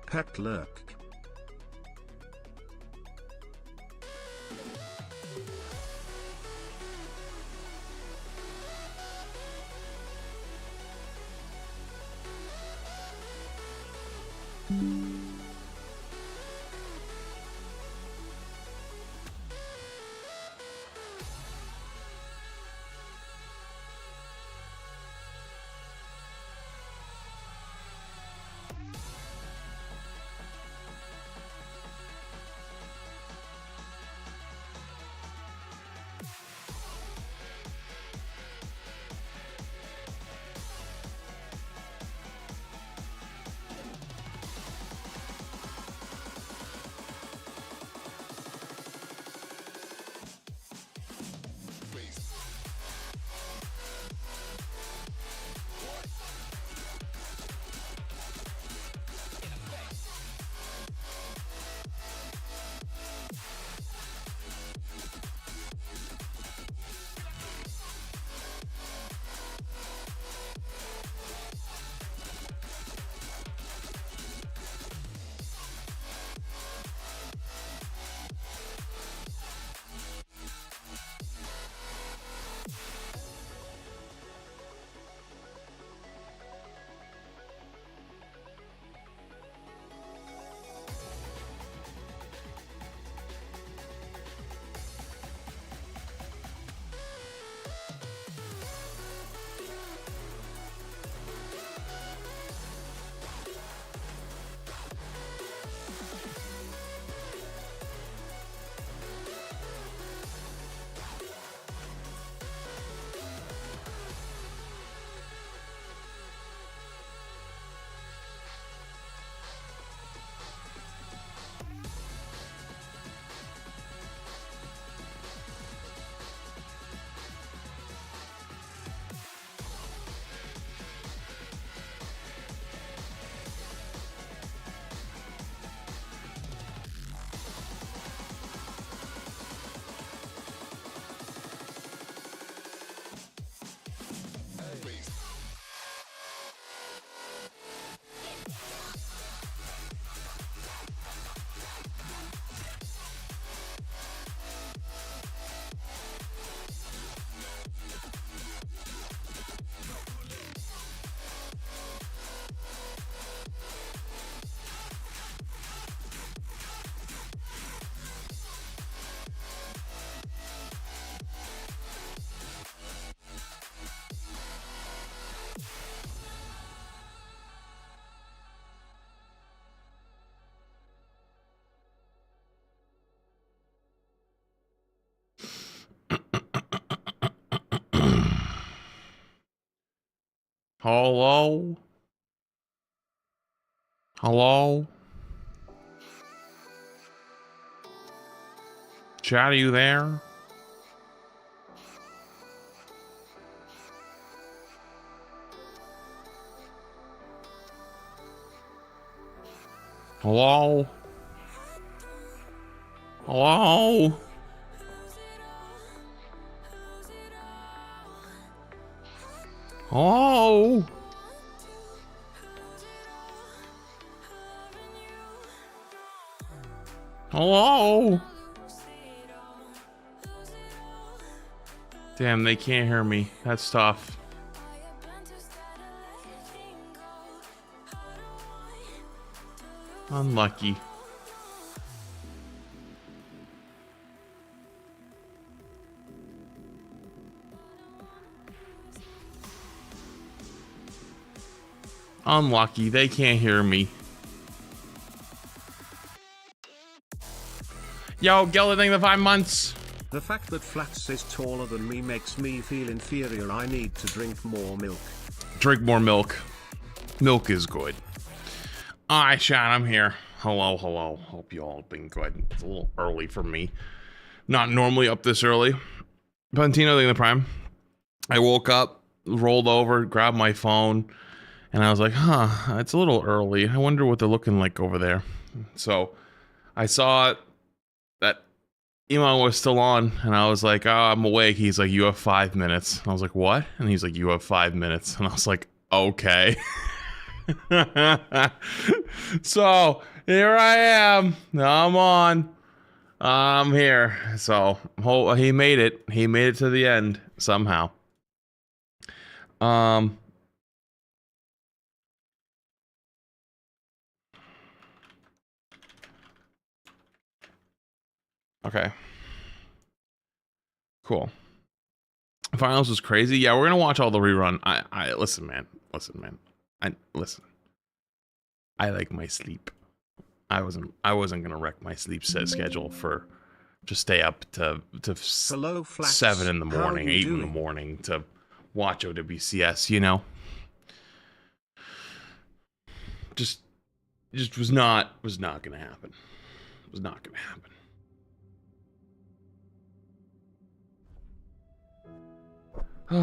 Pet lurk. Hello? Hello? Chat, are you there? Hello? Hello? Hello? Hello? Damn, they can't hear me. That's tough. Unlucky. Unlucky, they can't hear me. Yo, Gelder, thank you for 5 months. The fact that Flats is taller than me makes me feel inferior. I need to drink more milk. Drink more milk. Milk is good. Alright, Sean, I'm here. Hello, hello. Hope you all have been good. It's a little early for me. Not normally up this early. Valentino, the Prime. I woke up, rolled over, grabbed my phone, and I was like, huh, it's a little early. I wonder what they're looking like over there. So I saw that Elon was still on, and I was like, oh, I'm awake. He's like, you have 5 minutes. And I was like, what? And he's like, you have 5 minutes. And I was like, okay. So here I am. I'm on. I'm here. So he made it. He made it to the end somehow. Okay. Cool. Finals was crazy. Yeah, we're gonna watch all the rerun. I listen, man. Listen. I like my sleep. I wasn't gonna wreck my sleep schedule for to stay up to Hello, Flats. 7 in the How morning, you 8 in doing? the morning to watch OWCS. You know, just was not gonna happen. Was not gonna happen. I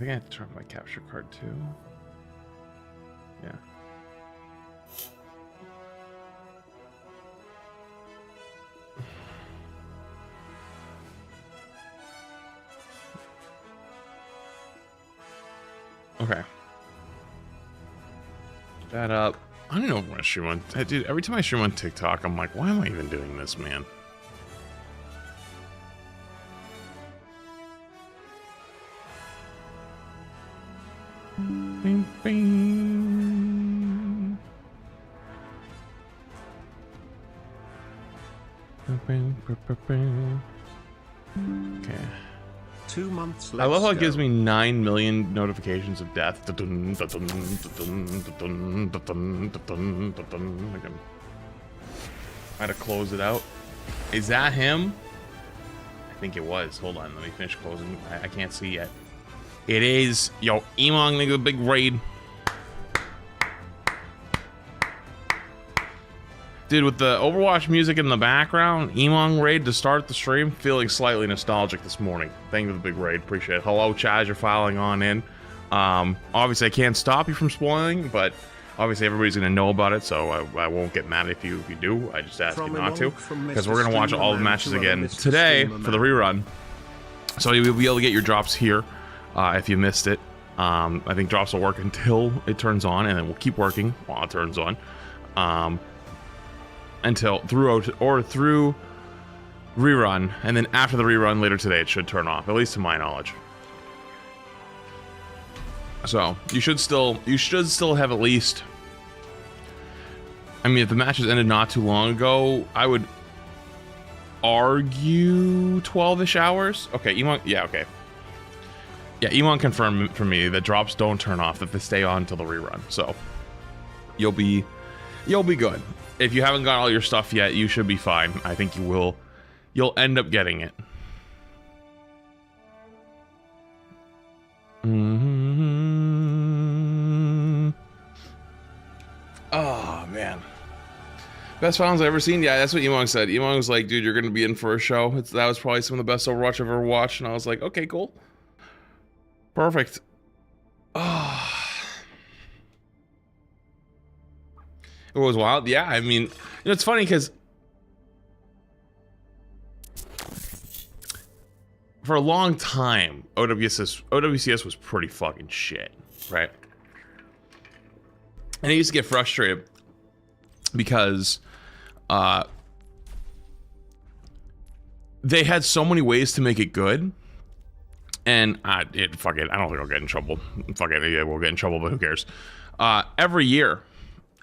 think I have to turn off my capture card too. Yeah. Okay. That up. I don't know if I'm gonna stream on. Dude, every time I stream on TikTok, I'm like, why am I even doing this, man? Bing, bing. Okay. 2 months. I love how it gives me 9 million notifications of death. I had to close it out. Is that him? I think it was. Hold on, let me finish closing. I can't see yet. It is. Yo, Emong, nigga, big raid. Dude, with the Overwatch music in the background, Emong raid to start the stream, feeling slightly nostalgic this morning. Thank you for the big raid, appreciate it. Hello, Chaz, you're filing on in. Obviously, I can't stop you from spoiling, but obviously everybody's gonna know about it, so I won't get mad if you do. I just ask you not to, because we're gonna watch all the matches again today for the rerun. So you'll be able to get your drops here if you missed it. I think drops will work until it turns on, and then we'll keep working while it turns on. Until through rerun, and then after the rerun later today it should turn off, at least to my knowledge. So you should still have at least, I mean, if the matches ended not too long ago, I would argue 12-ish hours. Okay, Emon, yeah, okay. Yeah, Emon confirmed for me that drops don't turn off, that they stay on until the rerun. So you'll be good. If you haven't got all your stuff yet, you should be fine. I think you will. You'll end up getting it. Oh, man. Best finals I've ever seen? Yeah, that's what Emong said. Emong was like, dude, you're going to be in for a show. That was probably some of the best Overwatch I've ever watched. And I was like, okay, cool. Perfect. Oh. It was wild. Yeah, I mean, you know, it's funny because for a long time, OWCS was pretty fucking shit, right? And I used to get frustrated because they had so many ways to make it good. And fuck it, I don't think I'll get in trouble. Fuck it, yeah, we'll get in trouble, but who cares? Every year,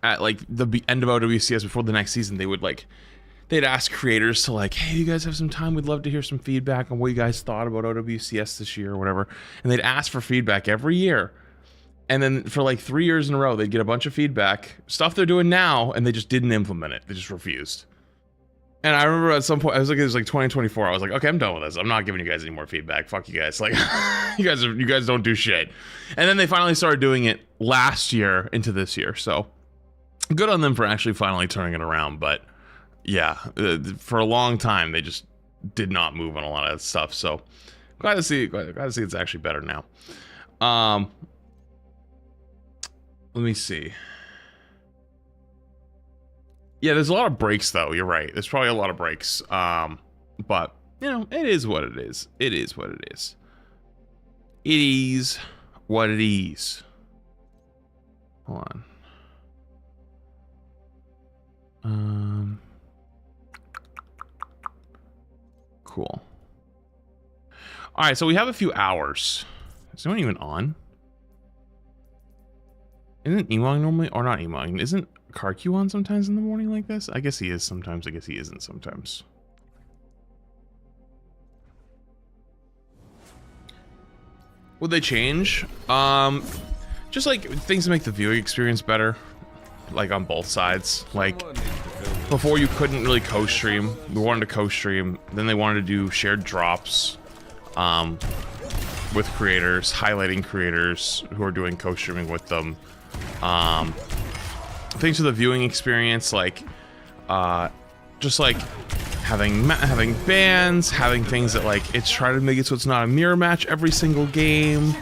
at like the end of OWCS before the next season, they'd ask creators to like, hey, you guys have some time? We'd love to hear some feedback on what you guys thought about OWCS this year or whatever. And they'd ask for feedback every year. And then for like 3 years in a row, they'd get a bunch of feedback, stuff they're doing now, and they just didn't implement it. They just refused. And I remember at some point, I was like, it was like 2024. I was like, okay, I'm done with this. I'm not giving you guys any more feedback. Fuck you guys. Like, you guys don't do shit. And then they finally started doing it last year into this year. So good on them for actually finally turning it around. But yeah, for a long time, they just did not move on a lot of that stuff. So glad to see it's actually better now. Let me see. Yeah, there's a lot of breaks though. You're right. There's probably a lot of breaks. But you know, it is what it is. It is what it is. It is what it is. Hold on. Cool. All right, so we have a few hours. Is anyone even on? Isn't Emong normally, or not Emong? Isn't Karq on sometimes in the morning like this? I guess he is sometimes. I guess he isn't sometimes. Would they change? Just like things to make the viewing experience better, like on both sides. Like before, you couldn't really co-stream. We wanted to co-stream. Then they wanted to do shared drops, with creators, highlighting creators who are doing co-streaming with them. Things for the viewing experience, like just like having bans, having things that like it's trying to make it so it's not a mirror match every single game.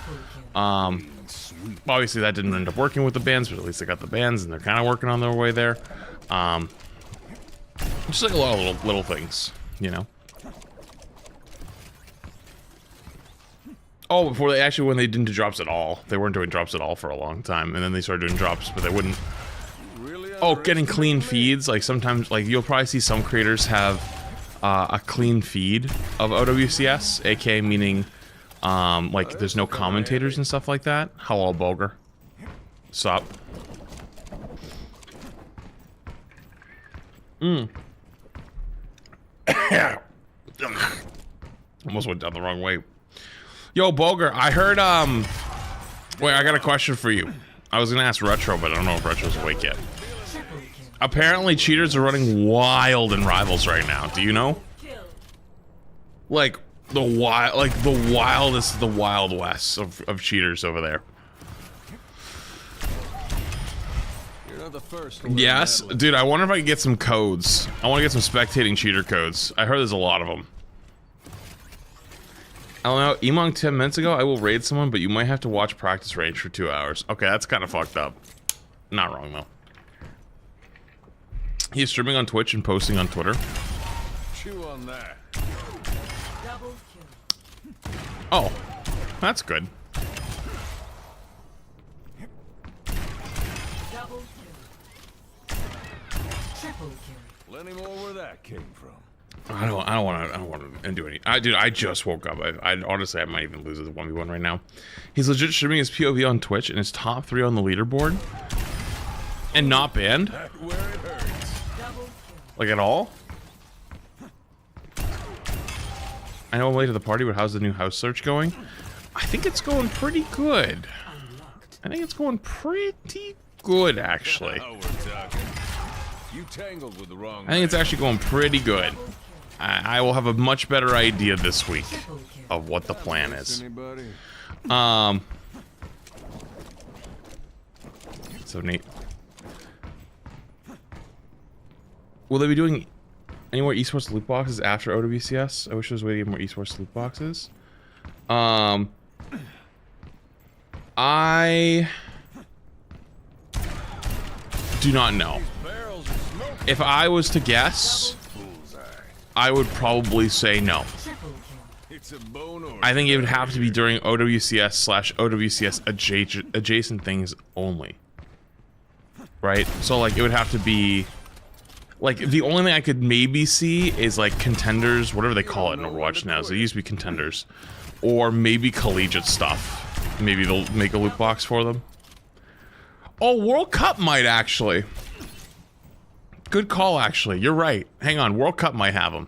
Obviously that didn't end up working with the bans, but at least they got the bans and they're kind of working on their way there. Just like a lot of little things, you know. Oh, before they actually, when they didn't do drops at all, they weren't doing drops at all for a long time, and then they started doing drops, but they wouldn't. Oh, getting clean feeds, like sometimes, like you'll probably see some creators have a clean feed of OWCS, aka meaning like there's no commentators and stuff like that. Hello, Boger. Sup? Almost went down the wrong way. Yo, Boger, I heard, wait, I got a question for you. I was gonna ask Retro, but I don't know if Retro's awake yet. Apparently, cheaters are running wild in Rivals right now. Do you know? Like, the wildest of the Wild West of cheaters over there. You're not the first. Yes? Dude, I wonder if I can get some codes. I want to get some spectating cheater codes. I heard there's a lot of them. I don't know, Emong 10 minutes ago, I will raid someone, but you might have to watch practice range for 2 hours. Okay, that's kind of fucked up. Not wrong, though. He's streaming on Twitch and posting on Twitter. Chew on that. Oh, that's good. Plenty more where that came from. I don't want to do any. Dude, I just woke up. I honestly, I might even lose the 1v1 right now. He's legit streaming his POV on Twitch, and it's top 3 on the leaderboard, and not banned. Where it hurts. Like at all. I know I'm late to the party, but how's the new house search going? I think it's going pretty good. I think it's going pretty good, actually. Now we're talking. You tangled with the wrong I think it's actually going pretty good. I will have a much better idea this week of what the plan is. So neat. Will they be doing any more esports loot boxes after OWCS? I wish there was a way to get more esports loot boxes. I do not know. If I was to guess, I would probably say no. I think it would have to be during OWCS/OWCS adjacent things only. Right? So like it would have to be like the only thing I could maybe see is like contenders, whatever they call it in Overwatch now. So it used to be contenders, or maybe collegiate stuff. Maybe they'll make a loot box for them. Oh, World Cup might actually. Good call, actually. You're right. Hang on, World Cup might have them.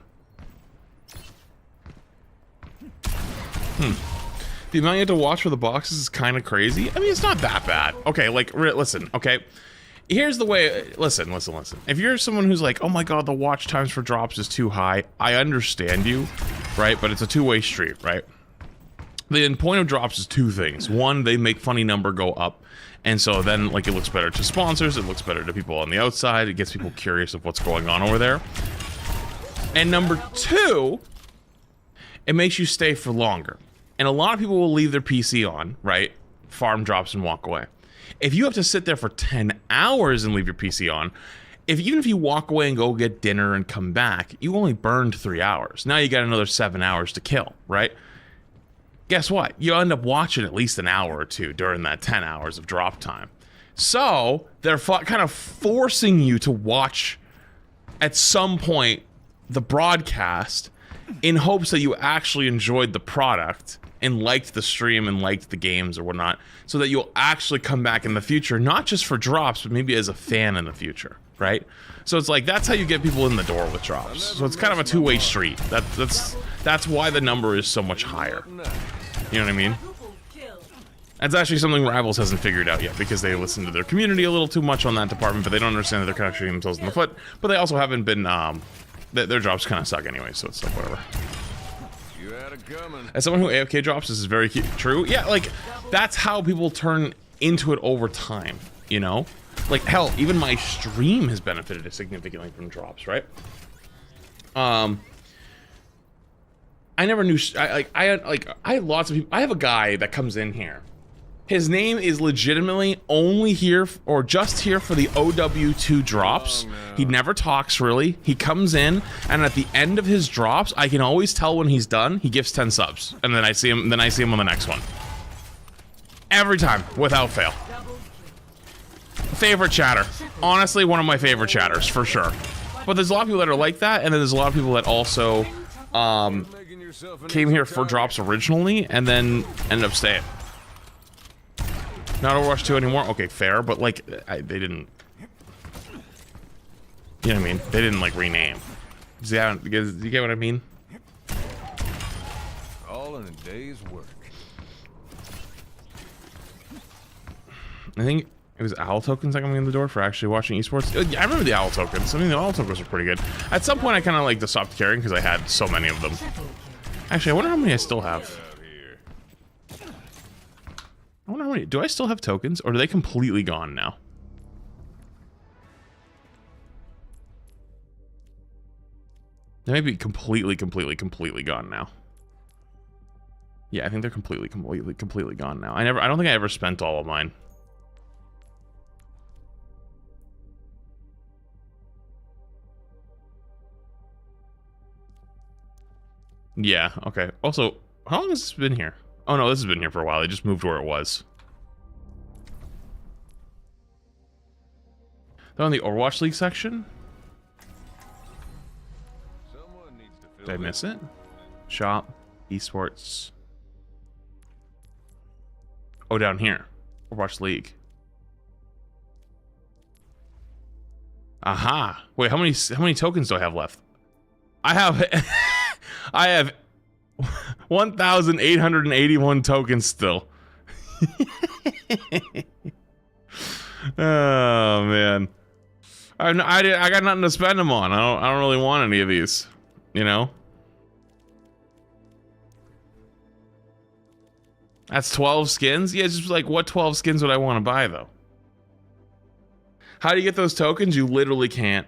The amount you have to watch for the boxes is kind of crazy. I mean, it's not that bad. Okay, like, listen, okay? Here's the way, listen. If you're someone who's like, oh my god, the watch times for drops is too high, I understand you, right? But it's a two-way street, right? The point of drops is two things. One, they make funny number go up. And so then, like, it looks better to sponsors, it looks better to people on the outside, it gets people curious of what's going on over there. And number two, it makes you stay for longer. And a lot of people will leave their PC on, right? Farm drops and walk away. If you have to sit there for 10 hours and leave your PC on, even if you walk away and go get dinner and come back, you only burned 3 hours. Now you got another 7 hours to kill, right? Guess what? You end up watching at least an hour or two during that 10 hours of drop time. So they're kind of forcing you to watch at some point the broadcast in hopes that you actually enjoyed the product and liked the stream and liked the games or whatnot, so that you'll actually come back in the future, not just for drops, but maybe as a fan in the future, right? So it's like, that's how you get people in the door with drops. So it's kind of a two-way street. That's why the number is so much higher. You know what I mean? That's actually something Rivals hasn't figured out yet, because they listen to their community a little too much on that department, but they don't understand that they're kind of shooting themselves in the foot. But they also haven't been, their drops kind of suck anyway, so it's like, whatever. As someone who AFK drops, this is very true. Yeah, like, that's how people turn into it over time, you know? Like, hell, even my stream has benefited significantly from drops, right? I never knew, I had lots of people. I have a guy that comes in here. His name is legitimately only here, or just here for the OW2 drops. Oh, no. He never talks, really. He comes in, and at the end of his drops, I can always tell when he's done. He gives 10 subs, and then I see him on the next one. Every time, without fail. Favorite chatter. Honestly, one of my favorite chatters, for sure. But there's a lot of people that are like that, and then there's a lot of people that also came here for drops originally, and then ended up staying. Not Overwatch 2 anymore? Okay, fair, but like, they didn't... You know what I mean? They didn't, like, rename. Do you get what I mean? All in a day's work. I think it was Owl tokens that coming in the door for actually watching esports. I remember the Owl tokens. I mean, the Owl tokens were pretty good. At some point, I kind of, like, just stopped caring because I had so many of them. Actually, I wonder how many I still have. I wonder how many. Do I still have tokens, or are they completely gone now? They may be completely gone now. Yeah, I think they're completely gone now. I don't think I ever spent all of mine. Yeah, okay. Also, how long has this been here? Oh no, this has been here for a while. They just moved where it was. They're on the Overwatch League section? Did I miss it? Shop, Esports. Oh, down here. Overwatch League. Aha. Wait, how many tokens do I have left? I have I have 1,881 tokens still. Oh man, I got nothing to spend them on. I don't really want any of these, you know. That's 12 skins. Yeah, it's just like, what 12 skins would I want to buy though? How do you get those tokens? You literally can't.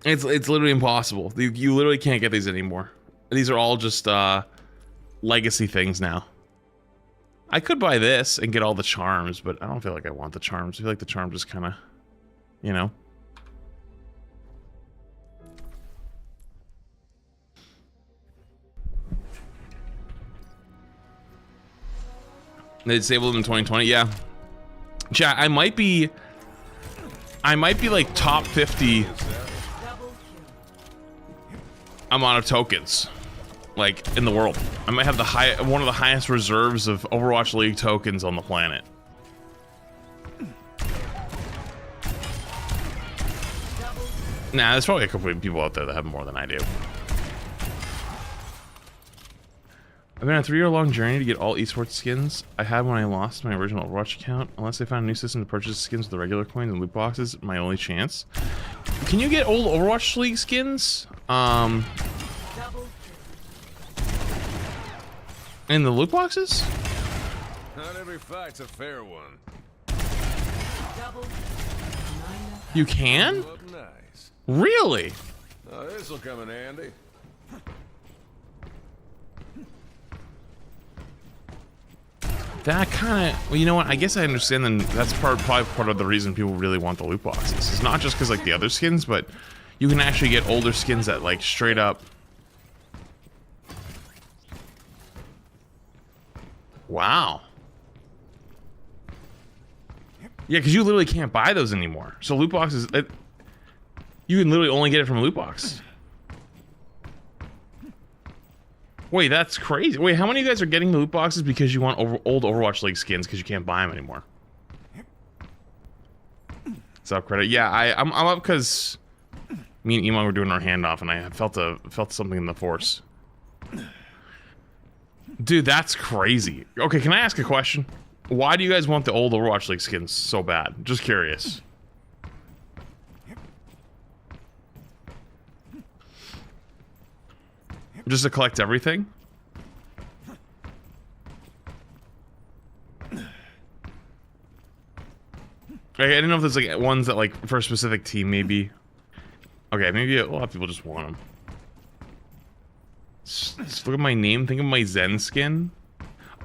It's literally impossible. You literally can't get these anymore. These are all just legacy things now. I could buy this and get all the charms, but I don't feel like I want the charms. I feel like the charms just kind of, you know. They disabled them in 2020. Yeah. Chat, I might be like top 50 amount of tokens, like, in the world. I might have one of the highest reserves of Overwatch League tokens on the planet. Nah, there's probably a couple of people out there that have more than I do. I've been on a 3-year-long journey to get all esports skins I had when I lost my original Overwatch account. Unless they found a new system to purchase skins with the regular coins and loot boxes, my only chance. Can you get old Overwatch League skins? In the loot boxes? Not every fight's a fair one. You can? Nice. Really? Oh, this'll come in handy. That kind of, well, you know what? I guess I understand. Then that's probably part of the reason people really want the loot boxes. It's not just because like the other skins, but you can actually get older skins that like straight up. Wow. Yeah, because you literally can't buy those anymore. So loot boxes, you can literally only get it from a loot box. Wait, that's crazy. Wait, how many of you guys are getting the loot boxes because you want old Overwatch League skins because you can't buy them anymore? What's up, credit? Yeah, I'm up because me and Emon were doing our handoff and I felt something in the force. Dude, that's crazy. Okay, can I ask a question? Why do you guys want the old Overwatch League skins so bad? Just curious. Just to collect everything? Okay, I didn't know if there's like ones that like for a specific team maybe. Okay, maybe a lot of people just want them. Just look at my name, think of my Zen skin.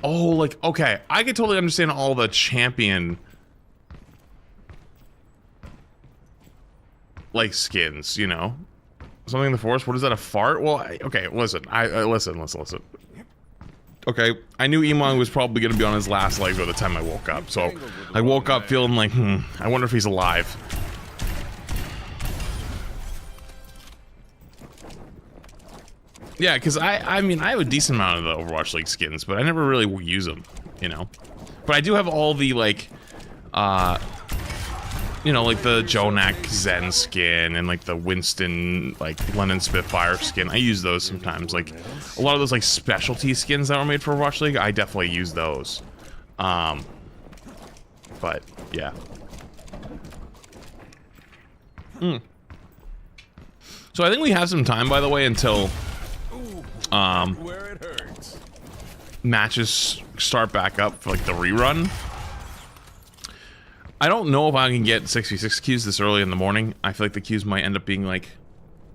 Oh, like, okay, I could totally understand all the champion like skins, you know? Something in the forest. What is that? A fart? Well, okay. Listen. Listen. Okay, I knew Emon was probably gonna be on his last legs by the time I woke up. So I woke up feeling like, I wonder if he's alive. Yeah, because I mean, I have a decent amount of the Overwatch League skins, but I never really use them, you know. But I do have all the like, you know, like the Jonak Zen skin and like the Winston, like London Spitfire skin. I use those sometimes. Like a lot of those like specialty skins that were made for Overwatch League, I definitely use those. But yeah. So I think we have some time, by the way, until matches start back up for like the rerun. I don't know if I can get 6v6 queues this early in the morning. I feel like the queues might end up being like,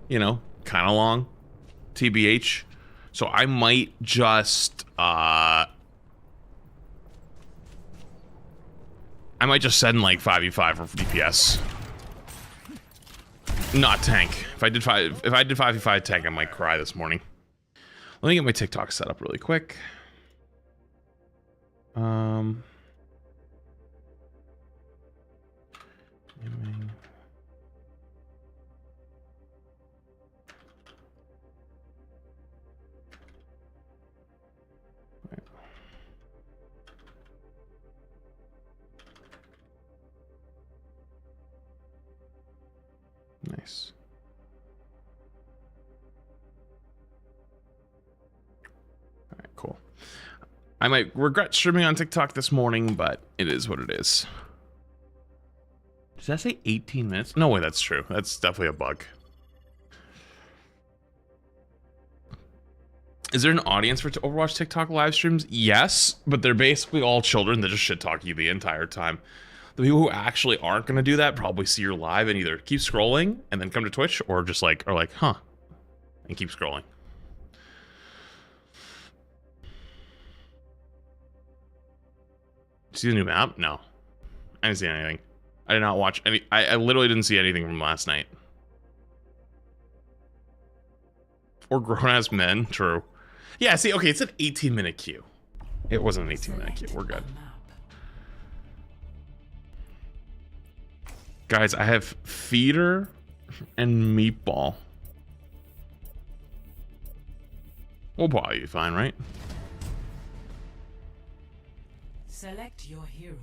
you know, kind of long. TBH. So I might just, I might just send like 5v5 for DPS. Not tank. If I did 5v5 tank, I might cry this morning. Let me get my TikTok set up really quick. Nice. All right, cool. I might regret streaming on TikTok this morning, but it is what it is. Does that say 18 minutes? No way, that's true. That's definitely a bug. Is there an audience for Overwatch TikTok live streams? Yes, but they're basically all children that just shit talk you the entire time. The people who actually aren't going to do that probably see your live and either keep scrolling and then come to Twitch, or just like, are like, huh, and keep scrolling. See the new map? No. I didn't see anything. I did not watch any. I literally didn't see anything from last night. Or grown-ass men. True. Yeah, see, okay, it's an 18-minute queue. It wasn't an 18-minute queue. We're good. Guys, I have feeder and meatball. We'll probably be fine, right? Select your hero.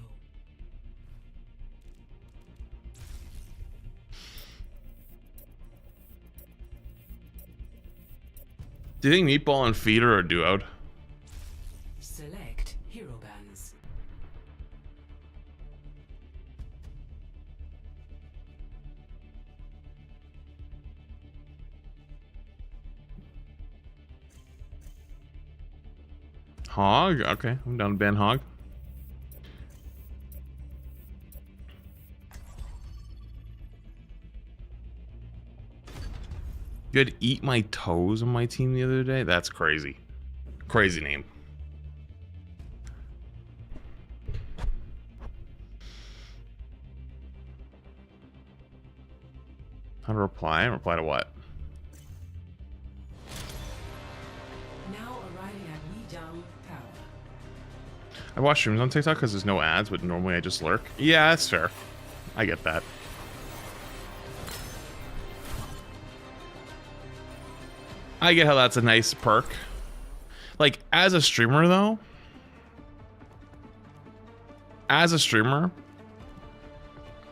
Do you think meatball and feeder are duoed? Select hero bands. Hog? Okay, I'm down to ban Hog. You had Eat My Toes on my team the other day? That's crazy. Crazy name. How to reply? Reply to what? Now arriving at We Down Power. I watch streams on TikTok because there's no ads, but normally I just lurk. Yeah, that's fair. I get that. I get how that's a nice perk. Like, as a streamer, though,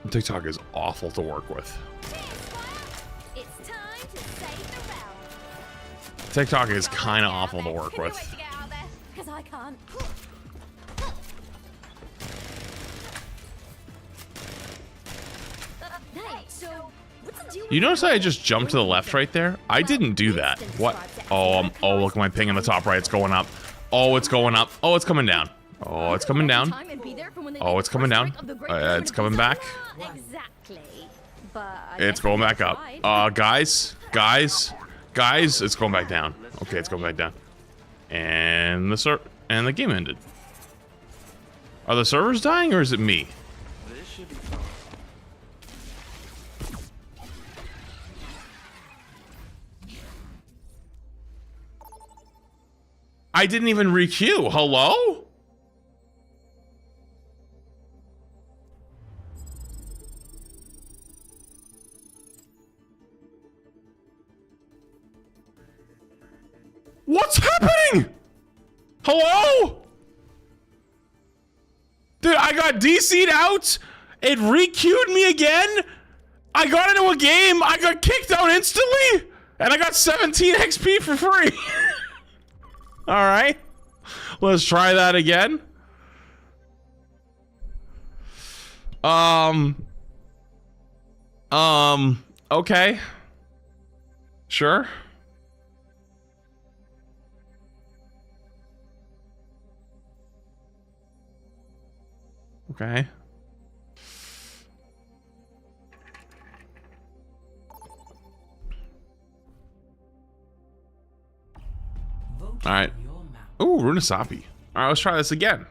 TikTok is awful to work with. It's time to save the realm. TikTok is kind of awful to work with. Because I can't. Hey, so what's the deal? You notice how I just jumped to the left right there? I didn't do that. What? Oh, look at my ping in the top right. It's going up. Oh, it's going up. Oh, it's coming down. Oh, it's coming down. Oh, it's coming down. It's coming back. Exactly. But It's going back up. Guys, it's going back down. Okay, it's going back down. And the game ended. Are the servers dying or is it me? This should be fun. I didn't even re-queue. Hello? What's happening? Hello? Dude, I got DC'd out. It re-queued me again. I got into a game. I got kicked out instantly. And I got 17 XP for free. All right. Let's try that again. Okay. Sure. Okay. Vote All right. on your map. Ooh, Runasapi. All right, let's try this again.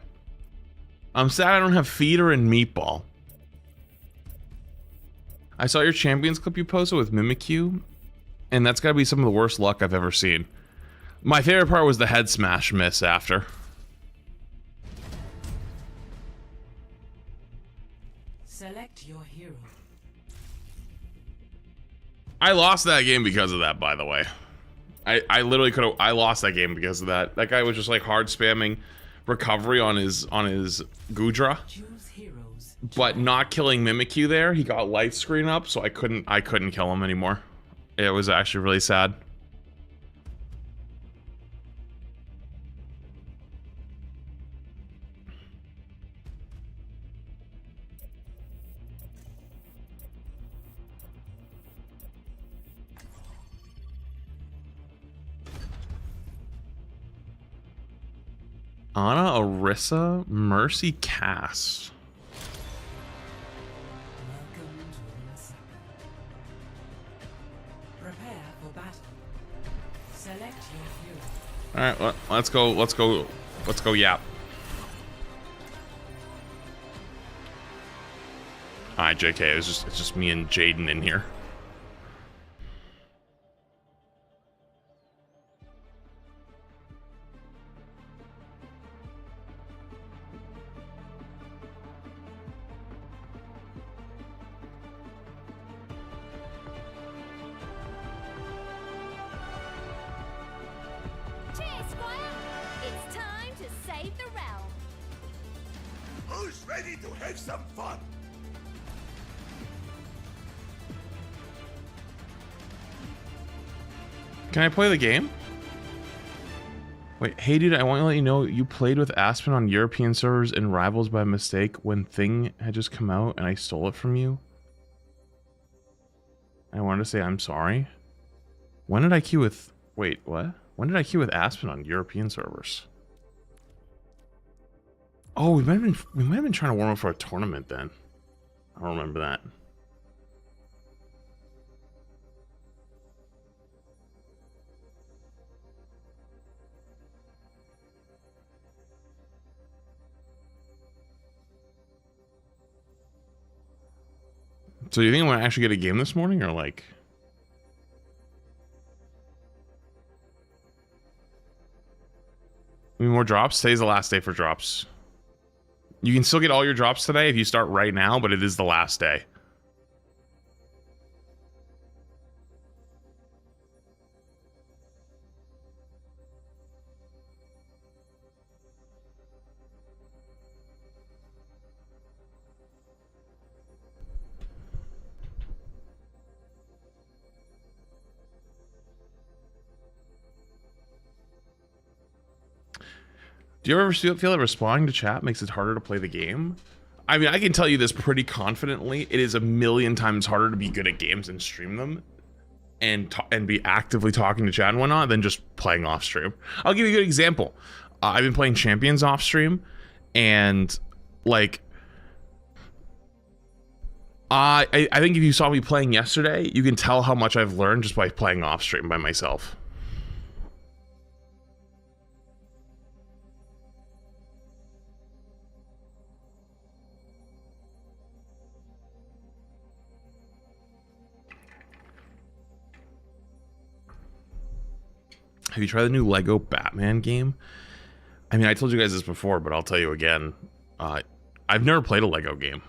I'm sad I don't have feeder and meatball. I saw your champions clip you posted with Mimikyu, and that's gotta be some of the worst luck I've ever seen. My favorite part was the head smash miss after. Select your hero. I lost that game because of that, by the way. I literally could have. I lost that game because of that. That guy was just like hard spamming recovery on his Gudra, Choose heroes. but not killing Mimikyu there. He got light screen up, so I couldn't kill him anymore. It was actually really sad. Ana, Orisa, Mercy, Cass. Welcome to Gamersupps. Prepare for battle. Select your hero. All right, let's go. Yap. All right, JK. It's just me and Jaden in here. Cheers, Squire! It's time to save the realm. Who's ready to have some fun? Can I play the game? Wait, hey dude, I want to let you know you played with Aspen on European servers in Rivals by mistake when Thing had just come out and I stole it from you. I wanted to say I'm sorry. When did I queue with... Wait, what? When did I queue with Aspen on European servers? Oh, we might have been trying to warm up for a tournament then. I don't remember that. So you think I'm gonna actually get a game this morning, or like Any more drops? Today's the last day for drops. You can still get all your drops today if you start right now, but it is the last day. Do you ever feel that responding to chat makes it harder to play the game? I mean, I can tell you this pretty confidently. It is a million times harder to be good at games and stream them and be actively talking to chat and whatnot than just playing off stream. I'll give you a good example. I've been playing Champions off stream, and like, I think if you saw me playing yesterday, you can tell how much I've learned just by playing off stream by myself. Have you tried the new Lego Batman game? I mean, I told you guys this before, but I'll tell you again. I've never played a Lego game.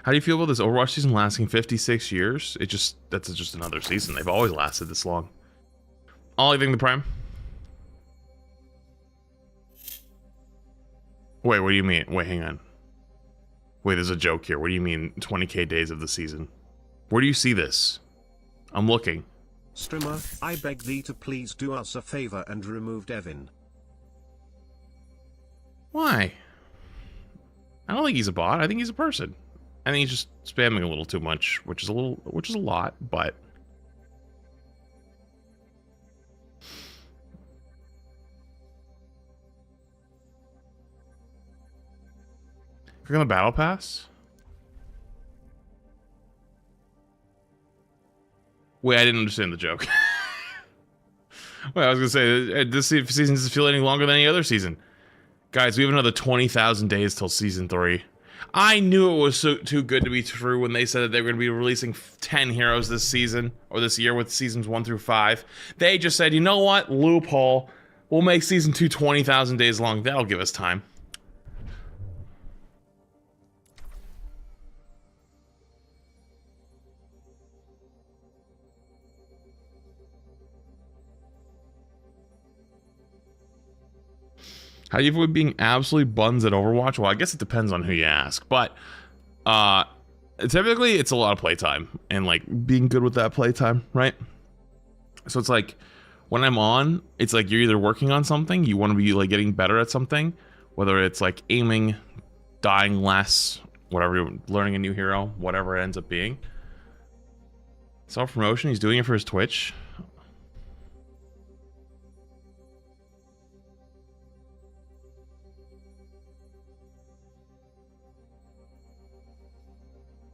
How do you feel about this Overwatch season lasting 56 years? That's just another season. They've always lasted this long. All I think the Prime. Wait, what do you mean? Wait, hang on. Wait, there's a joke here. What do you mean 20k days of the season? Where do you see this? I'm looking. Streamer, I beg thee to please do us a favor and remove Devin. Why? I don't think he's a bot. I think he's a person. I think he's just spamming a little too much, which is a lot, but click on the battle pass. Wait, I didn't understand the joke. Wait, I was gonna say this season doesn't feel any longer than any other season. Guys, we have another 20,000 days till season 3. I knew it was too good to be true when they said that they were going to be releasing 10 heroes this season, or this year with seasons 1 through 5. They just said, you know what? Loophole. We'll make season 2 20,000 days long. That'll give us time. How do you avoid being absolutely buns at Overwatch? Well, I guess it depends on who you ask, but typically it's a lot of playtime and like being good with that playtime, right? So it's like when I'm on, it's like you're either working on something, you want to be like getting better at something, whether it's like aiming, dying less, whatever, learning a new hero, whatever it ends up being. Self-promotion, he's doing it for his Twitch.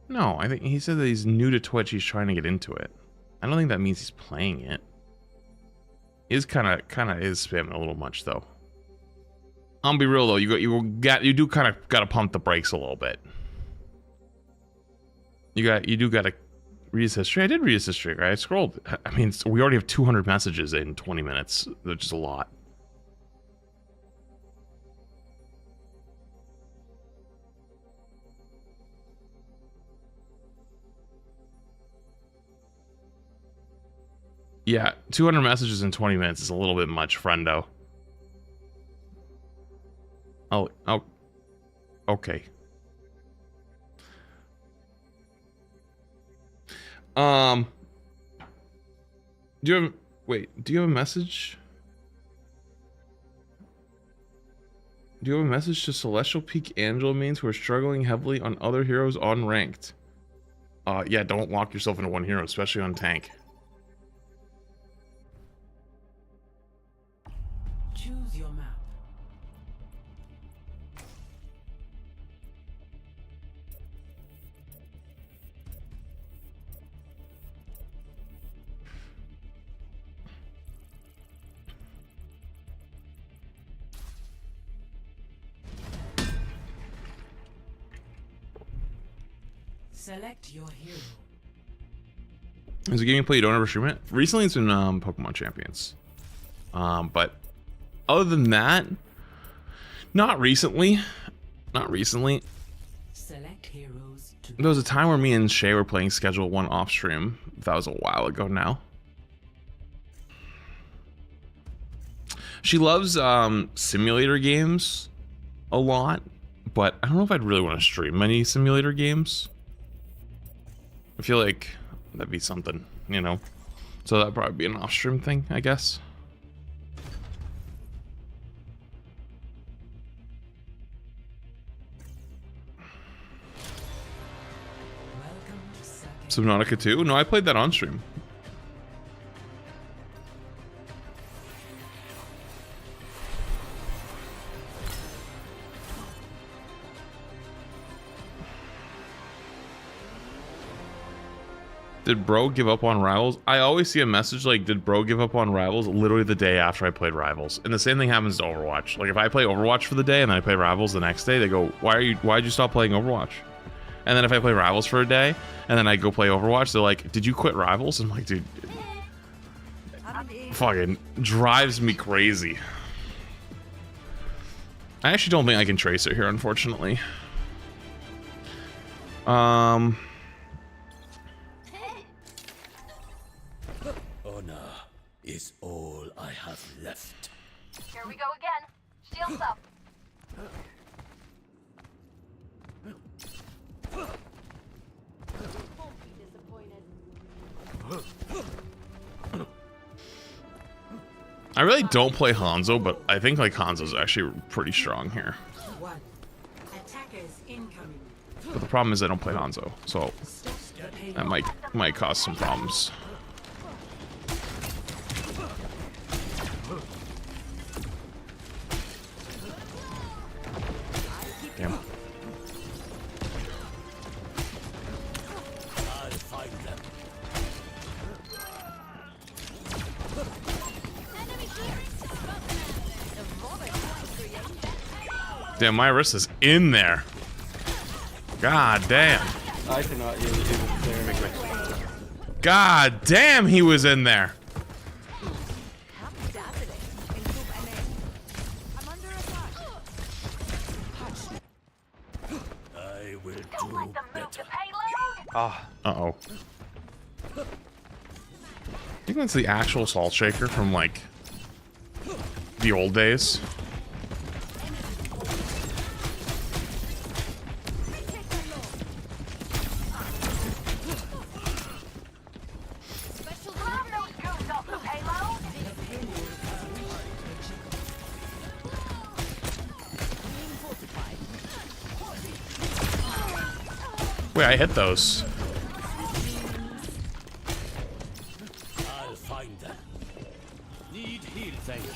No, I think he said that he's new to Twitch. He's trying to get into it. I don't think that means he's playing it. Is kind of is spamming a little much though. I'll be real though. You do kind of got to pump the brakes a little bit. You do got to read his history. I did read his history. Right? I scrolled. I mean, we already have 200 messages in 20 minutes, which is a lot. Yeah, 200 messages in 20 minutes is a little bit much, friendo. Oh, okay. Do you have a message? Do you have a message to Celestial Peak Angela mains who are struggling heavily on other heroes on ranked? Yeah, don't lock yourself into one hero, especially on tank. Choose your map. Select your hero. Is a game you play you don't ever stream it? Recently it's been Pokemon Champions. But other than that, not recently. Not recently. Select heroes to There was a time where me and Shay were playing Schedule 1 off stream. That was a while ago now. She loves simulator games a lot, but I don't know if I'd really want to stream many simulator games. I feel like that'd be something, you know? So that'd probably be an off-stream thing, I guess. welcome to Sake. Subnautica 2? No, I played that on stream. Did bro give up on Rivals? I always see a message like, did bro give up on Rivals? Literally the day after I played Rivals. And the same thing happens to Overwatch. Like if I play Overwatch for the day and then I play Rivals the next day, they go, why'd you stop playing Overwatch? And then if I play Rivals for a day and then I go play Overwatch, they're like, did you quit Rivals? I'm like, dude, fucking drives me crazy. I actually don't think I can trace it here, unfortunately. Honor is all I have left. Here we go again. Shields up. Won't be disappointed. I really don't play Hanzo, but I think like Hanzo's actually pretty strong here. 1. Attackers incoming. But the problem is I don't play Hanzo, so Stop the payload. that might cause some problems. Damn. I'll find them. Enemy here. Damn, my wrist is in there. God damn. I cannot use it there. God damn, he was in there. I will Don't do let them move better. the payload. Ah, Uh-oh. I think that's the actual salt shaker from, like, the old days. Special grab those goons off the payload. Wait, I hit those. I'll find them. Need heal, thank you.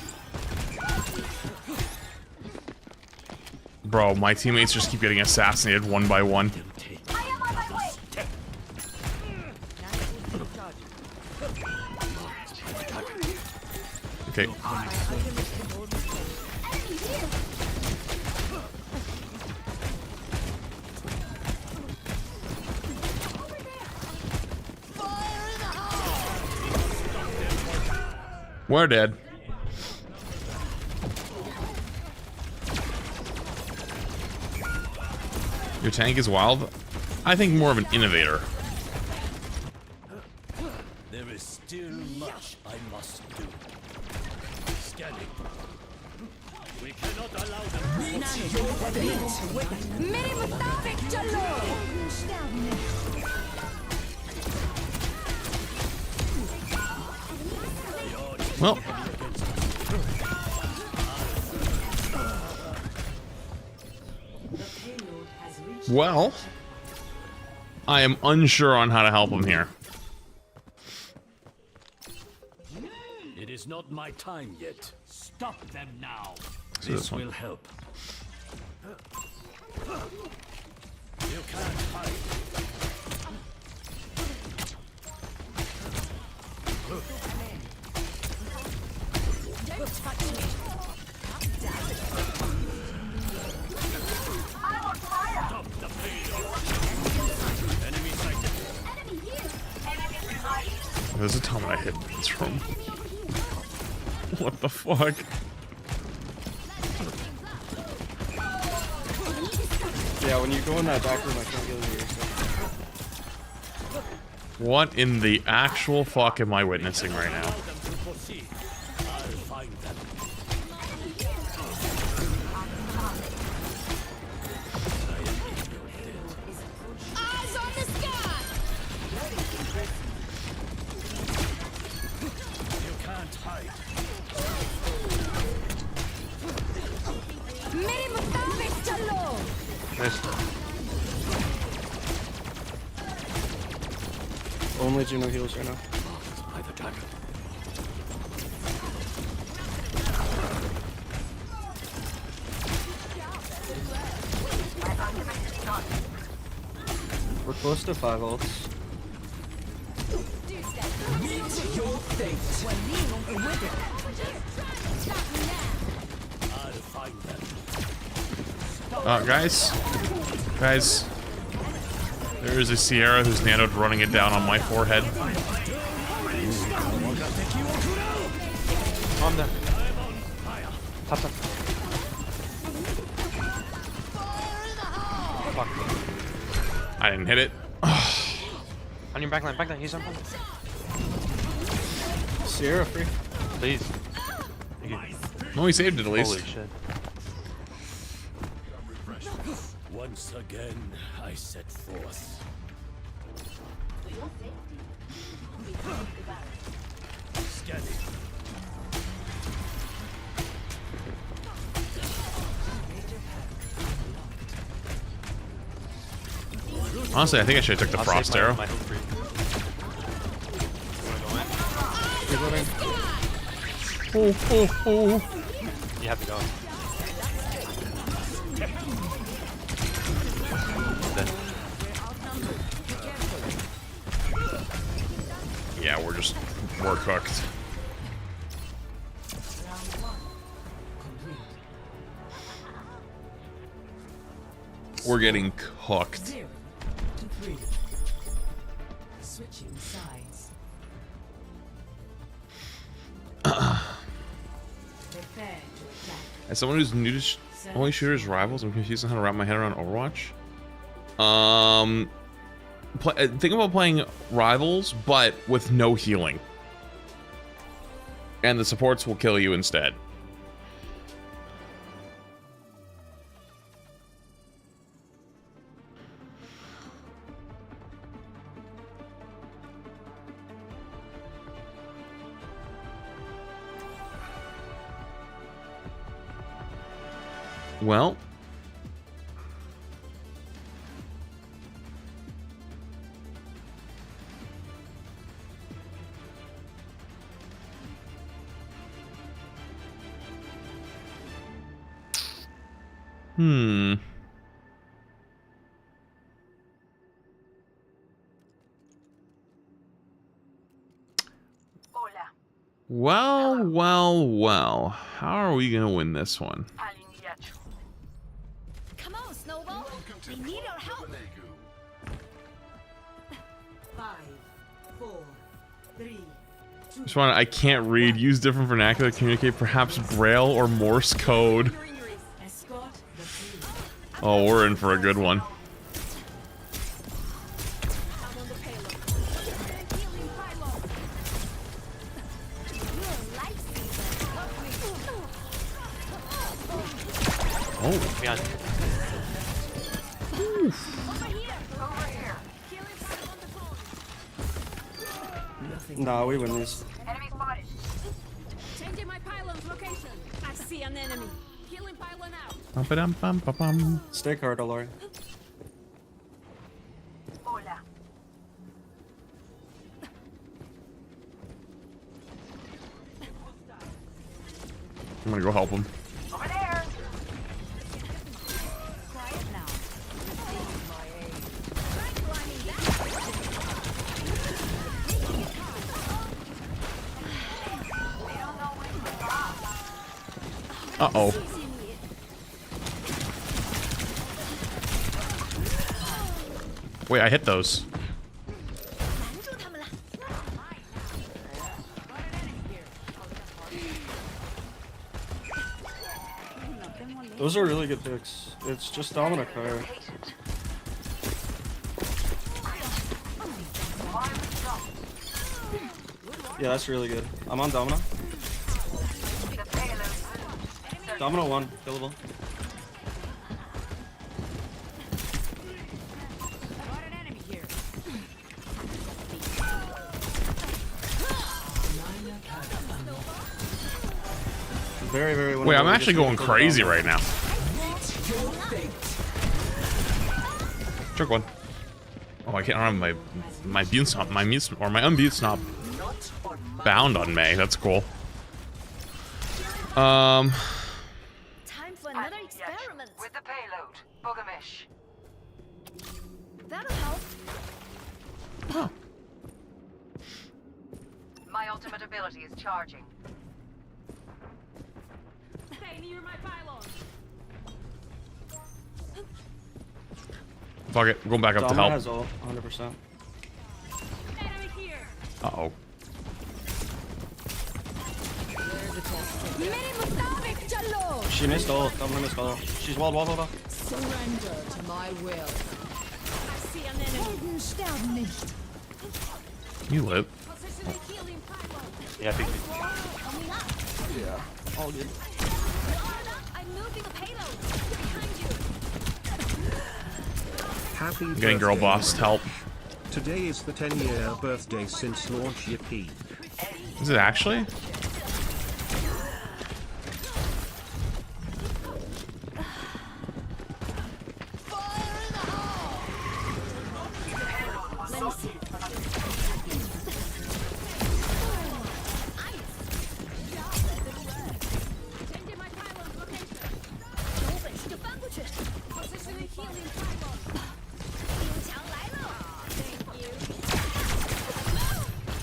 Bro, my teammates just keep getting assassinated one by one. Take I am on my way. step. Okay. Enemy here. We're dead. Your tank is wild? I think more of an innovator. There is still much I must do. Scanning. We cannot allow them. मेरे मुताबिक चलो. Well, well, I am unsure on how to help him here. It is not my time yet. Stop them now. So this one. will help. You can't hide. Don't touch me. Stop the payload. Enemy There's a time when I hit this room. What the fuck? Yeah, when you go in that back room, I can't get into yourself. What in the actual fuck am I witnessing right now? Allow them to proceed. I'll find them. Eyes on the sky! You can't hide. मेरे मुताबिक चलो! Nice. Only Juno heals right now. By the dragon. We're close to 5 ults. I'll find them. Guys. There is a Sierra who's nanoed running it down on my forehead. Calm down. Top. Fuck. I didn't hit it. On your backline, he's on backline. Sierra free. Please. No, he saved it at least. Holy shit. Once again, I set forth. Scanning. Honestly, I think I should have took the I'll frost save arrow. my hook for you. You wanna go in? You have to go. Yeah, we're cooked. We're getting cooked. 0 to 3. Switching sides. Prepare to attack. As someone who's new to only shooters rivals, I'm confused on how to wrap my head around Overwatch. Think about playing rivals, but with no healing, and the supports will kill you instead. Well, Well. How are we gonna win this one? Come on, Snowball. We need our help. 5, 4, 3, 2. Just one I can't read. Use different vernacular to communicate. Perhaps Braille or Morse code. Escort the field. Oh, we're in for a good one. I'm on the payload. Healing pylon. You're a lifesaver. Help me. Oh, Behind. Over here. Healing pylon on the phone. Nah, we win these. Changing my pylon's location. I see an enemy. Healing pylon out. Bum-ba-dum-bum-ba-bum. Stay card, Alori. I'm gonna go help him. Quiet now. Climbing that. Uh-oh. Wait, I hit those. Those are really good picks. It's just Domino Card. Yeah, that's really good. I'm on Domino. Domino 1, killable. Very, very winnable. Wait, I'm We actually just going need to kill crazy Domino. right now. Trick one. Oh, I can't have my mute snap, my unmute snap bound on May. That's cool. Time for another experiment. With the payload, Bogamish. That'll help. Oh. My ultimate ability is charging. Stay near my pylon. Fuck it, I'm going back up to Domino help. has ult, 100%. Enemy here. Uh-oh. She missed ult. Domino missed ult. She's walled. Surrender to my will. I see an enemy. You live. Positioning healing pylon. Yeah, I think Coming up. Yeah. All good. I'm moving a payload. Behind you. Happy Getting girl birthday, bossed, help. Today is the 10-year birthday since launch yippee. Is it actually? Let me see. Changing my pylon's location. 有本事就翻过去。Positioning healing pylon. 兵强来了。Thank you.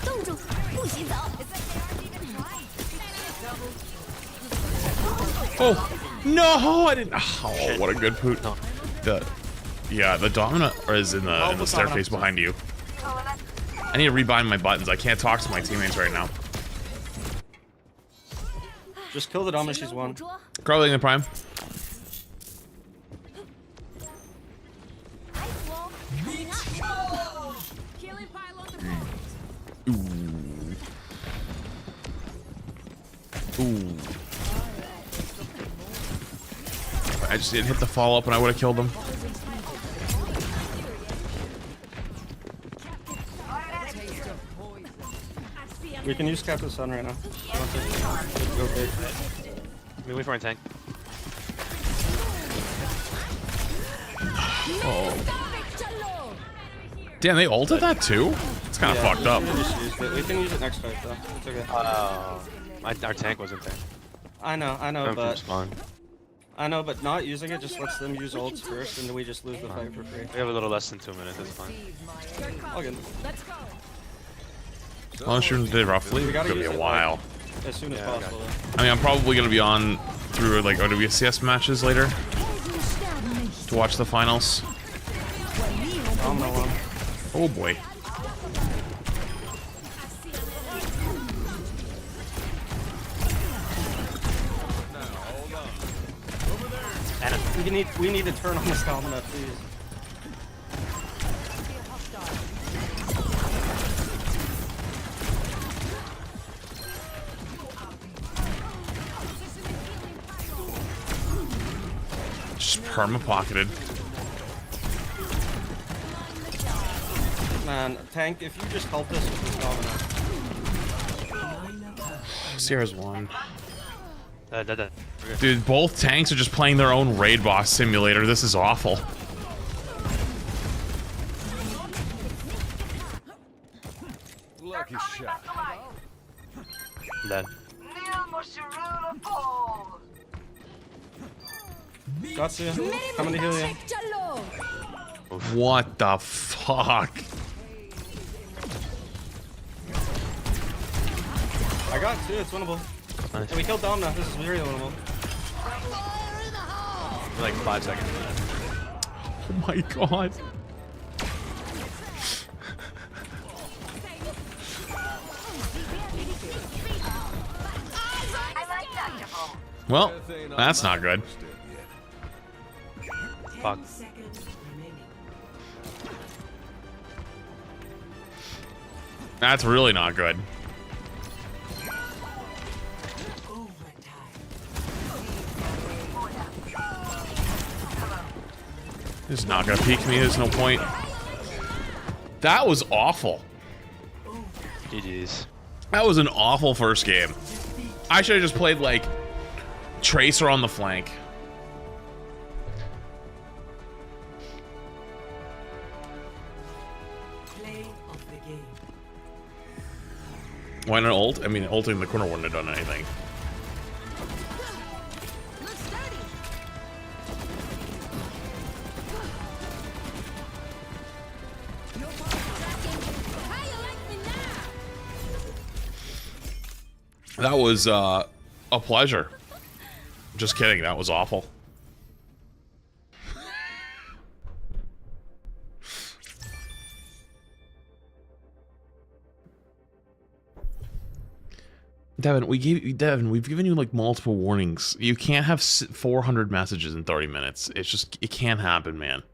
冻住，不许走。Oh no! I didn't. Oh, what a good poot. The Domino is in the staircase behind you. I need to rebind my buttons. I can't talk to my teammates right now. Just kill the Domino. She's one. Crawling in prime. Ice wall coming up. Healing pylon deployed. Ooh. I just didn't hit the follow up and I would have killed him. We can use Captain Sun right now. Go big. Let me wait for my tank. Damn, they ulted that too? It's kind of fucked up. We can use it next fight though. It's okay. Our tank wasn't there. I know, but Spawn. but not using it just lets them use ults first, and then we just lose the fight for free. We have a little less than 2 minutes. That's fine. All good. Let's go. How long did roughly? We It's gotta gonna be use a it, while. As soon as Yeah, possible. I mean, I'm probably gonna be on through like OWCS matches later to watch the finals. Domino one. Oh boy. We need to turn on this Domino, please. Just perma-pocketed. Man, tank, if you just help us with this Domino. Sierra's one. We're good. Dude, both tanks are just playing their own raid boss simulator. This is awful. Lucky shot. Dead. Got you. Coming to heal you. What the fuck? I got two, it's winnable. Nice. And we killed Domino, this is very winnable. For like 5 seconds. Oh my god. Well, that's not good. Fuck. 10 seconds remaining. That's really not good. This is not gonna peek me, there's no point. That was awful. GG's. That was an awful first game. I should have just played like Tracer on the flank. Play of the game. Why not ult? I mean, ulting in the corner wouldn't have done anything. Look steady. How you like me now? That was a pleasure. Just kidding, that was awful. Devin, we've given you like multiple warnings. You can't have 400 messages in 30 minutes. It's just, it can't happen, man.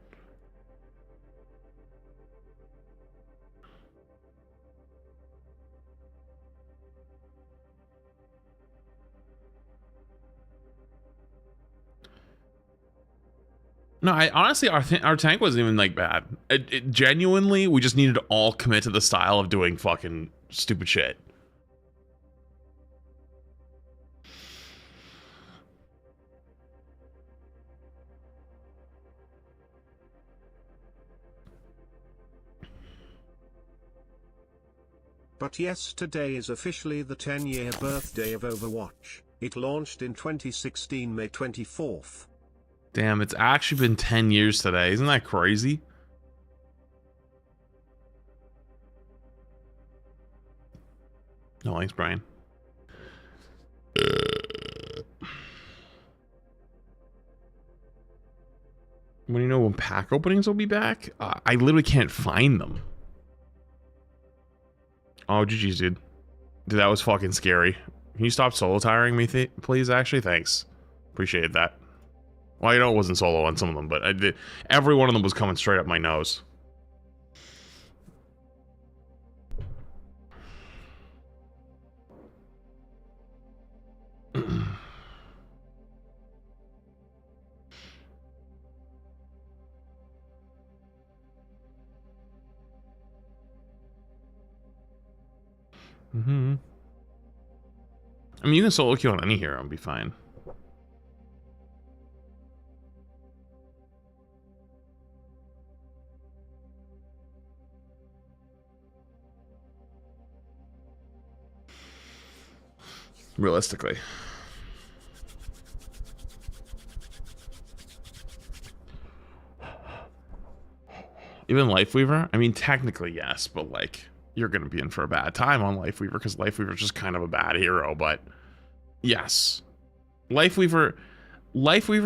No, I honestly, our tank wasn't even like bad. Genuinely, we just needed to all commit to the style of doing fucking stupid shit. But yes, today is officially the 10-year birthday of Overwatch. It launched in 2016, May 24th. Damn, it's actually been 10 years today. Isn't that crazy? No, thanks, Brian. When you know when pack openings will be back? I literally can't find them. Oh, GG's, dude. Dude, that was fucking scary. Can you stop solo tiring me, please? Actually, thanks. Appreciate that. Well, I know it wasn't solo on some of them, but every one of them was coming straight up my nose. I mean, you can solo queue on any hero and be fine. Realistically. Even Lifeweaver? I mean, technically, yes, but like, you're going to be in for a bad time on Lifeweaver because Lifeweaver's just kind of a bad hero, but yes. Lifeweaver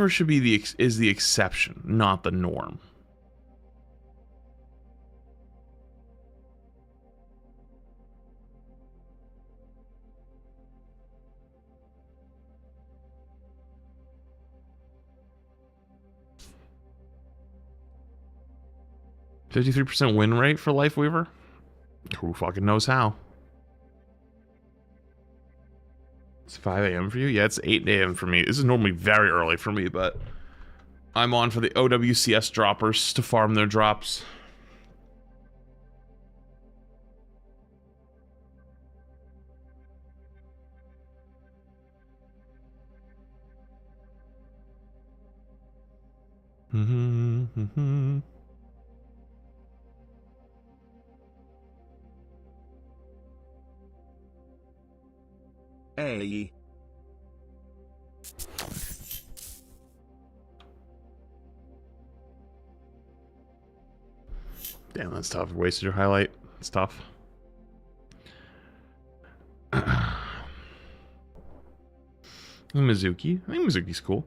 should be is the exception, not the norm. %53% win rate for Lifeweaver? Who fucking knows how? It's 5 a.m. for you? Yeah, it's 8 a.m. for me. This is normally very early for me, but I'm on for the OWCS droppers to farm their drops. AE. Damn, that's tough. Wasted your highlight. It's tough. Mizuki. I think Mizuki's cool.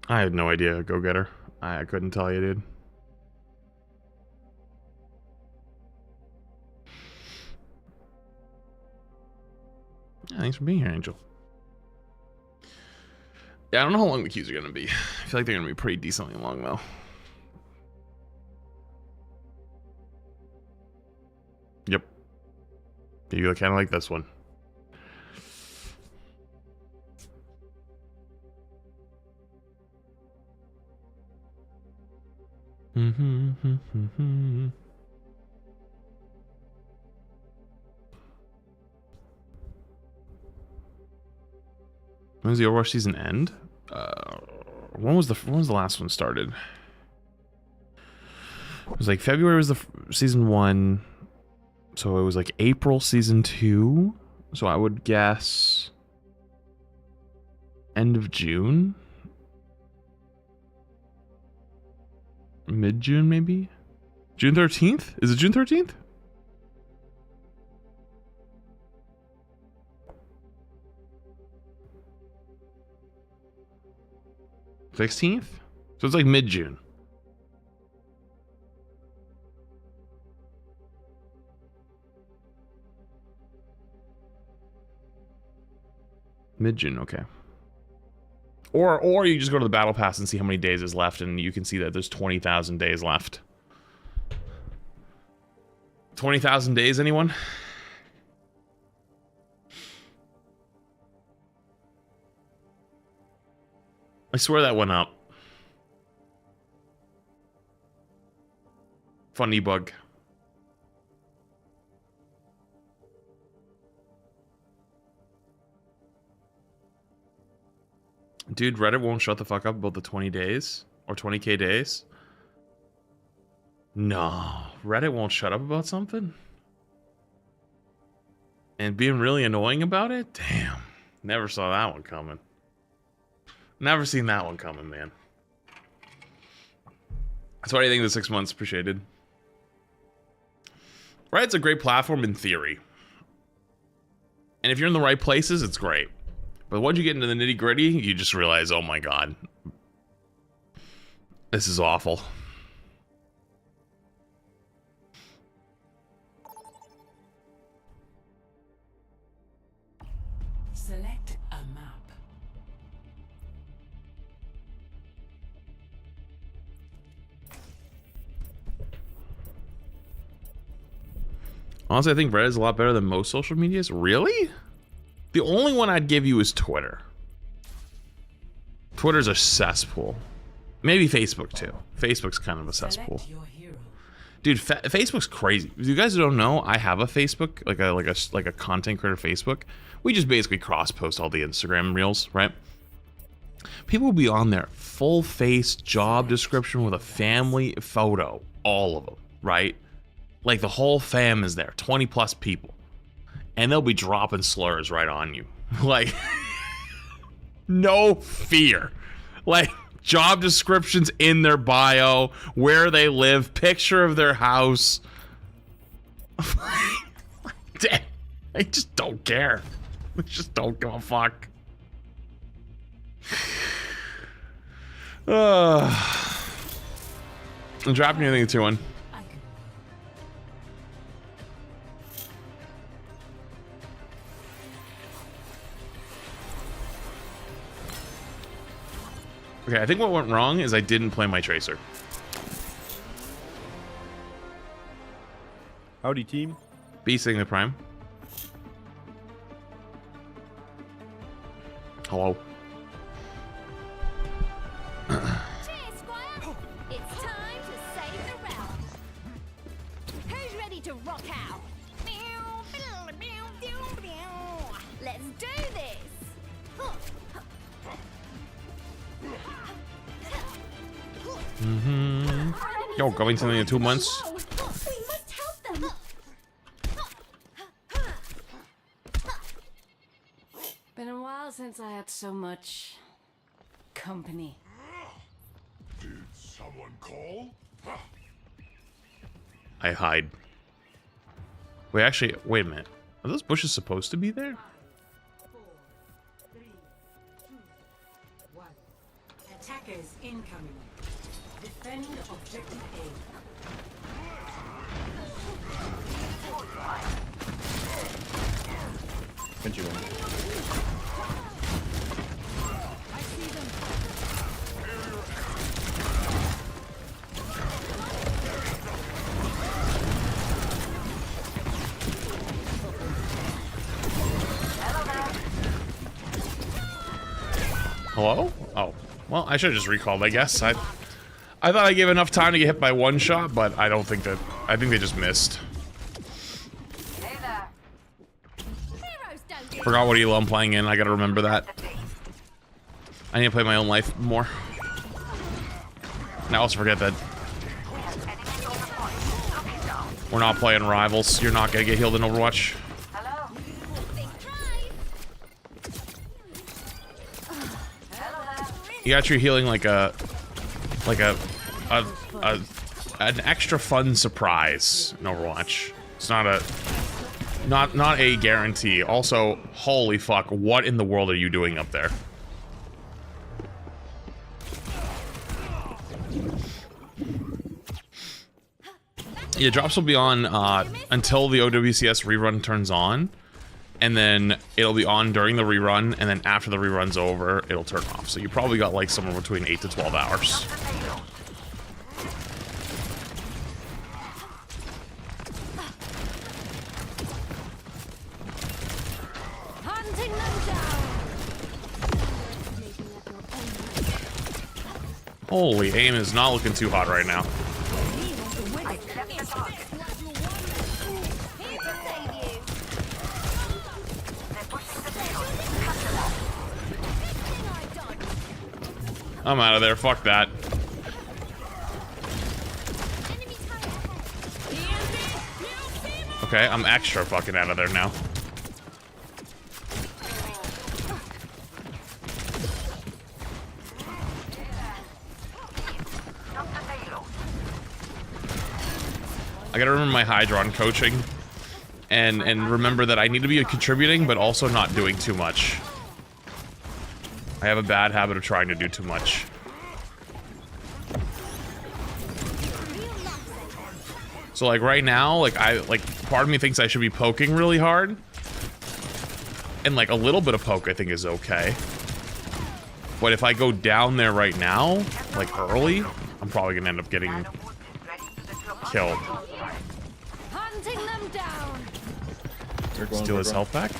I had no idea. Go get her. I couldn't tell you, dude. Yeah, thanks for being here, Angel. Yeah, I don't know how long the queues are gonna be. I feel like they're gonna be pretty decently long though. Yep. You look kind of like this one. When does the Overwatch season end? When was the last one started? It was like February was the season 1, so it was like April season 2. So I would guess end of June, mid-June maybe. June 13th? Is it June 13th? 16th? So it's like mid-June. Mid-June, okay. Or you just go to the battle pass and see how many days is left, and you can see that there's 20,000 days left. 20,000 days, anyone? I swear that went up. Funny bug. Dude, Reddit won't shut the fuck up about the 20 days or 20k days. No, Reddit won't shut up about something. And being really annoying about it? Damn, never saw that one coming. Never seen that one coming, man. So what do you think of the 6 months? Appreciated. Reddit's a great platform in theory. And if you're in the right places, it's great. But once you get into the nitty gritty, you just realize, oh my god, this is awful. Select a map. Honestly, I think Reddit is a lot better than most social medias. Really? The only one I'd give you is Twitter. Twitter's a cesspool. Maybe Facebook too. Facebook's kind of a cesspool. Select your hero. Dude, Facebook's crazy. If you guys don't know, I have a Facebook, like a content creator Facebook. We just basically cross-post all the Instagram reels, right? People will be on there, full face job description with a family photo, all of them, right? Like the whole fam is there, 20 plus people. And they'll be dropping slurs right on you. Like, no fear. Like, job descriptions in their bio, where they live, picture of their house. I just don't care. I just don't give a fuck. I'm dropping anything to 2-1. Okay, I think what went wrong is I didn't play my Tracer. Howdy, team. Beasting the Prime. Hello. Cheers, Squire! It's time to save the realm. Who's ready to rock out? Let's do this! Yo, going something in 2 months. We must help them! Been a while since I had so much company. Did someone call? I hide. Wait, actually, wait a minute. Are those bushes supposed to be there? 4, 3, 2, 1. Attackers incoming. Defend objective A. Can you win? Hello? Oh. Well, I should have just recalled, I guess. I thought I gave enough time to get hit by one shot, but I don't think that... I think they just missed. Hey there. Heroes don't get Forgot what elo I'm playing in. I gotta remember that. I need to play my own life more. And I also forget that Enemies on the point. Looking down. we're not playing rivals. You're not gonna get healed in Overwatch. Hello? big drive. You got your healing like an extra fun surprise in Overwatch. It's not a guarantee. Also, holy fuck, what in the world are you doing up there? Yeah, drops will be on until the OWCS rerun turns on, and then it'll be on during the rerun, and then after the rerun's over, it'll turn off. So you probably got like somewhere between 8 to 12 hours. Hunting them down. Holy, aim is not looking too hot right now. I left the target. Here to save you. They're pushing the payload. Cut them off. Thing I done. I'm out of there, fuck that. Enemy turret. Okay, I'm extra fucking out of there now. Stop the payload. I gotta remember my Hydron coaching, and remember that I need to be contributing, but also not doing too much. I have a bad habit of trying to do too much. So like right now, like part of me thinks I should be poking really hard, and like a little bit of poke I think is okay. But if I go down there right now, like early, I'm probably gonna end up getting Ready for the drop. killed. Hunting them down. They're going, Steal his they're health back.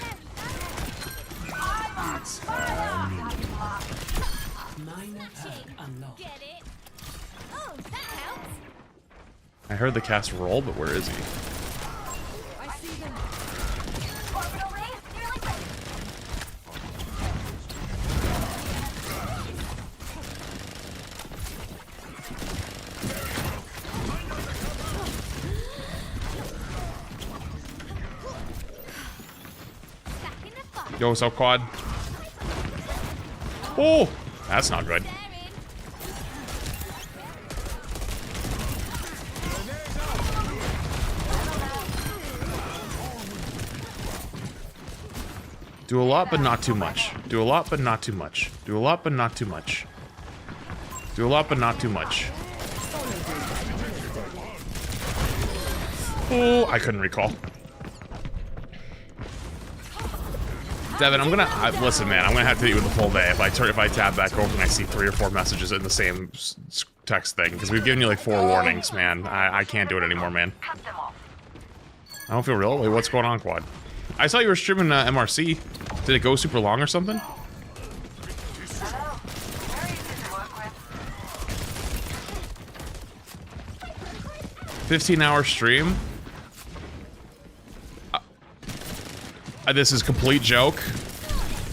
Get it? Oh, that helps. I heard the cast roll, but where is he? I see them. Orbital ray nearly ready. Back in the box. Yo, what's up, quad? Oh, that's not good. They're in. Do a lot, but not too much. Do a lot, but not too much. Do a lot, but not too much. Do a lot, but not too much. Oh, I couldn't recall. Devin, I'm gonna listen, man. I'm gonna have to eat with the full day if I tab back over and I see 3 or 4 messages in the same text thing, because we've given you like 4 warnings, man. I can't do it anymore, man. Cut them off. I don't feel real. Wait, what's going on, quad? I saw you were streaming MRC. Did it go super long or something? Hello. Very easy to work with. 15-hour stream. This is complete joke.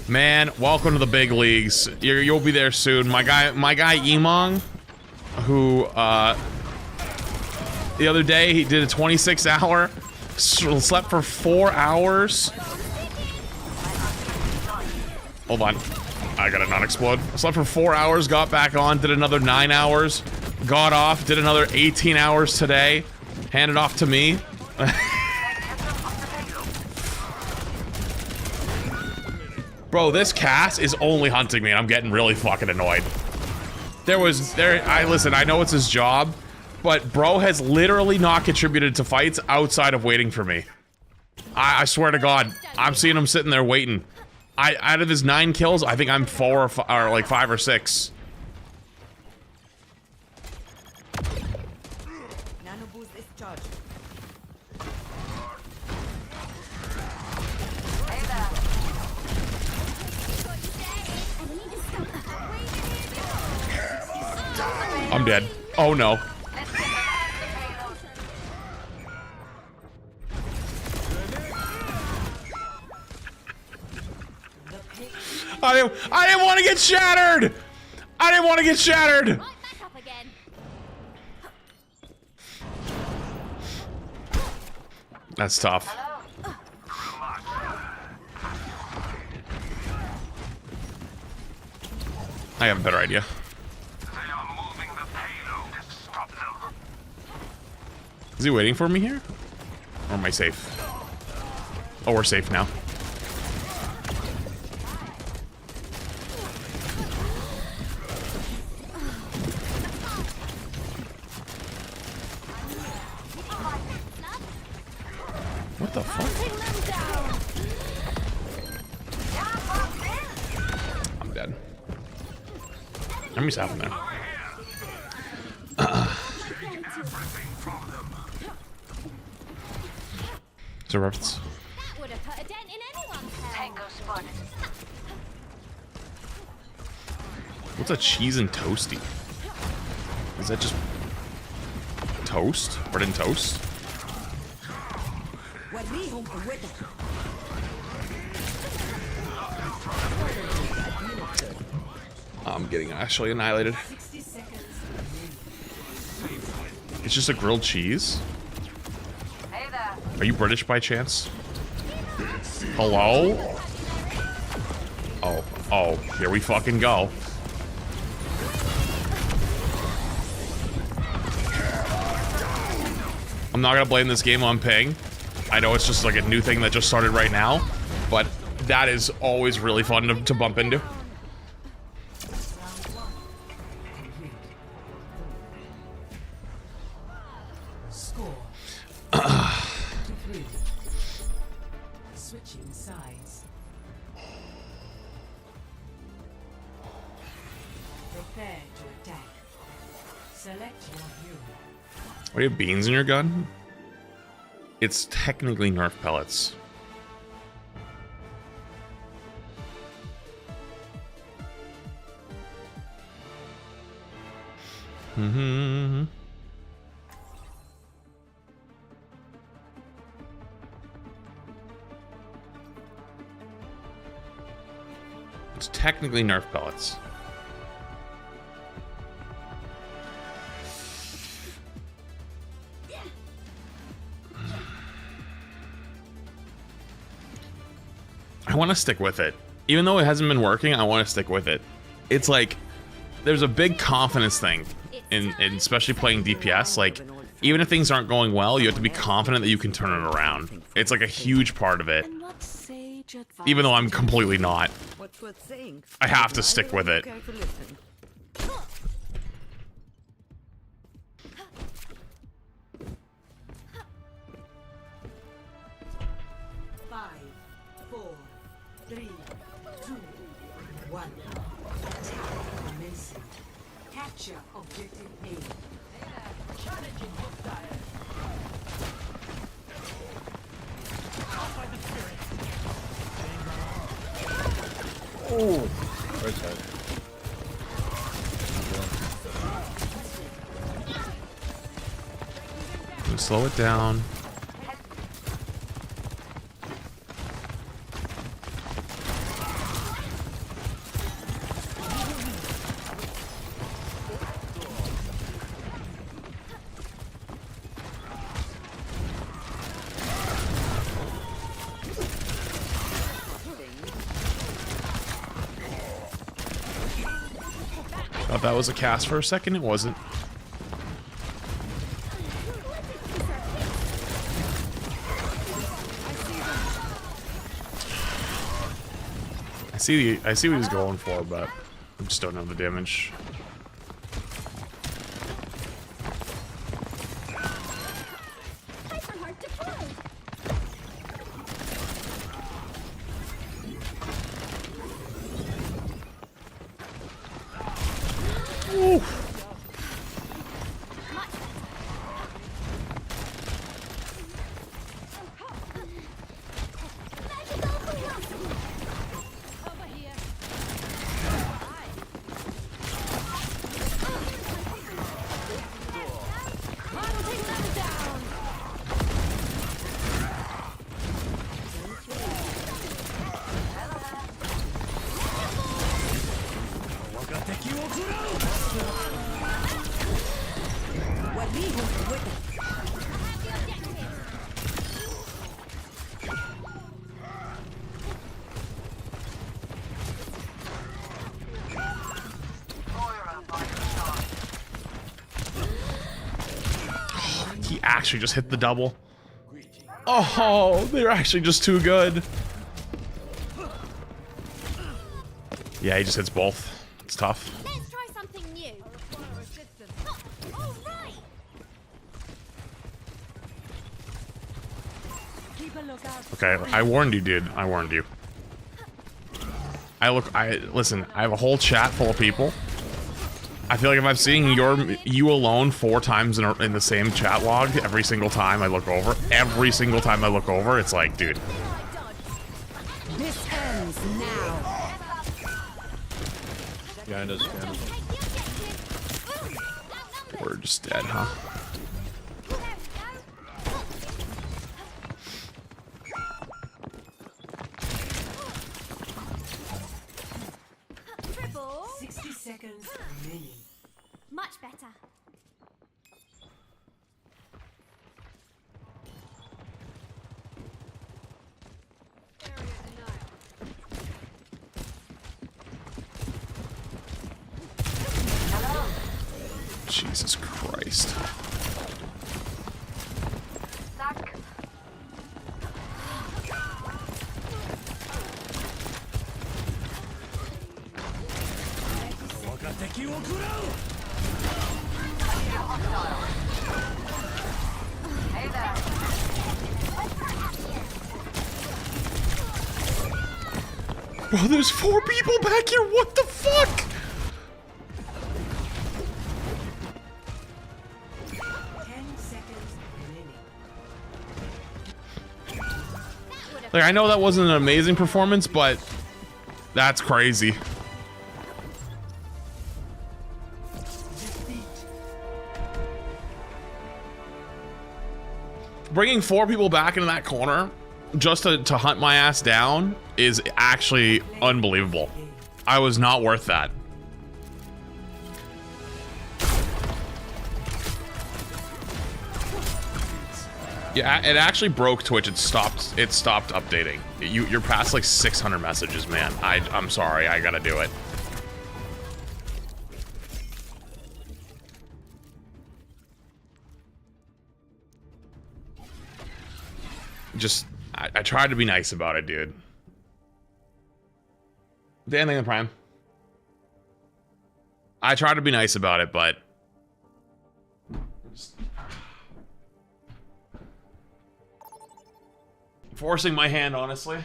Man, welcome to the big leagues. You'll be there soon. My guy Emong, who the other day he did a 26-hour, slept for 4 hours. Hold on, I gotta not explode. Slept for 4 hours, got back on, did another 9 hours, got off, did another 18 hours today, handed off to me. Bro, this cast is only hunting me and I'm getting really fucking annoyed. Listen, I know it's his job, but bro has literally not contributed to fights outside of waiting for me. I swear to God, I'm seeing him sitting there waiting. Out of his 9 kills, I think I'm 4 or like 5 or 6. Nano boost is charged. I'm dead. Oh no. I didn't want to get shattered. I didn't want to get shattered. Right back up again. That's tough. I have a better idea. Is he waiting for me here? Or am I safe? Oh, we're safe now. What the fuck? I'm dead. Enemy's happening there. It's a reference. That would have put a dent in anyone's head. Tango spotted. What's a cheese and toasty? Is that just toast? Bread and toast? I'm getting actually annihilated. It's just a grilled cheese? Hey there. Are you British by chance? Hello? Oh, here we fucking go. I'm not gonna blame this game on ping. I know it's just like a new thing that just started right now, but that is always really fun to bump into. Switching sides. Prepare to attack. Select your hero. What, do you have beans in your gun? It's technically Nerf pellets. It's technically Nerf pellets. I want to stick with it. Even though it hasn't been working, I want to stick with it. It's like, there's a big confidence thing in especially playing DPS. Like, even if things aren't going well, you have to be confident that you can turn it around. It's like a huge part of it. Even though I'm completely not. I have to stick with it. Capture objective A. Oh, right side. Slow it down. Thought that was a cast for a second, it wasn't. I see what he's going for, but I just don't know the damage. actually just hit the double. Oh, they're actually just too good. Yeah, he just hits both. It's tough. Let's try something new. All right. Okay, I warned you, dude. I warned you. Listen, I have a whole chat full of people. I feel like if I'm seeing you alone 4 times in the same chat log, every single time I look over, it's like, dude. This ends now. Behind us, behind us. We're just dead, huh? Triple. 60 seconds remaining. Much better. Jesus Christ. Stuck. Hey there. Bro, there's 4 people back here. What the fuck? 10 seconds remaining. Like, I know that wasn't an amazing performance, but that's crazy. Bringing 4 people back into that corner just to hunt my ass down is actually unbelievable. I was not worth that. Yeah, it actually broke Twitch. It stopped updating. You're past like 600 messages, man. I'm sorry. I gotta do it. Just, I tried to be nice about it, dude. Dan, thank you, Prime. I tried to be nice about it, but forcing my hand, honestly.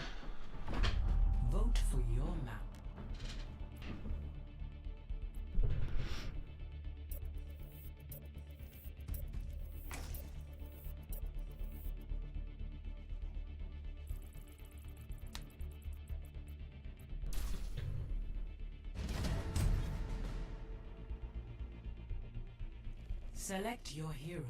Vote for your map. Select your hero.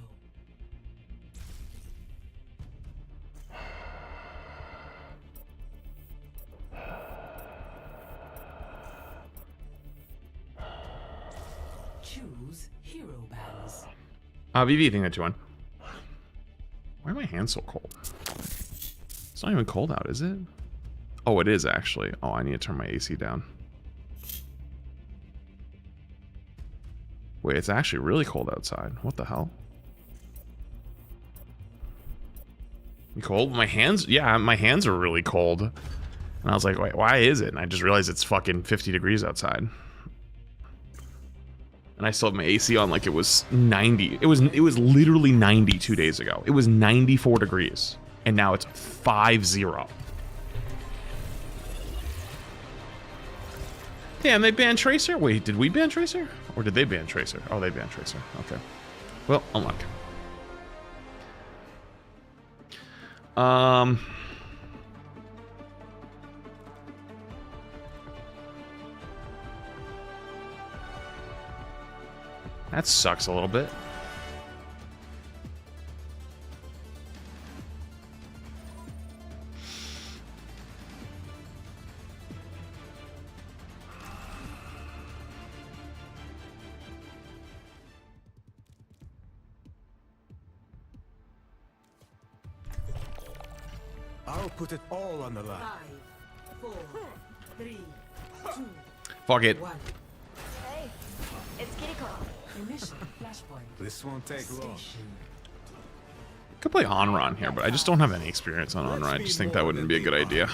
Choose hero bands. VV, think that you won. Why are my hands so cold? It's not even cold out, is it? Oh, it is actually. Oh, I need to turn my AC down. Wait, it's actually really cold outside. What the hell? You cold? My hands? Yeah, my hands are really cold. And I was like, wait, why is it? And I just realized it's fucking 50 degrees outside. And I still have my AC on like it was 90. It was literally 90 2 days ago. It was 94 degrees. And now it's 5-0. Damn, they banned Tracer? Wait, did we ban Tracer? Or did they ban Tracer? Oh, they banned Tracer. Okay. Well, unluck. That sucks a little bit. I'll put it all on the line. 5, 4, 3, 2, Fuck it. 1. Hey, it's Kiriko. Initial flashpoint. This won't take long. Station. could play Onron here, but I just don't have any experience on Onron. I just think that wouldn't be a good idea.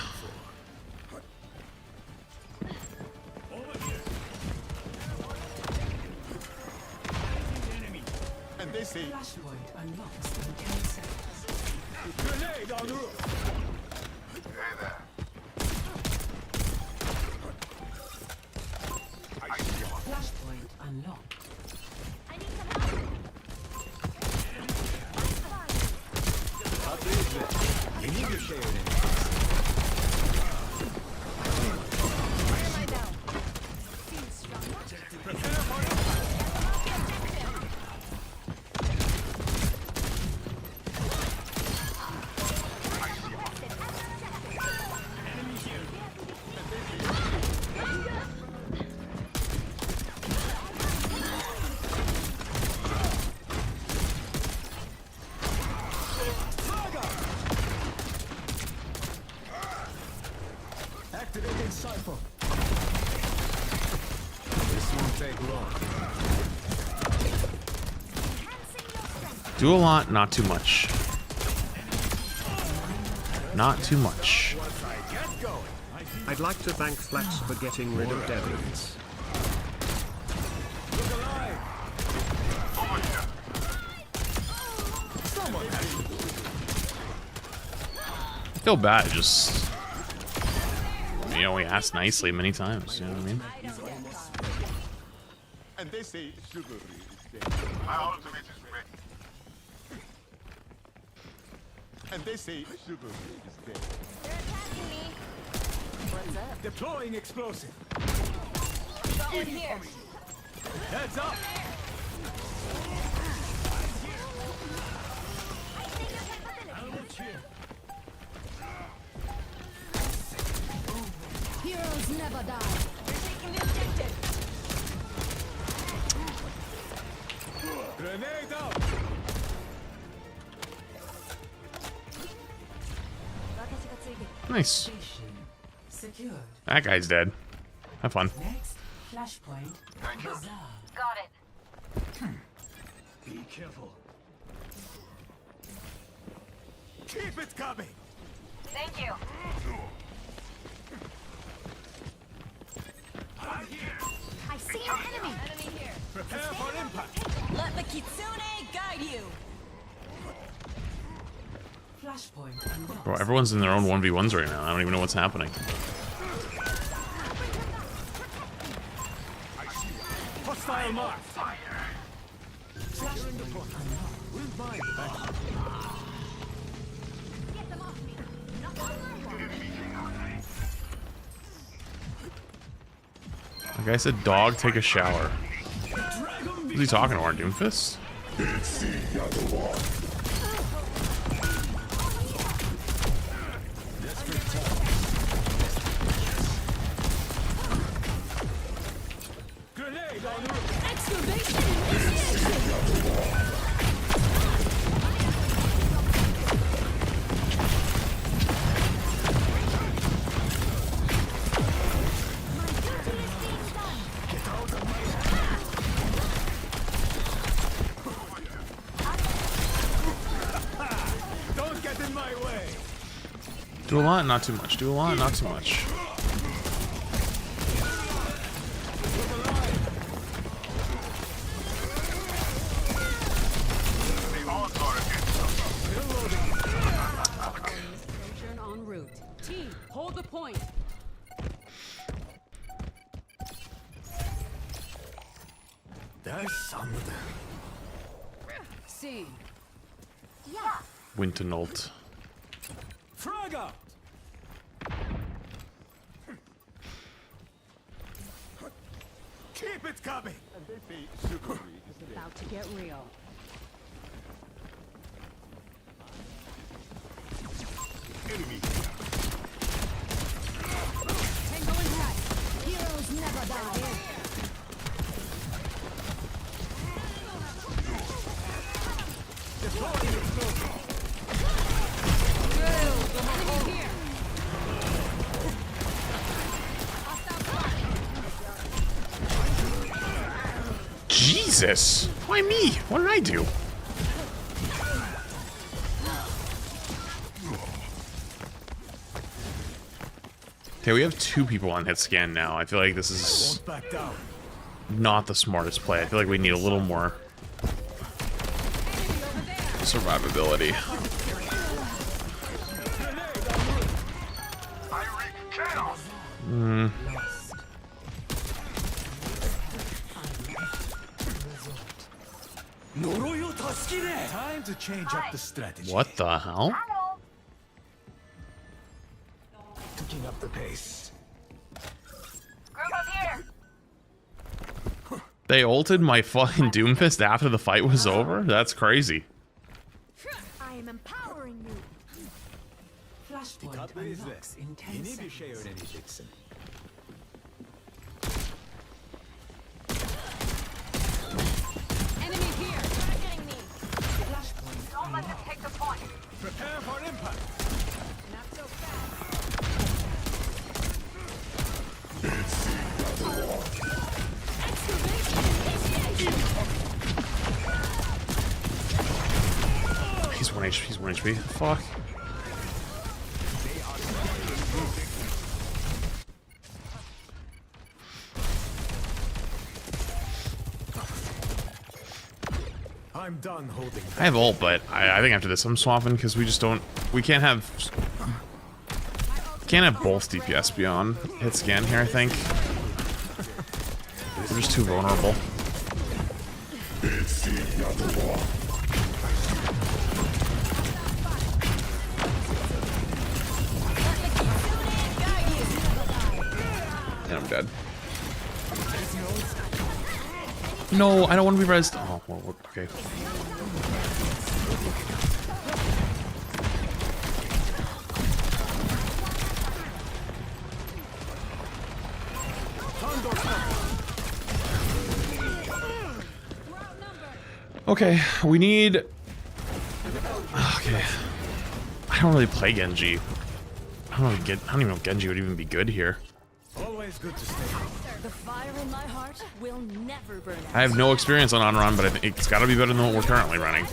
And they say, Flashpoint unlocks in 10 seconds. grenade on the roof. Flashpoint unlocked. I need some help. We need to share it. Where am I down? Feels strong. Prepare for it. Activating Cypher. This won't take long. Do a lot, not too much. Not too much. I'd like to thank Flax for getting rid of Devils. I feel bad, just... You know, we asked nicely many times, you know what I mean? And they say chivalry is dead. My ultimate is ready. And they say chivalry is dead. They're attacking me. What's up? Deploying explosive. Got one here. Heads up. Heroes never die. They're taking the objective. Grenade out. Nice. Station secured. That guy's dead. Have fun. Next, flashpoint. Bazaar. Got it. Be careful. Keep it coming. Thank you. I'm here. I see an enemy. Enemy here. Prepare for impact. Let the Kitsune guide you. Flashpoint unlocked. Bro, everyone's in their own 1v1s right now. I don't even know what's happening. Hostile mark. Flashpoint unlocked. With mine. Get them off me. Not on my wall. The guy said, dog, take a shower. Who's he talking to, our Doomfist? Grenade on the roof. Excavation initiation. Don't get in my way. Do a lot, not too much. Do a lot, not too much. Sojourn en route. Team, hold the point. There's something. See. Yeah. Winternolt. Frag out. Keep it coming. And they say chivalry is dead. About to get real. Tango and Rat. Heroes never die. Deploying explosive. Enemy here. Jesus! Why me? What did I do? Okay, we have 2 people on hit scan now. I feel like this is not the smartest play. I feel like we need a little more survivability. Time to change up the strategy. What the hell? Picking up the pace. Group up here. They ulted my fucking Doomfist after the fight was over? That's crazy. I am empowering you. Flashpoint unlocks in 10 seconds. Enemy here. Targeting me. Flashpoint Don't let them take the point. Prepare for impact. Not so fast. He's 1 HP. He's 1 HP. Fuck. I'm done holding. I have ult, but I think after this I'm swapping because we just don't. We can't have both DPS beyond hit scan here. I think we're just too vulnerable. And I'm dead. No, I don't want to be rezzed. Oh, well, okay. Okay, we need... Okay. I don't really play Genji. I don't even know if Genji would even be good here. Always good to stay. The fire in my heart will never burn out. I have no experience on run, but I think it's got to be better than what we're currently running.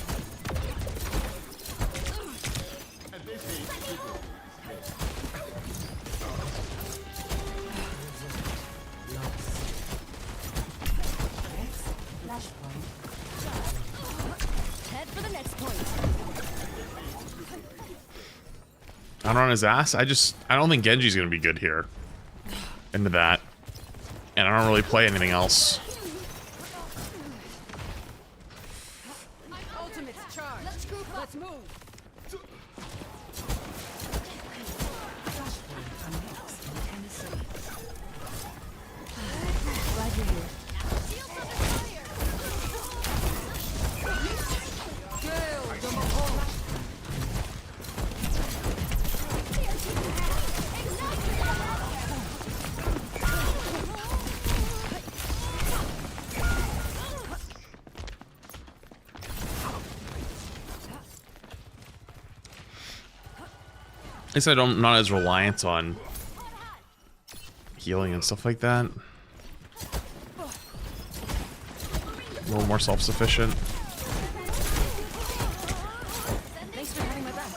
Head for the next point. On his ass? I don't think Genji's gonna be good here. Into that. And I don't really play anything else. My ultimate's charged. Let's group up. Let's move. Glad you're here. At least I'm not as reliant on healing and stuff like that. A little more self-sufficient. Thanks for having my back.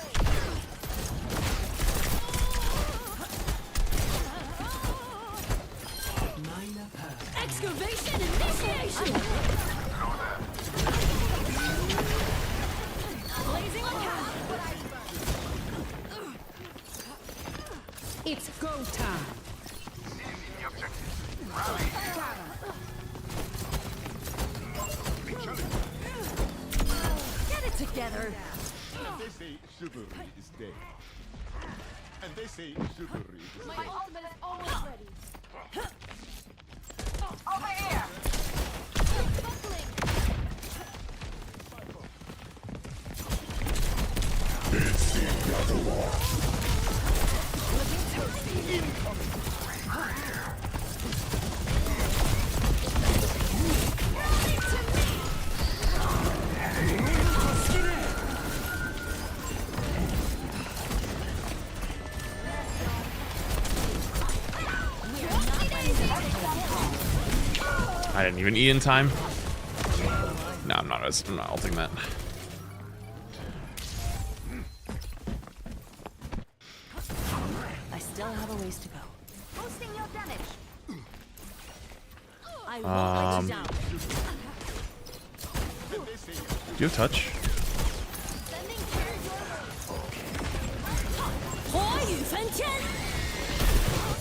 Excavation initiation. Blazing attack. It's go time. Get it together. They say chivalry is dead. And they say chivalry is My ultimate is always ready. Over here. I didn't even eat in time. No, I'm not ulting that. I still have a ways to go. Boosting your damage. Do you have touch? Sending care your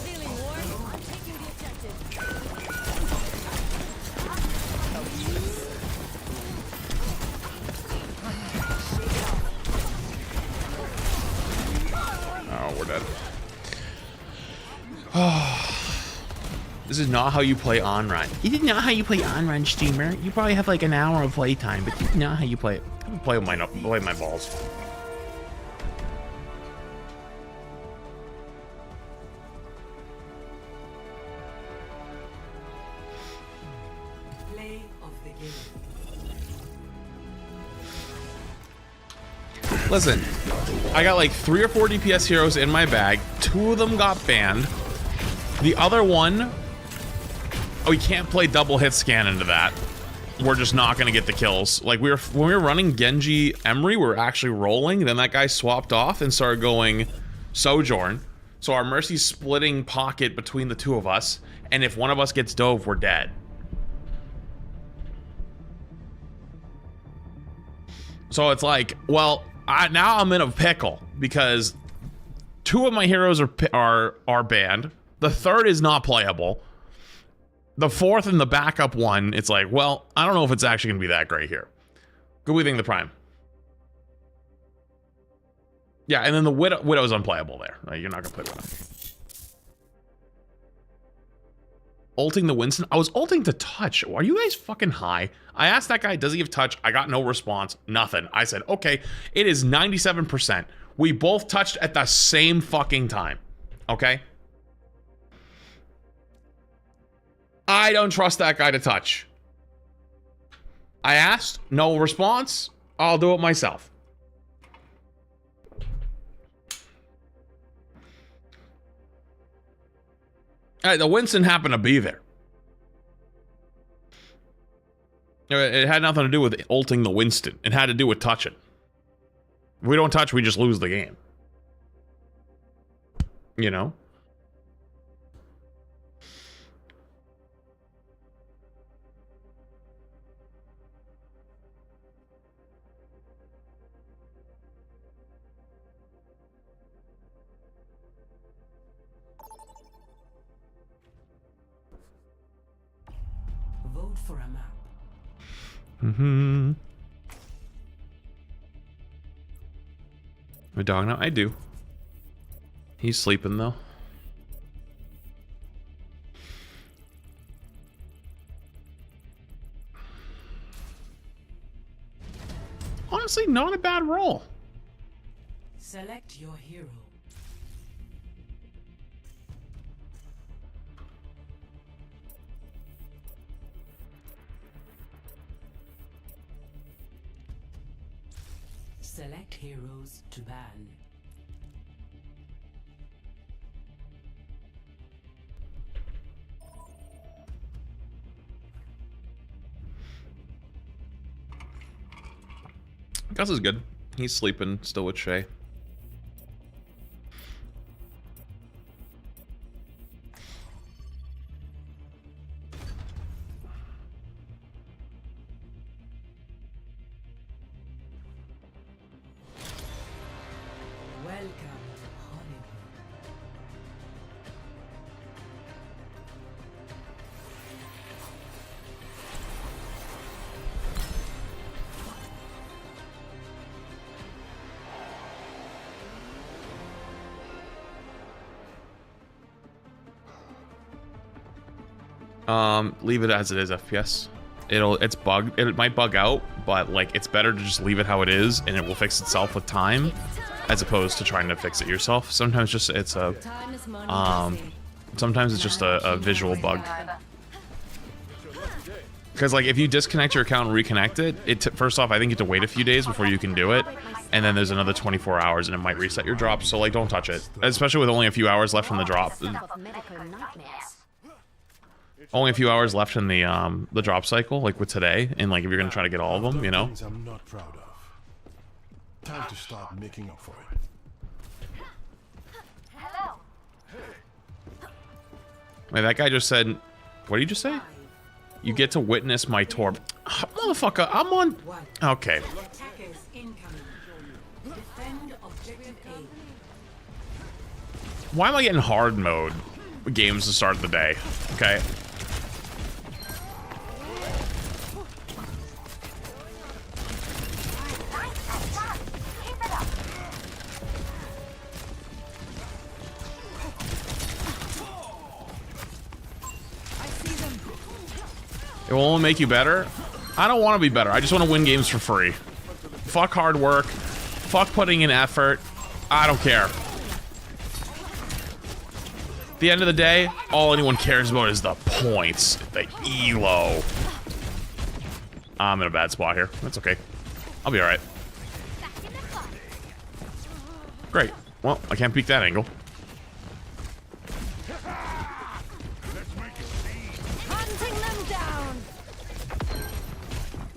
Feeling warm. I'm taking the objective. Oh, we're dead. This is not how you play on run. This is not how you play on run, streamer. You probably have like an hour of play time, but this is not how you play it. I play with my balls. Play of the game. Listen, I got like 3 or 4 DPS heroes in my bag. 2 of them got banned. The other one, we can't play double hit scan into that. We're just not gonna get the kills. Like when we were running Genji Emery, we were actually rolling. Then that guy swapped off and started going Sojourn. So our Mercy's splitting pocket between the 2 of us. And if one of us gets dove, we're dead. So it's like, well, now I'm in a pickle because 2 of my heroes are banned. The 3rd is not playable. The 4th and the backup one, it's like, well, I don't know if it's actually gonna be that great here. Good we think the Prime. Yeah, and then the Widow's unplayable there. Like, you're not gonna play Widow. Ulting the Winston. I was ulting to touch. Are you guys fucking high? I asked that guy, does he have touch? I got no response. Nothing. I said, okay, it is 97%. We both touched at the same fucking time. Okay? I don't trust that guy to touch. I asked, no response. I'll do it myself. The Winston happened to be there. It had nothing to do with ulting the Winston. It had to do with touching. If we don't touch, we just lose the game. You know? Vote for a map. My dog now? I do. He's sleeping though. Honestly, not a bad roll. Select your hero. Select heroes to ban. Gus is good. He's sleeping still with Shay. Welcome to Hollywood. Leave it as it is, FPS. It's bugged. It might bug out, but like it's better to just leave it how it is, and it will fix itself with time, as opposed to trying to fix it yourself. Sometimes it's a sometimes it's just a visual bug. Because like if you disconnect your account and reconnect it, first off, I think you have to wait a few days before you can do it, and then there's another 24 hours, and it might reset your drop. So like, don't touch it, especially with only a few hours left from the drop. Only a few hours left in the drop cycle, like with today, and like if you're gonna try to get all of them, you know. I'm not proud of. Time to start making up for it. Hello. Wait, that guy just said... What did you just say? You get to witness my tour. Motherfucker, I'm on... Okay. Attackers incoming. Defend objective A. Why am I getting hard mode games to start the day? Okay. It will only make you better. I don't want to be better. I just want to win games for free. Fuck hard work. Fuck putting in effort. I don't care. At the end of the day, all anyone cares about is the points. The elo. I'm in a bad spot here. That's okay. I'll be alright. Great. Well, I can't peek that angle.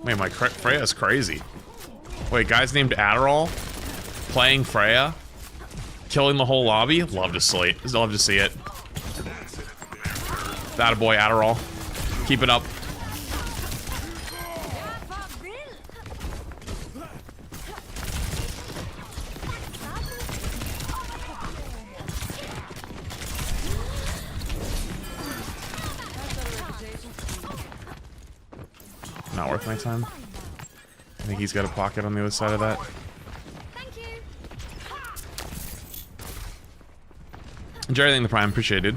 Man, my Freya's crazy. Wait, guys named Adderall? Playing Freya? Killing the whole lobby? Love to see it. Love to see it. That a boy, Adderall. Keep it up. Not worth my time. I think he's got a pocket on the other side of that. Enjoy everything, the Prime. Appreciated.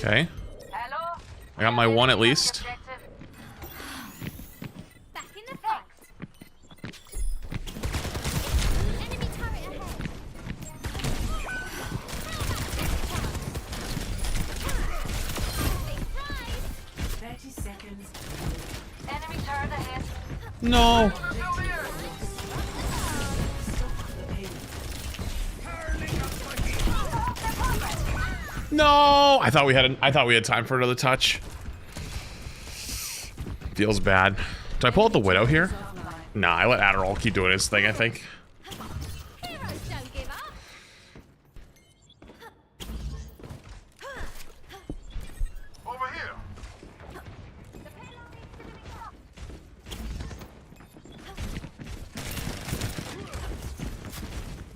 Okay. I got my one at least. No. No, I thought we had time for another touch. Feels bad. Do I pull out the Widow here? Nah, I let Adderall keep doing his thing, I think. Over here.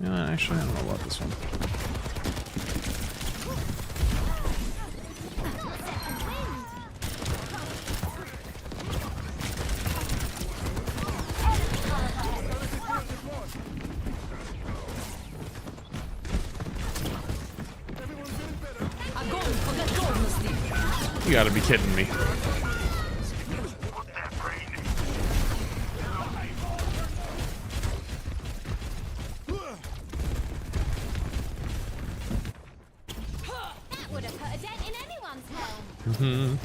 Yeah, actually, I don't know about this one. You gotta be kidding me. That would have put a dent in anyone's helm. Mm-hmm.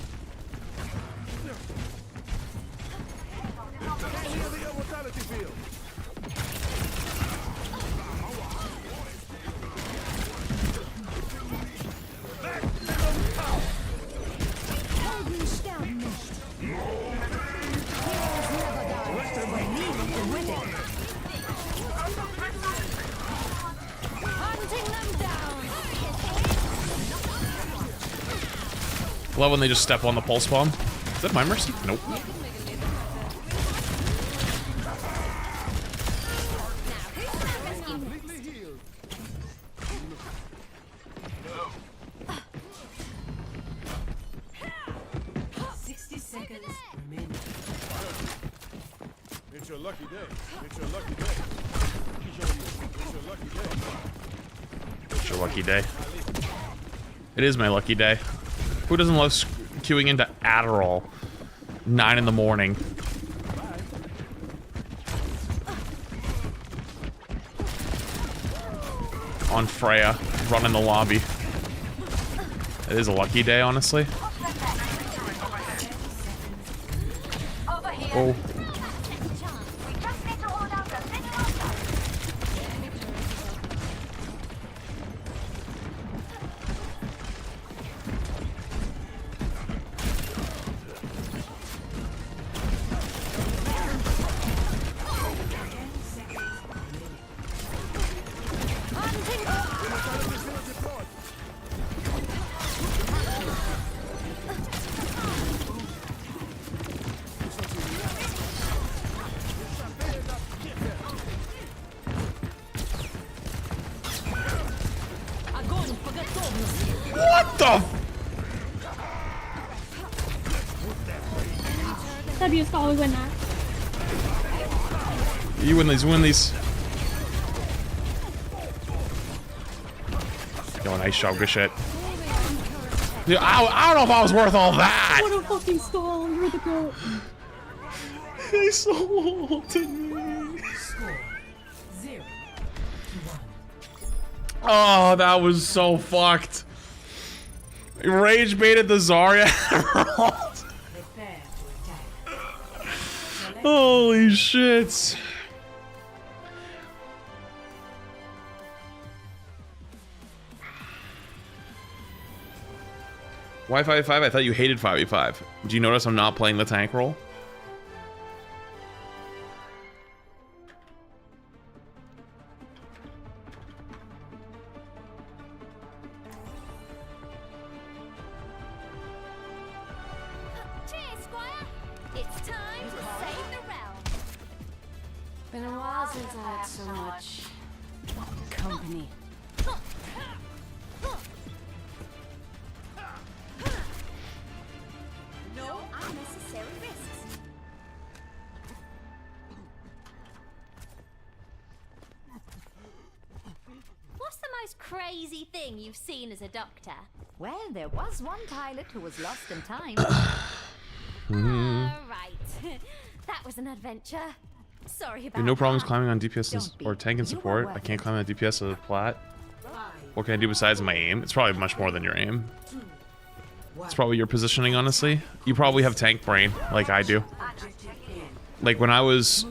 Love when they just step on the pulse bomb. Is that my mercy? Nope. It's your lucky day. It's your lucky day. It's your lucky day. It's your lucky day. It is my lucky day. Who doesn't love queuing into Adderall? 9 in the morning. On Freya, running the lobby. It is a lucky day, honestly. Oh. What the? You win these, win these. Yo, nice job, good shit. Dude, I don't know if I was worth all that. What a fucking stall, you're the goat. He so ulted me. Oh, that was so fucked. Rage baited the Zarya. Holy shit. Why 5v5? I thought you hated 5v5. Do you notice I'm not playing the tank role? Cheers, Squire. It's time to save the realm. Been a while since I had so much company. No unnecessary risks. What's the most crazy thing you've seen as a doctor? Well, there was one pilot who was lost in time. Right. That was an adventure. Sorry about Dude, no problems that. climbing on DPS or tank and support. I can't climb on DPS as a plat. What can I do besides my aim? It's probably much more than your aim. It's probably your positioning, honestly. You probably have tank brain, like I do. Like when I was,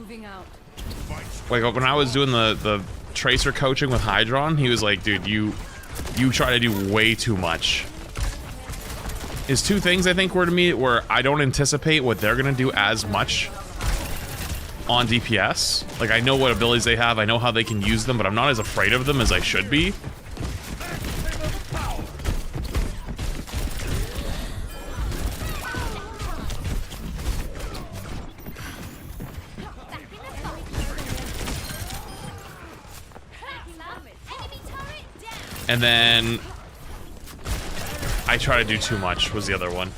like when I was doing the tracer coaching with Hydron, he was like, "Dude, you try to do way too much." Is two things I think were to me where I don't anticipate what they're gonna do as much on DPS. Like I know what abilities they have, I know how they can use them, but I'm not as afraid of them as I should be. And then I try to do too much was the other one.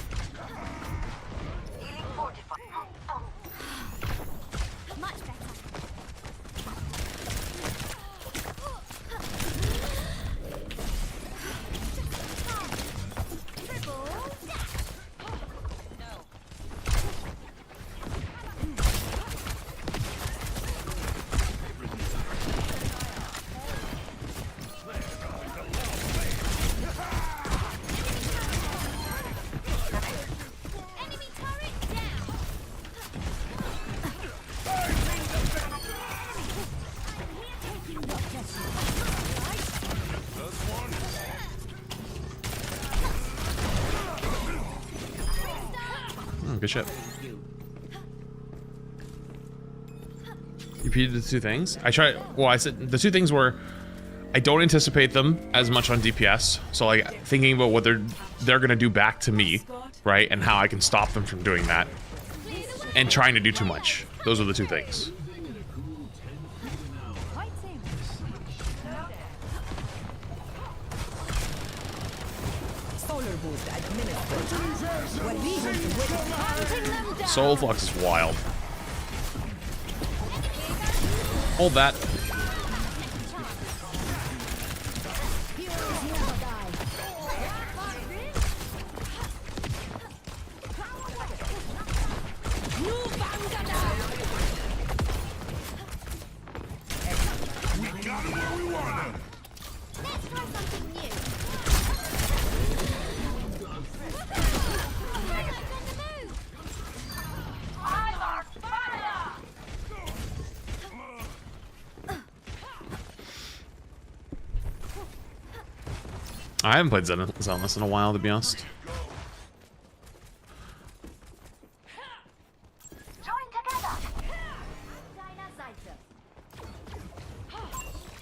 Good shit. You repeated the two things? I tried. Well, I said the two things were I don't anticipate them as much on DPS. So like thinking about what they're gonna do back to me, right? And how I can stop them from doing that. And trying to do too much. Those are the two things. Soul Flux is wild. Hold that. I haven't played Zenless in a while, to be honest.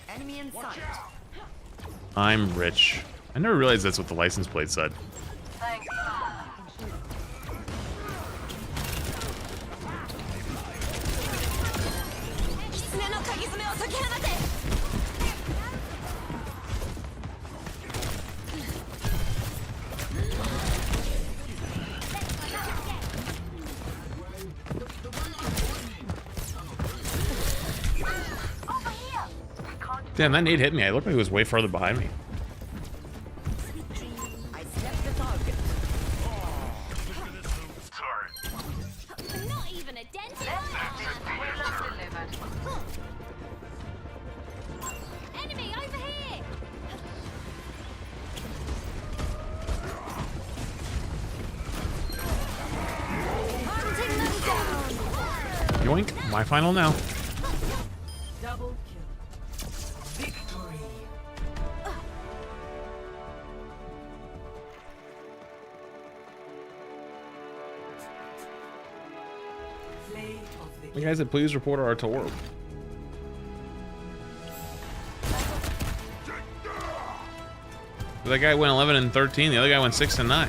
Enemy in sight. I'm rich. I never realized that's what the license plate said. Thanks. Damn, that nade hit me. I looked like it was way further behind me. I stepped the target. Not even a dent. Enemy over here. Hunting them down. Yoink. My final now. Double kill. Victory. Play of the The guy said, please report our tour. That guy went 11 and 13. The other guy went 6 and 9.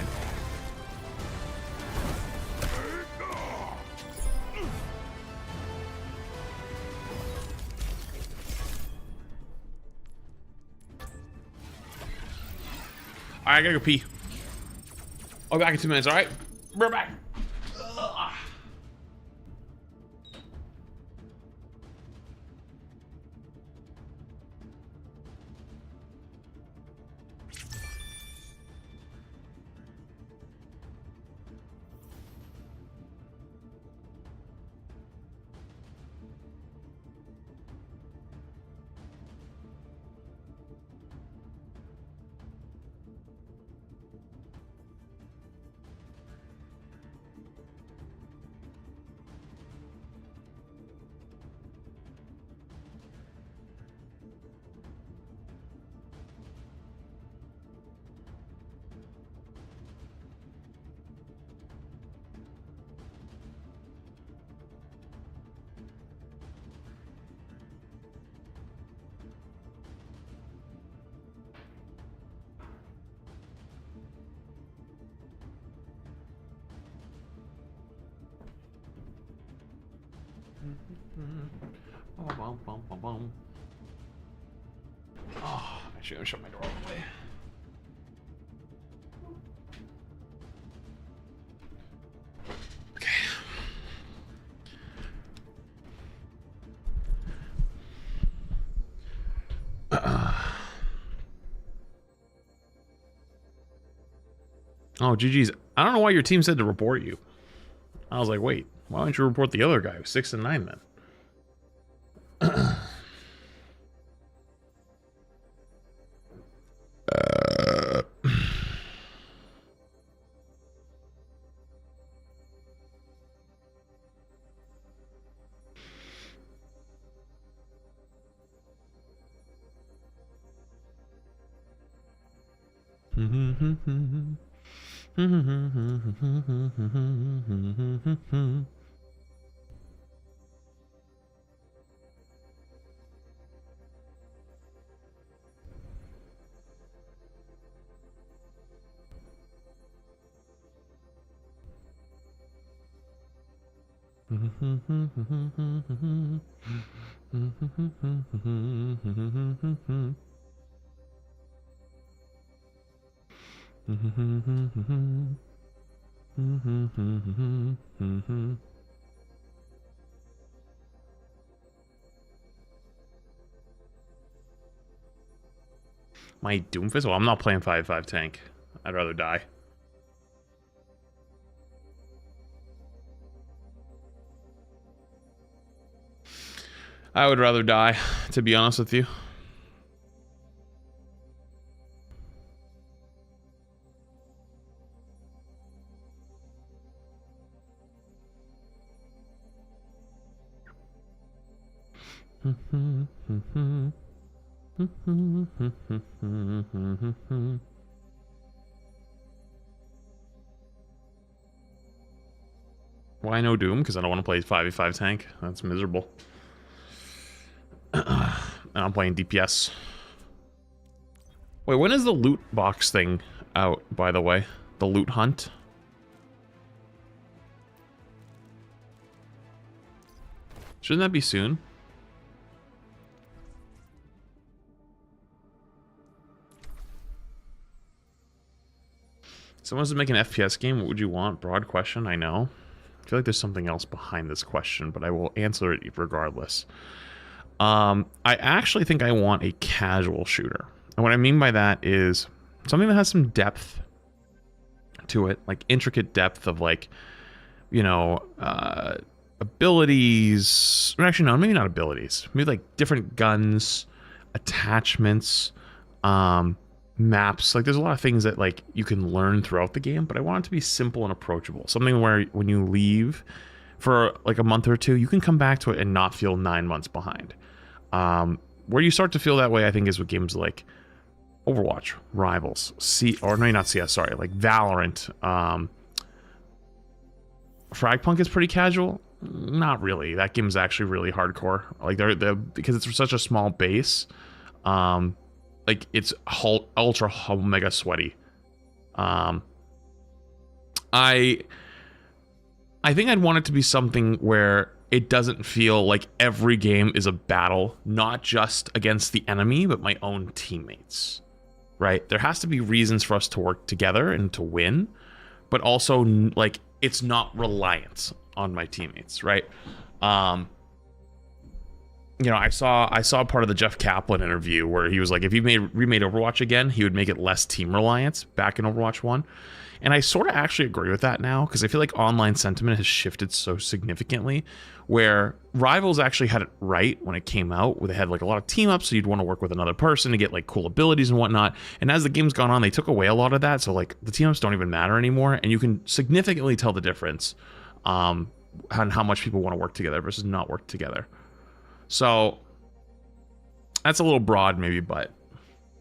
Alright, I gotta go pee. I'll be back in 2 minutes, alright? We're back. Oh, actually, I'm gonna shut my door all the way. Okay. Oh, GG's. I don't know why your team said to report you. I was like, wait, why don't you report the other guy who's 6 and 9 then? My Doomfist? Well, I'm not playing 5-5 tank. I'd rather die. I would rather die, to be honest with you. Why no Doom? Because I don't want to play 5v5 tank. That's miserable. And I'm playing DPS. Wait, when is the loot box thing out, by the way? The loot hunt? Shouldn't that be soon? Someone wants to make an FPS game, what would you want? Broad question, I know. I feel like there's something else behind this question, but I will answer it regardless. I actually think I want a casual shooter. And what I mean by that is something that has some depth to it, like intricate depth of like, you know, abilities. Or actually, no, maybe not abilities. Maybe like different guns, attachments, maps. Like there's a lot of things that like you can learn throughout the game, but I want it to be simple and approachable. Something where when you leave for like a month or two, you can come back to it and not feel 9 months behind. Where you start to feel that way, I think, is with games like Overwatch, Rivals, not CS, sorry, like Valorant. Fragpunk is pretty casual. Not really. That game's actually really hardcore. Like they're because it's such a small base. Like it's ultra mega sweaty. I think I'd want it to be something where it doesn't feel like every game is a battle, not just against the enemy, but my own teammates, right? There has to be reasons for us to work together and to win, but also like it's not reliant on my teammates, right? You know, I saw part of the Jeff Kaplan interview where he was like, if he remade Overwatch again, he would make it less team reliance back in Overwatch 1. And I sort of actually agree with that now, because I feel like online sentiment has shifted so significantly, where Rivals actually had it right when it came out, where they had like a lot of team ups, so you'd want to work with another person to get like cool abilities and whatnot. And as the game's gone on, they took away a lot of that, so like the team ups don't even matter anymore, and you can significantly tell the difference on how much people want to work together versus not work together. So that's a little broad maybe, but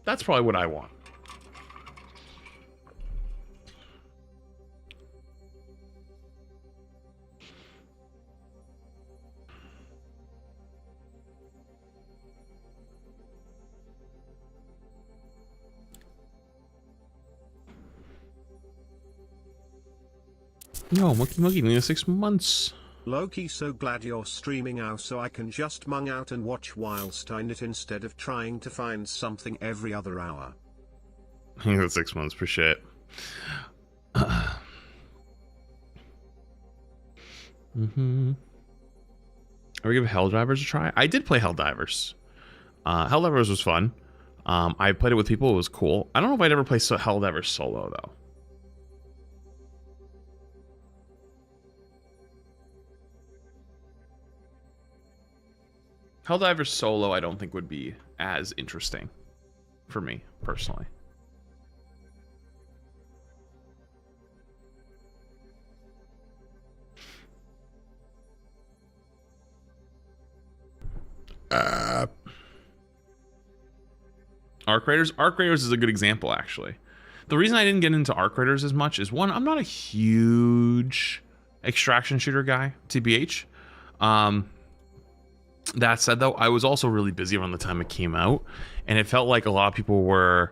that's probably what I want. Yo, Mookie, nearly 6 months. Loki, so glad you're streaming now so I can just mung out and watch whilst I knit instead of trying to find something every other hour. I got 6 months, appreciate it. Are we give Helldivers a try? I did play Helldivers. Helldivers was fun. I played it with people, it was cool. I don't know if I'd ever play Helldivers solo though. Helldivers solo I don't think would be as interesting for me, personally. Arc Raiders? Arc Raiders is a good example, actually. The reason I didn't get into Arc Raiders as much is, one, I'm not a huge extraction shooter guy, TBH. That said, though, I was also really busy around the time it came out, and it felt like a lot of people were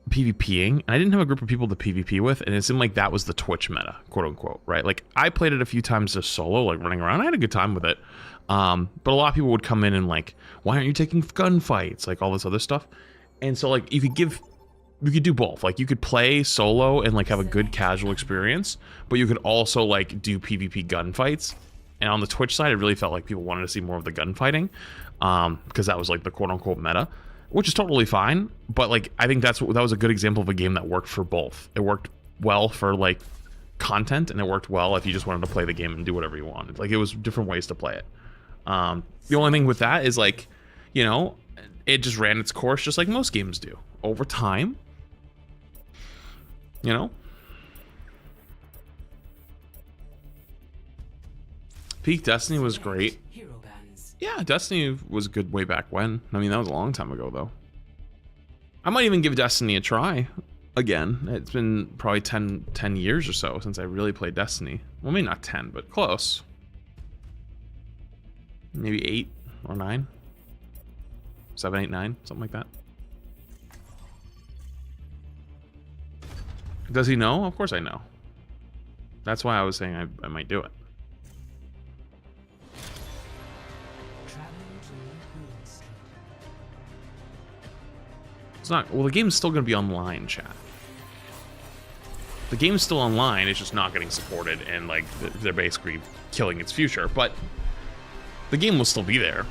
PvPing, and I didn't have a group of people to PvP with, and it seemed like that was the Twitch meta, quote unquote, right? Like, I played it a few times just solo, like running around. I had a good time with it. But a lot of people would come in and like, why aren't you taking gunfights? Like all this other stuff. And so like you could do both. Like you could play solo and like have a good casual experience, but you could also like do PvP gunfights. And on the Twitch side, it really felt like people wanted to see more of the gunfighting, because that was like the quote unquote meta, which is totally fine. But like, I think that was a good example of a game that worked for both. It worked well for like content, and it worked well if you just wanted to play the game and do whatever you wanted. Like it was different ways to play it. The only thing with that is like, you know, it just ran its course just like most games do over time, you know. Peak Destiny was great. Yeah, Destiny was good way back when. I mean, that was a long time ago though. I might even give Destiny a try again. It's been probably 10 years or so since I really played Destiny. Well, maybe not 10, but close. Maybe 8 or 9. 7, 8, 9, something like that. Does he know? Of course I know. That's why I was saying I might do it. It's not, well, the game's still going to be online, chat. The game's still online, it's just not getting supported, and like they're basically killing its future, but the game will still be there.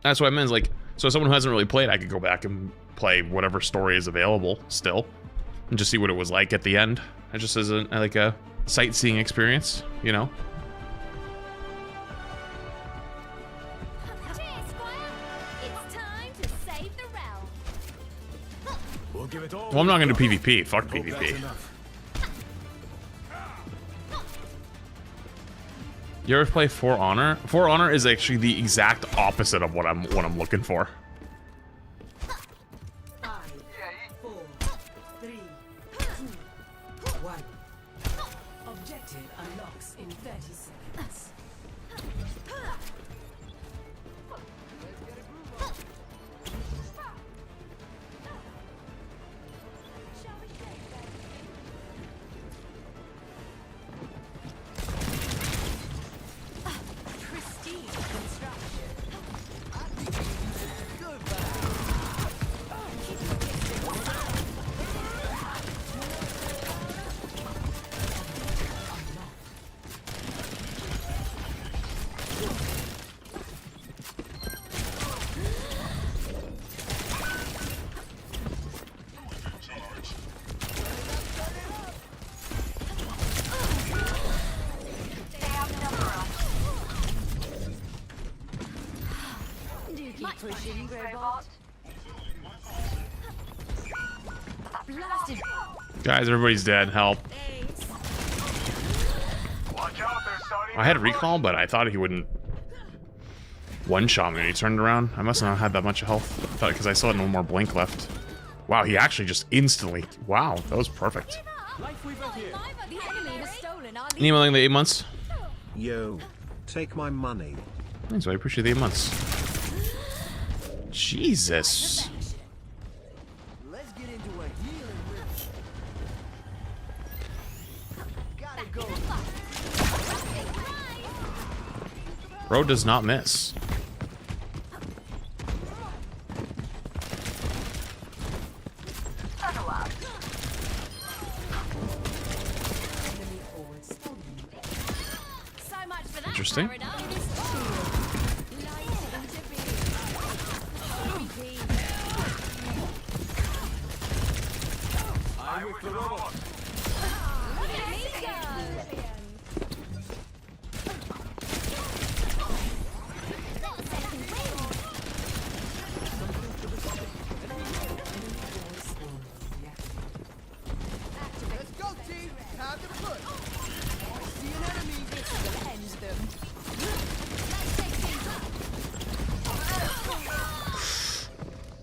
That's what I meant, like, so someone who hasn't really played, I could go back and play whatever story is available still, and just see what it was like at the end. It just as like a sightseeing experience, you know? Well, I'm not gonna do PvP. Fuck PvP. You ever play For Honor? For Honor is actually the exact opposite of what I'm looking for. 5, 4, 3, 2, 1. Objective unlocks in 30 seconds. Guys, everybody's dead. Help. I had recall, but I thought he wouldn't one-shot me when he turned around. I must not have had that much health, because I still had no more blink left. Wow, he actually just instantly... Wow, that was perfect. Need anything the 8 months? Yo, take my money. Thanks, I appreciate the 8 months. Jesus. Let's get into a healing ritual. Gotta go. Bro does not miss. Interesting. Let's go, team. Time to push. I see an enemy. This will end them.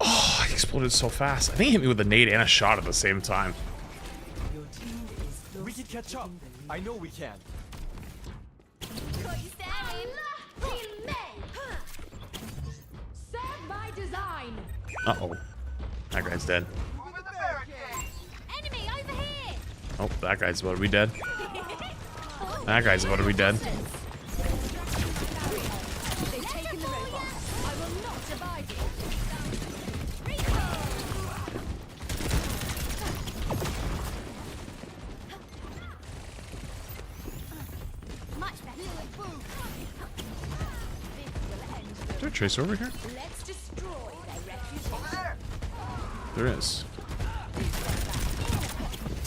Oh, he exploded so fast. I think he hit me with a nade and a shot at the same time. We can catch up. I know we can. Caught you staring. Team May. Serve by design. Uh-oh. That guy's dead. Enemy over here. Oh, that guy's about to be dead. That guy's about to be dead. They've taken the robot. I will not survive you. Much better. Is there a tracer over here? Let's destroy their reputation. There is.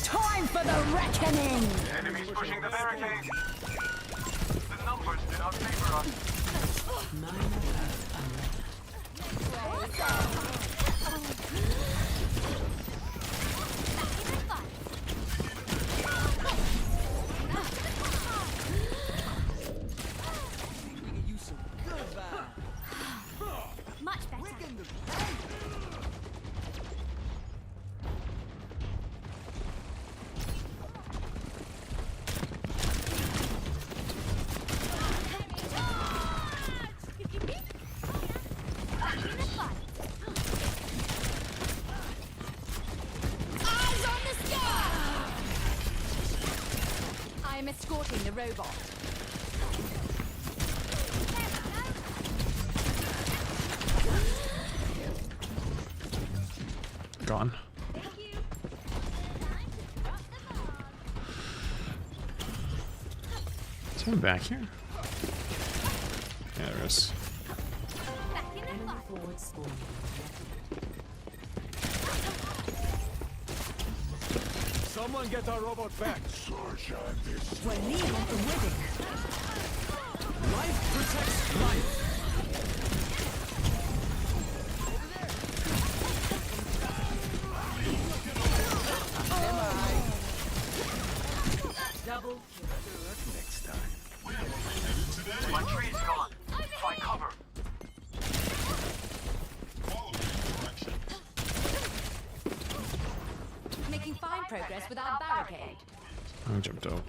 Time for the reckoning. Enemies pushing the barricade. The numbers do not favor us. Much better. Eyes on the sky! I am escorting the robot. Gone. Is someone back here? Yeah, there is. Forward spawn. Someone get our robot back. When me on the wedding. Life protects life. Double kill. Next time. My tree's gone. Find cover. Making fine progress with our barricade. I jumped out.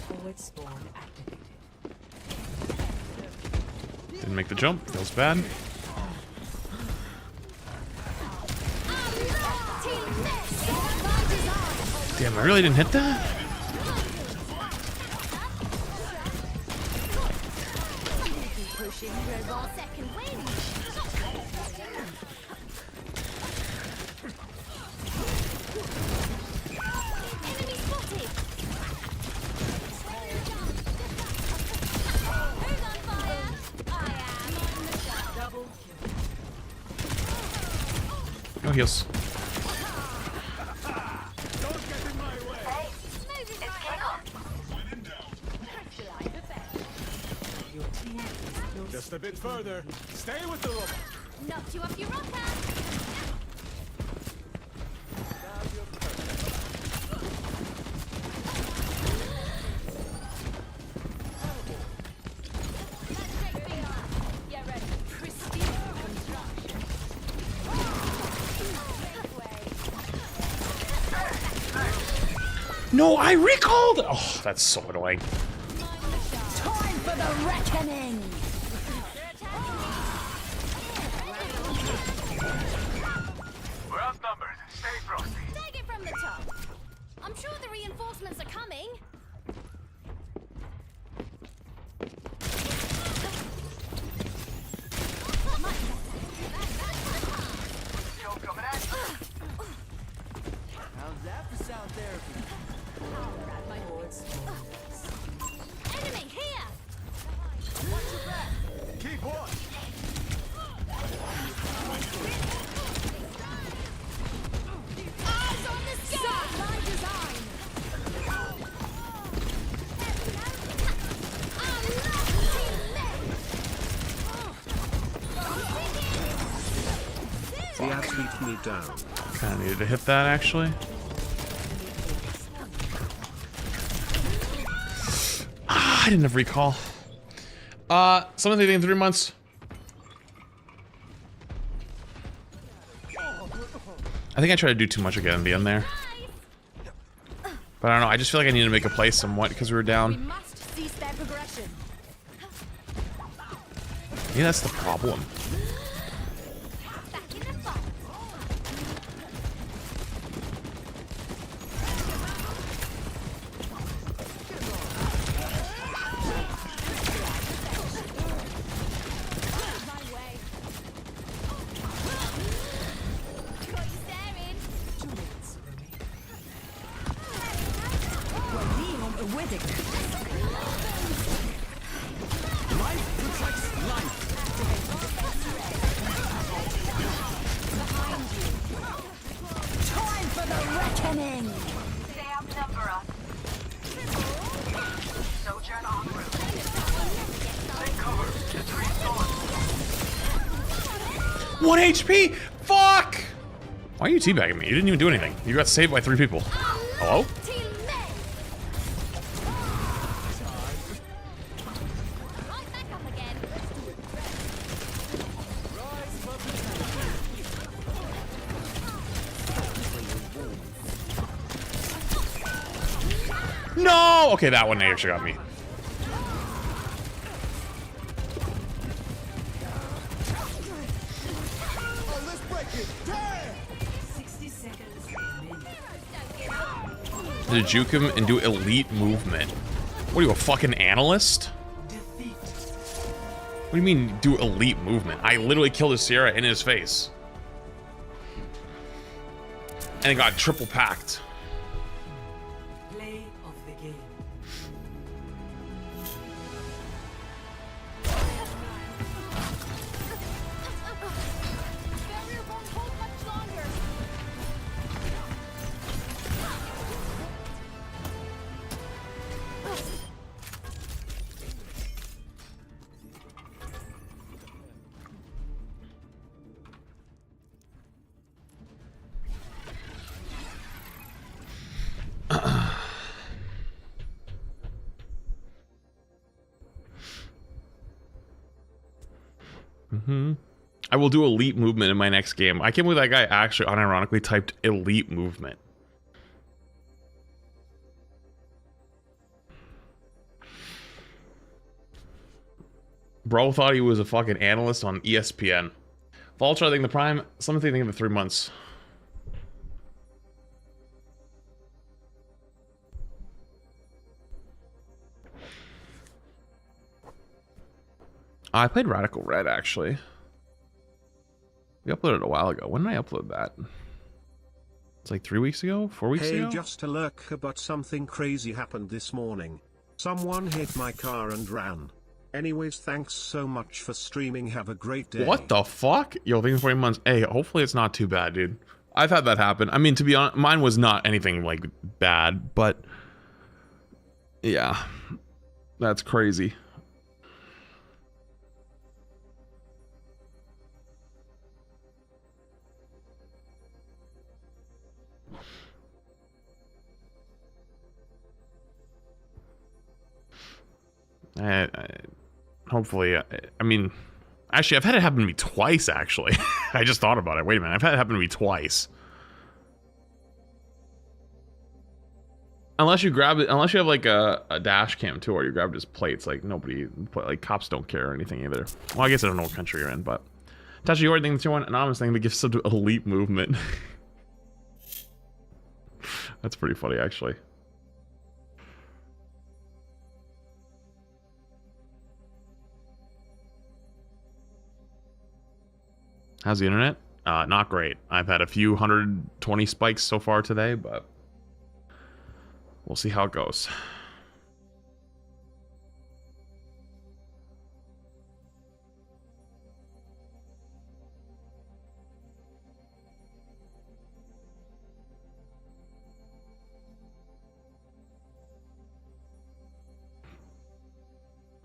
Forward spawn activated. Didn't make the jump. Feels bad. Damn, I really didn't hit that? Pushing robot second wind. Enemy spotted. Who's on fire? I am on the job. Double kill. No heals. Moving right up. Your team is close. Just a bit further. Stay with the robot. Knocked you off your rocker. Get ready. Pristine construction. No, I recalled! Oh, that's so annoying. Time for the reckoning. We're outnumbered. Stay frosty. Take it from the top. I'm sure the reinforcements are coming. Still coming at you. How's that for sound therapy? Forward spawn. Enemy here. Watch your back. Keep watch. Eyes on the sky. By design. The ads beat me down. Kinda needed to hit that actually. I didn't have recall. Something in 3 months. I think I tried to do too much again in the end there. But I don't know, I just feel like I need to make a play somewhat because we were We down. must cease their progression. Maybe that's the problem. Back in the box. My way. Got you staring. 2 minutes remaining. Life protects life. Time for the reckoning. They outnumber us. Sojourn en route. Take cover. It's restored. 1 HP! Fuck! Why are you teabagging me? You didn't even do anything. You got saved by 3 people. Hello? Team May. Right back up again. No! Okay, that one actually got me. Oh, let's break it. Damn! 60 seconds remaining. To juke him and do elite movement. What are you, a fucking analyst? Defeat. What do you mean, do elite movement? I literally killed a Sierra in his face. And it got triple packed. Play of the game. Barrier won't hold much longer. I will do elite movement in my next game. I can't believe that guy actually unironically typed elite movement. Bro thought he was a fucking analyst on ESPN. Vulture, I think the prime, something think of the 3 months. I played Radical Red, actually. We uploaded it a while ago. When did I upload that? It's like 3 weeks ago? 4 weeks Hey, ago? just a lurker, but something crazy happened this morning. Someone hit my car and ran. Anyways, thanks so much for streaming. Have a great day. What the fuck? Yo, thanks for 8 months. Hey, hopefully it's not too bad, dude. I've had that happen. I mean, to be honest, mine was not anything, like, bad, but... yeah. That's crazy. Hopefully, I mean, actually, I've had it happen to me twice, actually. I just thought about it. Wait a minute, I've had it happen to me twice. Unless you grab it, unless you have like a dash cam too, or you grabbed his plates, like nobody, like cops don't care or anything either. Well, I guess I don't know what country you're in, but Tasha, you already think that's your one anonymous thing that gives such elite movement. That's pretty funny, actually. How's the internet? Not great. I've had a few 120 spikes so far today, but we'll see how it goes.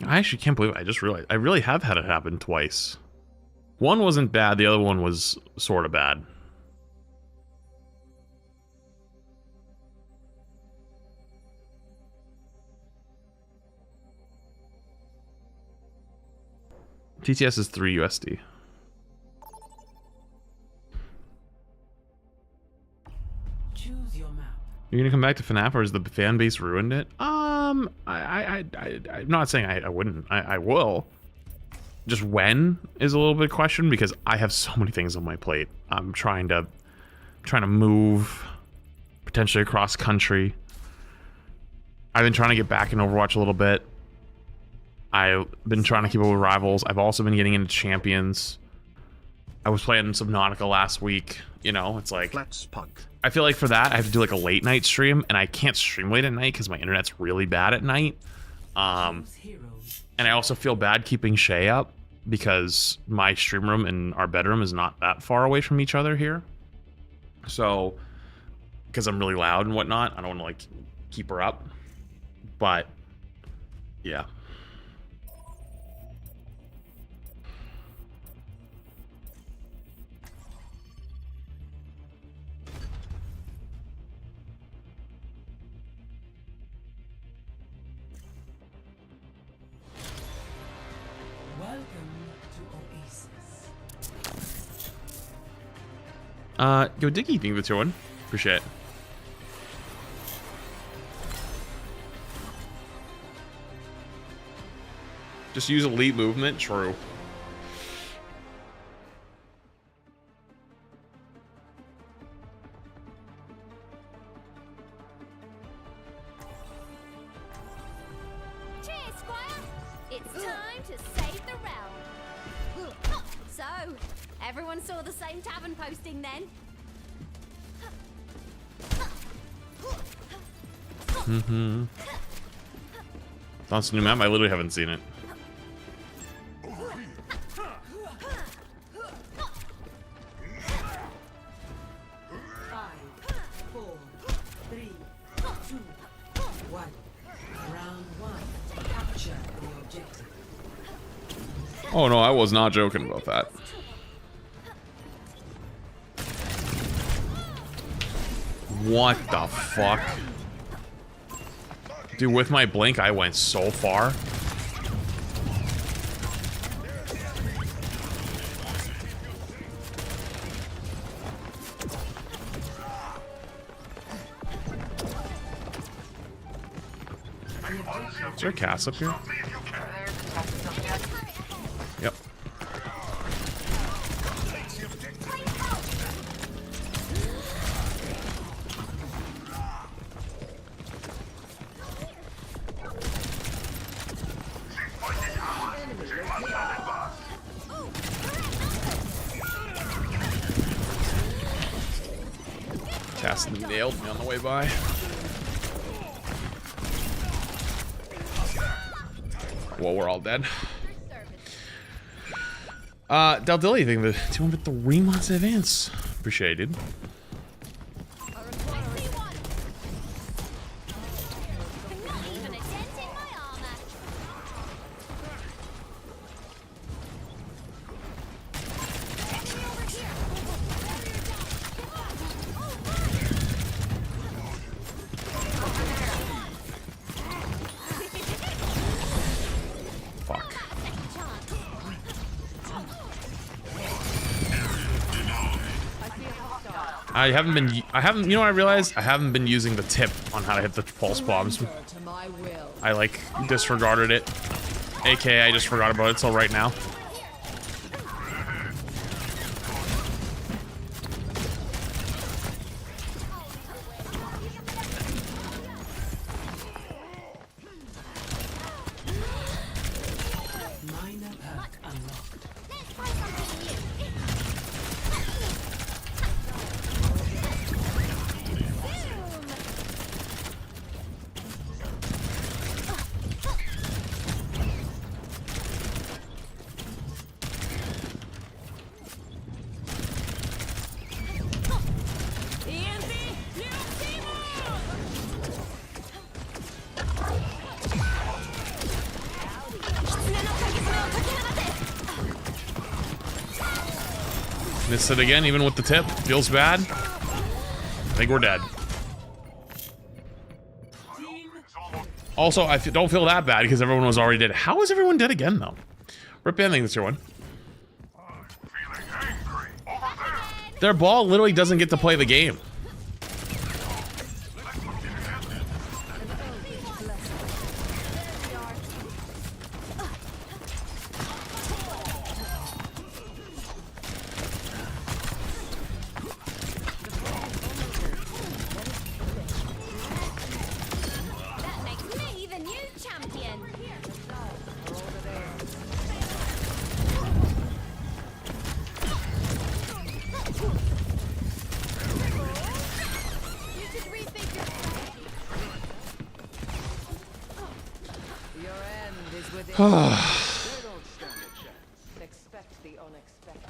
I actually can't believe it. I just realized I really have had it happen twice. One wasn't bad, the other one was sort of bad. TTS is 3 USD. Choose your map. You're gonna come back to FNAF, or is the fan base ruined it? I'm not saying I wouldn't. I will. Just when is a little bit of question, because I have so many things on my plate. I'm trying to move, potentially across country. I've been trying to get back in Overwatch a little bit. I've been trying to keep up with Rivals. I've also been getting into Champions. I was playing Subnautica last week. You know, it's like, I feel like for that I have to do like a late night stream, and I can't stream late at night because my internet's really bad at night. And I also feel bad keeping Shay up because my stream room and our bedroom is not that far away from each other here. So, because I'm really loud and whatnot, I don't want to like keep her up. But yeah. Welcome to Oasis. Yo, Dicky, thank you for the 2-1. Appreciate it. Just use elite movement. True. Cheers, Squire! It's time to save the realm. So, everyone saw the same tavern posting then? That's a new map. I literally haven't seen it. 5, 4, 3, 2, 1. Round 1. Capture the objective. Oh no, I was not joking about that. What the fuck? Dude, with my blink, I went so far. Is there a Cass up here? Yep. Cass nailed me on the way by. Well, we're all dead. Daldilly, thank you for 203 months in advance. Appreciate it, dude. I haven't, you know what I realized? I haven't been using the tip on how to hit the pulse bombs. I like disregarded it. AKA I just forgot about it till right now. Missed it again, even with the tip. Feels bad. I think we're dead. Also, I don't feel that bad because everyone was already dead. How is everyone dead again, though? Rip banding this your one. Their ball literally doesn't get to play the game. Expect the unexpected.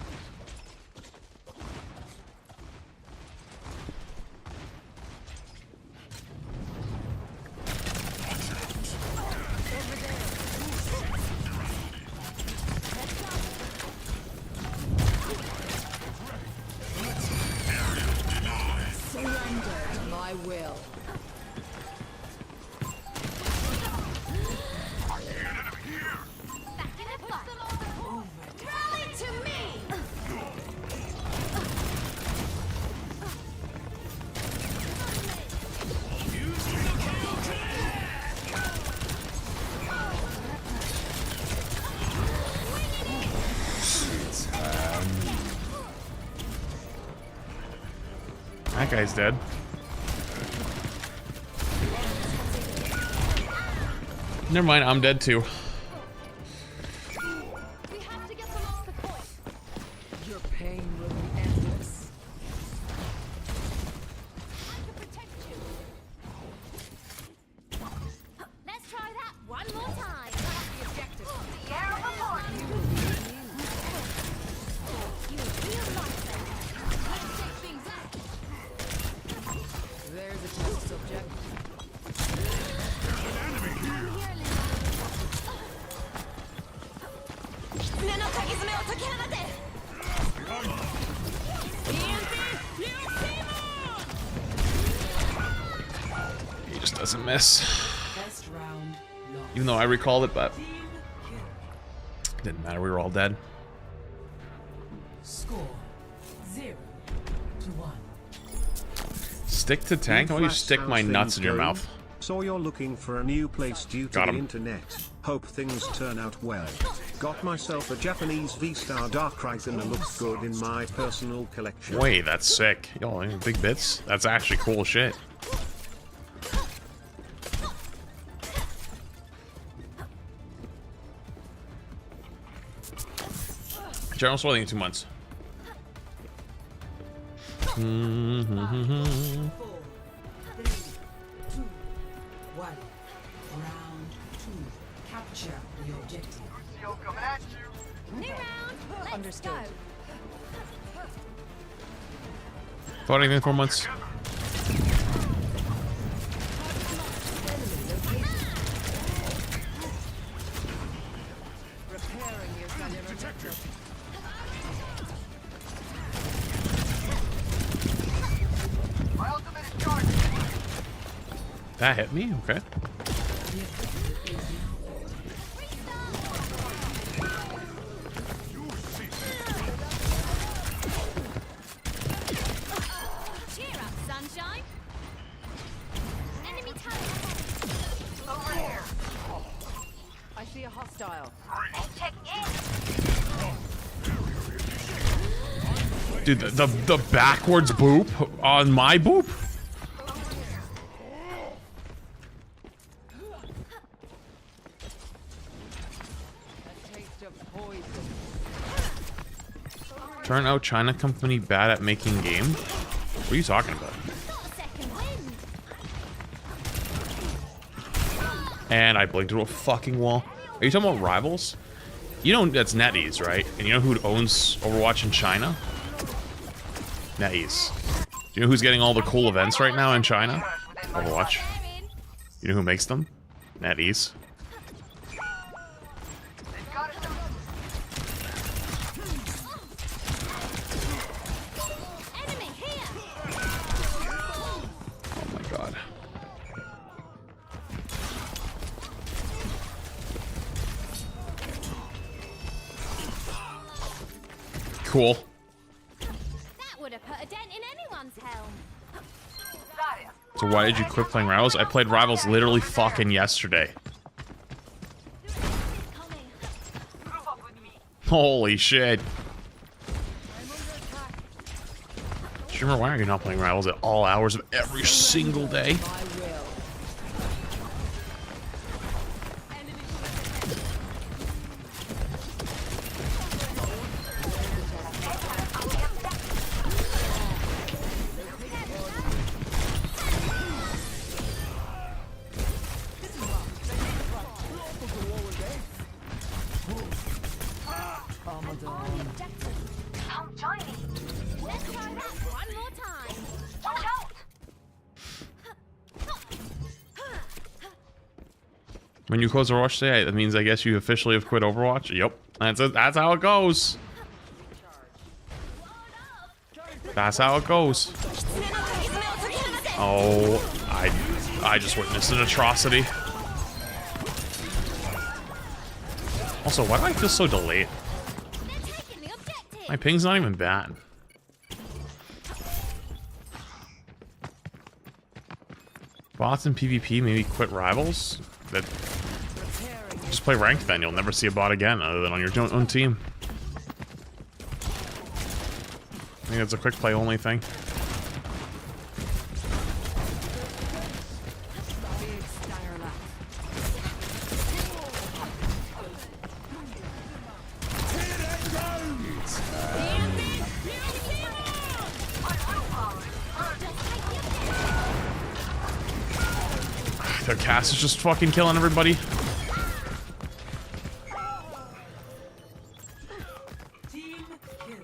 Surrender to my will. Back in the box. Rally to me! That guy's dead. Never mind, I'm dead too. We have to get them off the point. Your pain will be endless. I can protect you. Let's try that one more time. The objective. The air of the morning. You feel like that. Let's take things out. There's a test subject. He just doesn't miss. Best round lost. Even though I recalled it, but didn't matter. We were all dead. Score 0-1. Stick to tank? Why don't you stick my nuts in your mouth? So you're looking for a new place due to Got the him. internet. Hope things turn out well. Got myself a Japanese V-Star Darkrai and it looks good in my personal collection. Wait, that's sick. Yo, big bits. That's actually cool shit. General swelling in 2 months. 4, 3, 2, 1. Round 2. Capture the objective. Lucio coming at you. New round. Let's Understood. go. Fighting in 4 months. Repairing your cellular My ultimate is charged. That hit me? Okay. Cheer up, sunshine. Enemy talent. Over here. I see a hostile. Check in. Dude, the backwards boop on my boop? A taste of poison. Turn out China company bad at making game? What are you talking about? Got a second wind. And I blinked into a fucking wall. Are you talking about rivals? You know that's NetEase, right? And you know who owns Overwatch in China? NetEase. Do you know who's getting all the cool events right now in China? Overwatch. You know who makes them? NetEase. They've got it. Enemy here. Oh my god. Cool. That would have put a dent in anyone's helm. So why did you quit playing Rivals? I played Rivals literally fucking yesterday. Holy shit. Shimmer, why are you not playing Rivals at all hours of every single day? When you close Overwatch today, that means I guess you officially have quit Overwatch? Yep. That's how it goes. That's how it goes. Oh, I just witnessed an atrocity. Also, why do I feel so delayed? My ping's not even bad. Bots in PvP, maybe quit rivals? That just play ranked then, you'll never see a bot again other than on your own team. I think it's a quick play only thing. Their cast is just fucking killing everybody. Team kill.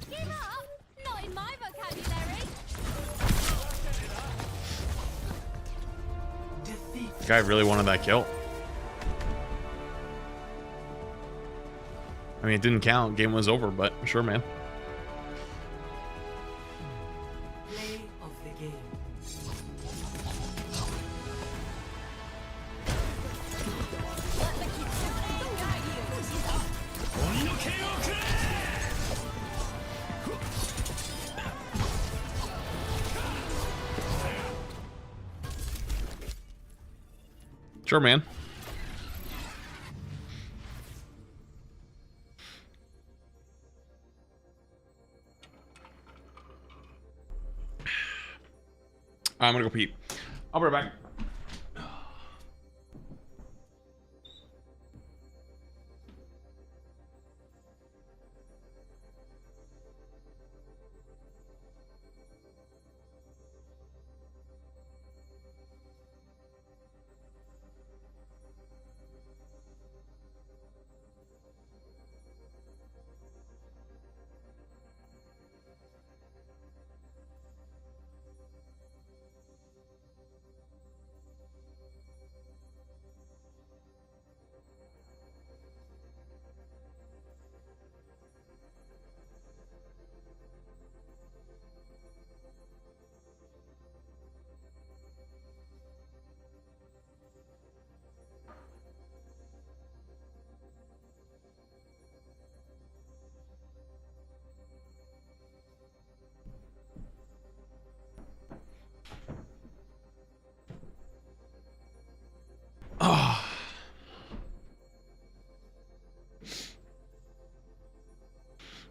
Give up? Not in my vocabulary. Defeat. The guy really wanted that kill. I mean, it didn't count. Game was over, but sure, man. Play of the game. Sure, man. I'm gonna go pee. I'll be right back. Oh.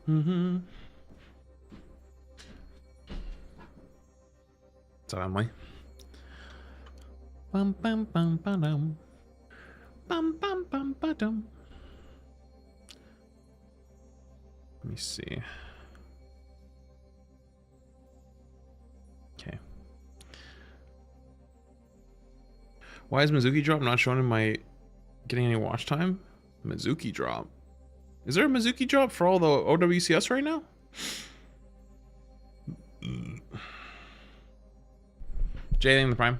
Mm-hmm. So Emily. Bum bum bum ba-dum. Bum bum bum ba-dum. Let me see. Okay. Why is Mizuki drop not showing in my getting any watch time? Mizuki drop. Is there a Mizuki drop for all the OWCS right now? Jay in the prime.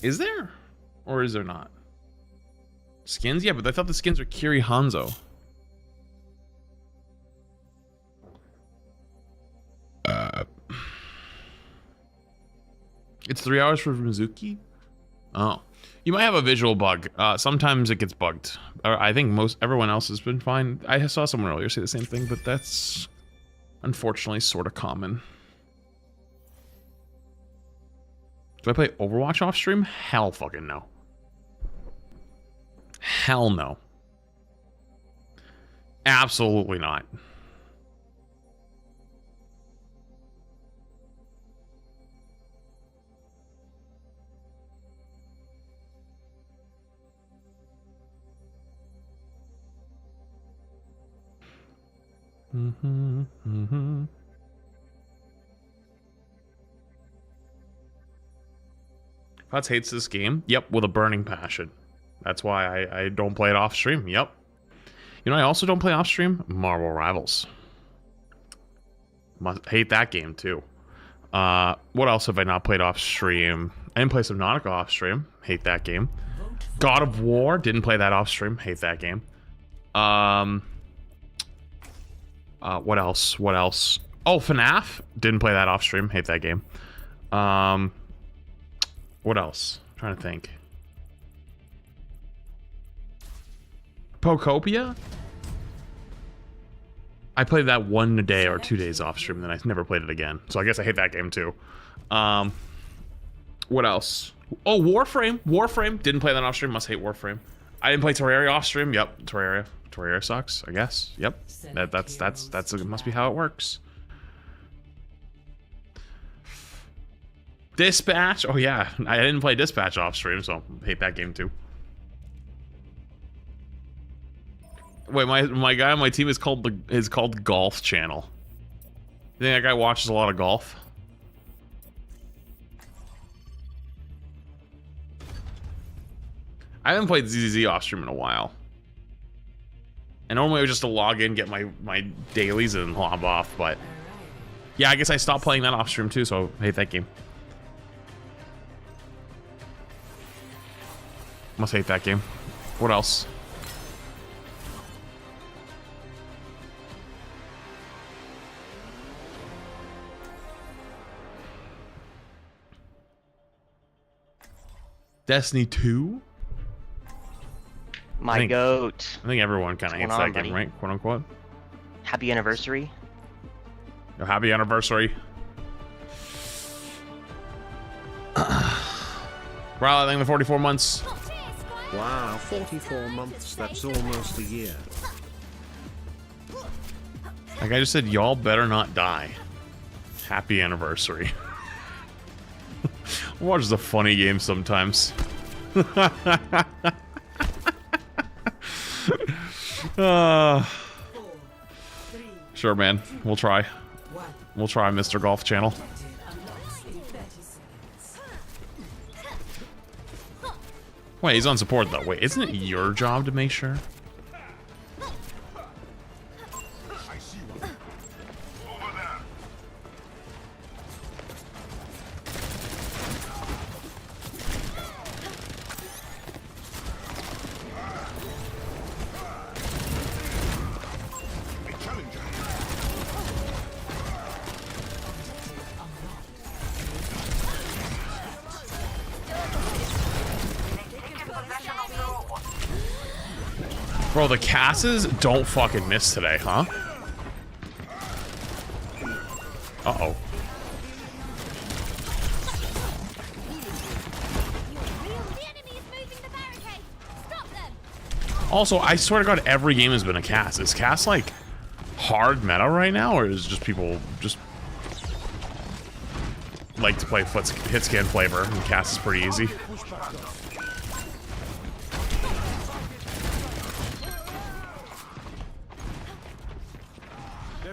Is there? Or is there not? Skins? Yeah, but I thought the skins were Kiri Hanzo. It's 3 hours for Mizuki? Oh. You might have a visual bug. Sometimes it gets bugged. I think everyone else has been fine. I saw someone earlier say the same thing, but that's unfortunately sort of common. Do I play Overwatch off stream? Hell fucking no. Hell no. Absolutely not. Mm-hmm, mm-hmm. Futz hates this game. Yep, with a burning passion. That's why I don't play it off stream. Yep. You know, I also don't play off stream Marvel Rivals. Hate that game too. What else have I not played off stream? I didn't play Subnautica off stream. Hate that game. God of War, didn't play that off stream. Hate that game. What else? What else? Oh, FNAF, didn't play that off stream. Hate that game. What else? I'm trying to think. Pokopia? I played that 1 day or 2 days off stream, and then I never played it again. So I guess I hate that game too. What else? Oh, Warframe. Warframe. Didn't play that off stream. Must hate Warframe. I didn't play Terraria off stream. Yep, Terraria. Terraria sucks, I guess. Yep. That's it must be how it works. Dispatch. Oh yeah, I didn't play Dispatch off stream, so hate that game too. Wait, my guy on my team is called Golf Channel. You think that guy watches a lot of golf? I haven't played ZZZ off stream in a while. And normally it was just to log in, get my dailies, and lob off. But yeah, I guess I stopped playing that off stream too. So I hate that game. Must hate that game. What else? Destiny 2? My goat. I think everyone kind of hates that game, right? Quote unquote. Happy anniversary. Oh, happy anniversary. Well, I think the 44 months. Wow, 44 months, that's almost a year. Like I just said, y'all better not die. Happy anniversary. Overwatch is a funny game sometimes. Sure, man. We'll try. We'll try, Mr. Golf Channel. Wait, he's on support though. Wait, isn't it your job to make sure? Bro, the Casses don't fucking miss today, huh? Uh-oh. Also, I swear to God, every game has been a Cass. Is Cass, like, hard meta right now, or is just people just like to play hit scan flavor, and Cass is pretty easy?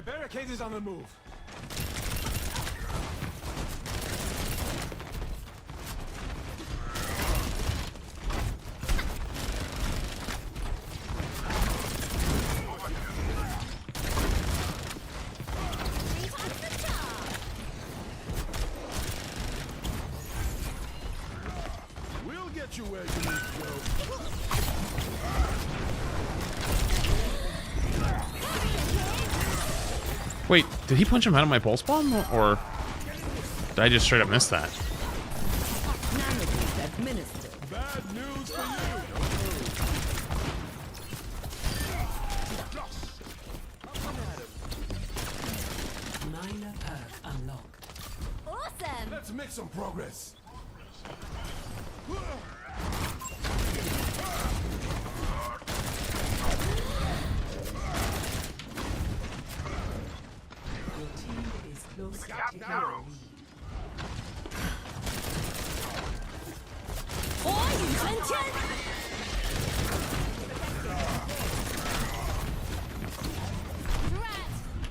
Barricade is on the move. We'll get you where you need to go. Wait, did he punch him out of my pulse bomb, or did I just straight up miss that? Bad news for you. Minor perk unlocked. Awesome. Let's make some progress.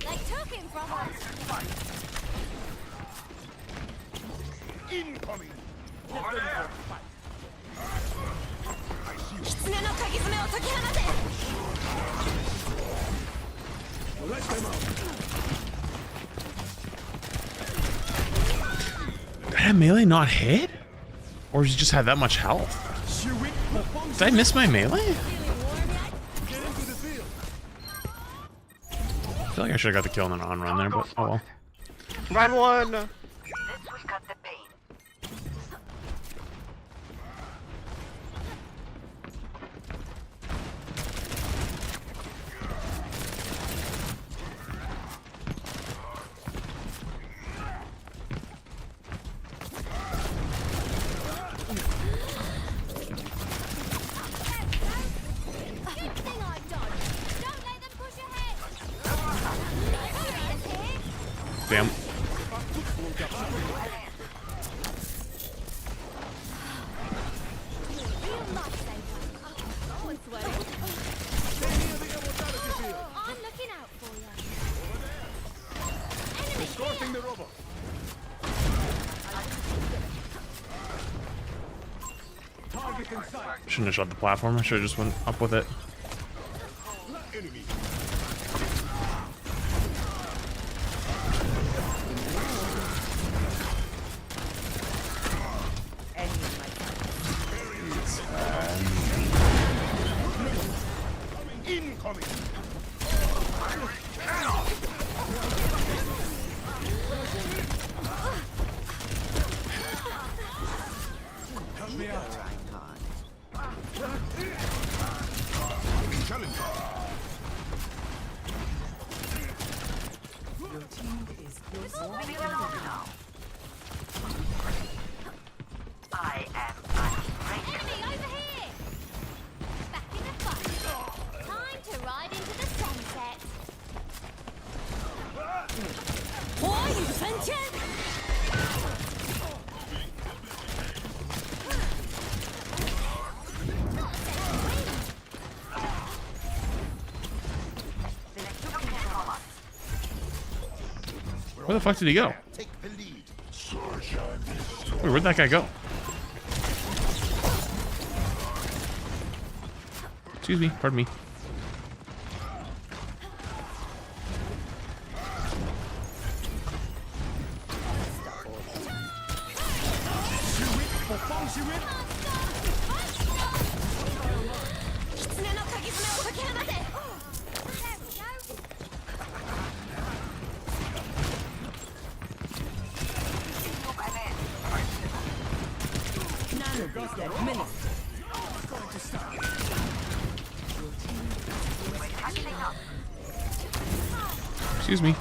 They took him from us. Incoming. Over there. Let them out. that melee not hit? Or does he just have that much health? Did I miss my melee? I feel like I should have got the kill on an on-run there, but oh well. Round one! This will cut the pain. Good thing I dodged. Don't let them push ahead. Damn. Real lifesaver. Oh, it's sweating. I'm looking out for you. Enemy Escorting the robot. Target in sight. Shouldn't have shot the platform. I should have just went up with it. Enemy. Incoming. Help me out. Challenge. Your team is Moving along now. I am Enemy over here. Back in the fight. Time to ride into the sunset. Where the fuck did he go? Take the lead. Wait, where'd that guy go? Excuse me, pardon me. Excuse me.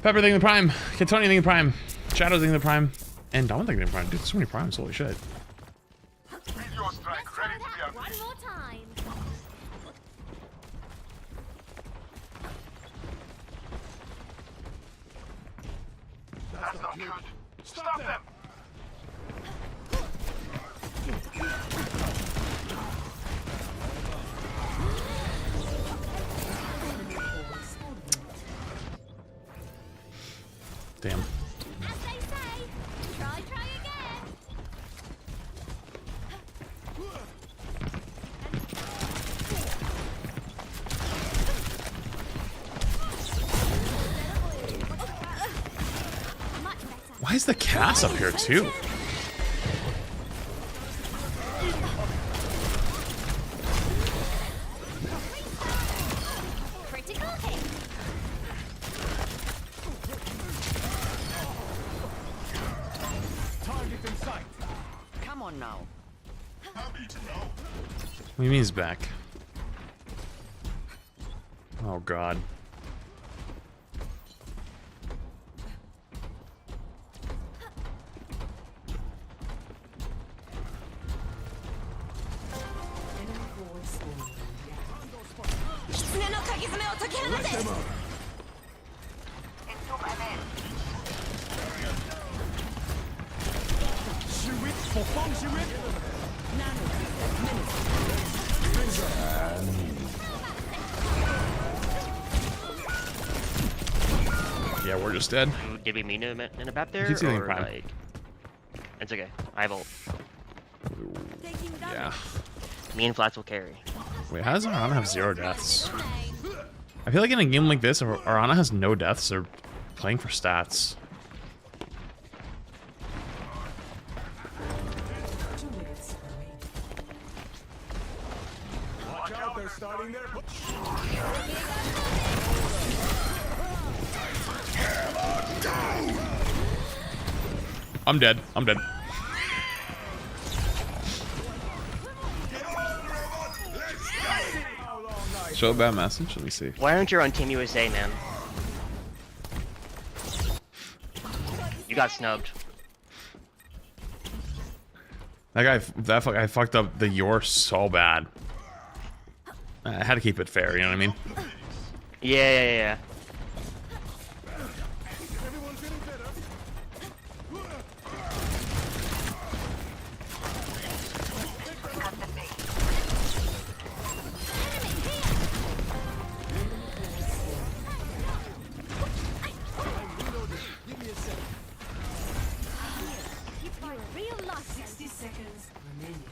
Pepper thing in the prime, Katoni thing in the prime, Shadow thing in the prime, and Dom thing in the prime. Dude, so many primes, holy shit. your strength ready to be One more time. That's not good. Stop them! Damn. As they say, try again. Much better. Why is the Cass up here too? Critical hit. Target in sight. Come on now. Happy to know. What do you mean he's back? Oh god. Yeah, we're just dead. Did we mean to interrupt there? Keep stealing Or prime. like... It's okay. I have ult. Yeah. Me and Flats will carry. Wait, how does Arana have 0 deaths? I feel like in a game like this, Arana has no deaths. They're playing for stats. Watch out, they're starting their I'm dead. I'm dead. Show a bad message. Let me see. Why aren't you on Team USA, man? You got snubbed. That guy fucked up the Yor so bad. I had to keep it fair. You know what I mean? Yeah. You're a real loss. 60 seconds remaining.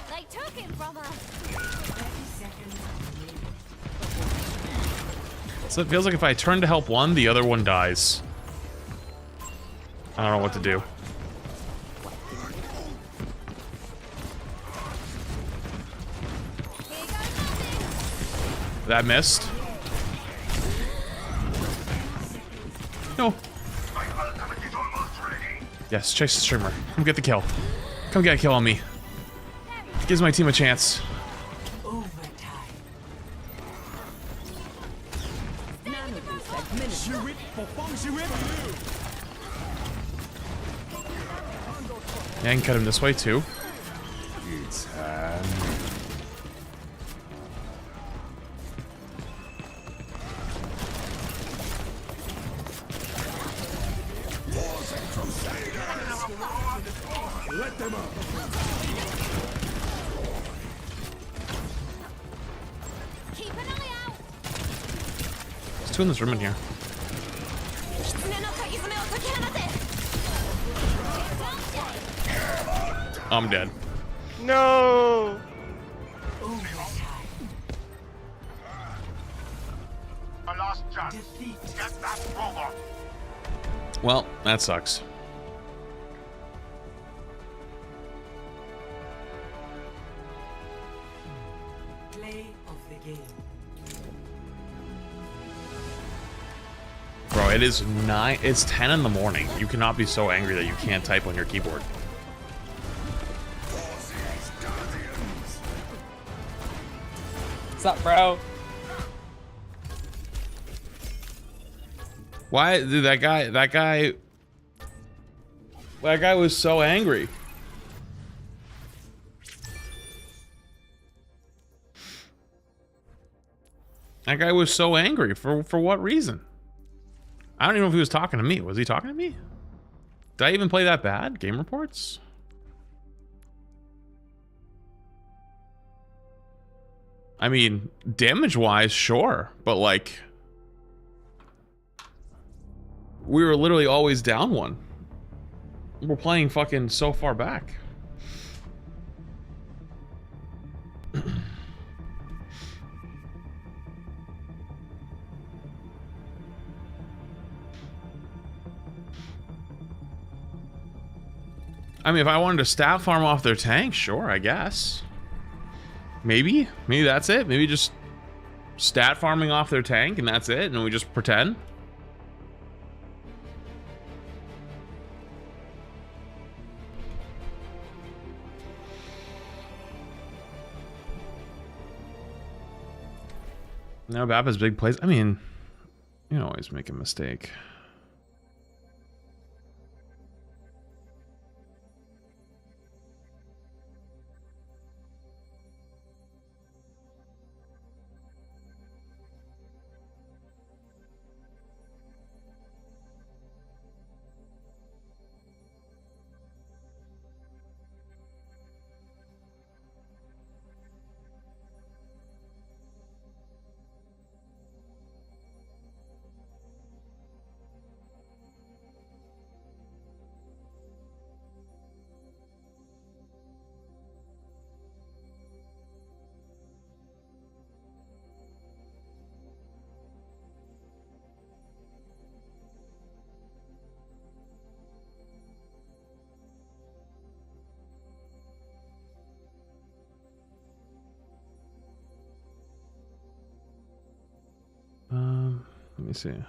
They took him from us. 30 seconds remaining. So it feels like if I turn to help one, the other one dies. I don't know what to do. That missed. No. Yes, chase the streamer. Come get the kill. Come get a kill on me. Gives my team a chance. Yeah, I can cut him this way too. Let them up. Keep an eye out. There's 2 in this room in here. I'm dead. No. A last chance. Get that robot. Well, that sucks. Play of the game. Bro, it is 9. It's 10 in the morning. You cannot be so angry that you can't type on your keyboard. What's up, bro? Why, dude, that guy was so angry. That guy was so angry for what reason? I don't even know if he was talking to me. Was he talking to me? Did I even play that bad? Game reports? I mean, damage-wise, sure, but like, we were literally always down 1. We're playing fucking so far back. I mean, if I wanted to stat farm off their tank, sure, I guess. Maybe that's it. Maybe just stat farming off their tank and that's it, and we just pretend. No, Bappa's big plays. I mean, you always make a mistake. me see.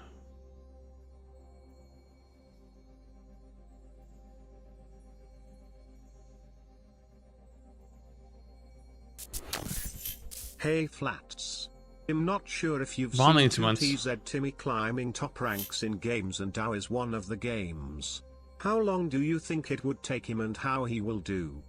Hey Flats. I'm not sure if you've Bonding seen 2 months. TZ Timmy climbing top ranks in games, and Dow is one of the games. How long do you think it would take him and how he will do?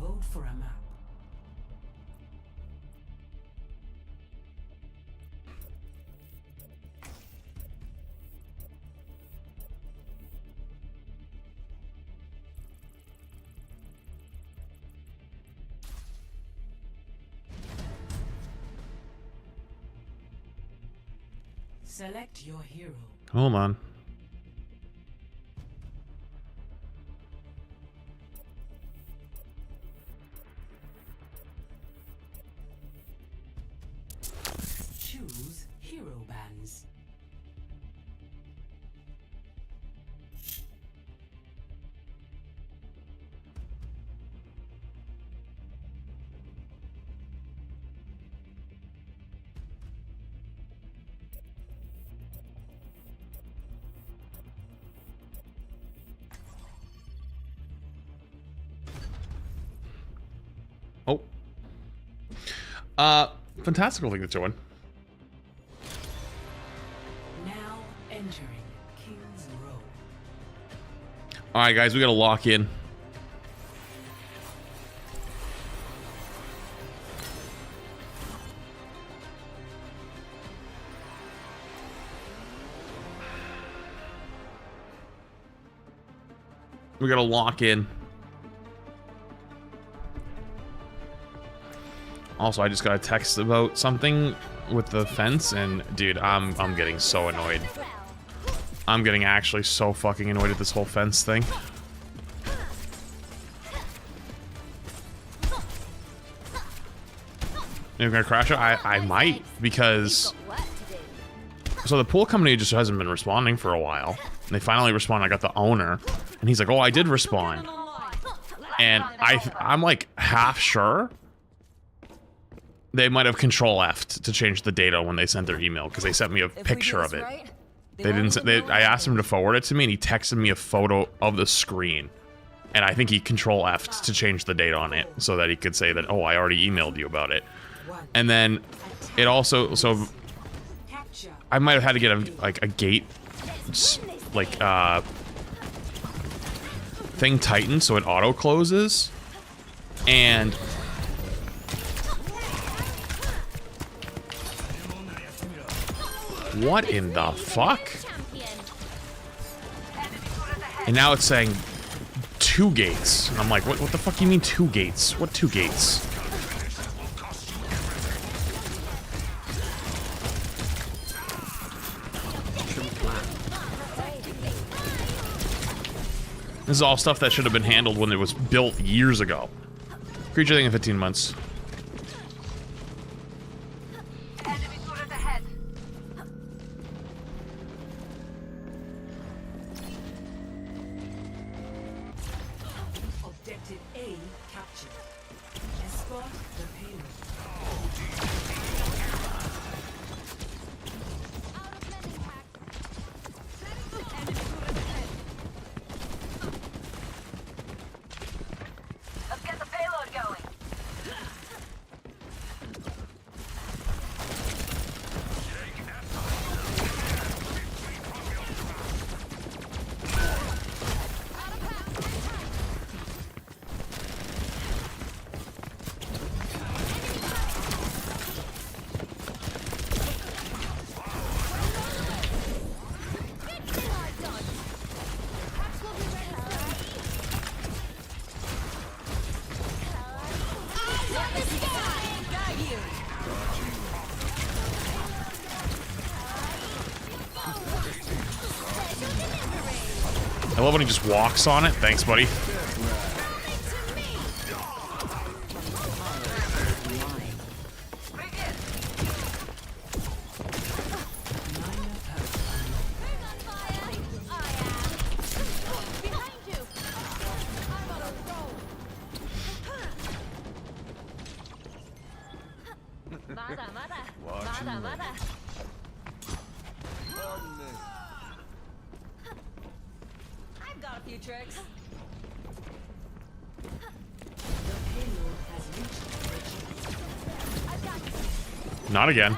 Vote for a map. Select your hero. Hold on. Choose hero bands. Oh. Fantastical thing to join. Now entering King's Row. Alright guys, we gotta lock in. We gotta lock in. Also, I just got a text about something with the fence, and dude, I'm getting so annoyed. I'm getting actually so fucking annoyed at this whole fence thing. You're gonna crash it? I might, because so the pool company just hasn't been responding for a while. And they finally respond. I got the owner, and he's like, "Oh, I did respond," and I'm like half sure they might have Control F to change the data when they sent their email, because they sent me a picture of it. They didn't. I asked him to forward it to me, and he texted me a photo of the screen, and I think he Control F'd to change the date on it so that he could say that, "Oh, I already emailed you about it." And then it also, so I might have had to get a gate thing tightened so it auto closes, and what in the fuck? And now it's saying 2 gates. And I'm like, what the fuck do you mean 2 gates? What 2 gates? This is all stuff that should have been handled when it was built years ago. Creature thing in 15 months. Objective A captured. Escort the payload. Let's get the payload going. I love when he just walks on it. Thanks, buddy. I've got a few tricks. Not again.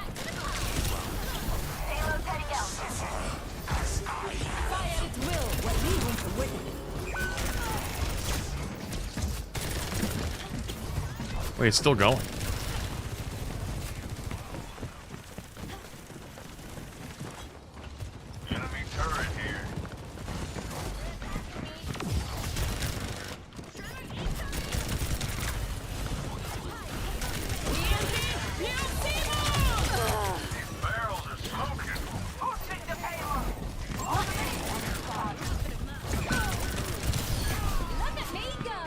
Wait, it's still going. Enemy turret here. These barrels are smoking. Boosting the payload. Look at me go!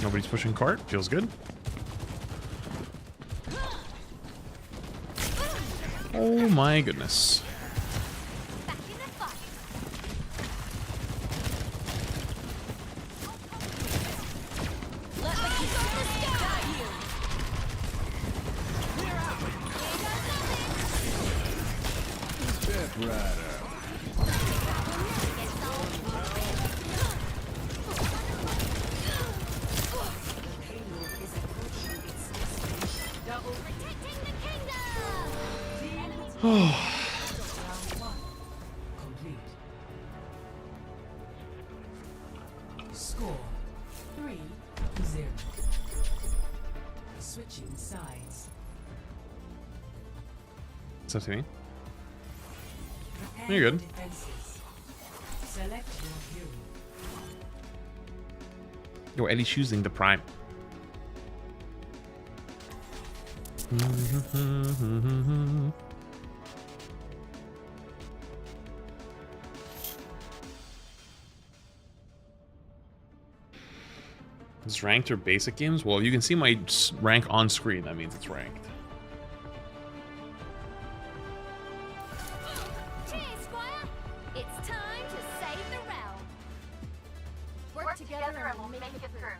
Nobody's pushing cart. Feels good. Oh my goodness. Step right up. Protecting the kingdom! Complete. Score 3-0. Switching sides. What's that to me? Prepare You're good. your defenses. Select your hero. Yo, Ellie's choosing the prime. Is ranked or basic games? Well, you can see my rank on screen. That means it's ranked. Cheers, Squire! It's time to save the realm. Work together and we'll make it through.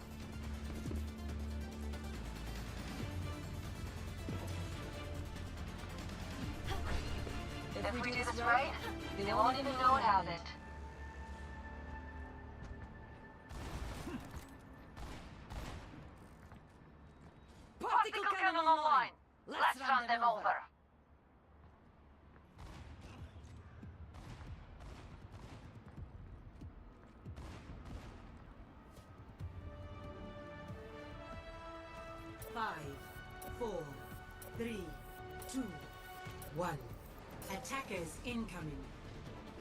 If we do this right, they won't even know it happened. Particle cannon online. Let's run them over. Five, 4, 3, 2, 1. Attackers incoming.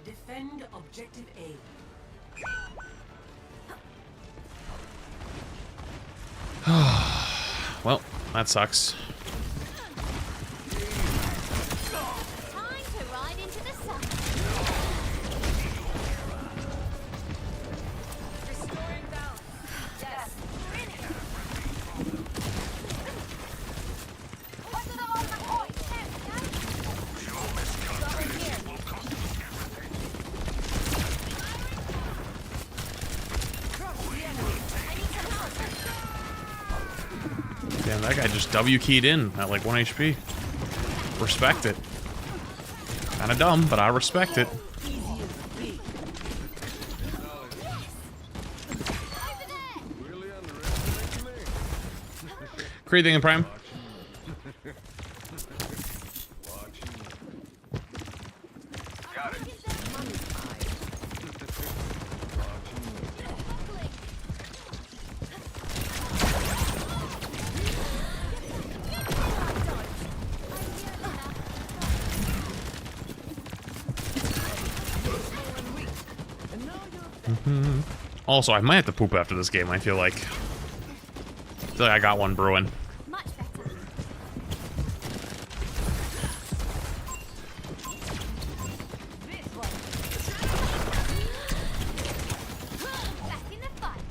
Defend objective A. Well, that sucks. Time to ride into the sun. Restoring balance. Yes, we're in it. What to the moment point? Damn, that guy just W keyed in at like 1 HP. Respect it. Kinda dumb, but I respect it. Creating in prime. Got it. Also, I might have to poop after this game, I feel like. feel like I got one brewing. Much better. This one. Back in the fight.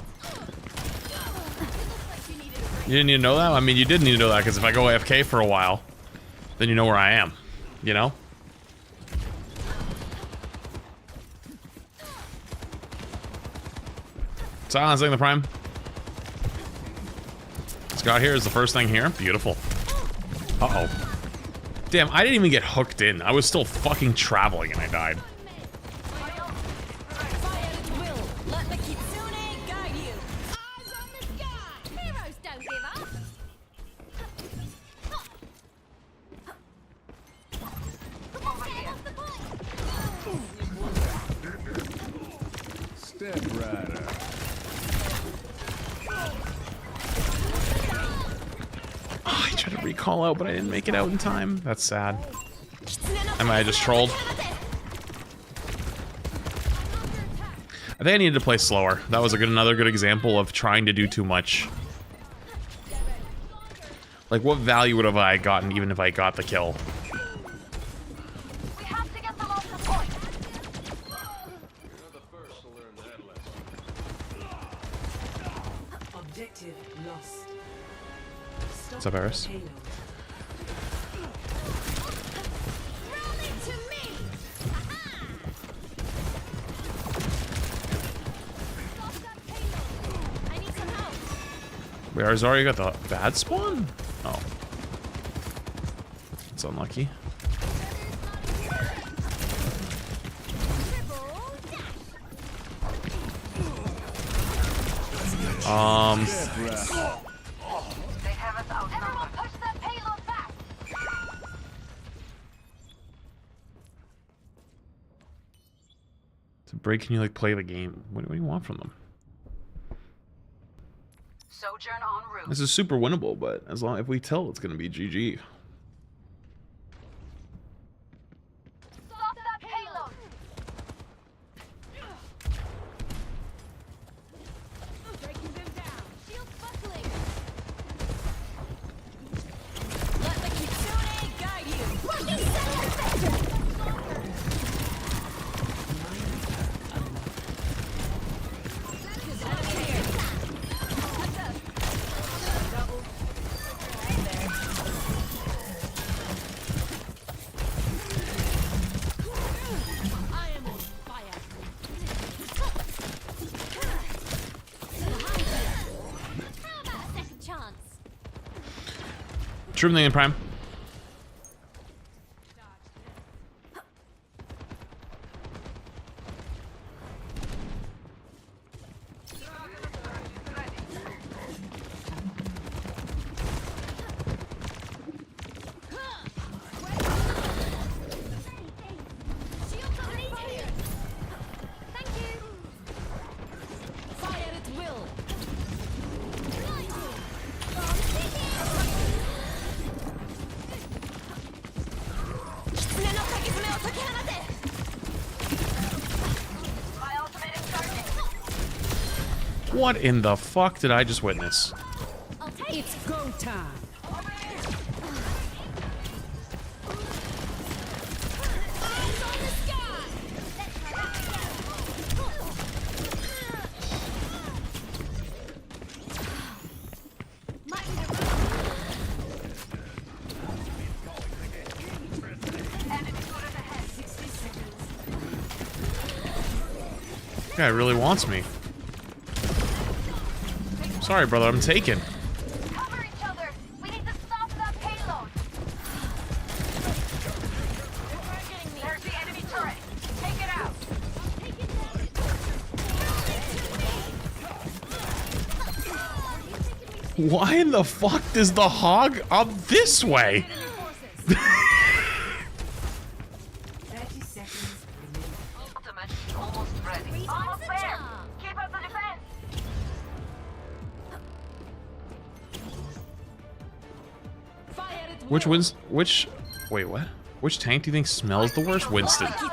Looks like you needed a break. You didn't need to know that? I mean, you did need to know that, because if I go AFK for a while, then you know where I am. You know? Silencing the Prime. Scott here is the first thing here. Beautiful. Uh-oh. Damn, I didn't even get hooked in. I was still fucking traveling and I died. Let the kitsune guide you. Eyes on the sky. Heroes don't give up. Step rider. Oh, I tried to recall out, but I didn't make it out in time. That's sad. Am I just trolled? I think I needed to play slower. That was another good example of trying to do too much. Like, what value would have I gotten even if I got the kill? We have to get them off the point. Objective lost. What's up, Eris? Roll it to me. Stop that payload. I need some help. Wait, Arzari got the bad spawn? Oh. It's unlucky. They have us outnumbered. Everyone push that payload back. To break, can you like play the game? What do you want from them? Sojourn en route. This is super winnable, but as long if we tell, it's gonna be GG. Stop that payload. Breaking them down. Shields buckling. Let the kitsune guide you. Fucking I am on fire. How about a second chance? Troop thing in Prime. Shields are here. Thank you. Fire at will. My ultimate is starting. What in the fuck did I just witness? I'll take It's go time. Eyes on the sky. Let's try that again. Might be the Enemy scooter ahead. 60 seconds. Guy really wants me. Sorry, brother, I'm taken. Cover each other. We need to stop that payload. There's the enemy turret. Take it out. Why in the fuck does the hog up this way? 30 seconds remaining. Ultimate almost ready. Almost there. Keep up the defense. fire at will. Which wins? Which? Wait, what? Which tank do you think smells the worst? Winston. Kitsune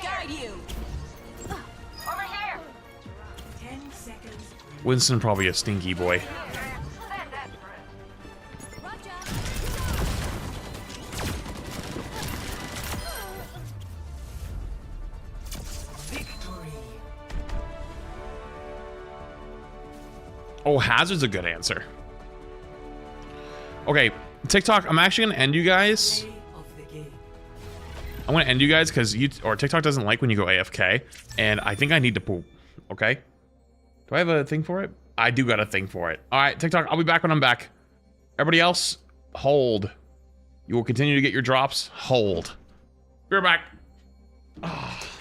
guide you. Over here. 10 seconds. Winston probably a stinky boy. Send it. Oh, hazard's a good answer. Okay, TikTok, I'm actually gonna end you guys. I'm gonna end you guys because TikTok doesn't like when you go AFK, and I think I need to poop. Okay? Do I have a thing for it? I do got a thing for it. All right, TikTok, I'll be back when I'm back. Everybody else, hold. You will continue to get your drops. Hold. Be right back. Oh.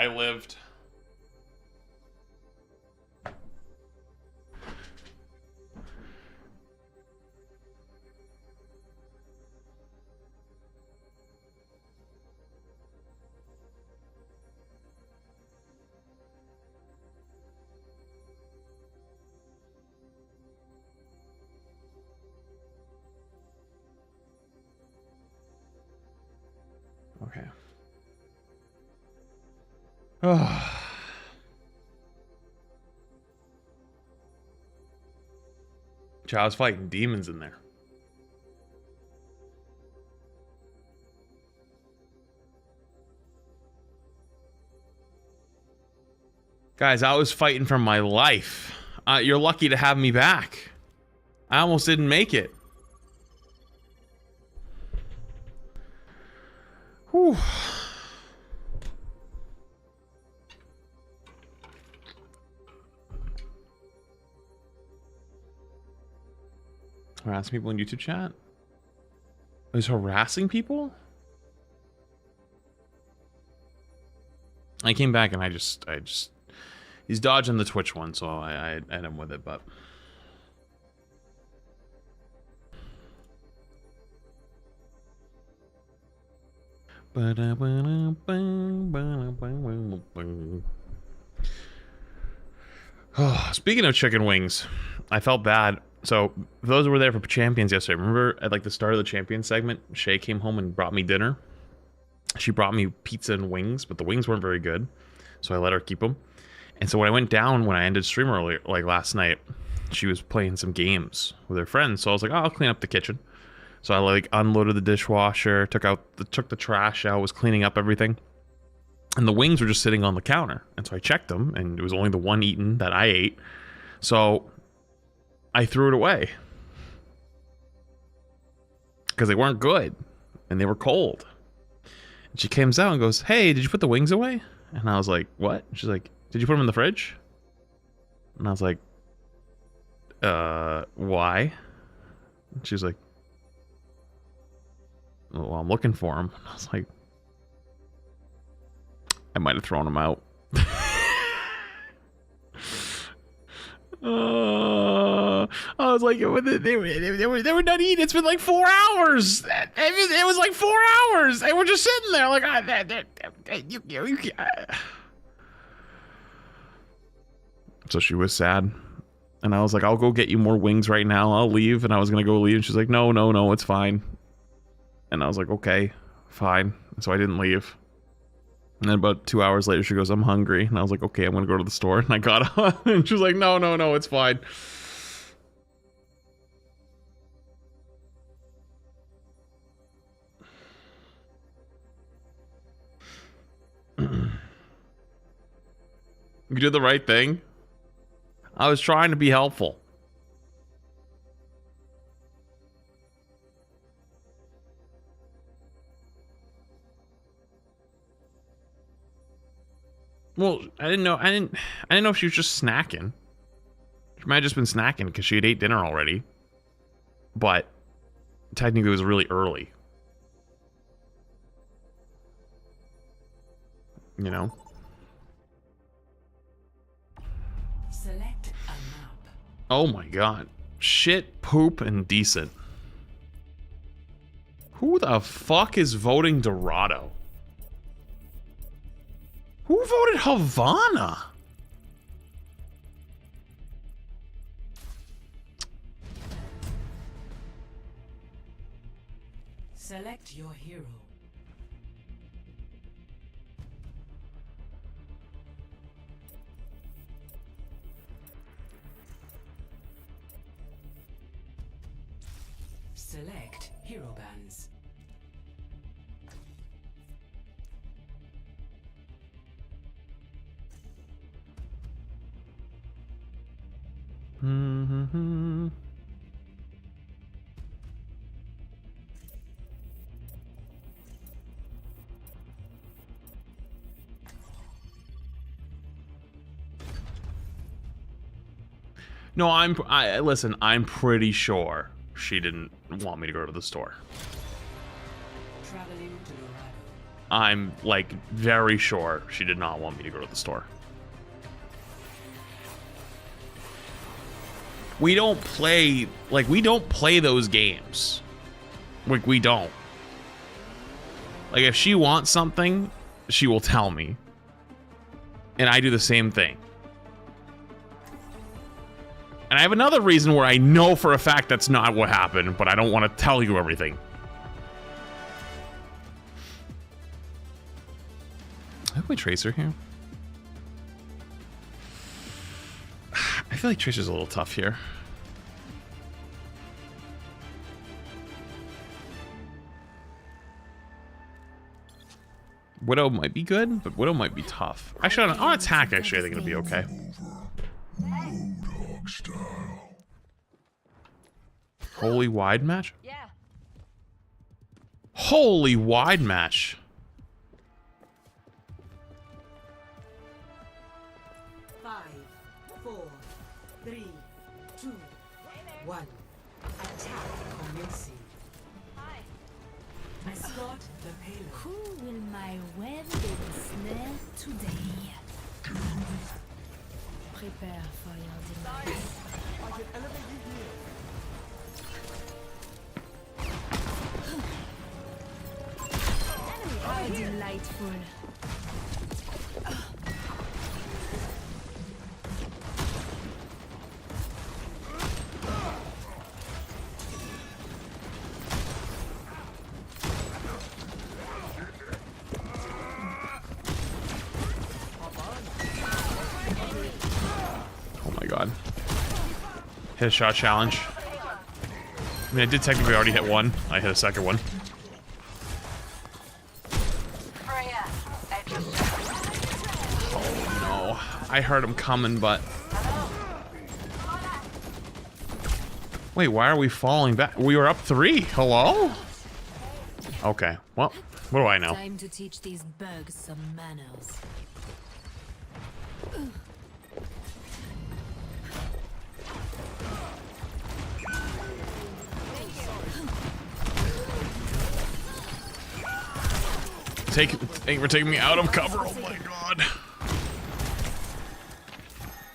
I lived. Okay. Oh. Child's fighting demons in there. Guys, I was fighting for my life. You're lucky to have me back. I almost didn't make it. Whew. Harassing people in YouTube chat? Is harassing people? I came back and I just he's dodging the Twitch one, so I end him with it, but speaking of chicken wings, I felt bad. So those who were there for Champions yesterday, remember at like the start of the Champions segment, Shay came home and brought me dinner. She brought me pizza and wings, but the wings weren't very good, so I let her keep them. And so when I went down, when I ended stream earlier, like last night, she was playing some games with her friends. So I was like, oh, I'll clean up the kitchen. So I like unloaded the dishwasher, took the trash out, was cleaning up everything. And the wings were just sitting on the counter. And so I checked them, and it was only the one eaten that I ate. So I threw it away. Because they weren't good. And they were cold. And she comes out and goes, hey, did you put the wings away? And I was like, what? She's like, did you put them in the fridge? And I was like, why? And she's like, well, I'm looking for them. And I was like, I might have thrown them out. I was like, they were not eating. It's been like 4 hours. It was like 4 hours. They were just sitting there like, So she was sad. And I was like, I'll go get you more wings right now. I'll leave. And I was going to go leave. And she's like, no, it's fine. And I was like, okay, fine. So I didn't leave. And then about 2 hours later, she goes, I'm hungry. And I was like, okay, I'm going to go to the store. And I got up. And she was like, no, it's fine. You did the right thing. I was trying to be helpful. Well, I didn't know if she was just snacking. She might have just been snacking because she had ate dinner already. But technically it was really early. You know? Select a map. Oh my god. Shit, poop, and decent. Who the fuck is voting Dorado? Who voted Havana? Select your hero. Select hero bands. No, listen, I'm pretty sure she didn't want me to go to the store. Traveling to Dorado. I'm like very sure she did not want me to go to the store. We don't play those games. Like we don't. Like if she wants something, she will tell me. And I do the same thing. And I have another reason where I know for a fact that's not what happened, but I don't want to tell you everything. play Tracer here? I feel like Tracer's a little tough here. Widow might be good, but Widow might be tough. Actually, on attack, actually, I think it'll be okay. Holy wide match? Yeah. Holy wide match. Five, 4, 3, 2, 1. Attack commencing. Escort the payload. Who will my web snare today? Prepare for your demise. I can elevate you here. How delightful. Oh my god. Hit a shot challenge. I mean, I did technically already hit one. I hit a second one. Oh no. I heard him coming, but... Wait, why are we falling back? We were up 3. Hello? Okay, well, what do I know? Time to teach these bugs some manners. Thank you for taking me out of cover. Oh my god.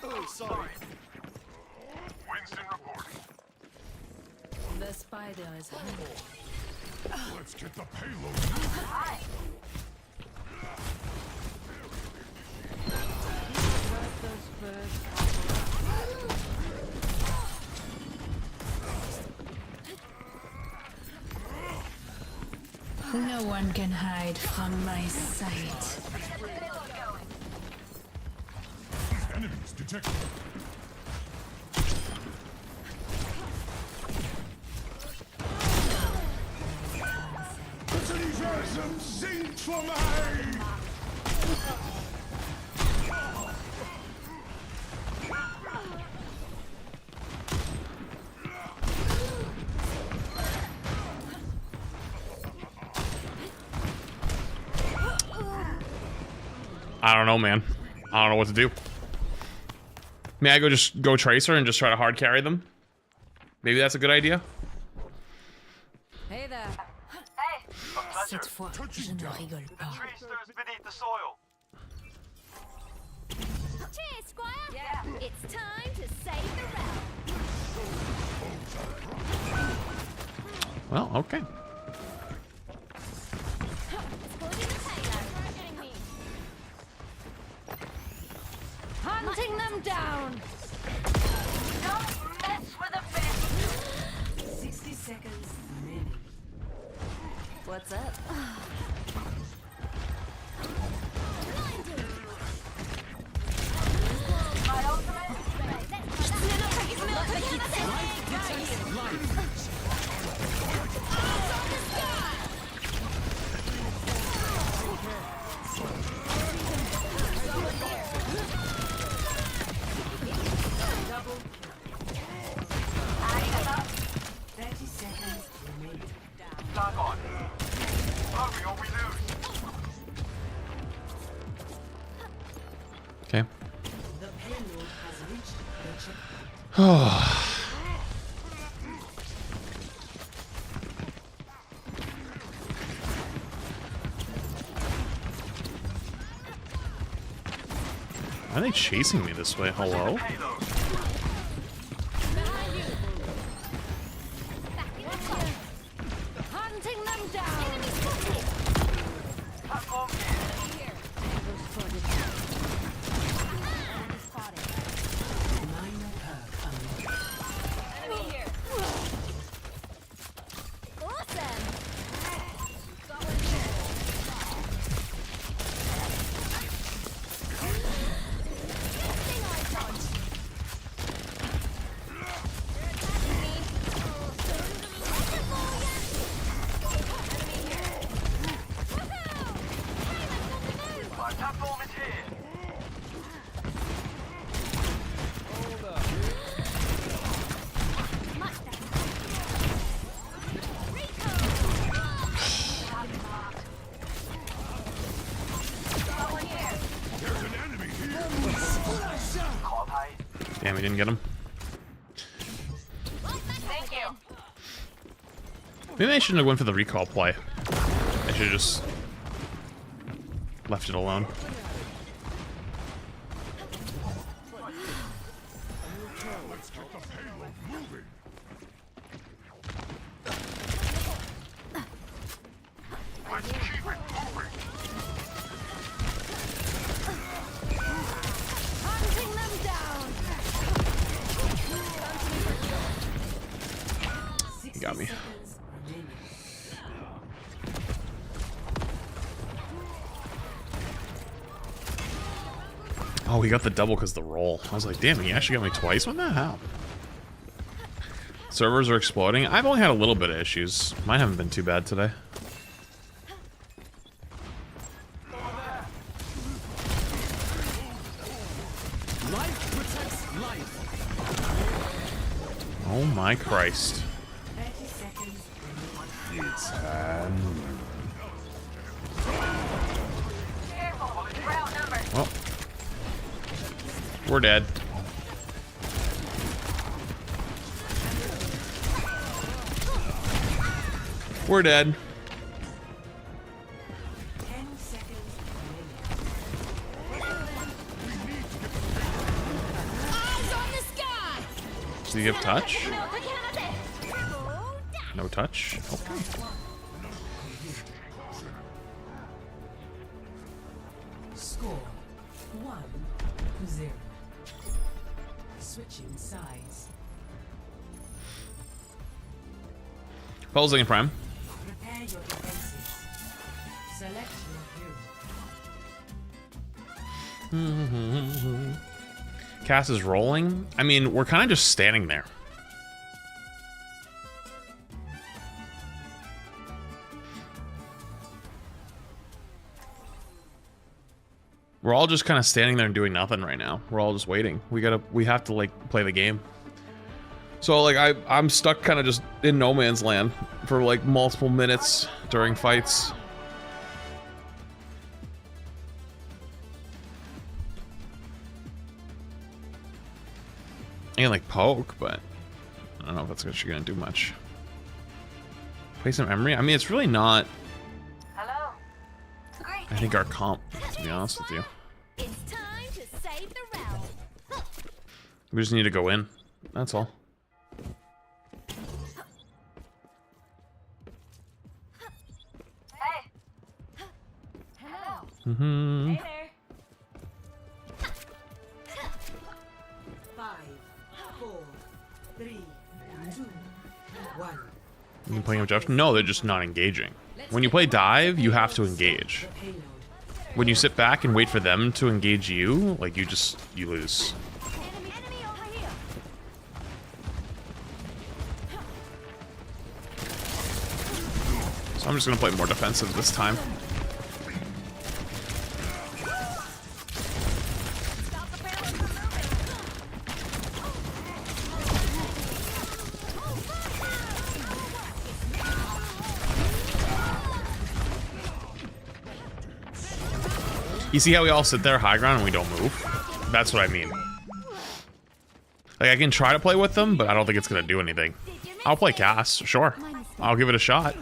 Oh, sorry. Winston reporting. The spider is hungry. Let's get the payload. No one can hide from my sight. Enemies detected. Sing for me! I don't know, man. I don't know what to do. May I just go Tracer and just try to hard carry them? Maybe that's a good idea. Hey there. Cette fois, je ne rigole pas. Tree stirs beneath the soil. Cheers, Squire! Yeah. It's time to save the realm. Well, okay. Hunting them down! Don't mess with the best. 60 seconds remaining. What's up? Lock on. Hurry or we lose. Okay. The payload has reached the checkpoint. Oh. Why are they chasing me this way? Hello? Hunting them down! Minor perk unlocked. Enemy here. Awesome. Got one here. Damn, we didn't get him. Thank you. Maybe I shouldn't have went for the recall play. I should have just left it alone. Hunting them down. You got me. Oh, he got the double because the roll. I was like, damn, he actually got me twice? What the hell? Servers are exploding. I've only had a little bit of issues. Mine haven't been too bad today. Life protects life. Oh my Christ. 30 seconds. It's Careful, we're outnumbered. well, we're dead. We're dead. 10 seconds. Eyes on the sky. Does he give touch? No, we cannot say. No touch? Okay. Score 1-0. Switching sides. Pulsing in prime. Prepare your defenses. Select your hero. Cass is rolling. I mean, we're kind of just standing there. We're all just kind of standing there and doing nothing right now. We're all just waiting. We have to like play the game. So like I'm stuck kind of just in no man's land for like multiple minutes during fights. I can like poke, but I don't know if that's actually gonna do much. Play some Emery? I mean, it's really not, Hello? Great. I think, our comp, to be honest with you. It's time to save the realm. We just need to go in. That's all. Hey. Hello. Mm-hmm. Hey there. 5, 4, 3, 2, 1. You playing with Jeff? No, they're just not engaging. When you play dive, you have to engage. When you sit back and wait for them to engage you, like you lose. Enemy over here. So I'm just gonna play more defensive this time. Stop the payload from You see how we all sit there high ground and we don't move? That's what I mean. Like, I can try to play with them, but I don't think it's gonna do anything. I'll play Cass, sure. I'll give it a shot.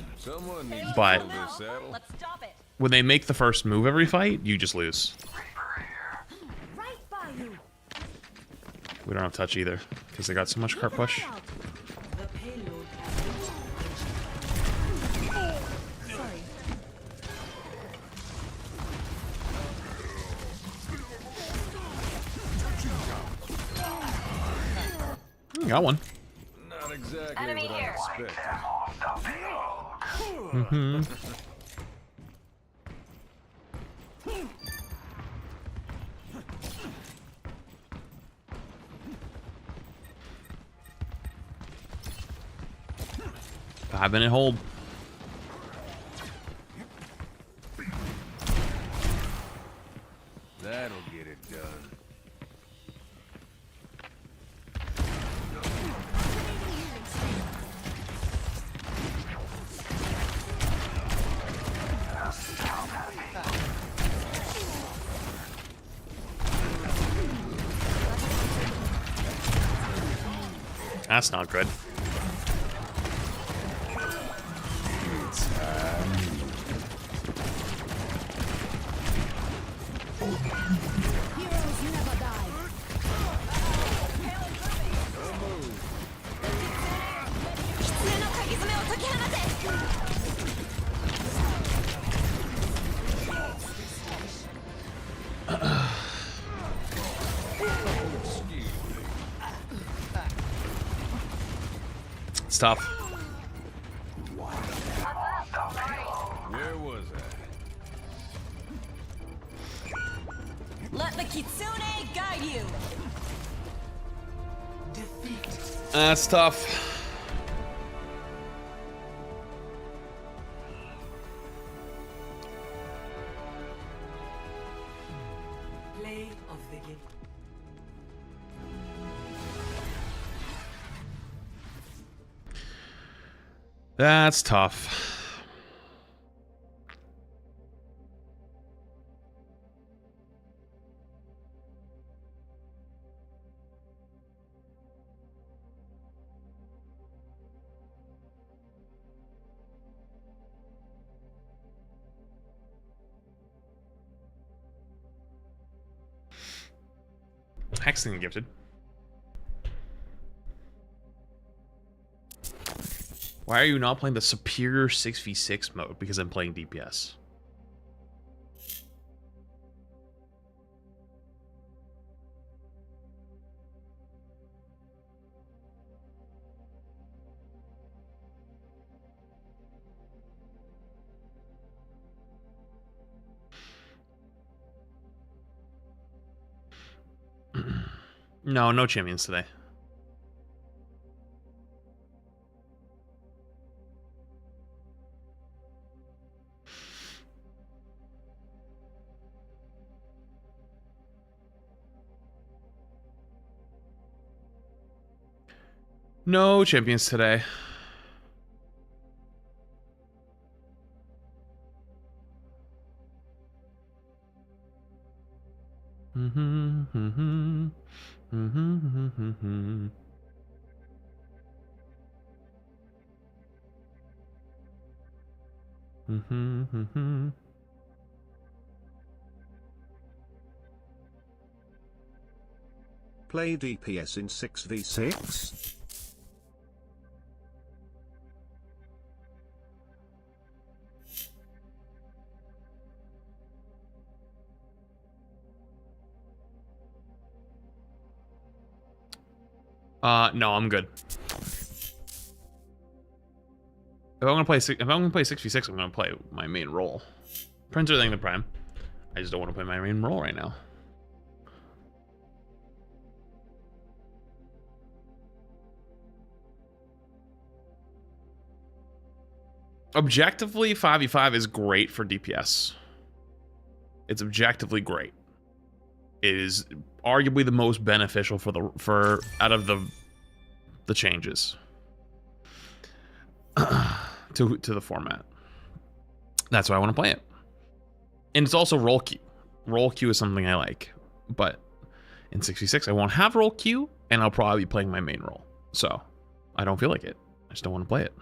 But Let's stop it. when they make the first move every fight, you just lose. right by you. We don't have touch either, because they got so much cart push. The payload has been Sorry. Got one. Not exactly Enemy what I here. expected. Mm-hmm. Five-minute hold. That'll get it done. That's not good. Heroes never die. It's tough. Where was I? Let the Kitsune guide you. That's tough. Play of the game. That's tough. Hexing gifted. Why are you not playing the superior 6v6 mode? Because I'm playing DPS. No champions today. No champions today. Play DPS in 6v6? No, I'm good. If I'm gonna play 6v6, I'm gonna play my main role. Prince or the Prime. I just don't want to play my main role right now. Objectively, 5v5 is great for DPS. It's objectively great. It is arguably the most beneficial for out of the changes to the format. That's why I want to play it. And it's also roll queue. Roll queue is something I like, but in 6v6 I won't have roll queue, and I'll probably be playing my main role. So I don't feel like it. I just don't want to play it.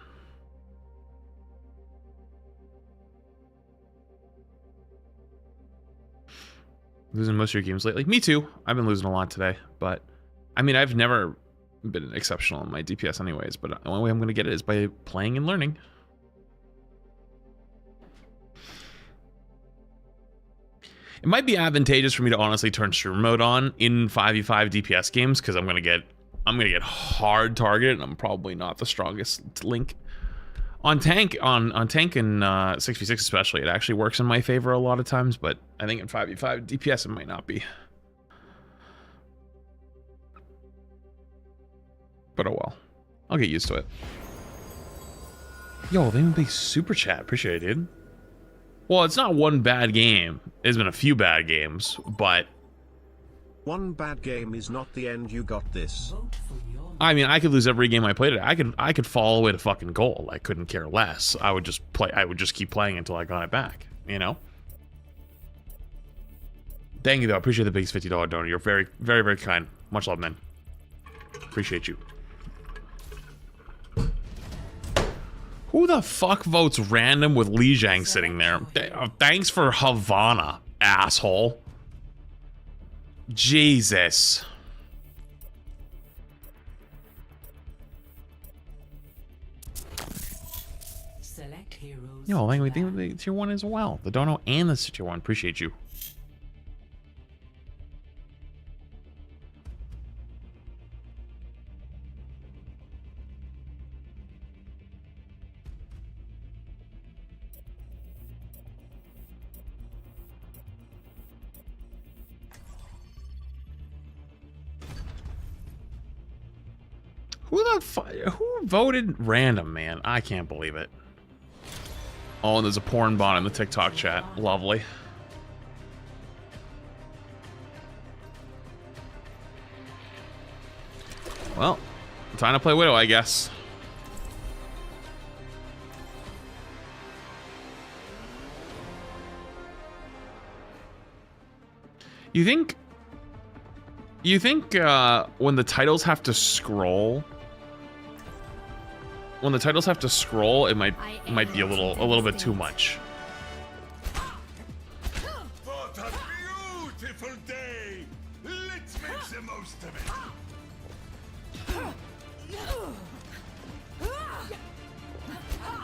Losing most of your games lately. Me too. I've been losing a lot today, but I mean, I've never been exceptional in my DPS anyways, but the only way I'm going to get it is by playing and learning. It might be advantageous for me to honestly turn streamer mode on in 5v5 DPS games, because I'm gonna get hard targeted, and I'm probably not the strongest link. On tank and 6v6 especially, it actually works in my favor a lot of times, but I think in 5v5 DPS it might not be. But oh well. I'll get used to it. Yo, they even big super chat. Appreciate it, dude. Well, it's not one bad game. There's been a few bad games, but one bad game is not the end. You got this. I mean, I could lose every game I played. I could fall away to fucking gold. I couldn't care less. I would just play. I would just keep playing until I got it back. You know. Thank you though. I appreciate the biggest $50 donor. You're very, very, very kind. Much love, man. Appreciate you. Who the fuck votes random with Li Jiang sitting there? Thanks for Havana, asshole. Jesus. Select heroes. Yo, I think the tier 1 as well. The dono and the tier 1. Appreciate you. Who voted random, man? I can't believe it. Oh, and there's a porn bot in the TikTok chat. Lovely. Well, time to play Widow, I guess. You think when the titles have to scroll, it might be a little bit too much. What a beautiful day! Let's make the most of it.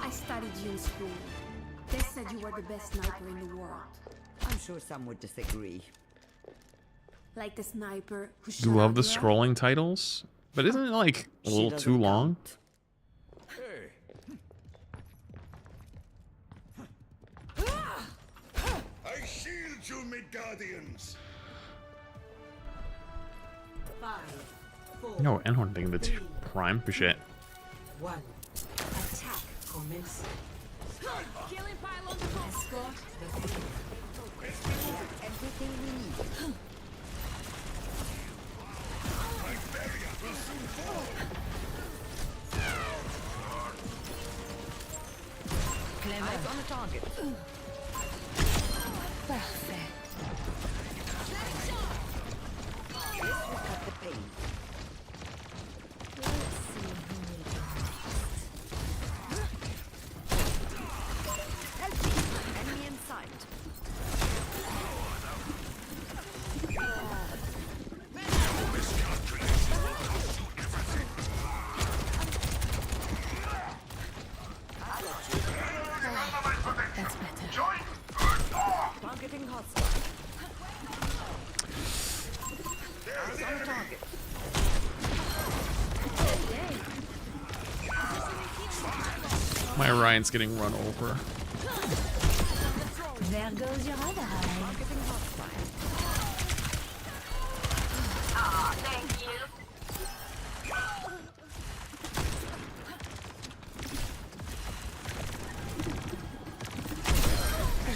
I studied you in school. They said you were the best sniper in the world. I'm sure some would disagree. Like the sniper who shot You love the you up. scrolling titles, but isn't it like a little too long? I shield you, mid-guardians. 5, 4, No, Enhorn thing that's prime. Appreciate it. 1. Attack commencing. Killing pylons Escort the field. Everything we need. My barrier will soon fall. Eyes on the target. Perfect. This will cut the pain. Let's see who will go Help me. Enemy in sight. That's better. Targeting hostile. Eyes on the target. My Orion's getting run over. There goes your other eye. Targeting hostile. Ah, thank you.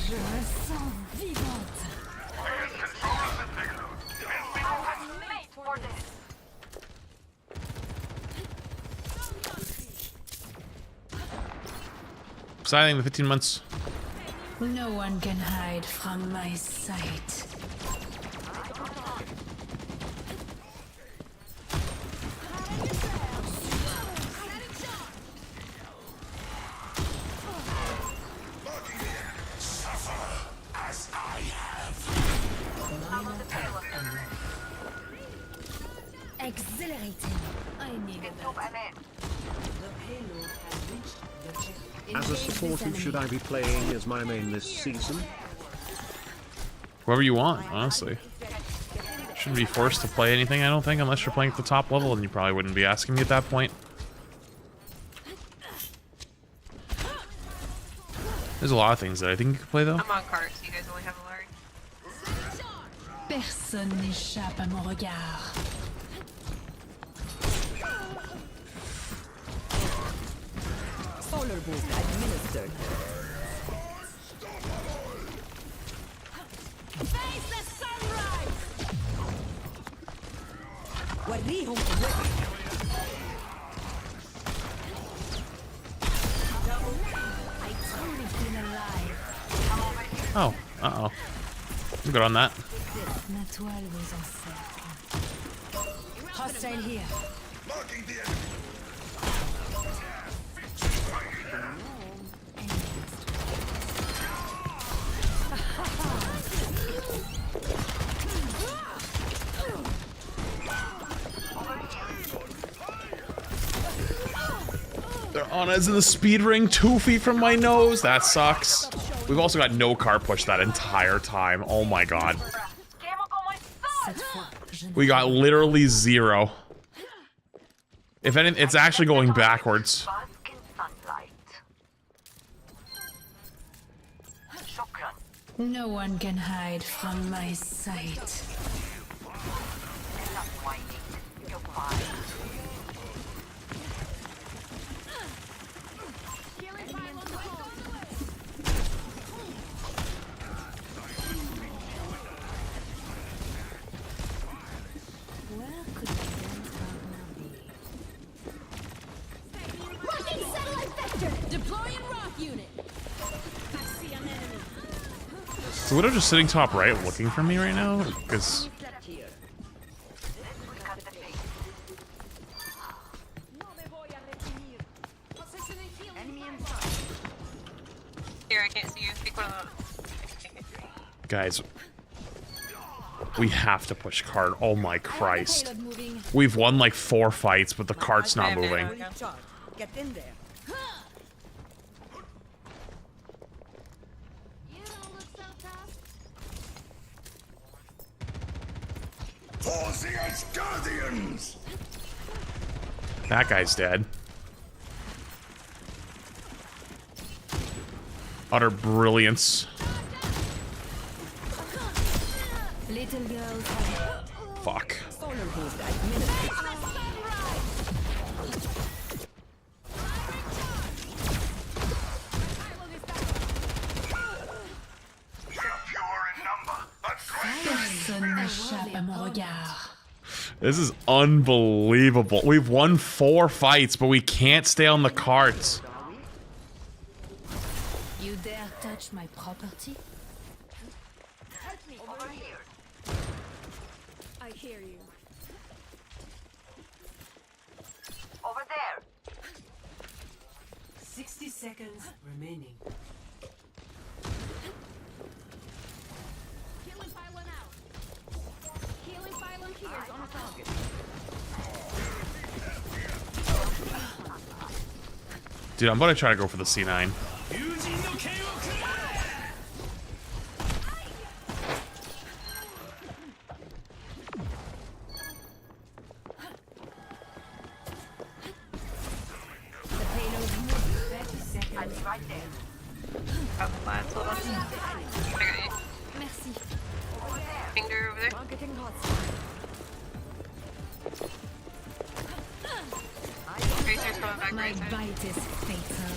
Je me sens vivante. Made for this. Exciting, the 15 months. No one can hide from my sight. Exhilarating. I need it. The payload has reached the checkpoint. As a supportive, should I be playing as my main this season? Whoever you want, honestly. Shouldn't be forced to play anything, I don't think, unless you're playing at the top level, and you probably wouldn't be asking me at that point. There's a lot of things that I think you could play, though. I'm on cart, so you guys only have a Larry. Personne n'échappe à mon regard. Solar boost administered. Face the sunrise! وريهم قوتي. I truly feel alive. Oh, uh-oh. I'm good on that. Ma toile vous encercle. Hostile here. Marking the enemy. They're on us in the speed ring 2 feet from my nose. That sucks. We've also got no car push that entire time. Oh my god. We got literally 0. If anything, it's actually going backwards. No one can hide from my sight. Deploying rock unit. I see an enemy. So Widow just sitting top right looking for me right now? Because... Here, I can't see you. Pick one of them. Guys, we have to push cart. Oh my Christ. We've won like 4 fights, but the cart's not moving. Get in there. Guardians! That guy's dead. Utter brilliance. Little girls. Fuck. Solar boost administered. This is unbelievable. We've won 4 fights, but we can't stay on the carts. You dare touch my property? Help me over here. I hear you. Over there. 60 seconds remaining. Healing pylon out. Healing pylon here is on target. Dude, I'm about to try to go for the C9. Merci. Finger over there. Tracer's coming back My right side. bite is fatal.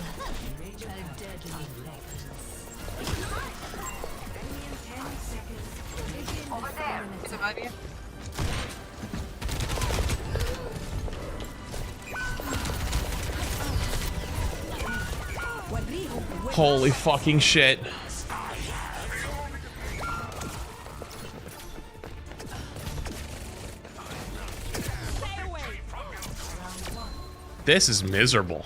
A deadly necklace. Over there. He's above you. Holy fucking shit. This is miserable.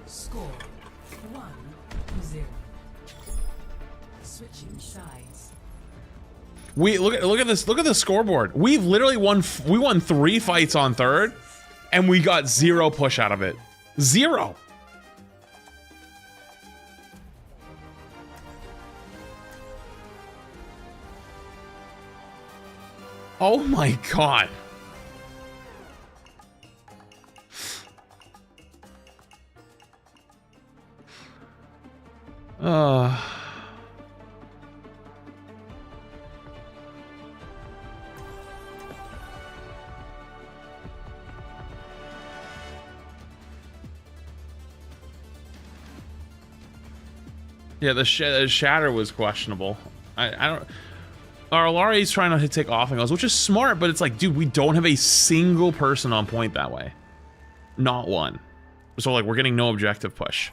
Score 1-0. Switching sides. We look at this. Look at the scoreboard. We've literally won 3 fights on third, and we got 0 push out of it. 0. Oh my god. Yeah, the shatter was questionable. I don't. Our Alari's trying not to take off angles, which is smart, but it's like, dude, we don't have a single person on point that way. Not one. So like, we're getting no objective push.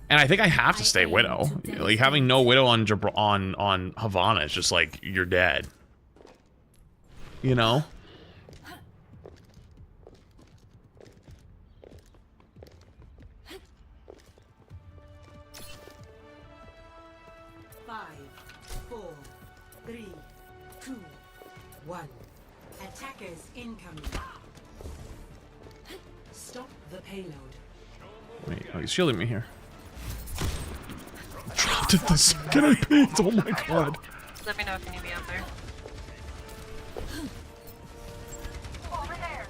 And I think I have to stay Widow. Like, having no Widow on Havana is just like, you're dead. You know? 2, 1. Attackers incoming. Stop the payload. Wait, oh, he's shielding me here. Dropped it the second I peeked. Oh my god. Let me know if you need me out there. Over there.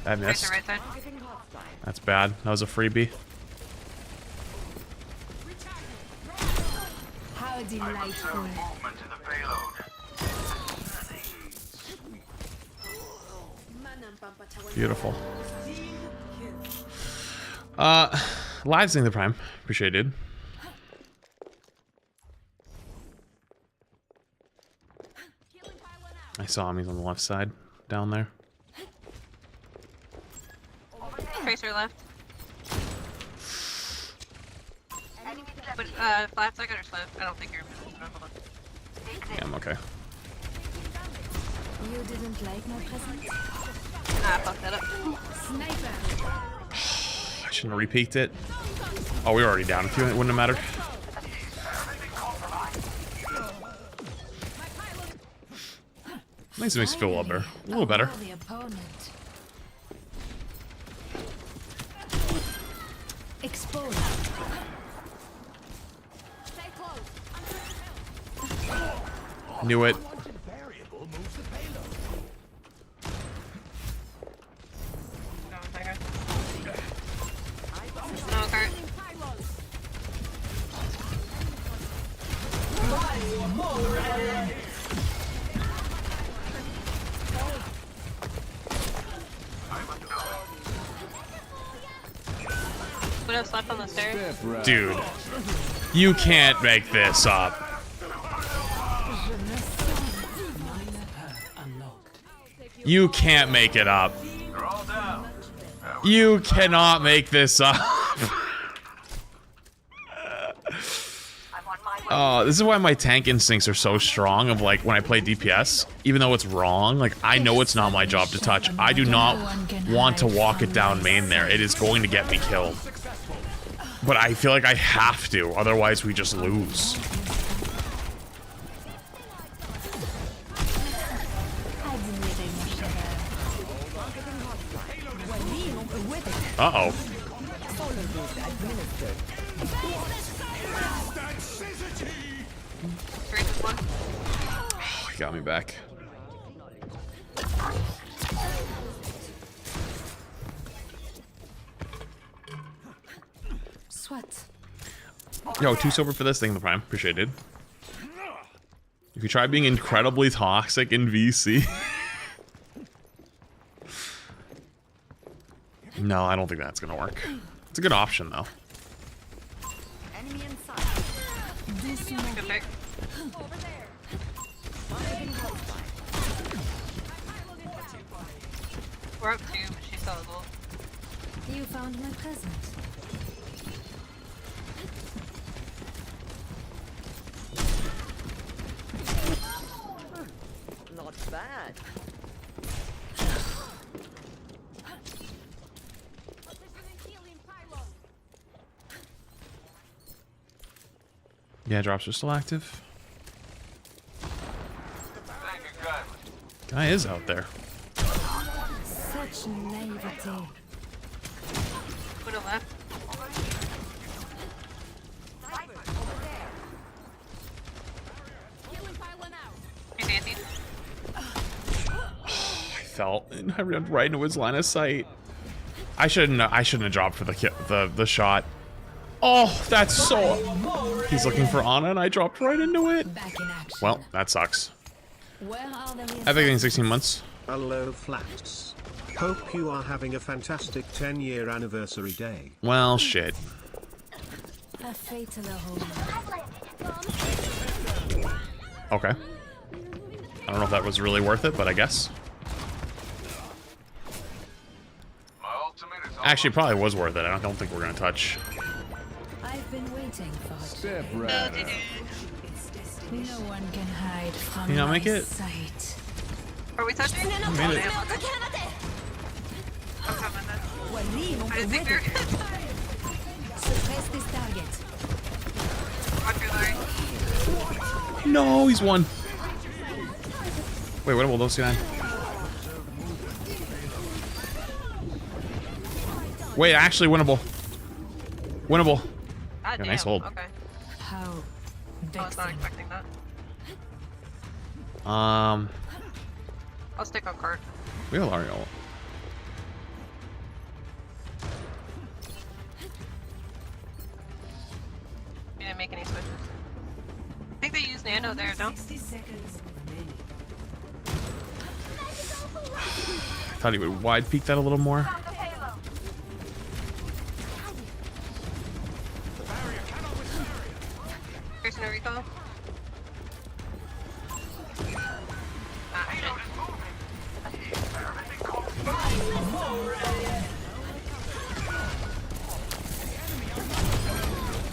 I missed. Right there. That's bad. That was a freebie. How delightful. Movement to the payload. Beautiful. Live the Prime. Appreciate it. I saw him. He's on the left side, down there. Tracer left. But 5 seconds left. I don't think you're. Yeah, I'm okay. You didn't like my present? Nah, I fucked that up. Sniper. I shouldn't have repeaked it. Oh, we were already down. If you, it wouldn't have mattered. Makes me feel a little better. A little better. The opponent. Exposed. Stay close. Knew it. What else left on the stairs? Dude, you can't make this up. You can't make it up. You cannot make this up. Oh, this is why my tank instincts are so strong of like when I play DPS, even though it's wrong, like I know it's not my job to touch. I do not want to walk it down main there. It is going to get me killed. But I feel like I have to, otherwise we just lose. Uh-oh. Oh, he got me back. Sweat. Yo, 2 silver for this thing, the Prime. Appreciate it. If you try being incredibly toxic in VC. No, I don't think that's gonna work. It's a good option, though. Enemy inside. Good pick. Over there. We're up 2, but she's still a goal. You found my present. Not bad. Yeah, drops are still active. Guy is out there. Such naivety. Put it left. He's Andy. I felt and I ran right into his line of sight. I shouldn't have dropped for the shot. Oh, that's so. He's looking for Ana, and I dropped right into it. Well, that sucks. Epic in 16 months. Hello, Flats. Hope you are having a fantastic 10-year anniversary day. Well, shit. A fatal home. Okay. I don't know if that was really worth it, but I guess. Actually, it probably was worth it. I don't think we're gonna touch. I've been waiting for Step it. right. No one can hide from Can you not make my it? Are sight. we touching? Made it. I'm coming then. I didn't think we were gonna. Suppress this target. Watch your No, he's won. Wait, what will those guys? Wait, actually winnable. Winnable. God damn. Nice hold. Okay. How I was not expecting that. I'll I'll stick on cart. we have Ariel. We didn't make any switches. I think they used nano there, don't? 60 seconds remaining. Thought he would wide peek that a little more. Person no recall. Ah, shit.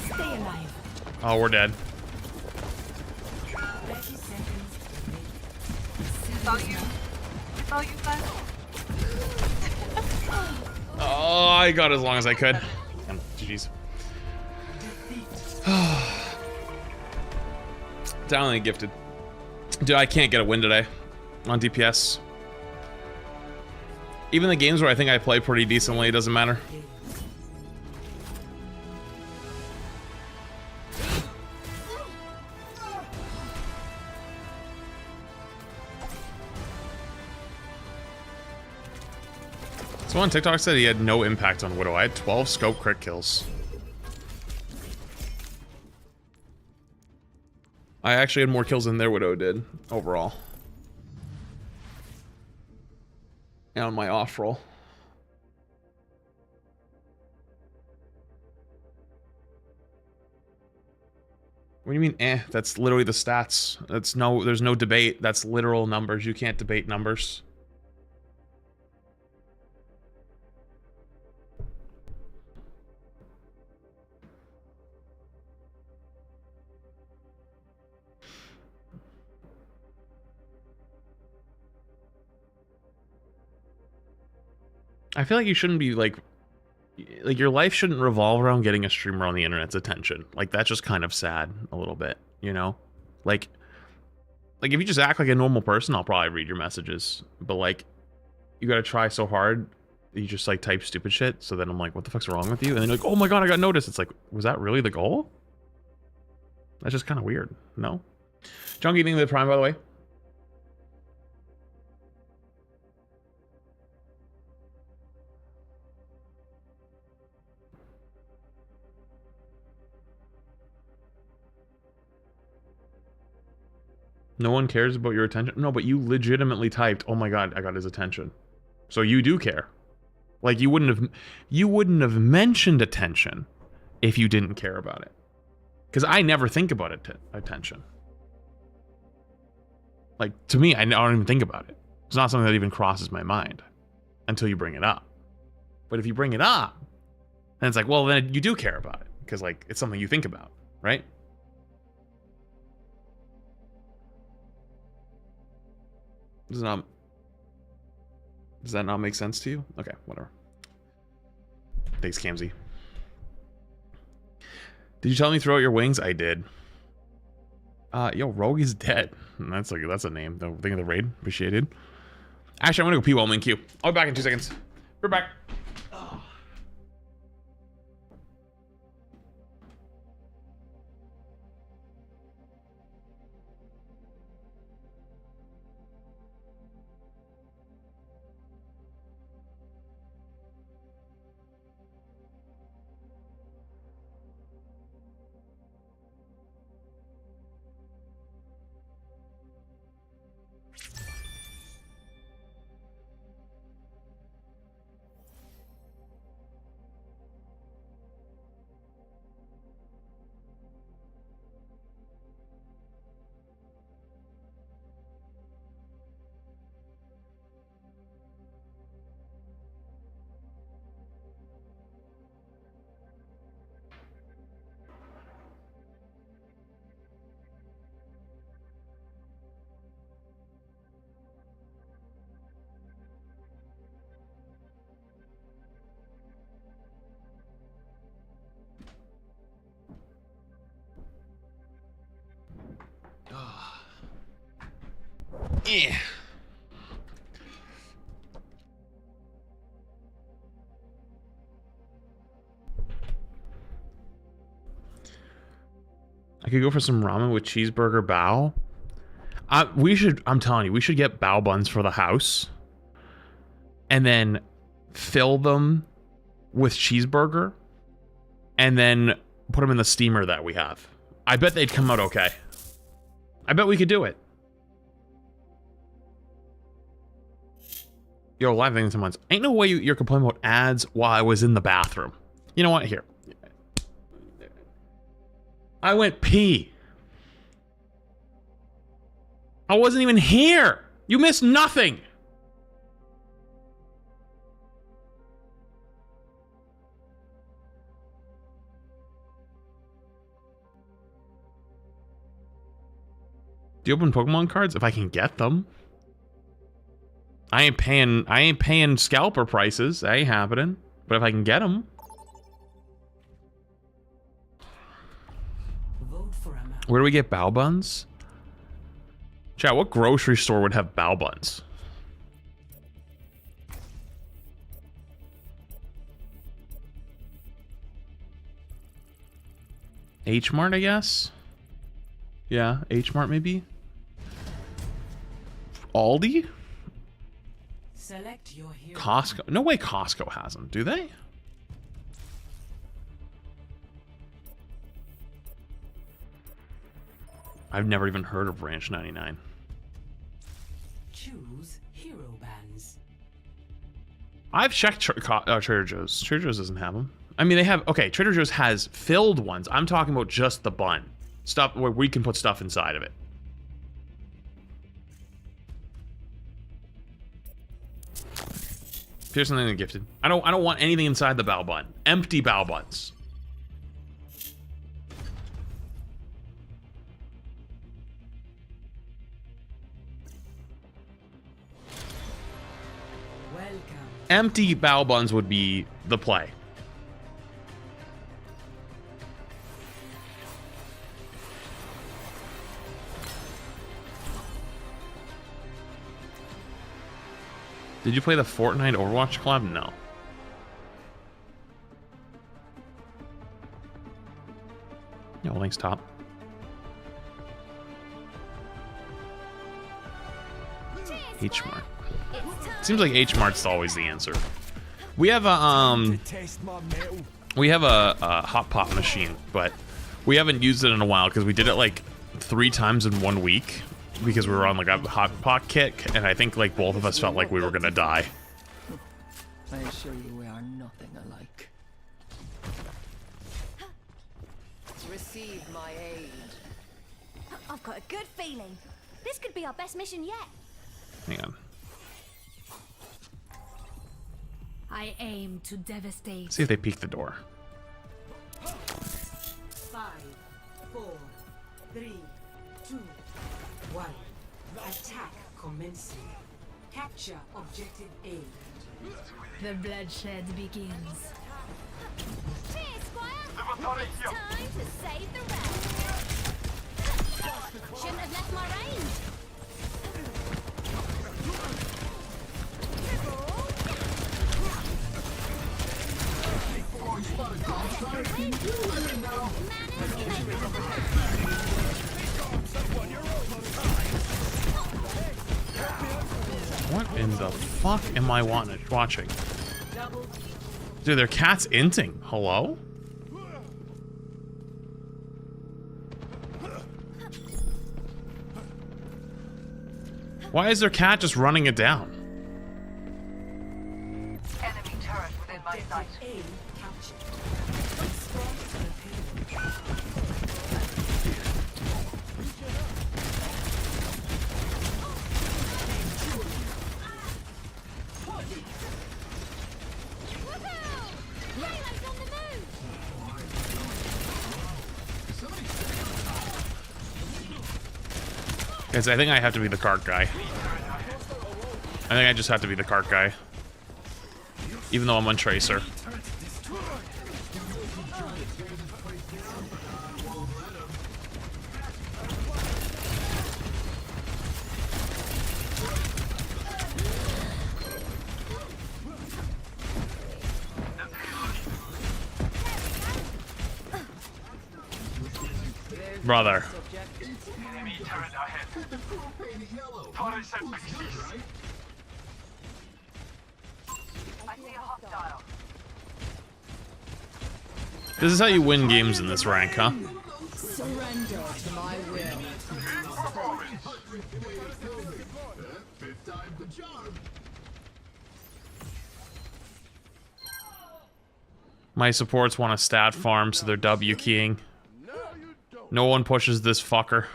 Stay alive. Oh, we're dead. 30 seconds remaining. It's all you. It's all you, guys. Oh, I got as long as I could. GG's. Downly gifted. Dude, I can't get a win today on DPS. Even the games where I think I play pretty decently, it doesn't matter. Someone on TikTok said he had no impact on Widow. I had 12 scope crit kills. I actually had more kills than their Widow did, overall. And on my off roll. What do you mean, eh? That's literally the stats. There's no debate. That's literal numbers. You can't debate numbers. I feel like you shouldn't be like your life shouldn't revolve around getting a streamer on the internet's attention. Like that's just kind of sad a little bit, you know? Like if you just act like a normal person, I'll probably read your messages. But like you gotta try so hard, you just like type stupid shit. So then I'm like, what the fuck's wrong with you? And then you're like, oh my god, I got noticed. It's like, was that really the goal? That's just kind of weird, no? Junkie, thank you for the Prime, by the way. No one cares about your attention. No, but you legitimately typed, "Oh my god, I got his attention." So you do care. Like you wouldn't have mentioned attention if you didn't care about it. Cuz I never think about attention. Like to me, I don't even think about it. It's not something that even crosses my mind until you bring it up. But if you bring it up, then it's like, well, then you do care about it because like it's something you think about, right? Does that not make sense to you? Okay, whatever. Thanks, Camzy. Did you tell me throw out your wings? I did. Yo, Rogue is dead. That's a name. The thing of the raid. Appreciated. Actually, I'm gonna go pee while I'm in queue. I'll be back in 2 seconds. We're back. Yeah. I could go for some ramen with cheeseburger bao. I'm telling you, we should get bao buns for the house. And then fill them with cheeseburger. And then put them in the steamer that we have. I bet they'd come out okay. I bet we could do it. Yo, live things someone's. Ain't no way you're complaining about ads while I was in the bathroom. You know what? Here. I went pee. I wasn't even here. You missed nothing. Do you open Pokemon cards? If I can get them. I ain't paying scalper prices. That ain't happening. But if I can get them. Where do we get bao buns? Chat, what grocery store would have bao buns? H Mart, I guess? Yeah, H Mart maybe? Aldi? Select your hero. Costco? No way Costco has them, do they? I've never even heard of Ranch 99. Choose hero bands. I've checked Trader Joe's. Trader Joe's doesn't have them. I mean, they have... Okay, Trader Joe's has filled ones. I'm talking about just the bun. Stuff where we can put stuff inside of it. Here's something that gifted. I don't want anything inside the bao bun. Empty bao buns. Welcome. Empty bao buns would be the play. Did you play the Fortnite Overwatch collab? No. Yeah, well, thanks, top. H Mart. Seems like H Mart's always the answer. We have a hot pot machine, but we haven't used it in a while because we did it like 3 times in 1 week. Because we were on like a hot pot kick, and I think like both of us felt like we were gonna die. I assure you we are nothing alike. Receive my aid. I've got a good feeling. This could be our best mission yet. Hang on. I aim to devastate. See if they peek the door. 5, 4, 3, 2, 1. Attack commencing. Capture objective A. The bloodshed begins. Cheers, Squire! It's time to save the realm. Shouldn't have left my range. What in the fuck am I watching? Dude, their cat's inting. Hello? Why is their cat just running it down? Enemy turret within my sight. Guys, I think I have to be the cart guy. I think I just have to be the cart guy. Even though I'm on Tracer. Brother. Enemy turret ahead. Turrets and pieces. I see a hostile. This is how you win games in this rank, huh? Surrender to my will. My supports want a stat farm, so they're W keying. No one pushes this fucker.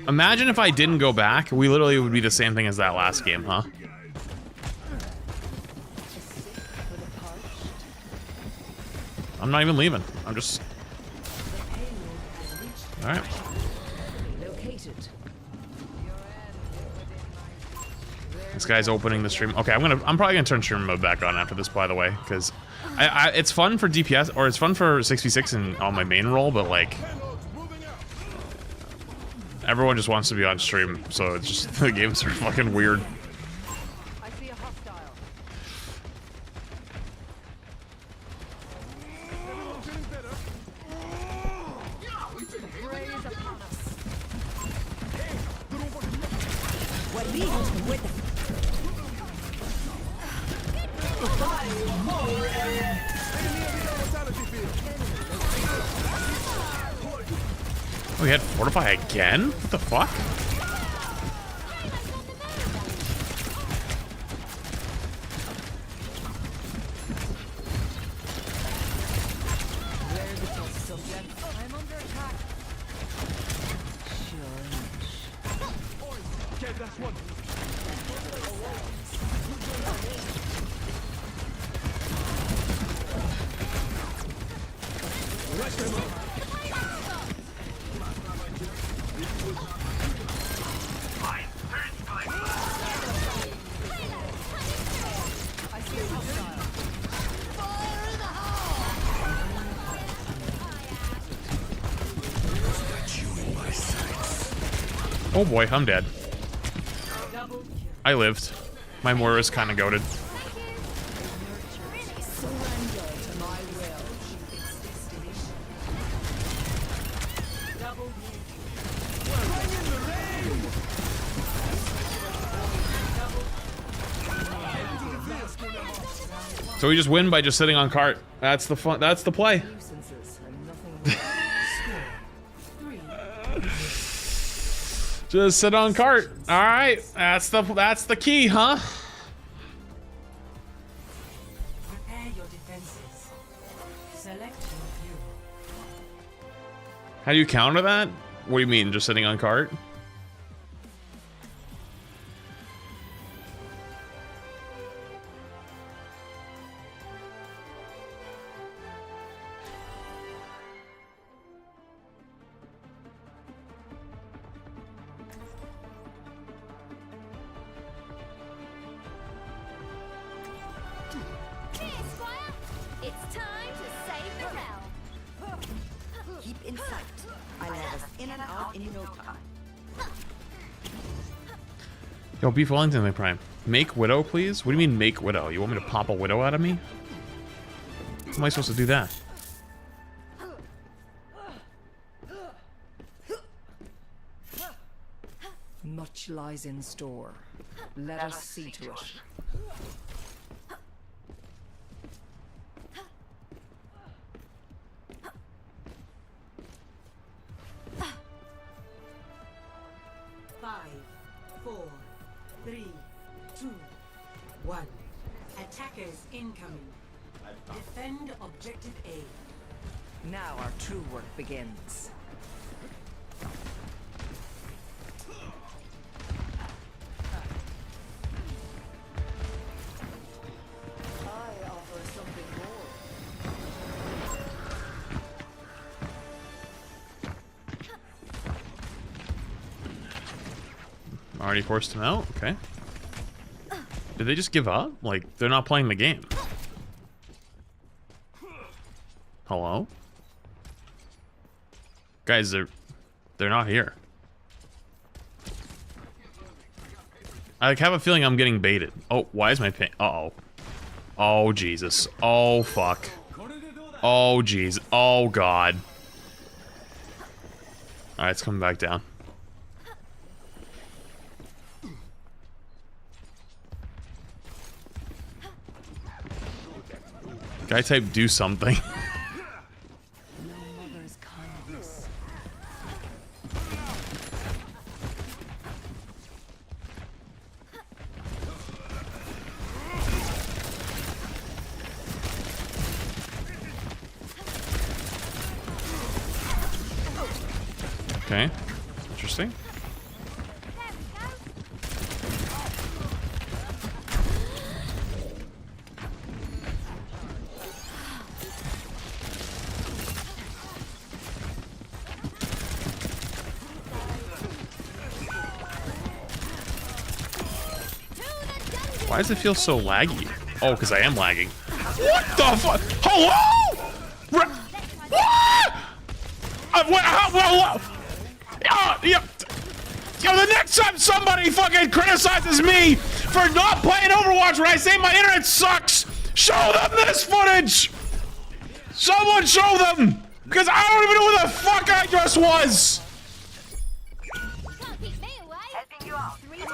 Imagine if I didn't go back, we literally would be the same thing as that last game, huh? I'm not even leaving. I'm just... Alright. This guy's opening the stream. Okay, I'm probably gonna turn stream mode back on after this, by the way, because it's fun for DPS, or it's fun for 6v6 and on my main role, but like everyone just wants to be on stream, so it's just the games are fucking weird. I see a hostile. Raise upon us. What leads with them? Oh, he had Fortify again? What the fuck? I'm under attack. Okay, that's one. Rush them up. I see a hostile. Fire in the Oh boy, I'm dead. I lived. My mortar is kind of goated. Surrender to my will. So we just win by just sitting on cart. That's the fun. That's the play. Just sit on cart. All right, that's the key, huh? Prepare your defenses. Select your hero. How do you counter that? What do you mean, just sitting on cart? Cheers, Squire! It's time to save the realm. Keep in sight. I'll have us in and out in no time. Yo, Beef Wellington, they prime. Make Widow, please? What do you mean make Widow? You want me to pop a Widow out of me? How am I supposed to do that? Much lies in store. Let us see to it. Five, 4, 3, 2, 1. Attackers incoming. Defend objective A. Now our true work begins. I offer something more. Already forced him out? Okay. Did they just give up? Like, they're not playing the game. Hello? Guys, they're not here. I like have a feeling I'm getting baited. Oh, why is my ping? Uh-oh. Oh, Jesus. Oh, fuck. Oh, jeez. Oh, God. Alright, it's coming back down. Guy type do something. Okay, interesting. Why does it feel so laggy? Oh, because I am lagging. What the fuck? Hello? What? What? Yep. Yo, the next time somebody fucking criticizes me for not playing Overwatch when I say my internet sucks, show them this footage! Someone show them! Because I don't even know where the fuck I just was!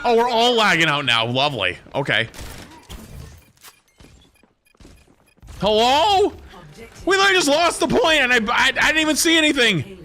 Oh, we're all lagging out now. Lovely. Okay. Hello? We literally just lost the point and I didn't even see anything.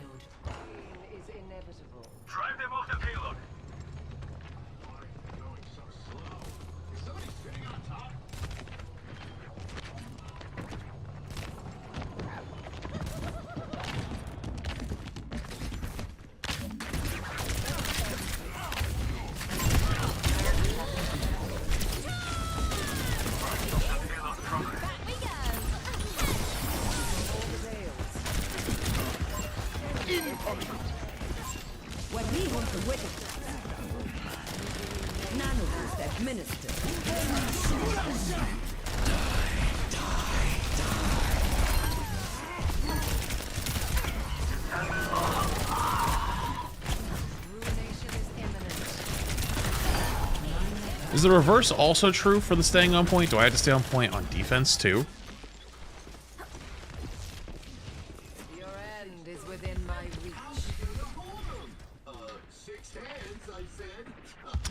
When we want the wicked, nanoboost administered. Is the reverse also true for the staying on point? Do I have to stay on point on defense too? Your end is within my reach.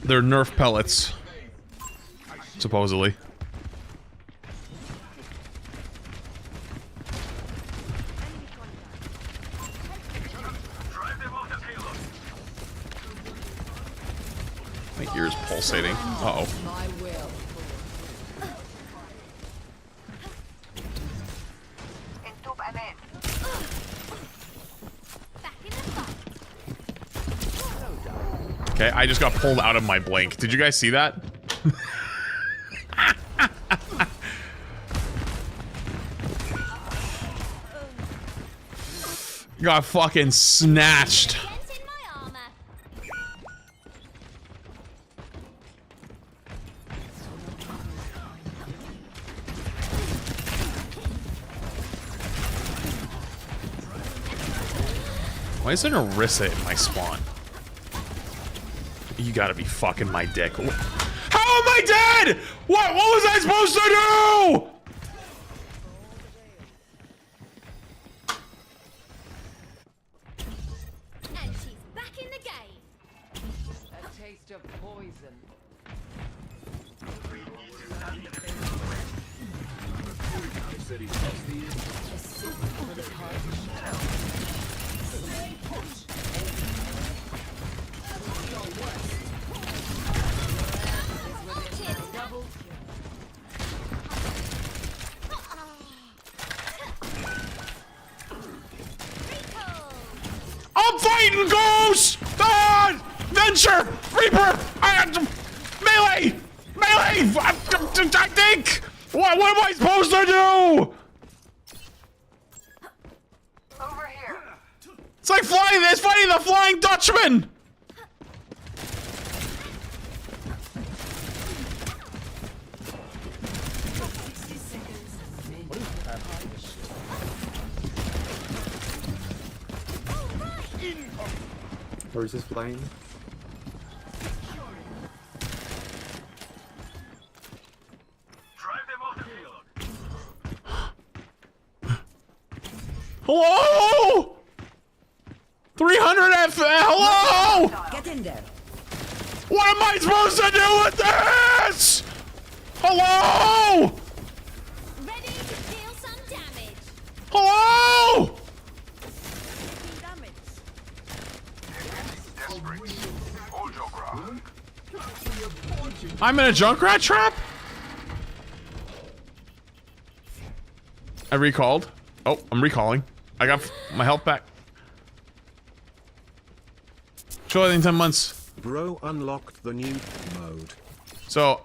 They're Nerf pellets, supposedly. My ear's pulsating. Uh-oh. Okay, I just got pulled out of my blink. Did you guys see that? Got fucking snatched. Why is there an Orisa in my spawn? You gotta be fucking my dick. How am I dead? What was I supposed to do? And she's back in the game. A taste of poison. I'm fighting Ghost! Venture! Reaper! Melee! Melee! I think! What am I supposed to do? Over here. It's like flying, it's fighting the Flying Dutchman! Or is this flying? Hello? 300 F. Hello. Get in there. What am I supposed to do with this? Hello. Ready to deal some damage. Hello. Hold your ground. I'm in a Junkrat trap? I recalled. Oh, I'm recalling. I got my health back. Surely in 10 months. Bro unlocked the new mode. So,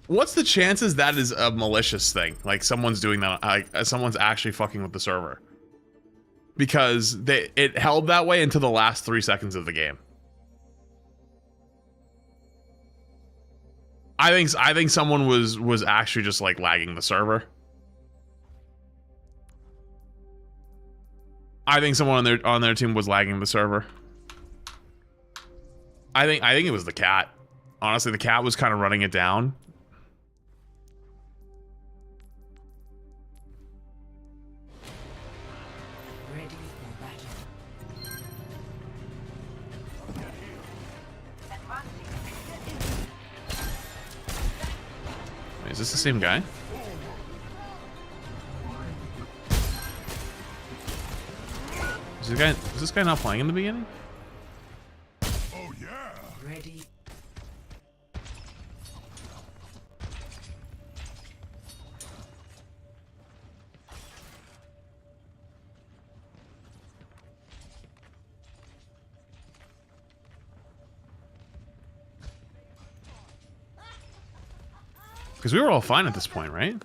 what's the chances that is a malicious thing? Like someone's doing that, like someone's actually fucking with the server. Because it held that way until the last 3 seconds of the game. I think someone was actually just like lagging the server. I think someone on their team was lagging the server. I think it was the cat. Honestly, the cat was kind of running it down. Ready for battle. Wait, is this the same guy? Is this guy not playing in the beginning? Oh yeah. Ready. Because we were all fine at this point, right?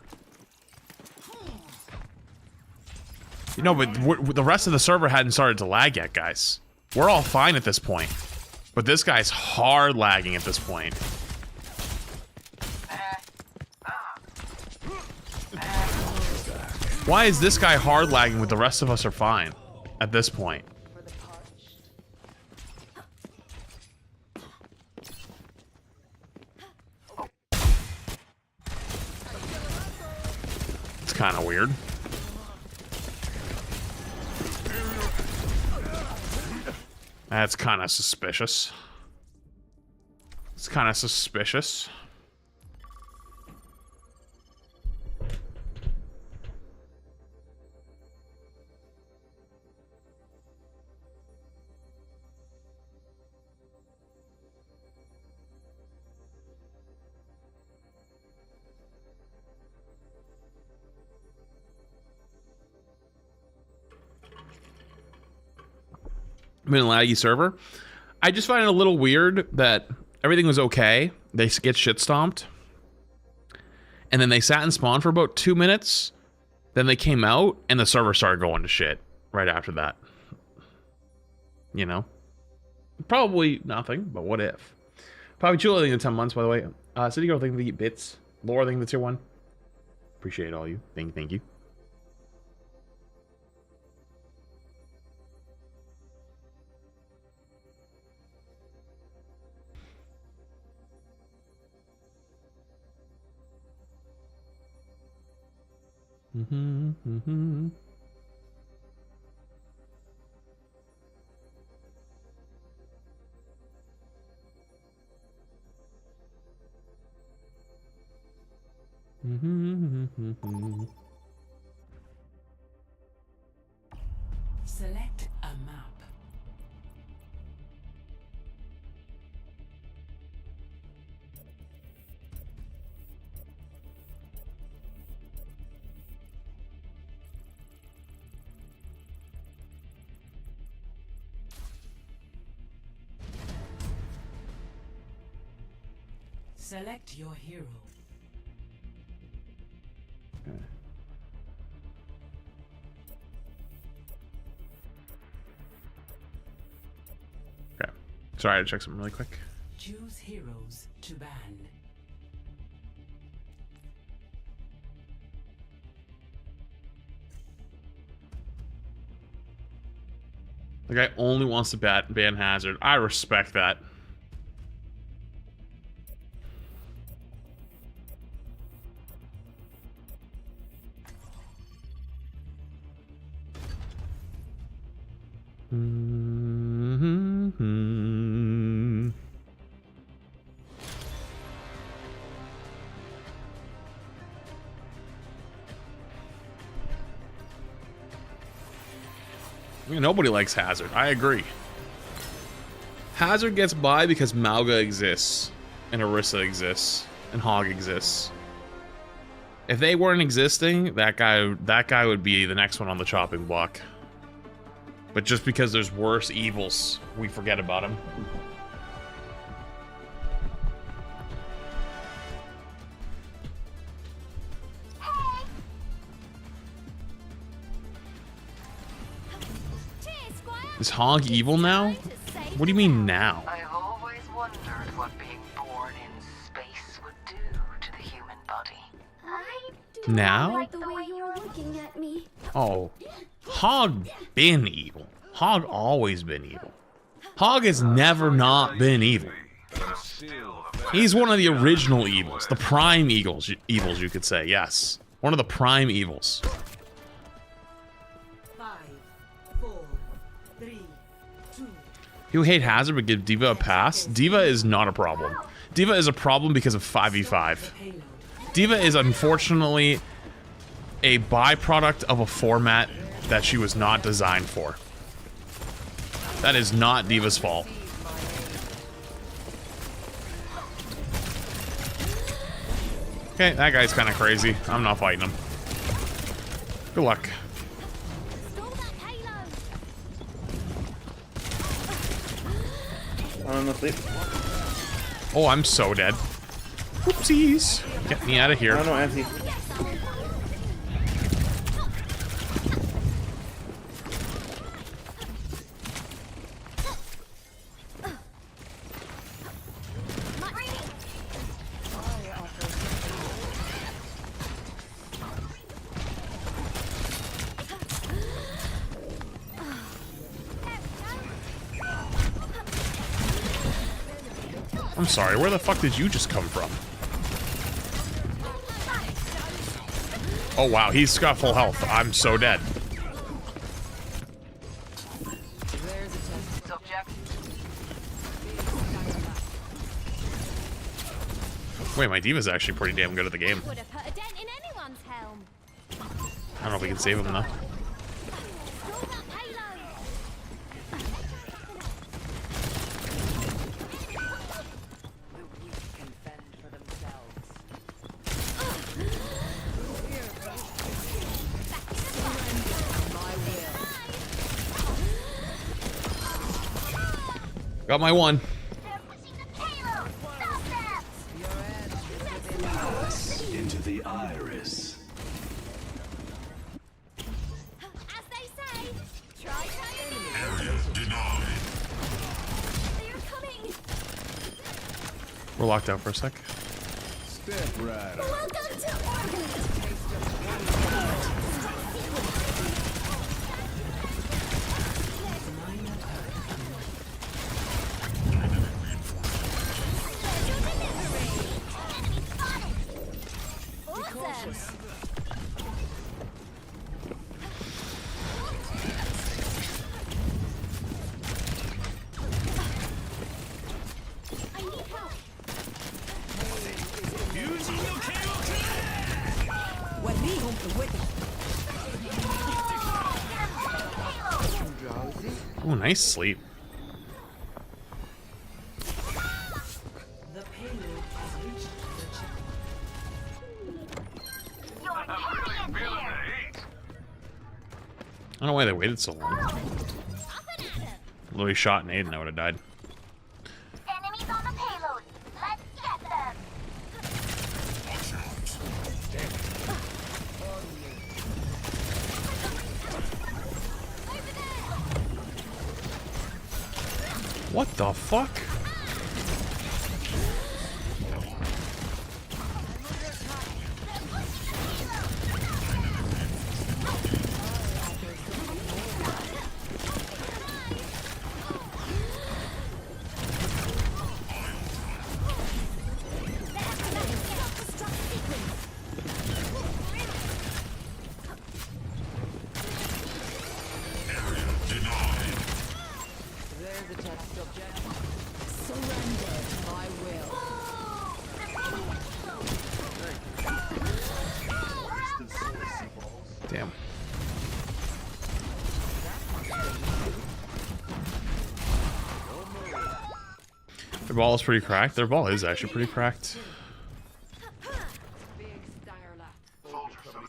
You know, but the rest of the server hadn't started to lag yet, guys. We're all fine at this point. But this guy's hard lagging at this point. Why is this guy hard lagging when the rest of us are fine at this point? It's kind of weird. That's kind of suspicious. It's kind of suspicious. I'm in a laggy server. I just find it a little weird that everything was okay. They get shit stomped. And then they sat and spawned for about 2 minutes. Then they came out and the server started going to shit right after that. You know? Probably nothing, but what if? Probably Julia in 10 months, by the way. City Girl, thank you for the bits. Laura, thank you for the tier 1. Appreciate all you. Thank you. Select a map. Select your hero. Okay. Sorry, I had to check something really quick. Choose heroes to ban. The guy only wants to ban Hazard. I respect that. Nobody likes Hazard. I agree. Hazard gets by because Mauga exists, and Orisa exists, and Hog exists. If they weren't existing, that guy would be the next one on the chopping block. But just because there's worse evils, we forget about him. Is Hog evil now? What do you mean now? I've always wondered what being born in space would do to the human body. I do Now? not like the way you're looking at me. Oh, Hog been evil. Hog always been evil. Hog has never not been evil. He's one of the original evils, the prime evils you could say. Yes, one of the prime evils. 5, 4, 3, 2. You hate Hazard but give D.Va a pass? D.Va is not a problem. D.Va is a problem because of 5v5. D.Va is unfortunately a byproduct of a format that she was not designed for. That is not D.Va's fault. Okay, that guy's kind of crazy. I'm not fighting him. Good luck. I'm asleep. Oh, I'm so dead. Whoopsies. Get me out of here. I don't know, empty. I'm sorry, where the fuck did you just come from? Oh wow, he's got full health. I'm so dead. Wait, my D.Va's actually pretty damn good at the game. Would have put a dent in anyone's helm. I don't know if we can save him though. Got my one. Into the iris. As they say, try again. Area denied. They are coming. We're locked out for a sec. Step right up. Welcome to orbit. Oh, nice sleep. The payload has reached the checkpoint. I don't know why they waited so long. Literally shot an aid and I would have died. Enemies on the payload. Let's get them. What the fuck? Damn. Their ball is pretty cracked. Their ball is actually pretty cracked.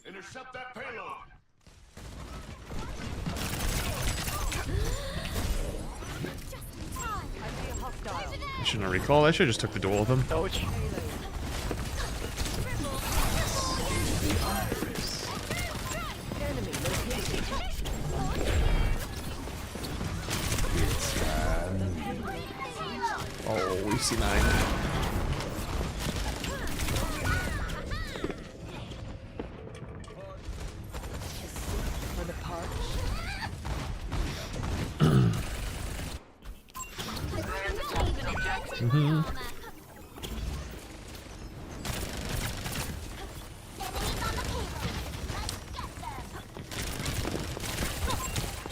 Intercept that payload. I shouldn't have recalled. I should have just took the duel with him. Dodge. Oh, we see 9. Mm-hmm.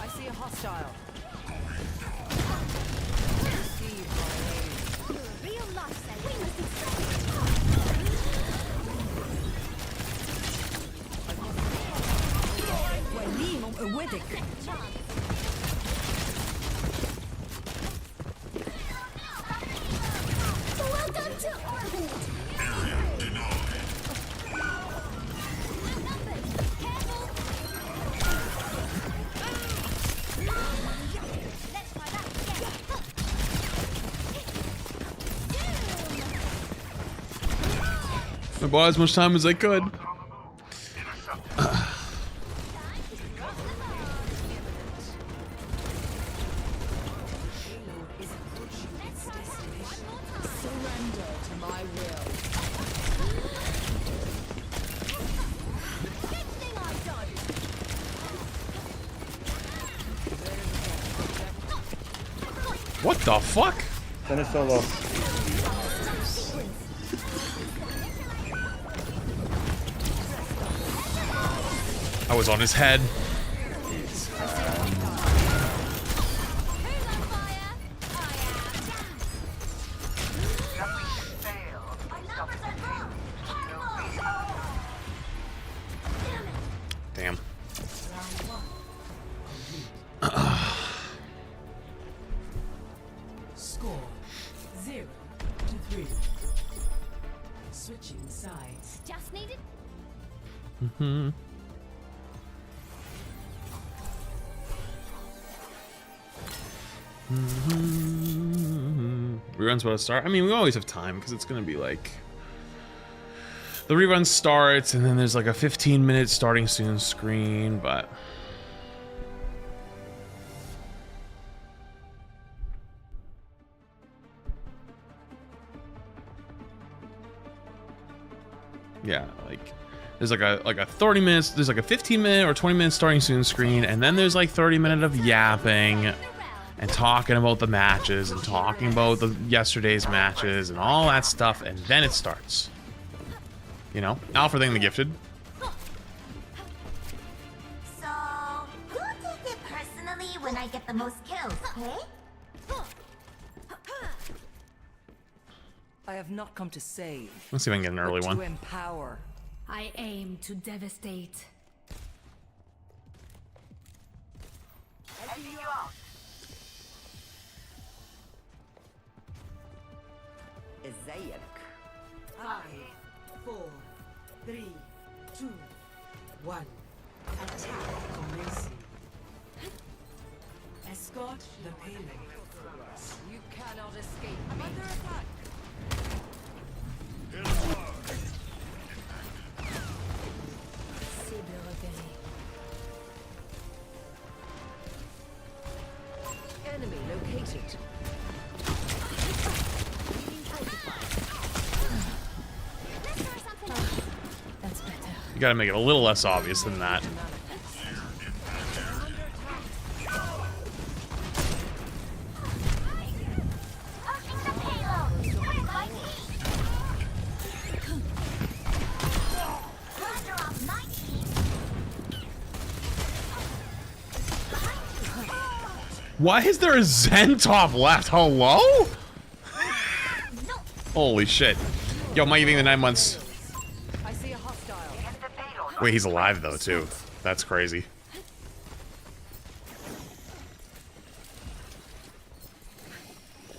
I see a hostile. Real life says we must well done to I bought as much time as I could. surrender to my will. What the fuck? Finish solo. I was on his head. Damn. Score 0-3. Switching sides. Just needed. Mm-hmm. Rerun's about to start. I mean, we always have time because it's gonna be like the rerun starts and then there's like a 15-minute starting soon screen, but yeah, like there's like a 30 minutes, there's like a 15-minute or 20-minute starting soon screen, and then there's like 30 minutes of yapping and talking about the matches and talking about the yesterday's matches and all that stuff, and then it starts. You know, Alfred thing the gifted. So, who takes it personally when I get the most kills, okay? I have not come to save. Let's see if I can get an early but one. To empower. I aim to devastate. Helping you out. ازيك 5, 4, 3, 2, 1. Attack commencing. Escort the payload. You cannot escape me. I'm under attack. Cible repérée. Enemy located. That's better. You gotta make it a little less obvious than that. Why is there a Zen top left? Hello? Holy shit. Yo, Mike giving the 9 months. I see a hostile. Wait, he's alive though, too. That's crazy.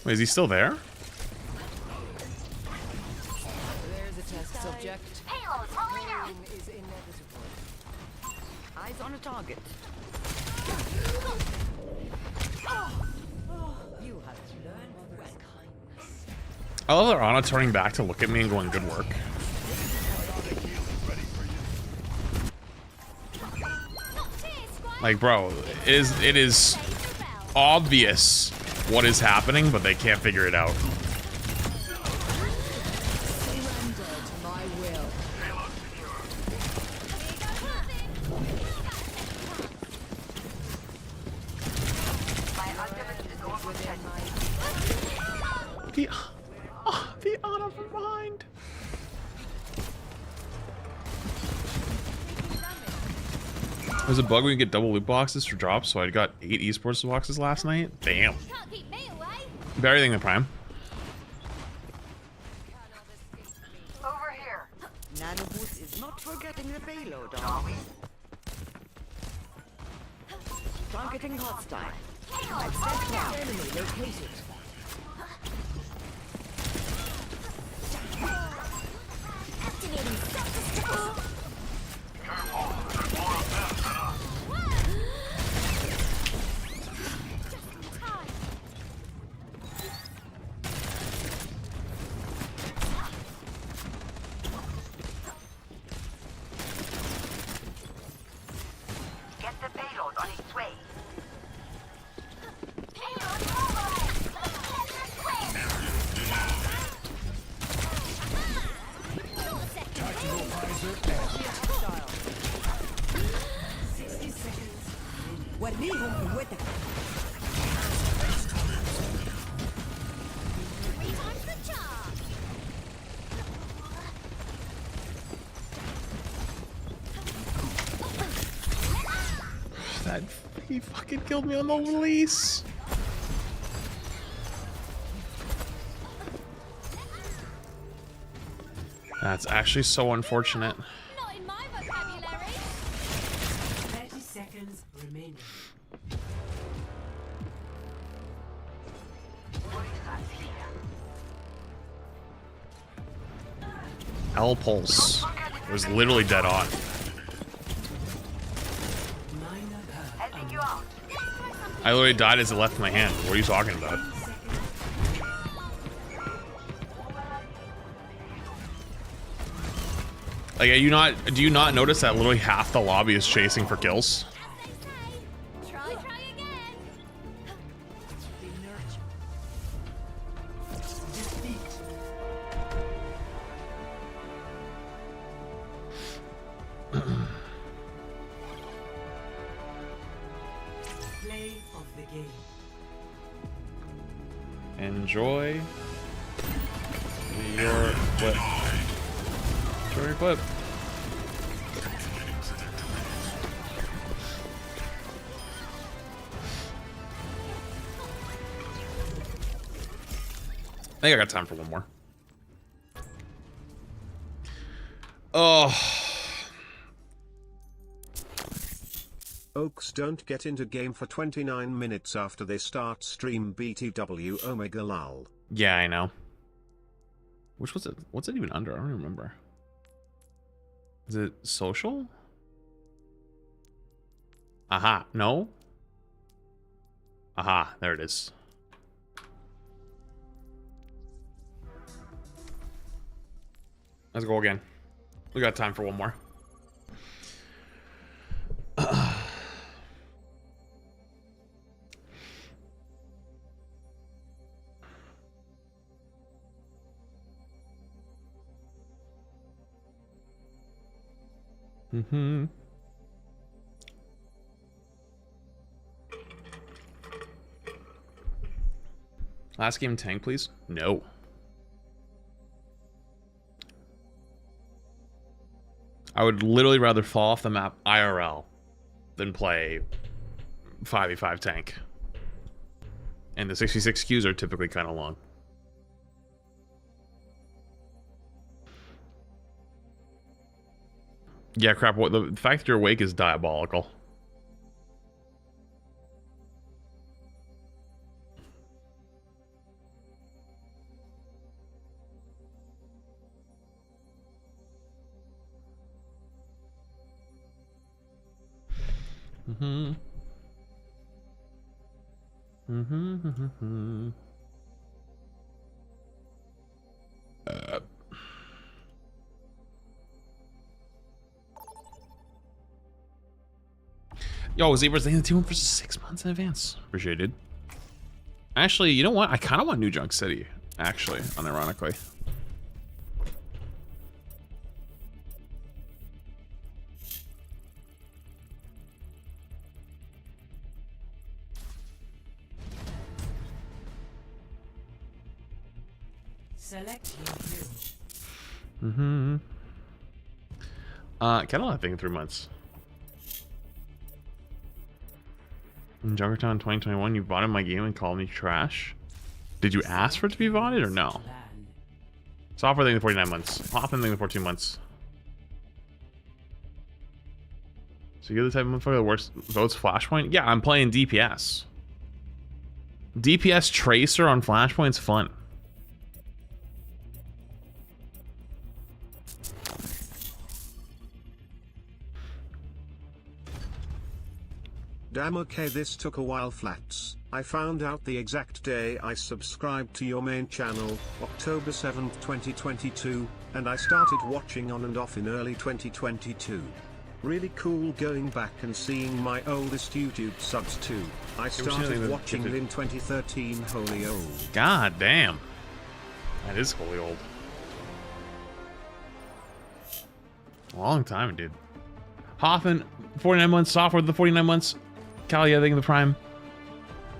Wait, is he still there? Select. Payload rolling out. Pain is inevitable. Eyes on a target. You have learned well. I love their Ana turning back to look at me and going, good work. Like, bro, it is obvious what is happening, but they can't figure it out. The Ana from behind. There's a bug where you get double loot boxes for drops, so I got 8 esports boxes last night. Damn. Better than the prime. Over here. Nanoboost is not forgetting the payload, are we? Targeting hostile. Enemy located. Activating self-destruct. Get the payload on its way. Tactical visor. 60 seconds. وريهم قوتك. That he fucking killed me on the release. That's actually so unfortunate. Not in my vocabulary. 30 seconds remaining. L pulse was literally dead on. Helping you out. I literally died as it left my hand. What are you talking about? Like, do you not notice that literally half the lobby is chasing for kills? Try again. Play of the game. Enjoy your clip. Enjoy your clip. I think I got time for one more. Oh. Oaks don't get into game for 29 minutes after they start stream BTW Omega lol. Yeah, I know. Which was it? What's it even under? I don't remember. Is it social? Aha, no? Aha, there it is. Let's go again. We got time for one more. Mm-hmm. Last game tank, please? No. I would literally rather fall off the map IRL than play 5v5 tank. And the 66 queues are typically kind of long. Yeah, crap. What the fact that you're awake is diabolical. Mm-hmm. Mm-hmm. Yo, Zebra's the team for 6 months in advance. Appreciated. Actually, you know what? I kind of want New Junk City. Actually, unironically. Select your hero. Mm-hmm. Kettle, I think, in 3 months. In Junkertown 2021, you bought in my game and called me trash. Did you ask for it to be voted or no? Software thing in 49 months. Hoffman thing in 14 months. So you're the type of motherfucker that works votes Flashpoint? Yeah, I'm playing DPS. DPS Tracer on Flashpoint's fun. Damn, okay, this took a while, Flats. I found out the exact day I subscribed to your main channel, October 7th, 2022, and I started watching on and off in early 2022. Really cool going back and seeing my oldest YouTube subs too. I started watching in 2013, holy old. God damn. That is holy old. Long time, dude. Hoffman, 49 months. Software, the 49 months. Callie, I think the Prime.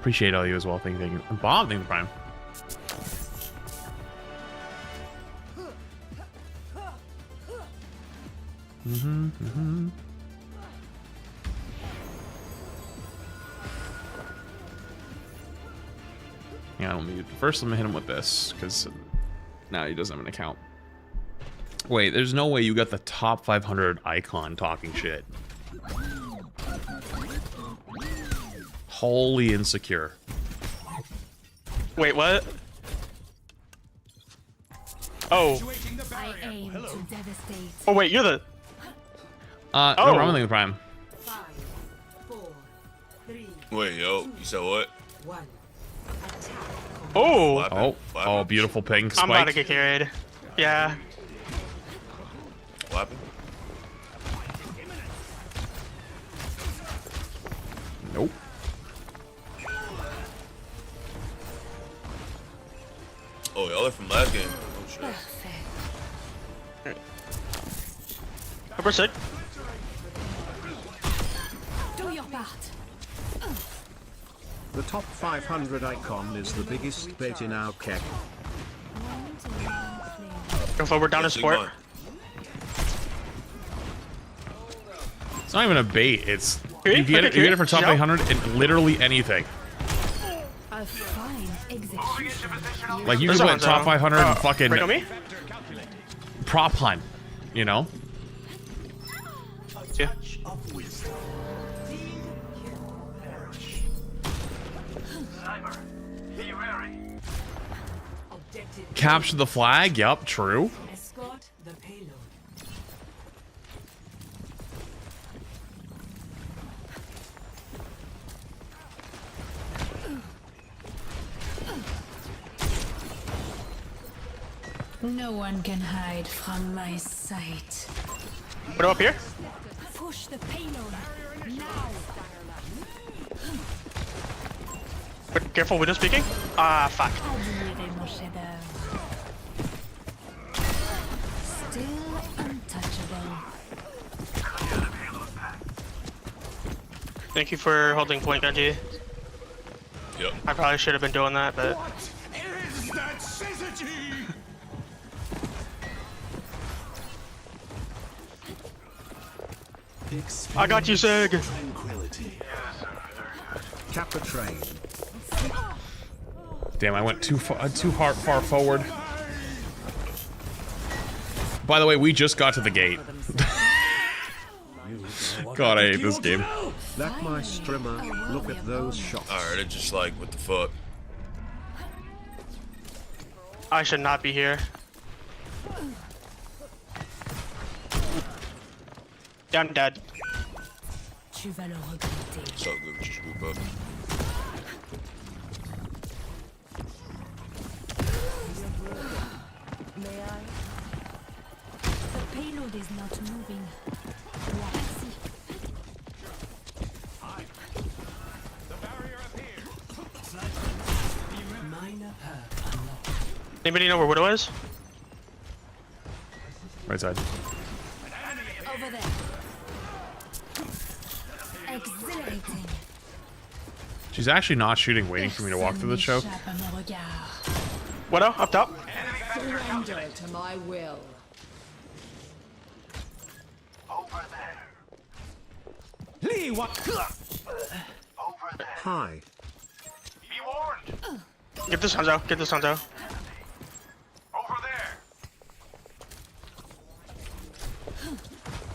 Appreciate all you as well. Thank you. And Bob, thank the Prime. Yeah, I don't need. First, I'm gonna hit him with this because now he doesn't have an account. Wait, there's no way you got the top 500 icon talking shit. Holy insecure. Wait, what? Oh. I aim to devastate. Oh wait, you're the. No, I'm running the Prime. 5, 4, 3. Wait, yo, you said what? 1. Oh. Oh, beautiful ping spike. I'm about to get carried. Yeah. What happened? Nope. Oh, y'all are from last game. Oh shit. Upper side. Do your part. The top 500 icon is the biggest bait in our keg. Go forward down to support. It's not even a bait. It's you get it for top 800 and literally anything. A fine execution. Like you can put top 500 and fucking Break on me? prop hunt, you know? Yeah. Capture the flag. Yup, true. Escort the payload. No one can hide from my sight. Put him up here. Push the payload now. But careful, window speaking. Ah, fuck. Admirez mon chef-d'œuvre. Still untouchable. Thank you for holding point, Genji. Yep. I probably should have been doing that, but. Is that sensitive? I got you, Sig. Kappa train. Damn, I went too far forward. By the way, we just got to the gate. God, I hate this game. That my streamer. Look at those shots. Alright, it's just like, what the fuck? I should not be here. Yeah, I'm dead. Tu vas le regretter. So good, we just group up. May I? The payload is not moving. Let's see. Minor perk unlocked. Anybody know where Widow is? Right side. Over there. Exhilarating. She's actually not shooting, waiting for me to walk through the choke. Widow, up top. Surrender to my will. Over there. Lee, what? Over there. Hi. Be warned. Get this Hanzo. Get this Hanzo. Over there.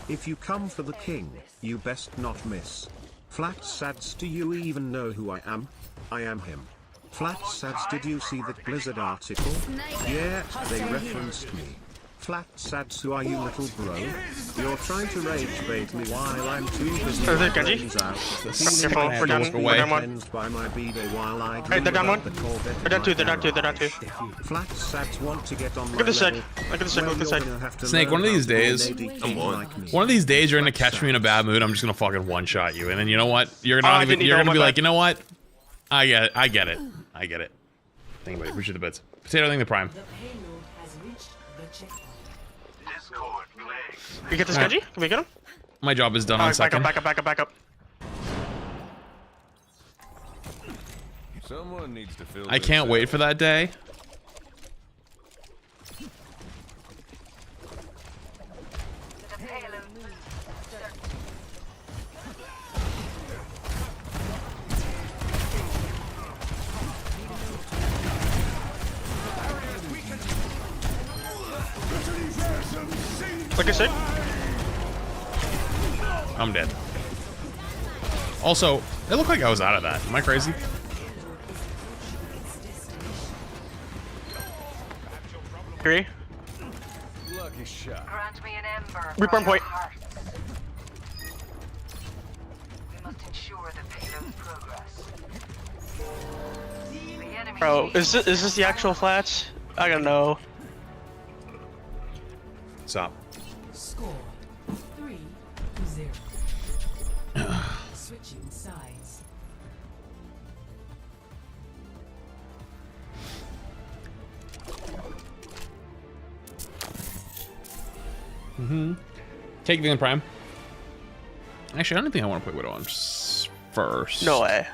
If you come for the king, you best not miss. Flat Sads, do you even know who I am? I am him. Flat Sads, did you see that Blizzard article? Yeah, they referenced me. Flat Sads, who are you, little bro? You're trying to rage bait me while I'm too busy. Is it Genji? Careful, we're down one. By my B-Day while I Hey, they're down one. the Corvette They're down two, they're down two, they're down two. Flat Sads want to get on Look at this side. level. Look at this side, look at this side. Snake, one of these days, one of these days you're gonna catch me in a bad mood. I'm just gonna fucking one-shot you, and then you know what? You're not even. You're gonna be like, you know what? I get it. I get it. I get it. Thank you, buddy. Appreciate the bits. Potato thing the prime. The payload has reached the checkpoint. Discord plagues. We get this Genji? Can we get him? My job is done on Back second. up, back up, back up, back up. Someone needs to fill I can't wait for that day. Like I said. I'm dead. Also, it looked like I was out of that. Am I crazy? Agree. Lucky shot. Grant me an ember. Reborn point. We must ensure the payload's progress. The enemy Bro, is this the actual flats? I don't know. Stop. Score 3-0. Switching sides. Take the prime. Actually, I don't think I want to play Widow on first. No way.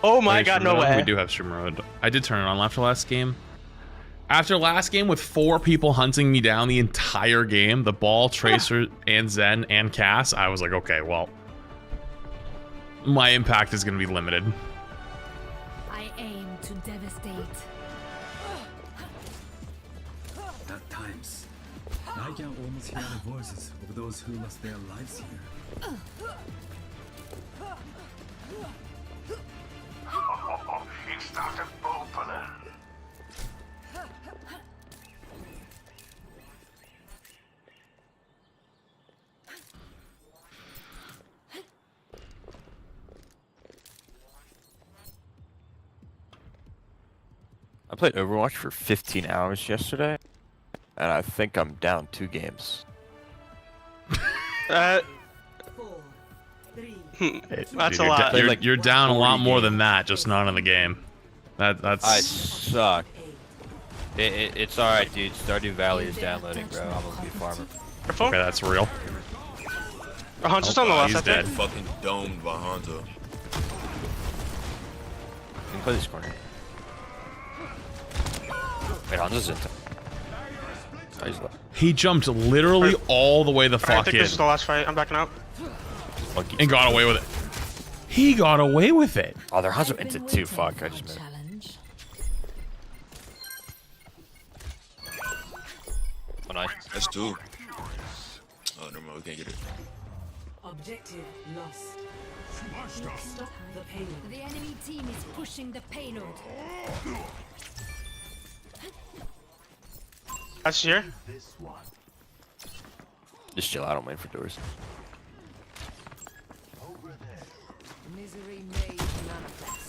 Oh my Wait, god, stream no mode? way. We do have stream mode. I did turn it on after last game. After last game with 4 people hunting me down the entire game, the Ball, Tracer, and Zen, and Cass, I was like, okay, well, my impact is going to be limited. I aim to devastate. At times, I can almost hear the voices of those who lost their lives here. It started opening. I played Overwatch for 15 hours yesterday, and I think I'm down 2 games. Four, three. That's Dude, a lot. You're down a lot more than that, just not in the game. That's. I suck. It's alright, dude. Stardew Valley is downloading, bro. I'm gonna be a farmer. Careful. Okay, that's real. Hanzo's on the left, he's I think. dead. Fucking domed by Hanzo. You can play this corner. Wait, Hanzo's in. Oh, he's left. He jumped literally all the way the I fuck think in this is the last fight. I'm backing out. and got away with it. He got away with it. Oh, they're Hanzo into 2. Fuck, I just missed. Oh, nice. That's 2. Oh, never mind, we can't get it. Objective lost. Stop the payload. The enemy team is pushing the payload. That's here. Just chill out, don't wait for doors. Misery made manifest.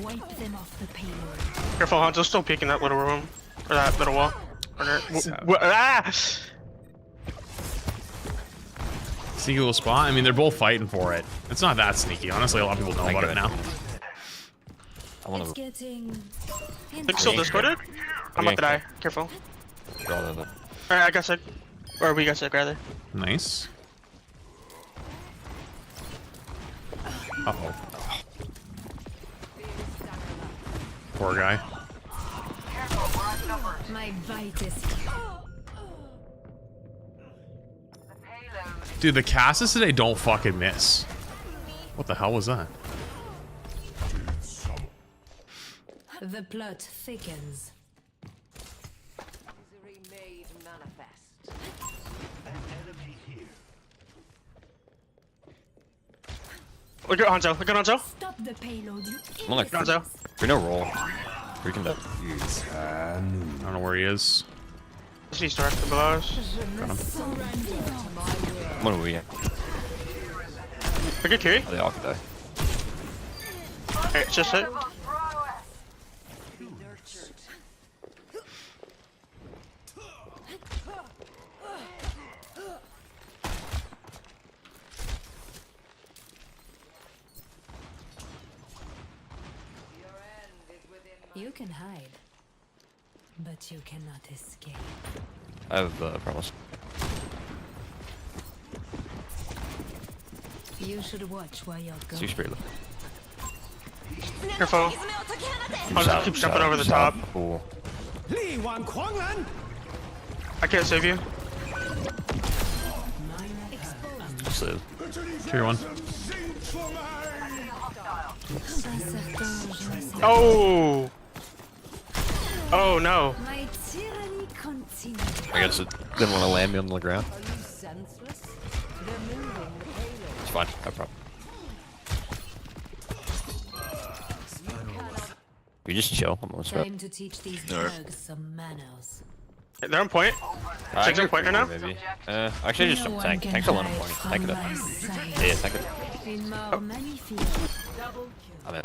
Wipe them off the payload. Careful, Hanzo's still peeking that little room. Or that little wall. Ah! Sneaky little spot. I mean, they're both fighting for it. It's not that sneaky. Honestly, a lot of people know about it now. I want It's to. getting. Think still discorded? I'm about to die. Careful. Alright, I got sick. Or we got sick, rather. Nice. Uh-oh. Poor guy. My bite is. Dude, the casters today don't fucking miss. What the hell was that? The plot thickens. Misery made manifest. Look at Hanzo. Look at Hanzo. Stop the payload, you I'm on like Hanzo. we no roll. Freaking dead. I don't know where he is. He's directly below us. Got him. What are we at? Look at Kiri. Oh, they all could die. Hey, it's just it. You can hide, but you cannot escape. I have promise. You should watch where you're going. Super low. Careful. Hanzo keeps jumping over the top. Cool. I can't save you. So. Tier 1. Oh! Oh no. My tyranny continues. I guess it didn't want to land me on the ground. Are you senseless? They're moving the payload. It's fine, no problem. We just chill. I'm almost Time to teach these bugs some manners. They're on point. Six on point right now. Maybe. Actually, just some tank. Tank's alone on point. Tank it up. Yeah, tank it. I'm in.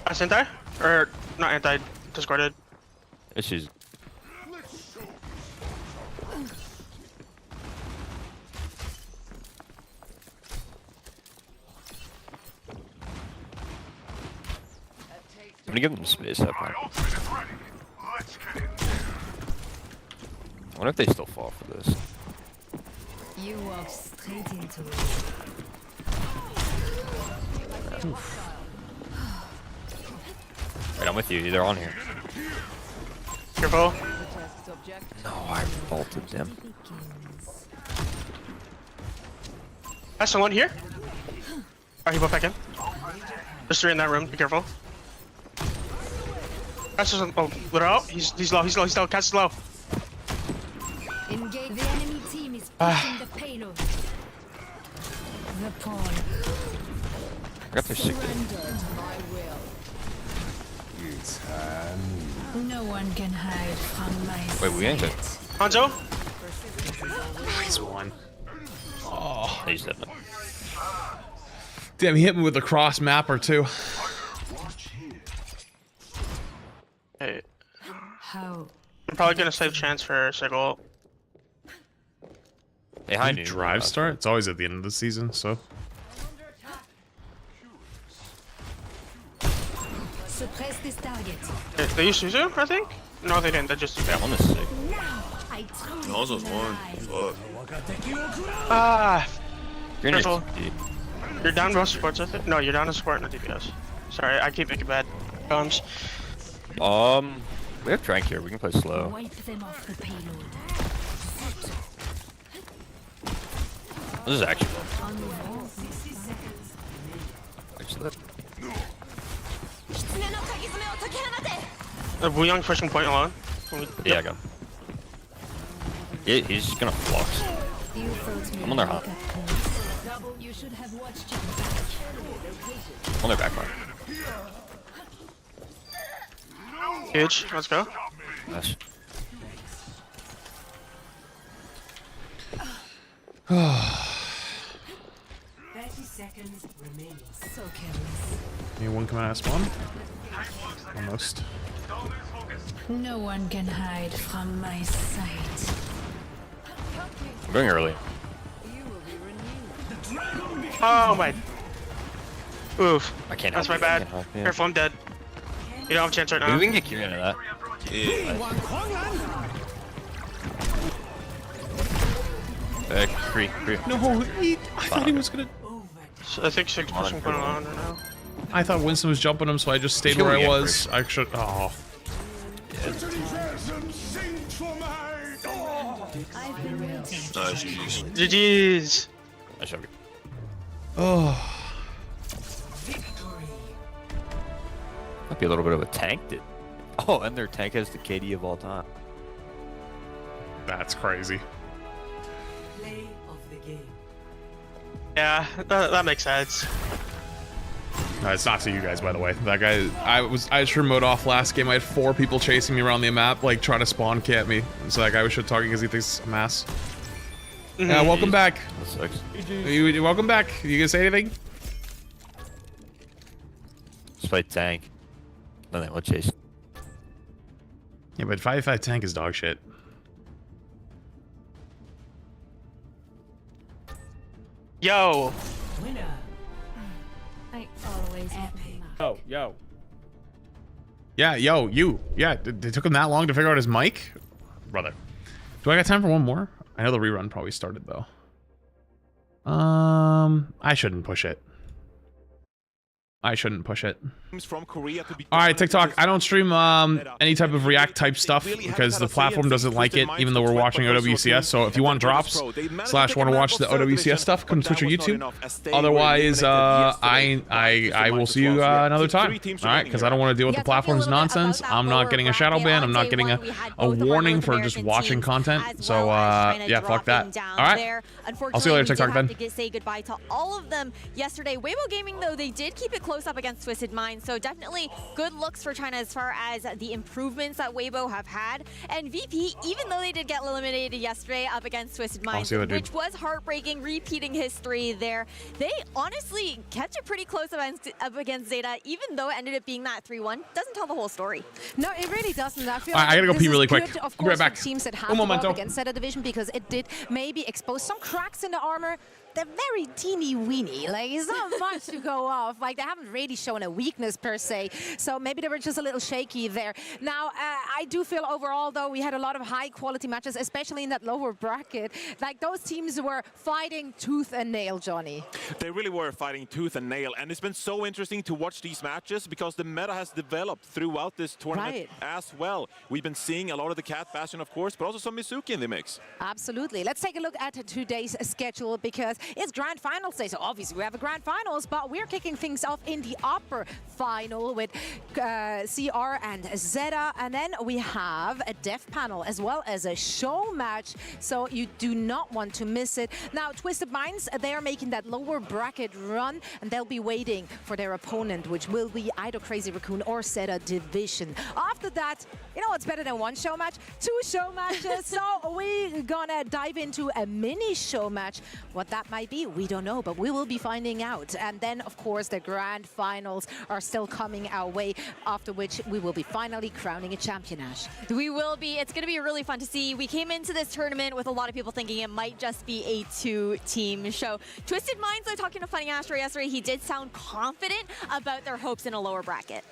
Anti? Or not anti, discarded. It's just. I'm gonna give them space up. I wonder if they still fall for this. You walk straight into it. Wait, I'm with you. They're on here. Careful. No, I vaulted them. That's someone here. Oh, he went back in. There's three in that room. Be careful. That's just oh, let her out. He's low. He's low. Cat's low. Engage. The enemy team is pushing the payload. The pawn. I got their sick. No one can hide from my Wait, we ain't good. Hanzo. Nice one. Oh, he's dead. Damn, he hit me with a cross mapper too. Hey. How? I'm probably gonna save chance for Sigil. Hey, hi, new drive start. It's always at the end of the season, so. Suppress this target. They used to, I think. No, they didn't. They just. Yeah, one is sick. Almost one. Fuck. Ah. You're in Careful. your You're down to supports, I think. No, you're down to support, not DPS. Sorry, I keep making bad comms. We have Trank here. We can play slow. Wipe them off the payload. This is actually. Actually, Wu Young pushing point alone. yeah, I got him. Yeah, he's gonna flux. I'm on their hot. You should have watched your back. I'm on their back line. Huge. Let's go. Nice. 30 seconds remaining. So careless. Anyone come out of spawn? Almost. No one can hide from my sight. Going early. Oh my. Oof. I can't. That's my bad. Careful, I'm dead. You don't have a chance right now. Maybe we can get Kieran into that. Free. No, I thought he was gonna. I think 6 person going on right now. I thought Winston was jumping him, so I just stayed where I was. I should. Oh. GG's. I shall be. Oh. Might be a little bit of a tank. Oh, and their tank has the KD of all time. That's crazy. Play of the game. Yeah, that makes sense. No, it's not to you guys, by the way. That guy, I just remote off last game. I had 4 people chasing me around the map, like trying to spawn camp me. So that guy was shit talking because he thinks I'm ass. Yeah, welcome back. That sucks. Welcome back. You gonna say anything? Just play tank. And then we'll chase. Yeah, but 5v5 tank is dog shit. Yo. Winner. I always Oh, yo. Yeah, yo, you. Yeah, it took him that long to figure out his mic? Brother. Do I got time for one more? I know the rerun probably started, though. I shouldn't push it. From Korea to be Alright, TikTok, I don't stream any type of React type stuff because the platform doesn't like it, even though we're watching OWCS. So if you want drops / want to watch the OWCS stuff, come to Twitch or YouTube. Otherwise, I will see you another time. Alright, because I don't want to deal with the platform's nonsense. I'm not getting a shadow ban. I'm not getting a warning for just watching content. So yeah, fuck that. Alright, I'll see you later, TikTok then. To say goodbye to all of them yesterday. Weibo Gaming, though, they did keep it close up against Twisted Minds, so definitely good looks for China as far as the improvements that Weibo have had. And VP, even though they did get eliminated yesterday up against Twisted Minds, which was heartbreaking, repeating history there, they honestly kept it pretty close up against Zeta, even though it ended up being that 3-1. Doesn't tell the whole story. No, it really doesn't. I feel I gotta go pee really quick. Good, of I'll be right course, back. for teams that have to go up against Zeta Division, because it did maybe expose some cracks in the armor. They're very teeny-weeny. Like, it's not much to go off. Like, they haven't really shown a weakness, per se. So maybe they were just a little shaky there. Now, I do feel overall, though, we had a lot of high-quality matches, especially in that lower bracket. Like, those teams were fighting tooth and nail, Johnny. They really were fighting tooth and nail. And it's been so interesting to watch these matches because the meta has developed throughout this tournament as well. We've been seeing a lot of the Cat Bastion, of course, but also some Mizuki in the mix. Absolutely. Let's take a look at today's schedule, because it's Grand Finals day, so obviously we have a Grand Finals, but we're kicking things off in the upper final with CR and Zeta, and then we have a dev panel as well as a show match, so you do not want to miss it. Now, Twisted Minds, they are making that lower bracket run, and they'll be waiting for their opponent, which will be either Crazy Raccoon or Zeta Division. After that, you know what's better than one show match? 2 show matches, so we're gonna dive into a mini show match. What that might be, we don't know, but we will be finding out. And then, of course, the Grand Finals are still coming our way, after which we will be finally crowning a champion, Ash. We will be. It's going to be really fun to see. We came into this tournament with a lot of people thinking it might just be a 2-team show. Twisted Minds, though, talking to Funny Astro yesterday, he did sound confident about their hopes in a lower bracket.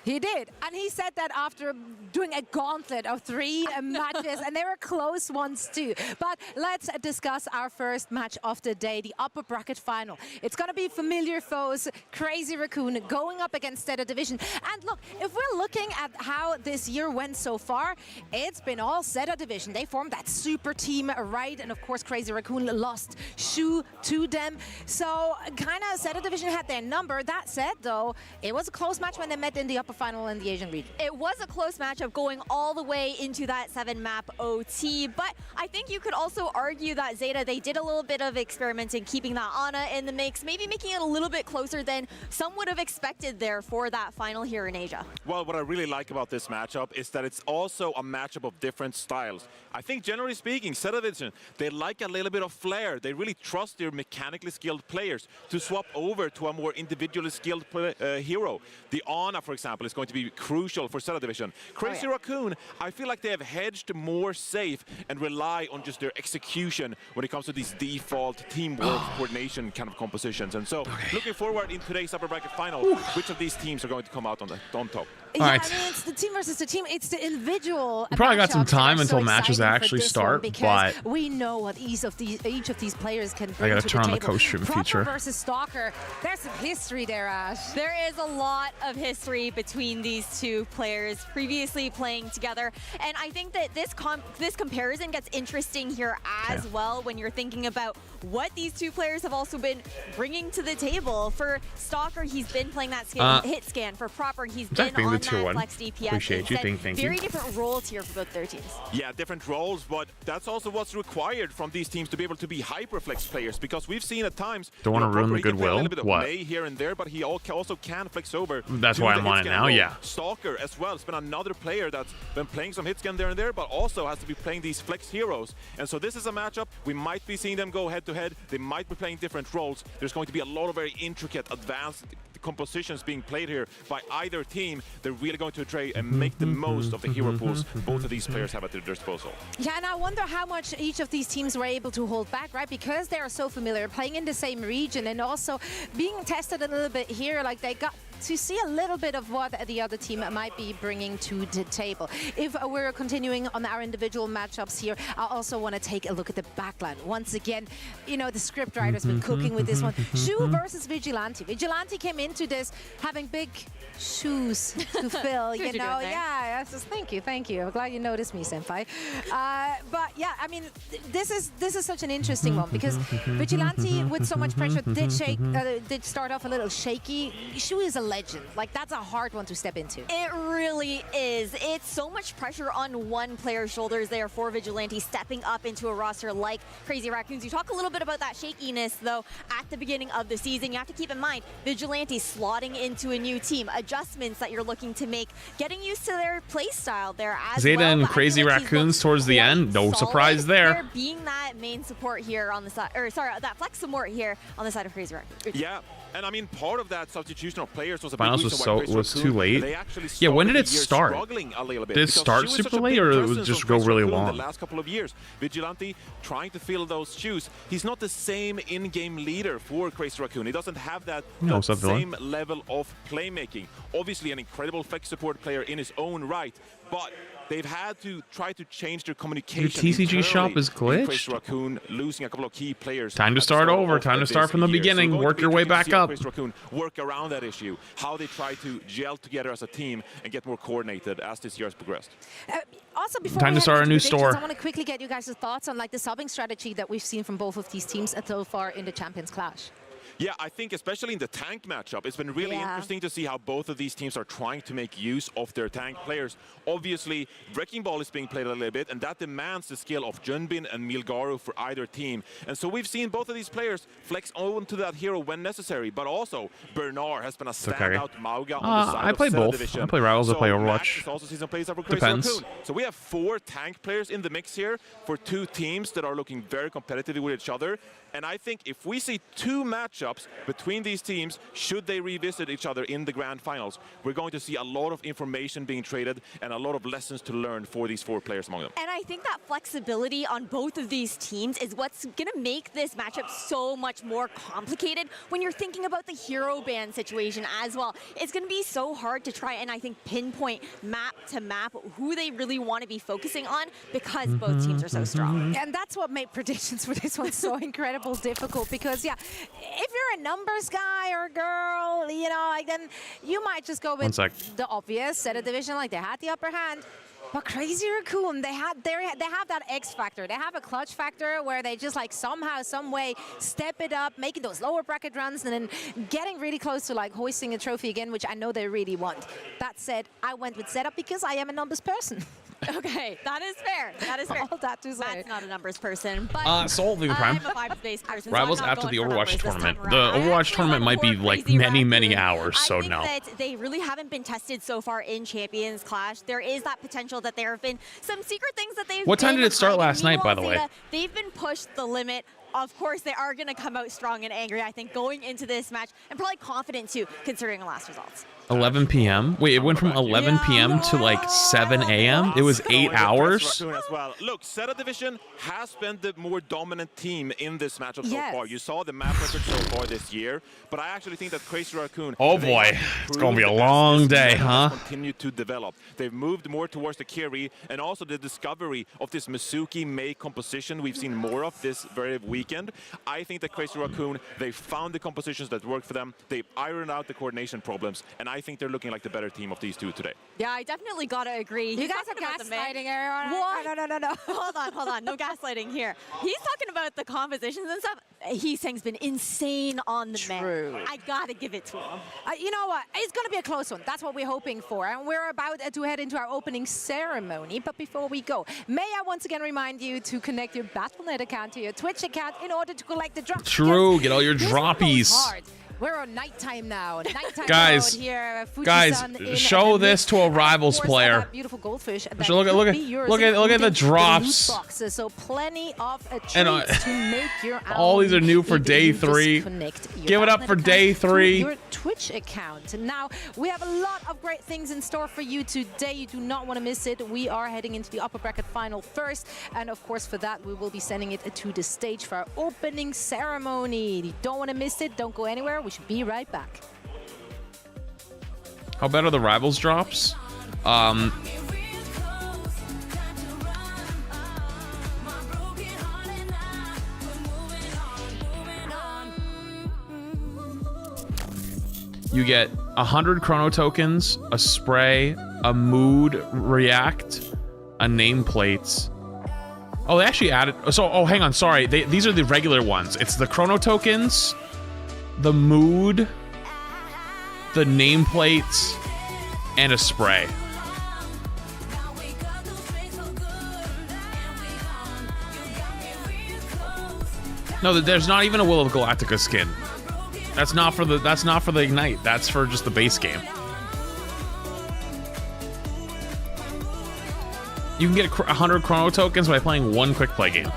He did, and he said that after doing a gauntlet of 3 matches, and they were close ones too. But let's discuss our first match of the day, the upper bracket final. It's going to be familiar foes, Crazy Raccoon going up against Zeta Division. And look, if we're looking at how this year went so far, it's been all Zeta Division. They formed that super team, right? And of course, Crazy Raccoon lost Shu to them. So kind of Zeta Division had their number. That said, though, it was a close match when they met in the upper final in the Asian region. It was a close matchup going all the way into that 7-map OT, but I think you could also argue that Zeta, they did a little bit of experimenting, keeping that Ana in the mix, maybe making it a little bit closer than some would have expected there for that final here in Asia. Well, what I really like about this matchup is that it's also a matchup of different styles. I think generally speaking, Zeta Vision, they like a little bit of flair. They really trust their mechanically skilled players to swap over to a more individually skilled hero. The Ana, for example, is going to be crucial for Zeta Division. Crazy Raccoon, I feel like they have hedged more safe and rely on just their execution when it comes to these default teamwork coordination kind of compositions. And so, looking forward in today's upper bracket final, which of these teams are going to come out on top? Yeah, I mean, it's the team versus the team. It's the individual. We probably got some time until so matches actually start, but we know what each of these players can bring. I gotta to turn the on the table. co-stream feature. Versus Stalker. There's some history there, Ash. There is a lot of history between these two players previously playing together, and I think that this comparison gets interesting here as well when you're thinking about what these two players have also been bringing to the table. For Stalker, he's been playing that hit scan. For Proper, he's been on that flex DPS. Appreciate you. Thank you. Very different roles here for both their teams. Yeah, different roles, but that's also what's required from these teams to be able to be hyperflex players, because we've seen at times. Don't want to ruin the goodwill. A little bit of what? May here and there, but he also can flex over. That's why I'm on it now. Yeah. Stalker as well. It's been another player that's been playing some hit scan there and there, but also has to be playing these flex heroes. And so this is a matchup. We might be seeing them go head to head. They might be playing different roles. There's going to be a lot of very intricate, advanced compositions being played here by either team. They're really going to try and make the most of the hero pools both of these players have at their disposal. Yeah, and I wonder how much each of these teams were able to hold back, right? Because they are so familiar, playing in the same region and also being tested a little bit here. Like, they got to see a little bit of what the other team might be bringing to the table. If we're continuing on our individual matchups here, I also want to take a look at the backline. Once again, you know, the scriptwriter's been cooking with this one. Shu versus Vigilante. Vigilante came into this having big shoes to fill, you know. Yeah, thank you. I'm glad you noticed me, Senpai. But yeah, I mean, this is such an interesting one because Vigilante, with so much pressure, did start off a little shaky. Shu is a legend. Like, that's a hard one to step into. It really is. It's so much pressure on one player's shoulders there for Vigilante stepping up into a roster like Crazy Raccoons. You talk a little bit about that shakiness, though, at the beginning of the season. You have to keep in mind, Vigilante slotting into a new team, adjustments that you're looking to make, getting used to their play style there as Zeta well. and Crazy Raccoons towards the end, no surprise there. They're being that main support here on the side, or sorry, that flex support here on the side of Crazy Raccoons. Yeah. And I mean, part of that substitution of players was a Finals big reason was too late. Yeah, when did it start? Did it start super late, or it would just go really long? The last couple of years, Vigilante trying to fill those shoes. He's not the same in-game leader for Crazy Raccoon. He doesn't have that same level of playmaking. Obviously, an incredible flex support player in his own right, but they've had to try to change their communication. Your TCG shop is glitched. Crazy Raccoon losing a couple of key players. Time to start over. Time to start from the beginning. So work your way back up. Crazy Raccoon work around that issue. How they try to gel together as a team and get more coordinated as this year has progressed. Also, before time to start a new store. I want to quickly get you guys' thoughts on like the subbing strategy that we've seen from both of these teams so far in the Champions Clash. Yeah, I think especially in the tank matchup, it's been really interesting to see how both of these teams are trying to make use of their tank players. Obviously, Wrecking Ball is being played a little bit, and that demands the skill of Junbin and Milgaru for either team. And so we've seen both of these players flex onto that hero when necessary, but also Bernard has been a standout Mauga on the side I play of both. Division. I play Rivals, I play Overwatch. Also see some plays for Depends. Raccoon. So we have 4 tank players in the mix here for 2 teams that are looking very competitive with each other. And I think if we see 2 matchups between these teams, should they revisit each other in the grand finals, we're going to see a lot of information being traded and a lot of lessons to learn for these 4 players among them. And I think that flexibility on both of these teams is what's going to make this matchup so much more complicated when you're thinking about the hero ban situation as well. It's going to be so hard to try and, I think, pinpoint map to map who they really want to be focusing on because both teams are so strong. And that's what made predictions for this one so incredible difficult because, yeah, if you're a numbers guy or girl, you know, like then you might just go with the obvious Zeta Division, like they had the upper hand. But Crazy Raccoon, they have that X factor. They have a clutch factor where they just like somehow, some way step it up, making those lower bracket runs, and then getting really close to like hoisting a trophy again, which I know they really want. That said, I went with setup because I am a numbers person. Okay, that is fair. That is fair. All that to say. Matt's not a numbers person, but Soul Prime. I'm a vibes-based person. Rivals so I'm not after the going for Overwatch numbers tournament. this The time around. Overwatch tournament might be like many hours, so no. I think that they really haven't been tested so far in Champions Clash. There is that potential that there have been some secret things that they've What time been did it start hiding. last night, by the way? Meanwhile, they've been pushed the limit. Of course, they are going to come out strong and angry, I think, going into this match, and probably confident, too, considering the last results. 11 p.m. Wait, it went from 11 p.m. to like 7 a.m. It was 8 hours. As well. Look, Zeta Division has been the more dominant team in this matchup so far. You saw the map record so far this year, but I actually think that Crazy Raccoon. Oh boy, it's gonna be a long day, huh? Continue to develop. They've moved more towards the carry and also the discovery of this Mizuki Mei composition. We've seen more of this very weekend. I think that Crazy Raccoon, they found the compositions that work for them. They've ironed out the coordination problems, and I think they're looking like the better team of these two today. Yeah, I definitely gotta agree. You guys are gaslighting everyone. What? No. Hold on. No gaslighting here. He's talking about the compositions and stuff. Heesang's been insane on the True. man. I gotta give it to him. You know what? It's going to be a close one. That's what we're hoping for. And we're about to head into our opening ceremony. But before we go, may I once again remind you to connect your Battle.net account to your Twitch account in order to collect the drops. True, get all your droppies. We're on nighttime now. Nighttime guys, mode here. guys, show this to a Rivals player. Beautiful goldfish. Look at the drops. Boxes, so plenty of treats to make your all these are new for day 3. Give it up for day 3. Your Twitch account. Now we have a lot of great things in store for you today. You do not want to miss it. We are heading into the upper bracket final first, and of course for that we will be sending it to the stage for our opening ceremony. You don't want to miss it. Don't go anywhere. We should be right back. How bad are the Rivals drops? You get 100 chrono tokens, a spray, a mood react, a nameplate. Oh, they actually added. So, hang on. Sorry, these are the regular ones. It's the chrono tokens, the mood, the nameplates, and a spray. No, there's not even a Will of Galactica skin. That's not for the Ignite. That's for just the base game. You can get 100 chrono tokens by playing one quick play game.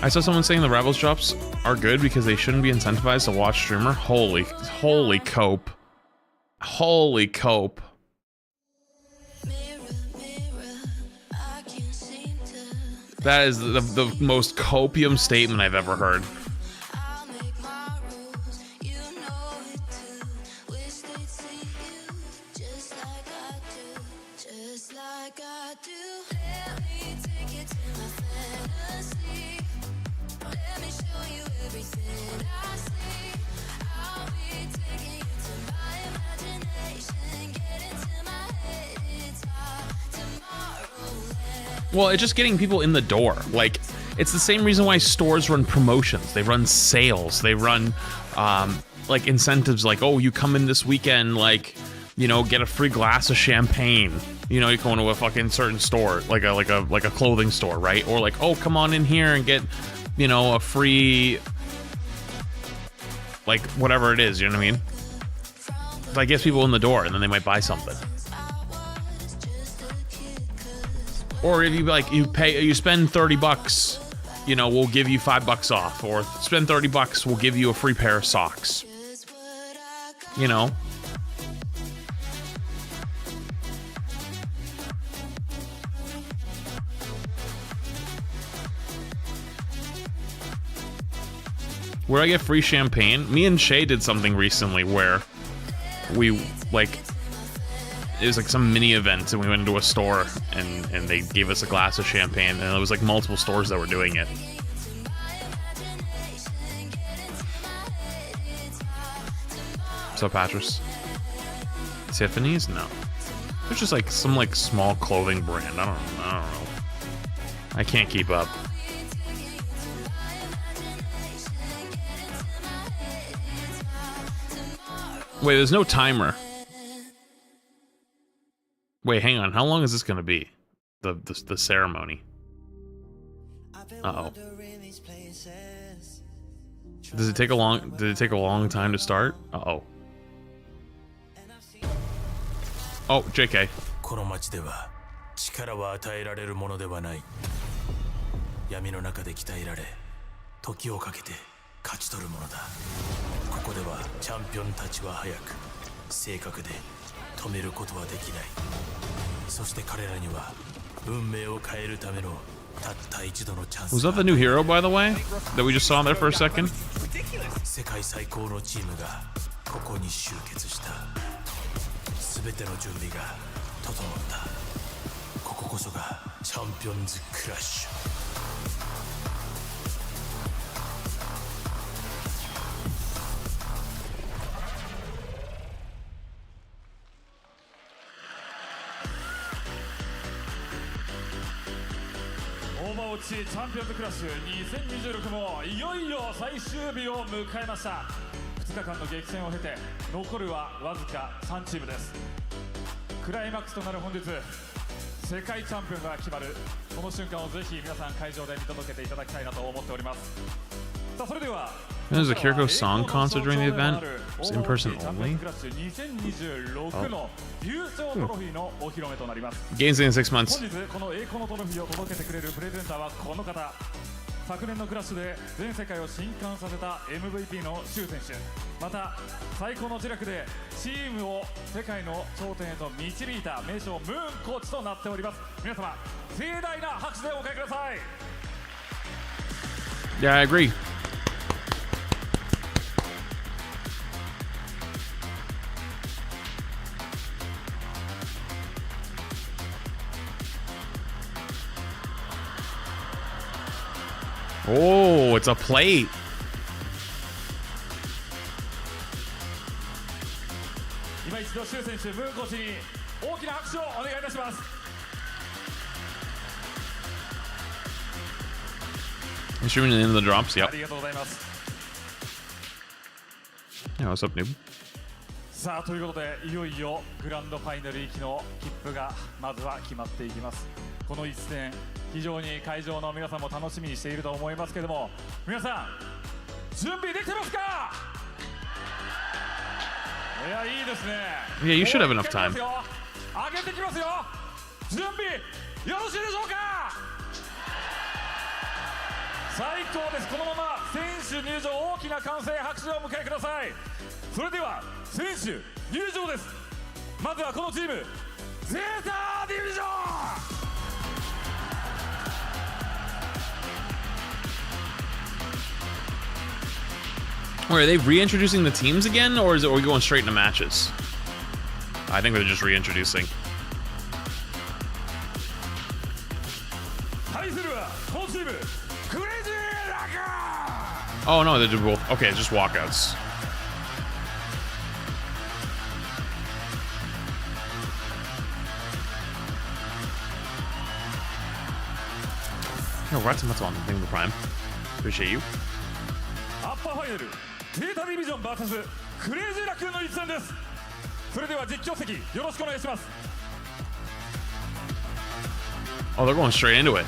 I saw someone saying the Rivals drops are good because they shouldn't be incentivized to watch streamer. Holy cope. Holy cope. That is the most copium statement I've ever heard. Well, it's just getting people in the door. Like, it's the same reason why stores run promotions. They run sales. They run, like, incentives like, oh, you come in this weekend, like, you know, get a free glass of champagne. You know, you go into a fucking certain store, like a clothing store, right? Or like, oh, come on in here and get, you know, a free, like, whatever it is, you know what I mean? That gets people in the door, and then they might buy something. Or if you like, you spend 30 bucks, you know, we'll give you $5 off. Or spend 30 bucks, we'll give you a free pair of socks. You know. Where I get free champagne, me and Shay did something recently where we, like, it was like some mini event and we went into a store and they gave us a glass of champagne, and it was like multiple stores that were doing it. What's up, Patras? Tiffany's? No. It's just like some like small clothing brand. I don't know. I can't keep up. Wait, there's no timer. Wait, hang on. How long is this gonna be? The ceremony. Uh-oh. Does it take a long did it take a long time to start? Uh-oh. Oh, JK. この町では力は与えられるものではない。闇の中で鍛えられ、時をかけて勝ち取るものだ。ここではチャンピオンたちは速く、正確で止めることはできない。そして彼らには運命を変えるためのたった一度のチャンス。 Was that the new hero, by the way? That we just saw there for a second? 世界最高のチームがここに集結した。すべての準備が整った。こここそがチャンピオンズクラッシュ。オーバーウォッチチャンピオンズクラッシュ2026もいよいよ最終日を迎えました。2日間の激戦を経て残るはわずか3チームです。クライマックスとなる本日、世界チャンピオンが決まるその瞬間をぜひ皆さん会場で見届けていただきたいなと思っております。さあそれでは There's a Kiriko song concert during the event. It's in person only. Games in 6 months. 本日この栄光のトロフィーを届けてくれるプレゼンターはこの方。昨年のクラッシュで全世界を震撼させた MVP のシュウ選手、また最高の知略でチームを世界の頂点へと導いた名将ムーンコーチとなっております。皆様盛大な拍手でお迎えください。 Yeah, I agree. Oh, it's a plate. I'm streaming it in the drops, yep. Yeah, what's up, noob? さあということでいよいよグランドファイナル行きの切符がまずは決まっていきます。この一戦非常に会場の皆さんも楽しみにしていると思いますけども、皆さん準備できてますか？いやいいですね。 Yeah, you should have enough time. 上げてきますよ。準備よろしいでしょうか？最高です。このまま選手入場、大きな歓声拍手をお迎えください。それでは選手入場です。まずはこのチームゼータディビジョン。 Wait, are they reintroducing the teams again, or are we going straight into matches? I think they're just reintroducing. Oh no, they're both. Okay, it's just walkouts. Yo, Ratsumatsu on the thing with Prime. Appreciate you. データディビジョン VS クレイジーラクーンの一戦です。それでは実況席よろしくお願いします。 Oh, they're going straight into it.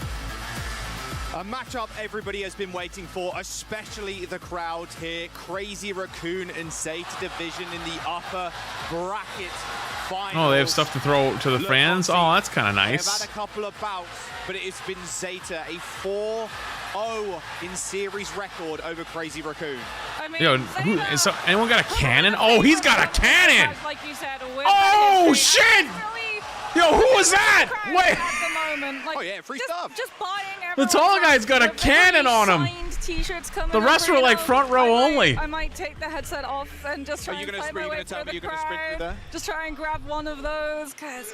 A matchup everybody has been waiting for, especially the crowds here. Crazy Raccoon and Zeta division in the upper bracket finals. Oh, they have stuff to throw to the fans? Oh, that's kind of nice. They've had a couple of bouts, but it has been Zeta, a 4-0 in series record over Crazy Raccoon. I mean, yo, anyone got a cannon? Oh, he's got a cannon! Like you said, oh, shit! Yo, who was that? Wait. Like, oh, yeah, free stuff. Just buying the tall guy's got a cannon on him. t-shirts coming. The rest were like front row only. I might take the headset off and just try and find my way through the crowd. Just try and grab one of those, because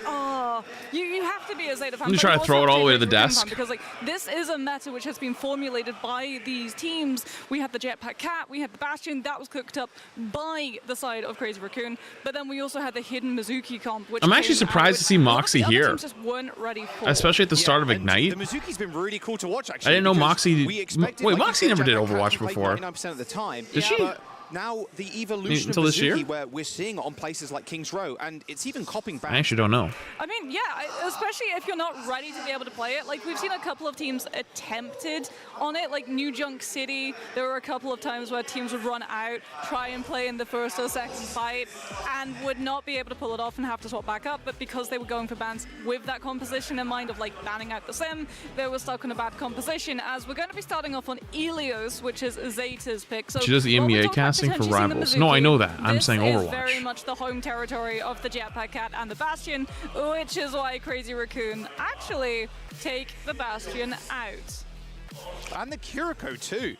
you have to be a Zeta fan. You try to throw it all the way to the desk. Because like this is a meta which has been formulated by these teams. We had the Jetpack Cat, we had the Bastion, that was cooked up by the side of Crazy Raccoon. But then we also had the hidden Mizuki comp, which I'm actually surprised to see Moxie here, just weren't ready for. especially at the start of Ignite. The Mizuki's been really cool to watch, actually. I didn't know Moxie. Wait, Moxie never did Overwatch before. 99% of the time. Did she? But now the evolution Until of this year? Mizuki, where we're seeing it on places like King's Row, and it's even copying back. I actually don't know. I mean, yeah, especially if you're not ready to be able to play it. Like, we've seen a couple of teams attempted on it, like New Junk City. There were a couple of times where teams would run out, try and play in the first or second fight, and would not be able to pull it off and have to swap back up. But because they were going for bans with that composition in mind of, like, banning out the sim, they were stuck in a bad composition, as we're going to be starting off on Elios, which is Zeta's pick. So She does the NBA casting for Rivals. No, I know that. I'm saying Overwatch. This is very much the home territory of the Jetpack Cat and the Bastion, which is why Crazy Raccoon actually take the Bastion out. And the Kiriko too.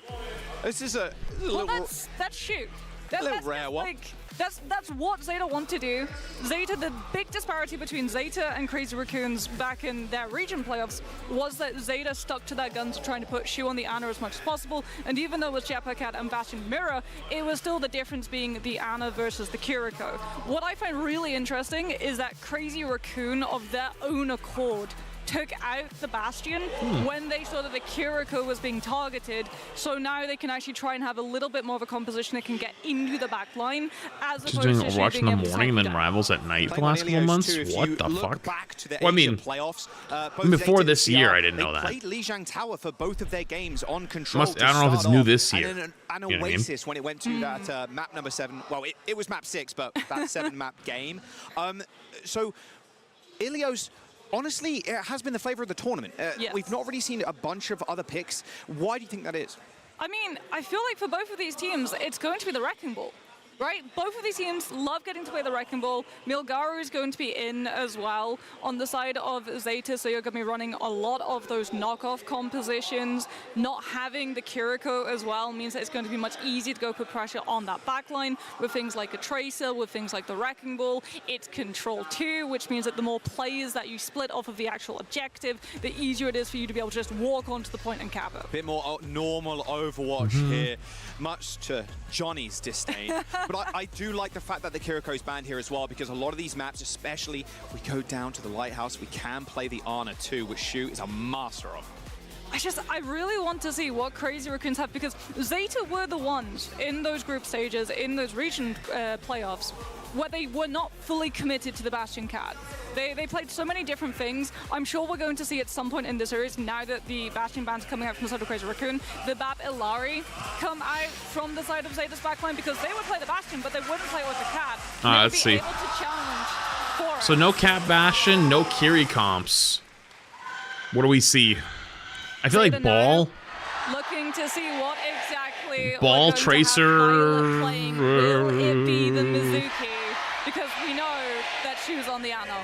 This is a well, that's shoot. That's rare one. Like, that's what Zeta want to do. Zeta, the big disparity between Zeta and Crazy Raccoons back in their region playoffs was that Zeta stuck to their guns of trying to put Shu on the Ana as much as possible, and even though it was Jetpack Cat and Bastion Mirror, it was still the difference being the Ana versus the Kiriko. What I find really interesting is that Crazy Raccoon, of their own accord, took out the Bastion when they saw that the Kiriko was being targeted, so now they can actually try and have a little bit more of a composition that can get into the back line, as Just opposed doing to Overwatch in the morning and then down. Rivals at night the last couple months? What the fuck? Well, I mean, playoffs, before this year, I didn't know that. They played Lijiang Tower for both of their games on Control. I don't know if it's new this year. And an You know what I mean? Oasis when it went to that map number 7. Well, it was map 6, but that 7 map game. So, Ilios, honestly, it has been the flavor of the tournament. Yes. We've not really seen a bunch of other picks. Why do you think that is? I mean, I feel like for both of these teams, it's going to be the Wrecking Ball. Right? Both of these teams love getting to play the Wrecking Ball. Milgaru is going to be in as well on the side of Zeta, so you're going to be running a lot of those knockoff compositions. Not having the Kiriko as well means that it's going to be much easier to go put pressure on that backline with things like a Tracer, with things like the Wrecking Ball. It's Control 2, which means that the more players that you split off of the actual objective, the easier it is for you to be able to just walk onto the point and cap it. Bit more normal Overwatch here, much to Johnny's disdain. But I do like the fact that the Kiriko's banned here as well, because a lot of these maps, especially if we go down to the Lighthouse, we can play the Ana too, which Shu is a master of. I really want to see what Crazy Raccoons have, because Zeta were the ones in those group stages, in those region playoffs, where they were not fully committed to the Bastion Cat. They played so many different things. I'm sure we're going to see at some point in the series, now that the Bastion ban's coming out from the side of Crazy Raccoon, the Bap Ilari come out from the side of Zeta's backline, because they would play the Bastion, but they wouldn't play with the Cat. Let's see. Able to challenge for So no Cat Bastion, no Kiri comps. What do we see? I feel like Ball. Looking to see what exactly Ball, Tracer. Will it be the Mizuki? Because we know that Shu's on the Ana.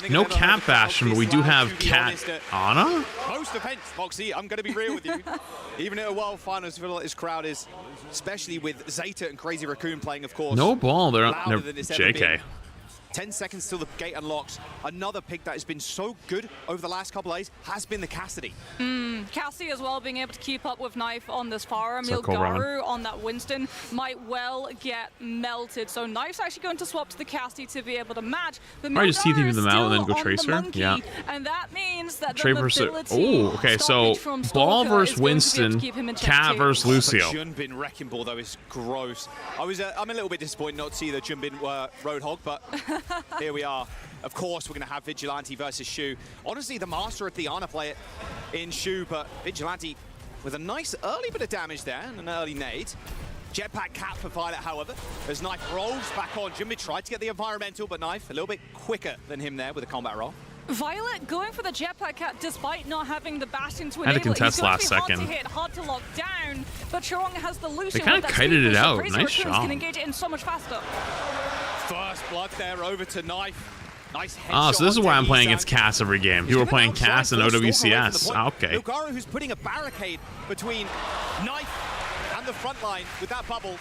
No Cat Bastion, but we do have Cat Ana? Most offense, Foxy, I'm going to be real with you. Even at a World Finals, I feel like this crowd is, especially with Zeta and Crazy Raccoon playing, of course. No Ball, they're louder than it's ever JK. been. 10 seconds till the gate unlocks. Another pick that has been so good over the last couple of days has been the Cassidy. Cassie as well, being able to keep up with Knife on this Pharah. So cool, Milgaru on that Winston might well get melted. So Knife's actually going to swap to the Cassie to be able to match. But Probably just TP them out and then go on Tracer. the monkey, Yeah. And that means that the Trade versus. mobility Oh, okay. So stoppage from Ball Stalker versus is going to be able to Winston, keep him in check Cat too. versus Lucio. Junbin Wrecking Ball, though, is gross. I'm a little bit disappointed not to see the Junbin Roadhog, but here we are. Of course, we're going to have Vigilante versus Shu. Honestly, the master of the Ana play it in Shu, but Vigilante with a nice early bit of damage there and an early nade. Jetpack Cat for Violet, however, as Knife rolls back on. Jimmy tried to get the environmental, but Knife a little bit quicker than him there with a combat roll. Violet going for the Jetpack Cat despite not having the Bastion to Had to enable it. contest He's going last to be hard second. to hit, hard to lock down, but Chirong has the Lucio. They kinda with that kited speed it push, so out. Crazy Nice Raccoons shot. can engage it in so much faster. First blood there over to Knife. Nice Oh, so this is why I'm playing against Cass every game. You were playing Cass and OWCS. Okay. Milgaru, who's putting a barricade between Knife and the front line with that bubble.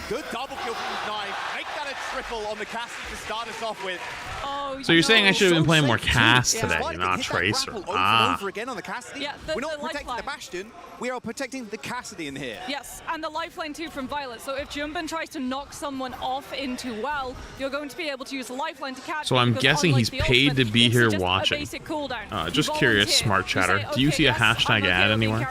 Good double kill from Knife. Make that a triple on the Cassie to start us off with. Oh, So you're saying I should have been playing more Cass Yeah. today, not Tracer. Ah. Over again on the Cassidy. Yeah, We're not protecting the Bastion, we are protecting the Cassidy in here. Yes, and the lifeline too from Violet. So if Jumbin tries to knock someone off into well, you're going to be able to use the lifeline to catch. So I'm guessing he's paid to be here watching. Just curious, smart chatter. Do you see a hashtag ad anywhere?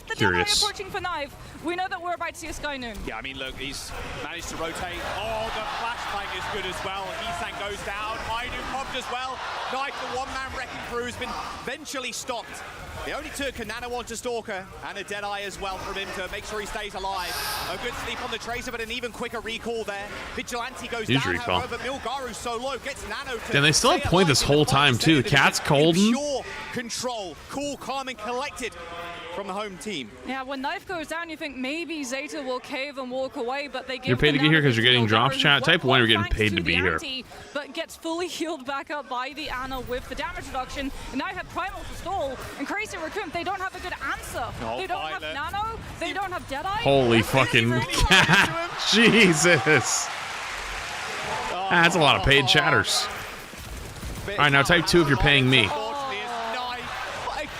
The Jedi approaching for Knife, we know that we're about to see a Sky Noon. Yeah, I mean, look, he's managed to rotate. Oh, the flashbang is good as well. Heesan goes down. Mainu popped as well. Knife, the one-man wrecking crew, has been eventually stopped. They only took a Nano onto Stalker and a Deadeye as well from him to make sure he stays alive. A good sleep on the Tracer, but an even quicker recall there. Vigilante goes Huge down, recall. however, Milgaru's so low, gets Nano to Damn, they still have point this whole time, too. Cat's Colden. Pure control, cool, calm, and collected from the home team. Yeah, when Knife goes down, you think maybe Zeta will cave and walk away, but they give You're paid to get here because you're getting drops, Milgaru, chat. Type 1, you're getting paid to be here. But gets fully healed back up by the Ana with the damage reduction. And now you have Primal to stall, and Crazy Raccoon, they don't have a good answer. They don't have Nano, they don't have Deadeye. Holy fucking cat. Jesus. That's a lot of paid chatters. All right, now type 2 if you're paying me.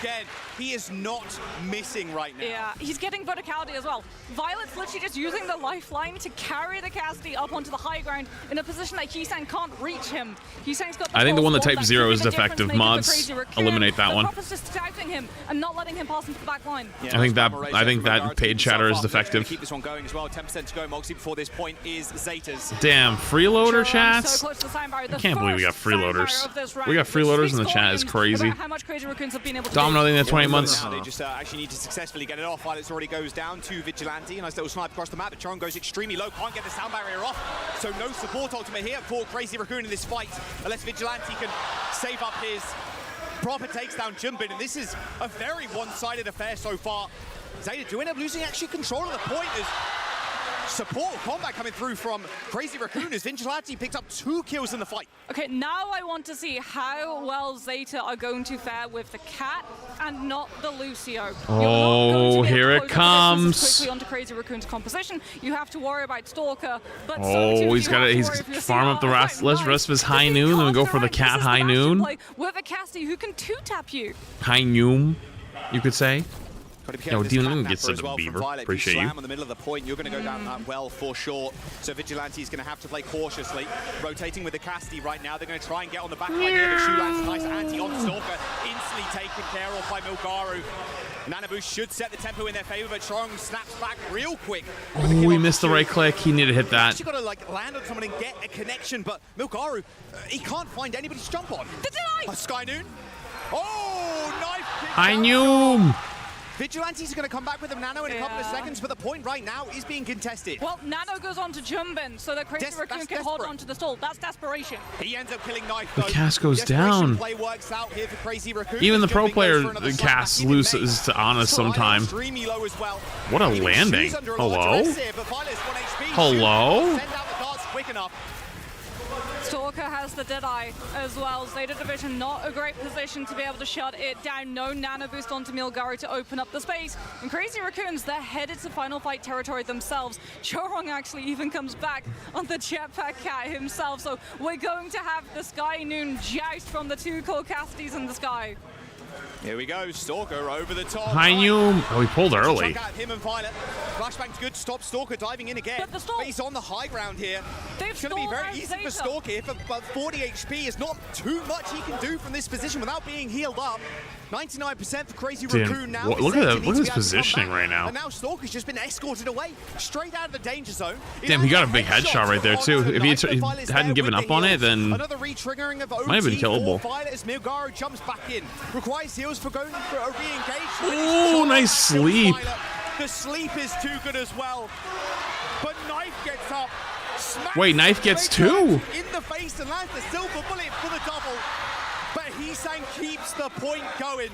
Again, he is not missing right now. Yeah, he's getting verticality as well. Violet's literally just using the lifeline to carry the Cassidy up onto the high ground in a position that Heesan can't reach him. Heesan's got I think the one that full type sword 0 could is make a difference, defective. make it the Mods, Crazy Raccoon. eliminate that one. Prophet's just sniping him and not letting him pass into the back line. Yeah, I think that paid chatter is defective. Keep this one going as well. 10% to go. Moxie before this point is Zeta's. Damn, freeloader chats. So close to the sign barrier. I can't believe we got freeloaders. We got freeloaders in the chat. It's crazy. How much Crazy Raccoons have been able to Domino, I think that's 20 months. They just actually need to successfully get it off. Violet's already goes down to Vigilante. Nice little snipe across the map, but Charon goes extremely low. Can't get the sound barrier off. So no support ultimate here for Crazy Raccoon in this fight. Unless Vigilante can save up his proper takes down Jumbin. And this is a very one-sided affair so far. Zeta do end up losing actually control of the point as support combat coming through from Crazy Raccoon as Vigilante picked up 2 kills in the fight. Okay, now I want to see how well Zeta are going to fare with the Cat and not the Lucio. Oh, here it comes. Quickly onto Crazy Raccoon's composition. You have to worry about Stalker, but Oh, he's farm up the rest of his high noon, and we go for the Cat high noon. With a Cassie who can 2-tap you. High noon, you could say. No, Demon gets to the Beaver. Appreciate you. On the middle of the point, you're going to go down that well for sure. So Vigilante's going to have to play cautiously. Rotating with the Cassidy right now. They're going to try and get on the back line here. But Shulan's a nice anti on Stalker. Instantly taken care of by Milgaru. Nanabu should set the tempo in their favor, but Strong snaps back real quick. Oh, he missed the right click. He needed to hit that. Actually got to like land on someone and get a connection, but Milgaru, he can't find anybody to jump on. Sky Noon. Oh, knife. I knew. Vigilante's going to come back with a Nano in a couple of seconds, but the point right now is being contested. Well, Nano goes on to Jumbin, so that Crazy Raccoon can hold on to the stall. That's desperation. He ends up killing Knife, the cast goes down. Play works out here for Crazy Raccoon. Even the pro player the cast loses to Honest sometime. What a landing. Hello? Hello? Send out the darts quick enough. Stalker has the Deadeye as well. Zeta Division not a great position to be able to shut it down. No Nano boost onto Milgaru to open up the space. And Crazy Raccoons, they're headed to final fight territory themselves. Chorong actually even comes back on the Jetpack Cat himself. So we're going to have the Sky Noon joust from the 2 core Casties in the sky. Here we go, Stalker over the top. I knew. Oh, he pulled early. Him and Violet. Flashbang's good to stop Stalker diving in again. But he's on the high ground here. It's going to be very easy for Stalker here. But 40 HP is not too much he can do from this position without being healed up. 99% for Crazy Raccoon now. Look at that! Look at his positioning right now. And now Stalker's just been escorted away, straight out of the danger zone. Damn, he got a big headshot right there too. If he hadn't given up on it, then might have been killable. As Milgaru jumps back in, requires heals for going for a re-engage. Oh, nice sleep. The sleep is too good as well. But Knife gets up. Wait, Knife gets 2. In the face and lands the silver bullet for the double. but Heesang keeps the point going.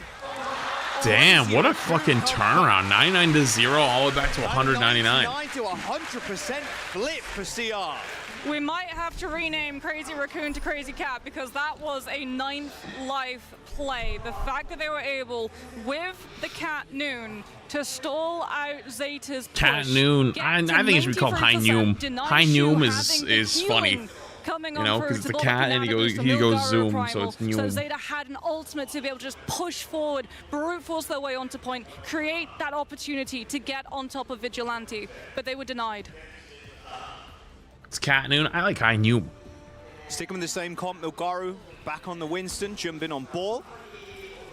Damn, what a fucking turnaround. 99-0 all the way back to 199. 99 to 100% flip for CR. We might have to rename Crazy Raccoon to Crazy Cat because that was a 9th life play. The fact that they were able, with the Cat Noon, to stall out Zeta's push. Cat Noon. I think it should be called High Noom. High Noom is funny. You know, because it's the cat and he goes zoom, so it's new. So Zeta had an ultimate to be able to just push forward, brute force their way onto point, create that opportunity to get on top of Vigilante, but they were denied. It's Cat Noon. I like High Noom. Sticking with the same comp, Milgaru back on the Winston, jumping on ball.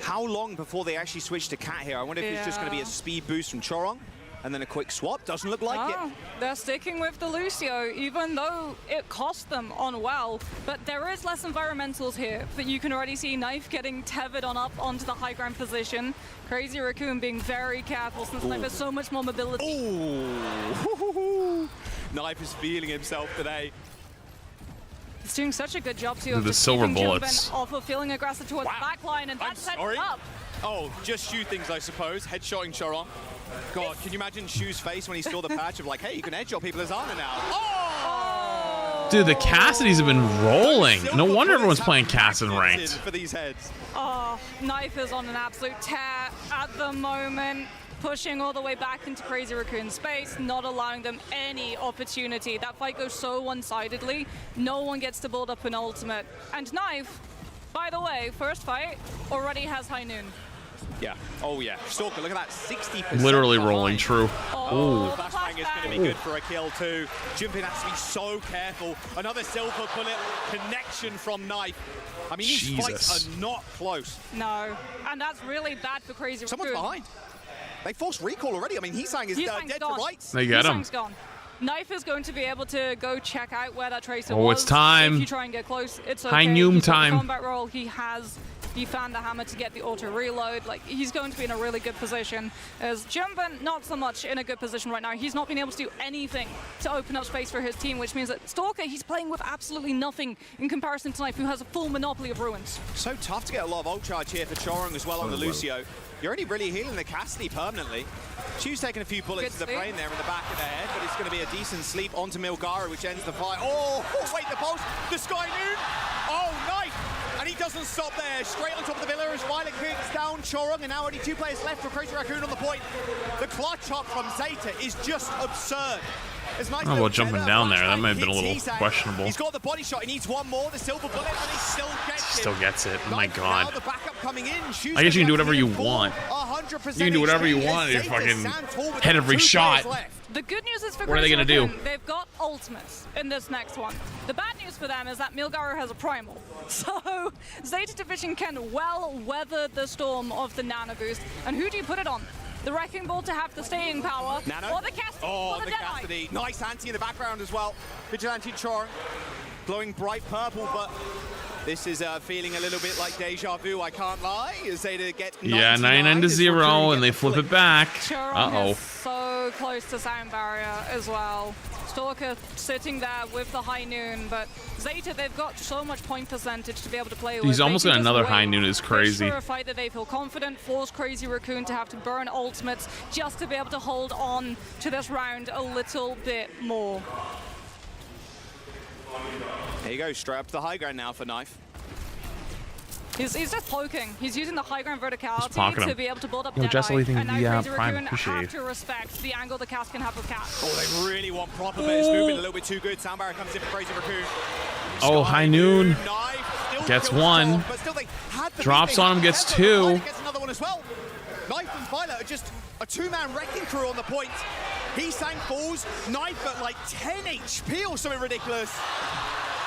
How long before they actually switch to Cat here? I wonder if it's just going to be a speed boost from Chorong. And then a quick swap. Doesn't look like it. They're sticking with the Lucio, even though it cost them on well. But there is less environmentals here. But you can already see Knife getting tethered on up onto the high ground position. Crazy Raccoon being very careful since Knife has so much more mobility. Ooh. Knife is feeling himself today. He's doing such a good job too. The silver bullets. Off of feeling aggressive towards the back line, and that sets it up. Oh, just shoot things, I suppose. Headshotting Chorong. God, can you imagine Shu's face when he saw the patch of like, hey, you can headshot people as Ana now. Oh! Dude, the Cassidys have been rolling. No wonder everyone's playing Cassid ranked. For these heads. Oh, Knife is on an absolute tear at the moment. Pushing all the way back into Crazy Raccoon's space, not allowing them any opportunity. That fight goes so one-sidedly. No one gets to build up an ultimate. And Knife, by the way, first fight, already has High Noon. Yeah. Oh, yeah. Stalker, look at that. 60%. Literally rolling, true. Oh, flashbang is going to be good for a kill, too. Jumping has to be so careful. Another silver bullet connection from Knife. I mean, these fights are not close. No. And that's really bad for Crazy Raccoon. Someone's behind. They forced recall already. I mean, Heesang is dead to rights. They get him. Heesang's gone. Knife is going to be able to go check out where that Tracer was. Oh, it's time. If you try and get close, it's okay. High Noom time. Combat roll. He found the hammer to get the auto reload. Like, he's going to be in a really good position. As Jumbin, not so much in a good position right now. He's not been able to do anything to open up space for his team, which means that Stalker, he's playing with absolutely nothing in comparison to Knife, who has a full monopoly of ruins. So tough to get a lot of ult charge here for Chorong as well on the Lucio. You're only really healing the Cassidy permanently. Chu's taking a few bullets to the brain there in the back of the head, but it's going to be a decent sleep onto Milgaru, which ends the fight. Oh, wait, the pulse, the Sky Noon. Oh, Knife. And he doesn't stop there. Straight on top of the Villa as Violet kicks down Chorong, and now only 2 players left for Crazy Raccoon on the point. The clutch up from Zeta is just absurd. Nice about jumping down there. That might have been a little questionable. He's got the body shot. He needs one more. The silver bullet, and he still gets it. Still gets it. Oh my god. The backup coming in. I guess you can do whatever you want. You can do whatever you want. You fucking hit every shot. The good news is for what are they going to do? They've got ultimates in this next one. The bad news for them is that Milgaru has a primal. So Zeta Division can well weather the storm of the Nano boost. And who do you put it on? The Wrecking Ball to have the staying power, Nano? or the Cassidy, or the Cassidy. Nice anti in the background as well. Vigilante Chorong glowing bright purple, but this is feeling a little bit like deja vu, I can't lie. Zeta get 99-0, and they flip it back. Uh-oh. So close to sound barrier as well. Stalker sitting there with the High Noon, but Zeta, they've got so much point percentage to be able to play with. He's almost got another High Noon, is crazy. For a fight that they feel confident, force Crazy Raccoon to have to burn ultimates just to be able to hold on to this round a little bit more. There you go, straight up to the high ground now for Knife. He's just poking. He's using the high ground verticality to be able to build up Deadeye. And now Crazy Raccoon have to respect the angle the Cass can have with Cat. Oh, they really want proper base movement. A little bit too good. Soundbarrier comes in for Crazy Raccoon. Oh, High Noon gets one. Drops on him, gets two. Gets another one as well. Knife and Violet are just a 2-man wrecking crew on the point. Heesang falls. Knife at like 10 HP or something ridiculous.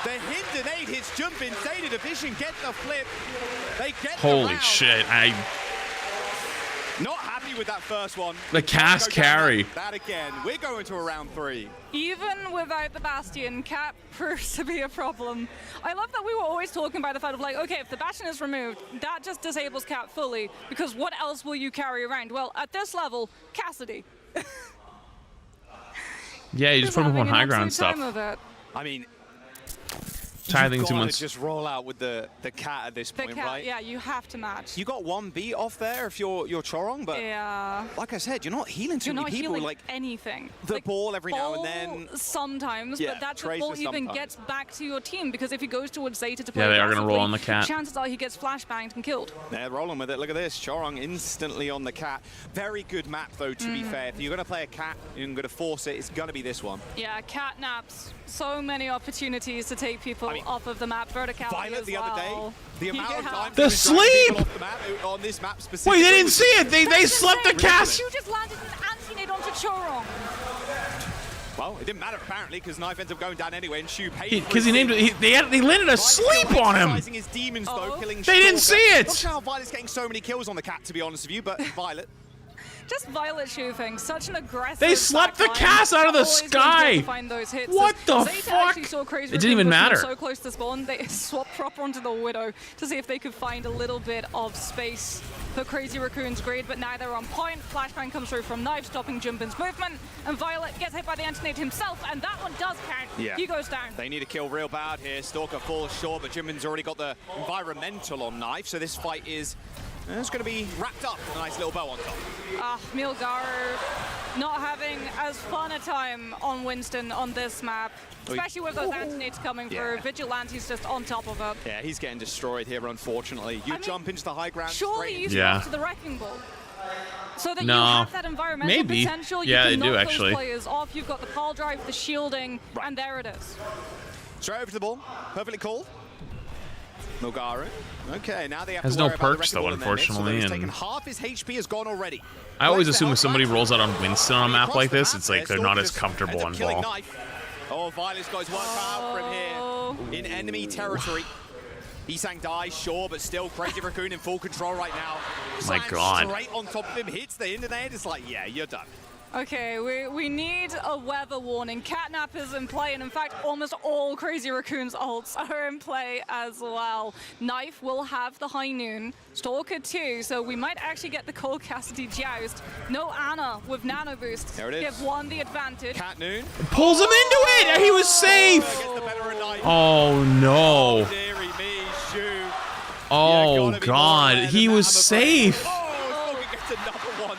The hidden nade hits Jumpin. Zeta Division get the flip. They get Holy the round. shit. Not happy with that first one. The Cass carry. That again. We're going to a round 3. Even without the Bastion, Cat proves to be a problem. I love that we were always talking about the fact of like, okay, if the Bastion is removed, that just disables Cat fully, because what else will you carry around? Well, at this level, Cassidy. Yeah, you just put him on high ground stuff. I mean, Tithing 2 You've months. got to just roll out with the cat at this point, right? Yeah, you have to match. You got one beat off there if you're Chorong, but like I said, you're not healing too many people. Healing like anything. The ball every now and then. Sometimes, Yeah, but that's Tracer before he even sometimes. gets back to your team, because if he goes towards Zeta to play Yeah, they are going to roll aggressively, on the cat. chances are he gets flashbanged and killed. They're rolling with it. Look at this. Chorong instantly on the cat. Very good map, though, to be fair. If you're going to play a cat, you're going to force it, it's going to be this one. Yeah, cat naps. So many opportunities to take people off of the map. Verticality Violet as the other day, well. the amount of time The sleep! off the map, on this map specifically. Wait, they didn't see it. They slept the cast. You just landed an anti-nade onto Chorong. Well, it didn't matter apparently, because Knife ends up going down anyway, and Shu paid Because he named it. They landed a sleep on him. His demons, though, killing They didn't see it. Not sure how Violet's getting so many kills on the cat, to be honest with you, but Violet. Just Violet shooting, such an aggressive. They slept the backline. cast out of the Always going to be able sky. to find those hits. What the Zeta fuck? actually saw Crazy It didn't even Raccoon matter. so close to spawn, they swapped proper onto the Widow to see if they could find a little bit of space for Crazy Raccoon's greed, but now they're on point. Flashbang comes through from Knife, stopping Jumpin's movement, and Violet gets hit by the anti-nade himself, and that one does count. Yeah. He goes down. They need a kill real bad here. Stalker falls short, but Jimin's already got the environmental on Knife, so this fight is it's going to be wrapped up. A nice little bow on top. Milgaru not having as fun a time on Winston on this map, especially with those anti-nades coming through. Vigilante's just on top of it. Yeah, he's getting destroyed here, unfortunately. You jump into the high ground Surely straight. you should go to the Wrecking Ball. So that you No. have that environmental Maybe. potential, Yeah, you they can do, knock actually. those players off. You've got the pile drive, the shielding, and there it is. Straight over to the ball. Perfectly called. Milgaru. Okay, now they have Has to no worry about the perks, Wrecking though, Ball in their midst, unfortunately, although he's and- taken half his HP has gone already. I always Legs assume out, if somebody back. rolls out on Winston on a map Across like the this, map it's like there, they're not Stalker as just comfortable ends on up killing ball. Knife. Oh, Violet's got his work cut out from here in enemy territory. Isang dies, sure, but still Crazy Raccoon in full control right now. My Slams God. straight on top of him, hits the internet. It's like, yeah, you're done. Okay, we need a weather warning. Catnap is in play, and in fact, almost all Crazy Raccoon's ults are in play as well. Knife will have the High Noon, Stalker too, so we might actually get the Cole Cassidy joust. No Ana with Nano Boost. There it is. Give one the advantage. Cat Noon. Pulls him into it, and he was safe. Gets the better of Knife. Oh no. Dearie me, Shu. Oh God, he was safe. Oh, Stalker gets another one.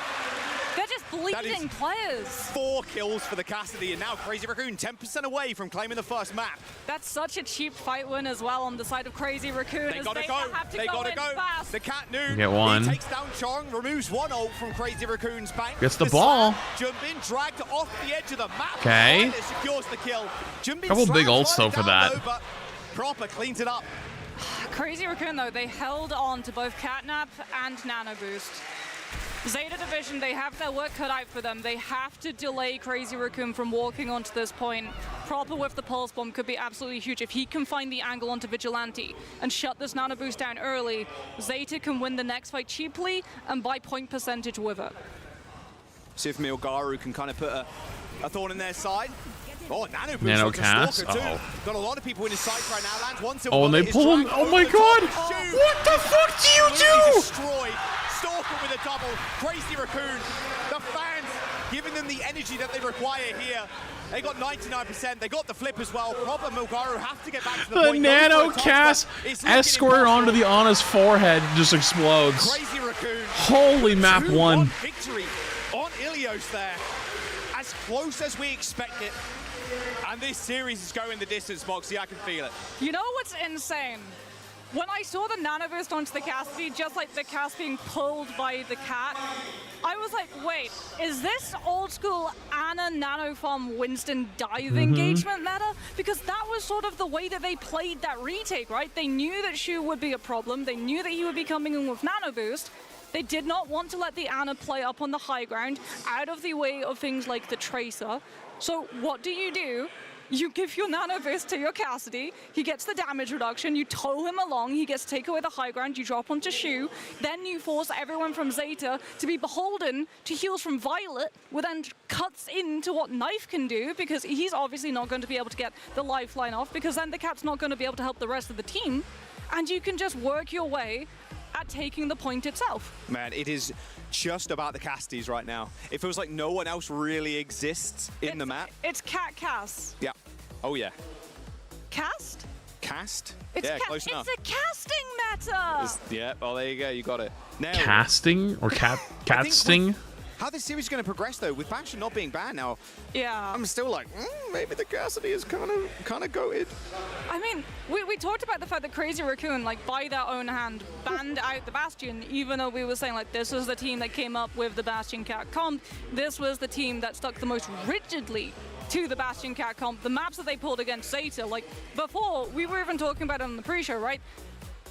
They're just bleeding players. 4 kills for the Cassidy, and now Crazy Raccoon 10% away from claiming the first map. That's such a cheap fight win as well on the side of Crazy Raccoon. They as gotta go. have to They go gotta in go. fast. The Cat Noon. Get one. He takes down Chong, removes one ult from Crazy Raccoon's bank. Gets the ball. Jump in, dragged off the edge of the map. Okay. Violet secures the kill. Jump in, Couple big slams ults, though, Violet for down that. low, but Proper cleans it up. Crazy Raccoon, though, they held on to both Catnap and Nano Boost. Zeta Division, they have their work cut out for them. They have to delay Crazy Raccoon from walking onto this point. Proper with the Pulse Bomb could be absolutely huge. If he can find the angle onto Vigilante and shut this Nano Boost down early, Zeta can win the next fight cheaply and by point percentage with it. See if Milgaru can kind of put a thorn in their side. Oh, Nano Boost Nano onto cast? Stalker too. Uh-oh. Got a lot of people in his sights right now. Lands one silver Oh, and they bullet, is pull him. dragged Oh my over the God. top. Shoot. What the fuck do you Absolutely do? Destroyed. Stalker with a double. Crazy Raccoon. The fans giving them the energy that they require here. They got 99%. They got the flip as well. Proper Milgaru have to get back to the The point. nano Goes for a touch, cast but it's looking escort impossible. onto the Ana's forehead just explodes. Crazy Raccoon. Holy map 2-1 one. victory on Ilios there. As close as we expect it. And this series is going the distance, Moxie. I can feel it. You know what's insane? When I saw the Nano Boost onto the Cassidy, just like the cast being pulled by the cat, I was like, wait, is this old school Ana Nano Farm Winston dive engagement meta? Because that was sort of the way that they played that retake, right? They knew that Shu would be a problem. They knew that he would be coming in with Nano Boost. They did not want to let the Ana play up on the high ground, out of the way of things like the Tracer. So what do? You give your Nano Boost to your Cassidy, he gets the damage reduction, you tow him along, he gets to take away the high ground, you drop onto Shu, then you force everyone from Zeta to be beholden to heals from Violet, which then cuts into what Knife can do, because he's obviously not going to be able to get the lifeline off, because then the cat's not going to be able to help the rest of the team, and you can just work your way at taking the point itself. Man, it is just about the casties right now. It feels like no one else really exists in the map. It's Cat Cast. Yeah. Oh, yeah. Cast? Cast? It's yeah, close enough. It's a casting meta! Yeah, well, there you go. You got it. Now, Casting or casting? How this series is going to progress, though, with Banter not being banned now, yeah, I'm still like, maybe the Cassidy is kind of goated. I mean, we talked about the fact that Crazy Raccoon, like, by their own hand, banned out the Bastion, even though we were saying, like, this was the team that came up with the Bastion Cat comp. This was the team that stuck the most rigidly to the Bastion Cat comp. The maps that they pulled against Zeta, like, before, we were even talking about it on the pre-show, right?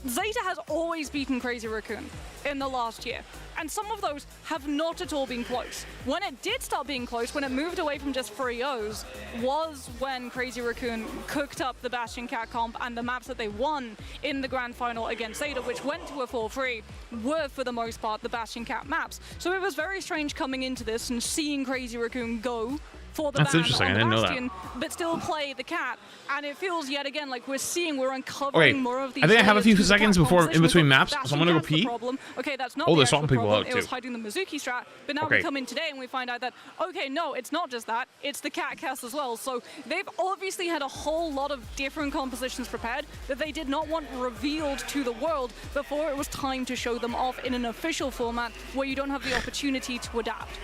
Zeta has always beaten Crazy Raccoon in the last year, and some of those have not at all been close. When it did start being close, when it moved away from just 3-0s, was when Crazy Raccoon cooked up the Bastion Cat comp, and the maps that they won in the grand final against Zeta, which went to a 4-3, were for the most part the Bastion Cat maps. So it was very strange coming into this and seeing Crazy Raccoon go for the That's ban interesting. on I the didn't know Bastion, that. but still play the cat, and it feels yet again like we're uncovering more of these. I think I have a few layers to the seconds cat before in composition. between We've got maps, so Bastion I'm gonna go Cat's the pee. problem. Okay, that's not Oh, the there's actual some people problem. out It was too. hiding the Mizuki strat, but now Okay. we come in today and we find out that okay, no, it's not just that; it's the cat cast as well. So they've obviously had a whole lot of different compositions prepared that they did not want revealed to the world before it was time to show them off in an official format where you don't have the opportunity to adapt.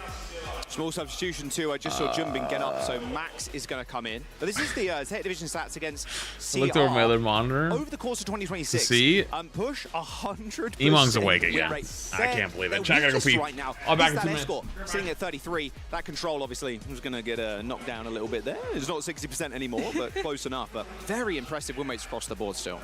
Small substitution too. I just saw Jumbin get up, so Max is going to come in. But this is the Zeta Division stats against CR. I looked over my other monitor. Over the course of 2026, to see. Push 100%. Emong's awake win again. rate. I can't believe it. Their Check, I go weakest pee. right now I'll back is in that 2 escort sitting at 33. That control obviously was going to get knocked down a little bit there. It's not 60% anymore, but close enough. But very impressive win rates across the board still.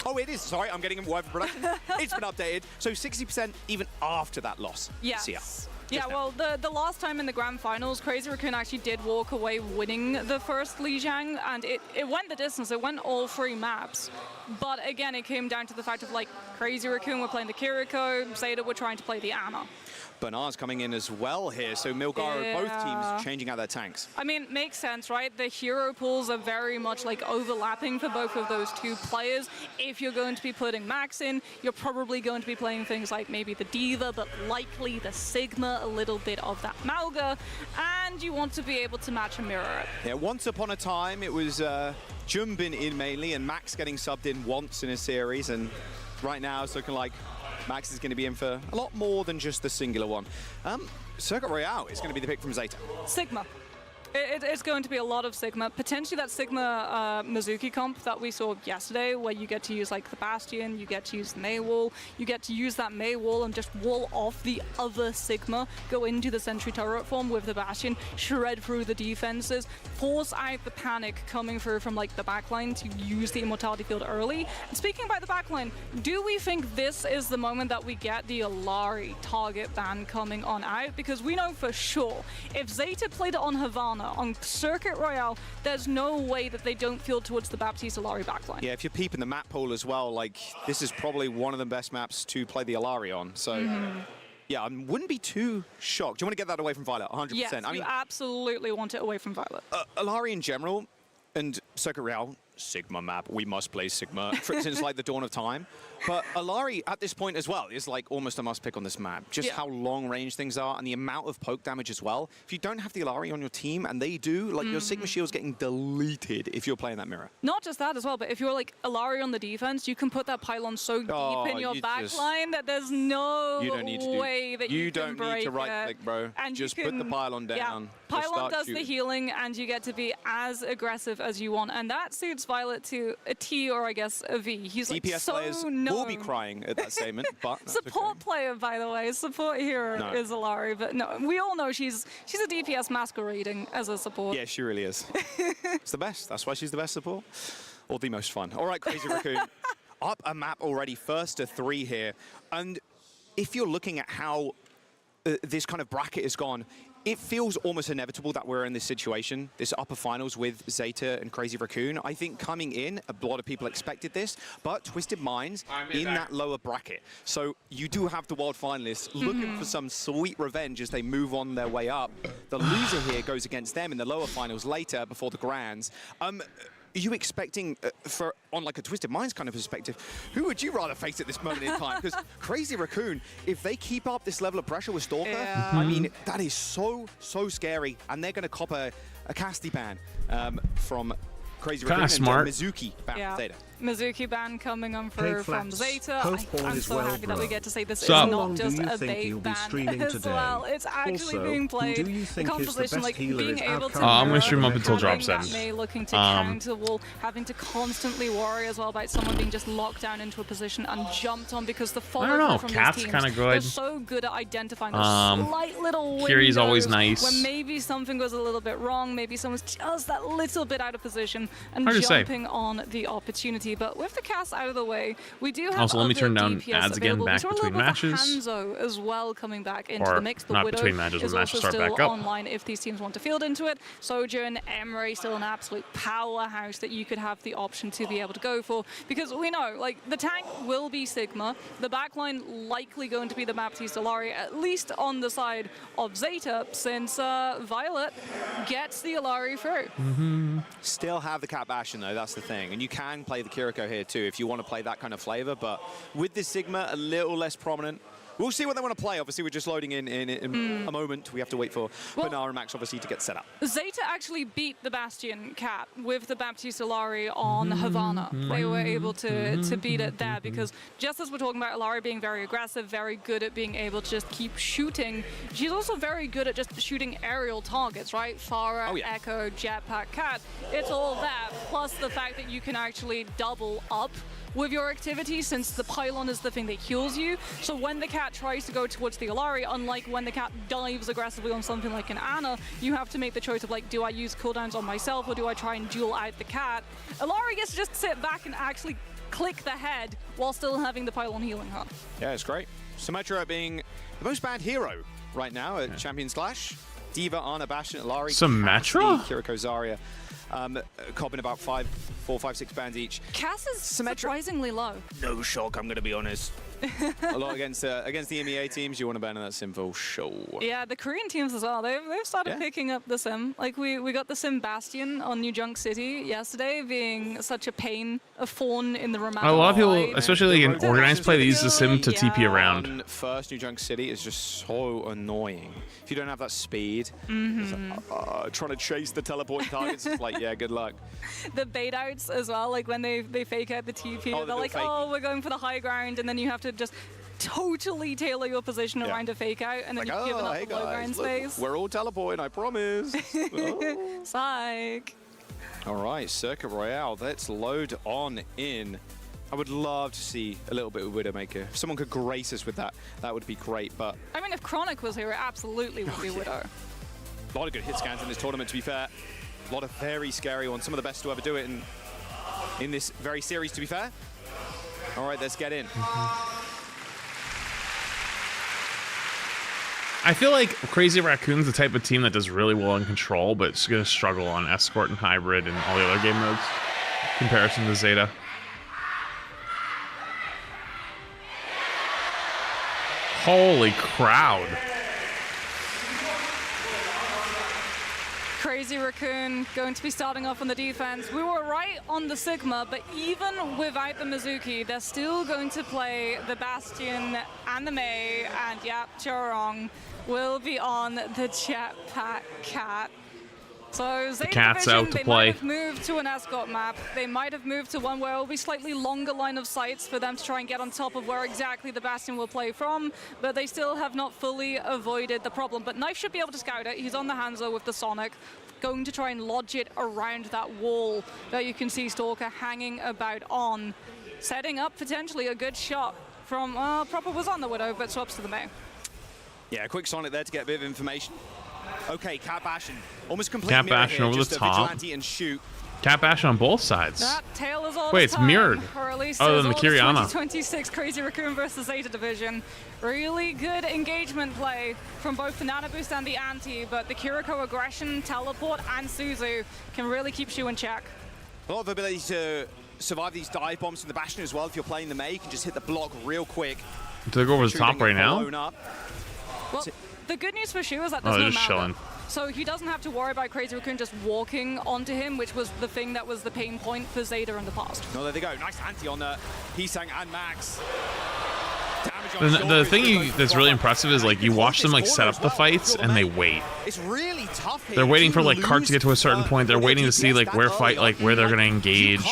Oh, it is. Sorry, I'm getting a word for production. It's been updated. So 60% even after that loss. Yes. CR. Yeah, well, the last time in the grand finals, Crazy Raccoon actually did walk away winning the first Lijiang, and it went the distance. It went all 3 maps. But again, it came down to the fact of, like, Crazy Raccoon were playing the Kiriko, Zeta were trying to play the Ana. Bernard's coming in as well here, so Milgaro, both teams changing out their tanks. I mean, makes sense, right? The hero pools are very much like overlapping for both of those two players. If you're going to be putting Max in, you're probably going to be playing things like maybe the Diva, but likely the Sigma, a little bit of that Malga, and you want to be able to match and mirror it. Yeah, once upon a time, it was Jumbin in mainly, and Max getting subbed in once in a series, and right now it's looking like Max is going to be in for a lot more than just the singular one. Circuit Royale is going to be the pick from Zeta. Sigma. It's going to be a lot of Sigma. Potentially that Sigma Mizuki comp that we saw yesterday, where you get to use like the Bastion, you get to use the Mei Wall, you get to use that Mei Wall and just wall off the other Sigma, go into the Sentry Turret form with the Bastion, shred through the defenses, force out the panic coming through from like the backline to use the Immortality Field early. And speaking about the backline, do we think this is the moment that we get the Alari target ban coming on out? Because we know for sure, if Zeta played it on Havana, on Circuit Royale, there's no way that they don't field towards the Baptiste Alari backline. Yeah, if you're peeping the map pool as well, like, this is probably one of the best maps to play the Alari on. So, yeah, I wouldn't be too shocked. Do you want to get that away from Violet? 100%. Yes, I mean, you absolutely want it away from Violet. Alari in general and Circuit Royale, Sigma map, we must play Sigma since like the dawn of time. But Alari at this point as well is like almost a must pick on this map. Just how long range things are and the amount of poke damage as well. If you don't have the Alari on your team and they do, like your Sigma shield's getting deleted if you're playing that mirror. Not just that as well, but if you're like Alari on the defense, you can put that pylon so deep in your backline that there's no way that you can break it. You don't need to right click, bro. And just put the pylon down. Yeah, Just pylon start does shooting. the healing and you get to be as aggressive as you want. And that suits Violet to a T or I guess a V. He's like DPS so players known. will be crying at that statement, but that's Support player, by the way. Support hero is Alari, but no, we all know she's a DPS masquerading as a support. Yeah, she really is. It's the best. That's why she's the best support. Or the most fun. All right, Crazy Raccoon. Up a map already, first to 3 here. And if you're looking at how this kind of bracket has gone, it feels almost inevitable that we're in this situation, this upper finals with Zeta and Crazy Raccoon. I think coming in, a lot of people expected this, but Twisted Minds in that lower bracket. So you do have the world finalists looking for some sweet revenge as they move on their way up. The loser here goes against them in the lower finals later before the grands. Are you expecting, on like a Twisted Minds kind of perspective, who would you rather face at this moment in time? Because Crazy Raccoon, if they keep up this level of pressure with Stalker, I mean, that is so scary. And they're going to cop a Casti ban from Crazy Kinda Raccoon smart. and Mizuki ban Zeta. Mizuki ban coming on Hey, from Flats. Zeta. Hope all I'm is so well, happy that bro. we get to say this is So- not do just you a think bait you'll be ban streaming as today? well. It's actually Also, being who played. do you The think is the composition, best like healer being is able to outcome? I'm gonna stream up until drops having end. that Mei looking to counter wall, having to constantly worry as well about someone being just locked down into a position and jumped on because the follow I don't know. from Cat's these teams, kinda good. they're so good at identifying those slight little windows Kiri's always nice. when maybe something goes a little bit wrong, maybe someone's just that little bit out of position and Hard to say. jumping on the opportunity. But with the cast out of the way, we do have Also, let me other turn down DPS ads again, available. back We saw a between little bit of matches. Hanzo as well coming back into Or the mix. The not Widow between matches, is when matches also start still back up. online if these teams want to field into it. Sojourn, Emery, still an absolute powerhouse that you could have the option to be able to go for, because we know, like, the tank will be Sigma, the backline likely going to be the Baptiste Alari, at least on the side of Zeta, since Violet gets the Alari through. Still have the Cat Bastion though, that's the thing. And you can play the Kiriko here too if you want to play that kind of flavor, but with this Sigma a little less prominent. We'll see what they want to play. Obviously, we're just loading in a moment. We have to wait for Bernard and Max, obviously, to get set up. Zeta actually beat the Bastion Cat with the Baptiste Alari on Havana. They were able to beat it there because just as we're talking about Alari being very aggressive, very good at being able to just keep shooting, she's also very good at just shooting aerial targets, right? Pharah, Echo, Jetpack, Cat. It's all that, plus the fact that you can actually double up with your activity, since the pylon is the thing that heals you. So when the Cat tries to go towards the Alari, unlike when the Cat dives aggressively on something like an Ana, you have to make the choice of, like, do I use cooldowns on myself or do I try and duel out the Cat? Alari gets to just sit back and actually click the head while still having the pylon healing her. Yeah, it's great. Symmetra being the most banned hero right now at Champions Clash. Diva, Ana, Bastion, Alari, Symmetra? Kiriko, Zarya. Copping about 4, 5, 6 bans each. Cass is surprisingly low. No shock, I'm going to be honest. A lot against the MEA teams, you want to ban that sim for sure. Yeah, the Korean teams as well. They've started picking up the sim. Like we got the sim Bastion on New Junk City yesterday, being such a pain, a thorn in the Ramada. A lot of people, side. especially in organized play, they use the sim to TP around. First, New Junk City is just so annoying. If you don't have that speed, it's like, trying to chase the teleporting targets, it's like, yeah, good luck. The bait outs as well, like when they fake out the TP, they're like, oh, we're going for the high ground, and then you have to just totally tailor your position around a fake out, and then Like, you've given up hey the low ground guys, look, space. we're all teleporting, I promise. Psych. All right, Circuit Royale, let's load on in. I would love to see a little bit of Widowmaker. If someone could grace us with that, that would be great, but I mean, if Chronic was here, it absolutely would be Widow. a lot of good hit scans in this tournament, to be fair. A lot of very scary ones, some of the best to ever do it in this very series, to be fair. All right, let's get in. I feel like Crazy Raccoon's the type of team that does really well in control, but it's going to struggle on Escort and Hybrid and all the other game modes in comparison to Zeta. Holy crowd. Crazy Raccoon going to be starting off on the defense. We were right on the Sigma, but even without the Mizuki, they're still going to play the Bastion and the Mei, and yeah, Chorong will be on the Jetpack Cat. So Zeta Cat's Division, out to they play. might have moved to an escort map. They might have moved to one where it will be slightly longer line of sights for them to try and get on top of where exactly the Bastion will play from, but they still have not fully avoided the problem. But Knife should be able to scout it. He's on the Hanzo with the Sonic, going to try and lodge it around that wall that you can see Stalker hanging about on, setting up potentially a good shot from, Proper was on the Widow, but swaps to the Mei. Yeah, a quick Sonic there to get a bit of information. Okay, Cat Bastion, almost complete Cat mirror Bastion here, over just the a top. vigilante and shoot. Cat Bastion on both sides. That tail is all Wait, the it's time, mirrored. or at least Oh, it's the all Makiri Ana. 2026 Crazy Raccoon versus Zeta Division. Really good engagement play from both the Nano Boost and the Anti, but the Kiriko aggression, teleport, and Suzu can really keep Shu in check. A lot of ability to survive these dive bombs from the Bastion as well. If you're playing the Mei, you can just hit the block real quick. Do they go over the top right now? Well, the good news for Shu is that Oh, there's they're no just Malva. chilling. So he doesn't have to worry about Crazy Raccoon just walking onto him, which was the thing that was the pain point for Zeta in the past. No, there they go. Nice anti on Heesang and Max. Damage The thing that's really impressive is like you watch them like set up the fights and they wait. It's really tough here. They're waiting for like cards to get to a certain point. They're waiting to see like where they're gonna engage.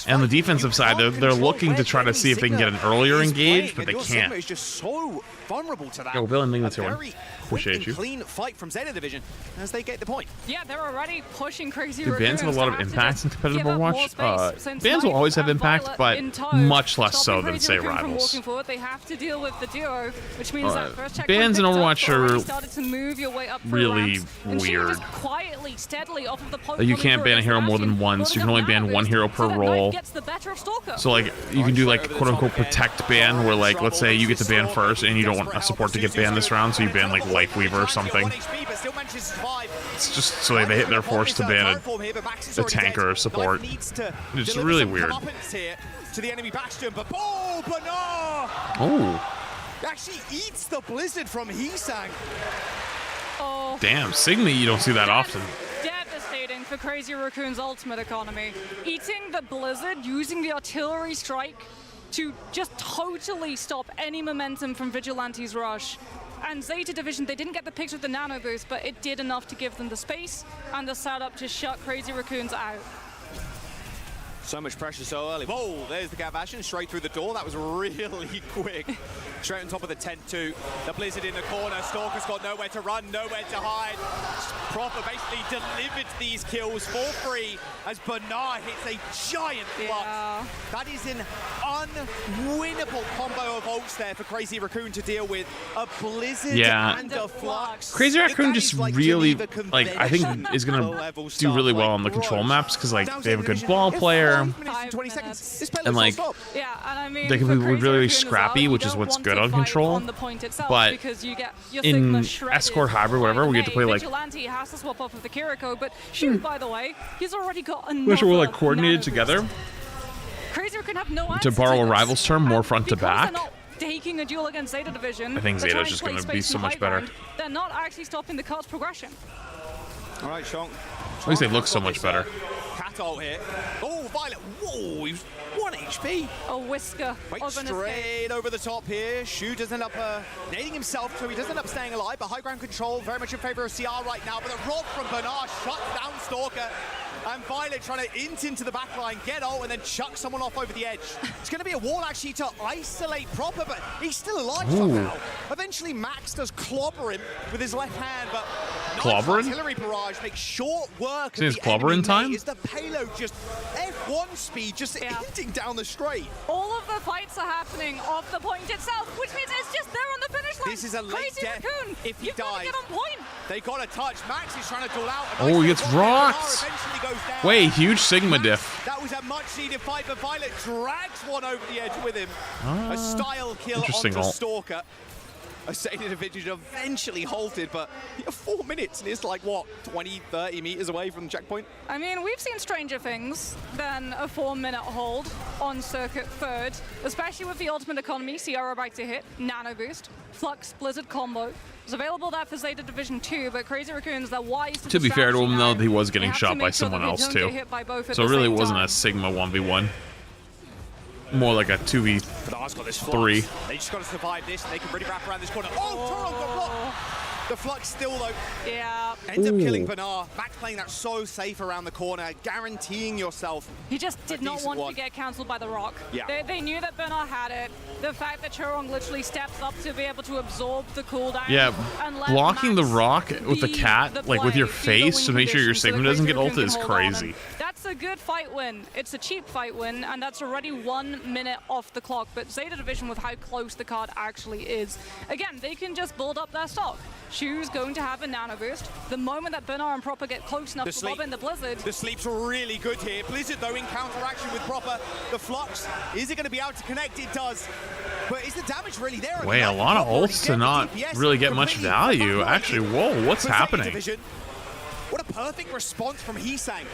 And the defensive side, they're looking to try to see if they can get an earlier engage, but they can't. Is just so vulnerable to that. Yo, Bill and Mingman's here. Appreciate you. Clean fight from Zeta Division as they get the point. Yeah, they're already pushing Crazy Do bans have a lot of impact in competitive Overwatch? Bans will always have impact, but much less so than, say, Rivals. Forward, they have to deal with the duo, which means that first check bans in Overwatch are started to move your way up really weird. Quietly, steadily off of the You can't ban a hero more than once. You can only ban one hero per role. So like you can do like quote-unquote protect ban, where like let's say you get to ban first and you don't want a support to get banned this round, so you ban like Lifeweaver or something. It's just so they're forced to ban a tanker or support. It's really weird. To the enemy bastion, but Bernard! Oh. Actually eats the blizzard from Heesang. Oh. Damn, Sigma you don't see that often. Devastating for Crazy Raccoon's ultimate economy. Eating the blizzard, using the artillery strike to just totally stop any momentum from Vigilante's rush. And Zeta Division, they didn't get the picks with the nano boost, but it did enough to give them the space and the setup to shut Crazy Raccoons out. So much pressure so early. Whoa, there's the Gavashin straight through the door. That was really quick. Straight on top of the tent too. The blizzard in the corner. Stalker's got nowhere to run, nowhere to hide. Proper basically delivered these kills for free as Bernard hits a giant flux. Yeah. That is an unwinnable combo of ults there for Crazy Raccoon to deal with. A blizzard and a flux. Crazy Raccoon just really, like, I think is gonna do really well on the control maps because like they have a good ball player. And like, they can be really scrappy, which is what's good on control. But in Escort Hybrid, whatever, we get to play like. Vigilante has to swap off of the Kiriko, but shoot, by the way, he's already got another. Wish we were like coordinated together. Crazy can have no to borrow a rival's term, more front to back. Taking a duel against Zeta Division. I think Zeta's just going to be so much better. They're not actually stopping the card's progression. All right, Sean. At least they look so much better. Cat ult here. Oh, Violet. Whoa, he's 1 HP. A whisker. Wait, straight over the top here. Shu does end up nading himself, so he does end up staying alive. But high ground control, very much in favor of CR right now. But the rock from Bernard shuts down Stalker. And Violet trying to int into the back line, get ult, and then chuck someone off over the edge. It's going to be a wall actually to isolate Proper, but he's still alive somehow. Eventually, Max does clobber him with his left hand, but clobbering? Artillery barrage makes short work of Is the clobbering time? Is the payload just F1 speed, just hinting down the straight. All of the fights are happening off the point itself, which means it's just there on the finish line. This is a late Crazy death Raccoon, if he you've dies. got to get on point. They got a touch. Max is trying to duel out. Oh, he gets rocked. Wait, huge Sigma diff. That was a much-needed fight, but Violet drags one over the edge with him. A style kill onto Stalker. A Zeta Division eventually halted, but 4 minutes, and it's like, what, 20, 30 meters away from the checkpoint? I mean, we've seen stranger things than a 4-minute hold on Circuit 3rd, especially with the ultimate economy, CR about to hit, Nano Boost, Flux, Blizzard combo. It's available there for Zeta Division 2, but Crazy Raccoons, they're wise to be fair to him, though, he was getting shot by someone else, too. So it really wasn't a Sigma 1v1. More like a 2v3. They just got to survive this, and they can really wrap around this corner. Oh, Toro got blocked! The Flux still, though. Yeah. Ends up killing Bernard. Max playing that so safe around the corner, guaranteeing yourself. He just did not want to get cancelled by the rock. Yeah. They knew that Bernard had it. The fact that Chorong literally steps up to be able to absorb the cooldown. Yeah, blocking the rock with the cat, like with your face to make sure your Sigma doesn't get ulted is crazy. That's a good fight win. It's a cheap fight win, and that's already 1 minute off the clock. But Zeta Division, with how close the card actually is, again, they can just build up their stock. Shu's going to have a nano boost. The moment that Bernard and Proper get close enough to lob in the Blizzard. The sleep's really good here. Blizzard, though, in counteraction with Proper. The Flux, is it going to be able to connect? It does. But is the damage really there? Wait, a lot of ults to not really get much value. Actually, whoa, what's happening? What a perfect response from Heesang.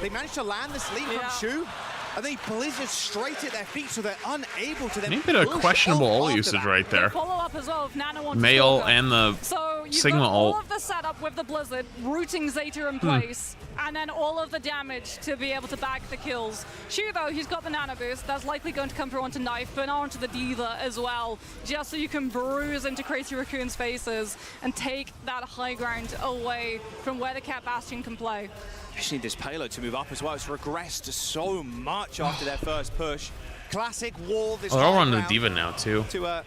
They managed to land the sleep from Shu. And they Blizzard straight at their feet, so they're unable to then. A bit of questionable ult usage right there. Follow up as well, Nano Male and the so Sigma ult. all of the setup with the Blizzard, rooting Zeta in place, and then all of the damage to be able to bag the kills. Shu, though, he's got the nano boost. That's likely going to come through onto Knife, but onto the Diva as well, just so you can bruise into Crazy Raccoon's faces and take that high ground away from where the Cat Bastion can play. You just need this payload to move up as well. It's regressed so much after their first push. Classic wall. This they're all on the Diva now, too. To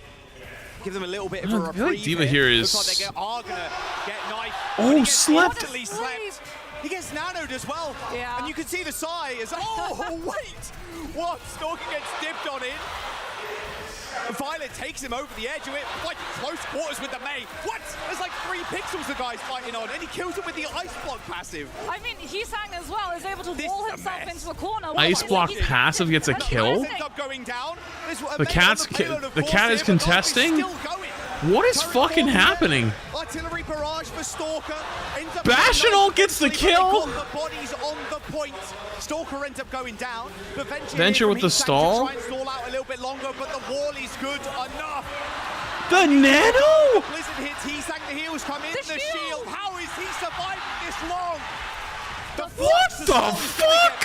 give them a little bit of a reprieve. I feel like Diva here is... Looks like they are going to get Knife. Oh, slept! He gets nanoed as well. Yeah. And you can see the sigh is, oh, wait! What? Stalker gets dipped on in. Violet takes him over the edge of it, fighting close quarters with the Mei. What? There's like 3 pixels the guy's fighting on, and he kills him with the Ice Block passive. I mean, Hisang as well is able to wall himself into a corner. Ice Block passive gets a kill? The cat is contesting? What is fucking happening? Artillery barrage for Stalker. Bastional gets the kill? The bodies on the point. Stalker ends up going down. But Venture with the stall? Try and stall out a little bit longer, but the wall is good enough. The nano? Blizzard hits Hisang, the heals come in, the shield. How is he surviving this long? What the fuck?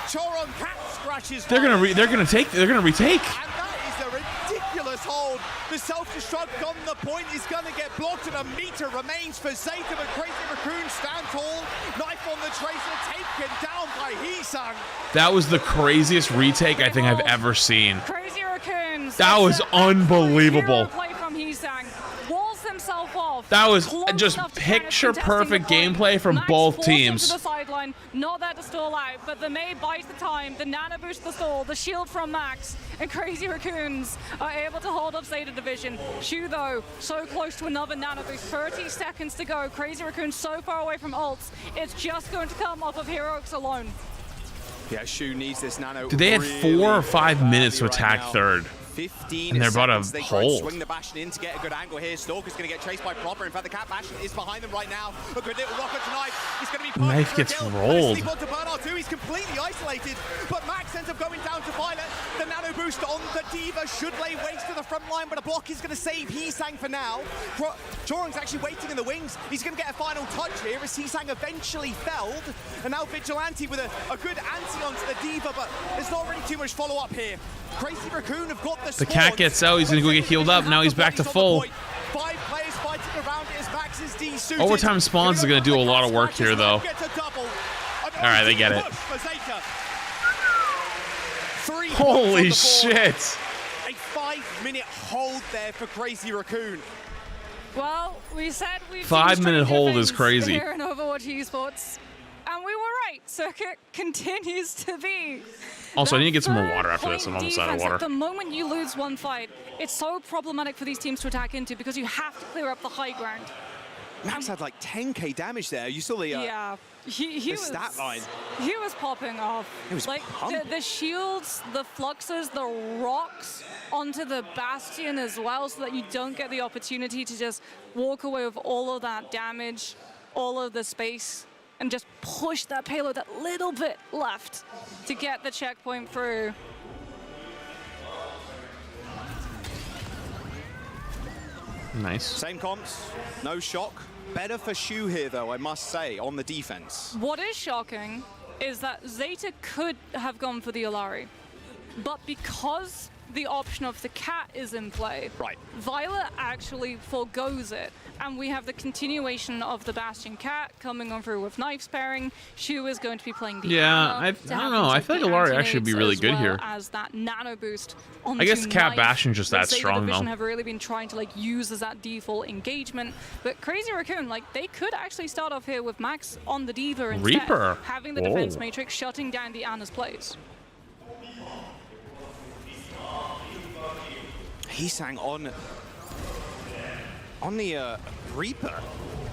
Choron Cat scratches. They're gonna retake. And that is a ridiculous hold. The self-destruct on the point is gonna get blocked, and a meter remains for Zeta, but Crazy Raccoon stand tall. Knife on the Tracer, taken down by Hisang. That was the craziest retake I think I've ever seen. Crazy Raccoons. That was unbelievable. Play from Hisang. Walls himself off. That was just picture-perfect gameplay from both teams. To the sideline, not there to stall out, but the Mei buys the time, the nano boost the stall, the shield from Max, and Crazy Raccoons are able to hold up Zeta Division. Shu, though, so close to another nano boost, 30 seconds to go. Crazy Raccoons so far away from ults, it's just going to come off of Heroics alone. Yeah, Shu needs this nano. Dude, they had 4 or 5 minutes to attack third. 15 and they're about seconds. to They try and hold. swing the Bastion in to get a good angle here. Stalker's going to get chased by Proper. In fact, the Cat Bastion is behind them right now. A good little rocket to Knife. He's going to be Knife gets rolled. Sleep onto Bernard too. He's completely isolated. But Max ends up going down to Violet. The nano boost on the Diva should lay waste to the front line, but a block is going to save Hisang for now. Jorong's actually waiting in the wings. He's going to get a final touch here as Hisang eventually felled. And now Vigilante with a good anti onto the Diva, but there's not really too much follow-up here. Crazy Raccoon have got The cat gets out, he's gonna go get healed up, now he's back to full. 5 players fighting around it as Max is de-suited. Overtime spawns are gonna do a lot of work here though. Alright, they get it. Holy shit! A 5-minute hold there for Crazy Raccoon. Well, we said we've 5-minute hold is crazy. Here in Overwatch Esports, and we were right. Circuit continues to be. Also, I need to get some more water after this. I'm almost out of water. The moment you lose one fight, it's so problematic for these teams to attack into because you have to clear up the high ground. Max had like 10k damage there. You saw the yeah, he was stat line. He was popping off. It was like the shields, the fluxes, the rocks onto the Bastion as well, so that you don't get the opportunity to just walk away with all of that damage, all of the space, and just push that payload that little bit left to get the checkpoint through. Nice. Same comps, no shock. Better for Shu here though, I must say, on the defense. What is shocking is that Zeta could have gone for the Alari, but because the option of the cat is in play, right, Violet actually forgoes it, and we have the continuation of the Bastion cat coming on through with knife sparing. Shu is going to be playing the I don't know. I feel like Alari actually would be really good here. As that nano boost I guess the cat Bastion's just that Zeta strong Division though. have really been trying to use as that default engagement, but Crazy Raccoon, they could actually start off here with Max on the Diva instead, Reaper. having the defense matrix shutting down the Ana's plays. Hisang on the Reaper,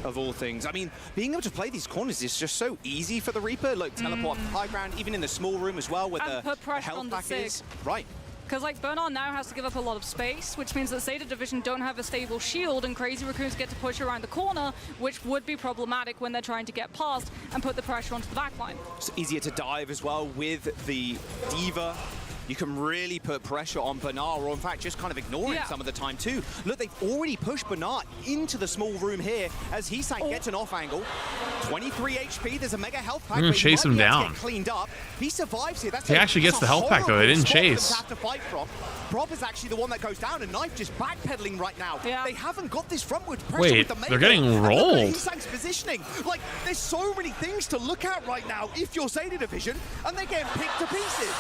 of all things. I mean, being able to play these corners is just so easy for the Reaper. Like, teleport to high ground, even in the small room as well, where and the put pressure health on the pack Sig. is. Right. Because Bernard now has to give up a lot of space, which means that Zeta Division don't have a stable shield, and Crazy Raccoons get to push around the corner, which would be problematic when they're trying to get past and put the pressure onto the backline. It's easier to dive as well with the Diva. you can really put pressure on Bernard, or in fact just kind of ignore him some of the time too. Look, they've already pushed Bernard into the small room here as Heesang gets an off angle. 23 HP, there's a mega health pack. Chase him down. Cleaned up. He survives here. He actually gets the health pack though. They didn't chase. Have to fight from. Prop is actually the one that goes down, and Knife just backpedaling right now. They haven't got this frontward pressure with the melee. They're getting rolled. Heesang's positioning. Like, there's so many things to look at right now if you're Zeta Division, and they're getting picked to pieces.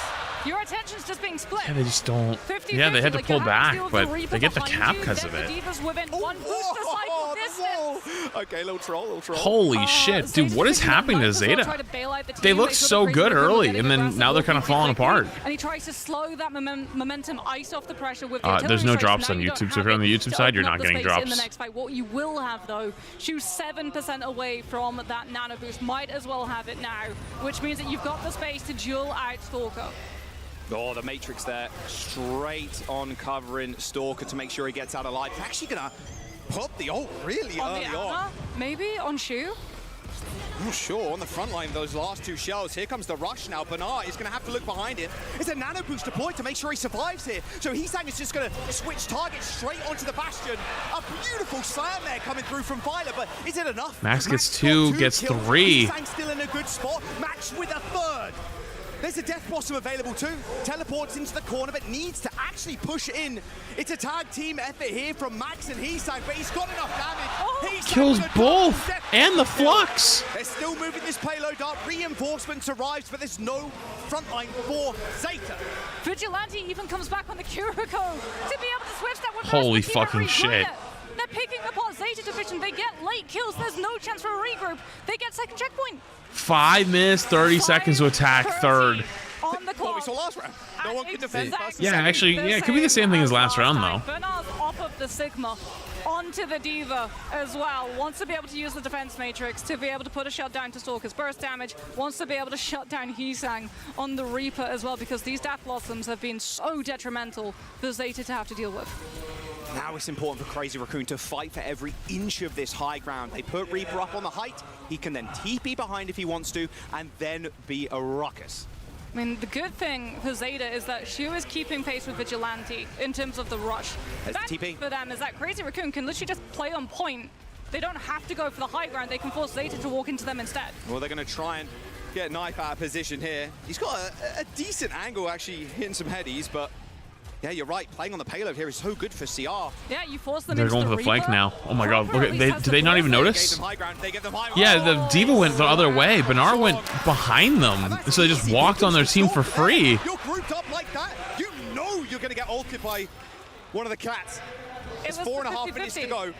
Your attention's just being split. Yeah, they just don't. 50, yeah, they had to like pull back, but the they get the cap because of The it. Divas within one booster cycle distance. Okay, little troll. Holy shit, dude, what is happening to Zeta? They look so good early, and then now they're kind of falling apart. And he tries to slow that momentum, ice off the pressure with there's no drops on YouTube, so if you're on the YouTube side, you're not getting drops. In the next fight. What you will have, though, Shu's 7% away from that nano boost. Might as well have it now, which means that you've got the space to duel out Stalker. Oh, the Matrix there, straight on covering Stalker to make sure he gets out alive. He's actually gonna pop the ult really early on. Maybe on Shu? Not sure, on the front line, those last two shells. Here comes the rush now. Bernard is going to have to look behind it. It's a nano boost deployed to make sure he survives here. So Heesang is just going to switch targets straight onto the Bastion. A beautiful slam there coming through from Violet, but is it enough? Max gets two, gets three. Heesang still in a good spot. Max with a third. There's a Death Blossom available too. Teleports into the corner, but needs to actually push in. It's a tag team effort here from Max and Heesang, but he's got enough damage. Kills both and the Flux. They're still moving this payload up. Reinforcements arrives, but there's no frontline for Zeta. Vigilante even comes back on the Kuriko to be able to switch that with Holy fucking shit. They're picking apart Zeta Division. They get late kills. There's no chance for a regroup. They get second checkpoint. 5 minutes, 30 seconds to attack third. On the clock. What we saw last round. No one could defend. Yeah, actually, yeah, it could be the same thing as last round, though. Bernard's off of the Sigma onto the Diva as well. Wants to be able to use the defense matrix to be able to put a shutdown to Stalker's burst damage. Wants to be able to shut down Heesang on the Reaper as well, because these Death Blossoms have been so detrimental for Zeta to have to deal with. Now it's important for Crazy Raccoon to fight for every inch of this high ground. They put Reaper up on the height. He can then TP behind if he wants to, and then be a ruckus. I mean, the good thing for Zeta is that Shu is keeping pace with Vigilante in terms of the rush. There's the TP. For them is that Crazy Raccoon can literally just play on point. They don't have to go for the high ground. They can force Zeta to walk into them instead. Well, they're going to try and get Knife out of position here. He's got a decent angle, actually, hitting some headies, but yeah, you're right. Playing on the payload here is so good for CR. Yeah, you force them They're into going for the flank now. Oh my god, look at did they not even notice? They give them high. Yeah, the Diva went the other way. Bernard went behind them, so they just walked on their team for free. You're grouped up like that. You know you're going to get ulted by one of the cats. It's 4.5 minutes to go.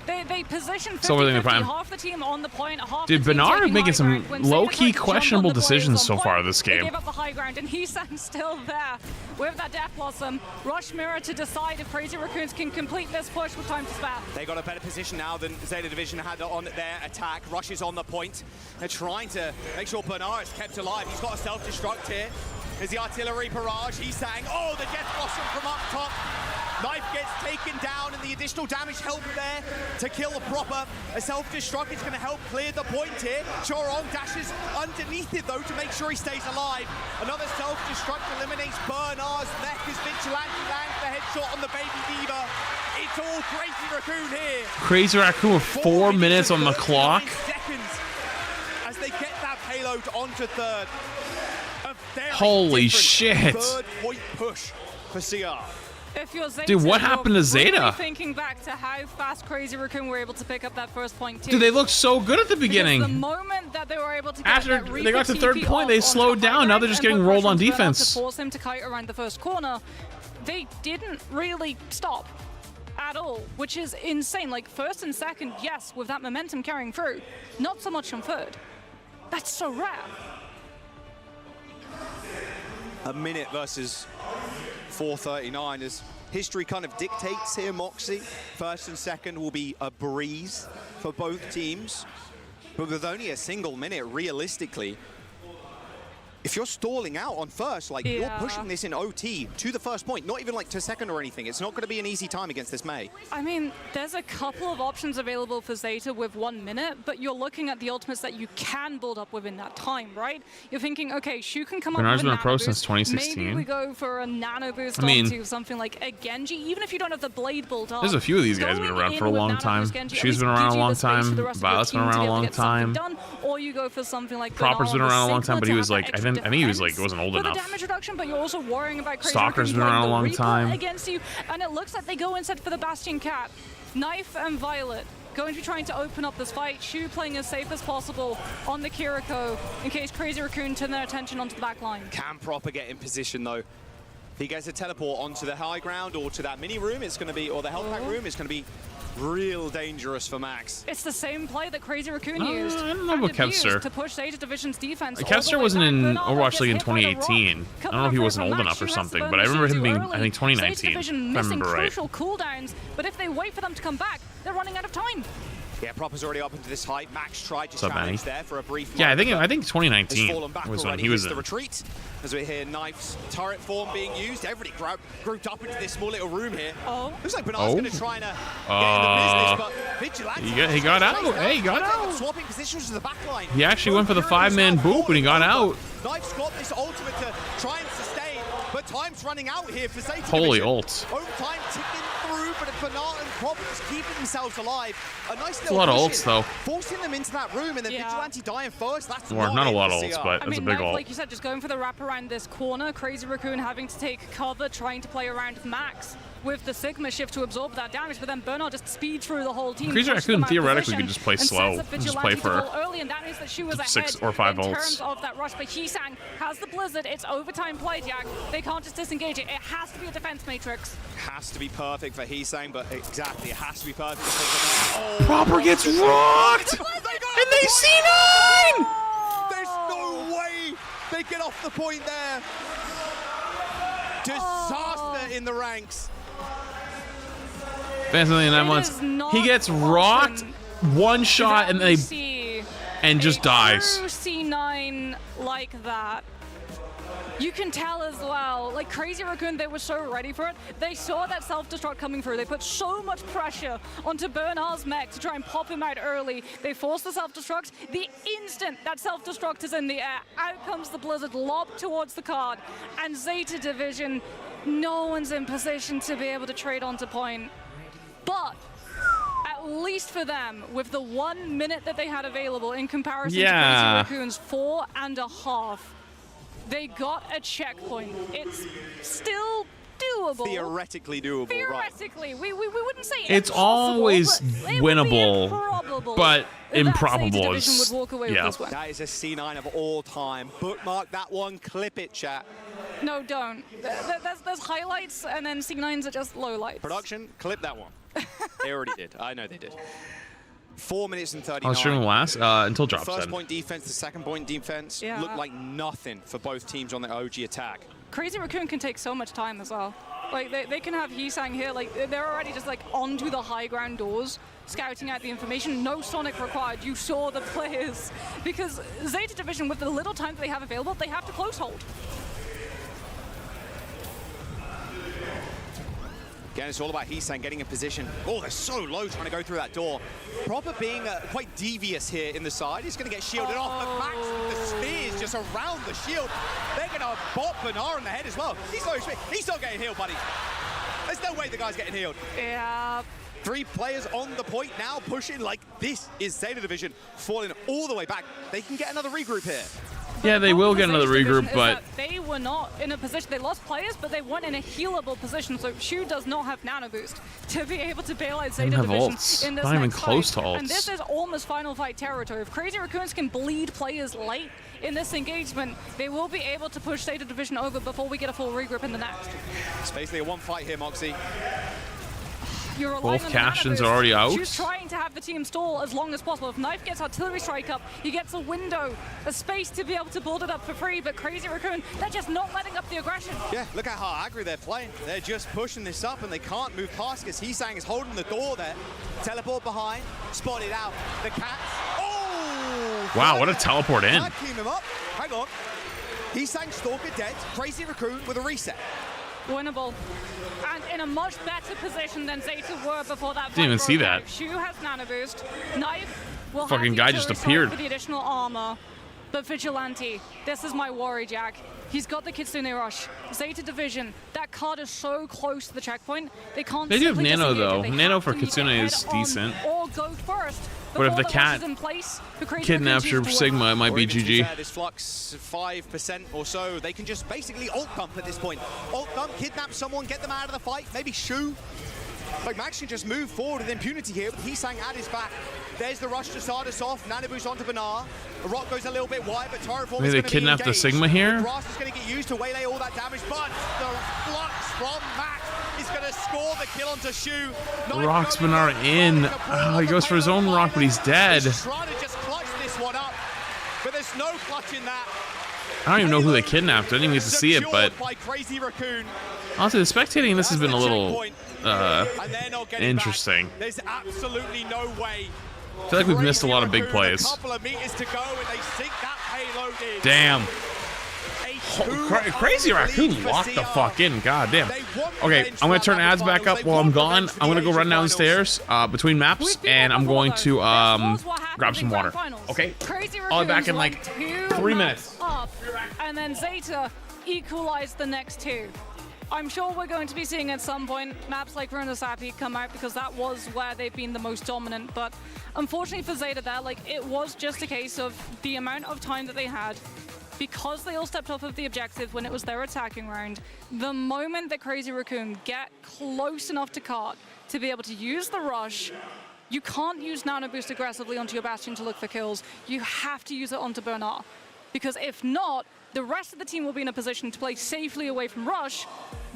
They position 50-50, half the team on the point, half Dude, the team Bernard making some low-key Zeta questionable decisions so far this They game. gave up the high ground, and Heesang's still there with that Death Blossom. Rush Mirror to decide if Crazy Raccoons can complete this push with time to spare. They got a better position now than Zeta Division had on their attack. Rush is on the point. They're trying to make sure Bernard is kept alive. He's got a self-destruct here. There's the artillery barrage. Heesang, oh, the Death Blossom from up top. Knife gets taken down, and the additional damage helped there to kill the proper. A self-destruct is going to help clear the point here. Chorong dashes underneath it, though, to make sure he stays alive. Another self-destruct eliminates Bernard's neck as Vigilante lands the headshot on the Baby Diva. It's all Crazy Raccoon here. Crazy Raccoon with 4 minutes on the clock. Seconds as they get that payload onto third. Holy shit. Third point push for CR. If you're Zeta, Dude, what happened to Zeta? Thinking back to how fast Crazy Raccoon were able to pick up that first point too. Dude, they looked so good at the beginning. Because the moment that they were able to get after that they got to third point, they slowed down. Now they're just getting rolled on defense. To force him to kite around the first corner, they didn't really stop at all, which is insane. Like first and second, yes, with that momentum carrying through, not so much on third. That's so rare. A minute versus 4:39 as history kind of dictates here, Moxie. First and second will be a breeze for both teams. But with only a single minute, realistically, if you're stalling out on first, like you're pushing this in OT to the first point, not even like to second or anything. It's not going to be an easy time against this Mei. I mean, there's a couple of options available for Zeta with 1 minute, but you're looking at the ultimates that you can build up within that time, right? You're thinking, okay, Shu can come up with a been a pro nano since boost. 2016. Maybe we go for a nano boost I mean, onto something like a Genji, even if you don't have the blade built up. There's a few of these guys been around for a long time. Shu's been around a long time. Violet's been around a long time. Or you go for something like Proper's been around a long time, but he was like, I think he was like, wasn't old for enough. the damage reduction, but you're also worrying about Crazy Stalker's Raccoon been around a putting long the Reaper time. against you, and it looks like they go instead for the Bastion Cat. Knife and Violet going to be trying to open up this fight. Shu playing as safe as possible on the Kiriko in case Crazy Raccoon turn their attention onto the back line. Can Proper get in position though? If he gets a teleport onto the high ground or to that mini room, it's going to be, or the health pack room, it's going to be real dangerous for Max. It's the same play that Crazy Raccoon used. I don't know about Kevster. To push Zeta Division's defense. Kevster wasn't in Overwatch League in 2018. I don't know if he wasn't old enough or something, but I remember him being, I think, 2019, if I remember right. Crucial cooldowns, but if they wait for them to come back, they're running out of time. Yeah, Proper's already up into this height. Max tried to challenge there for a brief moment. Yeah, I think 2019 was when he was in. The retreat, as we hear Knife's turret form being used. Everybody grouped up into this small little room here. Looks like Bernard's going to try and get in the business, but Vigilante... He got out. Hey, he got out. Swapping positions to the back line. He actually went for the 5-man boop and he got out. Knife's got this ultimate to try and sustain, but time's running out here for Zeta Holy Division. ults. Overtime ticking through, but Bernard and Proper just keeping themselves alive. A nice little a lot of ults, though. Forcing them into that room, and then Vigilante dying first. That's not a lot of ults, but that's a big ult. Like you said, just going for the wrap around this corner. Crazy Raccoon having to take cover, trying to play around with Max with the Sigma shift to absorb that damage, but then Bernard just speed through the whole team. Crazy Raccoon theoretically could just play slow, just play for early, and that means that she was 6 or 5 ults. In terms of that rush, but Heesang has the Blizzard. It's overtime play, Jack. They can't just disengage it. It has to be a defense matrix. Has to be perfect for Heesang, but exactly, it has to be perfect for Proper gets rocked! And they C9! There's no way they get off the point there. Disaster in the ranks. Fans of the 9 months. He gets rocked, one shot, and just dies. C9 like that. You can tell as well, like Crazy Raccoon, they were so ready for it. They saw that self-destruct coming through. They put so much pressure onto Bernard's mech to try and pop him out early. They forced the self-destruct. The instant that self-destruct is in the air, out comes the Blizzard, lobbed towards the card. And Zeta Division, no one's in position to be able to trade onto point. But at least for them, with the 1 minute that they had available in comparison to Crazy Raccoon's 4.5, they got a checkpoint. It's still doable. Theoretically doable, Theoretically, right. We wouldn't say it's always winnable, but improbable. That is a C9 of all time. Bookmark that one, clip it, chat. No, don't. There's highlights, and then C9s are just lowlights. Production, clip that one. They already did. I know they did. 4 minutes and 39. I was streaming last until drop First said. point defense, the second point defense looked like nothing for both teams on the OG attack. Crazy Raccoon can take so much time as well. Like they can have Heesang here, like they're already just like onto the high ground doors, scouting out the information. No Sonic required. You saw the players, because Zeta Division, with the little time that they have available, they have to close hold. Again, it's all about Heesang getting in position. Oh, they're so low trying to go through that door. Proper being quite devious here in the side. He's going to get shielded off. But Max with the spears just around the shield. They're going to bop Bernard in the head as well. He's low speed. He's not getting healed, buddy. There's no way the guy's getting healed. Yeah. 3 players on the point now, pushing like this is Zeta Division falling all the way back. They can get another regroup here. Yeah, they will get another regroup, but they were not in a position. They lost players, but they weren't in a healable position. So Shu does not have nano boost to be able to bail out Zeta Division in this not even next close fight. to ults. And this is almost final fight territory. If Crazy Raccoons can bleed players late in this engagement, they will be able to push Zeta Division over before we get a full regroup in the next. It's basically a one fight here, Moxie. Both Cashins are already out. She's trying to have the team stall as long as possible. If Knife gets artillery strike up, he gets a window, a space to be able to build it up for free. But Crazy Raccoon, they're just not letting up the aggression. Yeah, look at how aggro they're playing. They're just pushing this up, and they can't move past because Heesang is holding the door there. Teleport behind, spotted out. The Cats. Oh! Wow, what a teleport in. Team him up. Hang on. Hisang Stalker dead, Crazy Raccoon with a reset. Winnable. And in a much better position than Zeta were before that. Didn't even see that. Shu has nano boost. Knife will Fucking have guy the just turret appeared. for the additional armor. But Vigilante, this is my worry, Jack. He's got the Kitsune Rush. Zeta Division, that card is so close to the checkpoint, they can't. They do have simply Nano disengage though. it. They Nano have for to either Kitsune head is on decent. Or go first. But if the before cat rush is in place, the Crazy kidnaps Raccoons your used to win. Sigma, it might Or be even, to be GG. fair, this Flux 5% or so, they can just basically ult bump at this point. Ult bump, kidnap someone, get them out of the fight, maybe Shu. Like Max can just move forward with impunity here, but Hisang at his back. There's the rush to start us off. Nanoboost onto Banar. The rock goes a little bit wide, but Terraform Maybe is they going to be kidnap the engaged. Sigma here? Grass is going to get used to waylay all that damage, but the Flux from Max is going to score the kill onto Shu. Rock's Banar in. Oh, he goes for his own rock, but he's dead. He's trying to just clutch this one up, but there's no clutch in that. I don't even know who they kidnapped. I didn't even get to see it, but By Crazy Raccoon. honestly, the spectating this has been a little interesting. There's absolutely no way. I feel like we've missed a lot of big plays. A couple of meters to go, and they sink that payload in. Damn. Crazy Raccoon locked the fuck in. God damn. Okay, I'm gonna turn ads back up while I'm gone. I'm gonna go run downstairs between maps, and I'm going to grab some water. Okay? I'll be back in like 3 minutes. Up, and then Zeta equalized the next two. I'm sure we're going to be seeing at some point maps like Runasapi come out because that was where they've been the most dominant. But unfortunately for Zeta there, like it was just a case of the amount of time that they had. Because they all stepped off of the objective when it was their attacking round, the moment that Crazy Raccoon get close enough to cart to be able to use the rush, you can't use Nano Boost aggressively onto your Bastion to look for kills. You have to use it onto Bernard. Because if not, the rest of the team will be in a position to play safely away from rush,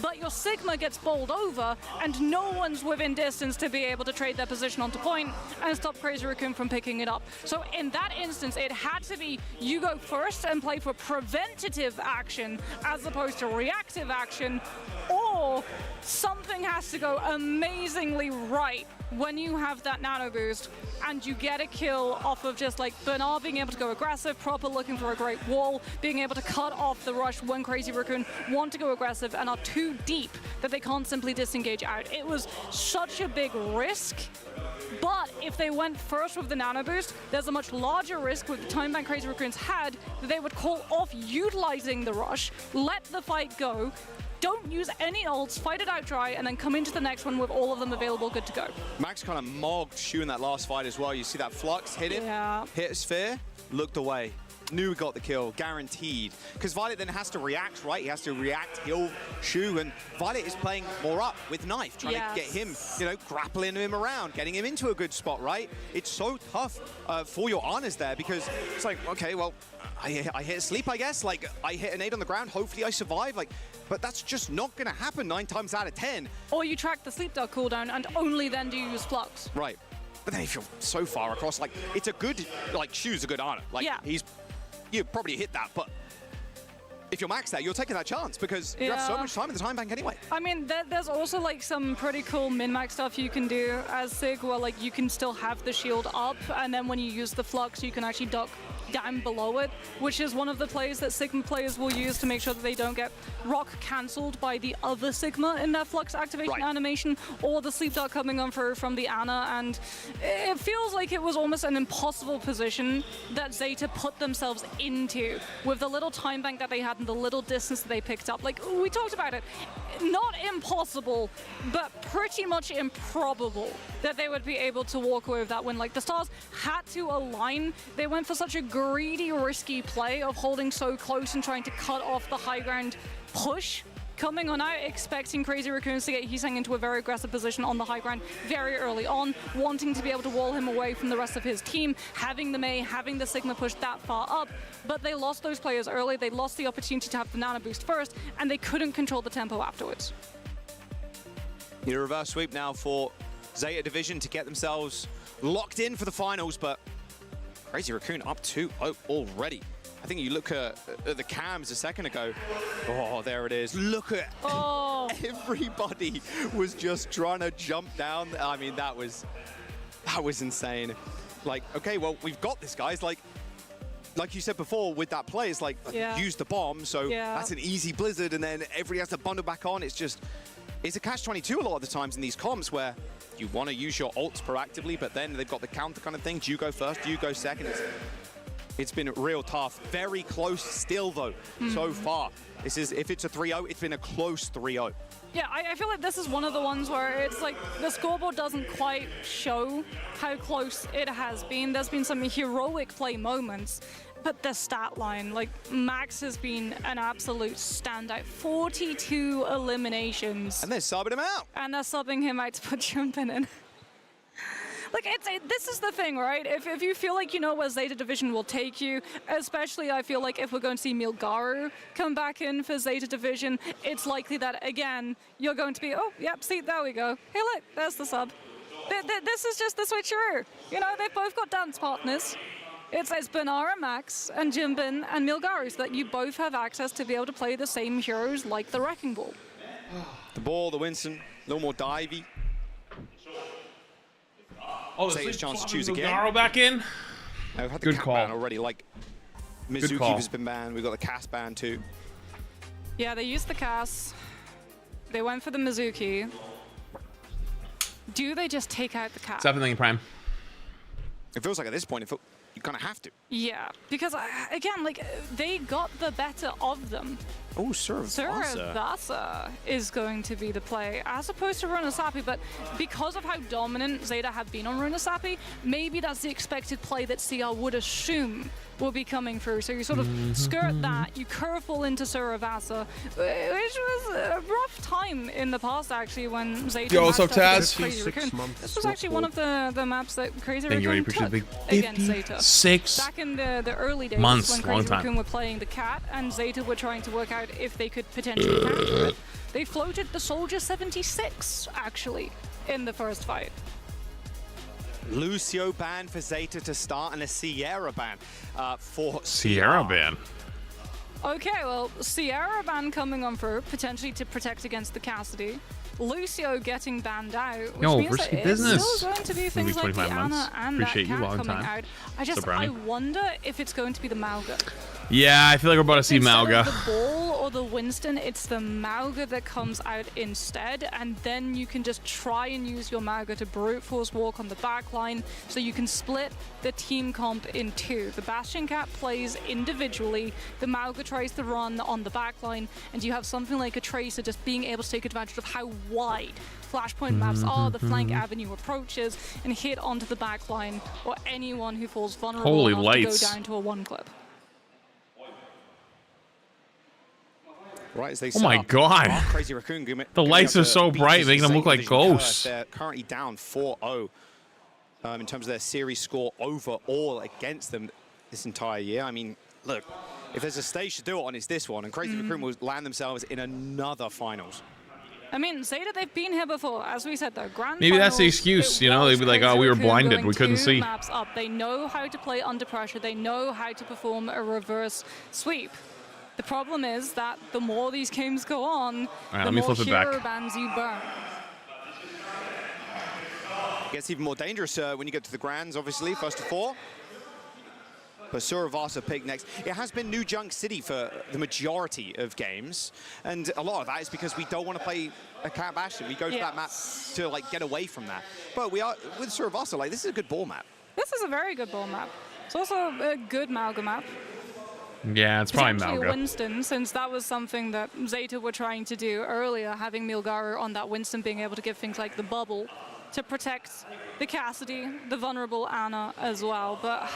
but your Sigma gets bowled over and no one's within distance to be able to trade their position onto point and stop Crazy Raccoon from picking it up. So in that instance, it had to be you go first and play for preventative action as opposed to reactive action, or something has to go amazingly right when you have that nano boost and you get a kill off of just like Bernard being able to go aggressive, proper looking for a great wall, being able to cut off the rush when Crazy Raccoon want to go aggressive and are too deep that they can't simply disengage out. It was such a big risk, but if they went first with the nano boost, there's a much larger risk with the time bank Crazy Raccoons had that they would call off utilizing the rush, let the fight go, don't use any ults, fight it out dry, and then come into the next one with all of them available, good to go. Max kind of mogged Shu in that last fight as well. You see that Flux hit him, hit a sphere, looked away. Knew he got the kill, guaranteed. Because Violet then has to react, right? He has to react, heal Shu, and Violet is playing more up with Knife, trying to get him, you know, grappling him around, getting him into a good spot, right? It's so tough for your Anas there because it's like, okay, well, I hit a sleep, I guess. Like, I hit a nade on the ground, hopefully I survive. Like, but that's just not going to happen 9 times out of 10. Or you track the sleep dart cooldown and only then do you use Flux. Right. But then if you're so far across, like, it's a good, like, Shu's a good Ana. Like, you probably hit that, but if you're maxed out, you're taking that chance because you have so much time in the time bank anyway. I mean, there's also like some pretty cool min-max stuff you can do as Sig, where like you can still have the shield up, and then when you use the Flux, you can actually duck down below it, which is one of the plays that Sigma players will use to make sure that they don't get rock cancelled by the other Sigma in their Flux activation animation, or the sleep dart coming on through from the Ana, and it feels like it was almost an impossible position that Zeta put themselves into with the little time bank that they had and the little distance that they picked up. Like, we talked about it, not impossible, but pretty much improbable that they would be able to walk away with that win. Like, the stars had to align. They went for such a greedy, risky play of holding so close and trying to cut off the high ground push. Coming on out, expecting Crazy Raccoons to get Hisang into a very aggressive position on the high ground very early on, wanting to be able to wall him away from the rest of his team, having the Mei, having the Sigma push that far up, but they lost those players early, they lost the opportunity to have the nano boost first, and they couldn't control the tempo afterwards. Need a reverse sweep now for Zeta Division to get themselves locked in for the finals, but Crazy Raccoon up 2-0 already. I think you look at the cams a second ago. Oh, there it is. Look at everybody was just trying to jump down. I mean, that was insane. Like, okay, well, we've got this, guys. Like, like you said before, with that play, it's like use the bomb, so that's an easy blizzard, and then everybody has to bundle back on. It's a catch-22 a lot of the times in these comps where you want to use your ults proactively, but then they've got the counter kind of thing. Do you go first? Do you go second? It's been real tough. Very close still, though, so far. This is, if it's a 3-0, it's been a close 3-0. Yeah, I feel like this is one of the ones where it's like the scoreboard doesn't quite show how close it has been. There's been some heroic play moments, but the stat line, like Max has been an absolute standout. 42 eliminations. And they're subbing him out. And they're subbing him out to put Jumpin in. Like, this is the thing, right? If you feel like you know where Zeta Division will take you, especially I feel like if we're going to see Milgaru come back in for Zeta Division, it's likely that, again, you're going to be, oh, yep, see, there we go. Hey, look, there's the sub. This is just the switcheroo. You know, they've both got dance partners. It's Banara, Max, and Jimbin, and Milgaru, so that you both have access to be able to play the same heroes like the Wrecking Ball. The ball, the Winston, a little more divey. Oh, Zeta's chance to choose again. Milgaru back in. We've had the Good cat call. ban already, like Mizuki has been banned. We've got the Cass ban too. Yeah, they used the Cass. They went for the Mizuki. Do they just take out the Cass? What's happening, Prime? It feels like at this point, you kind of have to. Yeah, because again, like they got the better of them. Oh, Survasa is going to be the play, as opposed to Runasapi, but because of how dominant Zeta have been on Runasapi, maybe that's the expected play that CR would assume will be coming through. So you sort of skirt that, you curveball into Survasa, which was a rough time in the past, actually, when Zeta Yo, what's up, Taz? Crazy Raccoon. This was actually one of the maps that Crazy Thank Raccoon you, took big against Zeta. 56 Back in the early days months, when long Crazy time. Raccoon were playing the Cat and Zeta were trying to work out if they could potentially counter it. They floated the Soldier 76, actually, in the first fight. Lucio ban for Zeta to start and a Sierra ban for Sierra ban. Okay, well, Sierra ban coming on through, potentially to protect against the Cassidy. Lucio getting banned out, which Yo, means that it's still going to be things like the 25 months. Anna and Appreciate that you, Cat long coming time. out. I wonder if it's going to be the Mauga. Yeah, I feel like we're about to see Instead Malga. of the Ball or the Winston, it's the Mauga that comes out instead, and then you can just try and use your Mauga to brute force walk on the back line, so you can split the team comp in two. The Bastion Cat plays individually, the Mauga tries to run on the back line, and you have something like a Tracer just being able to take advantage of how wide Flashpoint maps are, the flank avenue approaches, and hit onto the back line, or anyone who falls vulnerable Holy enough lights. to go down to a one clip. Right as they Oh my god. Crazy Raccoon The lights are so bright, making them look like ghosts. They're currently down 4-0 in terms of their series score overall against them this entire year. I mean, look, if there's a stage to do it on, it's this one, and Crazy Raccoon will land themselves in another finals. I mean, Zeta, they've been here before, as we said, though. Grand Maybe that's the finals, excuse, it you know? was They'd be like, Crazy oh, we were Raccoon blinded, going we couldn't 2 see. maps up. They know how to play under pressure. They know how to perform a reverse sweep. The problem is that the more these games go on, right, the let me more flip it back. hero bans you burn. It gets even more dangerous when you get to the Grands, obviously, first to 4. But Suravasa picked next. It has been New Junk City for the majority of games, and a lot of that is because we don't want to play a Cat Bastion. We go to that map to like get away from that. But we are with Suravasa, like this is a good ball map. This is a very good ball map. It's also a good Malga map. Yeah, it's probably Potentially Malga. Winston, since that was something that Zeta were trying to do earlier, having Milgaru on that Winston being able to give things like the bubble to protect the Cassidy, the vulnerable Anna as well. But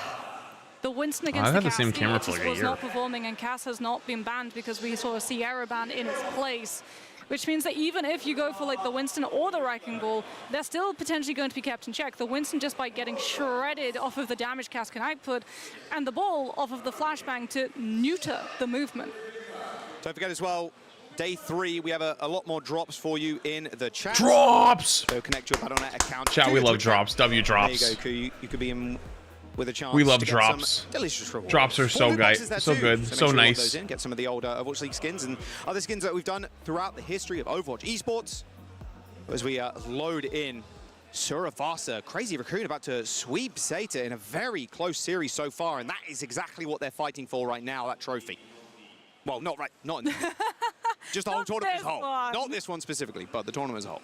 the Winston against I've the had the same Cassidy camera for just like a was year. not performing, and Cass has not been banned because we saw a Sierra ban in its place. Which means that even if you go for like the Winston or the Wrecking Ball, they're still potentially going to be kept in check. The Winston just by getting shredded off of the damage Cass can output, and the Ball off of the flashbang to neuter the movement. Don't forget as well, day 3, we have a lot more drops for you in the chat. Drops! So connect your Battle.net account. Chat, we love drops. W There drops. you go, Ku. You could be in with a chance. We love to get drops. Some delicious rewards. Drops are so Full great, boxes there so too, good, make so sure you lock nice. those in, get some of the old Overwatch League skins and other skins that we've done throughout the history of Overwatch Esports. As we load in Suravasa, Crazy Raccoon about to sweep Zeta in a very close series so far, and that is exactly what they're fighting for right now, that trophy. Well, not right, not just the whole tournament as a whole. Not this one specifically, but the tournament as a whole.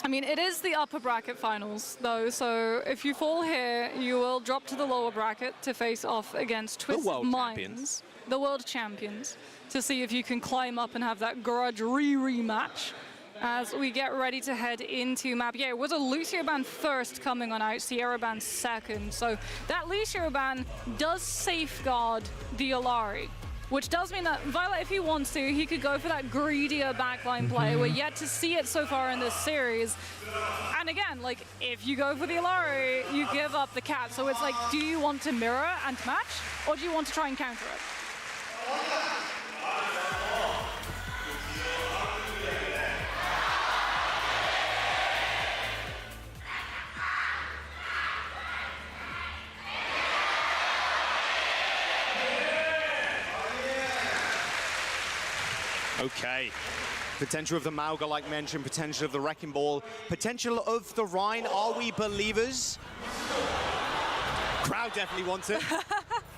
I mean, it is the upper bracket finals, though, so if you fall here, you will drop to the lower bracket to face off against Twisted Minds, the world champions, to see if you can climb up and have that grudge rematch as we get ready to head into map. Yeah, it was a Lucio ban first coming on out, Sierra ban second, so that Lucio ban does safeguard the Alari. Which does mean that Violet, if he wants to, he could go for that greedier backline play. We're yet to see it so far in this series. And again, like, if you go for the Alari, you give up the cat. So it's like, do you want to mirror and match, or do you want to try and counter it? Okay. Potential of the Mauga, like mentioned, potential of the Wrecking Ball, potential of the Rhine. Are we believers? Crowd definitely wants it.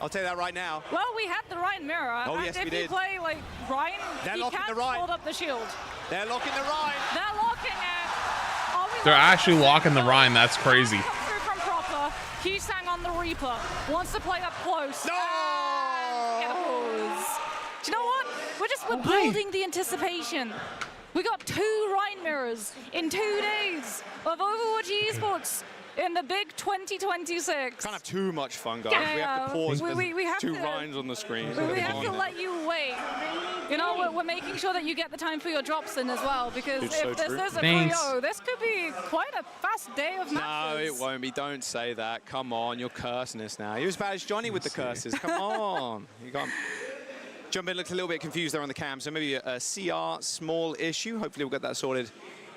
I'll tell you that right now. Well, we had the Rhine mirror. Oh, and yes, if we did. you play like Rhine, They're he locking can't the Rhine. hold up the shield. They're locking the Rhine. They're locking it. Are we They're actually locking the Rhine. That's crazy. through from proper? Heesang on the Reaper. Wants to play up close. No! Do you know what? We're building the anticipation. We got 2 Rhine mirrors in 2 days of Overwatch Esports in the big 2026. Kind of too much fun, guys. Yeah, we have to pause. we have 2 to- Rhines on the screen. We have to let you wait. You know, we're making sure that you get the time for your drops in as well, because It's if so this true. is a Thanks. 3-0, this could be quite a fast day of No, matches. it won't be. Don't say that. Come on, you're cursing us now. You're as bad as Johnny with the curses. Come on. You got. Jumpin looked a little bit confused there on the cam, so maybe a CR small issue. Hopefully we'll get that sorted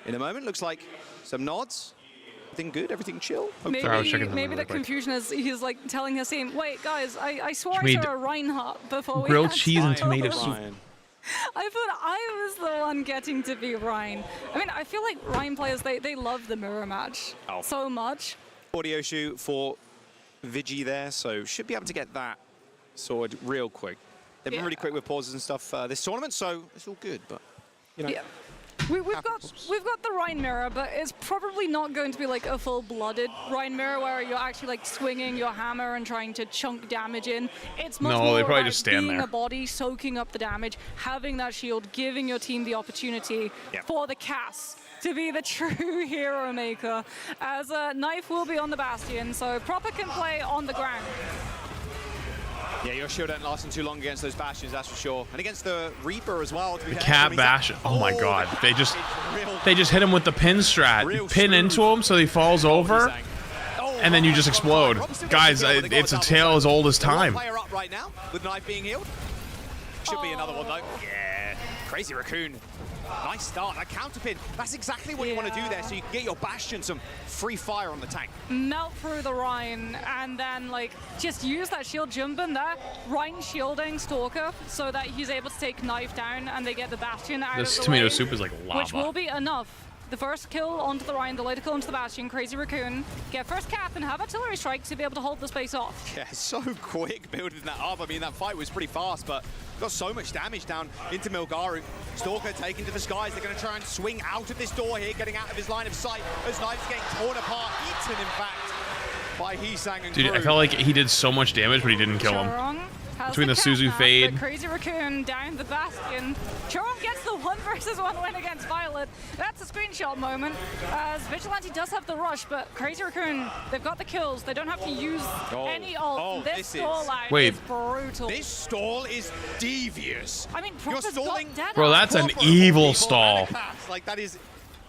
in a moment. Looks like some nods. Everything good? Everything chill? Maybe the confusion is he's like telling his team, wait, guys, I swore I made saw a Reinhardt before we grilled had cheese and to- tomato soup. I thought I was the one getting to be Rhine. I mean, I feel like Rhine players, they love the mirror match so much. Audio shoot for Vigi there, so should be able to get that sorted real quick. They've been really quick with pauses and stuff this tournament, so it's all good, but, you know. Yeah. We've got the Rhine mirror, but it's probably not going to be like a full-blooded Rhine mirror where you're actually like swinging your hammer and trying to chunk damage in. It's much No, more they probably about just stand being there. a body, soaking up the damage, having that shield, giving your team the opportunity for the Cass to be the true hero maker, as Knife will be on the Bastion, so Proper can play on the ground. Yeah, your shield ain't lasting too long against those Bastions, that's for sure. And against the Reaper as well, to be The fair. cat bash. Oh my god. They just hit him with the pin strat. You pin into him so he falls over, and then you just explode. Guys, it's a tale as old as time. Player up right now, with Knife being healed. Should be another one though. Yeah, Crazy Raccoon. Nice start, that counter pin. That's exactly what you want to do there, so you can get your Bastion some free fire on the tank. Melt through the Rhine and then like just use that shield jump in there. Rhine shielding Stalker so that he's able to take Knife down and they get the Bastion out This of the tomato way, soup is like lava. which will be enough. The first kill onto the Rhine, the later kill onto the Bastion, Crazy Raccoon, get first cap and have artillery strike to be able to hold the space off. Yeah, so quick building that up. I mean, that fight was pretty fast, but got so much damage down into Milgaru. Stalker taken to the skies. They're going to try and swing out of this door here, getting out of his line of sight as Knife's getting torn apart, eaten in fact by Heesang and Dude, crew. I felt like he did so much damage, but he didn't kill him. Chorong has Between the cat Suzu back, fade. but Crazy Raccoon down the Bastion. Chorong gets the 1-versus-1 win against Violet. That's a screenshot moment, as Vigilante does have the rush, but Crazy Raccoon, they've got the kills. They don't have to use any ult. This stall out Wait. is brutal. This stall is devious. I mean, You're Proper's stalling. got dead Bro, that's an evil stall. Like, that is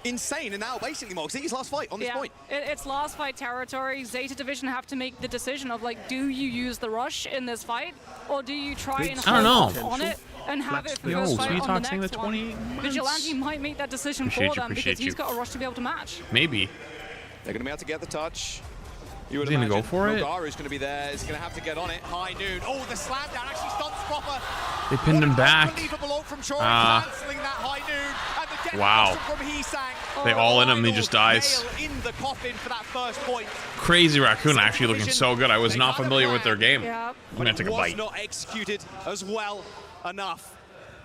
insane. And now, basically, Mox, it's his last fight on this point. It's last fight territory. Zeta Division have to make the decision of, like, do you use the rush in this fight, or do you try and I don't hold know. off on it and have it for Yo, first fight Sweet on Talk the saying next the one? 28 months. Vigilante might make that decision Appreciate for you, them because appreciate he's you. got a rush to be able to match. Maybe. They're going to be able to get the touch. You would Is he gonna imagine. go for it? Milgaru's going to be there. He's going to have to get on it. High noon. Oh, the slam down actually stunts proper. They pinned him back. Unbelievable ult from Chori, cancelling that high noon. And the death Wow. from Heesang. They all in him, he just dies. Nail in the coffin for that first point. Crazy Raccoon actually looking so good. I was not familiar with their game. Yeah. I'm gonna take a bite. Was not executed as well enough.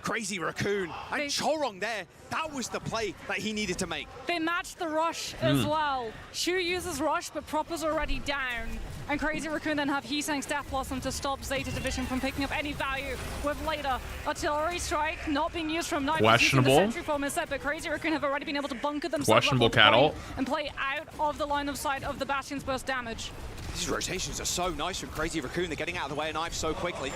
Crazy Raccoon and Chorong there. That was the play that he needed to make. They matched the rush as well. Shu uses rush, but Proper's already down. And Crazy Raccoon then have Heesang's Death Blossom to stop Zeta Division from picking up any value with later. Artillery Strike not being used from Knife. Questionable. The Sentry Form instead, but Crazy Raccoon have already been able to bunker themselves Questionable up on the cattle. point and play out of the line of sight of the Bastion's burst damage. These rotations are so nice from Crazy Raccoon. They're getting out of the way of Knife so quickly.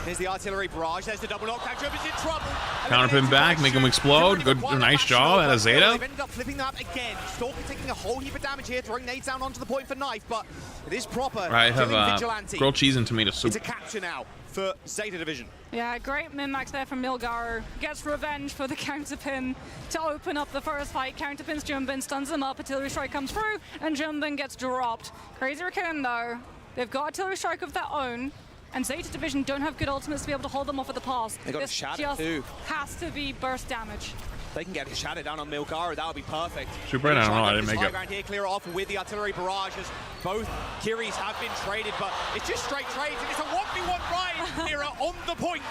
There's the artillery barrage. There's the double knockdown. Jumpers in trouble. Counter pin back, make him explode. Good, nice job out of Zeta. They've ended up flipping that again. Stalker taking a whole heap of damage here, throwing nades down onto the point for Knife, but it is Proper. I have Vigilante. grilled cheese and tomato soup. It's a capture now for Zeta Division. Yeah, great min-max there from Milgaru. Gets revenge for the counter pin to open up the first fight. Counter pins Jumbin, stuns him up, artillery strike comes through, and Jumbin gets dropped. Crazy Raccoon though, they've got artillery strike of their own, and Zeta Division don't have good ultimates to be able to hold them off at the pass. They got a shatter too. Has to be burst damage. They can get a shatter down on Milgaru, that would be perfect. Super, I don't know, I didn't make it. Around here, clear it off with the artillery barrages. Both Kiris have been traded, but it's just straight trades, and it's a 1v1 ride era on the points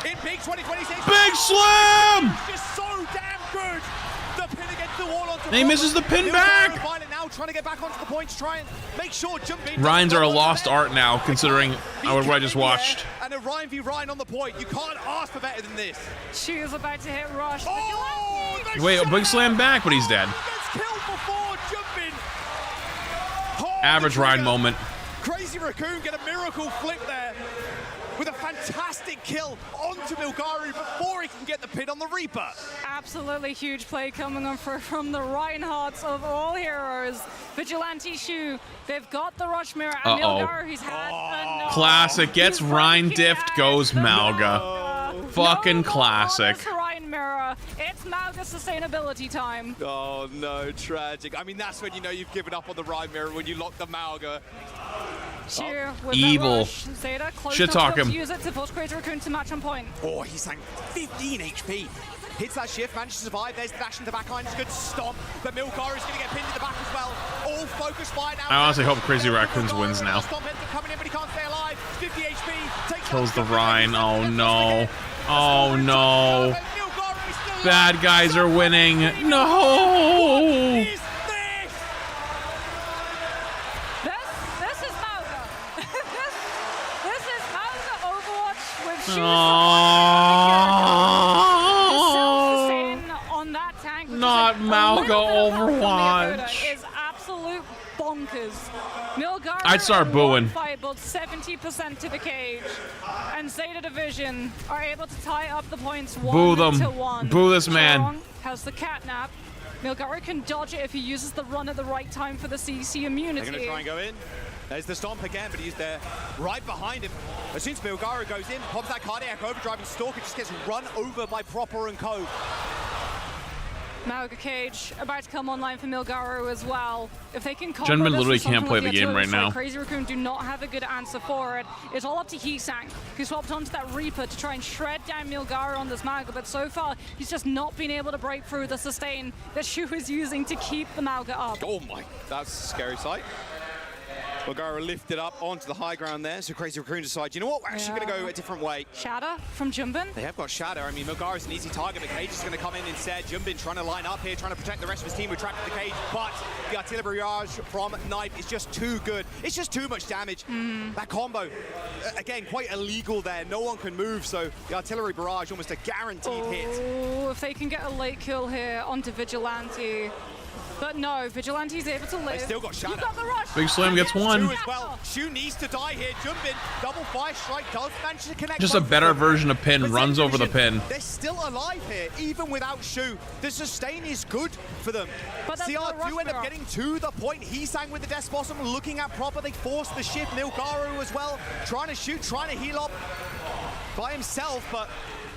in Big 2026. Big slam! It's just so damn good. The pin against the wall onto And he misses the pin back! Now trying to get back onto the points, try and make sure Jumpin. Rhines are a lost art now, considering what I just watched. And a Ryan v Ryan on the point. You can't ask for better than this. She is about to hit rush. Oh, Wait, a big slam back, but he's dead. Average Rhine moment. Crazy Raccoon get a miracle flip there with a fantastic kill onto Milgaru before he can get the pin on the Reaper. Absolutely huge play coming on from the Reinhardts of all heroes. Vigilante Shu, they've got the rush mirror, and Milgaru, who's had enough. Classic, gets Rhine diffed, goes Malga. Fucking classic. It's Rhine mirror. It's Malga sustainability time. Oh no, tragic. I mean, that's when you know you've given up on the Rhine mirror, when you lock the Malga. Shu with Evil. the rush. Zeta close Shit talk him. to use it to force Crazy Raccoon to match on point. Oh, he's saying 15 HP. Hits that shift, manages to survive. There's the dash into the backline. It's a good stomp. But Milgaru is going to get pinned in the back as well. All focus fire now. I honestly hope Crazy Raccoons wins now. Stomp ends up coming in, but he can't stay alive. 50 HP. Takes Kills the Rhine. Oh no. Oh no. Bad guys are winning. No. This is Malga. this is Malga Overwatch with Shu on that tank. Not Malga Overwatch. Is absolute bonkers. Milgaru I'd start booing. fight built 70% to the cage, and Zeta Division are able to tie up the points 1-1. Boo them. Boo this man. Chong has the catnap. Milgaru can dodge it if he uses the run at the right time for the CC immunity. They're going to try and go in. There's the stomp again, but he's there right behind him. As soon as Milgaru goes in, pops that cardiac overdrive, and Stalker just gets run over by Proper and Co. Malga Cage about to come online for Milgaru as well. If they can combo Gentlemen this literally with something can't play like the game artillery right now. strike, Crazy Raccoon do not have a good answer for it. It's all up to Heesang, who swapped onto that Reaper to try and shred down Milgaru on this Malga, but so far he's just not been able to break through the sustain that Shu is using to keep the Malga up. Oh my, that's a scary sight. Milgaru lifted up onto the high ground there, so Crazy Raccoon decides, you know what, we're actually going to go a different way. Shatter from Jumbin. They have got Shatter. I mean, Milgaru's an easy target, but Cage is going to come in instead. Jumbin trying to line up here, trying to protect the rest of his team. We're trapped in the cage, but the artillery barrage from Knife is just too good. It's just too much damage. That combo, again, quite illegal there. No one can move, so the artillery barrage almost a guaranteed hit. Oh, if they can get a late kill here onto Vigilante. But no, Vigilante's able to live. They still got Shadow. You've got the rush. Big Slam gets one. Shu as well. Shu needs to die here. Jumpin, double fire strike does manage to connect. Just a both better of them. version of Pin, But runs Zeta over the Division, pin. They're still alive here, even without Shu. The sustain is good for them. But that's not a CR rush do end up mirror. getting to the point. Heesang with the Death Blossom looking at Proper. They force the shift. Milgaru as well, trying to shoot, trying to heal up by himself, but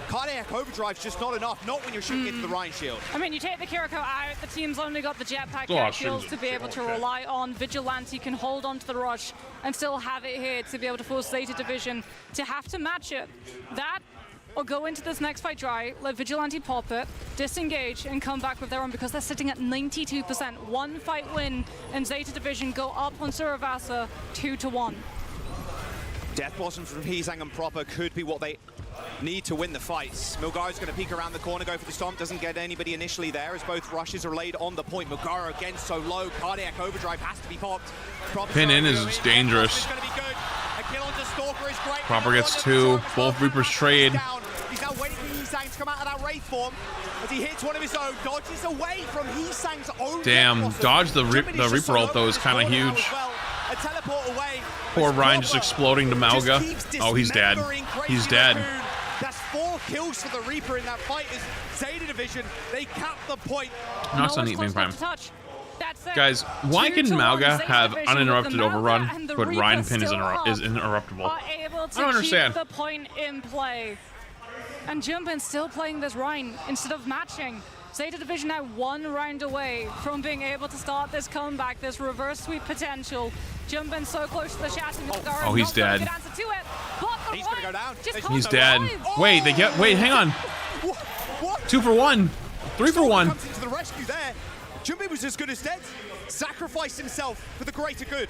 Cardiac Overdrive's just not enough, not when you're shooting into the Rhine shield. I mean, you take the Kiriko out, the team's only got the jetpack Oh, kills to be able to rely on. Vigilante can hold on to the rush and still have it here to be able to force Zeta Division to have to match it. That, or go into this next fight dry, let Vigilante pop it, disengage, and come back with their own, because they're sitting at 92%. One fight win, and Zeta Division go up on Suravasa 2-1. Death Blossoms from Heesang and Proper could be what they need to win the fights. Milgaru's going to peek around the corner, go for the stomp, doesn't get anybody initially there as both rushes are laid on the point. Milgaru again so low, Cardiac Overdrive has to be popped. Pin in is dangerous. Proper gets 2, both Reapers trade. He's now waiting for Heesang to come out of that Wraith form as he hits one of his own, dodges away from Heesang's own. Damn, dodge the Reaper ult though is kind of huge. A teleport away. Poor Ryan just exploding to Malga. Oh, he's dead. He's dead. That's 4 kills for the Reaper in that fight as Zeta Division, they cap the point. No, it's not eating prime. Guys, why can Malga have uninterrupted overrun, but Ryan Pin is interruptible? I don't understand. Keep the point in play. And Jumpin's still playing this Rhine instead of matching. Zeta Division now 1 round away from being able to start this comeback, this reverse sweep potential. Jumpin so close to the chassis. Oh, he's dead. He's gonna go down. He's dead. Wait, hang on. What? 2 for 1. 3 for 1. Comes into the rescue there. Jumpin was as good as dead. Sacrificed himself for the greater good.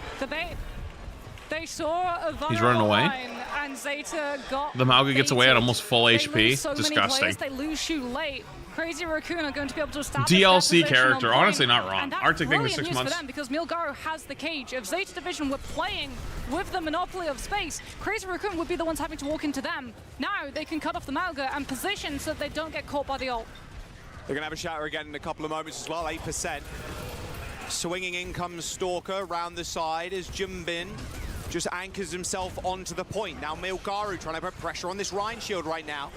They saw a He's running away. And Zeta got the Malga gets away at almost full HP. So disgusting. They lose Shu late. Crazy Raccoon are going to be able to establish DLC character, honestly not wrong. Arctic thing is 6 months. For them because Milgaru has the cage. If Zeta Division were playing with the monopoly of space, Crazy Raccoon would be the ones having to walk into them. Now they can cut off the Malga and position so that they don't get caught by the ult. They're going to have a shatter again in a couple of moments as well, 8%. Swinging in comes Stalker round the side as Jumbin just anchors himself onto the point. Now Milgaru trying to put pressure on this Rhine shield right now.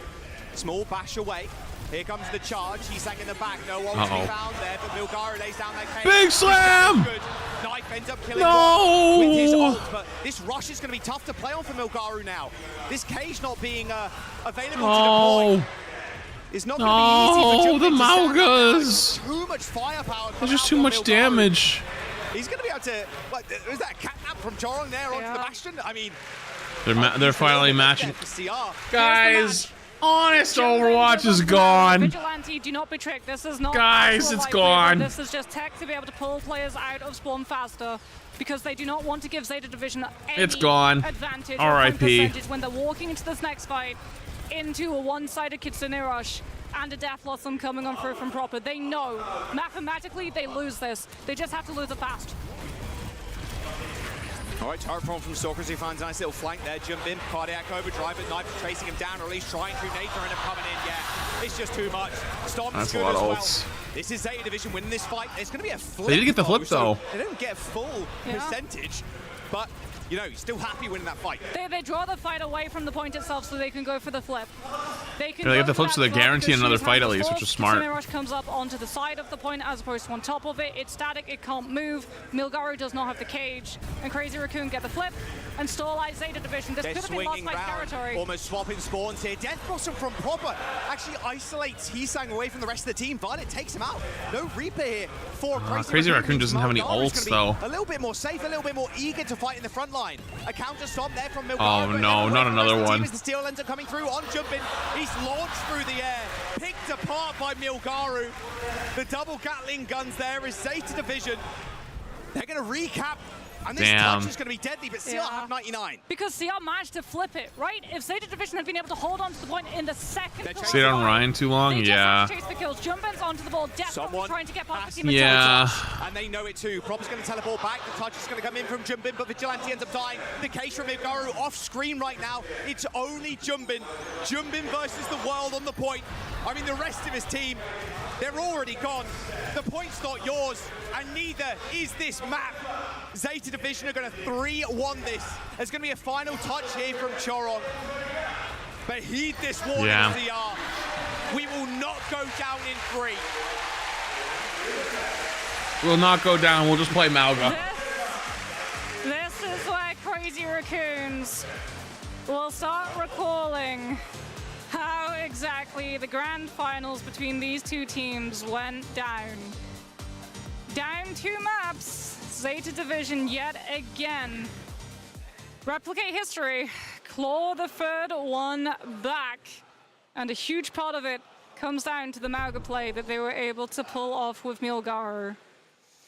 Small bash away. Here comes the charge. He's sang in the back. No one to be found there, but Milgaru lays down that cage. Big slam! Good. Knife ends up killing one with his ult, but this rush is going to be tough to play on for Milgaru now. This cage not being available to deploy is not going to be easy for the Malgas! Too much firepower. There's just too much damage. He's going to be able to. What, is that a catnap from Jorong there onto the Bastion? I mean, they're finally matching. Guys, honest Overwatch is gone. Vigilante, do not be tricked. This is not. Guys, it's gone. This is just tech to be able to pull players out of spawn faster because they do not want to give Zeta Division any advantage. R.I.P. When they're walking into this next fight into a one-sided Kitsune rush and a Death Blossom coming on through from Proper. They know mathematically they lose this. They just have to lose it fast. All right, turret from Stalker, he finds a nice little flank there. Jump in, Cardiac Overdrive, at Knife chasing him down, release, trying through Nathan, and coming in. Yeah, it's just too much. Storm is good as well. This is Zeta Division winning this fight. It's going to be a flip. They did get the flip, though. So they don't get full percentage, but you know, still happy winning that fight. They draw the fight away from the point itself so they can go for the flip. They can get the flip so they guarantee another fight at least, which is smart. Rush comes up onto the side of the point as opposed to on top of it. It's static, it can't move. Milgaru does not have the cage. And Crazy Raccoon get the flip and stall out Zeta Division. This could have been lost by territory. Almost swapping spawns here. Death Blossom from Proper actually isolates Heesang away from the rest of the team. Violet takes him out. No Reaper here for Crazy Raccoon doesn't have any ults though. A little bit more safe, a little bit more eager to fight in the front line. A counter stomp there from Milgaru. Oh no, not another one. The steel ends up coming through on Jumpin. He's launched through the air, picked apart by Milgaru. The double Gatling guns there is Zeta Division. They're going to recap. And this touch is going to be deadly, but CR have 99. Because CR managed to flip it, right? If Zeta Division had been able to hold on to the point in the second... Stayed on Ryan too long? They yeah. Just chase the kills. Jumpin's onto the ball. Definitely trying to get past the team. Yeah. And they know it too. Proper's going to teleport back. The touch is going to come in from Jumbin, but Vigilante ends up dying. The case from Milgaru off screen right now. It's only Jumbin. Jumbin versus the world on the point. I mean, the rest of his team, they're already gone. The point's not yours, and neither is this map. Zeta Division are going to 3-1 this. There's going to be a final touch here from Chorong. But heed this warning, CR. We will not go down in 3. We'll not go down. We'll just play Malga. This is where Crazy Raccoons will start recalling how exactly the grand finals between these two teams went down. Down 2 maps, Zeta Division yet again. Replicate history, claw the third one back. And a huge part of it comes down to the Mauga play that they were able to pull off with Milgaru.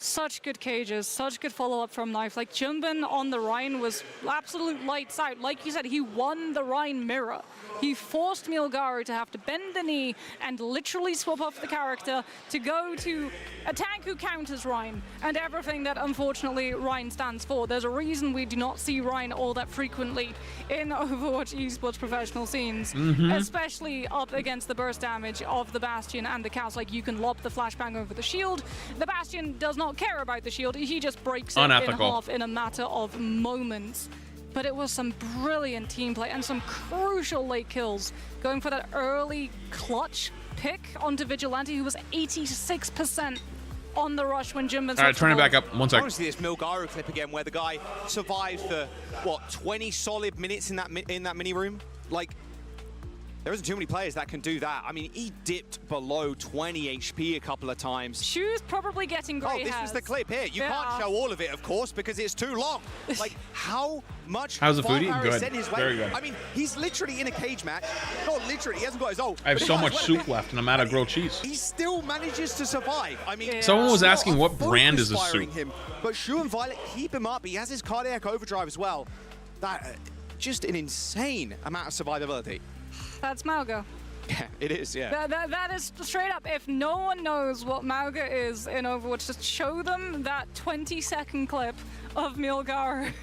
Such good cages, such good follow-up from Knife. Like, Jumbin on the Rhine was absolute lights out. Like you said, he won the Rhine mirror. He forced Milgaru to have to bend the knee and literally swap off the character to go to a tank who counters Rhine and everything that, unfortunately, Rhine stands for. There's a reason we do not see Rhine all that frequently in Overwatch esports professional scenes, especially up against the burst damage of the Bastion and the Chaos. Like, you can lob the flashbang over the shield. The Bastion does not care about the shield, he just breaks it in half in a matter of moments. But it was some brilliant team play and some crucial late kills, going for that early clutch pick onto Vigilante, who was 86% on the rush when Jimbin. All right, turn it back up. 1 I sec. want to see this Milgaru clip again, where the guy survived for what, 20 solid minutes in that mini room. Like, there isn't too many players that can do that. I mean, he dipped below 20 HP a couple of times. Shu's probably getting grey Oh, this was the clip here. You can't show all of it, of course, because it's too long. Like, how much How's the foodie? firepower is Good. sent his way? Very good. I mean, he's literally in a cage match. Not literally, he hasn't got his ult. I have but so he much has soup weapon. left, and I'm out of grilled cheese. He still manages to survive. I mean, Someone was it's not asking a what brand focus is this firing soup? him, but Shu and Violet keep him up. He has his cardiac overdrive as well. That just an insane amount of survivability. That's Mauga. Yeah, it is, yeah. That is straight up. If no one knows what Mauga is in Overwatch, just show them that 20-second clip of Milgaru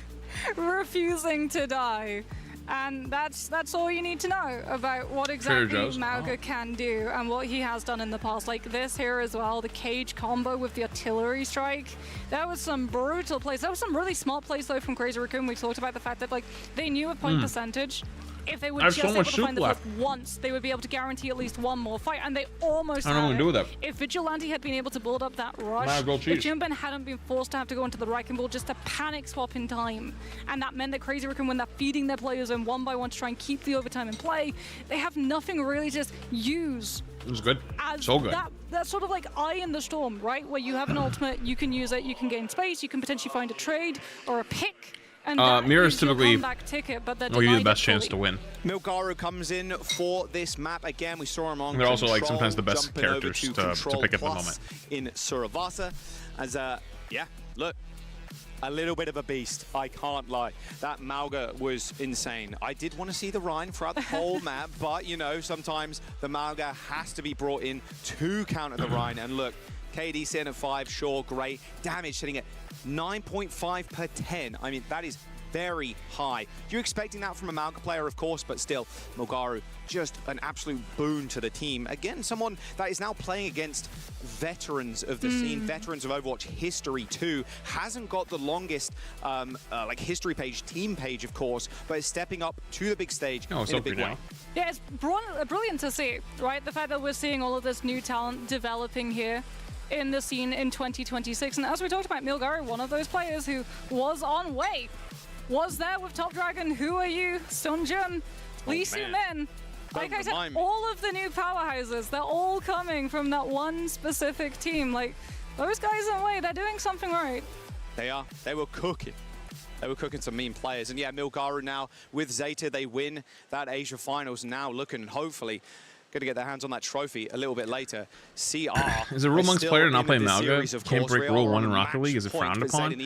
refusing to die. And that's all you need to know about what exactly Mauga can do and what he has done in the past. Like this here as well, the cage combo with the artillery strike. That was some brutal plays. That was some really smart plays though from Crazy Raccoon. We talked about the fact that like they knew a point percentage. If they were just able to find the flip once, they would be able to guarantee at least one more fight, and they almost had it. I don't know what to do with that. If Vigilante had been able to build up that rush, if Jimbin hadn't been forced to have to go into the Wrecking Ball just to panic swap in time, and that meant that Crazy Raccoon, when they're feeding their players in one by one to try and keep the overtime in play, they have nothing really to just use. It was good. As So good. That's sort of like Eye in the Storm, right? Where you have an ultimate, you can use it, you can gain space, you can potentially find a trade or a pick. And mirrors typically ticket, but will give you the best chance to win. Milgaru comes in for this map again. We saw him on They're also like Control, sometimes the best jumping over characters to Control pick at the Plus moment. in Suravasa. As yeah, look, a little bit of a beast. I can't lie. That Mauga was insane. I did want to see the Rhine throughout the whole map, but you know, sometimes the Mauga has to be brought in to counter the Rhine. And look, KD sitting at 5, sure, great. Damage sitting at 9.5 per 10. I mean, that is very high. You're expecting that from a Mauga player, of course, but still, Milgaru, just an absolute boon to the team. Again, someone that is now playing against veterans of the scene, veterans of Overwatch history too. Hasn't got the longest like history page, team page, of course, but is stepping up to the big stage in a big way. Yeah, it's brilliant to see, right? The fact that we're seeing all of this new talent developing here in the scene in 2026. And as we talked about, Milgaru, one of those players who was on way, was there with Top Dragon. Who are you? Sunjun, Lee Su-min. Like I said, all of the new powerhouses, they're all coming from that one specific team. Like, those guys in way, they're doing something right. They are. They were cooking. They were cooking some mean players. And yeah, Milgaru now with Zeta, they win that Asia Finals. Now looking, hopefully, going to get their hands on that trophy a little bit later. CR Is a Rule Monk's player to not play Mauga? Can't break Rule 1 in Rocket League? Is it frowned upon?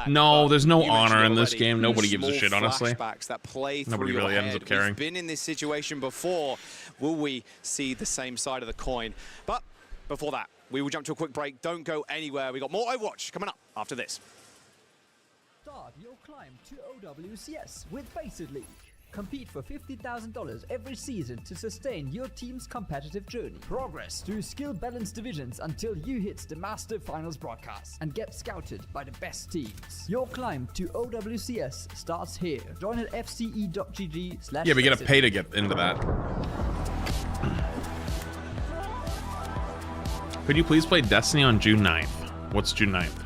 No, there's no honor in this game. Nobody gives a shit, honestly. That play Nobody really ends up caring. We've been in this situation before. Will we see the same side of the coin? But before that, we will jump to a quick break. Don't go anywhere. We got more Overwatch coming up after this. Start your climb to OWCS with Basic League. Compete for $50,000 every season to sustain your team's competitive journey. Progress through skill-balanced divisions until you hit the Master Finals broadcast and get scouted by the best teams. Your climb to OWCS starts here. Join at fce.gg/. Yeah, but you gotta pay to get into that. Could you please play Destiny on June 9th? What's June 9th?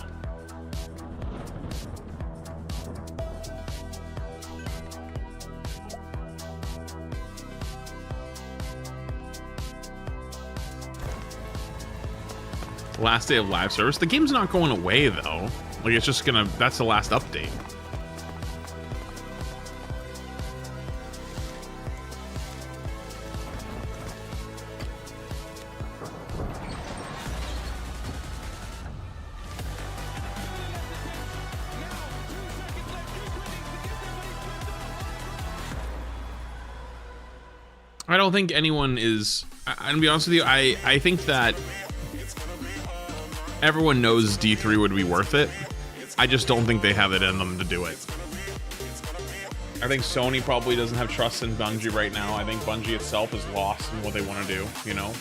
Last day of live service. The game's not going away though. Like it's just gonna. That's the last update. I don't think anyone is. I'm gonna be honest with you. I think that everyone knows D3 would be worth it. I just don't think they have it in them to do it. I think Sony probably doesn't have trust in Bungie right now. I think Bungie itself is lost in what they want to do. You know.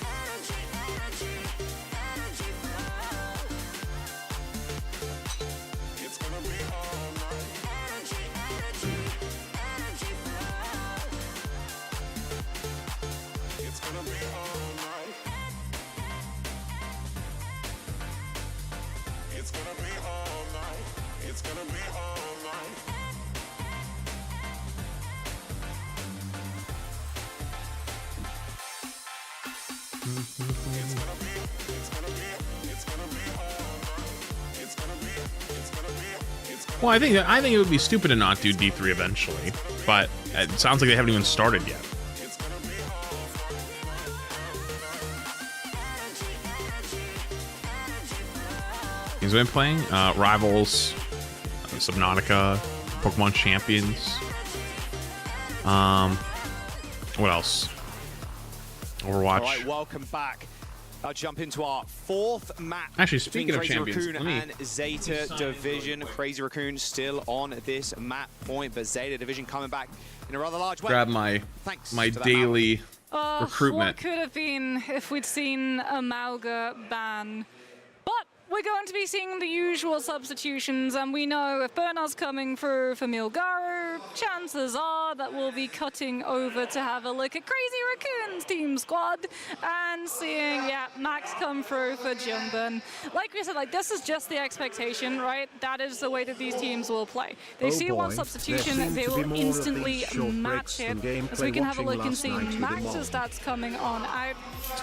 Well, I think it would be stupid to not do D3 eventually, but it sounds like they haven't even started yet. Games I've been playing: Rivals, Subnautica, Pokemon Champions. What else? Overwatch. All right, welcome back. I'll jump into our fourth match. Actually, speaking of Crazy champions, Raccoon and Zeta Division. Crazy Raccoon still on this map point, but Zeta Division coming back in a rather large way. Grab my daily recruitment. What could have been if we'd seen a Mauga ban? But we're going to be seeing the usual substitutions, and we know if Bernard's coming for Milgaru, chances are that we'll be cutting over to have a look at Crazy Raccoon's team squad and seeing, Max come through for Jumbin. Like we said, this is just the expectation, right? That is the way that these teams will play. They see one substitution, they will instantly match it. As we can have a look and see Max's stats coming on out.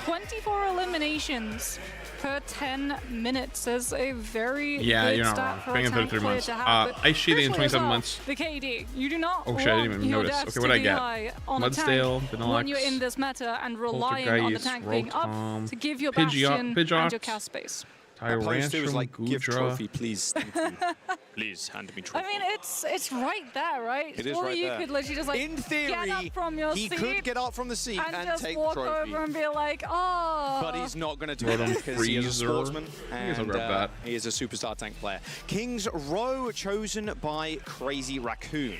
24 eliminations per 10 minutes is a very good you're not stat wrong. for Bang a in tank 33 player months. to have. Ice Sheathing in 27 months. The KD, you do not Oh shit, I didn't even your notice. deaths Okay, what to I be get? high on Mudsdale, a tank Vanilla when you're in this meta and relying on the tank being up to give your Bastion and your cast space. Tyrantrum, give trophy, please. Thank you. Please hand me trophy. I mean, it's right there, right? It is or right you there. could literally just in theory, get up from your he seat. could get up from the seat and just take walk trophy. over and be like, oh. But he's not going to do it because he is a sportsman and he is a superstar tank player. King's Row chosen by Crazy Raccoon.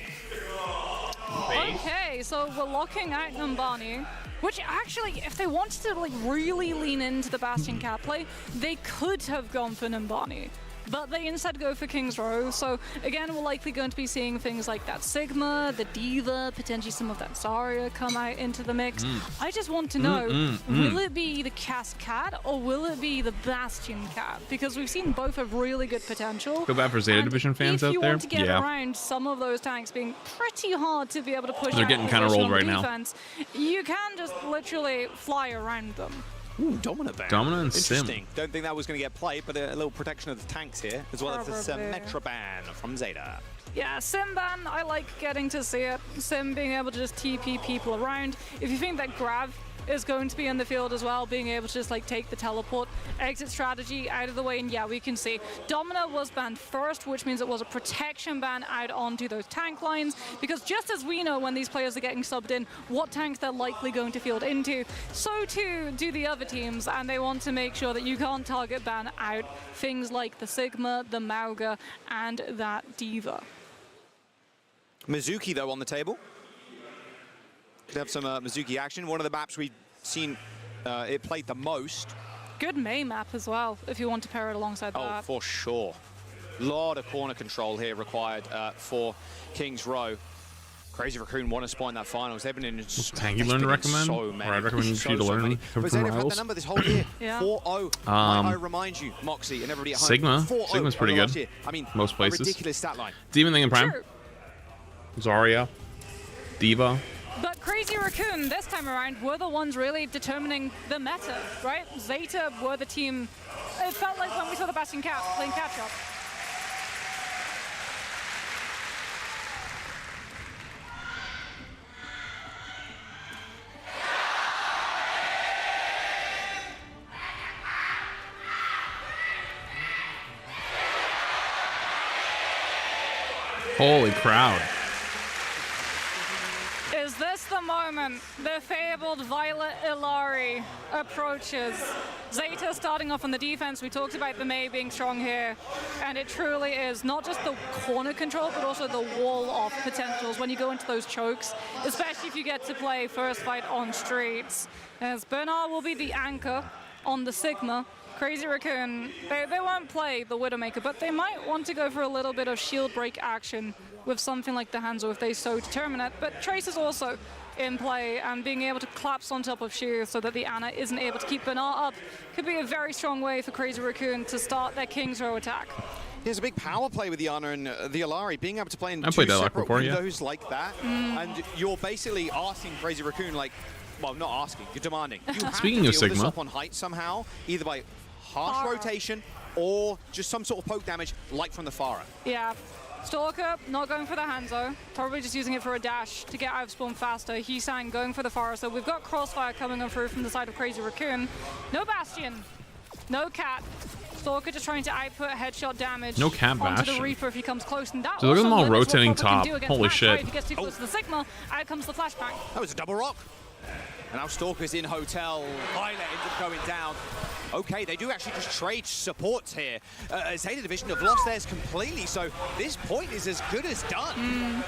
Okay, so we're locking out Numbani, which actually, if they wanted to really lean into the Bastion cap play, they could have gone for Numbani. But they instead go for King's Row, so again, we're likely going to be seeing things like that Sigma, the Diva, potentially some of that Zarya come out into the mix. I just want to know, will it be the Cast Cat or will it be the Bastion Cat? Because we've seen both have really good potential. Feel bad for Zeta Division fans out there. If you want to get around some of those tanks being pretty hard to be able to push They're getting kind of rolled right defense, you can just literally fly around them. Ooh, Dominant ban. Dominant and Sim. Interesting. Don't think that was going to get played, but a little protection of the tanks here, as well as the Symmetra ban from Zeta. Yeah, Sim ban, I like getting to see it. Sim being able to just TP people around. If you think that Grav is going to be in the field as well, being able to just take the teleport exit strategy out of the way, and we can see Domina was banned first, which means it was a protection ban out onto those tank lines, because just as we know when these players are getting subbed in what tanks they're likely going to field into, so too do the other teams, and they want to make sure that you can't target ban out things like the Sigma, the Mauga, and that Diva. Mizuki though on the table. Could have some Mizuki action. One of the maps we've seen it played the most. Good Mei map as well, if you want to pair it alongside that. Oh, for sure. A lot of corner control here required for King's Row. Crazy Raccoon want to spawn that finals. They've been in tank you learn to recommend? So many. Or I'd recommend you to learn But Zeta have had the number this whole year. 4-0. I remind you, Moxie and everybody at home. Sigma. 4-0 Sigma's pretty good. I mean, most places. A ridiculous stat line. Demon Thing in Prime. Sure. Zarya. Diva. But Crazy Raccoon, this time around, were the ones really determining the meta, right? Zeta were the team it felt like when we saw the Bastion Cat playing catch-up. Holy crowd. Is this the moment the fabled Violet Illari approaches? Zeta starting off on the defense. We talked about the Mei being strong here, and it truly is not just the corner control, but also the wall-off potentials when you go into those chokes, especially if you get to play first fight on streets. As Bernard will be the anchor on the Sigma. Crazy Raccoon, they won't play the Widowmaker, but they might want to go for a little bit of shield break action with something like the Hanzo if they so determine it. But Trace is also in play, and being able to collapse on top of Shu so that the Ana isn't able to keep Bernard up could be a very strong way for Crazy Raccoon to start their King's Row attack. There's a big power play with the Ana and the Illari, being able to play in I two played separate before, windows like that, and you're basically asking Crazy Raccoon, like, well, not asking, you're demanding. You have Speaking to of deal Sigma, this up on height somehow, either by harsh rotation or just some sort of poke damage like from the Pharah. Yeah. Stalker not going for the Hanzo, probably just using it for a dash to get out of spawn faster. Hisang going for the Pharah, so we've got Crossfire coming on through from the side of Crazy Raccoon. No Bastion, no Cat. Stalker just trying to output headshot damage no Cat onto Bastion. the Reaper if he comes close. And that So look at them all limits what rotating Proper can top. do against Holy Max, shit. right? If he gets too close to the Sigma, out comes the flashbang. That was a double rock. And now Stalker's in Hotel. Violet ends up going down. Okay, they do actually just trade supports here. Zeta Division have lost theirs completely, so this point is as good as done.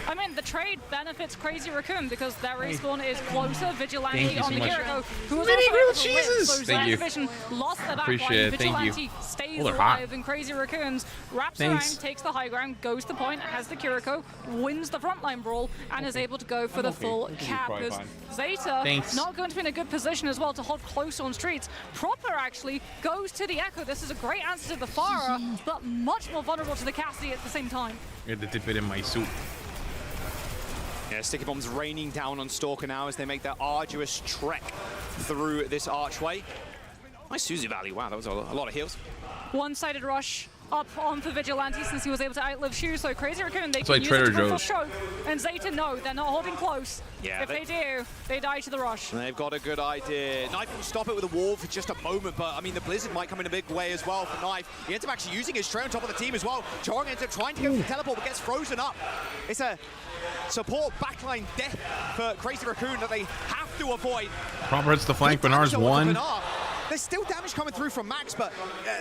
I mean, the trade benefits Crazy Raccoon because their respawn is closer. Vigilante on the Kiriko, who was also able to win. So Zeta Division lost their backline. Vigilante stays alive, and Crazy Raccoons wraps around, takes the high ground, goes to point, has the Kiriko, wins the frontline brawl, and is able to go for the full cap. Because Zeta not going to be in a good position as well to hold close on streets. Proper actually goes to the Echo. This is a great answer to the Pharah, but much more vulnerable to the Cassie at the same time. I had to fit in my suit. Yeah, Sticky Bombs raining down on Stalker now as they make their arduous trek through this archway. Nice Suzy Valley. Wow, that was a lot of heals. One-sided rush up on for Vigilante since he was able to outlive Shu, so Crazy Raccoon, they It's can like use Trader it to go for Joe's. stroke. And Zeta, no, they're not holding close. Yeah, if they do, they die to the rush. And they've got a good idea. Knife will stop it with a wall for just a moment, but I mean, the Blizzard might come in a big way as well for Knife. He ends up actually using his tray on top of the team as well. Chong ends up trying to go for the teleport, but gets frozen up. It's a support backline death for Crazy Raccoon that they have to avoid. Proper hits the flank. Bernard's one. There's still damage coming through from Max, but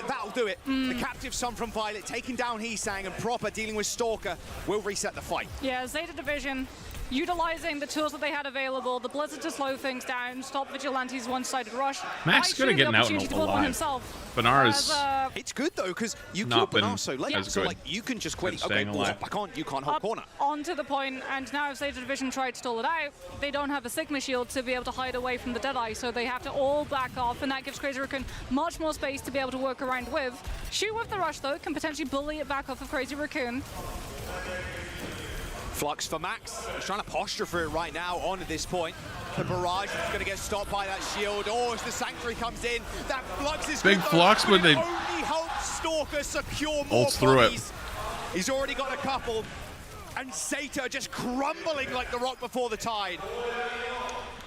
that'll do it. The captive son from Violet taking down Hisang, and Proper dealing with Stalker will reset the fight. Yeah, Zeta Division utilizing the tools that they had available, the Blizzard to slow things down, stop Vigilante's one-sided rush. Max is good at getting out and alive. Bernard is it's good though, because you not killed been Bernard so late, as so good like you can just quickly staying alive. back on. You can't hold corner. Onto the point, and now if Zeta Division try to stall it out, they don't have a Sigma shield to be able to hide away from the Deadeye, so they have to all back off, and that gives Crazy Raccoon much more space to be able to work around with. Shoot with the rush though, can potentially bully it back off of Crazy Raccoon. Flux for Max. He's trying to posture for it right now on at this point. The barrage is going to get stopped by that shield. Oh, as the Sanctuary comes in, that Flux is big good, Flux, but they only helps Stalker secure more bolts through it. bodies. He's already got a couple, and Zeta just crumbling like the rock before the tide.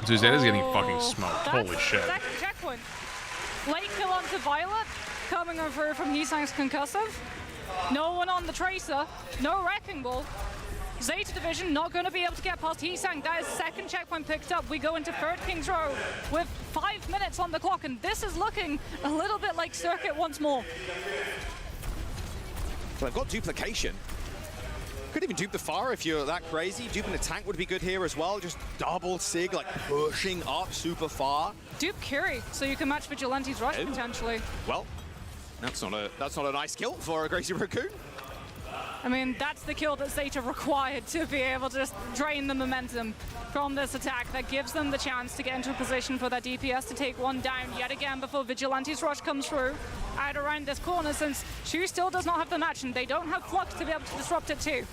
Dude, Zeta's getting fucking smoked. Holy shit. Second checkpoint. Late kill onto Violet, coming over from Hisang's concussive. No one on the Tracer, no Wrecking Ball. Zeta Division not going to be able to get past Hisang. That is second checkpoint picked up. We go into third King's Row with 5 minutes on the clock, and this is looking a little bit like Circuit once more. Well, they've got duplication. Could even dupe the Pharah if you're that crazy. Duping the tank would be good here as well. Just double Sig, like pushing up super far. Dupe Curie, so you can match Vigilante's rush potentially. Well, that's not a nice kill for a Crazy Raccoon. I mean, that's the kill that Zeta required to be able to just drain the momentum from this attack. That gives them the chance to get into a position for their DPS to take one down yet again before Vigilante's rush comes through. Out around this corner, since Shu still does not have the match and they don't have Flux to be able to disrupt it too.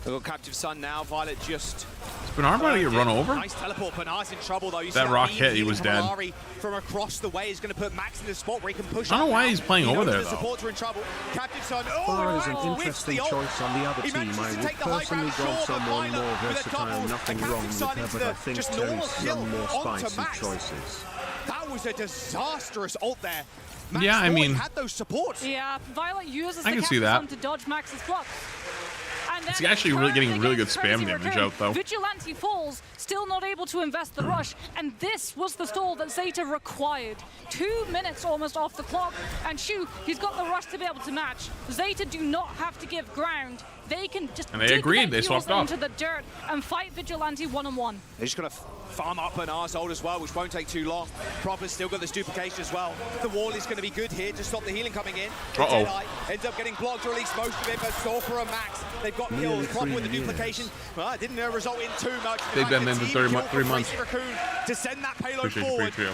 We've got Captive Sun now. Violet just... Is Bernard about to get run over? Nice teleport. Bernard's in trouble, though. You That see rock beam hit, he healing was from dead. Alari from across the way is going to put Max in the spot where he can push I don't know up why now. he's playing He over knows there, the though. supports are in trouble. Captive Sun. Far is an whiffs interesting the ult. choice on the other He team. manages I to would take the high personally ground, go sure, but someone Violet more with a versatile. double. Nothing And wrong Captive with Sun her, into but I the think just there normal is kill some more onto spicy Max. choices. That was a disastrous ult there. Max Yeah, I thought he mean- had those supports. Yeah, Violet uses I the can see Captive that. Sun to dodge Max's block. And It's then actually really getting turns really good against spam Crazy damage Raccoon. out, though. Vigilante falls, still not able to invest the rush, and this was the stall that Zeta required. 2 minutes almost off the clock, and Shu, he's got the rush to be able to match. Zeta do not have to give ground. They can just And they dig agreed, their they heels swapped off. into the dirt and fight Vigilante one-on-one. They're just going to farm up Bernard's ult as well, which won't take too long. Propper's still got this duplication as well. The wall is going to be good here to stop the healing coming in. Uh-oh. Deadeye ends up getting blocked, or at least most of it, but Stalker and Max, they've got kills. Proper with the duplication. Well, it didn't result in too much. They've been in the 3 months. Raccoon to send that payload Appreciate forward. you.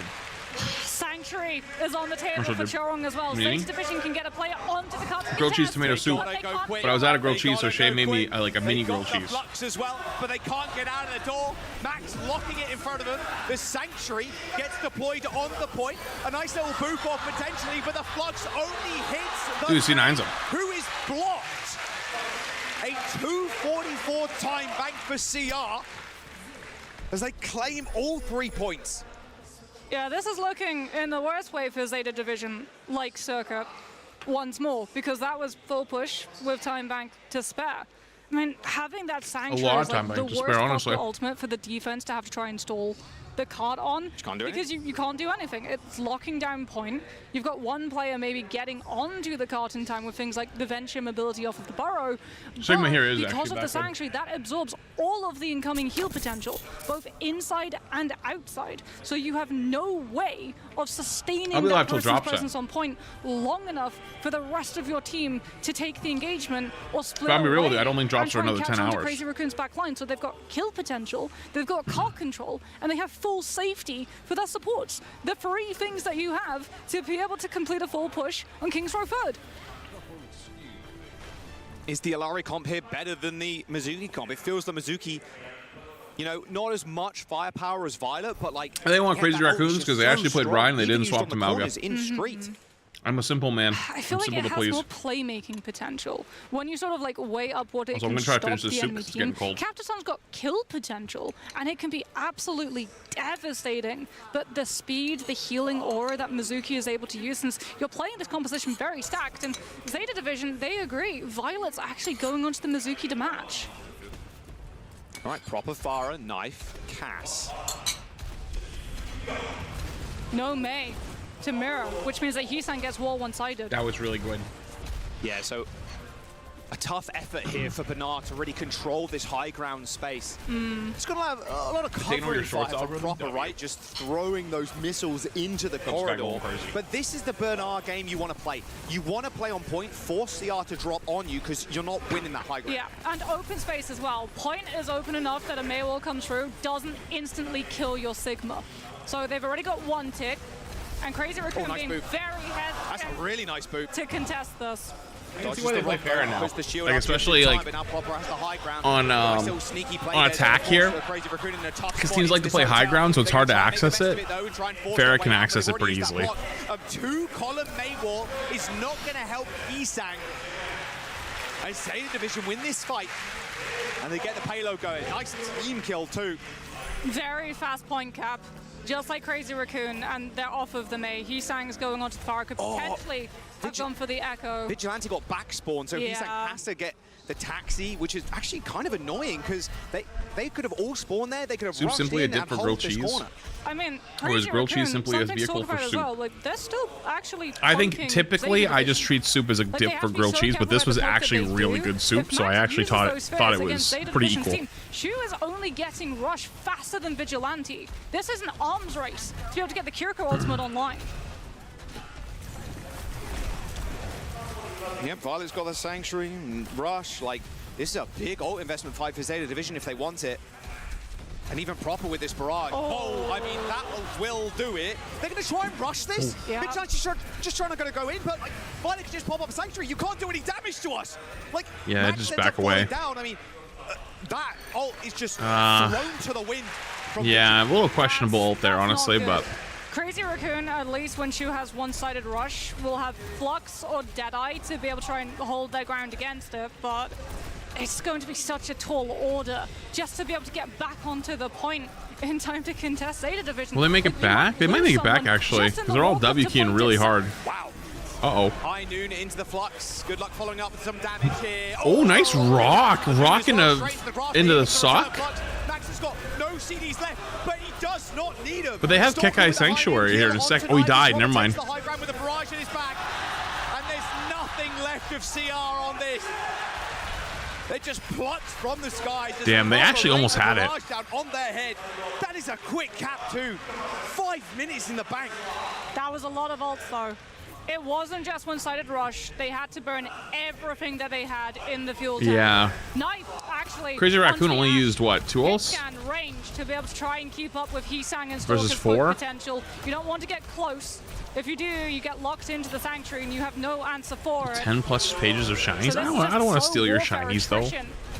Sanctuary is on the table Also for did. Chorong as well. Meaning? Zeta Division can get a player onto the card. Grilled cheese tomato soup. But I was out of grilled cheese, so Shay made me like a mini grilled They've got cheese. the flux as well, but they can't get out of the door. Max locking it in front of them. The Sanctuary gets deployed on the point. A nice little boop off potentially, but the flux only hits the Dude, C9's him. who is blocked. A 2:44 time bank for CR as they claim all 3 points. Yeah, this is looking in the worst way for Zeta Division, like Circuit, once more, because that was full push with time bank to spare. I mean, having that Sanctuary lot of is time like bank the to worst spare, possible honestly. ultimate for the defense to have to try and stall the cart on. can't do because you can't do anything. It's locking down point. You've got one player maybe getting onto the cart in time with things like the venture mobility off of the burrow. Sigma but here is because actually of the back in. Sanctuary, that absorbs all of the incoming heal potential, both inside and outside. So you have no way of sustaining I'll be that live till person's drop set. presence on point long enough for the rest of your team to take the engagement or split But I'll be real with away you, I don't think drops and for try and another catch 10 onto hours. Crazy Raccoon's back line. So they've got kill potential, they've got cart control, and they have full safety for their supports. The three things that you have to be able to complete a full push on King's Row third. Is the Alari comp here better than the Mizuki comp? It feels the Mizuki, you know, not as much firepower as Violet, but like... They want yeah, Crazy that ult is Raccoons just because they so actually played strong, Ryan and they even didn't used swap on to the Malga. corners in street. I'm a simple man. I feel I'm like simple it to has please. more playmaking potential. When you sort of like weigh up what it Also, I'm can gonna try to stop finish this the soup enemy 'cause it's team, getting cold. Captain's got kill potential, and it can be absolutely devastating. But the speed, the healing aura that Mizuki is able to use, since you're playing this composition very stacked, and Zeta Division, they agree. Violet's actually going onto the Mizuki to match. All right, proper Farah, knife, Cass. No Mei to mirror, which means that Hisan gets wall one-sided. That was really good. Yeah, so a tough effort here for Bernard to really control this high ground space. It's going to have a lot of Taking over your coverage shorts fire from algorithm? Proper, right? Just throwing those missiles into the corridor. But this is the Bernard game you want to play. You want to play on point, force CR to drop on you because you're not winning that high ground. Yeah, and open space as well. Point is open enough that a Mei wall comes through, doesn't instantly kill your Sigma. So they've already got one tick, and Crazy Raccoon nice being move. very hesitant That's a really nice boot. to contest this. I can see why they play fair now. Puts the shield Like up especially just in like time, but now Proper has the high ground. on Nice little sneaky play on there, attack so here, force Crazy Raccoon in a tough because spot teams like to into play this high hotel. ground, so it's They're hard to gonna try and access make the it. best of though, and try and force Farah their can way out. access They've it pretty already used that easily. block. A two-column Mei wall is not going to help Isang. I say the Division win this fight, and they get the payload going. Nice team kill too. Very fast point cap, just like Crazy Raccoon, and they're off of the Mei. Hisang's going onto the Farah, could potentially have gone for the Echo. Vigilante got back spawn, so Yeah. Isang has to get the taxi, which is actually kind of annoying because they could have all spawned there. They could have Soup rushed simply a in dip and for hold grilled this cheese? corner. I mean, Or is Crazy grilled cheese Raccoon, simply a something to vehicle talk for about as soup? well. Like, they're still actually I think bunking typically Zeta I just Division. treat soup as a Like, they dip have for to be grilled so cheese, but this careful was with the work that actually they really do. good soup, If so I Max actually uses thought those it fares was against Zeta pretty Division's equal. team, Shu is only getting rush faster than Vigilante. This is an arms race to be able to get the Kiriko ultimate online. Yep, Violet's got the Sanctuary and Rush. Like, this is a big ult investment fight for Zeta Division if they want it. And even Proper with this barrage. Oh, I mean, that will do it. They're going to try and rush this. Yeah. Vigilante's just trying to go in, but like, Violet can just pop up Sanctuary. You can't do any damage to us. Like, Yeah, Max just ends back up falling away. down. I mean, that ult is just thrown to the wind. Yeah, a little questionable ult there, honestly, but... Crazy Raccoon, at least when Shu has one-sided rush, will have Flux or Deadeye to be able to try and hold their ground against it, but it's going to be such a tall order just to be able to get back onto the point in time to contest Zeta Division. Will they make it back? They might make it back, actually, because they're all W keying really hard. Wow. Uh-oh. High Noon into the Flux. Good luck following up with some damage here. Oh, nice rock. Rock into the sock. Max has got no CDs left, but he does not need them. But they have Kekai Sanctuary here in a sec. Oh, he died. Never mind. The high ground with a barrage in his back. And there's nothing left of CR on this. They just plucked from the skies. Damn, they actually almost had it. Down on their head. That is a quick cap too. 5 minutes in the bank. That was a lot of ults though. It wasn't just one-sided rush. They had to burn everything that they had in the fuel tank. Yeah. Knife, actually. Crazy Raccoon only used, what, 2 ults? Range to be able to try and keep up with Heesang and versus Stalker's 4 potential. You don't want to get close. If you do, you get locked into the Sanctuary and you have no answer for it. 10 plus pages of shinies? So I don't want to steal your shinies, though.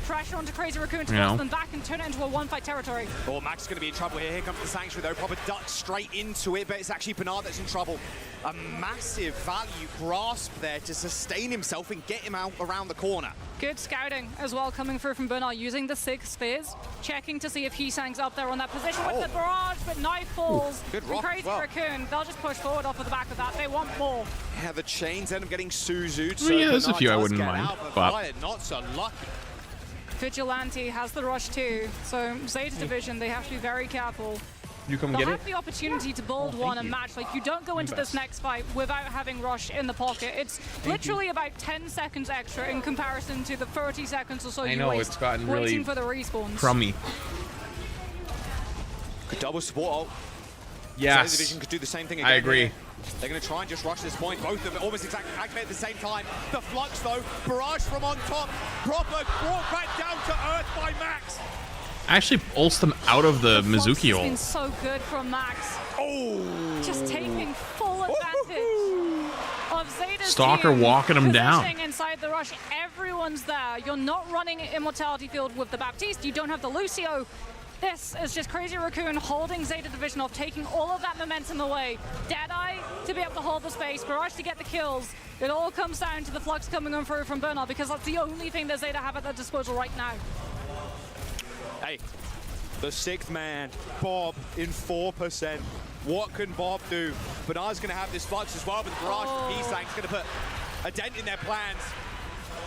Pressure onto Crazy Raccoon to force them back and turn it into a one-fight territory. Oh, Max is going to be in trouble here. Here comes the Sanctuary, though. Proper duck straight into it, but it's actually Bernard that's in trouble. A massive value grasp there to sustain himself and get him out around the corner. Good scouting as well coming through from Bernard, using the 6 spheres, checking to see if Heesang's up there on that position with the barrage, but knife falls. Good rock Crazy Raccoon, they'll just push forward off of the back of that. They want more. Yeah, the chains end up getting Suzu'd. So yeah, there's a few I wouldn't mind, but... Not so lucky. Vigilante has the rush too, so Zeta Division, they have to be very careful. You come They'll get have it? the opportunity to build one and match. Like, you don't go into this next fight without having rush in the pocket. It's literally about 10 seconds extra in comparison to the 30 seconds or so you waste it's gotten waiting really for the respawns. crummy. Good double support ult. Yes. Zeta Division could do the same thing again. I agree. Here. They're going to try and just rush this point. Both of them almost exactly activate at the same time. The Flux, though, barrage from on top. Proper brought back down to earth by Max. Actually ults them out of the Mizuki It's ult. been so good from Max. Oh! Just taking full advantage of Zeta's Stalker team, walking them down. positioning inside the rush. Everyone's there. You're not running Immortality Field with the Baptiste. You don't have the Lucio. This is just Crazy Raccoon holding Zeta Division off, taking all of that momentum away. Deadeye to be able to hold the space, Barrage to get the kills. It all comes down to the Flux coming on through from Bernard, because that's the only thing that Zeta have at their disposal right now. Hey, the 6th man, Bob, in 4%. What can Bob do? Bernard's going to have this Flux as well, but the barrage from Heesang's going to put a dent in their plans.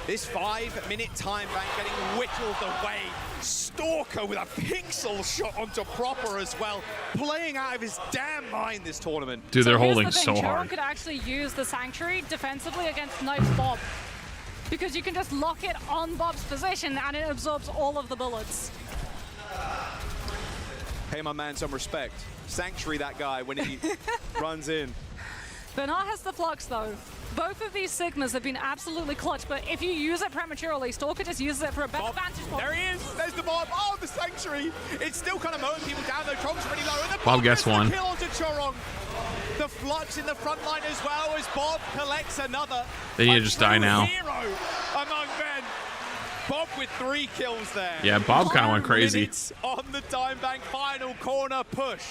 This 5-minute time bank getting whittled away. Stalker with a pixel shot onto Proper as well. Playing out of his damn mind this tournament. Dude, they're holding so hard. Charon could actually use the Sanctuary defensively against Knife's Bob, because you can just lock it on Bob's position and it absorbs all of the bullets. Pay my man some respect. Sanctuary that guy when he runs in. Bernard has the Flux though. Both of these Sigmas have been absolutely clutch, but if you use it prematurely, Stalker just uses it for a better vantage point. There he is! There's the Bob! Oh, the Sanctuary! It's still kind of mowing people down though. Chorong's pretty low. And the Bob gets one. Kill onto Chorong. The Flux in the front line as well as Bob collects another. They need to just die now. Hero among men. Bob with 3 kills there. Yeah, Bob kind of went crazy. On the time bank final corner push.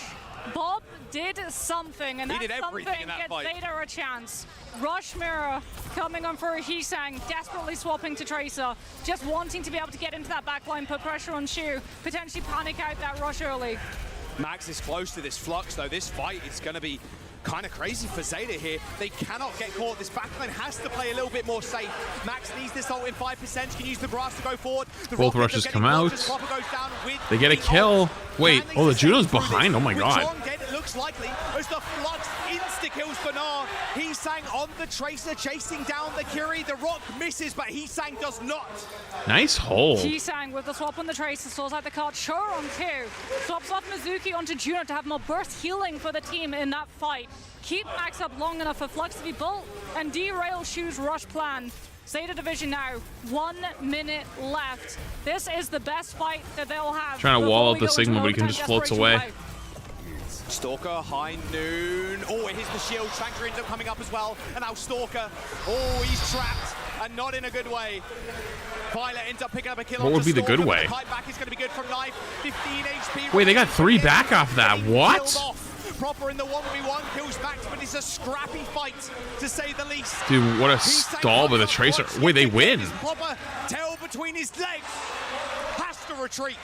Bob did something, and that something gets Zeta a chance. Rush Mirror coming on for a Heesang, desperately swapping to Tracer, just wanting to be able to get into that backline, put pressure on Shu, potentially panic out that rush early. Max is close to this Flux though. This fight is going to be kind of crazy for Zeta here. They cannot get caught. This backline has to play a little bit more safe. Max needs this ult in 5%, can use the grass to go forward. Both rushes come out. They get a kill. Wait, oh, the Judo's behind. Oh my god. It looks likely as the Flux insta-kills Bernard. Heesang on the Tracer, chasing down the Curie. The rock misses, but Heesang does not. Nice hole. Heesang with the swap on the Tracer, stores out the card. Chorong too. Swaps off Mizuki onto Juno to have more burst healing for the team in that fight. Keep Max up long enough for Flux to be built and derail Shu's rush plan. Zeta Division now, 1 minute left. This is the best fight that they'll have. Trying to wall out the Sigma, but he can just floats away. Stalker, High Noon. Oh, here's the shield. Sanctuary ends up coming up as well. And now Stalker. Oh, he's trapped. and not in a good way. Violet ends up picking up a kill. What would be the good way? The kite back is going to be good from Knife. 15 HP. Wait, they got 3 back off that. What? Proper in the 1v1, kills Max, but it's a scrappy fight, to say the least. Dude, what a stall with a Tracer. Wait, they win. Proper tail between his legs. Has to retreat.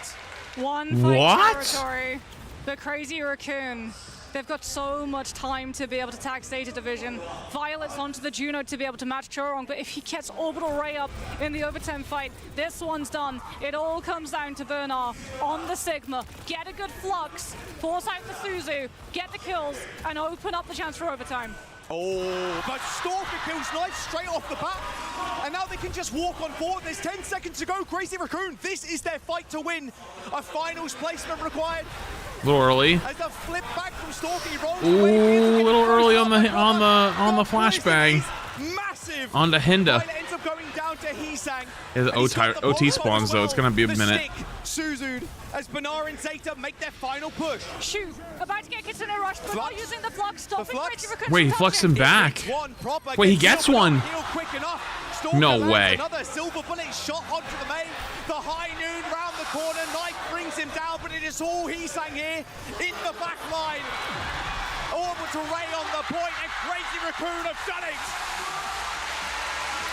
One fight territory. The Crazy Raccoon. They've got so much time to be able to tag Zeta Division. Violet's onto the Juno to be able to match Chorong, but if he gets Orbital Ray up in the overtime fight, this one's done. It all comes down to Bernard on the Sigma. Get a good flux, force out the Suzu, get the kills, and open up the chance for overtime. Oh, but Stalker kills Knife straight off the bat. And now they can just walk on forward. There's 10 seconds to go. Crazy Raccoon, this is their fight to win. A finals placement required. A little early. As a flip back from Stalker, he rolls Ooh, a little early on the flashbang. Massive. On to Hinda. Ends up going down to Heesang. Yeah, the OT spawns though. It's gonna be a minute. Suzu'd as Banar and Zeta make their final push. Shoot, about to get Kitsune Rush, but not using the flux, stopping Crazy Raccoon. Wait, he fluxed him back. Wait, he gets one. No way. Another silver bullet shot onto the main. The high noon round the corner. Knife brings him down, but it is all Heesang here in the back line. Orbital Ray on the point, and Crazy Raccoon have done it.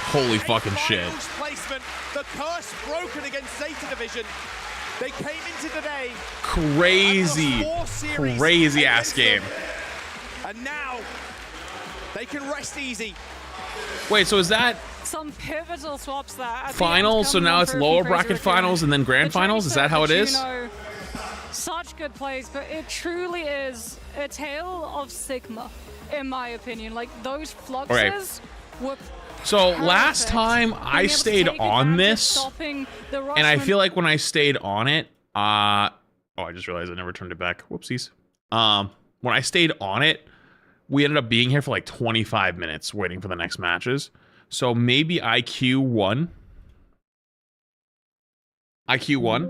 Holy fucking shit. Placement. The curse broken against Zeta Division. They came into today. Crazy ass game. And now they can rest easy. Wait, so is that some pivotal swaps there? finals? So now it's lower bracket finals and then grand finals? Is that how it is? Such good plays, but it truly is a tale of Sigma, in my opinion. Like, those fluxes were so last time I stayed on this, and I feel like when I stayed on it, oh, I just realized I never turned it back. Whoopsies. When I stayed on it, we ended up being here for like 25 minutes waiting for the next matches. So maybe IQ won. IQ won.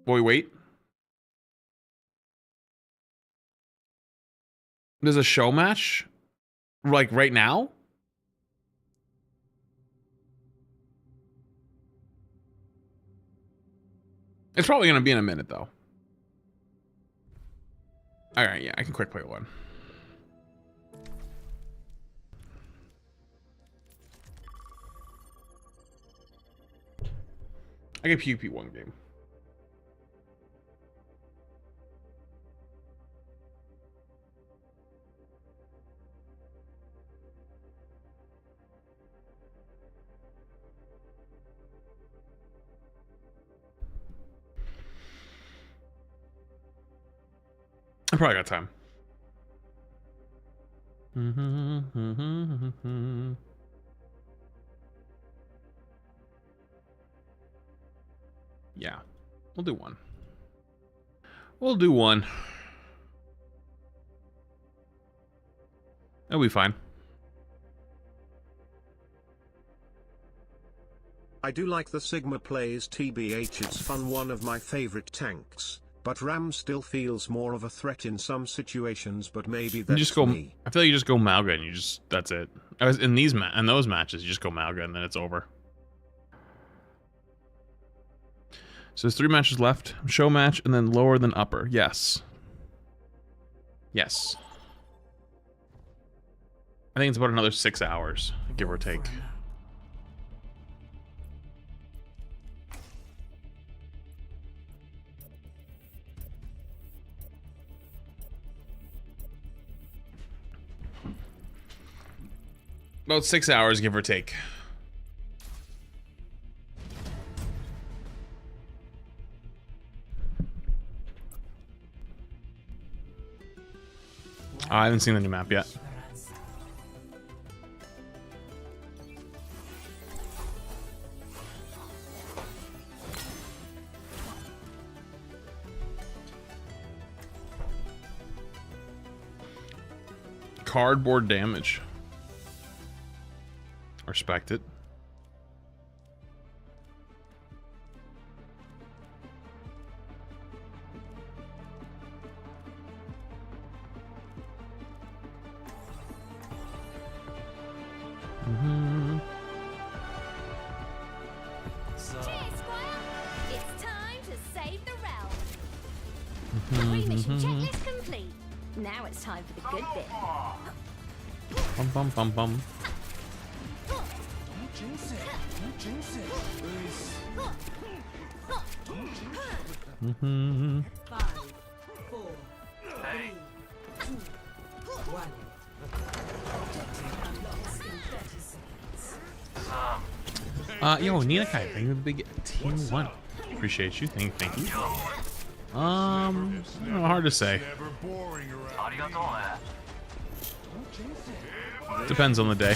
While we wait. There's a show match, like right now. It's probably going to be in a minute, though. All right, yeah, I can quick play one. I get PvP one game. I probably got time. Yeah, we'll do one. We'll do one. That'll be fine. I do like the Sigma plays TBH, it's fun, one of my favorite tanks. But Ram still feels more of a threat in some situations, but maybe that's you just go, me. I feel like you just go Malga and you just, that's it. In those matches, you just go Malga and then it's over. So there's 3 matches left. Show match and then lower than upper. Yes. Yes. I think it's about another 6 hours, give or take. About 6 hours, give or take. I haven't seen the new map yet. Cardboard damage. Respect it. Pre-mission checklist complete. Now it's time for the good bit. Bum bum bum bum. Don't jinx it. Don't jinx it. 5, 4, 3, 2, 1. Objective unlocks in 30 seconds. Yo, Nina Kai, thank you for the big team 1. Appreciate you. Thank you. Hard to say. Depends on the day.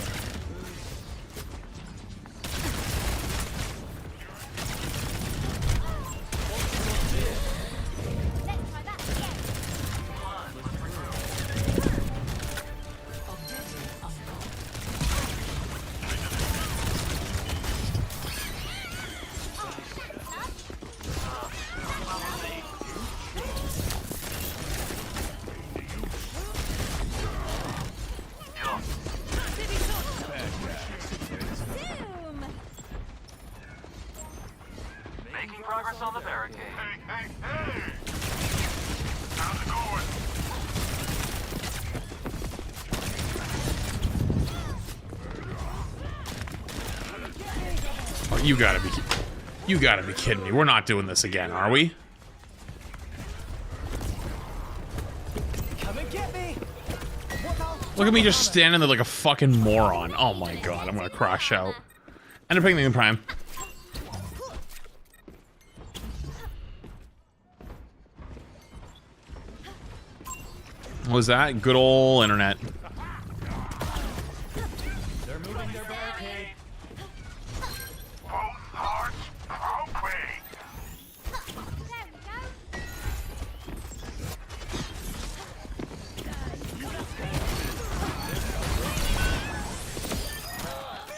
Making progress on the barricade. Hey! How's it going? Oh, you gotta be kidding me. We're not doing this again, are we? Come and get me. Look at me just standing there like a fucking moron. Oh my god, I'm gonna crash out. End up picking the Prime. What was that? Good old internet. They're moving their barricade. Both hearts hoping.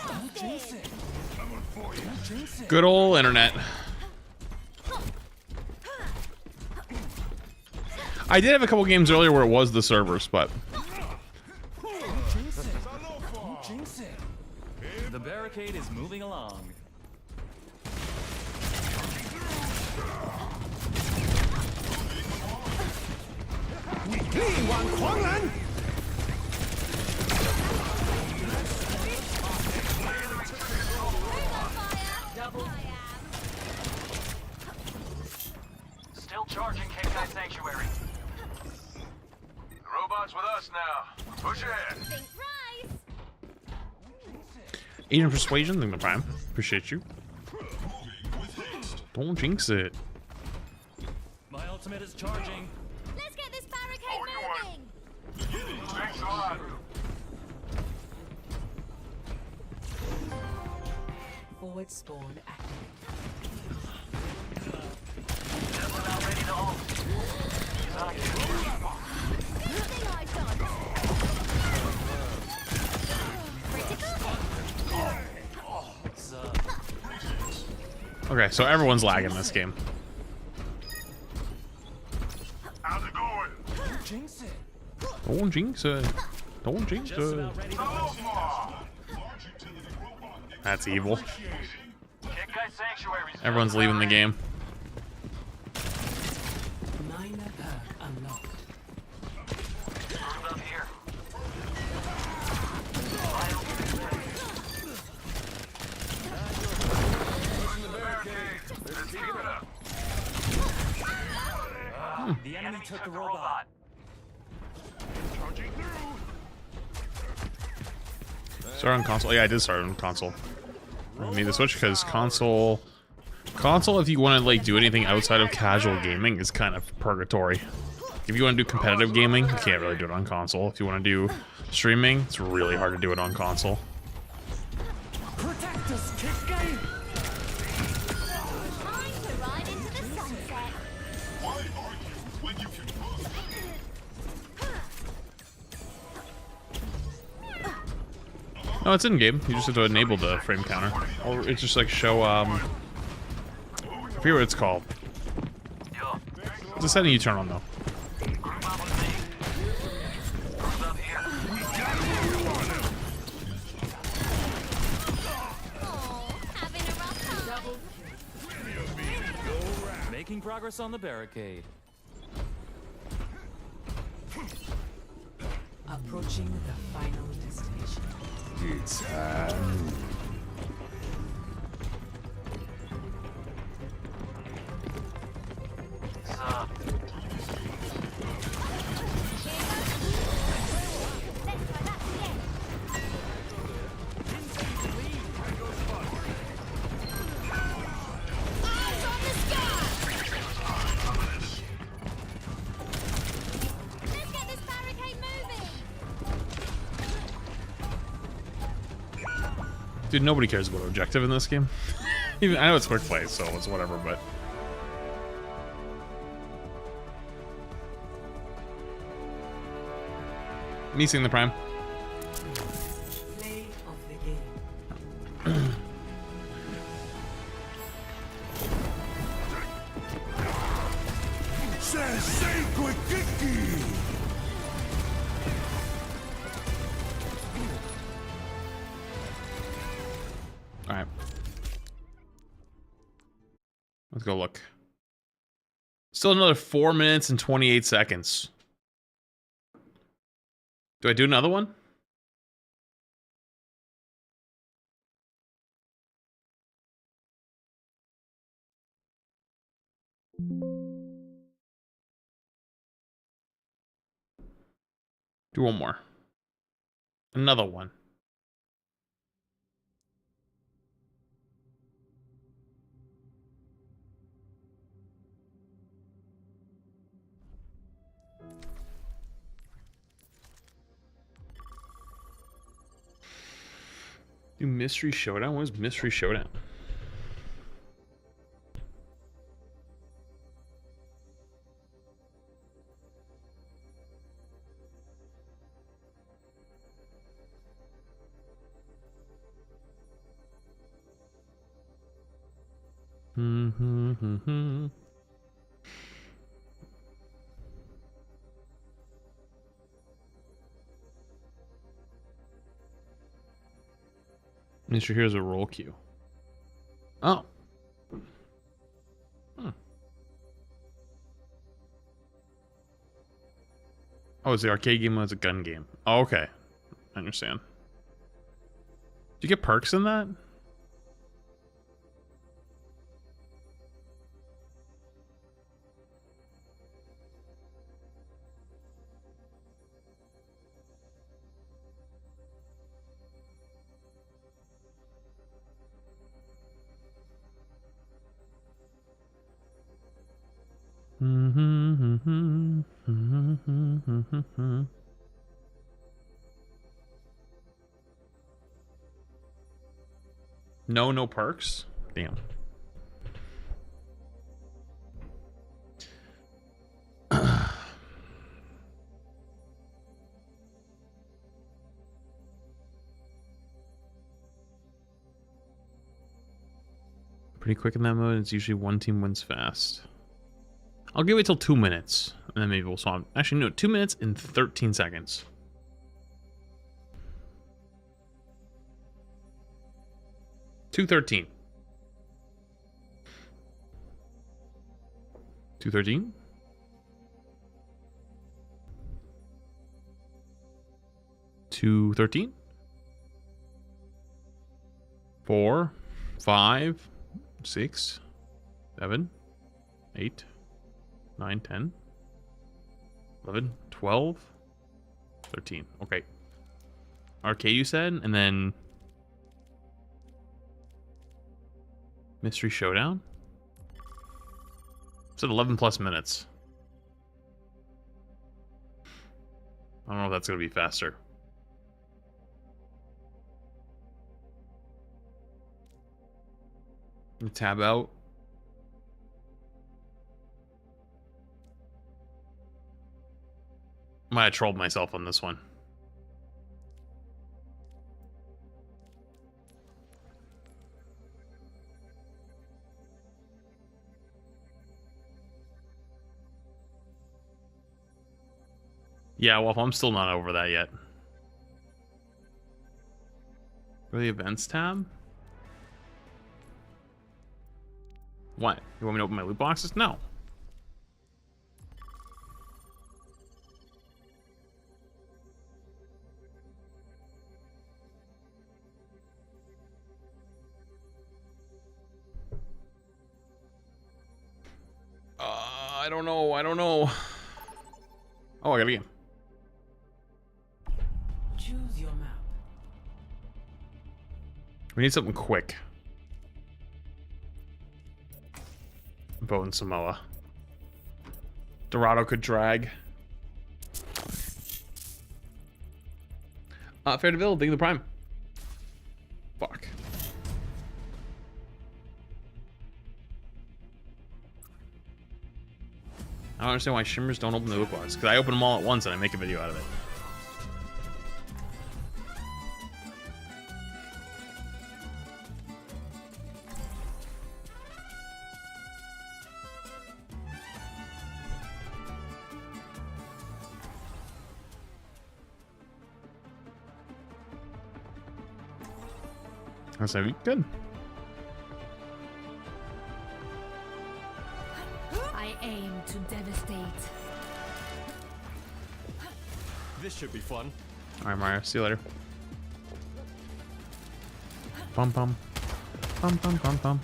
Don't jinx it. Coming for you. Don't jinx it. Good old internet. I did have a couple games earlier where it was the servers, but The barricade is moving along. Still charging KK Sanctuary. The robot's with us now. Push ahead. Agent Persuasion, thank you, Prime. Appreciate you. Don't jinx it. My ultimate is charging. Let's get this barricade moving. Thanks a lot. Forward spawn active. Okay, so everyone's lagging this game. How's it going? Don't jinx it. Don't jinx it. Don't jinx it. That's evil. Everyone's leaving the game. Minor perk unlocked. Move up here. Let's keep it up. The enemy took the robot. Charging through. Start on console. Yeah, I did start on console. I need to switch because console, if you want to like do anything outside of casual gaming, is kind of purgatory. If you want to do competitive gaming, you can't really do it on console. If you want to do streaming, it's really hard to do it on console. Protect us, kick game. No, it's in game. You just have to enable the frame counter, or it's just like show. I forget what it's called. It's a setting you turn on though. Making progress on the barricade. Approaching the final destination. It's Dude, nobody cares about objective in this game. Even I know it's quick play, so it's whatever, but me seeing the prime. Play of the game. All right, let's go look. Still another 4 minutes and 28 seconds. Do I do another one? Do one more. Another one. Do Mystery Showdown? What is Mystery Showdown? Mr. Here's a roll queue. Oh. Oh, it's the arcade game was a gun game. Oh, okay. I understand. Do you get perks in that? No perks? Damn. Pretty quick in that mode. It's usually one team wins fast. I'll give it till 2 minutes, and then maybe we'll swap. Actually, no, 2 minutes and 13 seconds. $2.13. $2.13. $2.13. 4, 5, 6, 7, 8, 9, 10, 11, 12, 13. Okay. Arcade, you said, and then Mystery Showdown? It's at 11 plus minutes. I don't know if that's going to be faster. Tab out. Might have trolled myself on this one. Yeah, well, I'm still not over that yet. For the events tab? What? You want me to open my loot boxes? No. don't know. I don't know. Oh, I got a game. Choose your map. We need something quick. Bo and Samoa. Dorado could drag. Fair to build, the prime. Fuck. I don't understand why shimmers don't open the hook box. Because I open them all at once and I make a video out of it. That's good. I aim to devastate. This should be fun. Alright, Mario. See you later. Bum bum. Bum bum bum bum.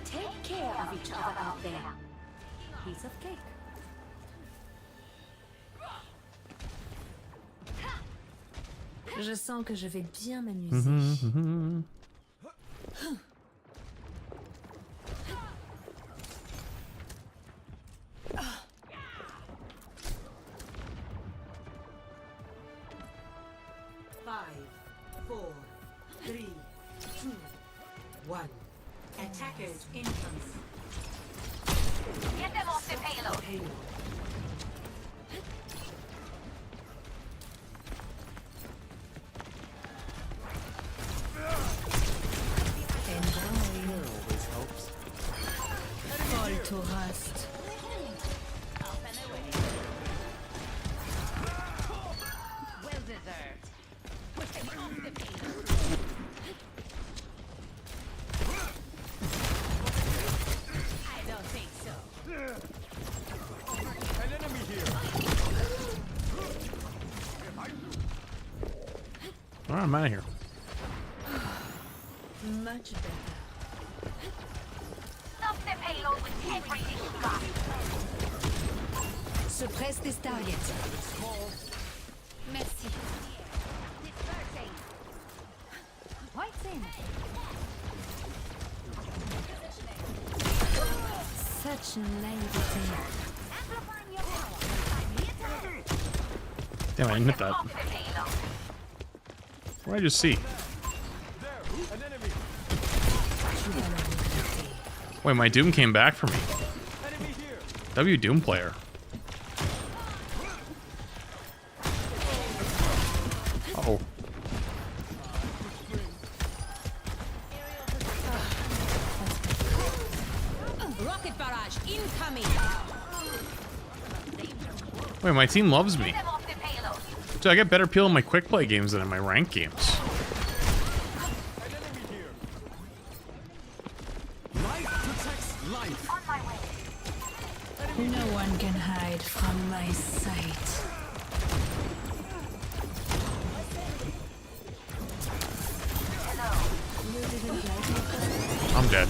Take care of each other out there. Piece of cake. Je sens que je vais bien m'amuser. Five, four, three, two, one. Attackers incoming. Get them off the payload. Always helps. Fall to rust. Well deserved. Put them off the payload. I don't think so. An enemy here. Alright, I'm out of here. Much better. Stop the payload with everything you got. Suppress this target. Merci. Dispersing. Points in. Such naivety. Amplifying your power. Damn, I didn't hit that. What did I just see? An enemy. Wait, my Doom came back for me. Enemy here. W Doom player. Uh-oh. Rocket barrage incoming. Wait, my team loves me. Dude, I get better peel in my quick play games than in my ranked games. No one can hide from my sight. I'm dead.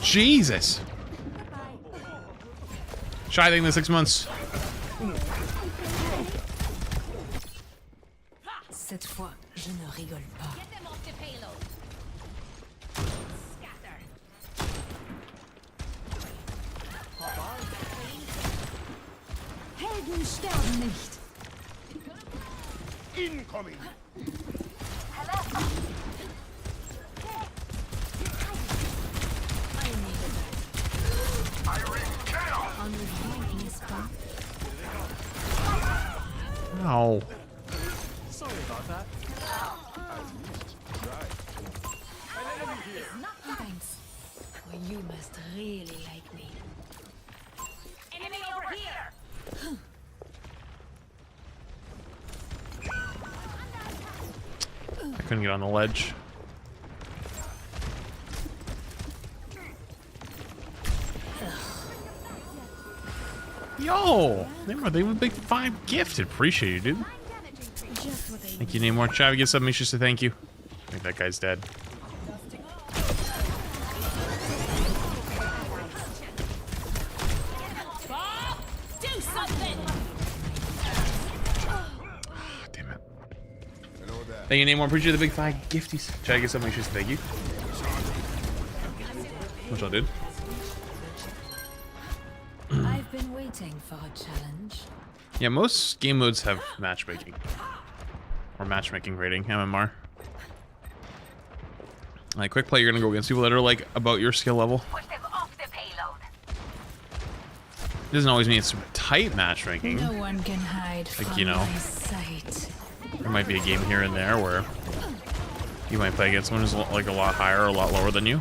Jesus. Shy thing in the 6 months. Cette fois, je ne rigole pas. Get them off the payload. Scatter. Helden sterben nicht. Incoming. I needed that. On the flanking spot. Ow. Sorry about that. Thanks. Well, you must really like me. Enemy over here. I couldn't get on the ledge. Yo! They have a big 5 gifted. Appreciate you, dude. Thank you, Namor. Try to get something just to thank you. I think that guy's dead. Do something. Damn it. Thank you, Namor. Appreciate the big 5 gifties. Try to get something just to thank you. Which I did. I've been waiting for a challenge. Yeah, most game modes have matchmaking. Or matchmaking rating, MMR. Like, quick play, you're gonna go against people that are, like, about your skill level. It doesn't always mean it's tight matchmaking. No one can hide Like, from you know, my sight. there might be a game here and there where you might play against someone who's, like, a lot higher or a lot lower than you.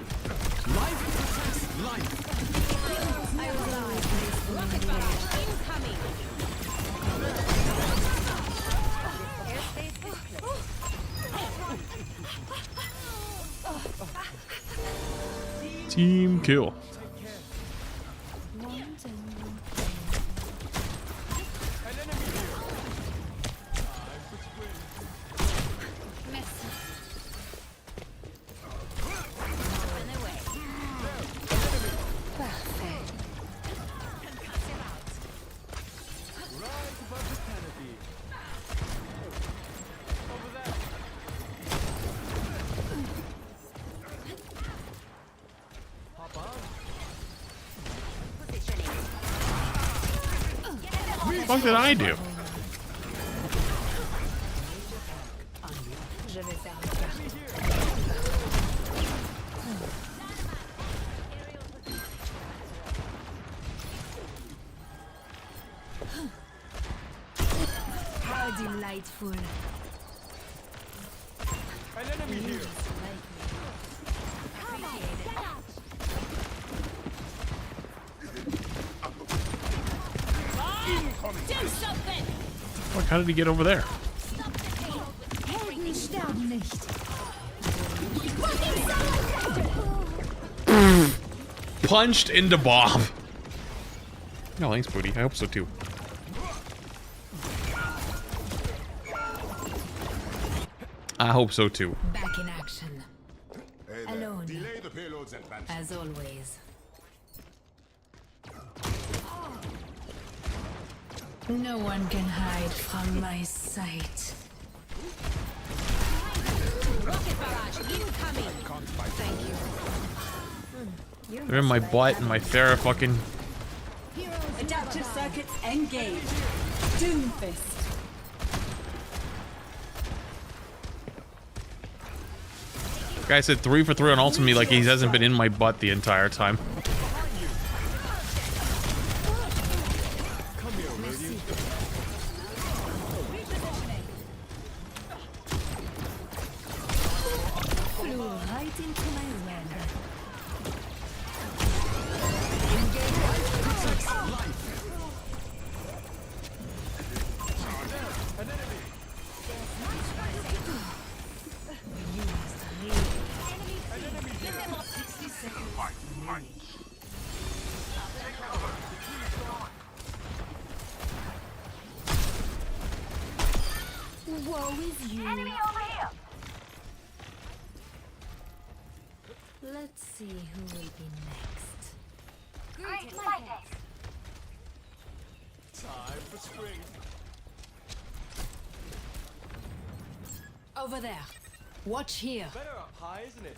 Team kill. What the fuck did I do? How delightful. An enemy here. Do something. Fuck, how did he get over there? Helden sterben nicht. Punched into Bob. No, thanks, Booty. I hope so too. I hope so too. Back in action. Alone. Delay the payloads and banter. As always. No one can hide from my sight. Rocket barrage incoming. Thank you. They're in my butt and my Farrah fucking. Adaptive circuits engaged. Doomfist. Guy said 3 for 3 on ultimate like he hasn't been in my butt the entire time. Flew right into my web. Woe is you. Enemy over here. Let's see who will be next. Great fight days. Time for spring. Over there. Watch here. Better up high, isn't it?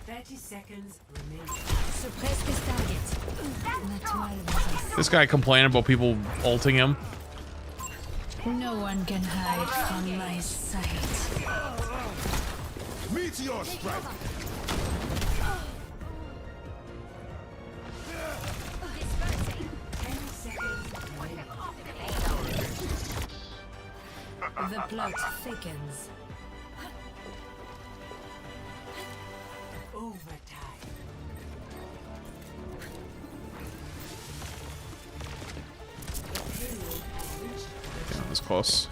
30 seconds remaining. Suppress this target. Natural. This guy complaining about people ulting him. No one can hide from my sight. Meteor strike. The plot thickens. Overtime. Yeah, that was close.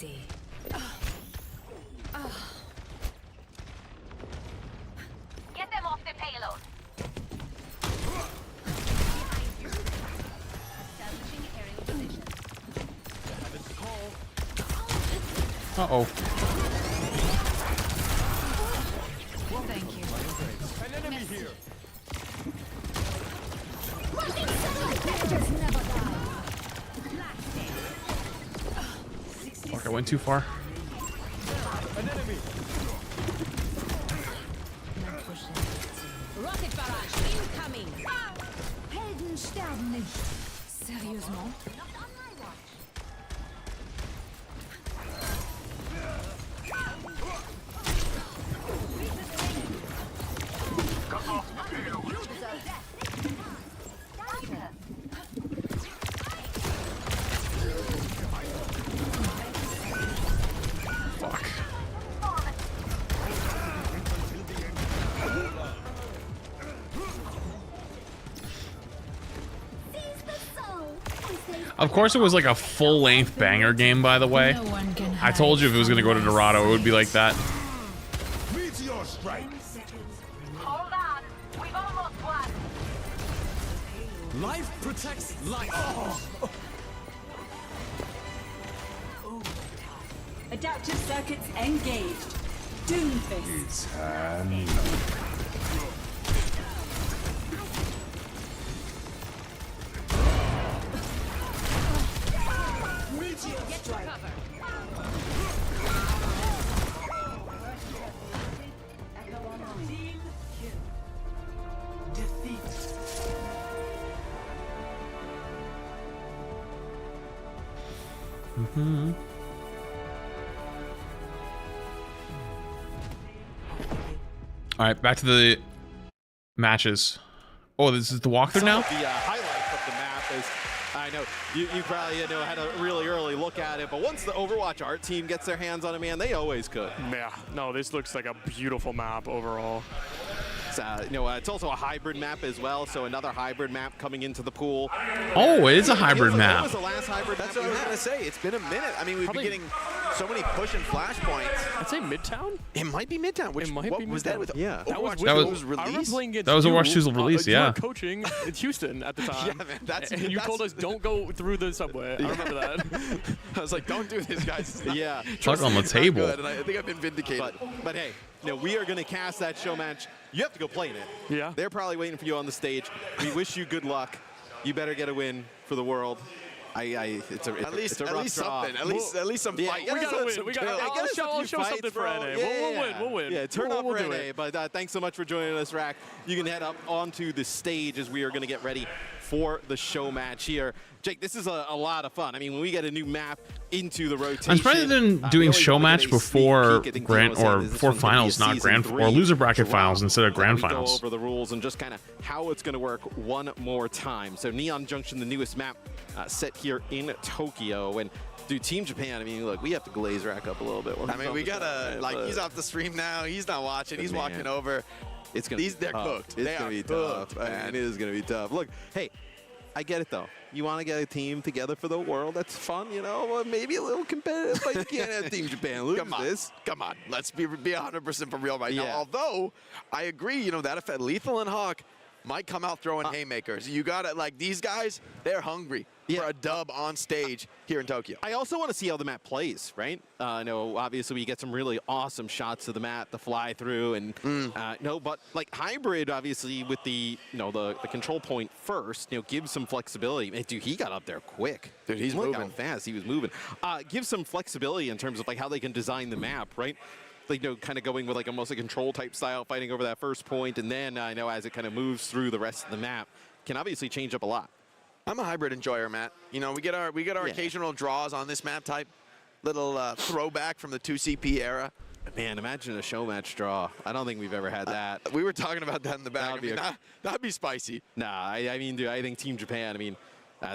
Toxicity. Get them off the payload. Establishing aerial position. Uh-oh. Thank you. An enemy here. Fuck, I went too far. An enemy. Rocket barrage incoming. Helden sterben nicht. Sérieusement? Fuck. Of course, it was like a full-length banger game, by the way. I told you if it was going to go to Dorado, it would be like that. Meteor strike. Hold on. We've almost won. Life protects life. Oh. Adaptive circuits engaged. Doomfist. It's Get to cover. Team kill. Defeat. Mm-hmm. All right, back to the matches. Oh, this is the walkthrough now? The highlights of the map is, I know, you probably had a really early look at it, but once the Overwatch art team gets their hands on it, man, they always could. Yeah, no, this looks like a beautiful map overall. It's also a hybrid map as well, so another hybrid map coming into the pool. Oh, it is a hybrid What map. was the last hybrid That's map what I was we going had? to say. It's been a minute. I mean, we've been getting so many push and flashpoints. I'd say Midtown? It might be Midtown. Which, It might what be was that Midtown. with Yeah. Overwatch That was- 2's I remember release? playing against That was you, Overwatch 2's release, you yeah. were coaching in Houston at the time. Yeah, man, and you told us don't go through the subway. I remember that. I was like, don't do this, guys. Yeah. Fuck on the table. Good, and I think I've been vindicated. But hey, we are going to cast that show match. You have to go play in it. Yeah. They're probably waiting for you on the stage. We wish you good luck. You better get a win for the world. It's a at least rough draw. something. At least some fight. We gotta win. I'll show something for NA. We'll win. Yeah, turn up we'll for do NA. it. But thanks so much for joining us, Rack. You can head up onto the stage as we are going to get ready for the show match here. Jake, this is a lot of fun. I mean, when we get a new map into the rotation. I'm surprised they didn't doing show match before grand or before finals, not grand or loser bracket finals instead of grand We finals. go over the rules and just kind of how it's going to work one more time. So Neon Junction, the newest map set here in Tokyo, and dude, Team Japan. I mean, look, we have to glaze Rack up a little bit. I mean, we gotta he's off the stream now. He's not watching. He's walking over. It's gonna. They're cooked. It's gonna be tough, man. It is gonna be tough. Look, hey, I get it though. You want to get a team together for the world? That's fun, Well, maybe a little competitive, but you can't have Team Japan lose this. Come on. Let's be 100% for real right Yeah. now. Although, I agree, that effect, Lethal and Hawk might come out throwing haymakers. You got it. These guys, they're hungry for a dub on stage here in Tokyo. I also want to see how the map plays, right? I know, obviously, we get some really awesome shots of the map, the fly through, and but like hybrid, obviously, with the the control point first, gives some flexibility. Man, dude, he got up there quick. Dude, he's Look moving how fast he was moving. Gives some flexibility in terms of how they can design the map, right? Kind of going with almost a control type style, fighting over that first point, and then as it kind of moves through the rest of the map, can obviously change up a lot. I'm a hybrid enjoyer, Matt. We get our occasional draws on this map type. Little throwback from the 2CP era. Man, imagine a show match draw. I don't think we've ever had that. We were talking about that in the back. That'd be spicy. Nah, I mean, dude, I think Team Japan,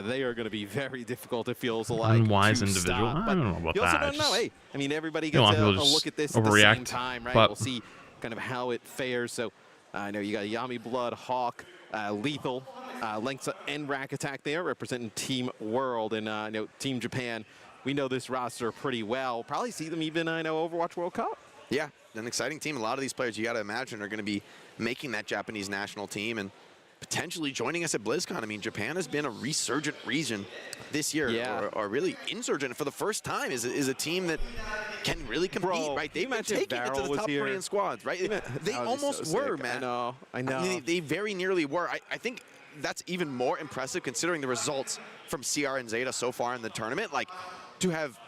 they are going to be kind of difficult, it feels like. Unwise to individual. stop, I don't know about you also that. don't know. Hey, everybody You don't gets want a people to look at this just at the same overreact, time, right? but- We'll see kind of how it fares. So I know you got Yami Blood, Hawk, Lethal, Lengsa, and Rack Attack there representing Team World, and Team Japan. we know this roster pretty well. Probably see them even, I know, Overwatch World Cup. Yeah, an exciting team. A lot of these players, you got to imagine, are going to be making that Japanese national team and potentially joining us at BlizzCon. I mean, Japan has been a resurgent region this year, or really insurgent for the first time. Is a team that can really compete, right? They've been taking it to the top Korean squads, right? They almost were, man. I know. I mean, they very nearly were. I think that's even more impressive considering the results from CR and Zeta so far in the tournament. Like, to have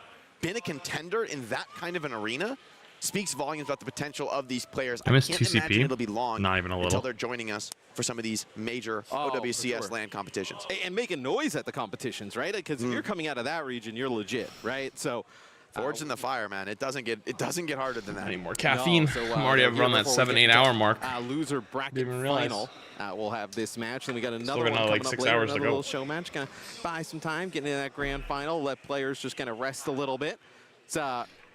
been a contender in that kind of an arena speaks volumes about the potential of these players. I missed can't 2CP. imagine it'll be long Not even a until little. they're joining us for some of these major OWCS LAN competitions. And making noise at the competitions, right? Because if you're coming out of that region, you're legit, right? So Forged in the fire, man. It doesn't get harder than that. Any more caffeine? No, so, I'm already around that 7-8 hour mark. Loser bracket final. We'll have this match, and we got another Still one got coming like up 6 later, hours to another go. little show match. Gonna buy some time, get into that grand final, let players just kind of rest a little bit. It's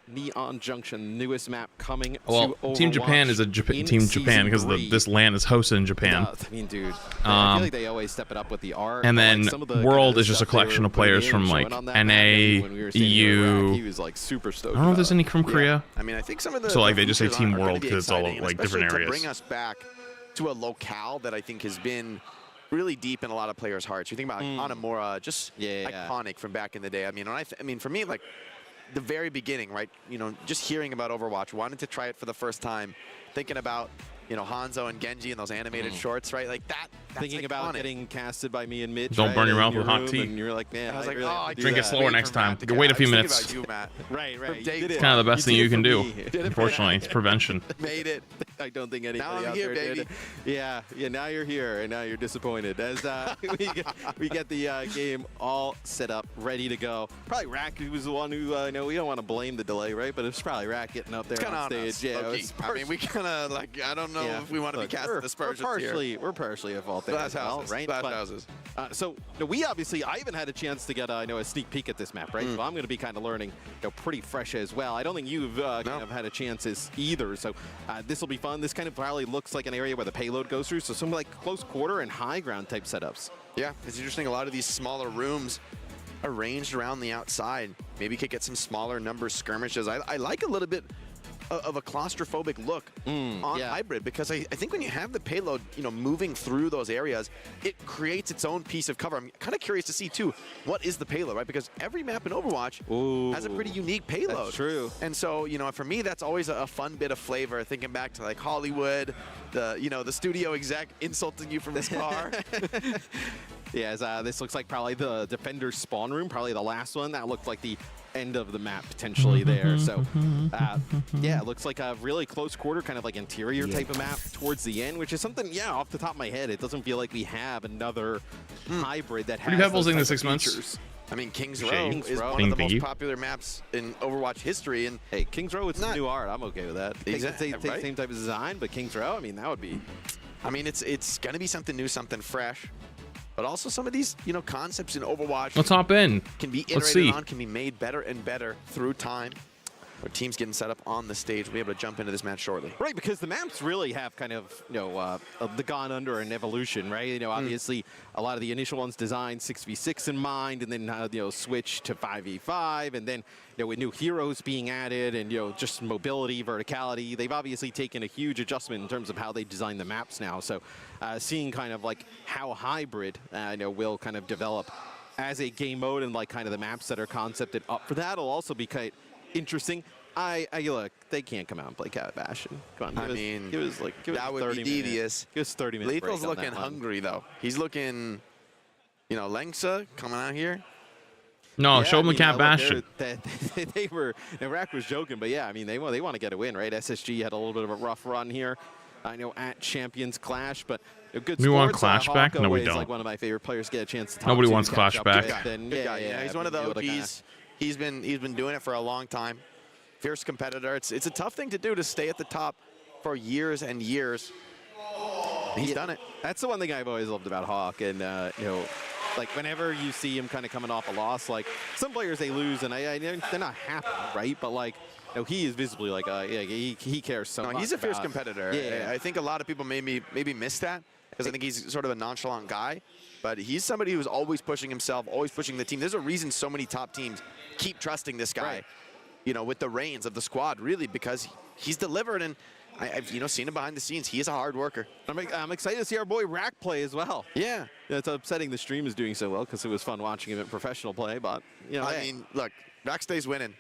Neon Junction, newest map coming Well, to Team Japan is a Team Japan because this LAN is hosted in Japan. I mean, dude, I feel like they always step it up with the art. And then like some of the World kind of is just a stuff they collection were of players putting in, from like showing on that NA, map, when we were standing in Iraq, EU. he was like super stoked. I don't know if there's about any from Korea. I mean, I think some of the So like they just say features Team are gonna World be because it's all exciting, and like different especially areas. to bring us back to a locale that I think has been really deep in a lot of players' hearts. You think about Hanamura, just iconic from back in the day. I mean, I mean, for me, like the very beginning, right? You know, just hearing about Overwatch, wanting to try it for the first time, thinking about, you know, Hanzo and Genji and those animated shorts, right? Like that's thinking iconic. about getting casted by me and Mitch. Don't right, burn your in mouth with hot room, tea. And you're like, man, I was like, really have to do Drink it that. slower next time. Wait a few minutes. You, Matt. Right. It's kind of the best thing you can do. Did it Unfortunately, it's prevention. Made it. I don't think anybody Now I'm out here, there baby. did. Yeah. Now you're here, and now you're disappointed. As we get the game all set up, ready to go. Probably Rack, who was the one who, we don't want to blame the delay, right? But it's probably Rack getting up there on stage. Us, yeah, I mean, we kind of like, I don't know if we want to be cast aspersions here. We're partially at fault there. Glass houses, right? glass houses. So we obviously, I haven't had a chance to get a sneak peek at this map, right? So I'm going to be kind of learning, pretty fresh as well. I don't think you've kind of had a chance either. So this will be fun. This kind of probably looks like an area where the payload goes through. So some like close quarter and high ground type setups. Yeah, it's interesting. A lot of these smaller rooms arranged around the outside. Maybe you could get some smaller number skirmishes. I like a little bit of a claustrophobic look on hybrid, because I think when you have the payload, moving through those areas, it creates its own piece of cover. I'm kind of curious to see too, what is the payload, right? Because every map in Overwatch has a pretty unique payload. That's true. And so, for me, that's always a fun bit of flavor. Thinking back to like Hollywood, the studio exec insulting you from his car. Yeah, this looks like probably the defender's spawn room, probably the last one. That looked like the end of the map potentially there. So yeah, it looks like a really close quarter, kind of like interior type of map towards the end, which is something, off the top of my head, it doesn't feel like we have another hybrid that has Pebbles in the those 6 type of months. features. I mean, King's Row King's is Row. one of the most popular maps in Overwatch history. And hey, King's Row, it's new art. I'm okay with that. Exactly. Take the same type of design, but King's Row, I mean, that would be... I mean, it's going to be something new, something fresh. But also some of these, concepts in Overwatch. Let's hop in. Can be Let's see. iterated on, can be made better and better through time. Our team's getting set up on the stage. We'll be able to jump into this match shortly. Right, because the maps really have kind of, the gone under an evolution, right? Obviously, a lot of the initial ones designed 6v6 in mind, and then, switch to 5v5, and then, with new heroes being added, and, just mobility, verticality, they've obviously taken a huge adjustment in terms of how they design the maps now. So, seeing kind of like how hybrid, will kind of develop as a game mode, and like kind of the maps that are concepted up for that will also be quite interesting. I look, they can't come out and play Cat Bastion. Come on, it was that would be devious. It was 30 minutes. Lethal's looking hungry though. He's looking, Lengsa coming out here. No, show them the Cat Bastion. They were. Rack was joking, but yeah, I mean they want to get a win, right? SSG had a little bit of a rough run here. I know at Champions Clash, but good. We want Clash back? No, we don't. Like one of my favorite players get a chance to talk Nobody to wants Clash back. Yeah, he's one of the OGs. He's been doing it for a long time. Fierce competitor. It's a tough thing to do, to stay at the top for years and years. He's done it. That's the one thing I've always loved about Hawk, and like whenever you see him kind of coming off a loss, like some players they lose and they're not happy, right? But like, he is visibly like, he cares so much. He's a fierce competitor. Yeah. I think a lot of people maybe miss that. because I think he's sort of a nonchalant guy. But he's somebody who's always pushing himself, always pushing the team. There's a reason so many top teams keep trusting this guy, you know, with the reins of the squad, really, because he's delivered. And I've seen him behind the scenes. He is a hard worker. I'm excited to see our boy Rack play as well. Yeah. It's upsetting the stream is doing so well because it was fun watching him at professional play. But, you know, I mean, look, Rack stays winning.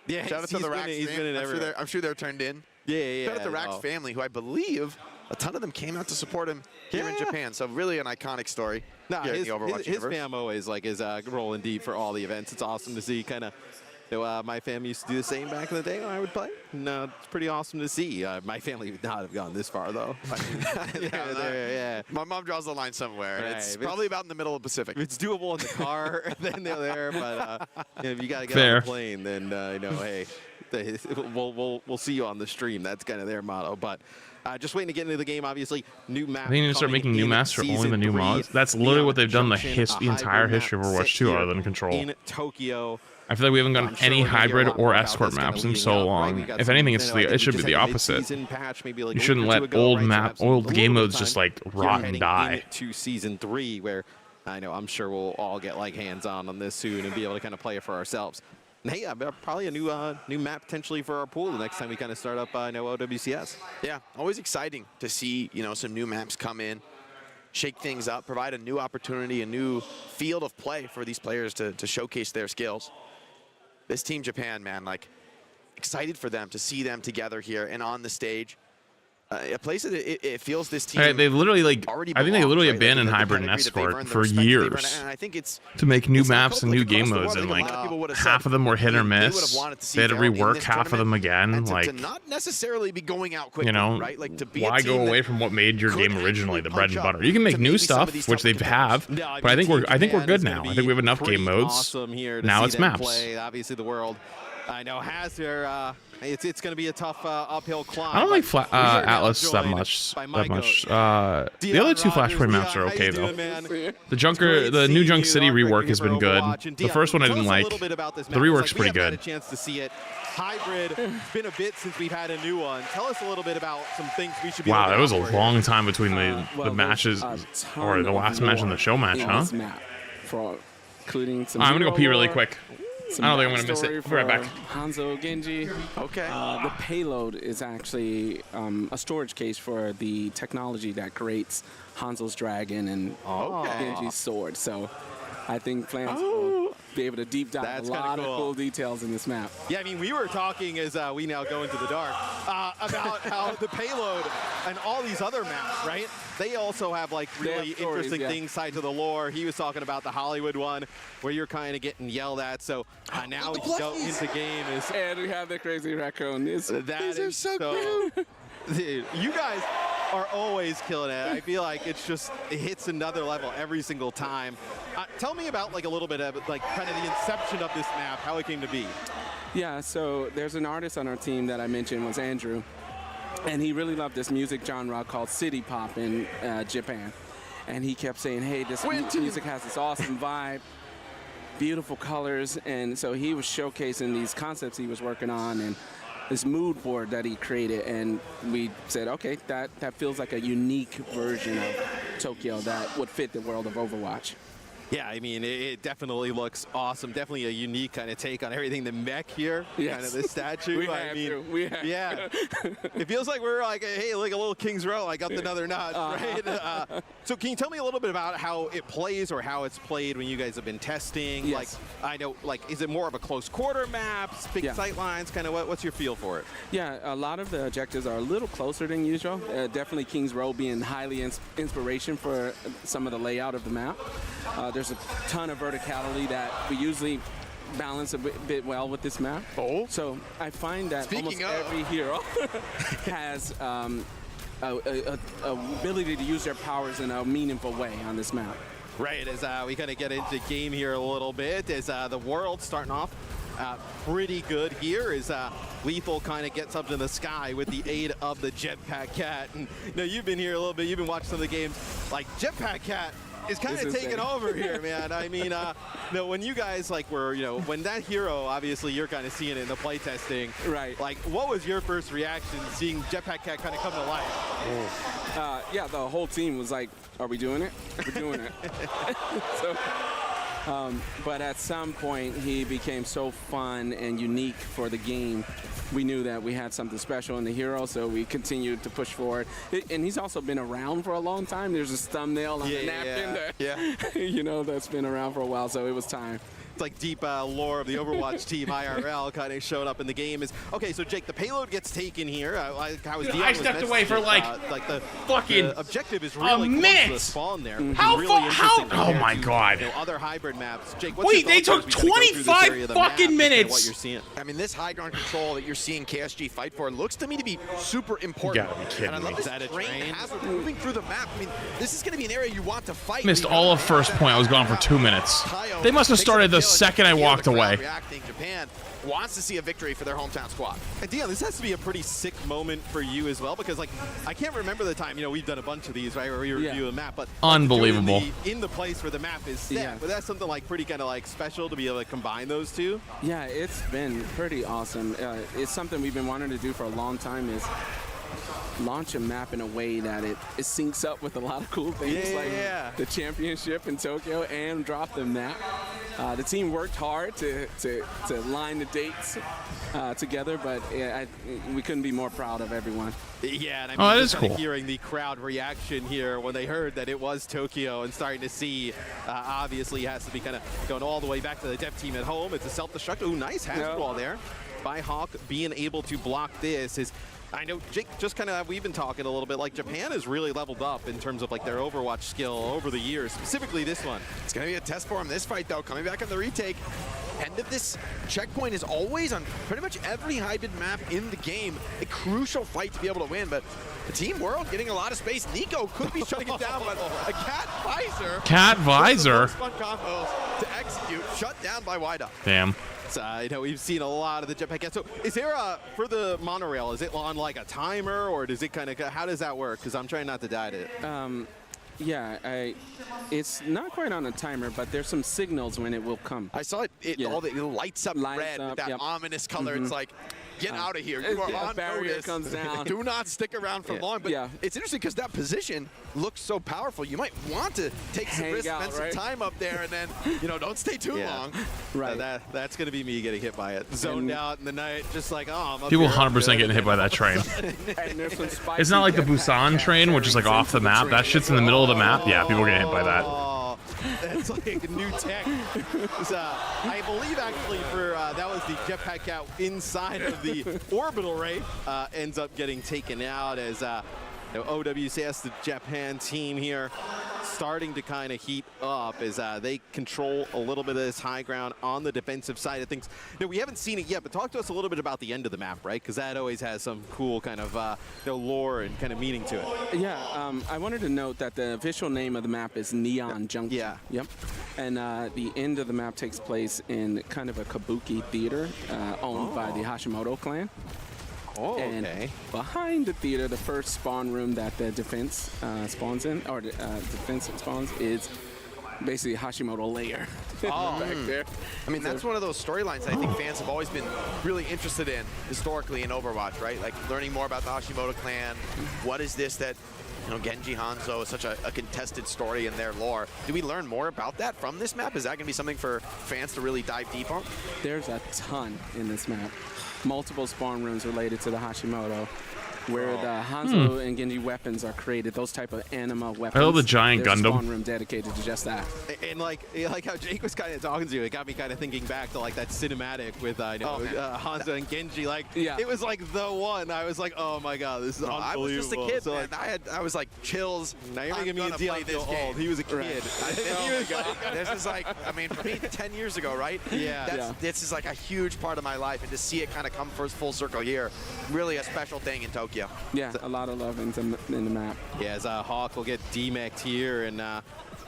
Yeah, shout out to the Rack he's winning everywhere. I'm sure they're turned in. Yeah. Shout out to Rack's family, who I believe a ton of them came out to support him here in Japan. So really an iconic story. No, here in the Overwatch his universe. fam always is rolling deep for all the events. It's awesome to see. Kind of, my family used to do the same back in the day when I would play. No, it's pretty awesome to see. My family would not have gone this far though. Yeah. My mom draws the line somewhere. And it's probably about in the middle of the Pacific. If it's doable in the car, then they're there. But if you got to get on the plane, then hey, we'll see you on the stream. That's kind of their motto. But just waiting to get into the game, obviously. New map. They need to start making new maps for only the new mods. That's literally what they've done the entire history of Overwatch 2 other than Control. In Tokyo. I feel like we haven't gotten any hybrid or escort maps in so long. If anything, it should be the opposite. You shouldn't let old game modes just like rot and die. To season 3, where I'm sure we'll all get like hands-on this soon and be able to kind of play it for ourselves. And hey, probably a new map potentially for our pool the next time we kind of start up OWCS. Yeah, always exciting to see some new maps come in, shake things up, provide a new opportunity, a new field of play for these players to showcase their skills. This Team Japan, man, like, excited for them to see them together here and on the stage. A place that it feels this team. They literally I think they literally abandoned like hybrid and escort for years and I think to make new maps and new game modes, and like half of them were hit or miss. They had to rework half of them again. Like to not necessarily be going out quickly, right? Like to be why go away from what made your game originally the bread and butter? You can make new stuff, which they have, but I think we're good now. I think we have enough game modes. Now it's maps. Obviously, the world has their. It's going to be a tough uphill climb. I don't like Atlas that much. The other two Flashpoint maps are okay though. The new Junk City rework has been good. The first one I didn't like. The rework's pretty good. We haven't had a chance to see it. Hybrid. It's been a bit since we've had a new one. Tell us a little bit about some things we should be. Wow, that was a long time between the matches, or the last match and the show match, huh? Including some I'm gonna go pee really quick. I don't think I'm going to miss it. I'll be right back. Hanzo Genji. Okay. The payload is actually a storage case for the technology that creates Hanzo's dragon and Genji's sword. So I think plans will be able to deep dive a lot of cool details in this map. Yeah, I mean, we were talking as we now go into the dark about how the payload and all these other maps, right? They also have like really interesting things tied to the lore. He was talking about the Hollywood one where you're kind of getting yelled at. So now we go into game. And we have the crazy raccoon. These are so cool. Dude, you guys are always killing it. I feel like it hits another level every single time. Tell me about like a little bit of like kind of the inception of this map, how it came to be. Yeah, so there's an artist on our team that I mentioned was Andrew, and he really loved this music genre called city pop in Japan. And he kept saying, hey, this music has this awesome vibe, beautiful colors, and so he was showcasing these concepts he was working on and this mood board that he created, and we said, okay, that feels like a unique version of Tokyo that would fit the world of Overwatch. Yeah, I mean, it definitely looks awesome. Definitely a unique kind of take on everything. The mech here, kind of the statue. Yeah. It feels like we're like, hey, like a little King's Row, like up another notch, right? So can you tell me a little bit about how it plays or how it's played when you guys have been testing? Yes. Like, I know, like, is it more of a close quarter map, big sight lines? Kind of what's your feel for it? Yeah, a lot of the objectives are a little closer than usual. Definitely King's Row being highly inspiration for some of the layout of the map. There's a ton of verticality that we usually balance a bit well with this map. So I find that almost every hero has ability to use their powers in a meaningful way on this map. Right, as we kind of get into game here a little bit, as the world starting off pretty good here, as Lethal kind of gets up to the sky with the aid of the Jetpack Cat. And you've been here a little bit, you've been watching some of the games. Like, Jetpack Cat is kind of taking over here, man. I mean, when you guys were, when that hero, obviously you're kind of seeing it in the playtesting. Right. Like, what was your first reaction seeing Jetpack Cat kind of come to life? Yeah, the whole team was like, are we doing it? We're doing it. So, but at some point, he became so fun and unique for the game. We knew that we had something special in the hero, so we continued to push forward. And he's also been around for a long time. There's this thumbnail on the napkin that, that's been around for a while, so it was time. It's like deep lore of the Overwatch team IRL kind of showed up in the game. Okay, so Jake, the payload gets taken here. I stepped away for the fucking objective is really close to the spawn there. How really far? How? interesting Oh my god! Other hybrid maps. Jake, what's wait, your they thoughts took as we kinda go through this area 25 of the map fucking and minutes. what you're seeing? I mean, this high ground control that you're seeing KSG fight for looks to me to be super important. You gotta be kidding and I love me. this Is that a train train? hazard moving through the map. I mean, this is going to be an area you want to fight. Missed all of first point. I was gone for 2 minutes. They must have started the second I walked away. Reacting, Japan wants to see a victory for their hometown squad. And Dion, this has to be a pretty sick moment for you as well, because I can't remember the time, we've done a bunch of these, right, where we review a map, but unbelievable. In the place where the map is set, but that's something pretty kind of special to be able to combine those two. Yeah, it's been pretty awesome. It's something we've been wanting to do for a long time, is launch a map in a way that it syncs up with a lot of cool things, the championship in Tokyo, and drop the map. The team worked hard to line the dates together, but we couldn't be more proud of everyone. Yeah, and I mean, that is just kinda cool. hearing the crowd reaction here when they heard that it was Tokyo and starting to see, obviously, has to be kind of going all the way back to the dev team at home. It's a self-destruct. Ooh, nice hazard wall there by Hawk. Being able to block this is, I know, Jake, just kind of, we've been talking a little bit, Japan has really leveled up in terms of their Overwatch skill over the years, specifically this one. It's going to be a test for him this fight, though. Coming back on the retake. End of this checkpoint is always on pretty much every hybrid map in the game. A crucial fight to be able to win, but the Team World getting a lot of space. Nico could be shutting it down, but a Cat Visor. Cat Visor. Fun combos to execute, shut down by Wida. Damn. We've seen a lot of the jetpack Cat. So is there for the monorail, is it on a timer, or does it kind of, how does that work? Because I'm trying not to die to it. Yeah, it's not quite on a timer, but there's some signals when it will come. I saw it. It lights up red with that ominous color. It's like, get out of here. You are on barrier notice. comes down. Do not stick around for long. But it's interesting because that position looks so powerful. You might want to take some risks, spend some time up there, and then don't stay too long. Right. That's going to be me getting hit by it. Zoned out in the night, just I'm up People here, 100% getting hit by that train. And there's some It's not like the Busan train, which is off the map. That shit's in the middle of the map. Yeah, people get hit by that. Oh, that's new tech. I believe actually that was the jetpack Cat inside of the orbital ray ends up getting taken out as OWCS, the Japan team here, starting to kind of heat up as they control a little bit of this high ground on the defensive side of things. We haven't seen it yet, but talk to us a little bit about the end of the map, right? Because that always has some cool kind of lore and kind of meaning to it. Yeah, I wanted to note that the official name of the map is Neon Junction. Yeah. Yep. And the end of the map takes place in kind of a kabuki theater owned by the Hashimoto clan. Oh, and behind the theater, the first spawn room that the defense spawns in, or defense spawns, is basically Hashimoto lair. Back there. I mean, that's one of those storylines I think fans have always been really interested in historically in Overwatch, right? Learning more about the Hashimoto clan. What is this that, Genji Hanzo is such a contested story in their lore. Do we learn more about that from this map? Is that going to be something for fans to really dive deep on? There's a ton in this map. Multiple spawn rooms related to the Hashimoto, where the Hanzo and Genji weapons are created, those type of anima weapons. I love the giant There's Gundam. A spawn room dedicated to just that. And like how Jake was kind of talking to you, it got me kind of thinking back to that cinematic with Hanzo and Genji. It was the one. I was like, oh my god, this is unbelievable. I was just a kid, man. I was like chills. Now you're making me and Dion feel old. He was a kid. This is I mean, for me, 10 years ago, right? Yeah. This is a huge part of my life, and to see it kind of come full circle here, really a special thing in Tokyo. Yeah, a lot of love in the map. Yeah, as Hawk will get demec'd here and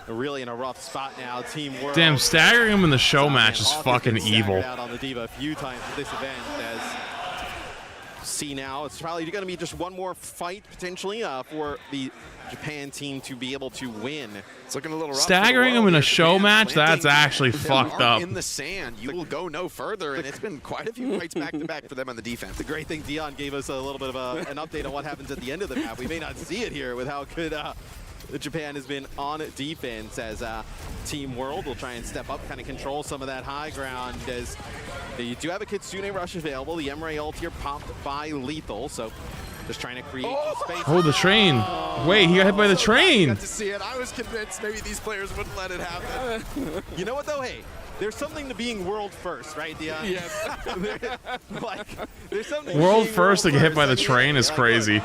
really in a rough spot now. Team World. Damn, staggering him in the show match is fucking evil. Out on the Diva a few times at this event as see now. It's probably going to be just one more fight potentially for the Japan team to be able to win. It's looking a little rough. Staggering him in a show match, that's actually fucked up. In the sand, you will go no further, and it's been quite a few fights back-to-back for them on the defense. The great thing, Dion gave us a little bit of an update on what happens at the end of the map. We may not see it here with how good Japan has been on defense, as Team World will try and step up, kind of control some of that high ground, as they do have a Kitsune Rush available. The Emre ult here popped by Lethal, so just trying to create space. Oh, the train. Wait, he got hit by the train. I got to see it. I was convinced maybe these players wouldn't let it happen. You know what, though? Hey, there's something to being world first, right, Dion? Yes. There's something World first to get hit by the train is crazy.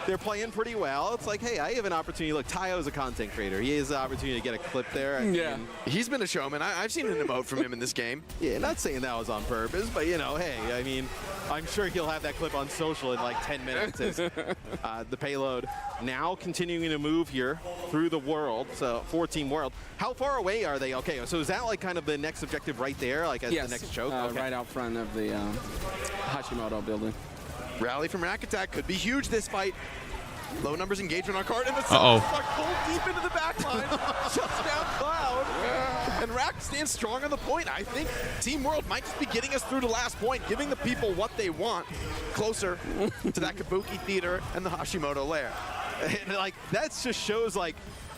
They're playing pretty well. It's like, hey, I have an opportunity. Look, Taio's a content creator. He has the opportunity to get a clip there. Yeah. He's been a showman. I've seen an emote from him in this game. Yeah, not saying that was on purpose, but, you know, hey, I mean, I'm sure he'll have that clip on social in like 10 minutes. As, the payload now continuing to move here through the world, so for Team World. How far away are they? Okay, so is that like kind of the next objective right there, like as the next choke? Okay. Right out front of the Hashimoto building. Rally from Rack Attack could be huge this fight. Low numbers engagement on card, and the pulled deep into the back line, shuts down Cloud, and Rack stands strong on the point. I think Team World might just be getting us through the last point, giving the people what they want, closer to that Kabuki Theater and the Hashimoto lair. And like, that just shows like,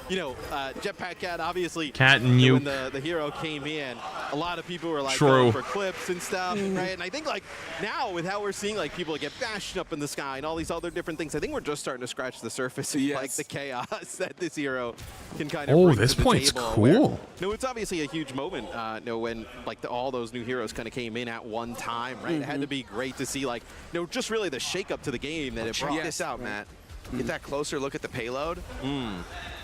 you know, Jetpack Cat, obviously, Cat and when the hero came in, a lot of people were like going for clips and stuff, right? And I think like now with how we're seeing like people get bashed up in the sky and all these other different things, I think we're just starting to scratch the surface of like the chaos that this hero can kind of bring this to the point's table, cool. where, no, it's obviously a huge moment, you know, when like all those new heroes kind of came in at one time, right? It had to be great to see like, you know, just really the shake up to the game that it brought. Check this out, Matt. Get that closer look at the payload.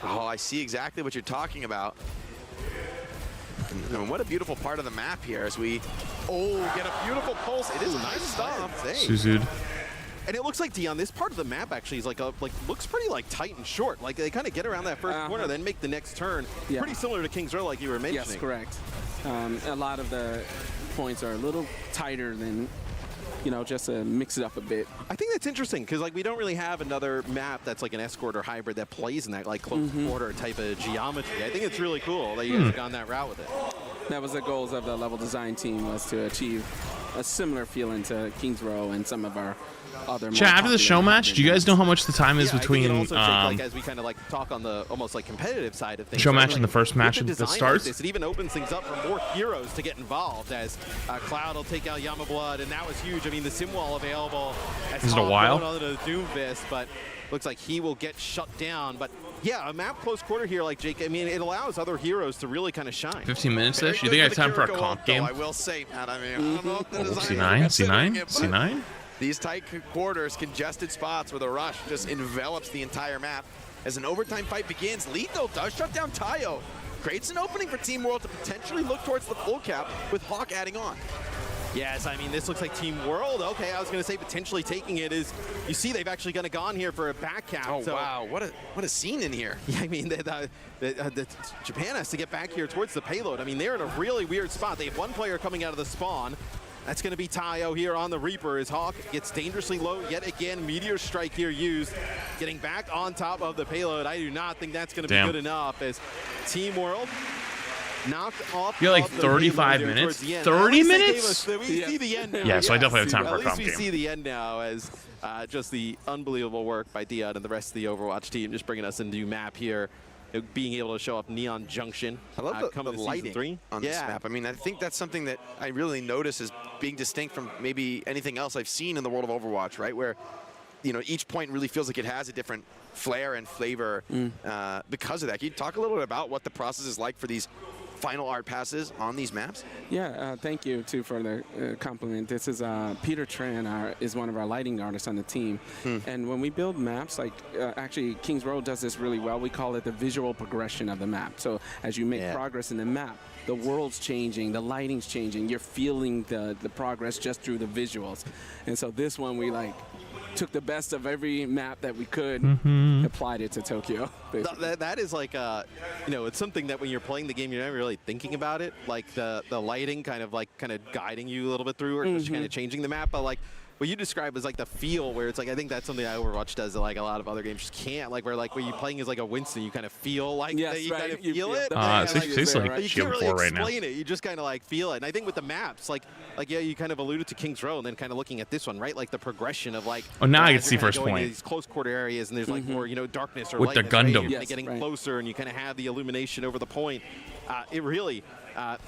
Oh, I see exactly what you're talking about. And what a beautiful part of the map here as we, get a beautiful pulse. It is a nice stop. Suzu'd. And it looks like, Dion, this part of the map actually is like looks pretty like tight and short. Like they kind of get around that first corner, then make the next turn. Yeah. Pretty similar to King's Row, like you were mentioning. Yes, correct. A lot of the points are a little tighter than, you know, just to mix it up a bit. I think that's interesting because like we don't really have another map that's like an escort or hybrid that plays in that like close quarter type of geometry. I think it's really cool that you guys have gone that route with it. That was the goals of the level design team, was to achieve a similar feeling to King's Row and some of our other. Chat, after the show match, do you guys know how much the time is between I think it also like, as we kind of like talk on the almost like competitive side of things, show match like, and the first match that starts? like this, it even opens things up for more heroes to get involved, as Cloud will take out Yamablood, and that was huge. I mean, the sim wall available as is it a while? going on the Doom Fist, but looks like he will get shut down. But yeah, a map close quarter here, like Jake, I mean, it allows other heroes to really kind of shine. 15 minutes-ish? You think I have time for a comp game? I will say, Matt, I mean, I don't know if the C9? C9? C9? These tight quarters, congested spots where the rush just envelops the entire map. As an overtime fight begins, Lethal does shut down Taio. Creates an opening for Team World to potentially look towards the full cap, with Hawk adding on. Yes, I mean, this looks like Team World. Okay, I was going to say potentially taking it is, you see they've actually kind of gone here for a back cap. Oh, so, wow, what a scene in here. Yeah, I mean, Japan has to get back here towards the payload. I mean, they're in a really weird spot. They have one player coming out of the spawn. That's going to be Taio here on the Reaper as Hawk gets dangerously low yet again. Meteor Strike here used, getting back on top of the payload. I do not think that's going to be good enough, as Team World knocked off. You're like 35 minutes? 30 minutes? We see the end now. Yeah, so I definitely have time for a comp game. At least we see game. the end now, as just the unbelievable work by Dion and the rest of the Overwatch team, just bringing us a new map here. Being able to show up Neon Junction. I love the lighting on this map. I mean, I think that's something that I really notice as being distinct from maybe anything else I've seen in the world of Overwatch, right? Where, you know, each point really feels like it has a different flair and flavor because of that. Can you talk a little bit about what the process is like for these final art passes on these maps? Yeah, thank you too for the compliment. This is Peter Tran, is one of our lighting artists on the team. And when we build maps, like actually King's Row does this really well. We call it the visual progression of the map. So as you make progress in the map, the world's changing, the lighting's changing. You're feeling the progress just through the visuals. And so this one we like took the best of every map that we could, applied it to Tokyo. That is like, you know, it's something that when you're playing the game, you're never really thinking about it. Like the lighting kind of guiding you a little bit through, or just kind of changing the map. But like, what you describe as like the feel, where it's like I think that's something that Overwatch does that like a lot of other games just can't. Like where you're playing as like a Winston, you kind of feel like that you kind of feel it. It's like you Shield can't really 4 right now. explain it. You just kind of like feel it. And I think with the maps, like yeah, you kind of alluded to King's Row, and then kind of looking at this one, right? Like the progression of like. Oh, now I can as see you're kinda first going point. into these close quarter areas, and there's like more darkness or With the lightness, right? Gundam. You're Yes, getting right. closer, and you kind of have the illumination over the point. It really.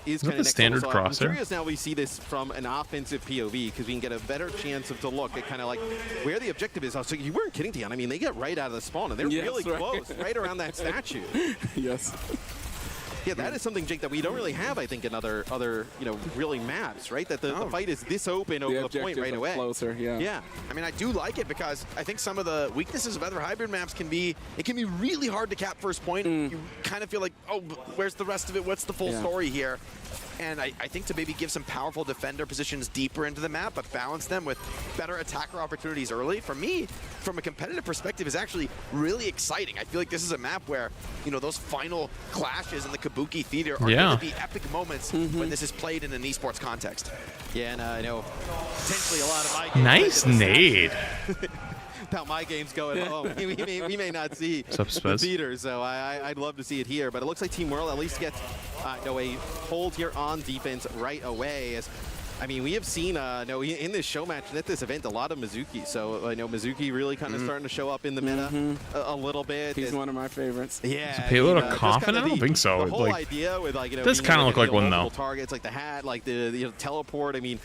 Is that kind of the standard I'm crosshair? curious now we see this from an offensive POV because we can get a better chance to look at kind of like where the objective is. So you weren't kidding, Dion. I mean, they get right out of the spawn, and they're really close, right around that statue. Yes. Yeah, that is something, Jake, that we don't really have, I think, in other really maps, right? That the fight is this open over the point right away. Closer, yeah. Yeah. I mean, I do like it because I think some of the weaknesses of other hybrid maps can be really hard to cap first point. You kind of feel like, oh, where's the rest of it? What's the full story here? And I think to maybe give some powerful defender positions deeper into the map, but balance them with better attacker opportunities early, for me, from a competitive perspective, is actually really exciting. I feel like this is a map where, those final clashes in the Kabuki Theater are going to be epic moments when this is played in an esports context. Yeah, and I know potentially a lot of my games. Nice nade. How my game's going. We may not see What's up, the Spez? theater, so I'd love to see it here. But it looks like Team World at least gets a hold here on defense right away. I mean, we have seen in this show match and at this event a lot of Mizuki. So I know Mizuki really kind of starting to show up in the meta a little bit. He's one of my favorites. Yeah. Is the payload a coffin? I don't think so. The whole Like, idea with does kind of look like one though. Targets like the hat, like the teleport. I mean.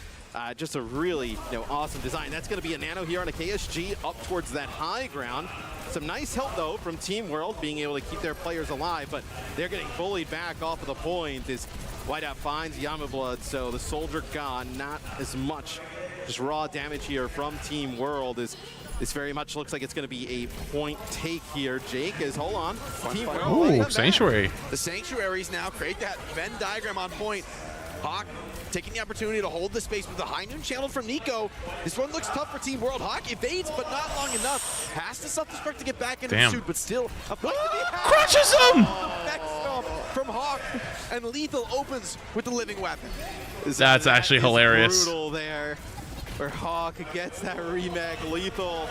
Just a really awesome design. That's going to be a nano here on a KSG up towards that high ground. Some nice help, though, from Team World being able to keep their players alive, but they're getting bullied back off of the point as Whiteout finds Yamablood, so the soldier gone. Not as much just raw damage here from Team World as this very much looks like it's going to be a point take here. Jake is, hold on. Team World. Ooh, Sanctuary. The Sanctuaries now create that Venn diagram on point. Hawk taking the opportunity to hold the space with the high noon channel from Nico. This one looks tough for Team World. Hawk evades, but not long enough. Has to self-destruct to get back into the shoot, but still a fight to be had. Crushes him! Next stomp from Hawk, and Lethal opens with the living weapon. That's actually hilarious. Brutal there, where Hawk gets that remake. Lethal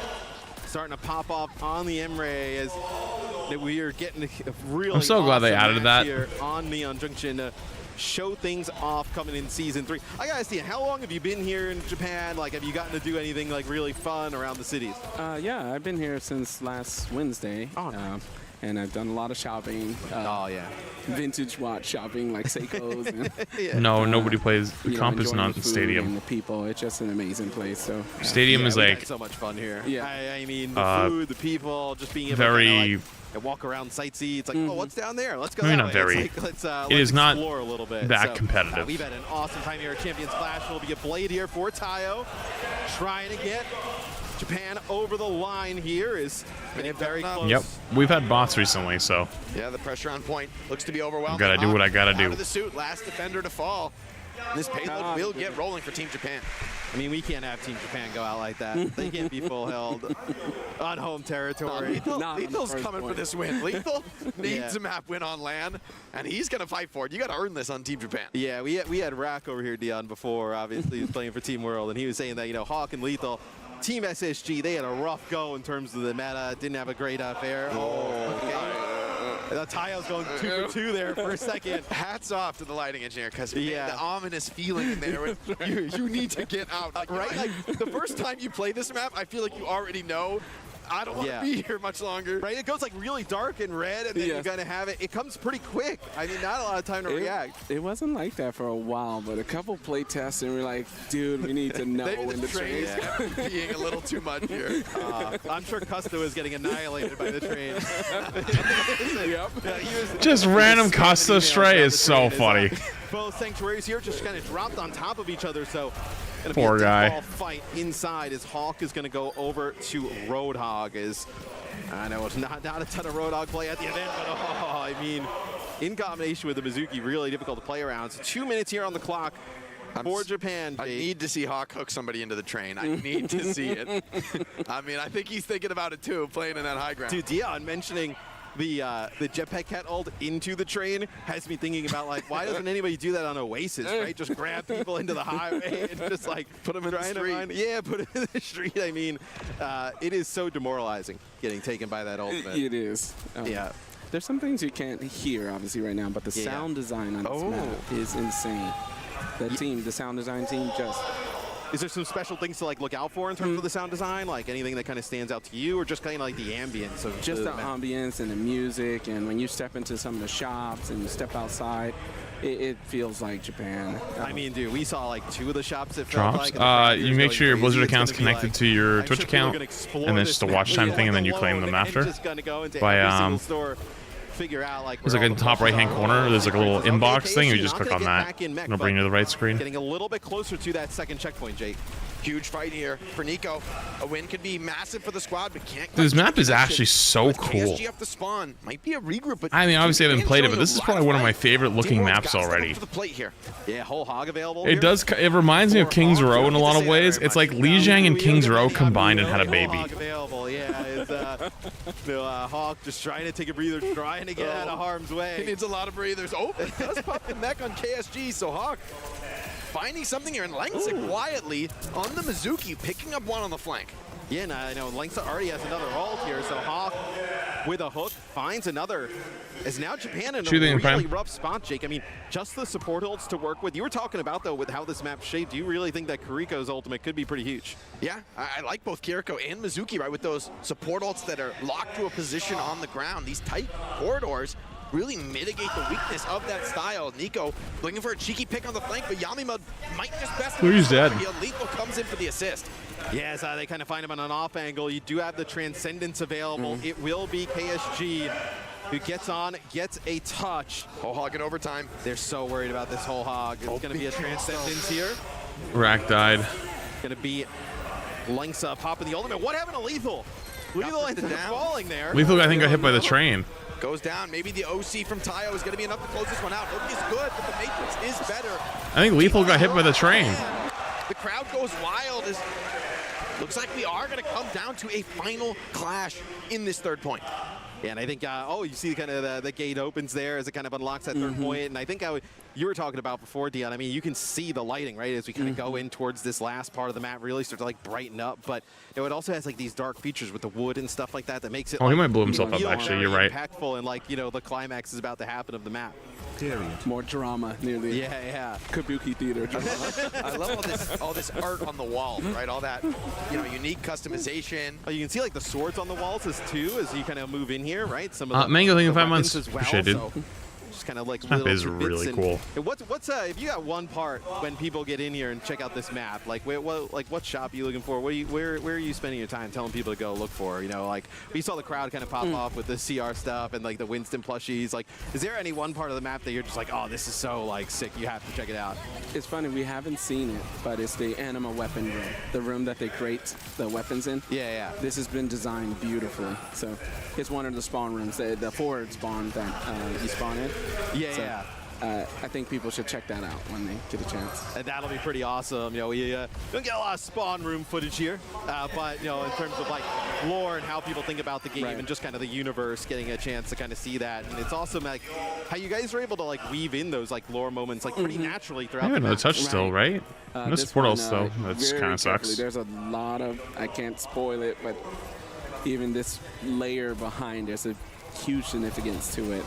starting to pop off on the Emre as we are getting a really I'm so glad they awesome added match that. here on Neon Junction to show things off coming in Season 3. I gotta see, how long have you been here in Japan? Like, have you gotten to do anything like really fun around the cities? Yeah, I've been here since last Wednesday. And I've done a lot of shopping. Vintage watch shopping, like Seiko's. And, No, nobody plays. The comp is enjoying not the in food Stadium. and the people. It's just an amazing place. So Stadium is we've like had so much fun here. Yeah. I mean, the food, the people, just being able very to kinda, like, walk around, sightsee. It's like, oh, what's down there? Let's go. Maybe that not way. very. It's like, let's It is not explore a little bit. that So, competitive. we've had an awesome time here at Champions Clash. Will be a blade here for Tayo, trying to get Japan over the line here. Is very close. Yep, we've had bots recently, so Yeah, the pressure on point looks to be overwhelming. Gotta do what I gotta Out do. of the suit, last defender to fall. This payload will get rolling for Team Japan. I mean, we can't have Team Japan go out like that. They can't be full held on home territory. Lethal's coming for this win. Lethal needs a map win on land, and he's going to fight for it. You got to earn this on Team Japan. Yeah, we had Rack over here, Dion, before. Obviously, he was playing for Team World, and he was saying that, Hawk and Lethal, Team SSG, they had a rough go in terms of the meta. Didn't have a great fare. Tayo's going 2 for 2 there for a second. Hats off to the lighting engineer, because the ominous feeling in there with you need to get out. Like, right? Like, the first time you play this map, I feel like you already know, I don't want to be here much longer. Right? It goes like really dark and red, and then you're going to have it. It comes pretty quick. I mean, not a lot of time to react. It wasn't like that for a while, but a couple play tests, and we're like, dude, we need to know when the train is being a little too much here. I'm sure Custo is getting annihilated by the train. just random Costa stray is so funny. Both Sanctuaries here just kind of dropped on top of each other, so gonna Poor be a guy. deep ball fight inside as Hawk is going to go over to Roadhog. I know it's not a ton of Roadhog play at the event, but I mean, in combination with the Mizuki, really difficult to play around. So 2 minutes here on the clock for Japan. I need to see Hawk hook somebody into the train. I need to see it. I mean, I think he's thinking about it too, playing in that high ground. Dude, Dion mentioning the jetpack cat ult into the train has me thinking about, like, why doesn't anybody do that on Oasis, right? Just grab people into the highway and just, like, put them in the street. Yeah, put them in the street. I mean, it is so demoralizing getting taken by that ultimate. It is. Yeah. There's some things you can't hear, obviously, right now, but the sound design on this map is insane. The sound design team just... Is there some special things to, like, look out for in terms of the sound design? Like, anything that kind of stands out to you, or just kind of like the ambience of just the ambience and the music, and when you step into some of the shops and you step outside, it feels like Japan. I mean, dude, we saw like 2 of the shops it felt Drops. like. You make sure your Blizzard account's connected to your Twitch account, and then just a watch time thing, and then you claim them after. By figure out, like, there's like in the top right hand corner, there's like a little inbox thing, and you just click on that. It'll bring you to the right screen. Getting a little bit closer to that second checkpoint, Jake. Huge fight here for Nico. A win could be massive for the squad, but can't. This map is actually so cool. PSG up the spawn. Might be a regroup, but I mean, obviously I haven't played it, but this is probably one of my favorite looking maps already. Yeah, whole hog available. It does. It reminds me of King's Row in a lot of ways. It's like Lijiang and King's Row combined and had a baby. Yeah, it's Hawk just trying to take a breather, trying to get out of harm's way. He needs a lot of breathers. Oh, it does pop the mech on KSG, so Hawk finding something here, and Langsa quietly on the Mizuki, picking up one on the flank. Yeah, and I know Langsa already has another ult here, so Hawk with a hook finds another. Is now Japan in a really rough spot, Jake. I mean, just the support ults to work with. You were talking about, though, with how this map's shaped. Do you really think that Kiriko's ultimate could be pretty huge? Yeah, I like both Kiriko and Mizuki, right, with those support ults that are locked to a position on the ground. These tight corridors really mitigate the weakness of that style. Nico looking for a cheeky pick on the flank, but Yamimud might just best. Who's dead? Lethal comes in for the assist. Yes, they kind of find him on an off angle. You do have the Transcendence available. It will be KSG who gets on, gets a touch. Whole hog in overtime. They're so worried about this whole hog. It's going to be a Transcendence here. Rack died. Going to be Langsa popping the ultimate. What happened to Lethal? Lethal ended up falling there. Lethal, I think, got hit by the train. Goes down. Maybe the OC from Tayo is going to be enough to close this one out. Hook is good, but the Matrix is better. I think Lethal got hit by the train. The crowd goes wild. Looks like we are going to come down to a final clash in this third point. Yeah, and I think, you see kind of the gate opens there as it kind of unlocks that third point. And I think you were talking about before, Dion, I mean, you can see the lighting, right, as we kind of go in towards this last part of the map, really start to, like, brighten up. But, you know, it also has, like, these dark features with the wood and stuff like that that makes it, he might blow himself up, actually. You're right. Impactful, and, like, you know, the climax is about to happen of the map. Period. More drama near the Kabuki theater drama. I love all this art on the wall, right? All that, you know, unique customization. Oh, you can see like the swords on the walls as you kind of move in here, right? Some of the Mango, thank you 5 months. As well, Appreciate it. So just kind of like map is really cool. And what's if you got one part when people get in here and check out this map, like what shop are you looking for? Where are you spending your time telling people to go look for? You know, like we saw the crowd kind of pop off with the CR stuff and like the Winston plushies. Like, is there any one part of the map that you're just like, oh, this is so like sick, you have to check it out? It's funny, we haven't seen it, but it's the anima weapon room, the room that they crate the weapons in. Yeah. This has been designed beautifully. So it's one of the spawn rooms, the forward spawn that you spawn in. Yeah. I think people should check that out when they get a chance. And that'll be pretty awesome. You know, we don't get a lot of spawn room footage here, but you know, in terms of like lore and how people think about the game and just kind of the universe, getting a chance to kind of see that. And it's awesome, like how you guys are able to like weave in those like lore moments like pretty naturally throughout. I have the another touch still, right? No support else though. That's kind of sucks. There's a lot of, I can't spoil it, but even this layer behind, there's a huge significance to it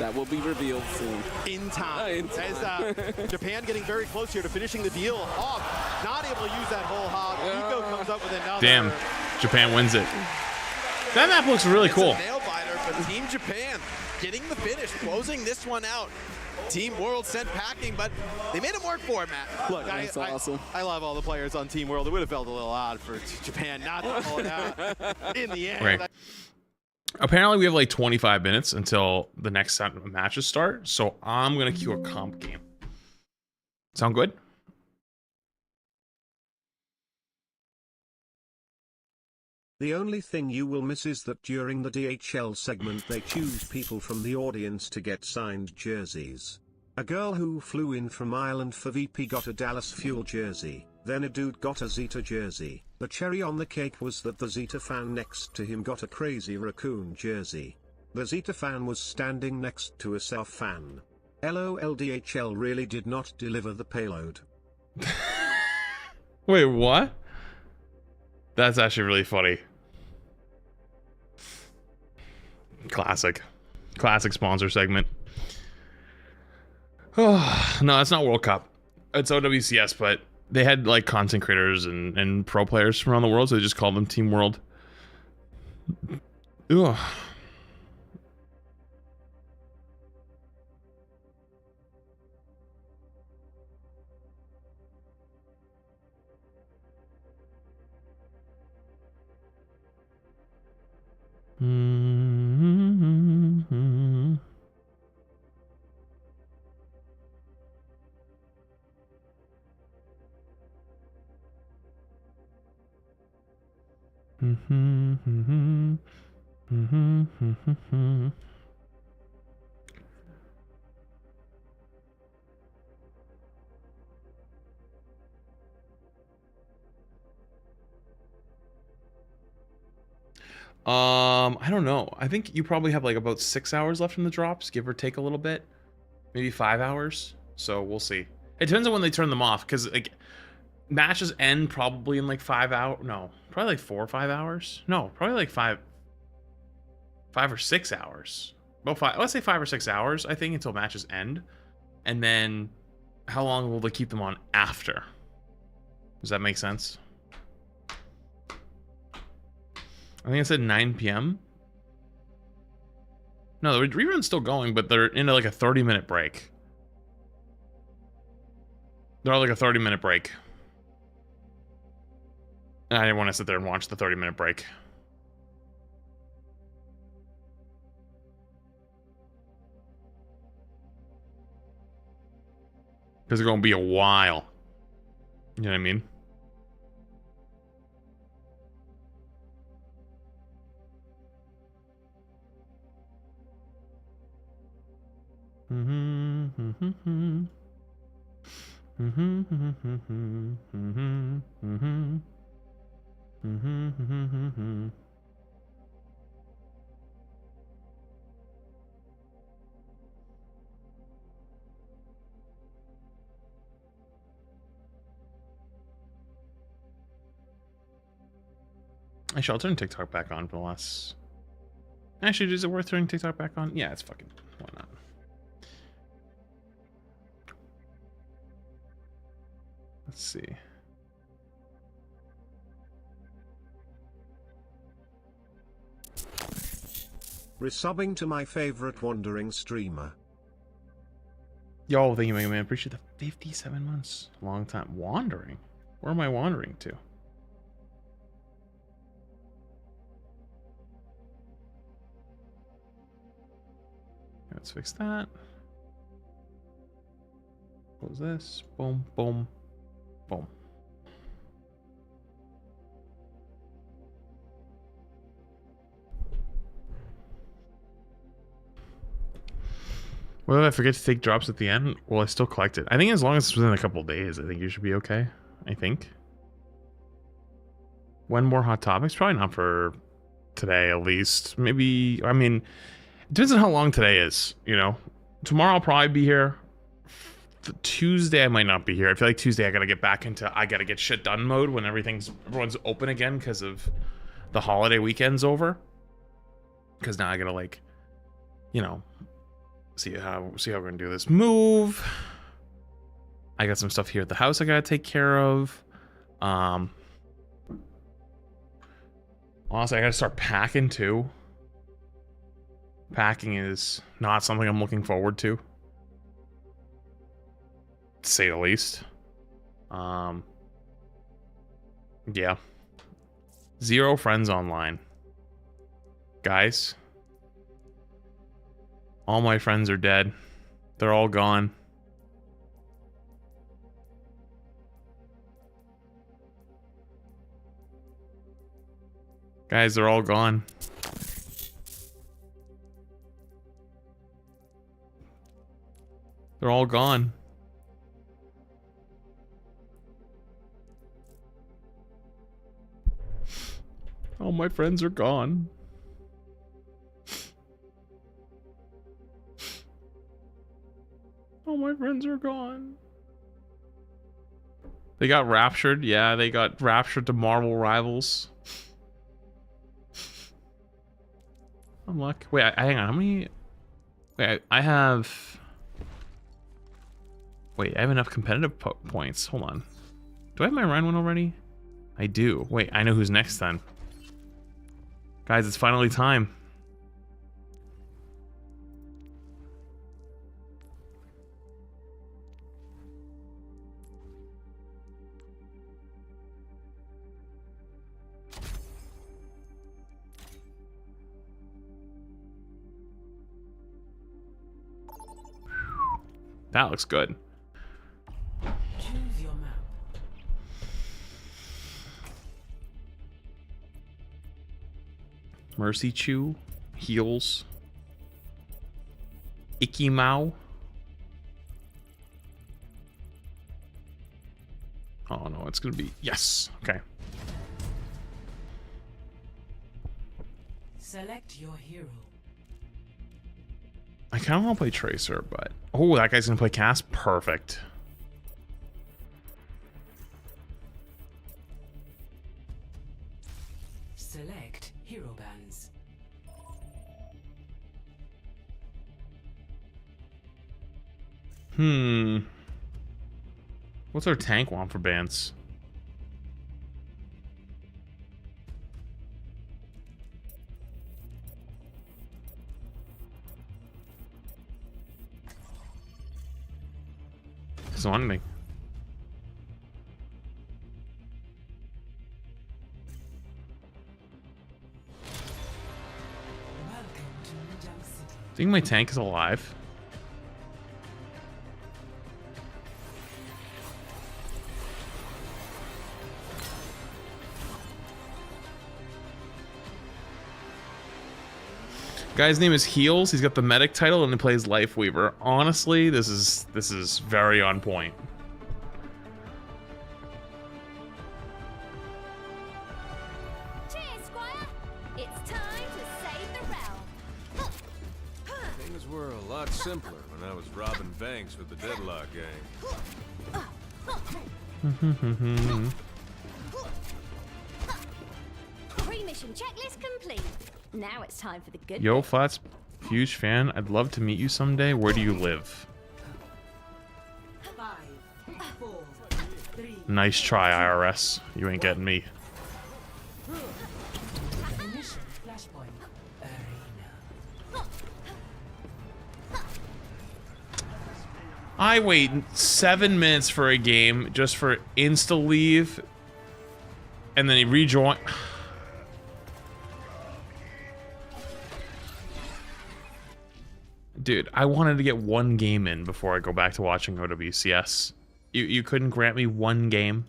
that will be revealed soon. In time. As Japan getting very close here to finishing the deal. Hog not able to use that whole hog. Nico comes up with another. Damn, Japan wins it. That map looks really cool. It's a nail biter, but Team Japan getting the finish, closing this one out. Team World sent packing, but they made it work for it, Matt. Look, awesome. I love all the players on Team World. It would have felt a little odd for Japan not to pull it out in the end. Right. Apparently, we have like 25 minutes until the next set of matches start, so I'm going to queue a comp game. Sound good? The only thing you will miss is that during the DHL segment they choose people from the audience to get signed jerseys. A girl who flew in from Ireland for VP got a Dallas Fuel jersey, then a dude got a Zeta jersey. The cherry on the cake was that the Zeta fan next to him got a Crazy Raccoon jersey. The Zeta fan was standing next to a Self fan. LOLDHL really did not deliver the payload. Wait, what? That's actually really funny. Classic. Classic sponsor segment. Oh, no, it's not World Cup. It's OWCS, but they had like content creators and pro players from around the world, so they just called them Team World. Ugh. I don't know. I think you probably have like about 6 hours left in the drops, give or take a little bit. Maybe 5 hours. So we'll see. It depends on when they turn them off, because like matches end probably in like 5 hours. No, probably like 4 or 5 hours. No, probably like 5 or 6 hours. Well, let's say 5 or 6 hours, I think, until matches end. And then how long will they keep them on after? Does that make sense? I think I said 9 p.m. No, the rerun's still going, but they're into like a 30-minute break. They're on like a 30-minute break. I didn't want to sit there and watch the 30-minute break. Because it's going to be a while. You know what I mean? Actually, I'll turn TikTok back on for the last... Actually, is it worth turning TikTok back on? Yeah, it's fucking... Why not? Let's see. Resubbing to my favorite wandering streamer. Yo, thank you, Mega Man. Appreciate the 57 months. Long time. Wandering? Where am I wandering to? Let's fix that. Close this. Boom, boom, boom. Well, if I forget to take drops at the end, will I still collect it? I think as long as it's within a couple of days, I think you should be okay. I think. When more hot topics? Probably not for today, at least. Maybe, I mean, it depends on how long today is, you know? Tomorrow I'll probably be here. Tuesday I might not be here. I feel like Tuesday I gotta get back into I gotta get shit done mode when everyone's open again because of the holiday weekend's over. Because now I gotta, like, you know, see how we're gonna do this move. I got some stuff here at the house I gotta take care of. Honestly, I gotta start packing too. Packing is not something I'm looking forward to say the least. Yeah. 0 friends online. Guys. All my friends are dead. They're all gone. Guys, they're all gone. They're all gone. All my friends are gone. my friends are gone. They got raptured. Yeah, they got raptured to Marvel Rivals. Unluck. Wait, hang on. How many? Wait, I have. Wait, I have enough competitive points. Hold on. Do I have my Rhine one already? I do. Wait, I know who's next then. Guys, it's finally time. That looks good. Choose your map. Mercy Chew, heals, Icky Mao. Oh no, it's gonna be yes. Okay. Select your hero. I kind of want to play Tracer, but oh, that guy's gonna play Cast. Perfect. Select hero bands. What's our tank want for bans? Doesn't want anything. Think my tank is alive? Guy's name is Heals. He's got the medic title and he plays Life Weaver. Honestly, this is very on point. Cheers, Squire! It's time to save the realm. Things were a lot simpler when I was robbing banks with the Deadlock gang. Pre-mission checklist complete. Now it's time for the good Yo, bit. Flats, huge fan. I'd love to meet you someday. Where do you live? 5, 4, 3. Nice try, IRS. You ain't getting me. Initial flashpoint arena. I wait 7 minutes for a game just for insta leave, and then he rejoin. Dude, I wanted to get one game in before I go back to watching OWCS. You couldn't grant me one game?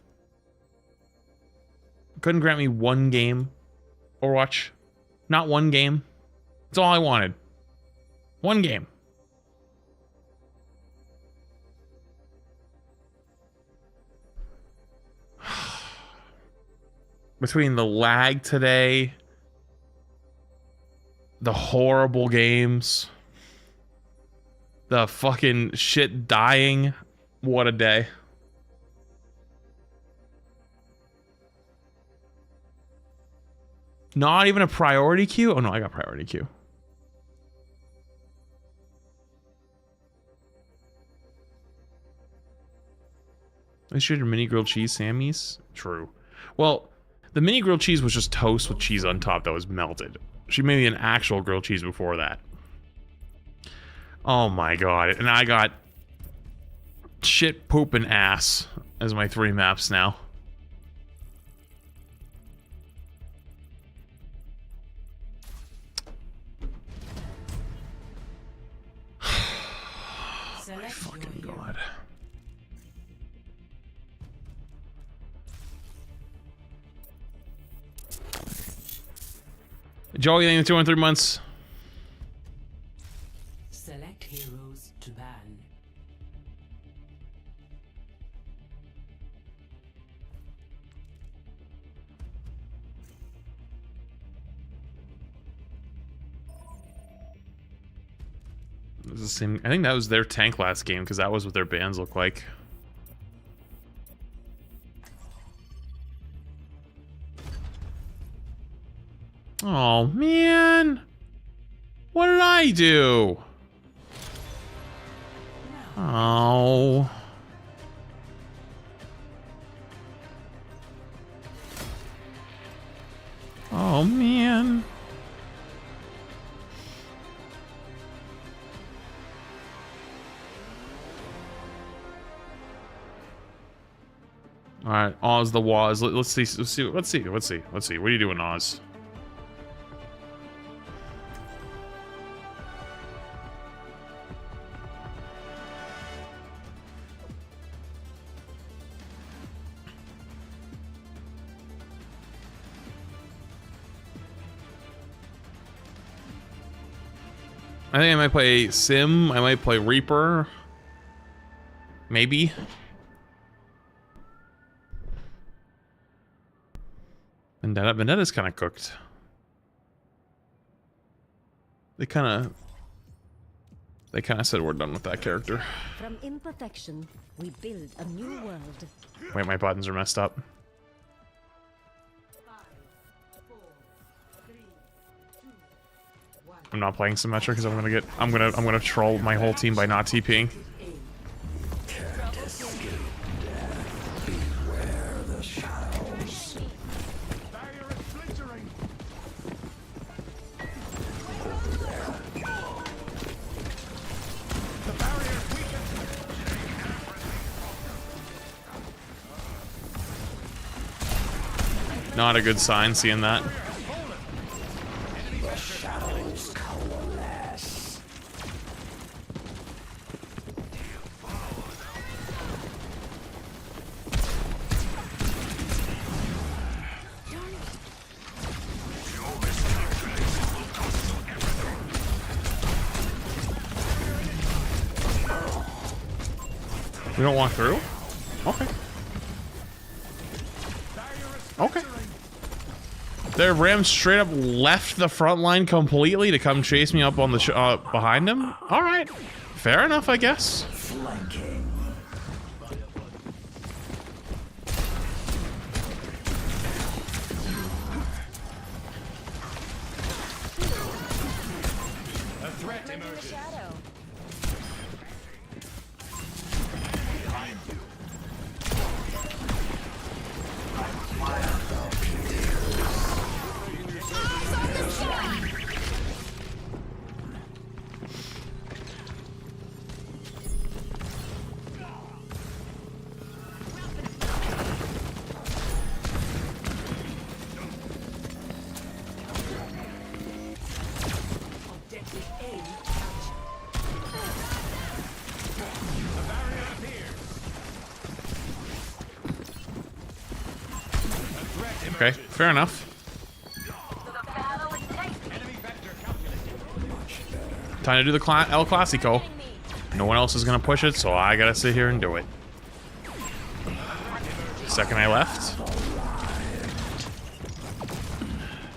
Couldn't grant me one game? Overwatch? Not one game? That's all I wanted. One game. Between the lag today, the horrible games, the fucking shit dying. What a day. Not even a priority queue? Oh no, I got priority queue. I should have mini grilled cheese Sammy's. True. Well, the mini grilled cheese was just toast with cheese on top that was melted. She made me an actual grilled cheese before that. Oh my god. And I got shit, poop, and ass as my 3 maps now. Select my fucking god. Joey, thank you for 203 months. Select heroes to ban. Does it seem, I think that was their tank last game, because that was what their bans look like. Oh, man. What did I do? Oh. Oh, man. All right, Oz the Waz. Let's see. What are you doing, Oz? I think I might play Sim. I might play Reaper. Maybe. Vendetta's kind of cooked. They kind of said we're done with that character. From imperfection, we build a new world. Wait, my buttons are messed up. I'm not playing Symmetra because I'm gonna troll my whole team by not TPing. Not a good sign seeing that. We don't walk through? Okay. Okay. Their Ram straight up left the front line completely to come chase me up on the behind him? Alright. Fair enough, I guess. Flanking. A threat emerges. Okay, fair enough. Time to do the El Clasico. No one else is gonna push it, so I gotta sit here and do it. Second I left.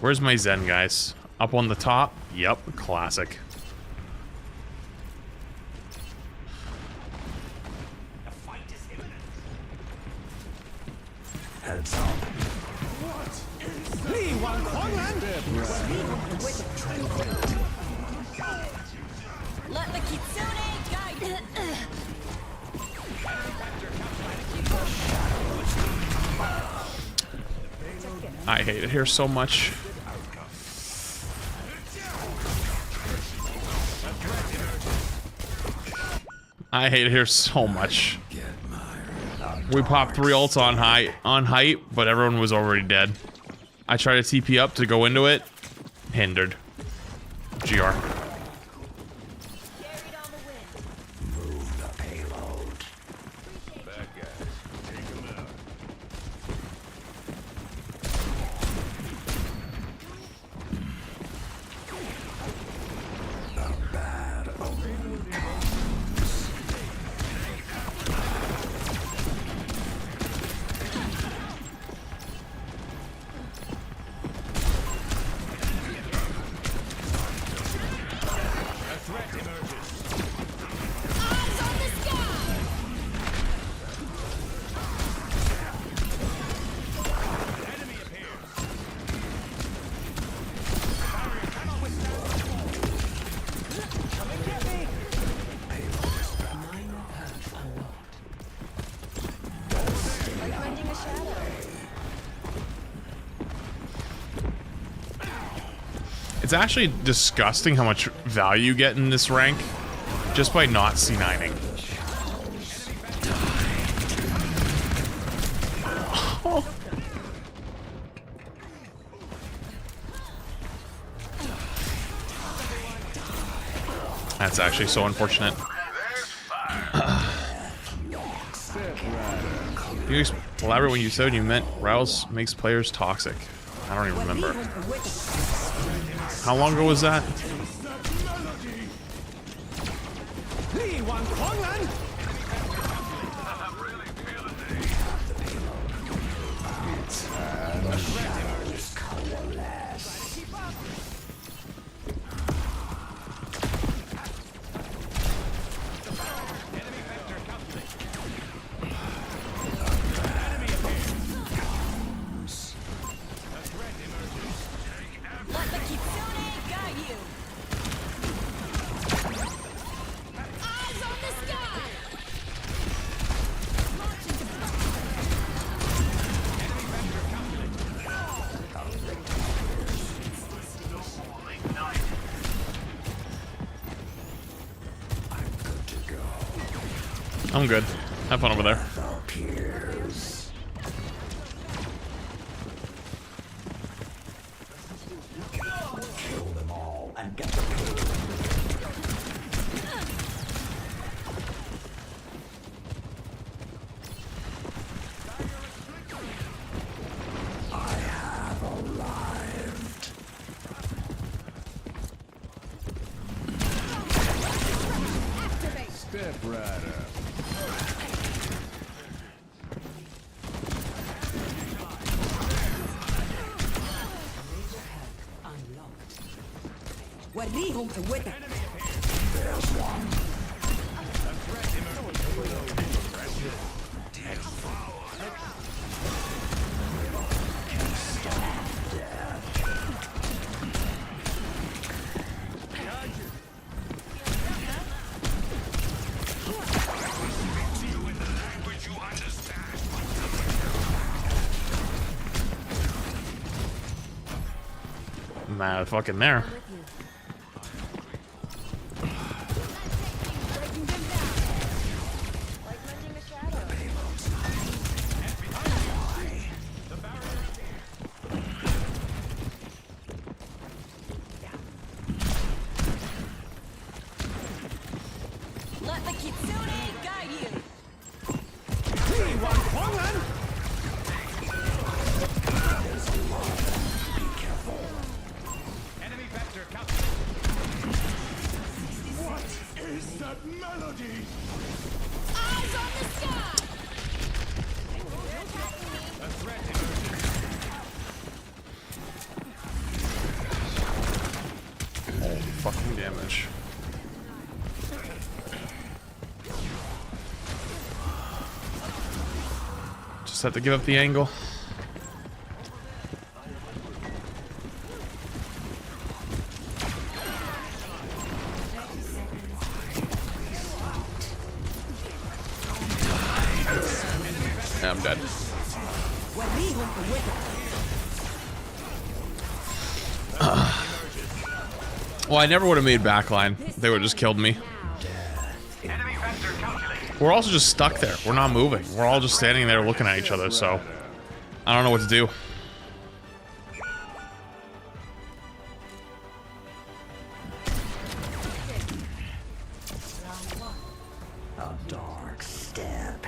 Where's my Zen, guys? Up on the top? Yep, classic. Heads up. Let the Kitsune guide you. I hate it here so much. I hate it here so much. We popped 3 ults on height, but everyone was already dead. I tried to TP up to go into it. Hindered. GR. It's actually disgusting how much value you get in this rank just by not C9ing. That's actually so unfortunate. You elaborate when you said you meant Rouse makes players toxic. I don't even remember. How long ago was that? I'm good. Have fun over there. Step rider. وريهم قوتك. There's one. Mad fucking there. Let the kitsune guide you. Enemy vector What is that melody? Eyes on the sky. A threat emerges. Holy fucking damage. Just have to give up the angle. Yeah, I'm dead. Well, I never would have made backline. They would have just killed me. We're also just stuck there. We're not moving. We're all just standing there looking at each other, so I don't know what to do. A dark step.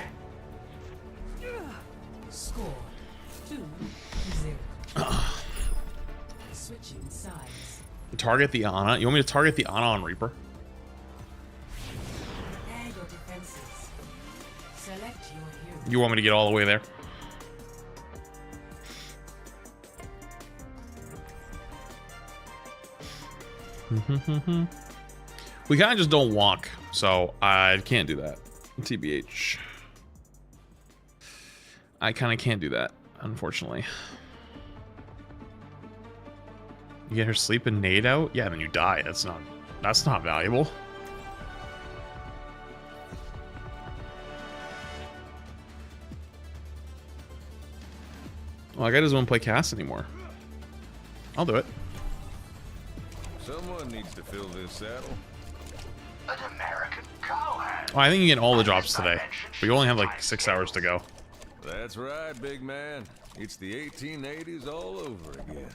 Score 2-0. Switching sides. Target the Ana. You want me to target the Ana on Reaper? Prepare your defenses. Select your hero. You want me to get all the way there? We kind of just don't walk, so I can't do that. TBH. I kind of can't do that, unfortunately. You get her sleep and nade out? Yeah, then you die. That's not valuable. Well, that guy doesn't want to play cast anymore. I'll do it. Someone needs to fill this saddle. An American cowhand. Oh, I think you get all the drops today, but you only have like 6 hours to go. That's right, big man. It's the 1880s all over again.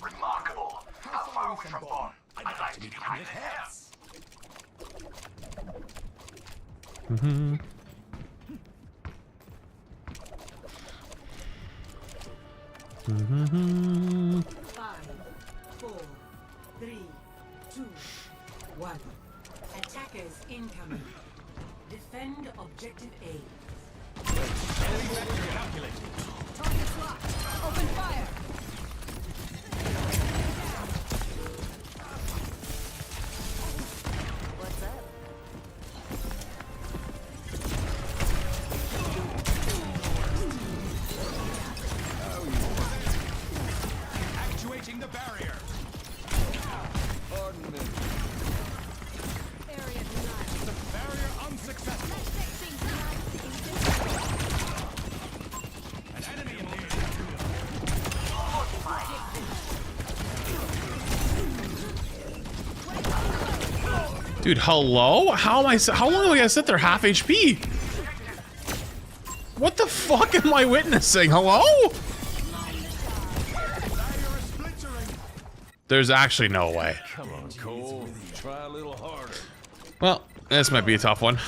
Remarkable. How far are we from Bonn? I'd like to be behind it here. Mm-hmm. Mm-hmm. 5, 4, 3, 2, 1. Attackers incoming. Defend objective A. Target's locked. Open fire. What's up? Actuating the barrier. Pardon me. Area denied. The barrier unsuccessful. An enemy in here. Dude, hello? How long am I gonna sit there half HP? What the fuck am I witnessing? Hello? There's actually no way. Come on, Cole. Try a little harder. Well, this might be a tough one.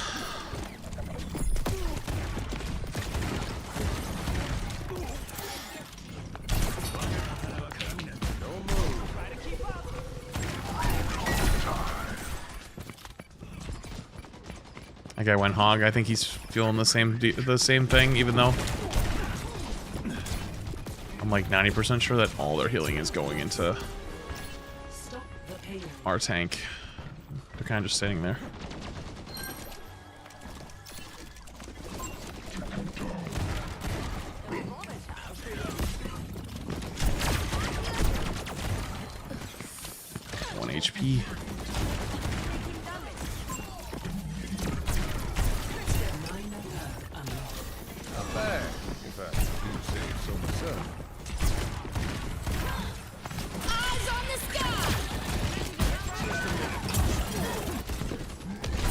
That guy went hog. I think he's feeling the same thing, even though I'm like 90% sure that all their healing is going into our tank. They're kind of just sitting there. One HP. Not bad, if I do say so myself. Eyes on the sky.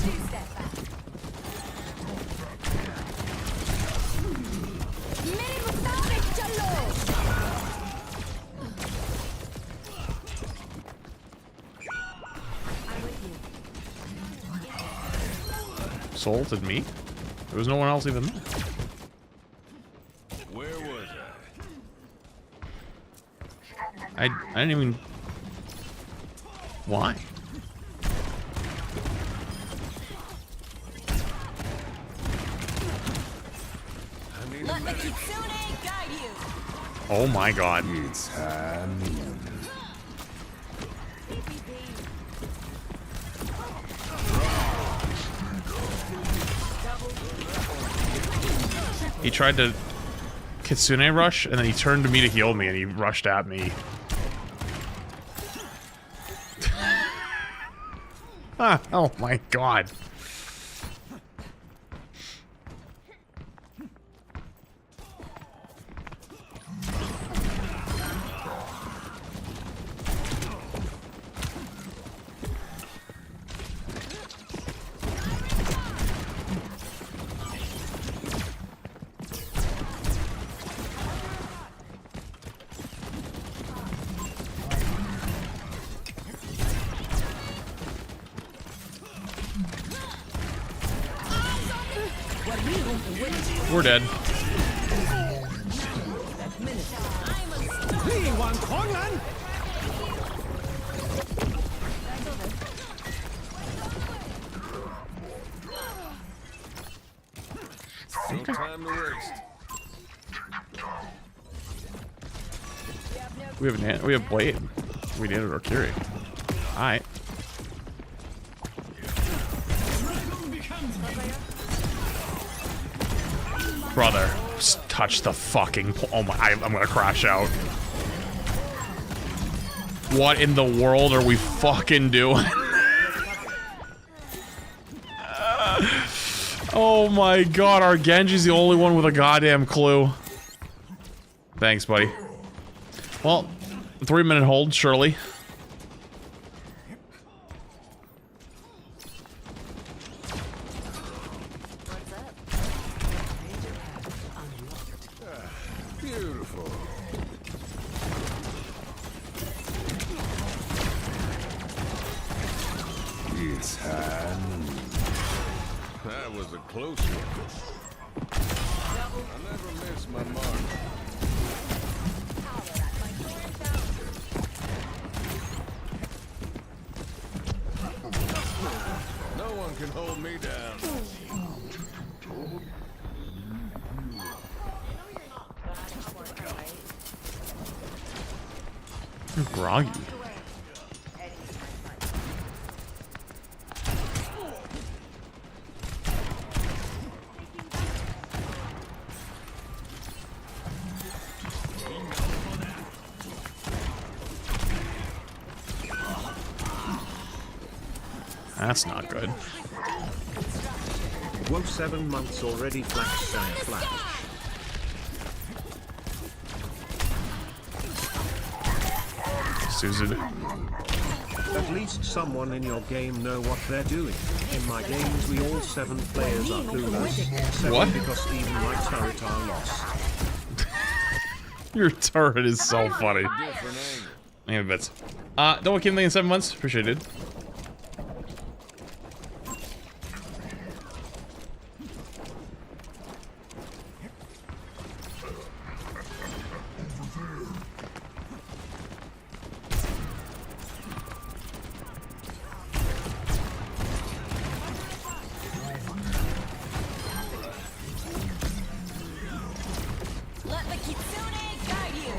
Two-step back. Salted me? There was no one else even there. Where was I didn't even... Why? Let the Kitsune guide you. Oh my god. It's happening. He tried to Kitsune rush, and then he turned to me to heal me, and he rushed at me. Ah, oh my god. We're dead. No time to waste. We have Blade. We needed our Curie. Alright. Brother, just touch the fucking oh my, I'm gonna crash out. What in the world are we fucking doing? Oh my god, our Genji's the only one with a goddamn clue. Thanks, buddy. Well, 3-minute hold, surely. Beautiful. It's hand. That was a close one. I never miss my mark. No one can hold me down. You're groggy. That's not good. Whoa, 7 months already. Flash. Susan. At least someone in your game know what they're doing. In my games we all 7 players are clueless. 7 What? Because even my turret are lost. Your turret is so funny. Yeah, bits. Don't keep in 7 months. Appreciate it. Let the kitsune guide you.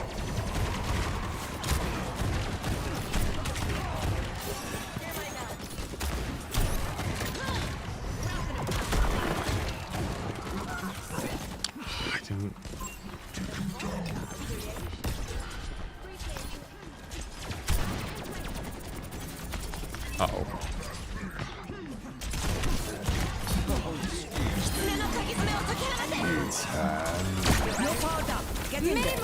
I didn't. Uh-oh. It's hand. No powered up. Get in there.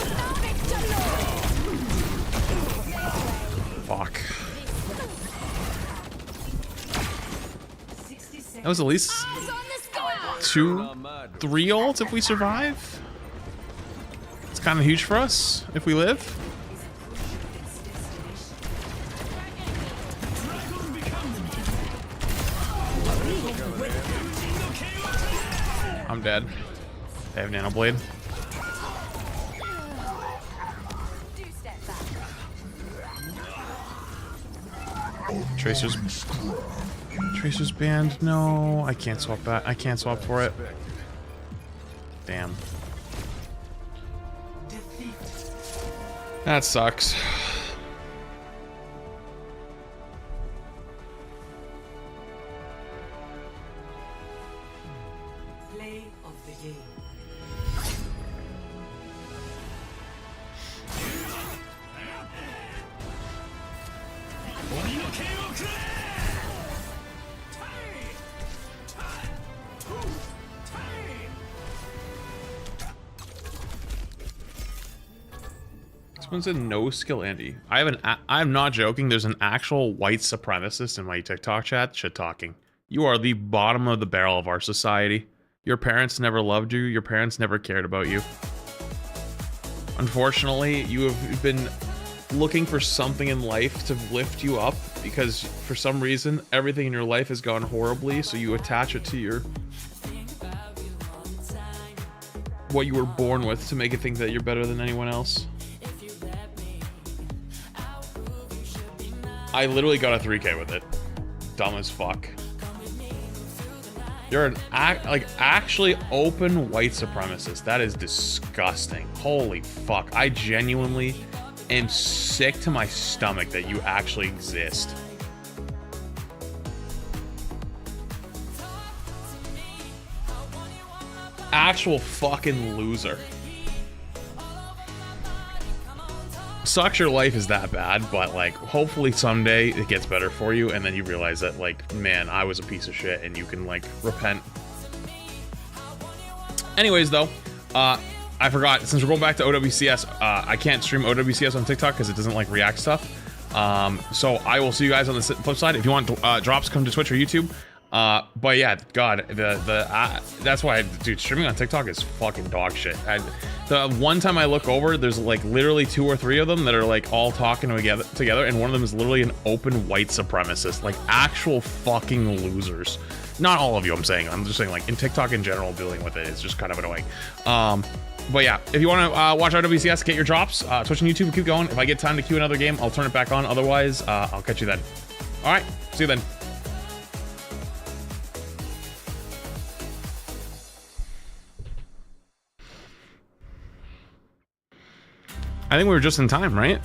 Fuck. That was at least 2, 3 ults if we survive. It's kind of huge for us if we live. I'm dead. They have nano blade. Tracer's banned. No, I can't swap back. I can't swap for it. Damn. That sucks. Play of the game. This one's a no skill Andy. I'm not joking. There's an actual white supremacist in my TikTok chat shit talking. You are the bottom of the barrel of our society. Your parents never loved you. Your parents never cared about you. Unfortunately, you have been looking for something in life to lift you up because for some reason everything in your life has gone horribly, so you attach it to your what you were born with to make it think that you're better than anyone else. I literally got a 3K with it. Dumb as fuck. You're an actually open white supremacist. That is disgusting. Holy fuck. I genuinely am sick to my stomach that you actually exist. Actual fucking loser. Sucks your life is that bad, but like hopefully someday it gets better for you and then you realize that like, man, I was a piece of shit and you can like repent. Anyways though, I forgot, since we're going back to OWCS, I can't stream OWCS on TikTok because it doesn't like react stuff. So I will see you guys on the flip side. If you want drops, come to Twitch or YouTube. But yeah, God, that's why, dude, streaming on TikTok is fucking dog shit. The one time I look over, there's like literally 2 or 3 of them that are like all talking together, and one of them is literally an open white supremacist, like actual fucking losers. Not all of you, I'm saying. I'm just saying, like, in TikTok in general, dealing with it is just kind of annoying. But yeah, if you want to watch RWCS, get your drops. Twitch and YouTube, keep going. If I get time to queue another game, I'll turn it back on. Otherwise, I'll catch you then. All right, see you then. I think we were just in time, right?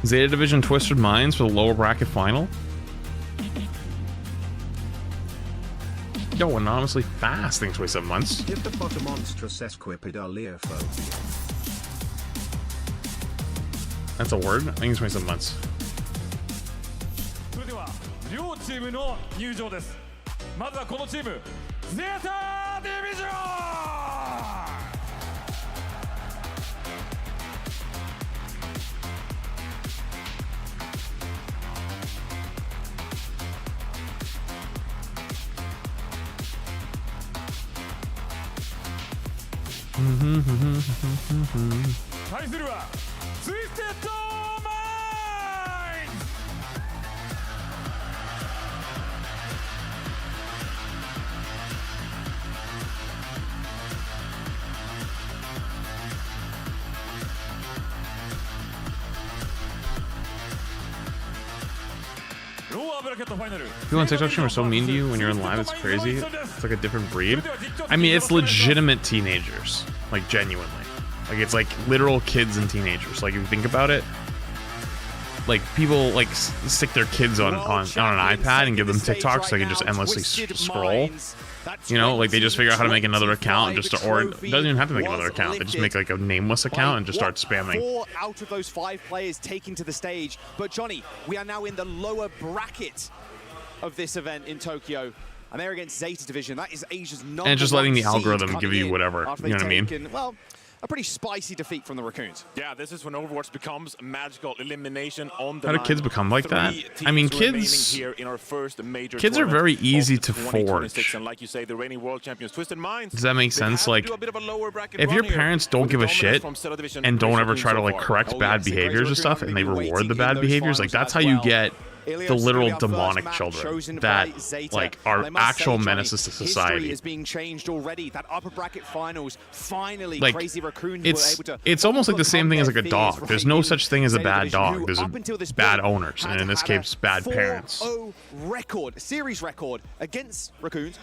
Zeta Division Twisted Minds for the lower bracket final. Yo, anonymously fast. Thanks, 27 months. Did the bottom monstrous esquipedaliafo. That's a word? I think it's 27 months. それでは両チームの入場です。まずはこのチーム、ゼータディビジョン。対するはツイステッドマインズ。People on TikTok stream are so mean to you when you're in live, it's crazy. It's like a different breed. I mean, it's legitimate teenagers. Like, genuinely. Like, it's like literal kids and teenagers. Like, if you think about it, like, people, like, stick their kids on an iPad and give them TikToks so they can just endlessly scroll. You know, like, they just figure out how to make another account and just, or it doesn't even have to make another account. They just make, like, a nameless account and just start spamming. 4 out of those 5 players taken to the stage. But, Johnny, we are now in the lower bracket of this event in Tokyo. And they're against Zeta Division. That is Asia's number 1 And just letting the seed algorithm give you whatever. You know what I mean? Well, a pretty spicy defeat from the Raccoons. Yeah, this is when Overwatch becomes magical elimination on the How do kids become like that? I mean, kids are very easy to forge. And like you say, the reigning world champions, Twisted Minds. Does that make sense? Like, if your parents don't give a shit and don't ever try to, like, correct bad behaviors and stuff, and they reward the bad behaviors, like, that's how you get the literal demonic children that, like, are actual menaces to society. Is being changed already. That upper bracket finals, finally, like, Crazy Raccoons were able to it's almost like the same thing as like a dog. There's no such thing as a bad dog. There's bad owners, and in this case, bad parents. 4-0 record, series record against Raccoons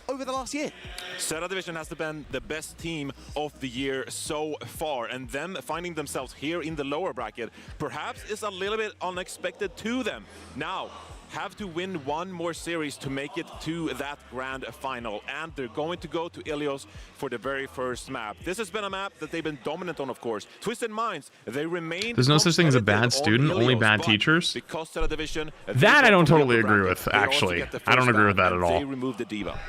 over the last year. Zeta Division has been the best team of the year so far, and them finding themselves here in the lower bracket perhaps is a little bit unexpected to them. Now, have to win 1 more series to make it to that grand final, and they're going to go to Ilios for the very first map. This has been a map that they've been dominant on, of course. Twisted Minds, they remain. There's no such thing as a bad student, only bad teachers. Because Zeta Division, that I don't totally agree with, actually. I don't agree with that at all.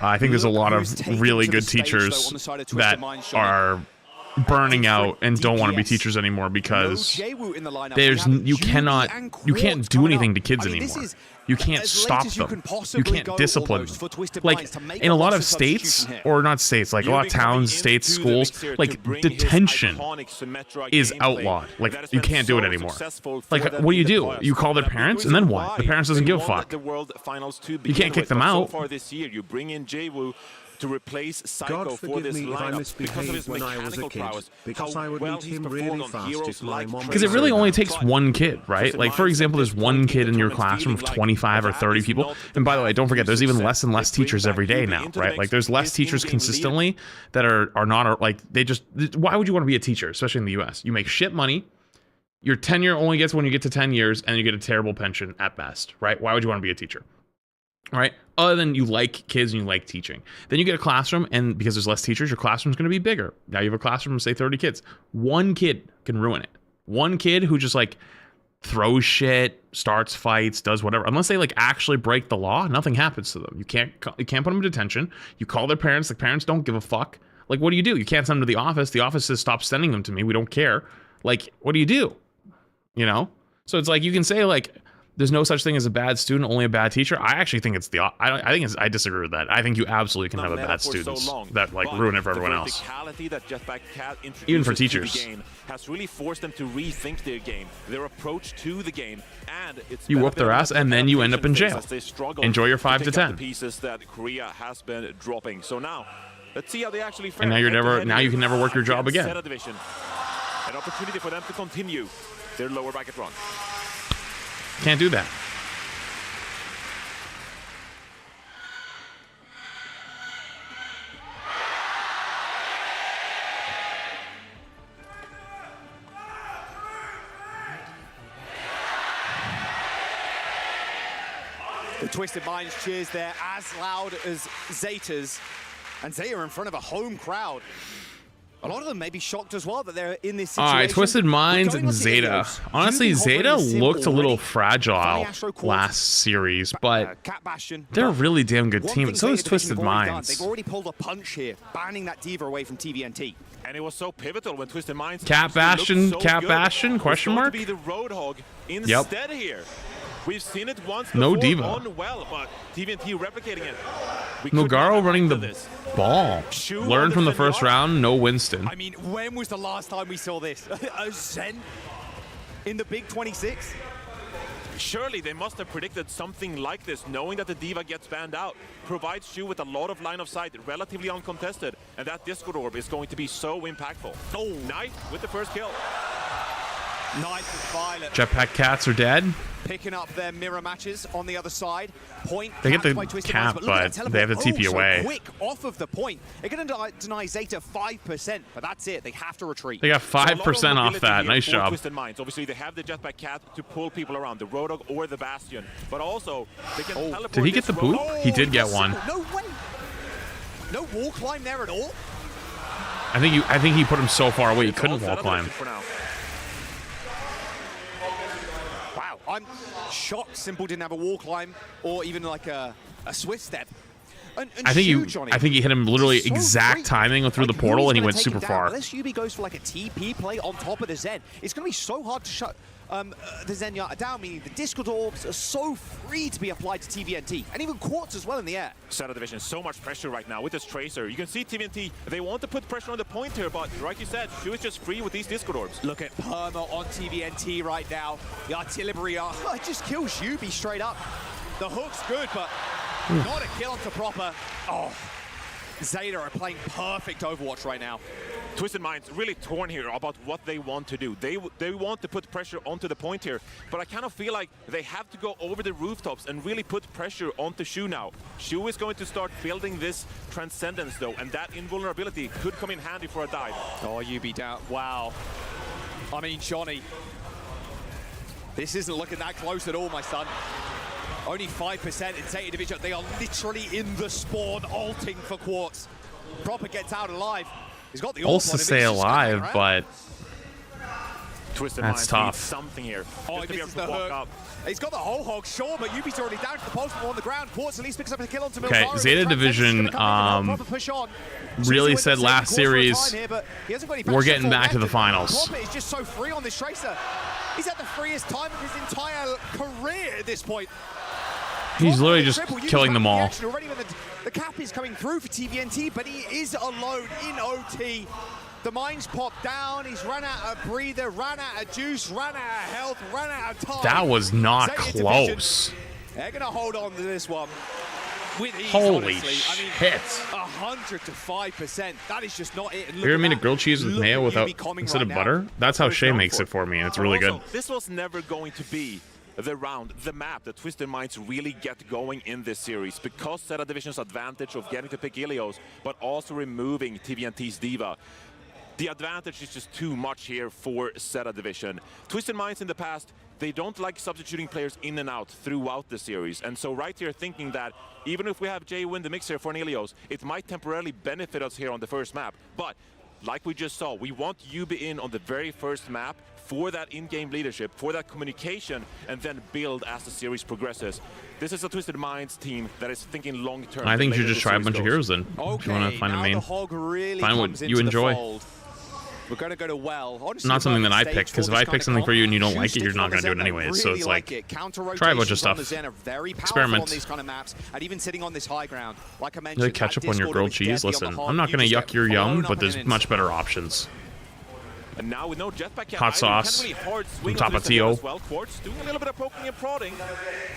I think there's a lot of really good teachers that are burning out and don't want to be teachers anymore because you can't do anything to kids anymore. You can't stop them. You can't discipline them. Like, in a lot of states, or not states, like a lot of towns, states, schools, like, detention is outlawed. Like, you can't do it anymore. Like, what do? You call their parents, and then what? The parents doesn't give a fuck. You can't kick them out. To replace Psycho God for this forgive me if I lineup because of his misbehaved when I was a mechanical kid, prowess, because I would well meet he's him performed really on fast heroes if my like mom Because it really only takes one kid, right? Like, for example, there's one kid in your classroom of 25 or 30 people. And by the way, don't forget, there's even less and less teachers every day now, right? Like, there's less teachers consistently that are not, like, they just, why would you want to be a teacher, especially in the US? You make shit money. Your tenure only gets when you get to 10 years, and you get a terrible pension at best, right? Why would you want to be a teacher? All right, other than you like kids and you like teaching. Then you get a classroom, and because there's less teachers, your classroom's going to be bigger. Now you have a classroom of, say, 30 kids. One kid can ruin it. One kid who just, like, throws shit, starts fights, does whatever. Unless they, like, actually break the law, nothing happens to them. You can't put them in detention. You call their parents. The parents don't give a fuck. Like, what do? You can't send them to the office. The office says stop sending them to me. We don't care. Like, what do? You know? So it's like, you can say, like, there's no such thing as a bad student, only a bad teacher. I actually think it's I disagree with that. I think you absolutely can have a bad students that like ruin it for everyone else. Even for teachers. Game has really forced them to rethink their game, their approach to the game, and it's you whoop their ass and then you end up in jail. Enjoy your 5 to 10. The pieces that Korea has been dropping. So now, let's see how they actually fare. And now you can never work your job again. An opportunity for them to continue their lower bracket run. Can't do that. The Twisted Minds cheers there as loud as Zeta's, and Zeta in front of a home crowd. A lot of them may be shocked as well that they're in this situation. All right, Twisted Minds and Zeta. Honestly, Zeta looked a little fragile last series, but they're a really damn good team. So is Twisted Minds. They've already pulled a punch here, banning that D.Va away from TVNT. And it was so pivotal when Twisted Minds Cat Bastion, question mark? To be the Roadhog instead here. We've seen it once before. No D.Va. On well, but TVNT replicating it. Nogaro running the ball. Learned from the first round, no Winston. I mean, when was the last time we saw this? A Zen in the Big 26? Surely they must have predicted something like this, knowing that the D.Va gets banned out. Provides Shu with a lot of line of sight, relatively uncontested, and that Discord Orb is going to be so impactful. Oh, Knight with the first kill. Knight with Violet. Jetpack Cats are dead. Picking up their mirror matches on the other side. Point. They get the cap, but they have the TP away. Quick off of the point. They're going to deny Zeta 5%, but that's it. They have to retreat. They got 5% off that. Nice job. Twisted Minds. Obviously, they have the Jetpack Cat to pull people around, the Roadhog or the Bastion, but also they can teleport. Did he get the boot? He did get one. No way. No wall climb there at all. I think he put him so far away he couldn't wall climb. Wow, I'm shocked Simple didn't have a wall climb or even like a swift step. And I think he hit him literally exact timing through the portal and he went super far. Unless Yubi goes for like a TP play on top of the Zen, it's going to be so hard to shut the Zenyatta down, meaning the Discord Orbs are so free to be applied to TVNT, and even Quartz as well in the air. Center Division, so much pressure right now with this Tracer. You can see TVNT, they want to put pressure on the point here, but like you said, Shu is just free with these Discord Orbs. Look at Perma on TVNT right now. The artillery just kills Yubi straight up. The hook's good, but not a kill onto proper. Oh, Zeta are playing perfect Overwatch right now. Twisted Minds really torn here about what they want to do. They want to put pressure onto the point here, but I kind of feel like they have to go over the rooftops and really put pressure onto Shu now. Shu is going to start building this transcendence though, and that invulnerability could come in handy for a dive. Oh, Yubi down. Wow. I mean, Johnny, this isn't looking that close at all, my son. Only 5% in Zeta Division. They are literally in the spawn, ulting for Quartz. Proper gets out alive. He's got the ult to stay alive, but Twisted that's tough. Something here. Oh, he misses the hook. He's got the whole hog, sure, but Yubi's already down to the post on the ground. Quartz at least picks up a kill onto Milzaro. Okay, Zeta Division really said last series, we're getting back to the finals. Proper is just so free on this Tracer. He's at the freest time of his entire career at this point. He's literally just killing them all. Already when the cap is coming through for TVNT, but he is alone in OT. The mines pop down. He's run out of breather, ran out of juice, ran out of health, ran out of time. That was not close. They're going to hold on to this one. With ease, holy honestly. shit. 100 to 5%. That is just not it. You ever made a grilled cheese with mayo instead of butter? That's how Shay makes it for me, and it's really good. This was never going to be the round, the map that Twisted Minds really get going in this series, because Zeta Division's advantage of getting to pick Ilios, but also removing TVNT's D.Va. The advantage is just too much here for Zeta Division. Twisted Minds in the past, they don't like substituting players in and out throughout the series, and so right here thinking that even if we have Jay win the mix here for an Ilios, it might temporarily benefit us here on the first map. But like we just saw, we want Yubi in on the very first map for that in-game leadership, for that communication, and then build as the series progresses. This is a Twisted Minds team that is thinking long-term. I think you should just try a bunch of heroes then. If you want to find a main. Find what you enjoy. We're going to go to well. Honestly, Not something that I pick, because if I pick something for you and you don't like it, you're not going to do it anyways. So it's like, try a bunch of stuff. Experiment. These kind of maps, and even sitting on this high ground, like I mentioned, Really catch up on your grilled cheese. Listen, I'm not going to yuck your yum, but there's much better options. And now with no jetpack, Hot sauce from Tapatio. Well, Quartz doing a little bit of poking and prodding.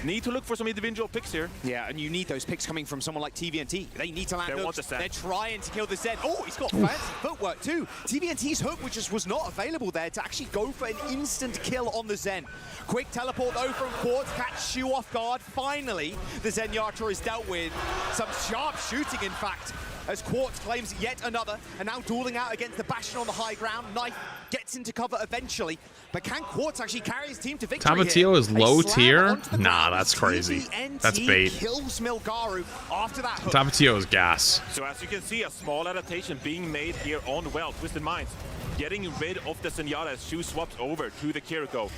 Need to look for some individual picks here. Yeah, and you need those picks coming from someone like TVNT. They need to land hooks. They're trying to kill the Zen. Oh, he's got fancy footwork too. TVNT's hook, which just was not available there to actually go for an instant kill on the Zen. Quick teleport though from Quartz, catch Shu off guard. Finally, the Zenyatta is dealt with. Some sharp shooting, in fact, as Quartz claims yet another, and now dueling out against the Bastion on the high ground. Knife gets into cover eventually, but can Quartz actually carry his team to victory? Tapatio is low tier? Nah, that's crazy. That's bait. Kills Milgaru after that hook. Tapatio is gas. So as you can see, a small adaptation being made here on well. Twisted Minds getting rid of the Zenyatta as Shu swaps over to the Kiriko.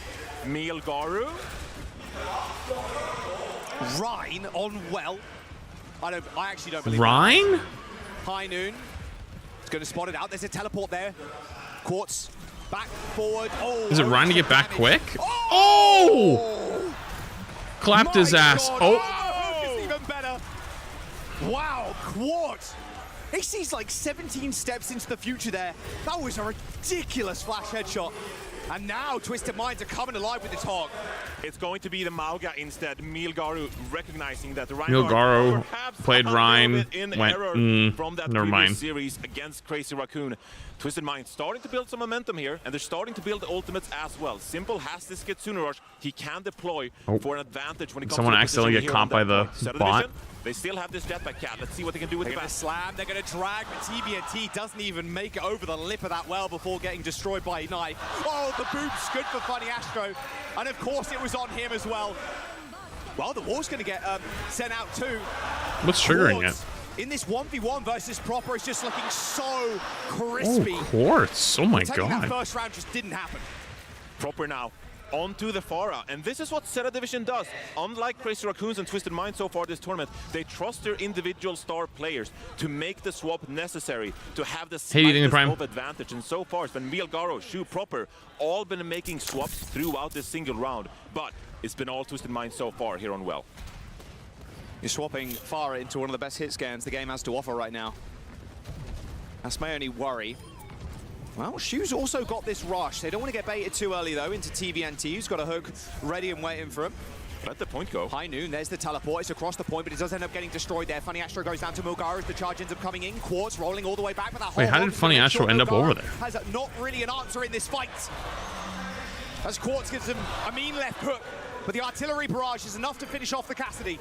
Milgaru. Rhine on well. I actually don't believe Rhine? High Noon. It's going to spot it out. There's a teleport there. Quartz back forward. Oh, is it Rhine to get back quick? Oh! Clapped his ass. Oh! Even better. Wow, Quartz. He sees like 17 steps into the future there. That was a ridiculous flash headshot. And now Twisted Minds are coming alive with this hog. It's going to be the Mauga instead. Milgaru recognizing that Milgaru played Rhine, went, from that never mind. Series against Crazy Raccoon. Twisted Minds starting to build some momentum here, and they're starting to build ultimates as well. Simple has this Kitsune Rush. He can deploy for an advantage when it comes someone to accidentally get caught by the bot. They still have this jetpack cat. Let's see what they can do with they're gonna slam, they're going to drag, but TBNT doesn't even make it over the lip of that well before getting destroyed by a knife. Oh, the boop's good for Funny Astro. And of course it was on him as well. Well, the wall's going to get sent out too. What's triggering it? In this 1v1 versus Proper is just looking so crispy. Oh, Quartz. Oh my god. That first round just didn't happen. Proper now onto the Pharah, and this is what Zeta Division does. Unlike Crazy Raccoons and Twisted Minds so far this tournament, they trust their individual star players to make the swap necessary, to have the slightest of advantage. And so far it's been Milgaru, Shu, Proper, all been making swaps throughout this single round, but it's been all Twisted Minds so far here on well. You're swapping Pharah into one of the best hit scans the game has to offer right now. That's my only worry. Well, Shu's also got this rush. They don't want to get baited too early, though, into TVNT, who's got a hook ready and waiting for him. Let the point go. High Noon, there's the teleport. It's across the point, but it does end up getting destroyed there. Funny Astro goes down to Milgaru as the charge ends up coming in. Quartz rolling all the way back with that. Wait, how did Funny Astro end up over there? Has not really an answer in this fight. As Quartz gives him a mean left hook, but the artillery barrage is enough to finish off the Cassidy.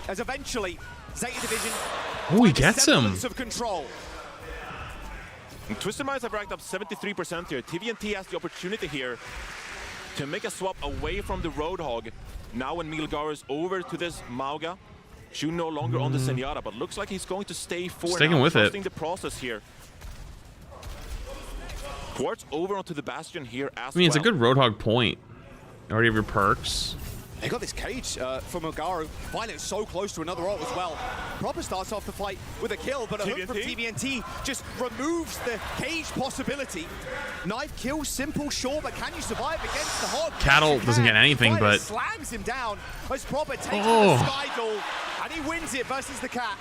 As eventually, Zeta Division. Oh, he gets him. Of control. And Twisted Minds have ranked up 73% here. TVNT has the opportunity here to make a swap away from the Roadhog. Now when Milgaru is over to this Mauga, Shu no longer on the Zenyatta, but looks like he's going to stay for Sticking now, with trusting it. the process here. Quartz over onto the Bastion here as I mean, it's a well. good Roadhog point. You already have your perks. They got this cage from Milgaru. Finally, it's so close to another ult as well. Proper starts off the fight with a kill, but a hook from TVNT just removes the cage possibility. Knife kill, simple, sure, but can you survive against the hog? Cattle doesn't get anything, but slams him down as Proper takes the Sky Duel, and he wins it versus the cat.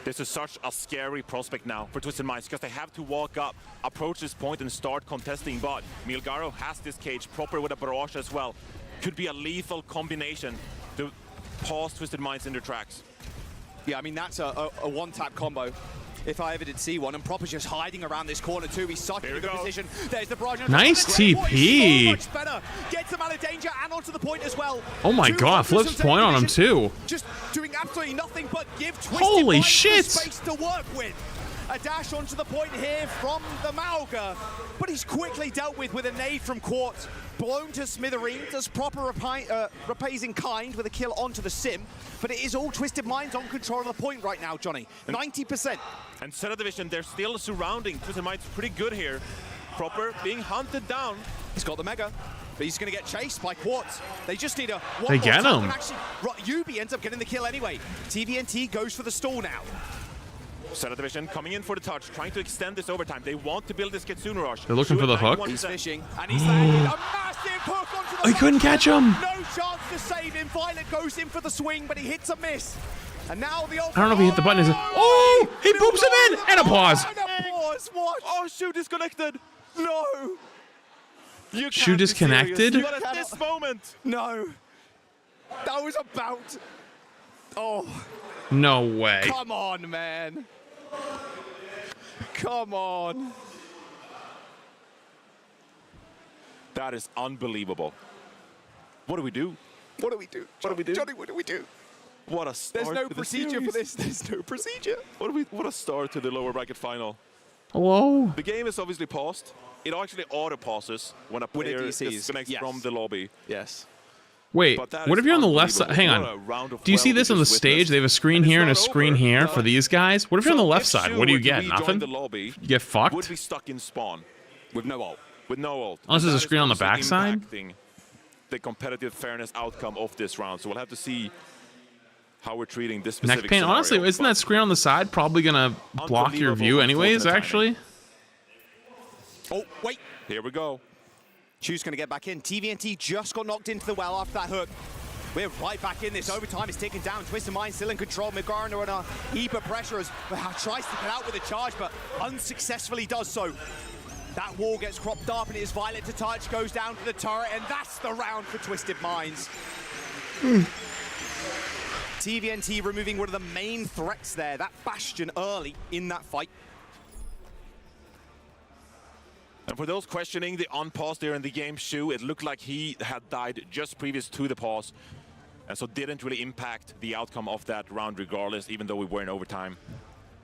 This is such a scary prospect now for Twisted Minds because they have to walk up, approach this point and start contesting, but Milgaru has this cage, Proper with a barrage as well. Could be a lethal combination to pause Twisted Minds in their tracks. Yeah, I mean, that's a one-tap combo. If I ever did see one, and Proper's just hiding around this corner too. He's such in a good position. There's the barrage. Nice TP. So much better. Gets him out of danger and onto the point as well. Oh my god, flips point on him too. Just doing absolutely nothing but give Twisted Holy Minds shit. the space to work with. A dash onto the point here from the Mauga, but he's quickly dealt with a nade from Quartz. Blown to smithereens as Proper repays in kind with a kill onto the Sim, but it is all Twisted Minds on control of the point right now, Johnny. 90%. And Zeta Division, they're still surrounding Twisted Minds pretty good here. Proper being hunted down. He's got the Mega, but he's going to get chased by Quartz. They just need a one They more get time, him. and actually, Yubi ends up getting the kill anyway. TVNT goes for the stall now. Center Division coming in for the touch, trying to extend this overtime. They want to build this Kitsune rush. They're looking for the hook. He's fishing, and he's landed a massive hook onto the I couldn't catch him. No chance to save him. Violet goes in for the swing, but he hits a miss. And now the I don't know if he hit the button. Oh, he boops him in! And a pause. And a pause. What? Oh, shoot, disconnected. No. You Shoe can't be disconnected? serious. Not at this moment. No. That was about... Oh. No way. Come on, man. Come on. That is unbelievable. What do we do? What do we do? What do we do? Johnny, what do we do? What a start. There's no to the procedure for series. this. There's no procedure. What a start to the lower bracket final. Hello? The game is obviously paused. It actually auto pauses when a player disconnects from the lobby. Yes. Wait, But that what is if you're on the left side? Hang unbelievable. What a on. round of Do you see 12 this we on the just stage? witnessed. They have a screen And it's here and a not screen over. here for these guys. What if you're on the left If side? Shu What do you were to get? rejoin Nothing? the lobby, You get fucked? would be stuck in spawn. With no ult. With no ult. Unless there's a That is screen on the obviously backside? impacting the competitive fairness outcome of this round. So we'll have to see how we're treating this specific Neck pain? scenario. Honestly, isn't that screen on the side probably going to block your view anyways, actually? Oh, wait. Here we go. Chu's going to get back in. TVNT just got knocked into the well after that hook. We're right back in this. Overtime is taken down. Twisted Mind still in control. Milgarno on a heap of pressure as tries to get out with a charge, but unsuccessfully does so. That wall gets cropped up, and it is Violet to touch, goes down to the turret, and that's the round for Twisted Minds. TVNT removing one of the main threats there, that Bastion early in that fight. And for those questioning the unpause there in the game, Shu, it looked like he had died just previous to the pause, and so didn't really impact the outcome of that round regardless, even though we were in overtime.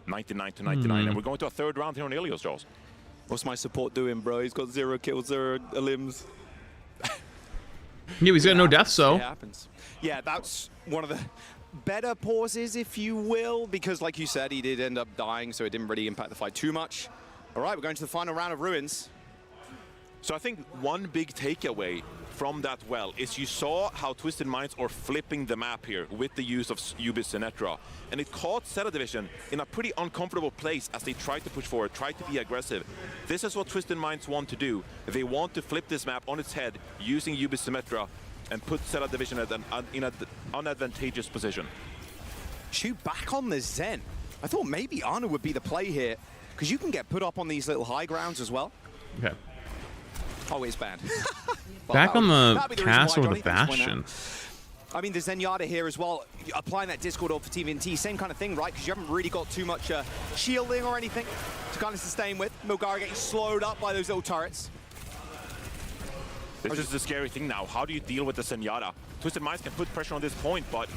99 to 99, and we're going to a third round here on Ilios, Jaws. What's my support doing, bro? He's got 0 kills, 0 limbs. Yeah, he's got no death, so. It happens. Yeah, that's one of the better pauses, if you will, because like you said, he did end up dying, so it didn't really impact the fight too much. All right, we're going to the final round of Ruins. So I think one big takeaway from that well is you saw how Twisted Minds are flipping the map here with the use of Yubi Sinatra. And it caught Zeta Division in a pretty uncomfortable place as they tried to push forward, tried to be aggressive. This is what Twisted Minds want to do. They want to flip this map on its head using Yubi Symmetra and put Zeta Division in an unadvantageous position. Shu back on the Zen. I thought maybe Ana would be the play here, because you can get put up on these little high grounds as well. Okay. Oh, it's banned. Back on the castle or the Bastion. I mean, the Zenyatta here as well, applying that Discord ult for TVNT, same kind of thing, right? Because you haven't really got too much shielding or anything to kind of sustain with. Milgara getting slowed up by those little turrets. This is the scary thing now. How do you deal with the Zenyatta? Twisted Minds can put pressure on this point, but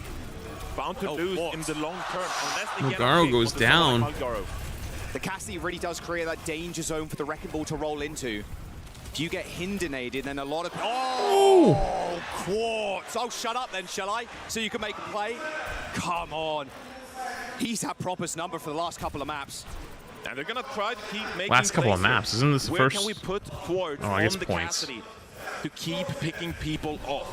bound to lose in the long term unless they get Milgaro goes down. The Cassidy really does create that danger zone for the Wrecking Ball to roll into. If you get Hindenated, then a lot of... Oh, Quartz! Oh, shut up then, shall I? So you can make a play? Come on. He's had Proper's number for the last couple of maps. And they're going to try to keep making Last couple of plays maps. here. Isn't this the Where first? can we put Quartz I guess on the points. Cassidy to keep picking people off?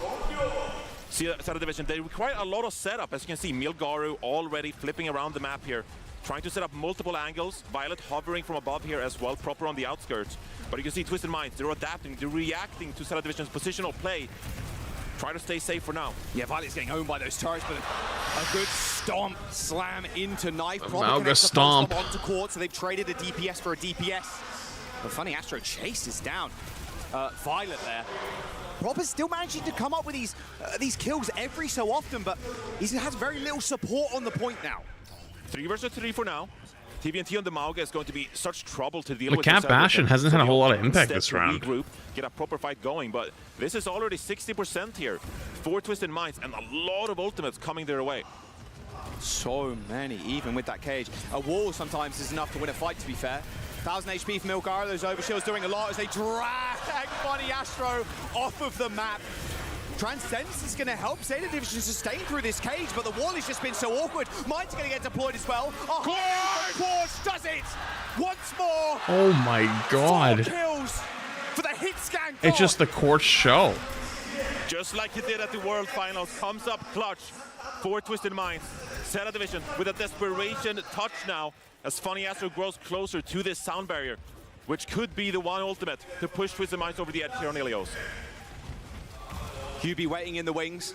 See, Zeta Division, they require a lot of setup. As you can see, Milgaru already flipping around the map here, trying to set up multiple angles. Violet hovering from above here as well, Proper on the outskirts. But you can see Twisted Minds, they're adapting, they're reacting to Zeta Division's positional play. Try to stay safe for now. Yeah, Violet's getting owned by those turrets, but a good stomp, slam into Knife. Malga stomp. Onto Quartz, so they've traded a DPS for a DPS. But funny, Astro chases down Violet there. Proper's still managing to come up with these kills every so often, but he has very little support on the point now. 3 versus 3 for now. TVNT on the Mauga is going to be such trouble to deal The with. Cat Bastion hasn't had a whole lot of impact this round. Regroup, get a proper fight going, but this is already 60% here for Twisted Minds, and a lot of ultimates coming their way. So many, even with that cage. A wall sometimes is enough to win a fight, to be fair. 1000 HP for Milgara, those overshields doing a lot as they drag Funny Astro off of the map. Transcendence is going to help Zeta Division sustain through this cage, but the wall has just been so awkward. Mine's going to get deployed as well. Quartz does it once more. Oh my god. 4 kills for the hit scan. It's just the Quartz show. Just like he did at the World Finals, comes up clutch for Twisted Minds. Zeta Division with a desperation touch now as Funny Astro grows closer to this sound barrier, which could be the one ultimate to push Twisted Minds over the edge here on Ilios. QB waiting in the wings.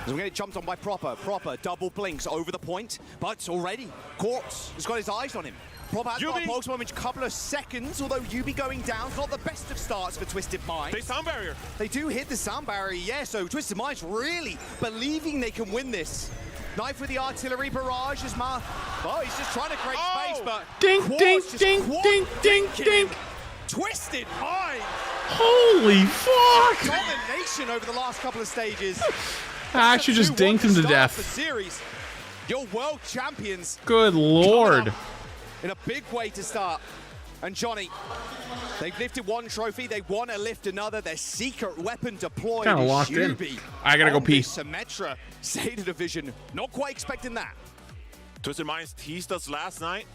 We're going to get jumped on by Proper. Proper double blinks over the point, but already Quartz has got his eyes on him. Proper has got a pulse moment, a couple of seconds, although Yubi going down, not the best of starts for Twisted Minds. They sound barrier. They do hit the sound barrier, yeah, so Twisted Minds really believing they can win this. Knife with the artillery barrage as oh, he's just trying to create space, but ding, ding, ding, ding, ding, ding. Twisted Minds. Holy fuck! Domination over the last couple of stages. I actually just dinked him to death. The series. Your world champions. Good lord. In a big way to start. And Johnny, they've lifted one trophy, they want to lift another. Their secret weapon deployed. Kind of locked in. I gotta go pee. Symmetra, Zeta Division, not quite expecting that. Twisted Minds teased us last night.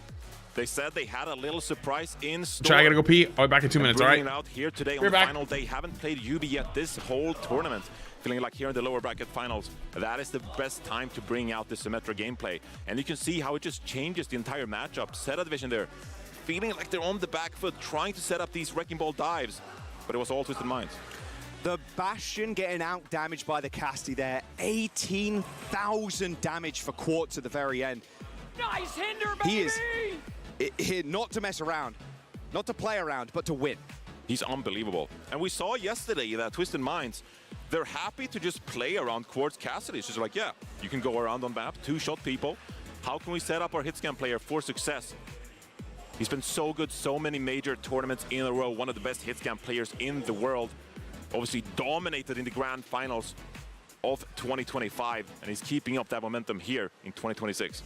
They said they had a little surprise in store. Try, I gotta go pee. I'll be back in 2 minutes, all right? Out here today on the final day. Haven't played Yubi yet this whole tournament. Feeling like here in the lower bracket finals, that is the best time to bring out the Symmetra gameplay. And you can see how it just changes the entire matchup. Zeta Division there, feeling like they're on the back foot, trying to set up these Wrecking Ball dives. But it was all Twisted Minds. The Bastion getting out damaged by the Casty there. 18,000 damage for Quartz at the very end. Nice hinder, baby! He is here not to mess around, not to play around, but to win. He's unbelievable. And we saw yesterday that Twisted Minds, they're happy to just play around Quartz Cassidy. It's just like, yeah, you can go around on map, 2-shot people. How can we set up our hitscan player for success? He's been so good, so many major tournaments in a row, one of the best hitscan players in the world. Obviously dominated in the grand finals of 2025, and he's keeping up that momentum here in 2026.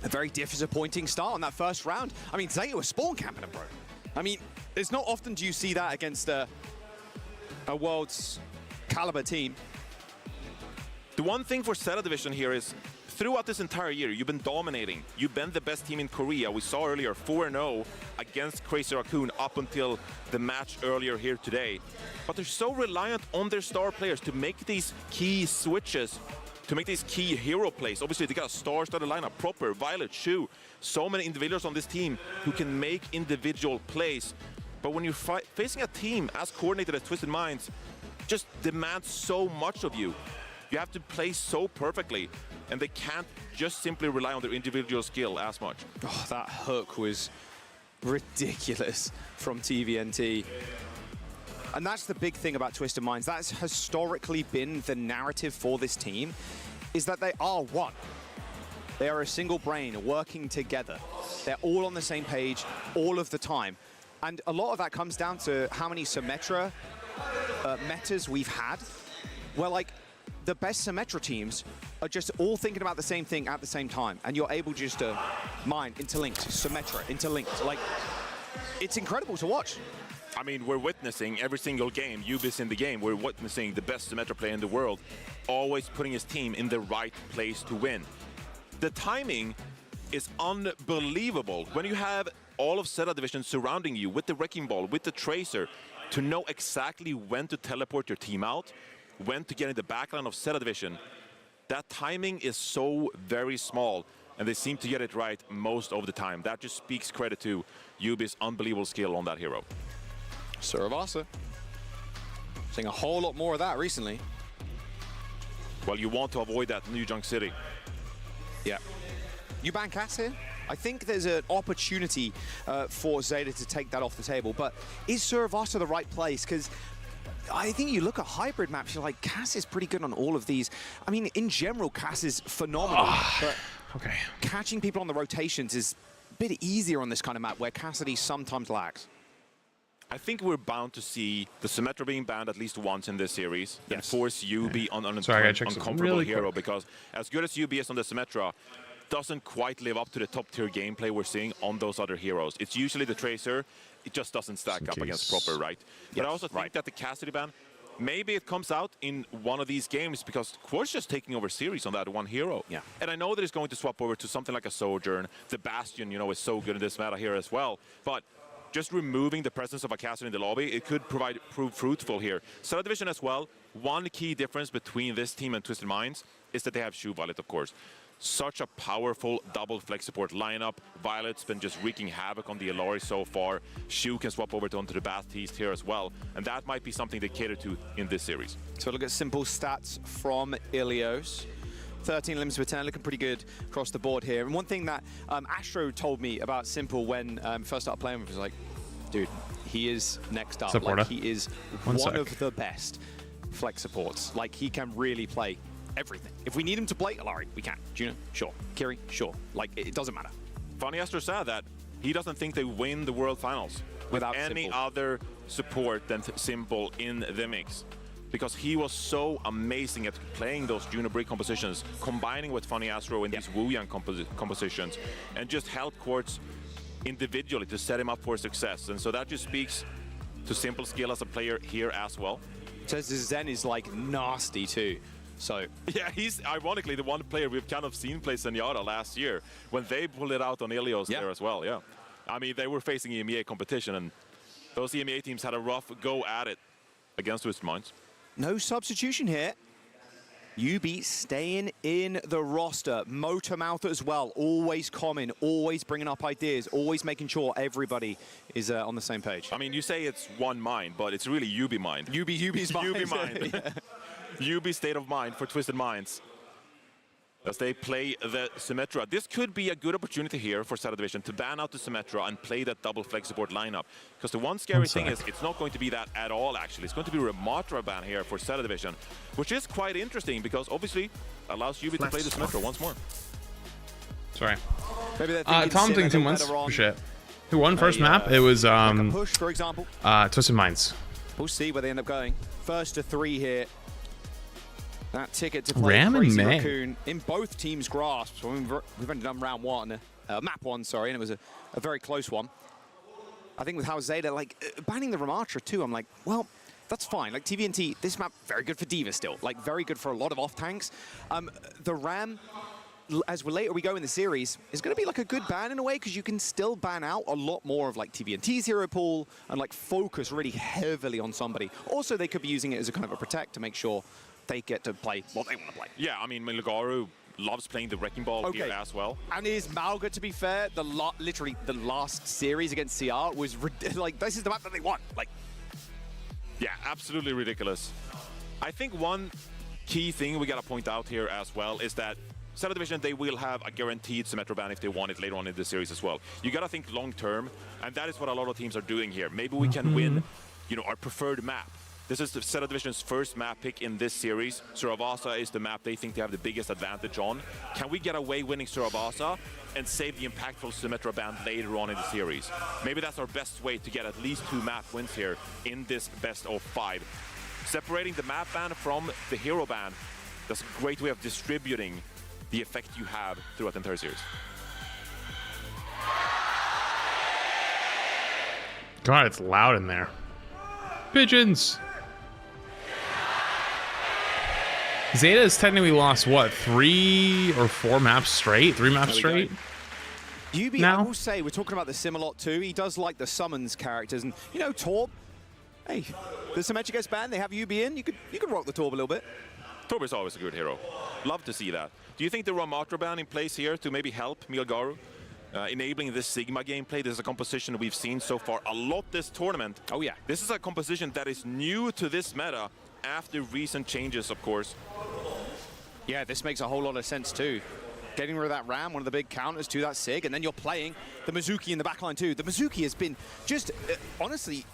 A very disappointing start on that first round. I mean, Zeta was spawn camping him, bro. I mean, it's not often do you see that against a world's caliber team. The one thing for Zeta Division here is, throughout this entire year, you've been dominating. You've been the best team in Korea. We saw earlier 4-0 against Crazy Raccoon up until the match earlier here today. But they're so reliant on their star players to make these key switches, to make these key hero plays. Obviously, they got a star-studded lineup, Proper, Violet, Shu. So many individuals on this team who can make individual plays. But when you're facing a team as coordinated as Twisted Minds, just demands so much of you. You have to play so perfectly, and they can't just simply rely on their individual skill as much. Oh, that hook was ridiculous from TVNT. And that's the big thing about Twisted Minds. That's historically been the narrative for this team, is that they are one. They are a single brain working together. They're all on the same page all of the time. And a lot of that comes down to how many Symmetra metas we've had, where like the best Symmetra teams are just all thinking about the same thing at the same time. And you're able just to mine, interlinked, Symmetra, interlinked. Like, it's incredible to watch. I mean, we're witnessing every single game, Yubi's in the game, we're witnessing the best Symmetra player in the world, always putting his team in the right place to win. The timing is unbelievable. When you have all of Zeta Division surrounding you with the Wrecking Ball, with the Tracer, to know exactly when to teleport your team out, when to get in the backline of Zeta Division, that timing is so very small, and they seem to get it right most of the time. That just speaks credit to Yubi's unbelievable skill on that hero. Suravasa. Seeing a whole lot more of that recently. Well, you want to avoid that New Junk City. Yeah. You ban Cass here? I think there's an opportunity for Zeta to take that off the table, but is Suravasa the right place? Because I think you look at hybrid maps, you're like, Cass is pretty good on all of these. I mean, in general, Cass is phenomenal, but okay, catching people on the rotations is a bit easier on this kind of map where Cassidy sometimes lacks. I think we're bound to see the Symmetra being banned at least once in this series and force Yubi on an uncomfortable hero, because as good as Yubi is on the Symmetra, doesn't quite live up to the top-tier gameplay we're seeing on those other heroes. It's usually the Tracer. It just doesn't stack up against Proper, right? But I also think that the Cassidy ban maybe it comes out in one of these games because Quartz just taking over series on that one hero. Yeah. And I know that he's going to swap over to something like a Sojourn. The Bastion, you know, is so good in this meta here as well. But just removing the presence of a caster in the lobby, it could prove fruitful here. Star Division as well, one key difference between this team and Twisted Minds is that they have Shoe Violet, of course. Such a powerful double flex support lineup. Violet's been just wreaking havoc on the Illari so far. Shu can swap over onto the Baptiste here as well. And that might be something they cater to in this series. So look at simple stats from Ilios. 13 limbs per turn, looking pretty good across the board here. And one thing that Astro told me about Simple when first started playing with was like, dude, he is next up. Like, he is one of the best flex supports. Like, he can really play everything. If we need him to play Illari, we can. Juno, sure. Kiri, sure. Like, it doesn't matter. Funny Astro said that he doesn't think they win the World Finals without any Simple. other support than Simple in the mix. Because he was so amazing at playing those Juno Brick compositions, combining with Funny Astro in these Wu Yang compositions, and just help Quartz individually to set him up for success. And so that just speaks to Simple skill as a player here as well. Says Zen is like nasty too. So yeah, he's ironically the one player we've kind of seen play Zenyatta last year when they pulled it out on Ilios there as well. Yeah, I mean they were facing EMEA competition, and those EMEA teams had a rough go at it against Twisted Minds. No substitution here. UB staying in the roster. Motormouth as well. Always common, always bringing up ideas, always making sure everybody is on the same page. I mean, you say it's one mind, but it's really UB mind. UB's mind. UB mind. UB state of mind for Twisted Minds as they play the Symmetra. This could be a good opportunity here for Star Division to ban out the Symmetra and play that double flex support lineup. Because the one scary thing is it's not going to be that at all, actually. It's going to be a Ramatra ban here for Star Division, which is quite interesting because obviously allows UB to play the Symmetra once more. Sorry. Maybe Tom thinks 2 months. Shit. Who won first map? It was like push, for example. Twisted Minds. We'll see where they end up going. First to 3 here. That ticket to play Ram Crazy and May Raccoon in both teams' grasps. We've only done round 1, map 1, sorry, and it was a very close one. I think with how Zeta, like, banning the Ramatra too, I'm like, well, that's fine. Like, TVNT, this map, very good for D.Va still. Like, very good for a lot of off-tanks. The Ram, as later we go in the series, is going to be like a good ban in a way, because you can still ban out a lot more of, like, TVNT's hero pool and, like, focus really heavily on somebody. Also, they could be using it as a kind of a protect to make sure they get to play what they want to play. Yeah, I mean, Milgaru loves playing the Wrecking Ball here as well. And is Malga, to be fair, literally the last series against CR was like, this is the map that they want. Like, yeah, absolutely ridiculous. I think one key thing we got to point out here as well is that Star Division, they will have a guaranteed Symmetra ban if they want it later on in the series as well. You got to think long term, and that is what a lot of teams are doing here. Maybe we can win, you know, our preferred map. This is the Star Division's first map pick in this series. Suravasa is the map they think they have the biggest advantage on. Can we get away winning Suravasa and save the impactful Symmetra ban later on in the series? Maybe that's our best way to get at least 2 map wins here in this best of 5. Separating the map ban from the hero ban, that's a great way of distributing the effect you have throughout the entire series. God, it's loud in there. Pigeons! Zeta has technically lost, what, 3 or 4 maps straight? 3 maps straight? UB, now? I will say, we're talking about the Sim a lot too. He does like the summons characters. And, you know, Torb, hey, the Symmetra gets banned, they have UB in. You could rock the Torb a little bit. Torb is always a good hero. Love to see that. Do you think the Ramatra ban in place here to maybe help Milgaru? Enabling this Sigma gameplay. This is a composition we've seen so far a lot this tournament. Oh yeah. This is a composition that is new to this meta after recent changes, of course. Yeah, this makes a whole lot of sense too. Getting rid of that Ram, one of the big counters to that Sig, and then you're playing the Mizuki in the backline too. The Mizuki has been just, honestly,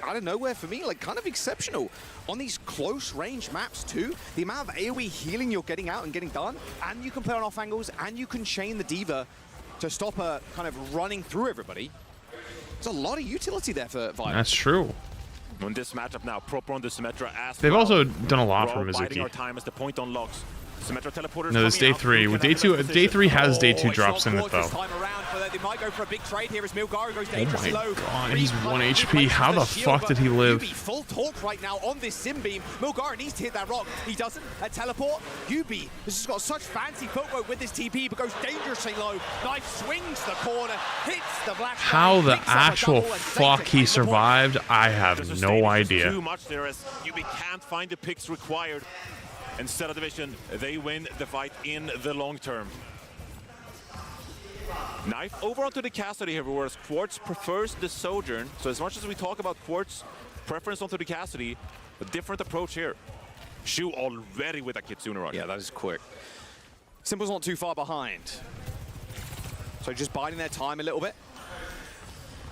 out of nowhere for me, like kind of exceptional. On these close range maps too, the amount of AoE healing you're getting out and getting done, and you can play on off angles, and you can chain the D.Va to stop her kind of running through everybody. There's a lot of utility there for Violet. That's true. On this matchup now, proper on the Symmetra as They've also done a lot We're for biding our Mizuki. time as the point unlocks. Symmetra teleporters. No, this day 3. With day 2 has day 2 drops in it though. but they might go for a big trade here as Milgaru goes dangerously low. Oh my god, he's 1 HP. How the fuck did he live? Yubi full torque right now on this Sim Beam. Milgaru needs to hit that rock. He doesn't. A teleport. Yubi has just got such fancy footwork with this TP, but goes dangerously low. Knife swings the corner, hits the black. How the actual fuck he survived, I have no idea. Too much there as Yubi can't find the picks required. Instead of division, they win the fight in the long term. Knife over onto the Cassidy here, whereas Quartz prefers the Sojourn. So as much as we talk about Quartz preference onto the Cassidy, a different approach here. Shu already with a Kitsune Rush. Yeah, that is quick. Simple's not too far behind. So just biding their time a little bit.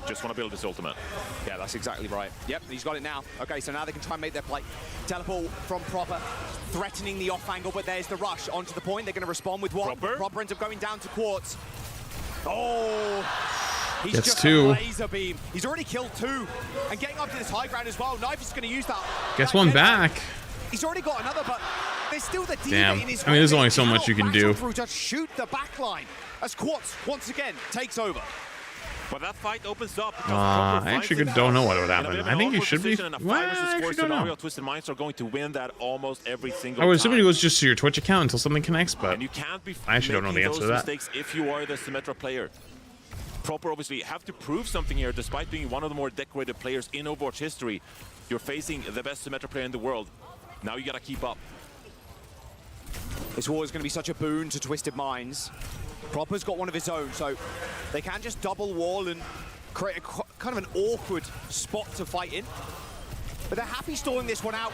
Just want to build this ultimate. Yeah, that's exactly right. Yep, he's got it now. Okay, so now they can try and make their play. Teleport from Proper, threatening the off angle, but there's the rush onto the point. They're going to respond with one. Proper ends up going down to Quartz. Oh, he's Gets just two. a laser beam. He's already killed 2. And getting up to this high ground as well. Knife is going to use that. Gets one back. He's already got another, but there's still the D.Va Damn. in his I mean, there's only so much you can do. Through, just shoot the back line as Quartz once again takes over. But that fight opens up. I actually don't know what would happen. I think he should be. Well, I actually don't know. Twisted Minds are going to win that almost every single I would assume time. it goes just to your Twitch account until something connects, but And you can't be I actually don't know the answer to that. mistakes if you are the Symmetra player. Proper obviously have to prove something here, despite being one of the more decorated players in Overwatch history. You're facing the best Symmetra player in the world. Now you gotta keep up. This war is going to be such a boon to Twisted Minds. Proper's got one of his own, so they can just double wall and create a kind of an awkward spot to fight in. But they're happy stalling this one out.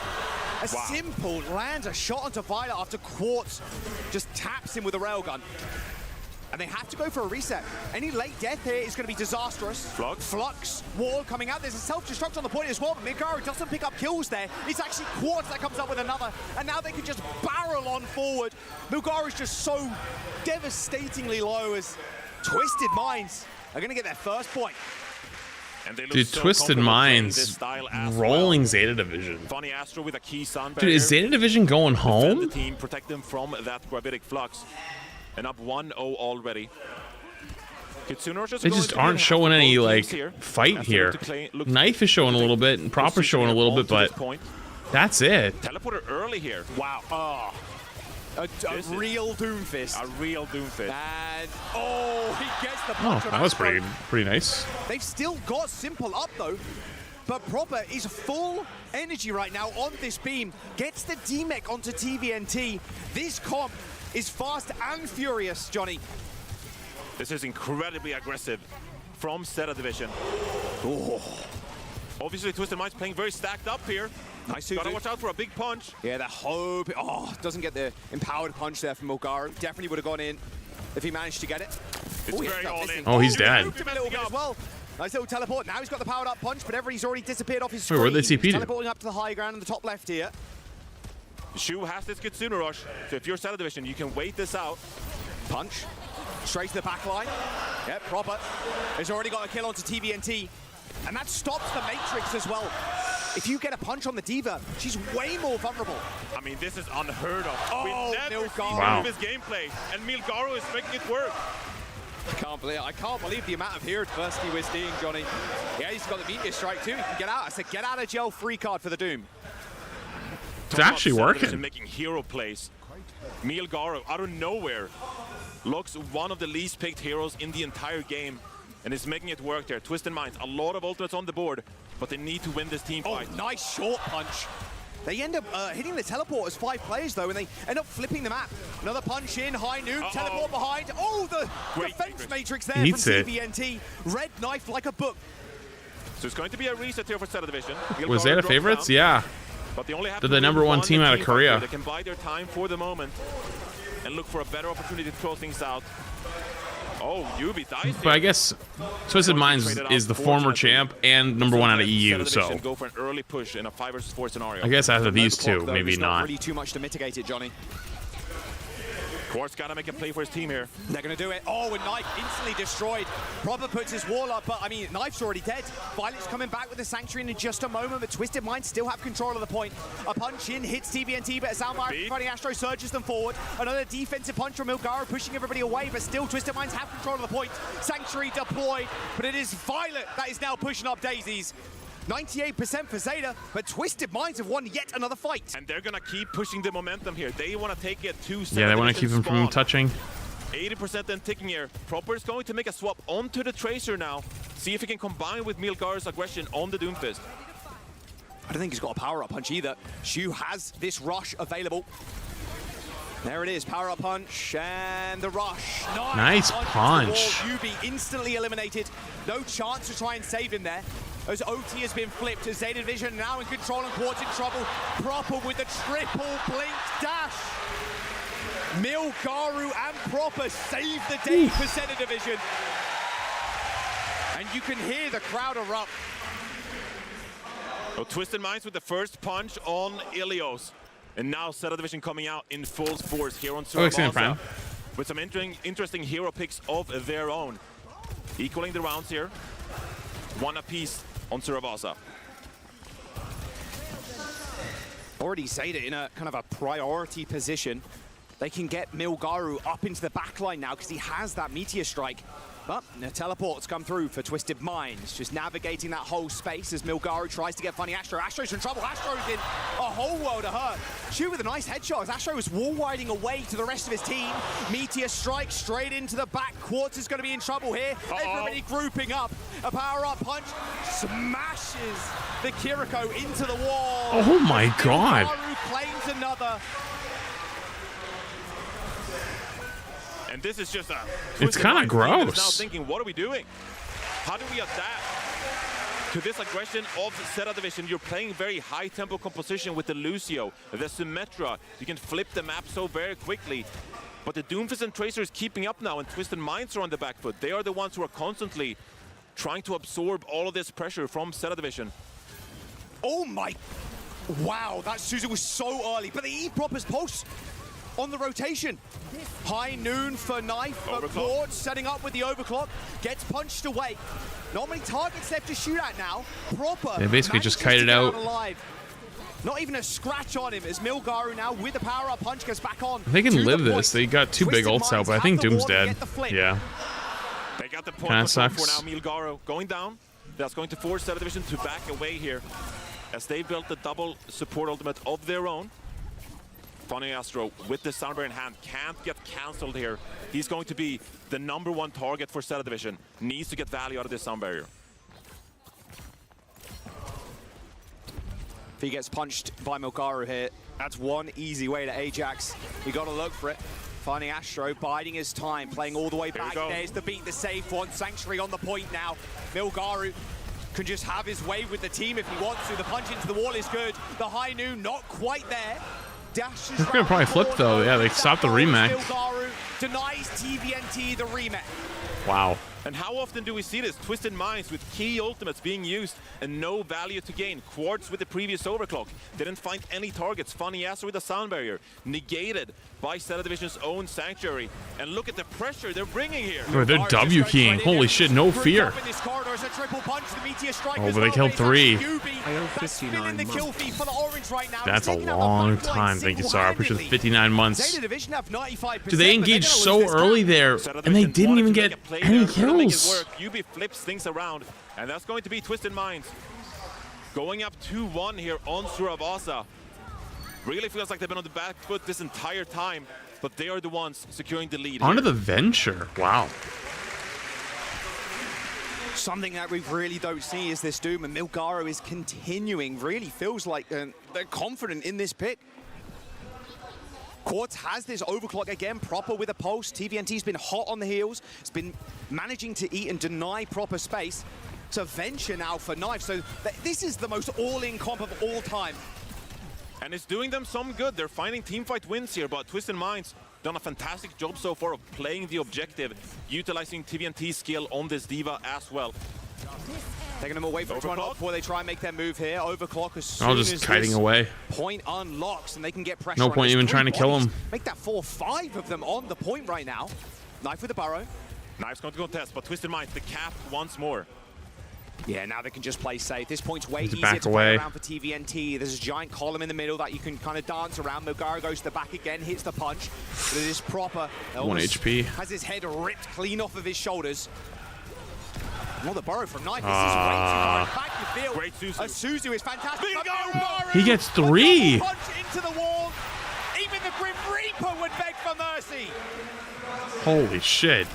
Simple lands a shot onto Violet after Quartz just taps him with a railgun. And they have to go for a reset. Any late death here is going to be disastrous. Flux, wall coming out. There's a self-destruct on the point as well, but Milgaru doesn't pick up kills there. It's actually Quartz that comes up with another, and now they can just barrel on forward. Milgaru's just so devastatingly low as Twisted Minds are going to get their first point. And they look Dude, so Twisted comfortable playing Minds this style as rolling well. Zeta Division. Funny Astro with a key sun Dude, is Zeta Division going home? The team protect them from that gravitic flux. And up 1-0 already. They just aren't showing any like fight here. Knife is showing a little bit, and Proper showing a little bit, but that's it. Teleporter early here. Wow. Oh. A real Doomfist. A real Doomfist. And he gets the punch. Oh, that was pretty nice. They've still got Simple up though, but Proper is full energy right now on this beam. Gets the D-Mech onto TVNT. This comp is fast and furious, Johnny. This is incredibly aggressive from Zeta Division. Oh. Obviously, Twisted Minds playing very stacked up here. Nice. Gotta watch out for a big punch. Yeah, that hope. Oh, doesn't get the empowered punch there from Milgaru. Definitely would have gone in if he managed to get it. It's very all in. Oh, he's dead. Him a little bit as well. Nice little teleport. Now he's got the powered up punch, but he's already disappeared off his screen. Wait, where'd they TP to? Teleporting up to the high ground in the top left here. Shu has this Kitsune Rush, so if you're Zeta Division, you can wait this out. Punch. Straight to the back line. Yep, Proper. He's already got a kill onto TVNT. And that stops the Matrix as well. If you get a punch on the D.Va, she's way more vulnerable. I mean, this is unheard of. Oh, We've never Milgaru. seen his gameplay, and Milgaru is making it work. I can't believe the amount of hero diversity we're seeing, Johnny. Yeah, he's got the Meteor Strike too. He can get out. I said, get out of jail free card for the Doom. It's actually working. Making hero plays. Milgaru, out of nowhere, looks one of the least picked heroes in the entire game, and is making it work there. Twisted Minds, a lot of ultimates on the board, but they need to win this team fight. Oh, nice short punch. They end up hitting the teleport as 5 players though, and they end up flipping the map. Another punch in, high nuke, teleport behind. Oh, the defense matrix there from TVNT. Red Knife like a book. So it's going to be a reset here for Zeta Division. Was Zeta favorites? Down, yeah. But they only have They're the #1 team out of Korea. They can buy their time for the moment and look for a better opportunity to close things out. Oh, Yubi dies. But I guess Twisted Minds is the former champ and #1 out of EU, so go for an early push in a 5 versus 4 scenario. I guess out of these two, maybe not. Really too much to mitigate it, Johnny. Quartz got to make a play for his team here. They're going to do it. Oh, and Knife instantly destroyed. Proper puts his wall up, but I mean, Knife's already dead. Violet's coming back with the Sanctuary in just a moment, but Twisted Minds still have control of the point. A punch in, hits TVNT, but Soundwire fighting Astro surges them forward. Another defensive punch from Milgaro pushing everybody away, but still Twisted Minds have control of the point. Sanctuary deployed, but it is Violet that is now pushing up daisies. 98% for Zeta, but Twisted Minds have won yet another fight. And they're going to keep pushing the momentum here. They want to take it to Yeah, they want to keep him from touching. 80% then ticking here. Proper is going to make a swap onto the Tracer now. See if he can combine with Milgaro's aggression on the Doomfist. I don't think he's got a power-up punch either. Shu has this rush available. There it is, power-up punch, and the rush. Nice punch. Yubi instantly eliminated. No chance to try and save him there. As OT has been flipped, as Zeta Division now in control and Quartz in trouble. Proper with the triple blink dash. Milgaru and Proper save the day for Zeta Division. And you can hear the crowd erupt. So Twisted Minds with the first punch on Ilios. And now Zeta Division coming out in full force here on Surabasa. With some interesting hero picks of their own. Equaling the rounds here. One apiece on Surabasa. Already Zeta in a kind of a priority position. They can get Milgaru up into the backline now because he has that Meteor Strike. But the teleports come through for Twisted Minds, just navigating that whole space as Milgaru tries to get funny Astro. Astro's in trouble. Astro's in a whole world of hurt. Shoot with a nice headshot as Astro was wall riding away to the rest of his team. Meteor Strike straight into the back. Quartz is going to be in trouble here. Everybody grouping up. A power-up punch smashes the Kiriko into the wall. Oh my god. Milgaru claims another. And this is just a... It's kind of gross. Now thinking, what are we doing? How do we adapt to this aggression of Zeta Division? You're playing very high tempo composition with the Lucio, the Symmetra. You can flip the map so very quickly. But the Doomfist and Tracer is keeping up now, and Twisted Minds are on the back foot. They are the ones who are constantly trying to absorb all of this pressure from Zeta Division. Oh my... Wow, that Susan was so early. But the E-Proper's pulse on the rotation. High noon for Knife, but Quartz setting up with the overclock, gets punched away. Not many targets left to shoot at now. Proper. They basically just kited out. Not even a scratch on him as Milgaru now with the power-up punch goes back on. They can live this. They got two big ults out, but I think Doom's dead. Yeah. They got the point for now. Milgaru going down. That's going to force Zeta Division to back away here as they built the double support ultimate of their own. Funny Astro with the Soundbar in hand can't get cancelled here. He's going to be the #1 target for Zeta Division. Needs to get value out of this sound barrier. If he gets punched by Milgaru here, that's one easy way to Ajax. You got to look for it. Finding Astro, biding his time, playing all the way back. There's the beat, the safe one. Sanctuary on the point now. Milgaru can just have his way with the team if he wants to. The punch into the wall is good. The high noon not quite there. Dashes They're gonna probably flip though. Yeah, they stopped the remake. Milgaru denies TVNT the remake. Wow. And how often do we see this? Twisted Minds with key ultimates being used and no value to gain. Quartz with the previous overclock. Didn't find any targets. Funny Ass with a sound barrier. Negated by Zeta Division's own Sanctuary. And look at the pressure they're bringing here. Oh, they're W keying. Holy shit, no fear. Oh, but they killed 3. That's a long time. Thank you, Sarah. I appreciate the 59 months. Do they engage so early there, and they didn't even get any kills? Yubi flips things around, and that's going to be Twisted Minds. Going up 2-1 here on Surabasa. Really feels like they've been on the back foot this entire time, but they are the ones securing the lead. Onto the Venture. Wow. Something that we really don't see is this Doom, and Milgaru is continuing. Really feels like they're confident in this pick. Quartz has this overclock again, Proper with a pulse. TVNT's been hot on the heels. It's been managing to eat and deny Proper space. It's a Venture now for Knife. So this is the most all-in comp of all time. And it's doing them some good. They're finding teamfight wins here, but Twisted Minds done a fantastic job so far of playing the objective, utilizing TVNT's skill on this diva as well. Taking them away from Overclock before they try and make their move here. Overclock as soon I'll just as kiting this away. point unlocks and they can get pressure. No point even trying to kill him. Make that 4-5 of them on the point right now. Knife with the burrow. Knife's going to contest, but Twisted Minds, the cap once more. Yeah, now they can just play safe. This point's way Need to easier back to away. play around for TVNT. There's a giant column in the middle that you can kind of dance around. Mogara goes to the back again, hits the punch. But it is proper. 1 HP. Has his head ripped clean off of his shoulders. Well, the burrow from Knife. This is way too far back. You feel great Suzu. Suzu is fantastic. He gets 3. Punch into the wall. Even the Grim Reaper would beg for mercy. Holy shit.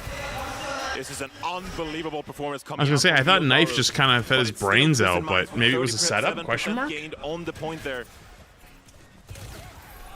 This is an unbelievable performance coming. I was gonna say, I thought Knife Gamersupps, just kind of fed his brains out, but maybe it was a 30% setup? Question mark? Gained on the point there.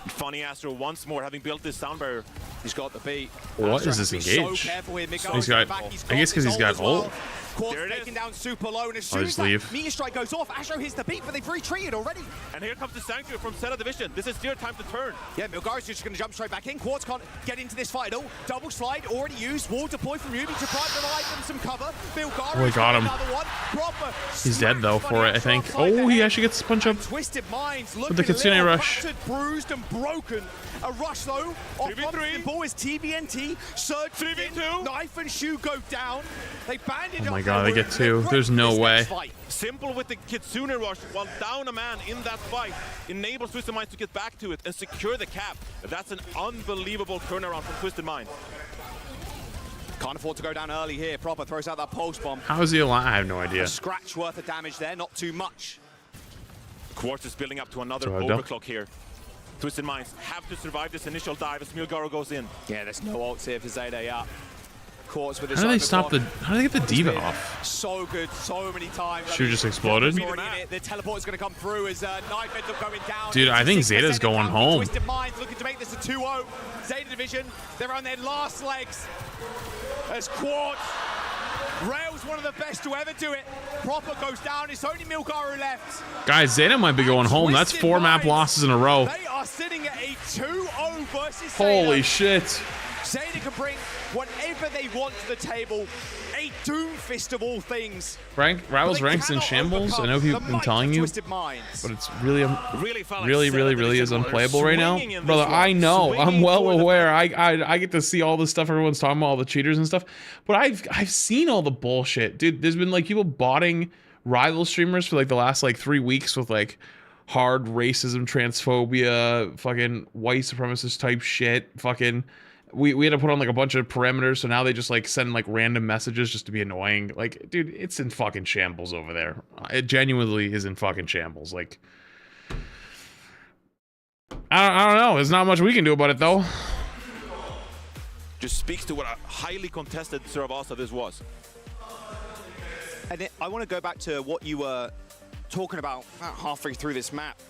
Funny Astro once more, having built this sound barrier. He's got the beat. What is this engage? He's got, I guess because he's got ult. Quartz taking down super low, and as soon I'll as just that leave. Meteor Strike goes off, Astro hits the beat, but they've retreated already. And here comes the Sanctuary from Zeta Division. This is their time to turn. Yeah, Milgara's just going to jump straight back in. Quartz can't get into this fight at all. Double slide already used. Wall deploy from Yubi to provide them some cover. Milgara Oh, he got him. another one. Proper He's dead though for it, I think. Oh, he actually gets the punch up Twisted Minds with looking the Kitsune a little rush. battered, bruised and broken. A rush though. Off 3v3. ball is TVNT. Surge 3v2. Knife and Shoe go down. They bandage Oh my up god, their they get wounds. 2. They're There's ready no for this way. next fight. Simple with the Kitsune rush, while down a man in that fight, enables Twisted Minds to get back to it and secure the cap. That's an unbelievable turnaround from Twisted Minds. Can't afford to go down early here. Proper throws out that pulse bomb. How is he alive? I have no idea. A scratch worth of damage there, not too much. Quartz is building up to another So I've done. overclock here. Twisted Minds have to survive this initial dive as Milgaro goes in. Yeah, there's no ults here for Zeta, yeah. Quartz with his How do they overclock. stop the? How do they get the diva off? So good, so many times. Shoe just exploded? Already in it. The teleport is going to come through as Knife ends up going down. Dude, I think Zeta's going home. Twisted Minds looking to make this a 2-0. Zeta Division, they're on their last legs. As Quartz rails one of the best to ever do it. Proper goes down. It's only Milgaro left. Guys, Zeta might be going home. That's 4 map losses in a row. They are sitting at a 2-0 versus Zeta. Holy shit. Zeta can bring whatever they want to the table. A Doom Fist of all things. Rivals ranks in shambles. I know people have been telling you, but it's really, really is unplayable right now. Brother, I know. I'm well aware. I get to see all the stuff everyone's talking about, all the cheaters and stuff. But I've seen all the bullshit. Dude, there's been like people botting rival streamers for like the last like 3 weeks with like hard racism, transphobia, fucking white supremacist type shit. Fucking we had to put on like a bunch of parameters, so now they just like send like random messages just to be annoying. Like, dude, it's in fucking shambles over there. It genuinely is in fucking shambles. Like, I don't know. There's not much we can do about it though. Just speaks to what a highly contested Servasa this was. And I want to go back to what you were talking about halfway through this map.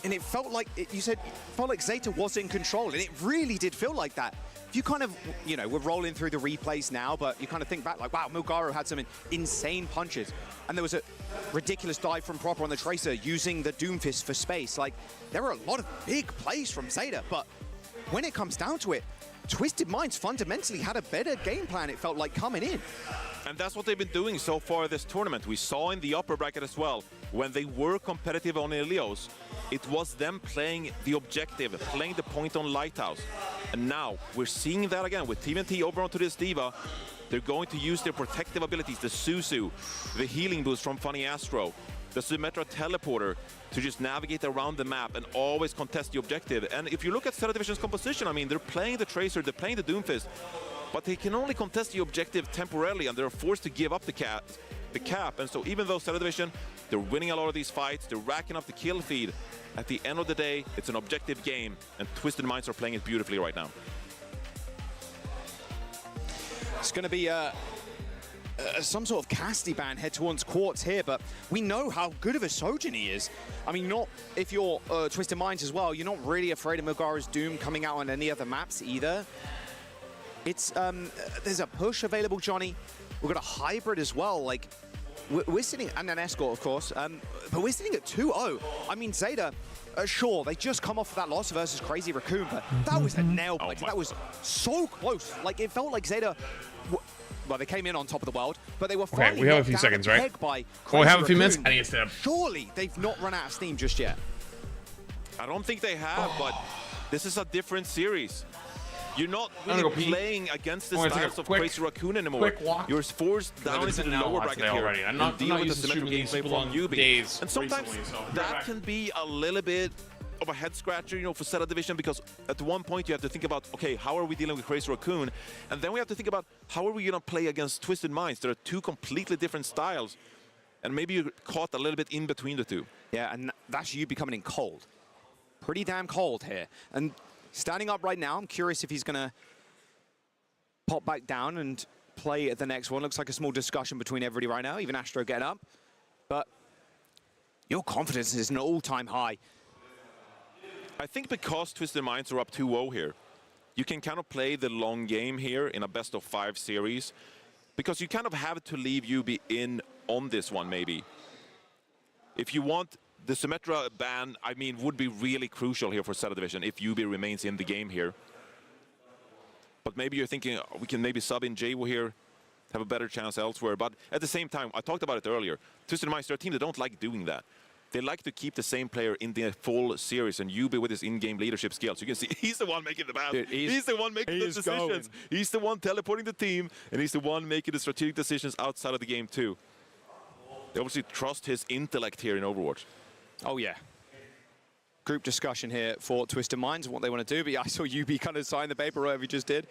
And it felt like, you said, felt like Zeta was in control, and it really did feel like that. If you kind of, you know, we're rolling through the replays now, but you kind of think back like, wow, Milgaro had some insane punches. And there was a ridiculous dive from Proper on the Tracer using the Doomfist for space. Like, there were a lot of big plays from Zeta, but when it comes down to it, Twisted Minds fundamentally had a better game plan, it felt like, coming in. And that's what they've been doing so far this tournament. We saw in the upper bracket as well, when they were competitive on Ilios, it was them playing the objective, playing the point on Lighthouse. And now we're seeing that again with TMNT over onto this Diva. They're going to use their protective abilities, the Suzu, the healing boost from Funny Astro, the Symmetra teleporter to just navigate around the map and always contest the objective. And if you look at Zeta Division's composition, I mean, they're playing the Tracer, they're playing the Doomfist, but they can only contest the objective temporarily, and they're forced to give up the cap. And so even though Zeta Division, they're winning a lot of these fights, they're racking up the kill feed, at the end of the day, it's an objective game, and Twisted Minds are playing it beautifully right now. It's going to be some sort of casty ban head towards Quartz here, but we know how good of a Sojin he is. I mean, not if you're Twisted Minds as well, you're not really afraid of Milgaro's Doom coming out on any other maps either. It's there's a push available, Johnny. We've got a hybrid as well. Like, we're sitting, and an escort, of course, but we're sitting at 2-0. I mean, Zeta, sure, they just come off of that loss versus Crazy Raccoon, but that was a nail biter. That was so close. Like, it felt like Zeta well, they came in on top of the world, but they were Okay, finally we have a knocked few down seconds, at the right? peg by Oh, we have a Crazy few minutes. Raccoon. I need to stand up. Surely they've not run out of steam just yet. I don't think they have, but this is a different series. You're not I'm really gonna go pee. playing against the I'm gonna take styles a of quick- Crazy Raccoon anymore. quick walk. You're forced down into the lower bracket here already. I'm and not deal with the used to symmetrical streaming gameplay these from long Yubi. days And sometimes recently, so that can be a little bit of a head scratcher, you know, for Zeta Division, because at one point you have to think about, okay, how are we dealing with Crazy Raccoon? And then we have to think about how are we going to play against Twisted Minds? There are two completely different styles, and maybe you're caught a little bit in between the two. Yeah, and that's Yubi coming in cold. Pretty damn cold here. And standing up right now, I'm curious if he's going to pop back down and play at the next one. Looks like a small discussion between everybody right now, even Astro getting up. But your confidence is an all-time high. I think because Twisted Minds are up 2-0 here, you can kind of play the long game here in a best-of-5 series, because you kind of have to leave Yubi in on this one, maybe. If you want the Symmetra ban, I mean, would be really crucial here for Zeta Division if Yubi remains in the game here. But maybe you're thinking we can maybe sub in Jawo here, have a better chance elsewhere. But at the same time, I talked about it earlier, Twisted Minds are a team that don't like doing that. They like to keep the same player in the full series, and Yubi with his in-game leadership skills. You can see he's the one making the bans. He's the one making the decisions. Going. He's the one teleporting the team, and he's the one making the strategic decisions outside of the game too. They obviously trust his intellect here in Overwatch. Oh, yeah. Group discussion here for Twisted Minds and what they want to do, but yeah, I saw Yubi kind of sign the paper, whatever he just did.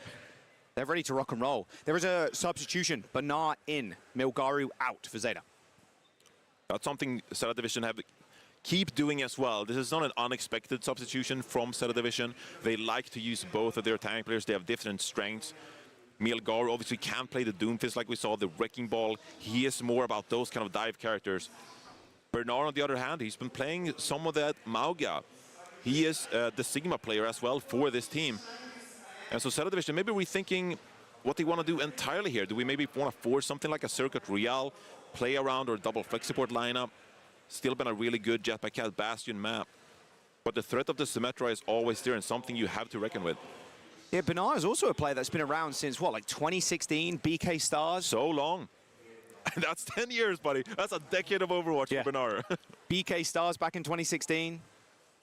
They're ready to rock and roll. There is a substitution. Banar in, Milgaru out for Zeta. That's something Zeta Division keep doing as well. This is not an unexpected substitution from Zeta Division. They like to use both of their tank players. They have different strengths. Milgaru obviously can play the Doomfist like we saw, the Wrecking Ball. He is more about those kind of dive characters. Bernard, on the other hand, he's been playing some of that Mauga. He is the Sigma player as well for this team. And so Zeta Division maybe rethinking what they want to do entirely here. Do we maybe want to force something like a Circuit Real, play around or double flex support lineup? Still been a really good Jetpack Cat Bastion map. But the threat of the Symmetra is always there and something you have to reckon with. Yeah, Banar is also a player that's been around since, what, like 2016, BK Stars? So long. That's 10 years, buddy. That's a decade of Overwatch for Banar. BK Stars back in 2016.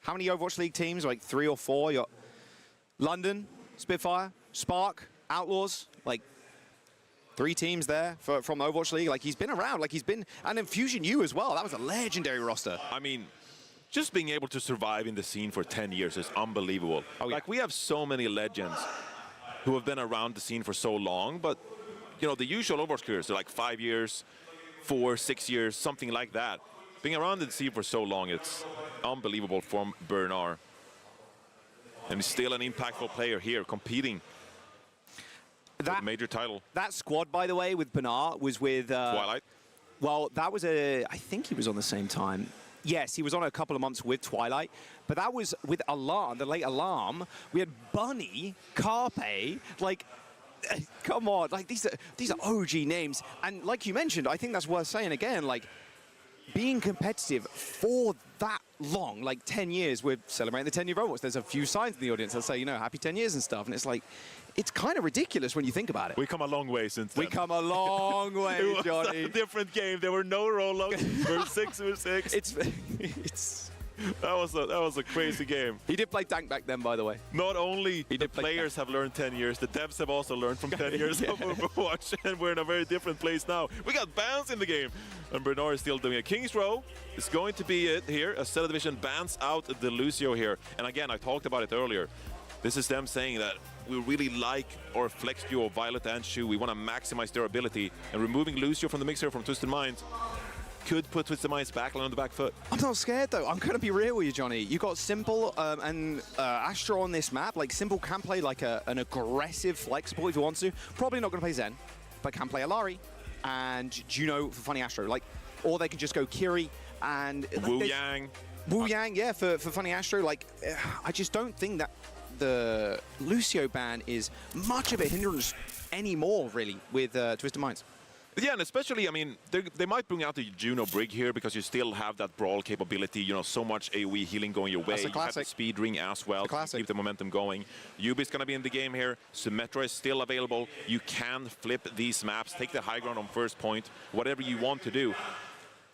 How many Overwatch League teams? Like 3 or 4. You got London, Spitfire, Spark, Outlaws. Like 3 teams there from Overwatch League. Like he's been around. Like he's been, and then Fusion U as well. That was a legendary roster. I mean, just being able to survive in the scene for 10 years is unbelievable. Oh, yeah. Like we have so many legends who have been around the scene for so long, but you know, the usual Overwatch careers are like 5 years, 4, 6 years, something like that. Being around the scene for so long, it's unbelievable from Bernard. And he's still an impactful player here, competing for the major title. That squad, by the way, with Bernard was with... Twilight? Well, that was I think he was on the same time. Yes, he was on a couple of months with Twilight, but that was with Alarm, the late Alarm. We had Bunny, Carpe, like... Come on, like these are OG names, and like you mentioned, I think that's worth saying again. Like being competitive for that long, like 10 years, we're celebrating the 10-year Overwatch. There's a few signs in the audience that say, you know, happy 10 years and stuff, and it's like, it's kind of ridiculous when you think about it. We come a long way since then. We come a long way, it was Johnny. a different game. There were no roll-ups. We're 6v6. It's. That was a crazy game. He did play tank back then, by the way. Not only the players have learned 10 years, the devs have also learned from 10 years of Overwatch, and we're in a very different place now. We got bans in the game, and Bernard is still doing it. King's Row is going to be it here. A Zeta Division bans out the Lucio here. And again, I talked about it earlier. This is them saying that we really like our flex duo, Violet and Shu. We want to maximize their ability, and removing Lucio from the mix here from Twisted Minds could put Twisted Minds back on the back foot. I'm not scared, though. I'm going to be real with you, Johnny. You got Simple and Astro on this map. Like, Simple can play like an aggressive flex support if he wants to. Probably not going to play Zen, but can play Alari and Juno for Funny Astro. Like, or they can just go Kiri and... Wu Yang. Wu Yang, yeah, for Funny Astro. Like, I just don't think that the Lucio ban is much of a hindrance anymore, really, with Twisted Minds. Yeah, and especially, I mean, they might bring out the Juno Brig here because you still have that brawl capability, you know, so much AoE healing going your way. That's a You have the classic. speed ring as well to keep the momentum going. Yubi's going to be in the game here. Symmetra is still available. You can flip these maps, take the high ground on first point, whatever you want to do.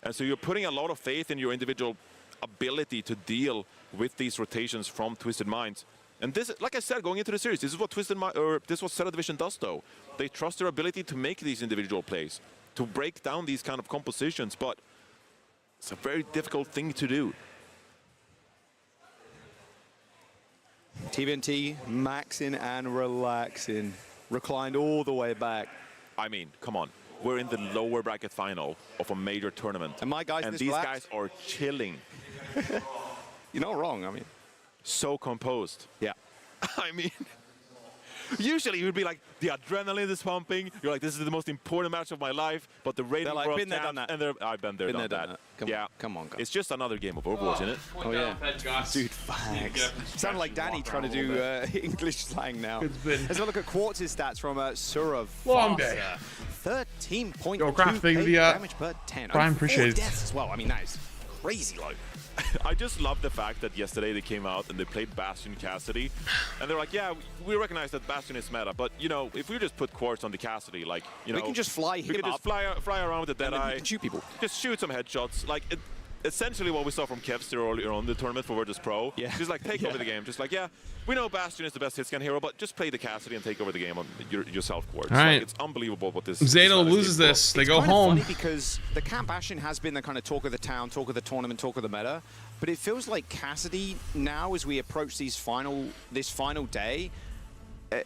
And so you're putting a lot of faith in your individual ability to deal with these rotations from Twisted Minds. And this, like I said, going into the series, this is what this is what Zeta Division does, though. They trust their ability to make these individual plays, to break down these kind of compositions, but it's a very difficult thing to do. TVNT maxing and relaxing, reclined all the way back. I mean, come on. We're in the lower bracket final of a major tournament. And my guys, and this these relaxed? guys are chilling. You're not wrong, I mean. So composed. Yeah. I mean, usually you'd be like, the adrenaline is pumping. You're like, this is the most important match of my life. But the rating They're like, been there, done that. And I've been there, done that. Come on, guys. It's just another game of Overwatch, isn't it? Oh, yeah. Dude, facts. Sound like Danny trying to do English slang now. Let's have a look at Quartz's stats from Surav. Long day. 13.2 Yo, Graf, thank you for the, damage per 10. Brian, appreciate it. Deaths as well. I mean, that is crazy low. I just love the fact that yesterday they came out and they played Bastion Cassidy, and they're like, yeah, we recognize that Bastion is meta, but you know, if we just put Quartz on the Cassidy, like, you know, we can just fly him we can just fly around with the Deadeye, shoot people, just shoot some headshots, like. Essentially what we saw from Kevster earlier on the tournament for Virtus Pro. Yeah. Just like take over the game. Just like, yeah, we know Bastion is the best hitscan hero, but just play the Cassidy and take over the game on yourself, Quartz. All right. Like, it's unbelievable what this Zeta loses this. They go It's home. funny because the Camp Bastion has been the kind of talk of the town, talk of the tournament, talk of the meta, but it feels like Cassidy now, as we approach this final day,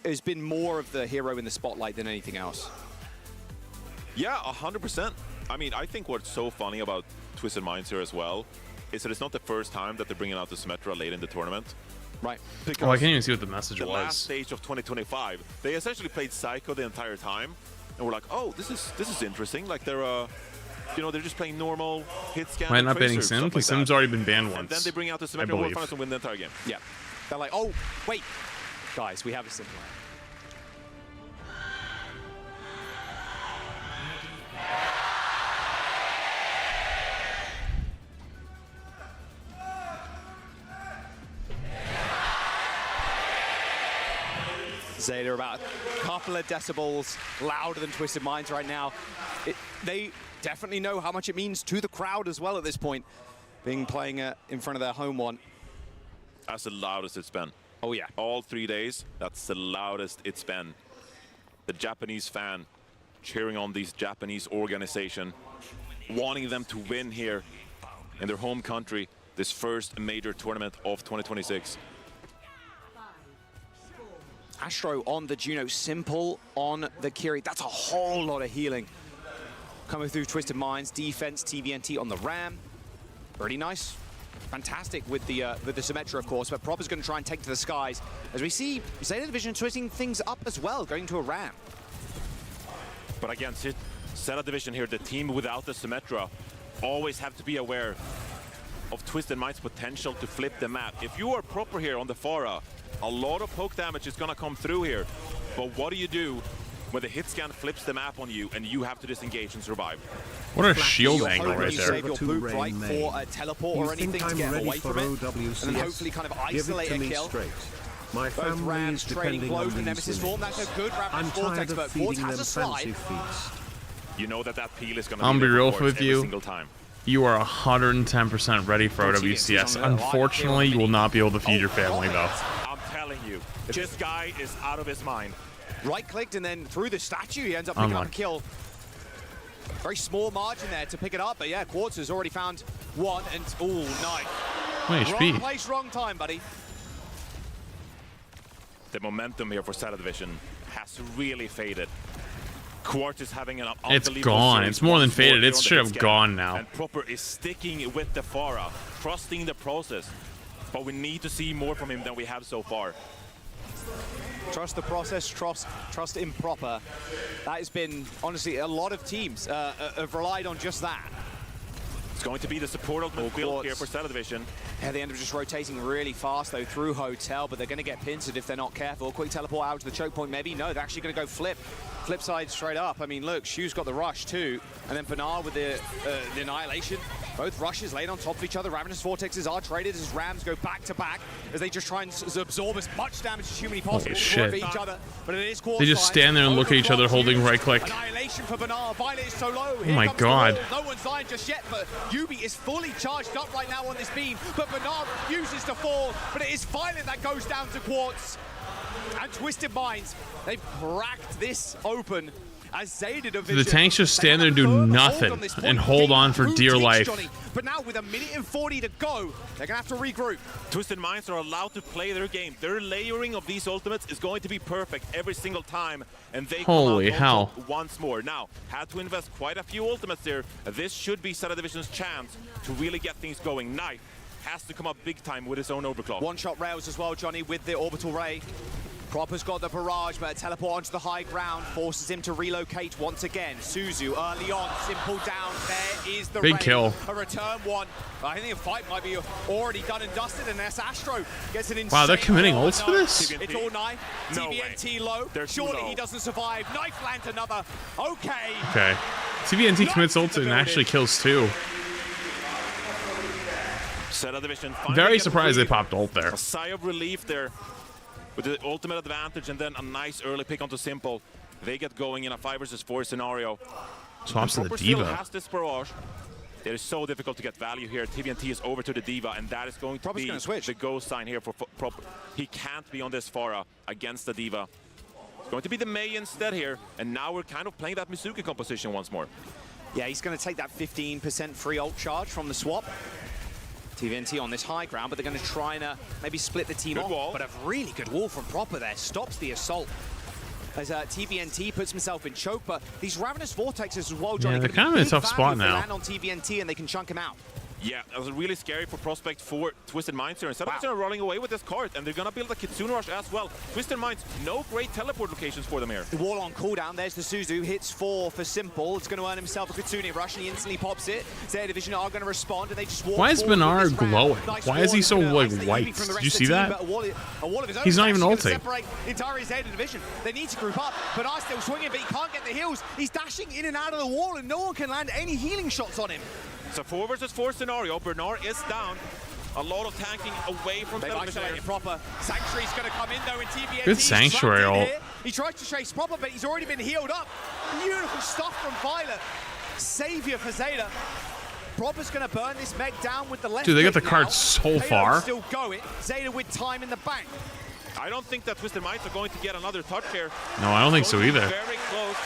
has been more of the hero in the spotlight than anything else. Yeah, 100%. I mean, I think what's so funny about Twisted Minds here as well is that it's not the first time that they're bringing out the Symmetra late in the tournament. Right. Oh, I can't even see what the message the was. last stage of 2025, they essentially played Psycho the entire time, and we're like, oh, this is interesting. Like they're, you know, they're just playing normal hit scan. Why not banning Tracer, Sim? stuff Because like Sim's that. already been banned once. And then they bring out the I Symmetra World believe. Finals and win the entire game. Yeah. They're like, oh, wait, guys, we have a Sim plan. Zeta about a couple of decibels louder than Twisted Minds right now. They definitely know how much it means to the crowd as well at this point, playing in front of their home one. That's the loudest it's been. Oh yeah. All 3 days, that's the loudest it's been. The Japanese fan cheering on these Japanese organization, wanting them to win here in their home country, this first major tournament of 2026. Astro on the Juno, Simple on the Kiri. That's a whole lot of healing. Coming through Twisted Minds, defense, TVNT on the Ram. Pretty nice. Fantastic with the Symmetra, of course, but Proper's going to try and take to the skies. As we see Zeta Division twisting things up as well, going to a Ram. But again, Zeta Division here, the team without the Symmetra, always have to be aware of Twisted Minds' potential to flip the map. If you are Proper here on the Pharah, a lot of poke damage is gonna come through here. But what do you do when the hit scan flips the map on you and you have to disengage and survive? What a shield angle right You there. save your boot right for a teleport or anything to get away from it, and then hopefully kind of isolate a kill. My Both family Rams is trading depending blows on with these Nemesis form. limits. That's a good Ravage I'm Vortex, tired of but feeding Quartz them has a slide. fancy feast. You know that peel is gonna I'm be be real every with you. single time. You are 110% ready for OWCS. Unfortunately, you will not be able to feed your family, though. I'm telling you, this guy is out of his mind. Right-clicked and then through the statue, he ends up picking up a kill. Very small margin there to pick it up, but yeah, Quartz has already found one, and ooh, nice. What HP? Wrong place, wrong time, buddy. The momentum here for Zeta Division has really faded. Quartz is having an It's unbelievable gone. series. It's more than Once faded. more It's here straight on up the hit gone scan. now. And Proper is sticking with the Pharah, trusting the process. But we need to see more from him than we have so far. Trust the process, trust in Proper. That has been, honestly, a lot of teams have relied on just that. It's going to be the support ultimate build here for Zeta Division. Yeah, they end up just rotating really fast, though, through Hotel, but they're going to get pincered if they're not careful. Quick teleport out to the choke point, maybe. No, they're actually going to go flip side straight up. I mean, look, Shu's got the rush, too. And then Bernard with the Annihilation. Both rushes laid on top of each other. Ravenous Vortexes are traded as Rams go back-to-back as they just try and absorb as much damage as humanly possible for each other. But it is They just stand there and look at each other holding right click. Annihilation for Bernard. Violet is so low. Oh my god. No one's dying just yet, but Yubi is fully charged up right now on this beam. But Bernard refuses to fall. But it is Violet that goes down to Quartz. And Twisted Minds, they've cracked this open. As Zeta Division, The tanks just stand there and do nothing and hold on for dear life. But now with 1:40 to go, they're gonna have to regroup. Twisted Minds are allowed to play their game. Their layering of these ultimates is going to be perfect every single time, and they Holy come out hell. on top once more. Now, had to invest quite a few ultimates there. This should be Zeta Division's chance to really get things going. Knife has to come up big time with his own overclock. One-shot rails as well, Johnny, with the orbital ray. Proper's got the barrage, but a teleport onto the high ground forces him to relocate once again. Suzu early on, simple down. There is the Big raid. kill. A return one. I think a fight might be already done and dusted, and that's Astro gets an insane. Wow, they're committing ults for this? It's all Knife. No TVNT low. They're too Surely low. he doesn't survive. Knife lands another. Okay. Okay. TVNT commits ult and actually kills 2. Zeta Division Very surprised they popped ult there. A sigh of relief there with the ultimate advantage and then a nice early pick onto Simple. They get going in a 5 versus 4 scenario. Swaps to the Proper still Diva. has this barrage. It is so difficult to get value here. TVNT is over to the Diva, and that is going to be the go sign here for Proper. He can't be on this Pharah against the Diva. It's going to be the Mei instead here, and now we're kind of playing that Mizuki composition once more. Yeah, he's going to take that 15% free ult charge from the swap. TVNT on this high ground, but they're going to try and maybe split the team Good off. wall. But a really good wall from Proper there stops the assault. As TVNT puts himself in choke, but these Ravenous Vortexes as well, Johnny, Yeah, they're gonna kind of in a big tough value spot if they now. land on TVNT and they can chunk him out. Yeah, that was really scary for Prospect for Twisted Minds here. Instead of just running away with this card, and they're going to build a Kitsune Rush as well. Twisted Minds, no great teleport locations for them here. The wall on cooldown, there's the Suzu, hits 4 for Simple. It's going to earn himself a Kitsune Rush, and he instantly pops it. Zeta Division are going to respond, and they just walk Why is forward with Bernard this round. glowing? Nice Why is he wall, so and gonna like isolate white? Yubi from the Did rest you of see the team, that? but a wall of his own He's is not even actually ulting. gonna separate the entire Zeta Division. They need to group up. Bernard's still swinging, but he can't get the heals. He's dashing in and out of the wall, and no one can land any healing shots on him. It's a 4 versus 4 scenario. Bernard is down. A lot of tanking away from They've isolated Proper. Sanctuary's going to come in though in TVNT. Good Sanctuary ult. He tries to chase Proper, but he's already been healed up. Beautiful stuff from Violet. Savior for Zeta. Proper's going to burn this mech down with the left. Dude, they got click the card now. so Payload's far. Still going. Zeta with time in the bank. I don't think that Twisted Minds are going to get another touch here. No, I don't think so either. Very close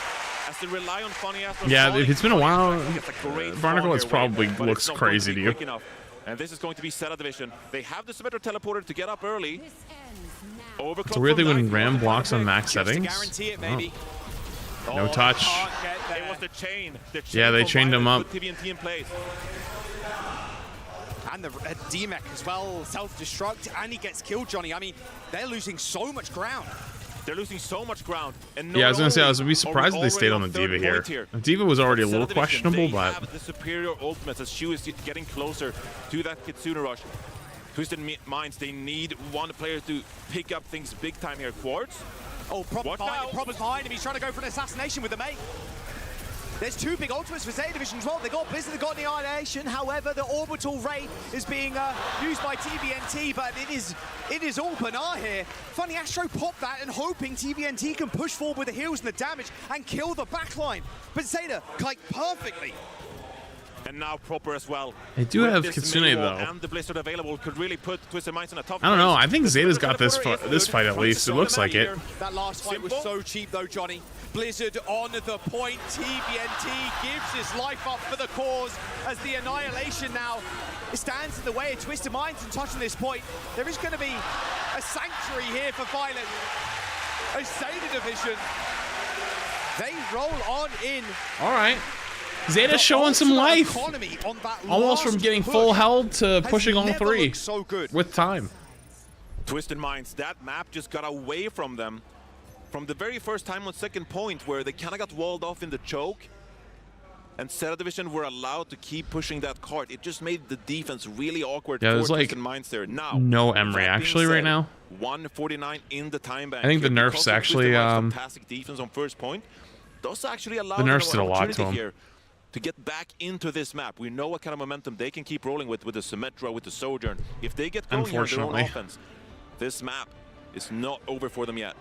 as they rely on Funny Ass. Yeah, if it's been a while, Great Barnacle farm it's here, probably but looks it's not crazy to going be you. quick enough. And this is going to be Zeta Division. They have the Symmetra teleporter to get up early. It's a weird thing when Ram blocks on max settings. Guarantee it, maybe. Oh. No touch. It was the chain. Yeah, they chained him up. Put TVNT in place. And the D-Mech as well, self-destruct, and he gets killed, Johnny. I mean, they're losing so much ground. They're losing so much ground. And Yeah, I was gonna say I was surprised if they stayed on the Diva here. The Diva was already a little questionable, but have the superior ultimates as Shu is getting closer to that Kitsune Rush. Twisted Minds, they need one player to pick up things big time here. Quartz. Oh, Proper's behind him. He's trying to go for an assassination with the mate. There's 2 big ultimates for Zeta Division as well. They got Blizzard, they got Annihilation. However, the orbital ray is being used by TVNT, but it is all Bernard here. Funny Astro popped that and hoping TVNT can push forward with the heals and the damage and kill the backline. But Zeta, like, perfectly. And now Proper as well. They do With have this Kitsune, mini wall though. And the Blizzard available could really put Twisted Minds in a tough I don't know. place. I think The Zeta's Symmetra got this teleporter is this good. fight at least. It looks like it. That last fight was so cheap though, Johnny. Blizzard on the point. TVNT gives his life up for the cause as the Annihilation now stands in the way of Twisted Minds and touching this point. There is going to be a sanctuary here for Violet. A Zeta Division. They roll on in. All right. Zeta's showing some life. Almost from getting full held to pushing all 3 so good. with time. Twisted Minds, that map just got away from them. From the very first time on second point where they kind of got walled off in the choke. and Zeta Division were allowed to keep pushing that cart. It just made the defense really awkward. Yeah, there's like Minds there. Now, no Emery actually right now. 149 in the time bank. I think the nerfs actually fantastic defense on first point. Those actually allow the nerfs did a lot to him. Here to get back into this map. We know what kind of momentum they can keep rolling with the Symmetra, with the Sojourn. If they get going on their own offense, this map is not over for them yet.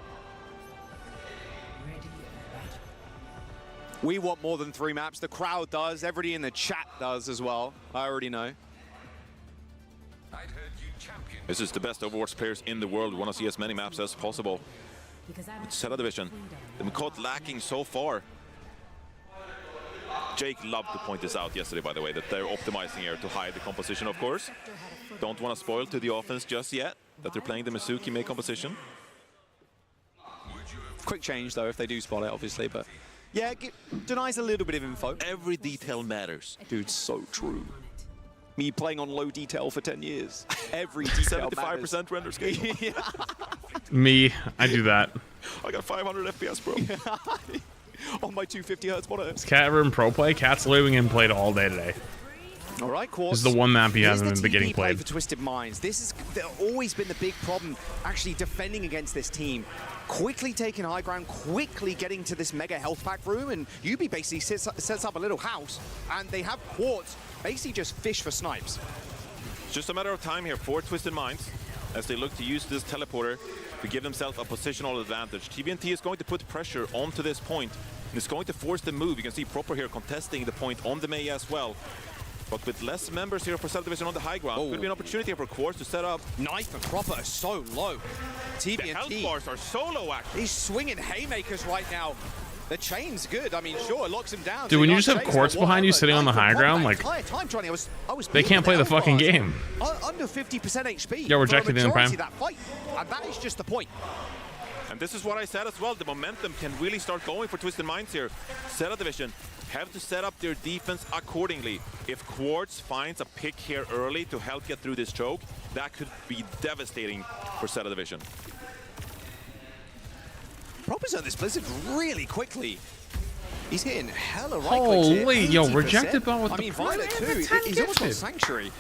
We want more than 3 maps. The crowd does. Everybody in the chat does as well. I already know. This is the best Overwatch players in the world. We want to see as many maps as possible. Zeta Division, they've been caught lacking so far. Jake loved to point this out yesterday, by the way, that they're optimizing here to hide the composition, of course. Don't want to spoil to the offense just yet, that they're playing the Mizuki Mei composition. Quick change, though, if they do spot it, obviously, but... Yeah, denies a little bit of info. Every detail matters. Dude, so true. Me playing on low detail for 10 years. Every detail 75% render scale. Yeah. Me, I do that. I got 500 FPS, bro. On my 250 Hz monitor. Is Cat ever in pro play? Cat's living and played all day today. All right, Quartz. This is the one map he hasn't been getting played. For Twisted Minds. This has always been the big problem, actually defending against this team. Quickly taking high ground, quickly getting to this mega health pack room, and UB basically sets up a little house, and they have Quartz basically just fish for snipes. It's just a matter of time here for Twisted Minds as they look to use this teleporter to give themselves a positional advantage. TVNT is going to put pressure onto this point, and it's going to force the move. You can see Proper here contesting the point on the Mei as well. But with less members here for Zeta Division on the high ground, could be an opportunity for Quartz to set up. Knife and Proper are so low. TVNT. The health bars are so low, actually. He's swinging haymakers right now. The chain's good. I mean, sure, it locks him down. Dude, when you just have Quartz behind you sitting on the high ground, like, they can't play the fucking game. Under 50% HP. Yeah, rejected in prime. That fight. And that is just the point. And this is what I said as well. The momentum can really start going for Twisted Minds here. Zeta Division have to set up their defense accordingly. If Quartz finds a pick here early to help get through this choke, that could be devastating for Zeta Division. Proper's on this Blizzard really quickly. He's hitting hella right Holy, yo, rejected ball with I mean, Violet too. He's almost on Sanctuary.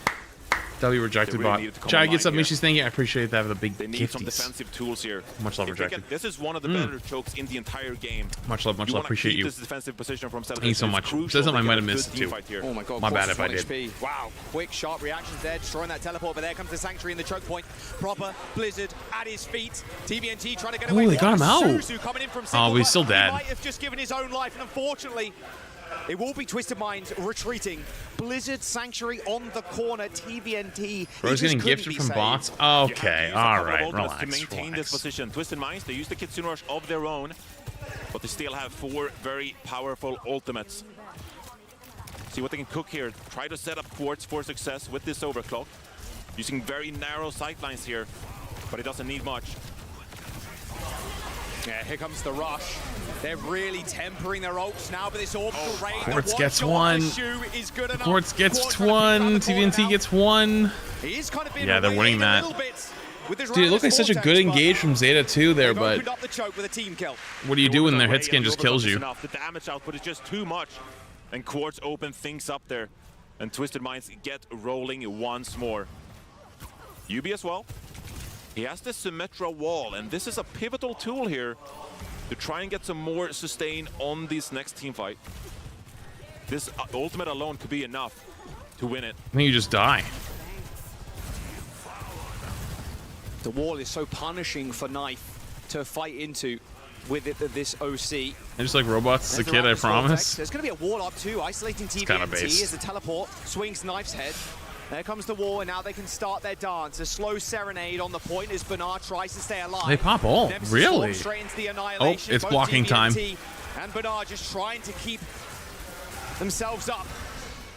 W rejected bot. Chad gets up, Mishi's thank you. I appreciate that with a big They need some defensive tools here. Much love, rejected. This is one of the better chokes in the entire game. Much love, appreciate you. This defensive position from Thank you so much. Says something I might have missed too. Oh my god, my bad if I did. HP. Wow, quick, sharp reactions there, destroying that teleport, but there comes the Sanctuary in the choke point. Proper, Blizzard at his feet. TVNT trying to get away. Oh, they got him out. Suzu coming in from oh, he's still dead. He might have just given his own life, and unfortunately, it will be Twisted Minds retreating. Blizzard Sanctuary on the corner. TVNT. Bro's getting gifted from bots. Okay, all right, relax. To maintain this position, Twisted Minds, they use the Kitsune Rush of their own, but they still have 4 very powerful ultimates. See what they can cook here. Try to set up Quartz for success with this overclock, using very narrow sightlines here, but it doesn't need much. Yeah, here comes the rush. They're really tempering their ults now, but this orbital raid. Quartz gets one. Quartz gets one. TVNT gets one. Yeah, they're winning that. Dude, it looked like such a good engage from Zeta too there, but what do you do when their hit scan just kills you? The damage output is just too much, and Quartz open things up there, and Twisted Minds get rolling once more. UB as well. He has the Symmetra wall, and this is a pivotal tool here to try and get some more sustain on this next team fight. This ultimate alone could be enough to win it. I think you just die. The wall is so punishing for Knife to fight into with this OC. I just like robots as a kid, I promise. There's going to be a wall up too, isolating TVNT as the teleport swings Knife's head. There comes the wall, and now they can start their dance. A slow serenade on the point as Bernard tries to stay alive. They pop all, really? Straight into the annihilation. Oh, it's blocking time. And Bernard just trying to keep themselves up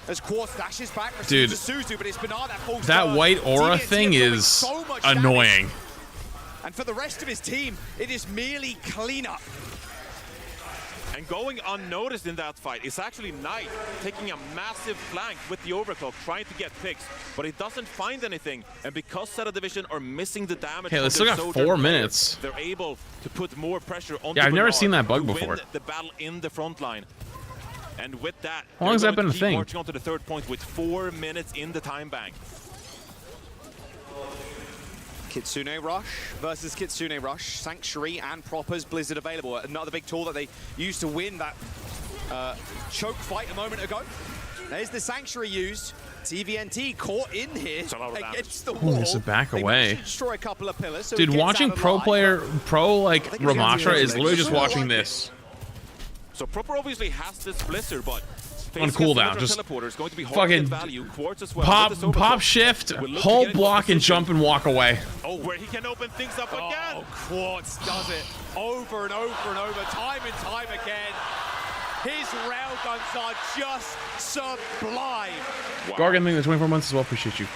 as Quartz dashes back. Dude, Suzu, but it's Bernard that falls that down. white aura TVNT thing is so annoying. Damage. And for the rest of his team, it is merely cleanup. And going unnoticed in that fight is actually Knight taking a massive flank with the overclock, trying to get picks, but he doesn't find anything. And because Zeta Division are missing the damage, hey, let's still got 4 minutes. They're able to put more pressure on. Yeah, I've never seen that bug before. The battle in the front line. And with that, how long has that been a keep thing? marching on to the third point with 4 minutes in the time bank. Kitsune Rush versus Kitsune Rush. Sanctuary and Proper's Blizzard available. Another big tool that they used to win that choke fight a moment ago. There's the Sanctuary used. TVNT caught in here against the wall. There's a back away. Destroy a couple of pillars, so dude, watching pro like Ramatra is literally just watching this. So Proper obviously has this Blizzard, but on cooldown, just going to be fucking value. As well. pop shift, hold block, and jump and walk away. Oh, where he can open things up again. Oh, Quartz does it over and over and over, time and time again. His railguns are just sublime. Wow. Gargan, thank you for 24 months as well. Appreciate you.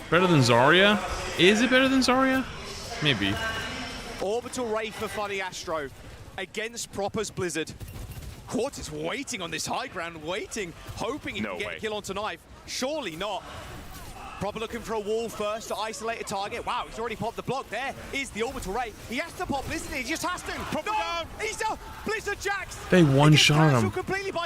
Better than Zarya? Is it better than Zarya? Maybe. Orbital Ray for Funny Astro against Proper's Blizzard. Quartz is waiting on this high ground, waiting, hoping he can get a kill onto Knife. Surely not. Proper looking for a wall first to isolate a target. Wow, he's already popped the block. There is the Orbital Ray. He has to pop Blizzard. He just has to. Proper down. He's down. Blizzard Jax. They one-shot him.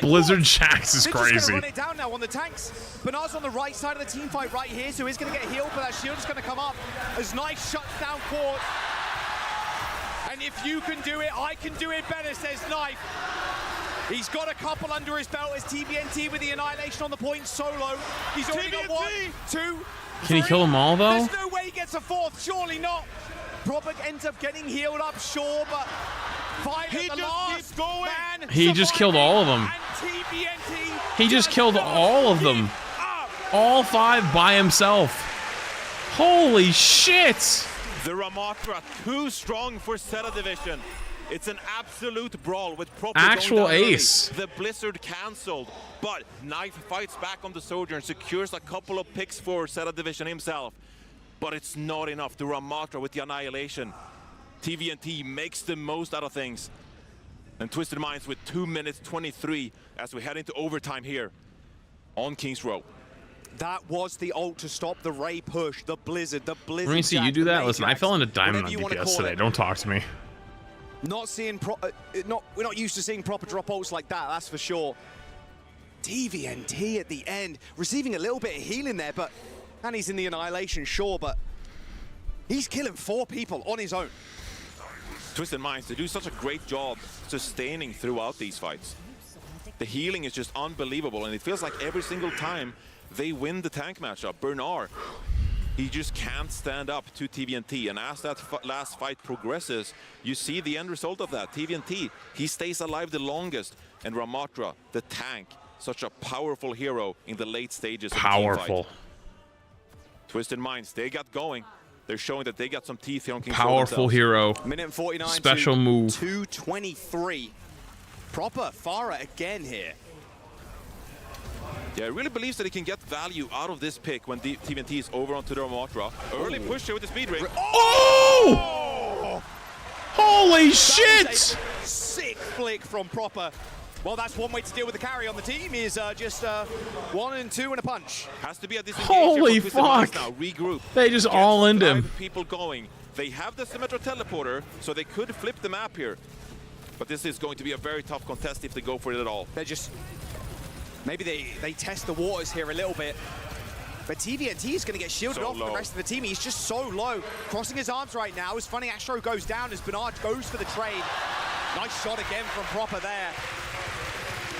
Blizzard Jax is They're crazy. just gonna run it down now on the tanks. Bernard's on the right side of the team fight right here, so he's going to get healed, but that shield is going to come up as Knife shuts down Quartz. And if you can do it, I can do it better, says Knife. He's got a couple under his belt as TVNT with the Annihilation on the point solo. He's already got 1, 2, Can he kill them all, though? There's no way he gets a fourth, surely not. Proper ends up getting healed up, sure, but he just keeps going. He just killed all of them. He just killed all of them. All 5 by himself. Holy shit! The Ramatra too strong for Zeta Division. It's an absolute brawl with Proper actual ace. The Blizzard cancelled, but Knife fights back on the Soldier and secures a couple of picks for Zeta Division himself. But it's not enough. The Ramatra with the Annihilation. TVNT makes the most out of things. And Twisted Minds with 2 minutes 23 as we head into overtime here on Kings Row. That was the ult to stop the Ray push, the Blizzard. Let me see you do that. Listen, I fell into diamond on DPS today. Don't talk to me. Not seeing we're not used to seeing Proper drop ults like that, that's for sure. TVNT at the end, receiving a little bit of healing there, and he's in the Annihilation, sure, but he's killing 4 people on his own. Twisted Minds, they do such a great job sustaining throughout these fights. The healing is just unbelievable, and it feels like every single time they win the tank matchup. Bernard, he just can't stand up to TVNT, and as that last fight progresses, you see the end result of that. TVNT, he stays alive the longest, and Ramatra, the tank, such a powerful hero in the late stages of the team fight. Twisted Minds, they got going. They're showing that they got some teeth here on King's Row Powerful hero. Minute 49 special move. 2:23. Proper Farah again here. Yeah, he really believes that he can get value out of this pick when TVNT is over onto the Ramatra. Early push here with the speed ring. Oh! Holy shit! Sick flick from Proper. Well, that's one way to deal with the carry on the team is just 1 and 2 and a punch. Has to be a disengage. Holy fuck! Now regroup. They just all end him. People going. They have the Symmetra teleporter, so they could flip the map here. But this is going to be a very tough contest if they go for it at all. They're just... Maybe they test the waters here a little bit. But TVNT is going to get shielded off the rest of the team. He's just so low. Crossing his arms right now as Funny Astro goes down as Bernard goes for the trade. Nice shot again from Proper there.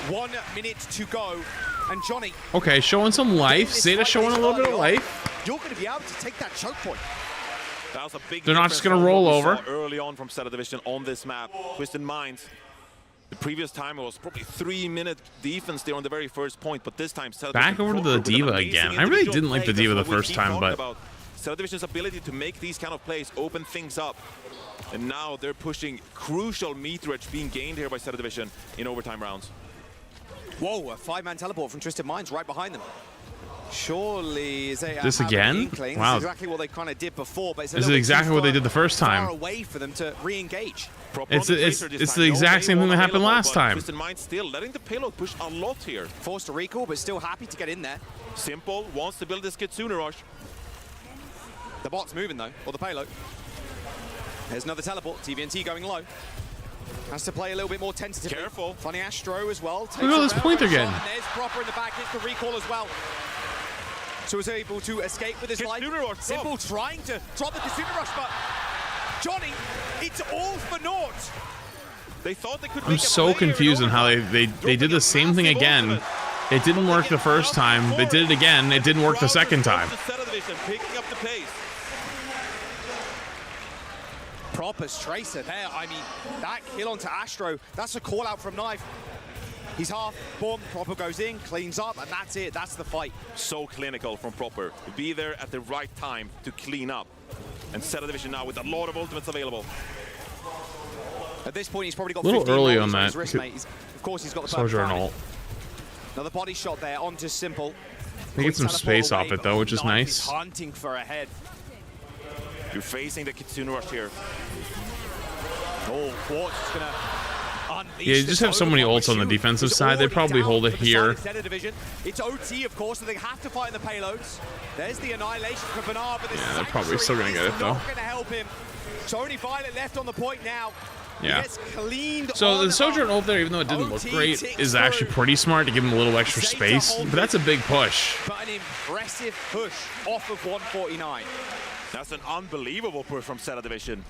1 minute to go. And Johnny... Okay, showing some life. Zeta showing a little bit of life. You're going to be able to take that choke point. That was a big They're not just going to roll over. Early on from Zeta Division on this map. Twisted Minds. The previous time it was probably 3-minute defense there on the very first point, but this time Zeta back over to the D.Va again. I really didn't like the D.Va the first time, but Zeta Division's ability to make these kind of plays, open things up, and now they're pushing crucial meterage being gained here by Zeta Division in overtime rounds. Whoa, a 5-man teleport from Twisted Minds right behind them. Surely they this again? Wow. This is exactly what they kind of did before, but it's this is exactly what they did the first time. Far away for them to re-engage. It's the exact same thing that happened last time. Twisted Minds still letting the payload push a lot here. Forced to recall, but still happy to get in there. Simple wants to build this Kitsune rush. The bot's moving though, or the payload. There's another teleport. TVNT going low. Has to play a little bit more tentatively. Careful. Funny Astro as well. Look at all this point again. And there's Proper in the back, hits the recall as well. So was able to escape with his life. Simple trying to drop the Kitsune Rush, but Johnny, it's all for naught. They thought they could. I'm so confused on how they did the same thing again. It didn't work the first time. They did it again. It didn't work the second time. Picking up the pace. Proper's Tracer there. I mean, that kill onto Astro, that's a call out from Knife. He's half, boom, Proper goes in, cleans up, and that's it. That's the fight. So clinical from Proper. Be there at the right time to clean up. And Zeta Division now with a lot of ultimates available. At this point, he's probably got a little 15 early rolls on his that. wrist, mate. Of course, he's got the Soldier and ult. Another body shot there onto Simple. They get some space off it though, which is Knife nice. Hunting for a head. You're facing the Kitsune Rush here. Oh, Quartz is gonna unleash. Yeah, you just have so many ults on the defensive side. They probably hold it here. It's OT, of course, so they have to fight in the payloads. There's the annihilation for Bernard, but Yeah, they're probably still gonna get it though. not gonna help him. So only Violet left on the point now. Yeah. He gets cleaned So on the Soldier ult there, even though it didn't look great, is actually pretty smart to give him a little extra space. But that's a big push. But an impressive push off of 149. That's an unbelievable push from Zeta Division.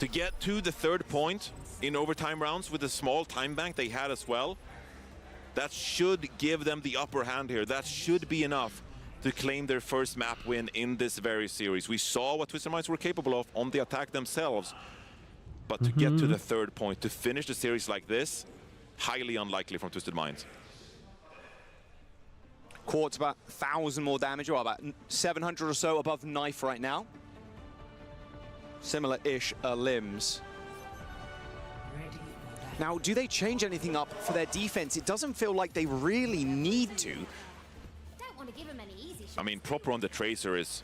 To get to the third point in overtime rounds with the small time bank they had as well, that should give them the upper hand here. That should be enough to claim their first map win in this very series. We saw what Twisted Minds were capable of on the attack themselves. But to get to the third point, to finish the series like this, highly unlikely from Twisted Minds. Quartz about 1,000 more damage, or about 700 or so above Knife right now. Similar-ish limbs. Now, do they change anything up for their defense? It doesn't feel like they really need to. Don't want to give him any easy shots. I mean, Proper on the Tracer is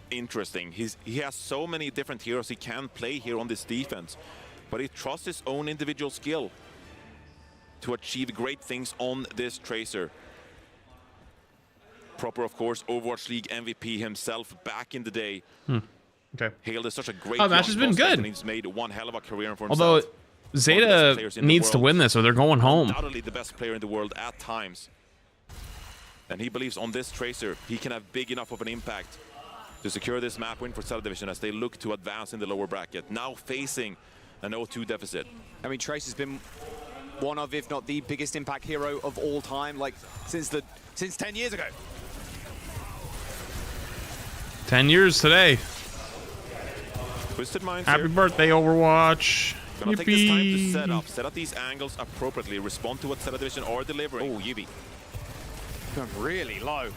interesting. He has so many different heroes he can play here on this defense, but he trusts his own individual skill to achieve great things on this Tracer. Proper, of course, Overwatch League MVP himself back in the day. Okay. Hailed as such a great match has been good. And he's made one hell of a career for himself. Although Zeta needs to win this or they're going home. Undoubtedly the best player in the world at times. And he believes on this Tracer, he can have big enough of an impact to secure this map win for Zeta Division as they look to advance in the lower bracket. Now facing an 0-2 deficit. I mean, Tracer's been one of, if not the biggest impact hero of all time, like since 10 years ago. 10 years today. Twisted Minds Happy here. birthday, Overwatch. Gonna take this time to Yippee. set up these angles appropriately, respond to what Zeta Division are delivering. Oh, Yubi. Going really low.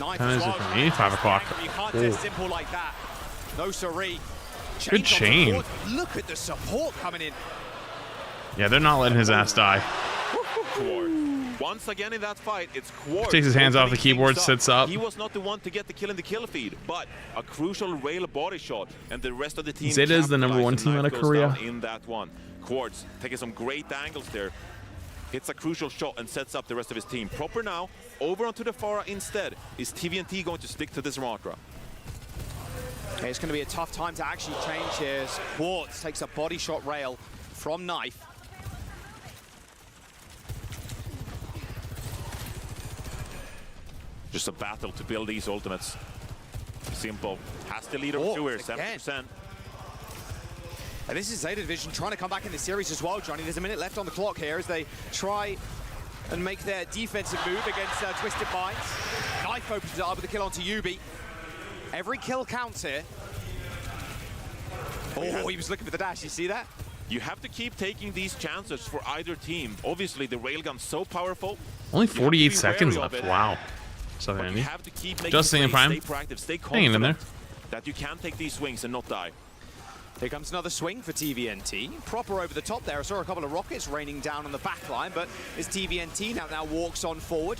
Knife Time as is it well. for me? 5 o'clock. You can't do Simple like that. No siree. Good chain. On support. Look at the support coming in. Yeah, they're not letting his ass die. Once again in that fight, it's Quartz. Takes his hands off the opening keyboard, things sits up. He was not the one to get the kill in the kill feed, but a crucial rail body shot, and the rest of the team. Zeta is the #1 team out of Korea. In that one, Quartz taking some great angles there. Hits a crucial shot and sets up the rest of his team. Proper now, over onto the Pharah instead. Is TVNT going to stick to this Ramatra? Okay, it's going to be a tough time to actually change here. Quartz takes a body shot rail from Knife. Just a battle to build these ultimates. Simple. Has the lead over here, 7%. And this is Zeta Division trying to come back in the series as well, Johnny. There's a minute left on the clock here as they try and make their defensive move against Twisted Minds. Knife opens it up with a kill onto Yubi. Every kill counts here. Oh, he was looking for the dash. You see that? You have to keep taking these chances for either team. Obviously, the railgun's so powerful. Only 48 seconds left. Wow. So But you have to keep making Justin and plays, Prime. stay proactive, stay Hanging in there. confident that you can take these swings and not die. Here comes another swing for TVNT. Proper over the top there. I saw a couple of rockets raining down on the back line, but it's TVNT now walks on forward.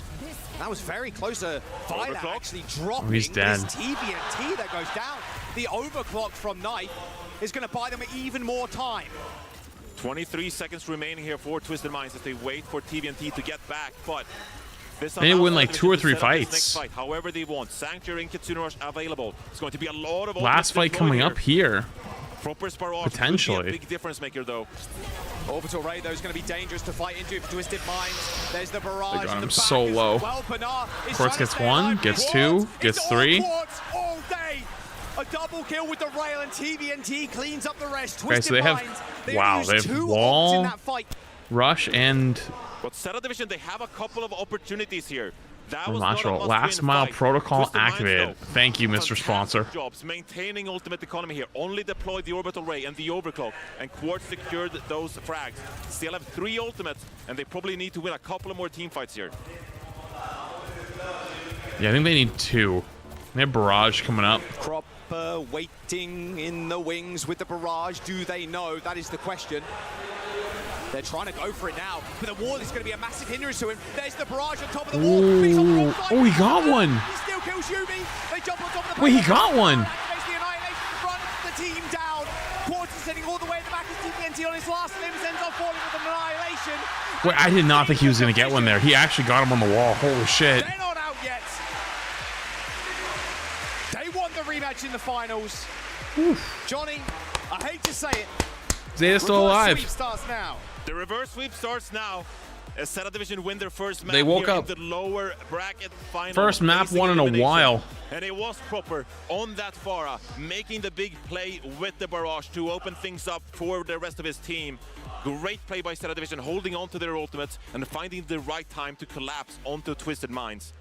That was very close to Violet actually dropping. Oh, he's dead. It's TVNT that goes down. The overclock from Knife is going to buy them even more time. 23 seconds remaining here for Twisted Minds as they wait for TVNT to get back, but this They allows win like them 2 or to 3 set up this fights. next fight however they want. Sanctuary and Kitsune Rush available. It's going to be a lot of Last ultimates fight coming deployed up here. Proper Barrage Potentially. could be a big difference maker, though. Orbital Ray, though, is going to be dangerous to fight into for Twisted Minds. There's the barrage. They got him the so back as low. Well, Quartz gets one, gets two, gets three. Quartz all day. A double kill with the rail, and TVNT cleans up the rest. Okay, so they have, wow, they have wall, rush, and But Zeta Division, they have a couple of opportunities here. That was Marshall. Last mile protocol activated. Thank you, Mr. Sponsor. Jobs maintaining ultimate economy here. Only deployed the orbital ray and the overclock, and Quartz secured those frags. Still have 3 ultimates, and they probably need to win a couple of more team fights here. Yeah, I think they need 2. They have barrage coming up. Cropper waiting in the wings with the barrage. Do they know? That is the question. They're trying to go for it now, but the wall is going to be a massive hindrance to him. There's the barrage on top of the wall. Ooh. Oh, he got one. He still kills Yubi. They jump on top of the Wait, he got one. Makes the annihilation, runs the team down. Quartz is sitting all the way at the back as TPNT on his last limbs, ends up falling with an annihilation. Wait, I did not think he was going to get one there. He actually got him on the wall. Holy shit. They're not out yet. They want the rematch in the finals. Oof. Johnny, I hate to say it. Zeta's still alive. Sweep starts now. The reverse sweep starts now. As Zeta Division win their first map They woke here up. in the lower bracket final. First map won in a while. And it was Proper on that Pharah, making the big play with the barrage to open things up for the rest of his team. Great play by Zeta Division, holding on to their ultimates and finding the right time to collapse onto Twisted Minds.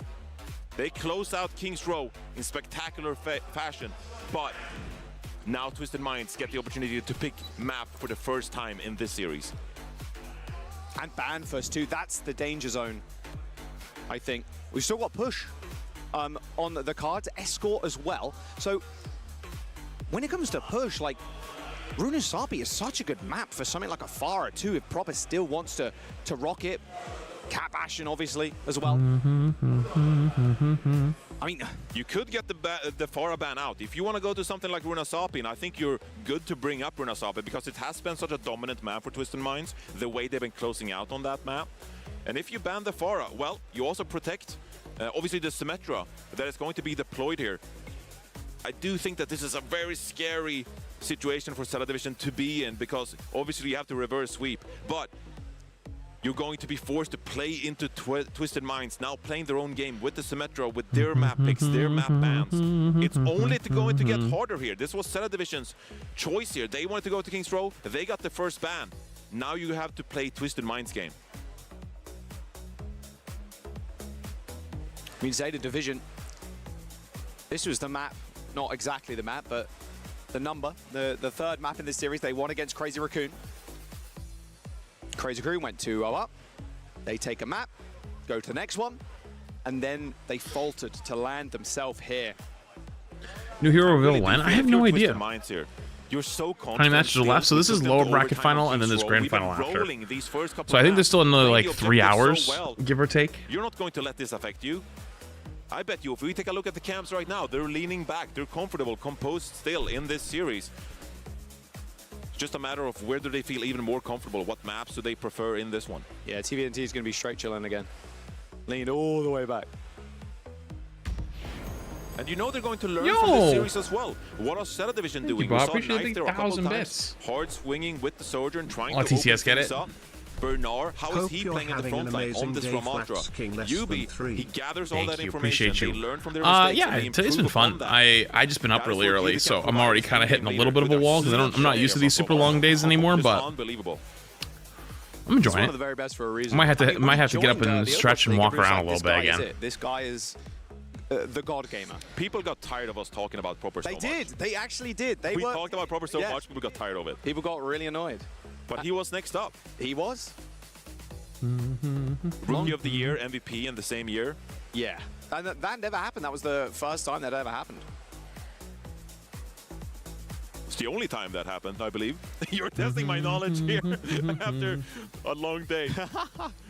They close out King's Row in spectacular fashion, but now Twisted Minds get the opportunity to pick map for the first time in this series. And ban first too. That's the danger zone, I think. We've still got push on the cards, escort as well. So when it comes to push, like Runasapi is such a good map for something like a Pharah too, if Proper still wants to rock it. Cap Ashen obviously as well. I mean, you could get the Pharah ban out. If you want to go to something like Runasapi, and I think you're good to bring up Runasapi because it has been such a dominant map for Twisted Minds, the way they've been closing out on that map. And if you ban the Pharah, well, you also protect, obviously, the Symmetra that is going to be deployed here. I do think that this is a very scary situation for Zeta Division to be in because obviously you have to reverse sweep, but you're going to be forced to play into Twisted Minds, now playing their own game with the Symmetra, with their map picks, their map bans. It's only going to get harder here. This was Zeta Division's choice here. They wanted to go to King's Row. They got the first ban. Now you have to play Twisted Minds game. I mean, Zeta Division, this was the map, not exactly the map, but the number, the third map in this series. They won against Crazy Raccoon. Crazy Raccoon went 2-0 up. They take a map, go to the next one, and then they faltered to land themselves here. New hero reveal when? I have no idea. Here. You're so How many matches are left? So this is lower bracket final, and then this grand final after. So I think there's still another like 3 hours, give or take. You're not going to let this affect you. I bet you, if we take a look at the camps right now, they're leaning back, they're comfortable, composed still in this series. It's just a matter of where do they feel even more comfortable, what maps do they prefer in this one. Yeah, TVNT is going to be straight chilling again. Leaned all the way back. And you know they're going to learn from this series as well. What are Zeta Division doing? You, We saw appreciate Knife the there a couple 1,000 times, bits. hard swinging with the soldier and trying Oh, to TCS open get things it? up. Bernard, how is Hope he you're playing in the having front an line on amazing this day, Ramatra? Flats King less Yubi, than 3. he gathers all Thank that you, information. appreciate They you. learn from their mistakes. Yeah, and they today's been improve fun. upon that. I just been up That is really what early, Yubi so can I'm already provide kind of as hitting a team little bit of a leader. wall because I'm not used to these super long days anymore, but Unbelievable. I'm It's enjoying one it. of the very best for a reason. I might have to I mean, when he get up joined, and the stretch and Overwatch walk League, around a everyone little was bit like, again. This guy is the god gamer. People got tired of us talking about Proper so They much. did. They actually did. We talked about Proper so much, people got tired of it. People got really annoyed. But he was next up. He was. Rookie of the Year, MVP in the same year. Yeah. And that never happened. That was the first time that ever happened. It's the only time that happened, I believe. You're testing my knowledge here after a long day.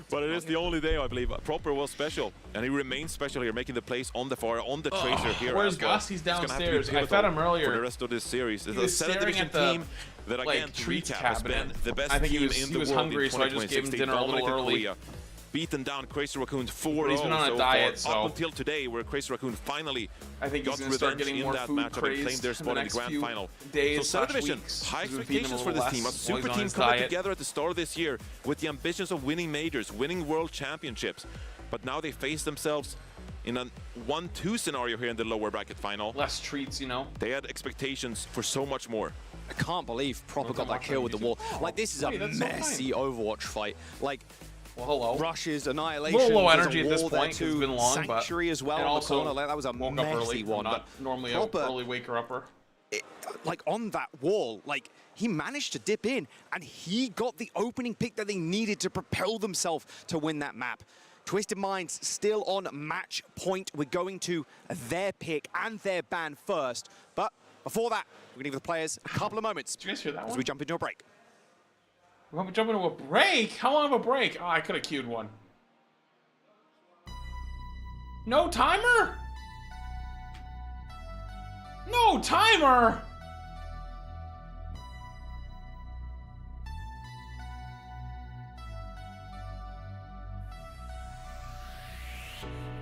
But it is the only day, I believe. Proper was special, and he remains special here, making the plays on the Pharah, on the Tracer here. Where's as well. Gus? He's It's gonna have to be downstairs. I pivotal fed him earlier. for the rest of this series. He It's a was Zeta staring Division at the, team that, again, like, to treats recap, has been cabinet. the best I think team he in was the world hungry, in so I just gave him 2016, dinner a little dominated early. Korea. beaten down Crazy Raccoons 4-0 He's been on a so diet, far, so up until today, where Crazy Raccoon finally I think got he's gonna start revenge getting in more that food matchup and claimed crazed their in the spot in the next grand few final. days So Center slash Division, weeks. high He's been feeding him a expectations for little this team. A less while he's super on team his coming diet. together at the start of this year with the ambitions of winning majors, winning world championships. But now they face themselves in a 1-2 scenario here in the lower bracket final. Less treats, you know. They had expectations for so much more. I can't believe Proper got that kill with the wall. Like, this is a messy Overwatch fight. Like, hello. Rushes, Annihilation, A little low there's energy a at this wall point there 'cause too. it's been long, Sanctuary but as well and on the also corner. Like, that was a woke up messy early. one. Not But normally Proper, an early waker-upper. Like, on that wall, like, he managed to dip in, and he got the opening pick that they needed to propel themselves to win that map. Twisted Minds still on match point. We're going to their pick and their ban first. But before that, we're going to give the players a couple of moments Did you guys hear that as one? we jump into a break. We're going to jump into a break? How long of a break? Oh, I could have queued one. No timer? No timer?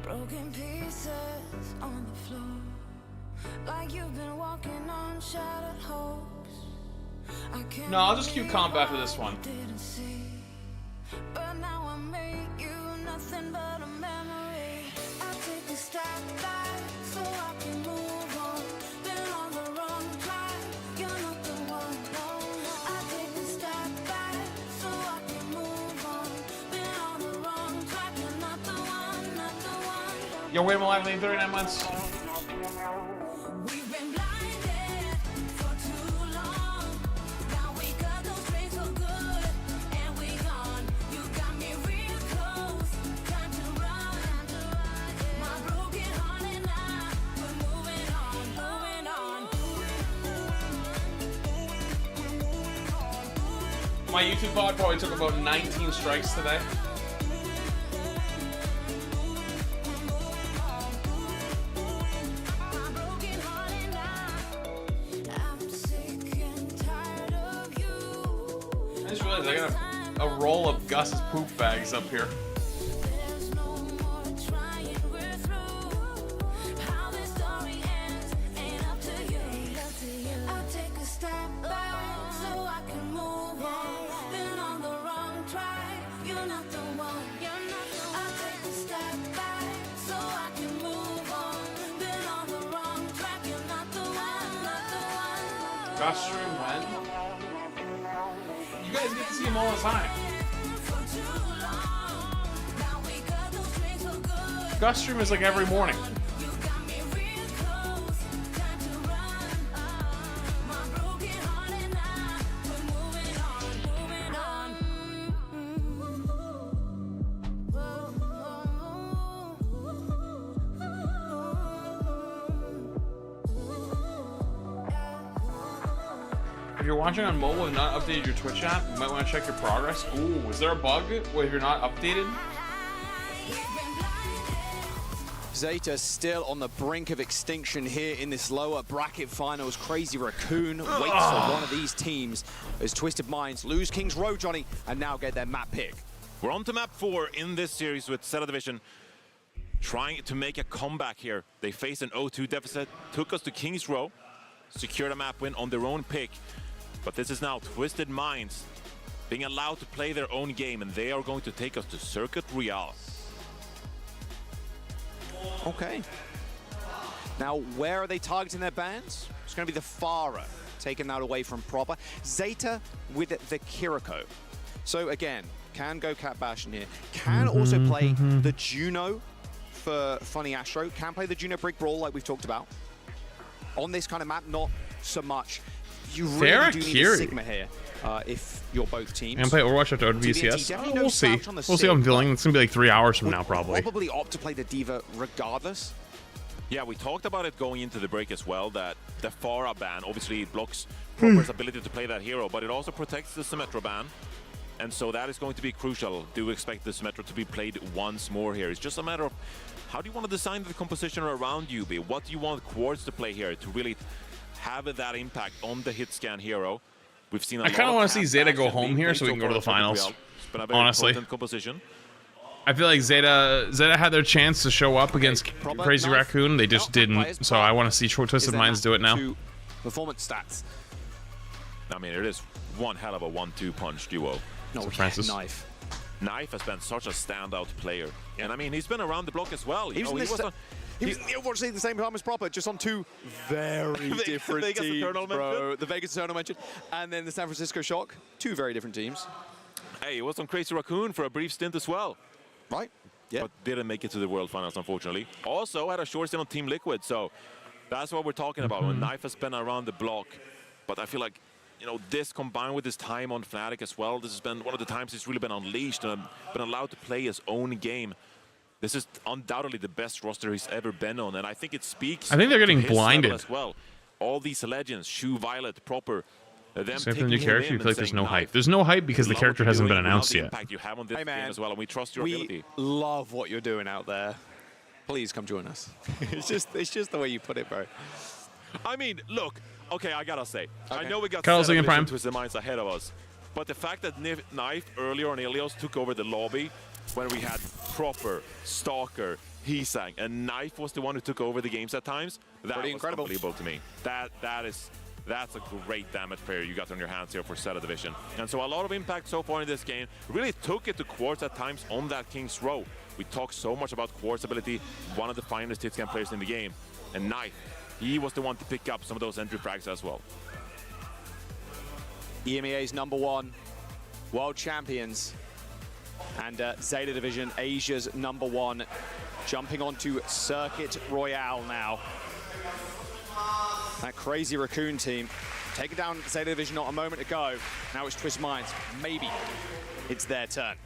Broken pieces on the floor, like you've been walking on shattered hopes. No, I'll just queue combat for this one. Didn't see, but now I make you nothing but a memory. I take a step back so I can move on. Been on the wrong track, you're not the one. No, I take a step back so I can move on. Been on the wrong track, you're not the one, not the one. Yo, wait, I'm alive in 39 months. We've been blinded for too long. Now we cut those strings for good, and we gone. You got me real close. Time to run. My broken heart and I, we're moving on, moving on. My YouTube pod probably took about 19 strikes today. I just realized I got a roll of Gus's poop bags up here. Gus stream when? You guys get to see him all the time. Gus stream is like every morning. If you're watching on mobile and not updated your Twitch app, you might want to check your progress. Ooh, is there a bug where if you're not updated? Zeta still on the brink of extinction here in this lower bracket finals. Crazy Raccoon waits for one of these teams as Twisted Minds lose King's Row, Johnny, and now get their map pick. We're on to map 4 in this series with Zeta Division trying to make a comeback here. They faced an 0-2 deficit, took us to King's Row, secured a map win on their own pick. But this is now Twisted Minds being allowed to play their own game, and they are going to take us to Circuit Royale. Okay. Now, where are they targeting their bans? It's going to be the Pharah, taking that away from Proper. Zeta with the Kiriko. So again, can go Cat Bash in here. Can also play the Juno for Funny Astro. Can play the Juno Brick Brawl like we've talked about. On this kind of map, not so much. You really do need a Sigma here if you're both teams. And play Overwatch after OWCS? We'll see. We'll see how I'm feeling. It's going to be like 3 hours from now, probably. Probably opt to play the Diva regardless. Yeah, we talked about it going into the break as well, that the Pharah ban obviously blocks Proper's ability to play that hero, but it also protects the Symmetra ban. And so that is going to be crucial. Do expect the Symmetra to be played once more here. It's just a matter of how do you want to design the composition around UB? What do you want Quartz to play here to really have that impact on the hit scan hero? We've seen. I kind of want to see Zeta go home here so we can go to the finals. Honestly, composition. I feel like Zeta had their chance to show up against Crazy Raccoon. They just didn't. So I want to see Twisted Minds do it now. Performance stats. I mean, it is one hell of a 1-2 punch duo. No, Francis. Knife. Knife has been such a standout player. And I mean, he's been around the block as well. He was in the Overwatch League at the same time as Proper, just on two very different Vegas teams, Eternal bro. mention. The Vegas Eternal mention, and then the San Francisco Shock. Two very different teams. Hey, he was on Crazy Raccoon for a brief stint as well. Right. Yeah. But didn't make it to the World Finals, unfortunately. Also had a short stint on Team Liquid, so that's what we're talking about. When Knife has been around the block. But I feel like, you know, this combined with his time on Fnatic as well, this has been one of the times he's really been unleashed and been allowed to play his own game. This is undoubtedly the best roster he's ever been on, and I think it speaks. I think they're getting to his blinded level as well. All these legends, Shu, Violet, Proper, them Same for the taking new him character. in You feel like and there's saying, no "Knife, hype. There's no hype because we the love character what you're hasn't been doing, we love announced the yet. impact you have on this Hey, man, game as well, and we trust your ability. We love what you're doing out there. Please come join us. it's just the way you put it, bro. I mean, look, okay, I gotta say, Okay. I know we got Carl's Zeta in Prime. and Twisted Minds ahead of us, but the fact that Knife earlier on Ilios took over the lobby when we had Proper, Stalker, Heesang, and Knife was the one who took over the games at times, that Pretty was incredible. unbelievable to me. That's a great damage player you got on your hands here for Zeta Division. And so a lot of impact so far in this game. Really took it to Quartz at times on that King's Row. We talk so much about Quartz ability, one of the finest hit scan players in the game. And Knife, he was the one to pick up some of those entry frags as well. EMEA's #1 world champions, and Zeta Division, Asia's #1, jumping onto Circuit Royale now. That Crazy Raccoon team taking down Zeta Division not a moment ago. Now it's Twisted Minds. Maybe it's their turn.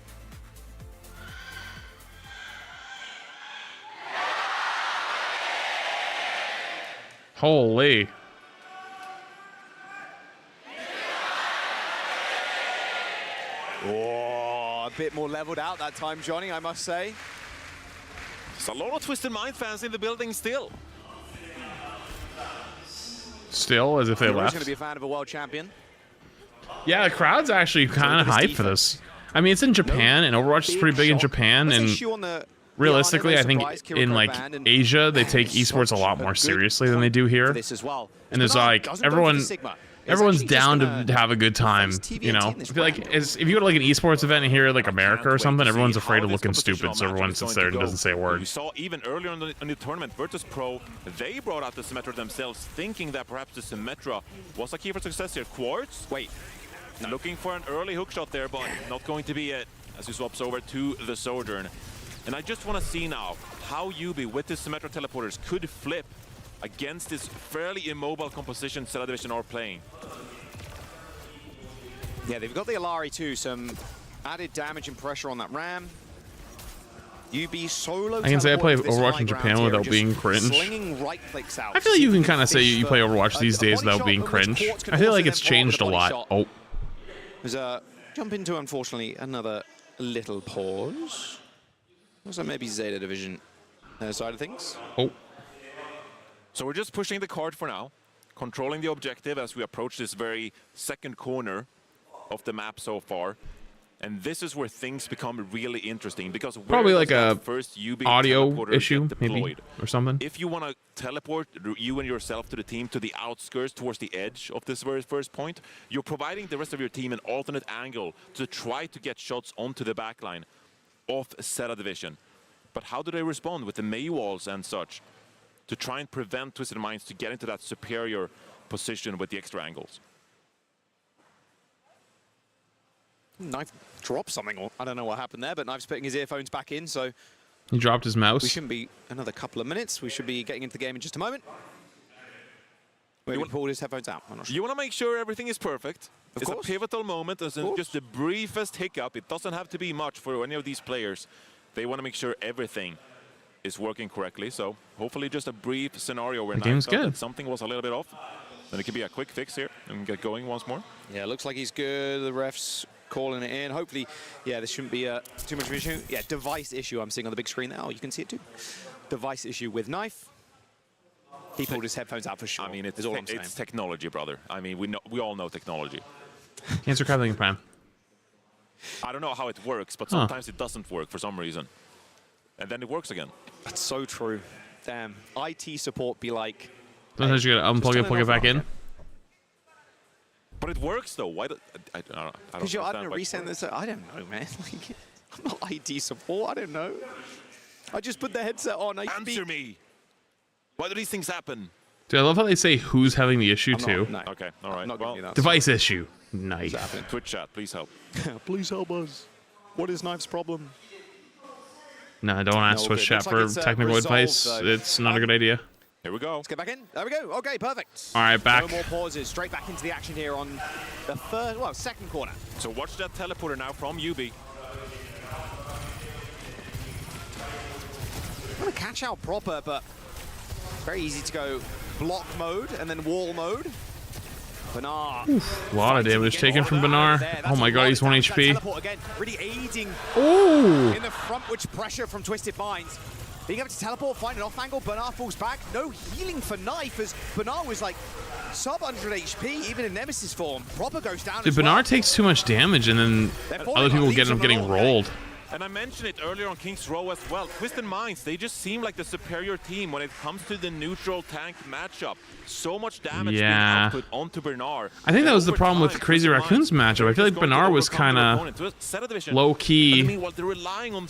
Holy. Oh, a bit more leveled out that time, Johnny, I must say. There's a lot of Twisted Mind fans in the building still. Still, as if they You're always left. going to be a fan of a world champion. Yeah, the crowd's actually kind of hyped for this. I mean, it's in Japan, and Overwatch is pretty big in Japan, and realistically, I think in like Asia, they take esports a lot more seriously than they do here. And there's like everyone's down to have a good time, you know. I feel like if you go to like an esports event here, like America or something, everyone's afraid of looking stupid, so everyone sits there and doesn't say a word. We saw even earlier in the tournament, Virtus Pro, they brought out the Symmetra themselves, thinking that perhaps the Symmetra was a key for success here. Quartz, looking for an early hook shot there, but not going to be it, as he swaps over to the Sojourn. And I just want to see now how Yubi with his Symmetra teleporters could flip against this fairly immobile composition Zeta Division are playing. Yeah, they've got the Alari too, some added damage and pressure on that Ram. UB solo. I can say I play Overwatch in Japan without being cringe. Right clicks out. I feel like you can kind of say you play Overwatch these days without being cringe. I feel like it's changed a lot. Oh. There's a jump into, unfortunately, another little pause. Looks like maybe Zeta Division side of things. Oh. So we're just pushing the card for now, controlling the objective as we approach this very second corner of the map so far. And this is where things become really interesting, because Probably like a first UB audio issue, maybe, or something. If you want to teleport you and yourself to the team to the outskirts towards the edge of this very first point, you're providing the rest of your team an alternate angle to try to get shots onto the backline of Zeta Division. But how do they respond with the Mei walls and such to try and prevent Twisted Minds to get into that superior position with the extra angles? Knife dropped something, or I don't know what happened there, but Knife's putting his earphones back in, so He dropped his mouse. we shouldn't be another couple of minutes. We should be getting into the game in just a moment. Maybe pulled his headphones out. I'm not sure. You want to make sure everything is perfect. Of It's course. a pivotal moment. It's just the briefest hiccup. It doesn't have to be much for any of these players. They want to make sure everything is working correctly. So hopefully just a brief scenario where The game's Knife felt good. that something was a little bit off. Then it could be a quick fix here and get going once more. Yeah, looks like he's good. The ref's calling it in. Hopefully, yeah, this shouldn't be too much of an issue. Yeah, device issue I'm seeing on the big screen now. You can see it too. Device issue with Knife. He pulled his headphones out for sure. I mean, is all I'm saying. it's technology, brother. I mean, we all know technology. Cancer Crabbing Prime. I don't know how it works, but sometimes it doesn't work for some reason. And then it works again. That's so true. Damn. IT support be like... Sometimes you gotta unplug it, plug it back in. But it works though. Why? I don't know. Because I don't know, resend this. I don't know, man. Like, I'm not IT support. I don't know. I just put the headset on. Answer me. Why do these things happen? Dude, I love how they say who's having the issue too. No. Okay, all right. Well, device issue. Nice. Twitch chat, please help. Please help us. What is Knife's problem? No, don't ask Twitch chat for technical advice. It's not a good idea. Here we go. Let's get back in. There we go. Okay, perfect. All right, back. No more pauses. Straight back into the action here on the second corner. So watch that teleporter now from UB. I'm going to catch out proper, but very easy to go block mode and then wall mode. Banner. A lot of damage taken from Banner. Oh my god, he's 1 HP. Teleport again, really aiding Ooh. in the front, which pressure from Twisted Minds. Being able to teleport, find an off angle, Banner falls back. No healing for Knife as Banner was like sub 100 HP, even in Nemesis form. Proper goes down. Dude, Banner takes too much damage and then other people end up getting rolled. And I mentioned it earlier on King's Row as well. Twisted Minds, they just seem like the superior team when it comes to the neutral tank matchup. So much damage being output onto Bernard. I think that was the problem with Crazy Raccoon's matchup. I feel like Bernard was kind of low-key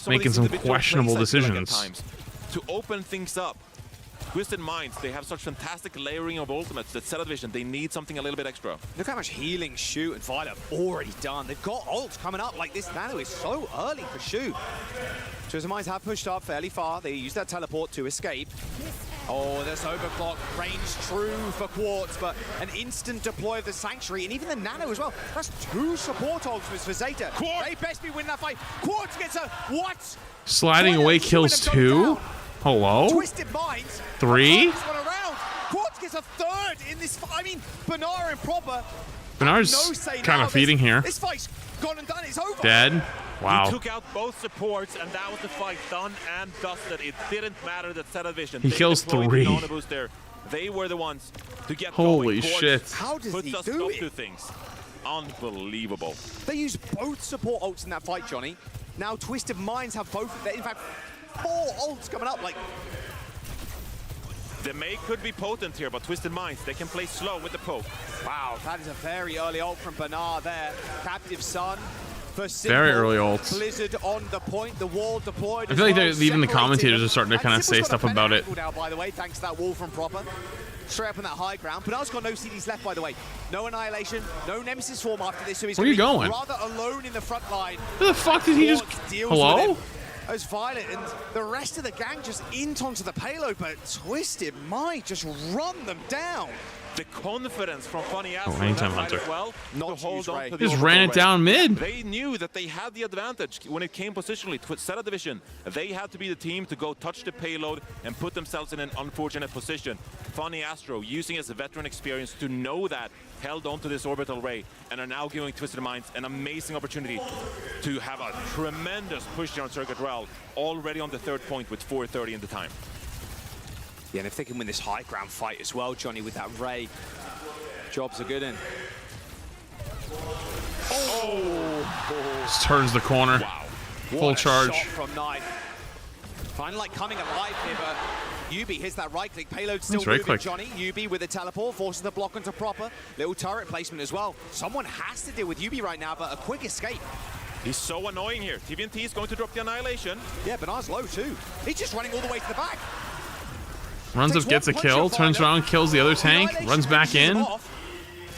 making some questionable decisions. To open things up. Twisted Minds, they have such fantastic layering of ultimates that Zeta Division, they need something a little bit extra. Look how much healing Shu and Violet have already done. They've got ults coming up. Like, this nano is so early for Shu. Twisted Minds have pushed up fairly far. They use that teleport to escape. Oh, this overclock, range true for Quartz, but an instant deploy of the Sanctuary, and even the Nano as well. That's 2 support ultimates for Zeta. Quartz. They best be winning that fight. Quartz gets a what? Sliding away kills 2? Hello? Twisted Minds. 3? Quartz gets a 3rd in this fight. I mean, Banner and Proper. Bernard's kind of feeding here. This fight's gone and done. It's over. Dead. Wow. He took out both supports, and that was the fight done and dusted. It didn't matter that Zeta Division. He kills 3. There. They were the ones to get Holy going. shit. How does he do it? Two things. Unbelievable. They used both support ults in that fight, Johnny. Now Twisted Minds have both. In fact, 4 ults coming up. Like, the May could be potent here, but Twisted Minds, they can play slow with the poke. Wow, that is a very early ult from Banner there. Captive Sun. Very early ults. Blizzard on the point, the wall deployed. I feel like even the commentators are starting to kind of say stuff about it. Now, by the way, thanks to that wall from Proper. Straight up on that high ground. Banner's got no CDs left, by the way. No Annihilation, no Nemesis form after this, so he's Where are you going? rather alone in the front line. Where the fuck did he just... Hello? As Violet and the rest of the gang just int onto the payload, but Twisted might just run them down. The confidence from Funny Ass anytime Hunter. as well to hold on to the just ran it down mid. They knew that they had the advantage when it came positionally to Zeta Division. They had to be the team to go touch the payload and put themselves in an unfortunate position. Funny Astro, using his veteran experience to know that, held on to this orbital ray and are now giving Twisted Minds an amazing opportunity to have a tremendous push here on Circuit Rail, already on the 3rd point with 4:30 in the time. Yeah, and if they can win this high ground fight as well, Johnny, with that Ray, jobs are good in. Just turns the corner. Wow. Full charge. Shot from Knight. Finally, like, coming alive here, but Yubi hits that right click. Payload still moving, quick. Johnny. Yubi with a teleport, forces the block onto Proper. Little turret placement as well. Someone has to deal with Yubi right now, but a quick escape. He's so annoying here. TVNT is going to drop the Annihilation. Yeah, Banar's low too. He's just running all the way to the back. Runs up, gets a kill, turns around, kills the other tank, runs back in.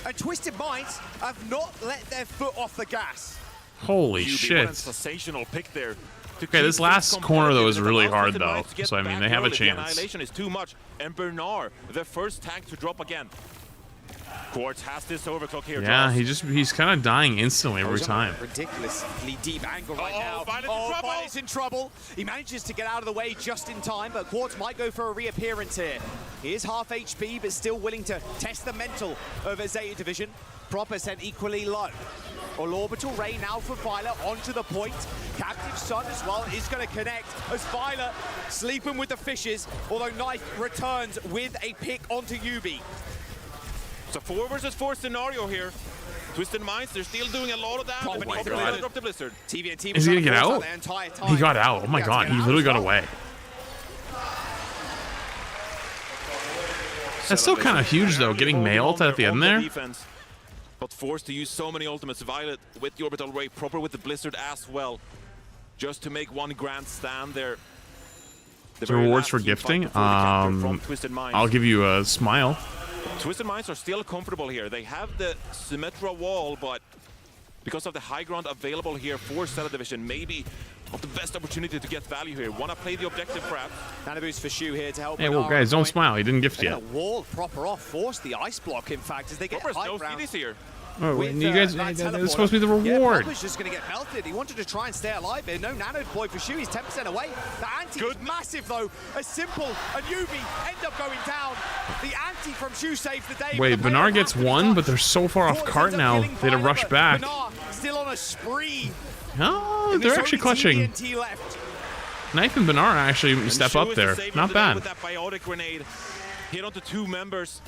And Twisted Minds have not let their foot off the gas. Holy What a shit. sensational pick there. Okay, this last corner though is really hard though. So I mean, they have a chance. Annihilation is too much, and Bernard, the first tank to drop again. Quartz has this overclock here. Yeah, he's kind of dying instantly every time. Ridiculously deep angle right now. Violet's in trouble. He manages to get out of the way just in time, but Quartz might go for a reappearance here. He is half HP, but still willing to test the mental of a Zeta Division. Proper sent equally low. All orbital ray now for Violet onto the point. Captive Sun as well is going to connect as Violet sleeping with the fishes, although Knife returns with a pick onto Yubi. It's a 4 versus 4 scenario here. Twisted Minds, they're still doing a lot of damage. Oh my But God. drop the Blizzard. TVNT Is he gonna get out? He got out. Oh my God, he literally got away. That's still kind of huge though, getting mailed at the end there. Defense, but forced to use so many ultimates. Violet with the orbital ray, proper with the Blizzard as well, just to make one grand stand there. The rewards for gifting. I'll give you a smile. Twisted Minds are still comfortable here. They have the Symmetra wall, but because of the high ground available here for Cellar Division, maybe not the best opportunity to get value here. Want to play the objective, perhaps. Nano boost for Shu here to help. Hey, well, guys, don't smile. He didn't gift yet. Wall proper off, force the ice block. In fact, as they get high ground. Here. Oh, you guys, that's supposed to be the reward. Yeah, was just going to get melted. He wanted to try and stay alive here. No nano deploy for Shu. He's 10% away. The anti is massive, though. As simple and Yubi end up going down. The anti from Shu saves the day. Wait, Banar gets one, but they're so far off cart now. They had to rush back. Banar still on a spree. Oh, they're actually clutching. Knife and Banar actually step up there. Not bad. With that biotic grenade, hit onto 2 members.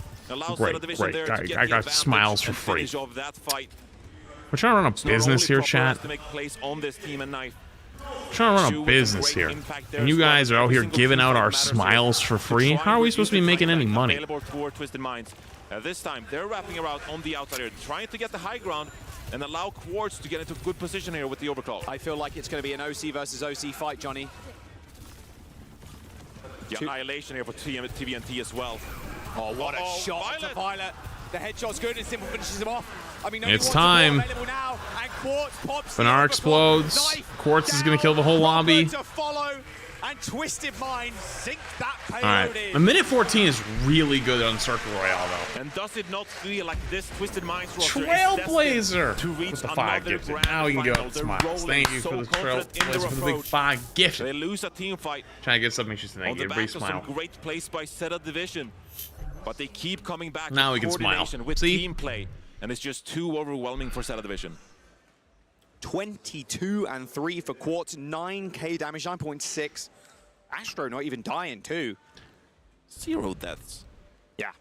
Great. I got smiles for free. We're trying to run a business here, chat. To make plays on this team and Knife. We're trying to run a business here. And you guys are out here giving out our smiles for free. How are we supposed to be making any money? Twisted Minds. This time, they're wrapping around on the outside here, trying to get the high ground and allow Quartz to get into good position here with the overclock. I feel like it's going to be an OC versus OC fight, Johnny. Yeah, annihilation here for TVNT as well. Oh, what a shot to Violet. The headshot's good and Simple finishes him off. I mean, it's time. Banar explodes. Quartz is going to kill the whole lobby. And Twisted Minds sink that payload Alright, a minute 14 is really good on Circle Royale, though. And does it not feel like this Twisted Minds roster Trailblazer to reach with the 5 gifted. Now we can go up smiles. Thank you for the Trailblazer for the big 5 gift. They lose a team fight. Trying to get something just tonight. Everybody smile. Some great plays by Cellar Division, but they keep coming back. Now we can smile. With team play, and it's just too overwhelming for Cellar Division. 22 and 3 for Quartz, 9k damage, 9.6. Astro not even dying too. 0 deaths. Yeah.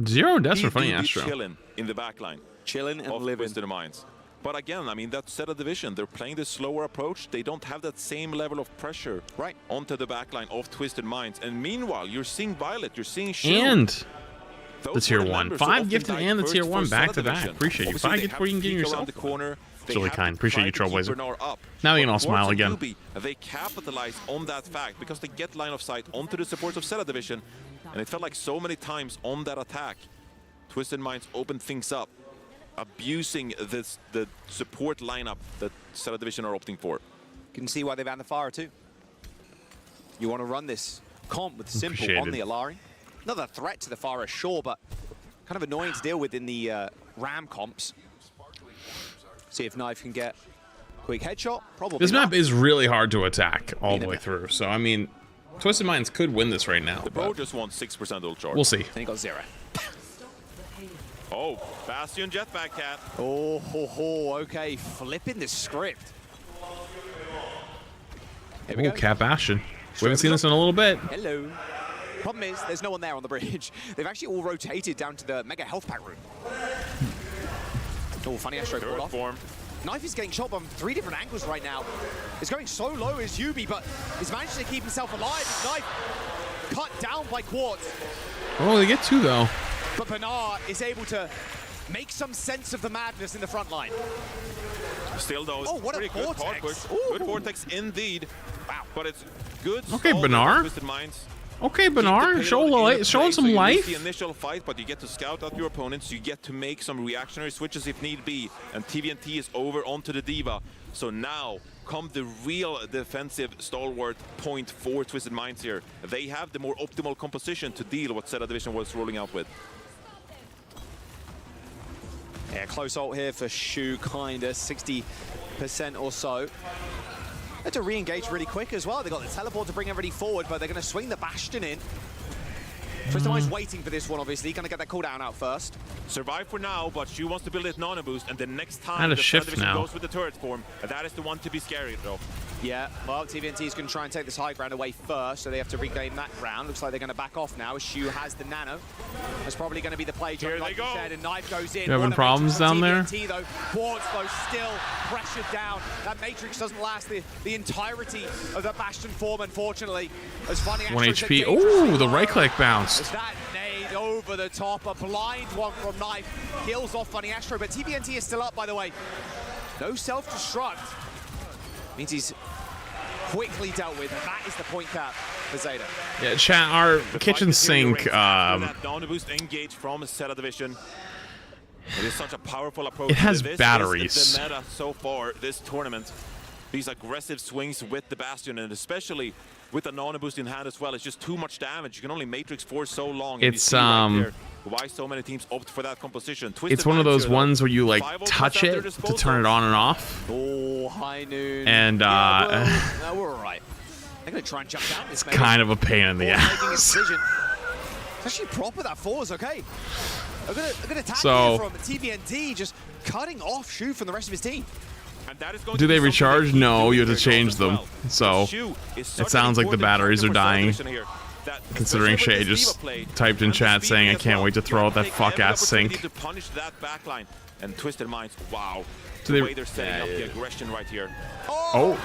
0 deaths for funny Astro. Chilling in the backline. Chilling and living. Twisted Minds. But again, I mean, that's Cellar Division. They're playing this slower approach. They don't have that same level of pressure onto the backline of Twisted Minds. And meanwhile, you're seeing Violet, you're seeing Shu. And the tier 1. 5 gifted and the tier 1 back to back. Appreciate you. 5 gifted where you can get yourself. It's really kind. Appreciate you, Trailblazer. Now we can all smile again. They capitalize on that fact because they get line of sight onto the supports of Cellar Division. And it felt like so many times on that attack, Twisted Minds opened things up, abusing the support lineup that Cellar Division are opting for. You can see why they banned the Pharah too. You want to run this comp with Simple on the Alari. Not a threat to the Pharah, sure, but kind of annoying to deal with in the Ram comps. See if Knife can get quick headshot. Probably this map is really hard to attack all the way through. So, I mean, Twisted Minds could win this right now. The Pro just won 6% ult charge. We'll see. And he got 0. Oh, Bastion jetpack cat. Oh, okay. Flipping the script. Oh, Cat Bastion. We haven't seen this in a little bit. Hello. Problem is, there's no one there on the bridge. They've actually all rotated down to the Mega Health Pack room. Oh, funny Astro pulled off. Knife is getting shot from 3 different angles right now. It's going so low as Yubi, but he's managed to keep himself alive. His Knife cut down by Quartz. Oh, they get 2 though. But Banar is able to make some sense of the madness in the front line. Still though, oh, what a vortex. Good vortex indeed. Wow. But it's good. Okay, Banar. Twisted Minds. Okay, Banar, showing some life. The initial fight, but you get to scout out your opponents. You get to make some reactionary switches if need be. And TVNT is over onto the Diva. So now come the real defensive stalwart point for Twisted Minds here. They have the more optimal composition to deal what Cellar Division was rolling out with. Yeah, close ult here for Shu, kinda 60% or so. They had to re-engage really quick as well. They got the teleport to bring everybody forward, but they're going to swing the Bastion in. Twisted Minds waiting for this one, obviously. Going to get that cooldown out first. Survive for now, but Shu wants to build his nano boost, and the next time and a the shift now goes with the turret form, that is the one to be scary, though. Yeah, well, TVNT is going to try and take this high ground away first, so they have to regain that ground. Looks like they're going to back off now as Shu has the nano. That's probably going to be the play, Johnny, like you said, and Knife goes in. You having problems down there? Though. Quartz, though, still pressured down. That Matrix doesn't last the entirety of the Bastion form, unfortunately. As Funny 1 HP. Ooh, the right click bounced. As that nade over the top, a blind one from Knife. Kills off Funny Astro, but TVNT is still up, by the way. No self-destruct. Means he's quickly dealt with, and that is the point cap for Zeta. Yeah, chat, our kitchen sink, that down boost engage from Zeta Division. It is such a powerful approach. It has this batteries. Is the meta so far this tournament. These aggressive swings with the Bastion, and especially with the nano boost in hand as well. It's just too much damage. You can only Matrix for so long. It's right there why so many teams opt for that composition. It's one of those ones where you like touch it to turn it on and off. Oh, high noon. And no, we're all right. They're gonna try and jump down this. It's kind of a pain in the ass. It's actually proper, that falls okay. A good attack So- here from TVNT, just cutting off Shu from the rest of his team. And that is going Do to they be recharge? something No, you have to very change them. well. So Shu is it such sounds an like the important batteries are character for Zeta dying. Division here. That Considering especially Shay with this just Diva play, typed in and the chat saying, I speed can't as wait to throw out that take fuck every ass opportunity sink. to punish that backline. And Twisted Minds, wow. Do The they- way they're setting up the aggression right here. Oh.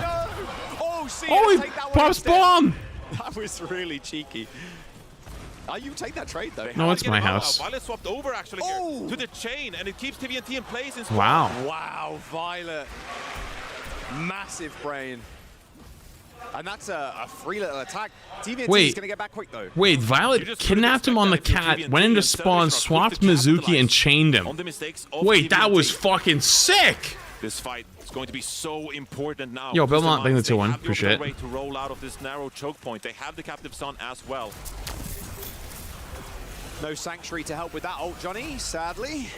Oh, see, Oh, he take that one pops instead. bomb! That was really cheeky. You take that trade, though. No, it's my house. Violet swapped over actually here to the chain, and it keeps TVNT in place. In Wow. Wow, Violet. Massive brain. And that's a free little attack. TVNT is Wait. going to get back quick, though. Wait, Violet kidnapped him on the cat, went into spawn, swapped Mizuki, and chained him. On the mistakes of Wait, that TVNT. was fucking sick! This fight is going to be so important now. Yo, Belmont, Twisted thank you Minds, for they have the shit. way to roll out of this narrow choke point. They have the Captive Sun as well. No Sanctuary to help with that ult, Johnny, sadly.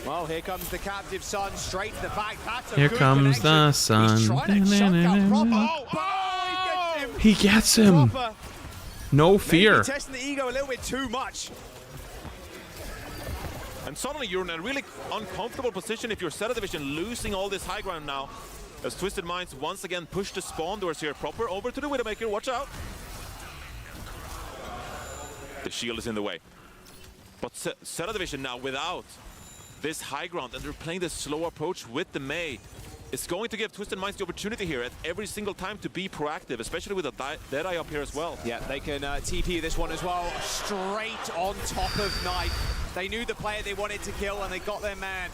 Well, here comes the Captive Sun straight to the back. That's a Here good comes connection. the sun. He's trying to chunk out Proper. He gets him. Proper. No fear. Maybe testing the ego a little bit too much. And suddenly you're in a really uncomfortable position if you're Zeta Division losing all this high ground now. As Twisted Minds once again push the spawn doors here. Proper over to the Widowmaker, watch out. The shield is in the way. But Zeta Division now without this high ground, and they're playing this slow approach with the Mei. It's going to give Twisted Minds the opportunity here at every single time to be proactive, especially with a Deadeye up here as well. Yeah, they can TP this one as well, straight on top of Knife. They knew the player they wanted to kill, and they got their man.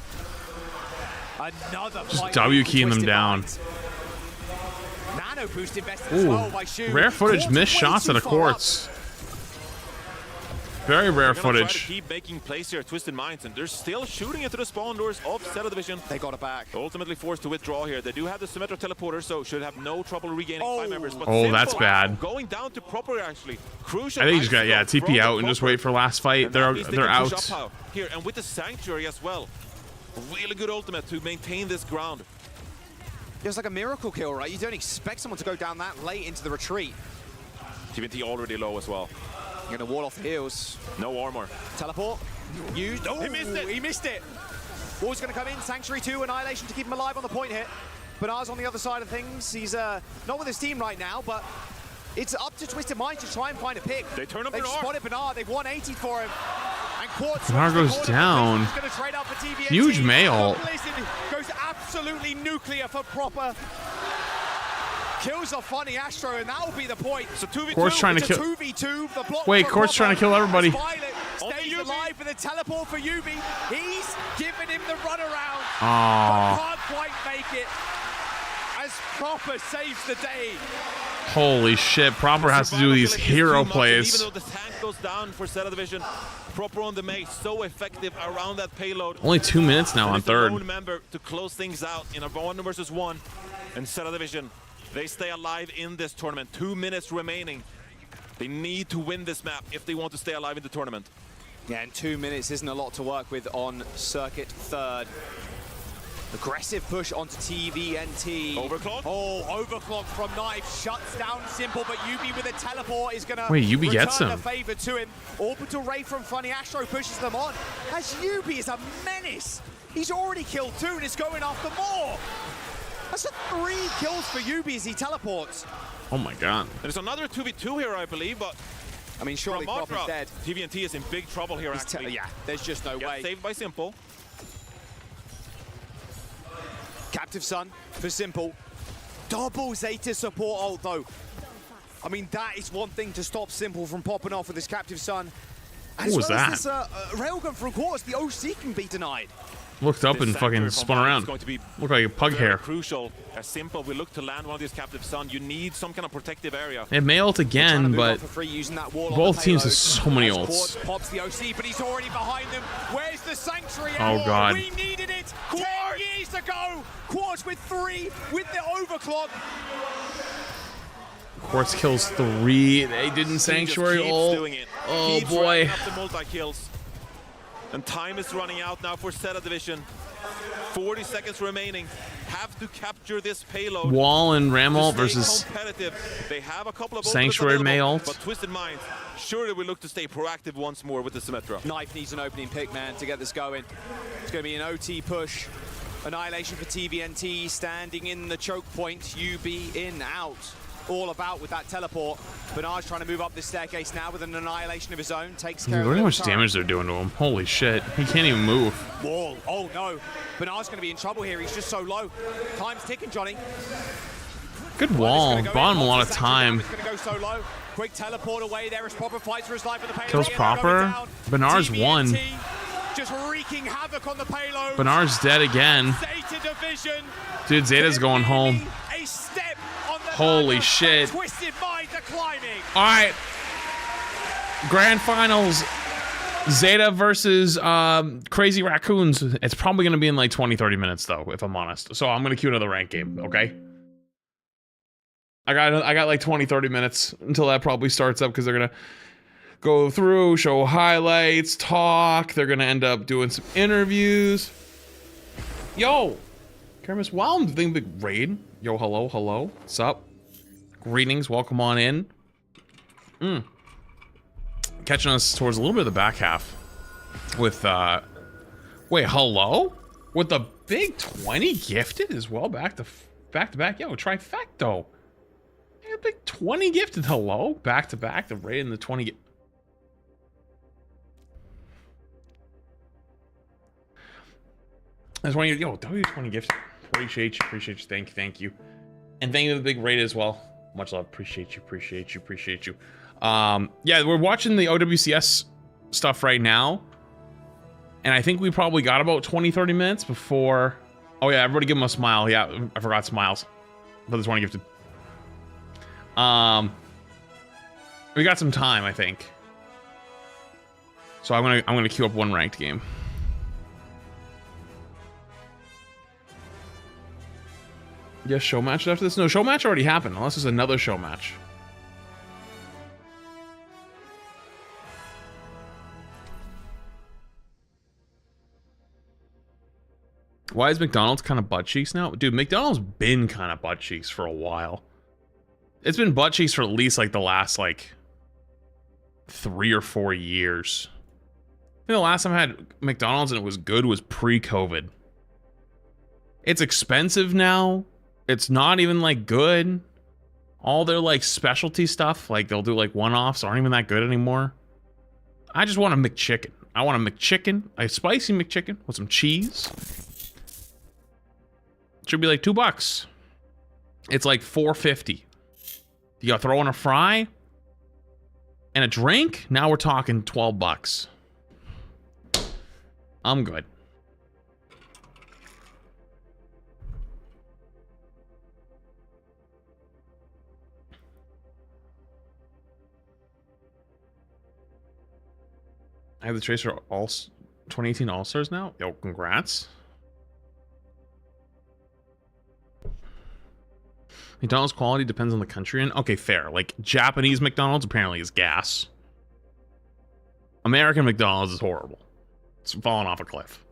Another Just fight W for keying them Twisted down. Minds. Nano boost invested as well by Shu. Rare footage, Quartz missed way shots too at a far up. Quartz. Very rare They're gonna try to footage. keep making plays here, Twisted Minds, and they're still shooting into the spawn doors of Zeta Division. They got it back. Ultimately forced to withdraw here. They do have the Symmetra teleporter, so should have no trouble regaining 5 members. But Oh, that's Simple bad. Going down to Proper actually. Crucial. I think you just got, yeah, milestone TP from out and just wait for last fight. And that means they They're can push out. up here, and with the Sanctuary as well. Really good ultimate to maintain this ground. It was like a miracle kill, right? You don't expect someone to go down that late into the retreat. TVNT already low as well. You're gonna wall off the heals. No armor. Teleport. Used. Oh, He missed it. He missed it. Wall's gonna come in. Sanctuary 2, Annihilation to keep him alive on the point hit. Banar's on the other side of things. He's not with his team right now, but it's up to Twisted Minds to try and find a pick. They turn up They've Banar. spotted Banar. They've 180 for him. And Quartz Banar goes down. He's gonna trade out for TVNT. Huge male. Blizzard goes absolutely nuclear for Proper. Kills off Funny Astro, and that will be the point. So 2v2. Quartz trying to It's a kill. 2v2. The block Wait, for Quartz trying to kill everybody. Violet stays alive with a teleport for Yubi. He's giving him the runaround. Aw. But can't quite make it. As Proper saves the day. Holy shit, Proper has to do these hero Even plays. though the tank goes down for Zeta Division, Proper on the Mei, so effective around that payload. Only 2 minutes now on He's the third. lone member to close things out in a 1 versus 1. And Zeta Division, they stay alive in this tournament. 2 minutes remaining. They need to win this map if they want to stay alive in the tournament. Yeah, and 2 minutes isn't a lot to work with on circuit third. Aggressive push onto TVNT. Overclock? Oh, overclock from Knife. Shuts down Simple, but Yubi with a teleport is going to Wait, Yubi gets return him. the favor to him. Orbital Ray from Funny Astro pushes them on. As Yubi is a menace. He's already killed 2 and is going after more. That's a 3 kills for Yubi as he teleports. Oh my god. There's another 2v2 here, I believe, but I mean, surely Prop is dead. TVNT is in big trouble here, actually. Yeah, there's just no way. Saved by Simple. Captive Sun for Simple. Double Zeta support ult, though. I mean, that is one thing to stop Simple from popping off with his Captive Sun. What was that? This railgun from quarters, the OC can be denied. Looked up and fucking spun around. Looked like a pug hair. Crucial. As Simple, we look to land one of these Captive Sun. You need some kind of protective area. It may ult again, but both teams have so many ults. Pops the OC, but he's already behind them. Where's the Sanctuary? Oh god. We needed it 10 years ago. Quartz with 3 with the overclock. Quartz kills 3. They didn't Sanctuary ult. Oh boy. Up the multi-kills. And time is running out now for Zeta Division. 40 seconds remaining. Have to capture this payload. Wall and Ram ult versus they have a couple of Sanctuary May ult. But Twisted Minds, surely we look to stay proactive once more with the Symmetra. Knife needs an opening pick, man, to get this going. It's going to be an OT push. Annihilation for TVNT, standing in the choke point. UB in, out. All about with that teleport. Bernard's trying to move up this staircase now with an annihilation of his own. Takes care Look of how much damage they're doing to him. Holy shit. He can't even move. Wall. Oh no. Bernard's going to be in trouble here. He's just so low. Time's ticking, Johnny. Good wall. Bought him a lot of time. It's going to go so low. Quick teleport away there as Proper fights for his life with the payload. Kills Proper. Bernard's won. Just wreaking havoc on the payload. Bernard's dead again. Zeta Division. Dude, Zeta's going home. A step on the Holy shit. Twisted Minds are climbing. All right. Grand Finals. Zeta versus Crazy Raccoons. It's probably going to be in like 20-30 minutes though, if I'm honest. So I'm going to queue another ranked game, okay? I got like 20-30 minutes until that probably starts up because they're going to go through, show highlights, talk. They're going to end up doing some interviews. Yo. Karamis, wow, the thing big raid. Yo, hello, hello. What's up? Greetings, welcome on in. Catching us towards a little bit of the back half with wait, hello? With the big 20 gifted as well, back to back. Yo, trifecto. Yeah, big 20 gifted, hello. Back to back, the raid and the 20 That's one of your, yo, W20 gifted. Appreciate you, thank you. And thank you to the big raid as well. Much love, appreciate you. Yeah, we're watching the OWCS stuff right now. And I think we probably got about 20-30 minutes before. Oh yeah, everybody give him a smile. Yeah, I forgot smiles. But there's one gifted. We got some time, I think. So I'm gonna queue up one ranked game. Yes, show match after this? No, show match already happened, unless there's another show match. Why is McDonald's kind of butt cheeks now? Dude, McDonald's been kind of butt cheeks for a while. It's been butt cheeks for at least like the last like 3 or 4 years. I think the last time I had McDonald's and it was good was pre-COVID. It's expensive now. It's not even like good. All their like specialty stuff, like they'll do like one-offs, aren't even that good anymore. I just want a McChicken. I want a McChicken, a spicy McChicken with some cheese. Should be like $2. It's like $4.50. You gotta throw in a fry and a drink. Now we're talking $12. I'm good. I have the Tracer all 2018 All-Stars now. Yo, congrats. McDonald's quality depends on the country. And okay, fair. Like Japanese McDonald's apparently is gas. American McDonald's is horrible. It's falling off a cliff.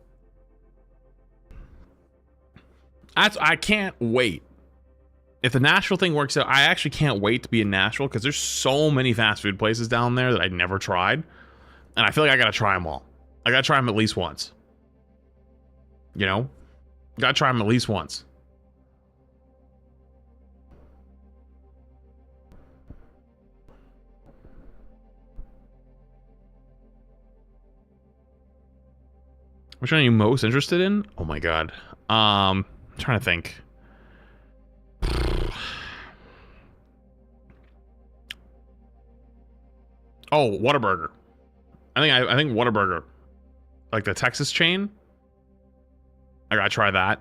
I can't wait. If the Nashville thing works out, I actually can't wait to be in Nashville because there's so many fast food places down there that I never tried. And I feel like I gotta try them all. I gotta try them at least once. You know? Gotta try them at least once. Which one are you most interested in? Oh my god. I'm trying to think. Oh, Whataburger. I think Whataburger, like the Texas chain. I gotta try that.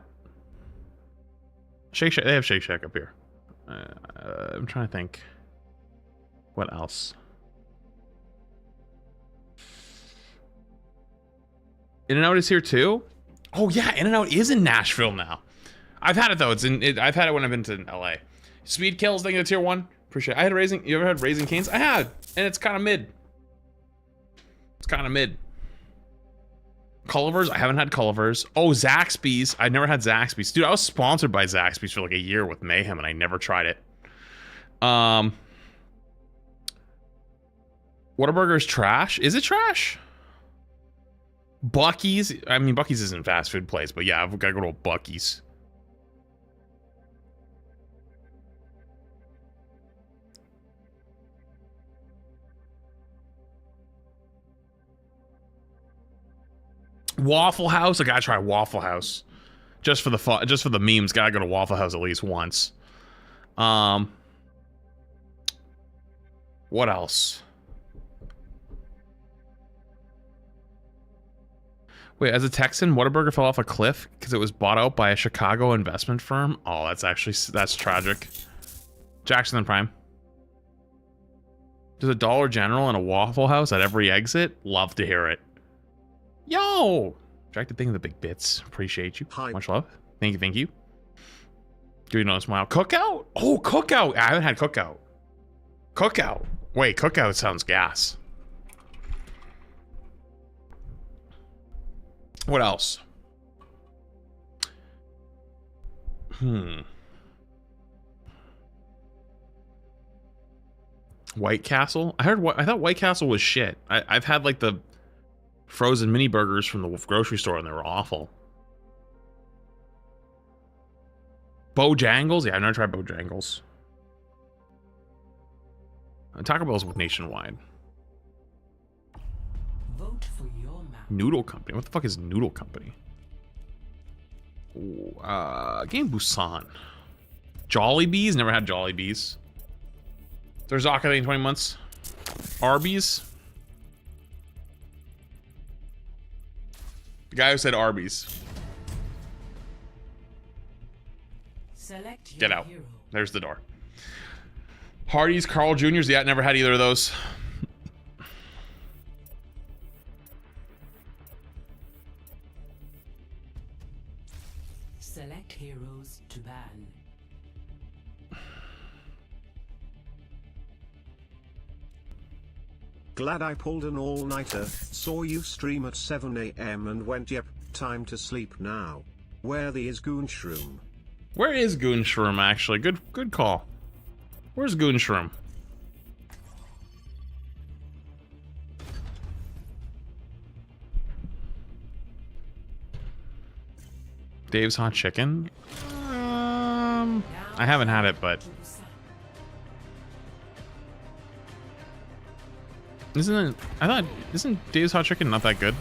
Shake Shack. They have Shake Shack up here. I'm trying to think. What else? In-N-Out is here too. Oh yeah, In-N-Out is in Nashville now. I've had it though. I've had it when I've been to LA. Speed Kills, thank you to tier 1. Appreciate it. I had Raising. You ever had Raising Cane's? I had, and it's kind of mid. It's kind of mid. Culver's, I haven't had Culver's. Oh, Zaxby's. I never had Zaxby's. Dude, I was sponsored by Zaxby's for like a year with Mayhem, and I never tried it. Whataburger's trash. Is it trash? Buc-ee's. I mean, Buc-ee's isn't a fast food place, but yeah, I've got to go to a Buc-ee's. Waffle House. I gotta try Waffle House, just for the fun, just for the memes. Gotta go to Waffle House at least once. What else? Wait, as a Texan, Whataburger fell off a cliff because it was bought out by a Chicago investment firm. Oh, that's tragic. Jackson and Prime. There's a Dollar General and a Waffle House at every exit. Love to hear it. Yo! Jack, thank you the big bits. Appreciate you. Hi. Much love. Thank you, thank you. Do you know smile? Cookout? Oh, Cookout. I haven't had Cookout. Cookout. Wait, Cookout sounds gas. What else? White Castle? I thought White Castle was shit. I've had like the frozen mini burgers from the grocery store and they were awful. Bojangles? Yeah, I've never tried Bojangles. Taco Bell's with Nationwide. Vote for your mouth. Noodle Company. What the fuck is Noodle Company? Ooh, Game Busan. Jollibees? Never had Jollibees. There's Zaka in 20 months. Arby's. The guy who said Arby's. Select Get out. There's the door. Hardee's, Carl Jr.'s. Yeah, never had either of those. Select heroes to ban. Glad I pulled an all-nighter, saw you stream at 7 AM and went yep, time to sleep now. Where the is Goonshroom? Where is Goonshroom actually? Good call. Where's Goonshroom? Dave's Hot Chicken? I haven't had it, but isn't Dave's Hot Chicken not that good?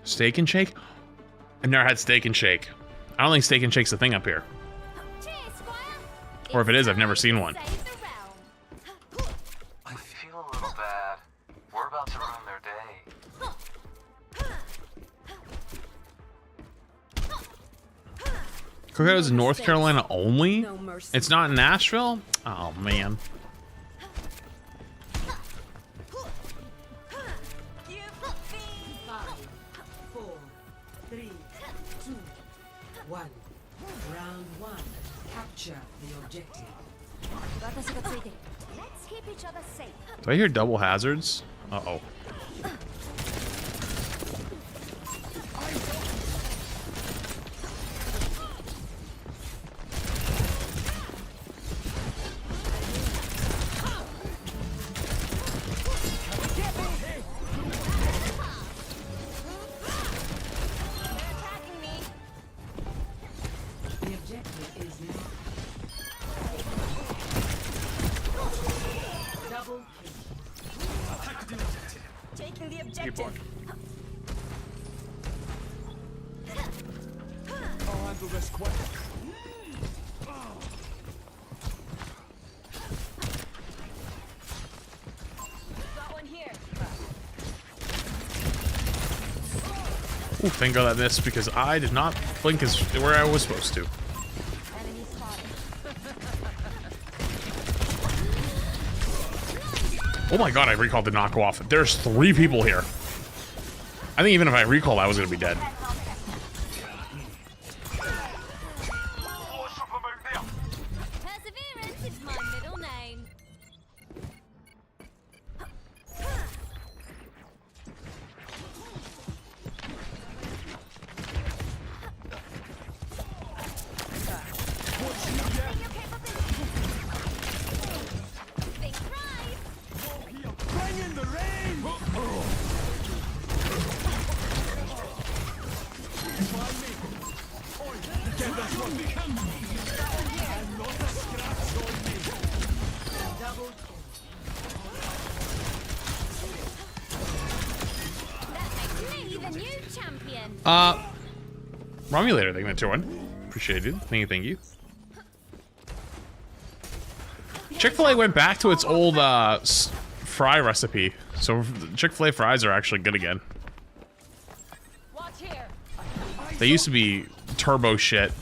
Steak and Shake? I've never had Steak and Shake. I don't think Steak and Shake's a thing up here. Or if it is, I've never seen one. I feel a little bad. We're about to ruin their day. Cookout is North Carolina only? It's not in Nashville? Oh, man. Round 1. Capture the objective. Let's keep each other safe. Do I hear double hazards? Uh-oh. people. I'll handle this quick. Ooh, thank God I missed because I did not blink as where I was supposed to. Oh my God, I recalled the knock off. There's 3 people here. I think even if I recall, I was gonna be dead. Perseverance is my middle name. Bring in the rain! Find me. Oi, get that one. And not a scratch on me. Double kill. That makes me the new champion. Romulator, thank you for 2-1. Appreciate it. Thank you. Chick-fil-A went back to its old fry recipe, so Chick-fil-A fries are actually good again. Watch here. They used to be turbo shit.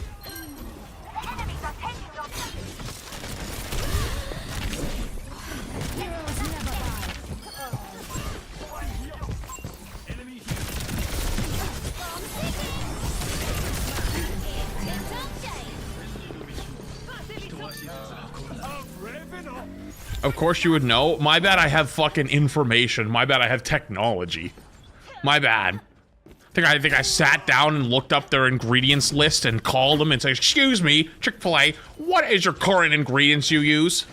Of course you would know. My bad I have fucking information. My bad I have technology. My bad. I think I sat down and looked up their ingredients list and called them and said, "Excuse me, Chick-fil-A, what is your current ingredients you use?"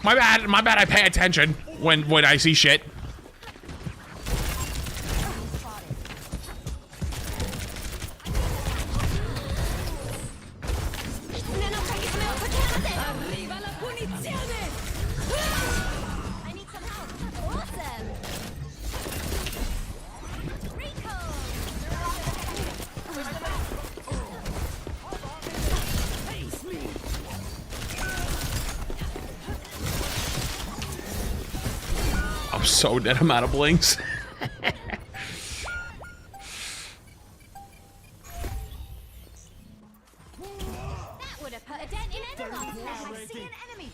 My bad I pay attention when I see shit. I'm so dead, I'm out of blinks. That would have put a dent in anyone's head. I see an enemy.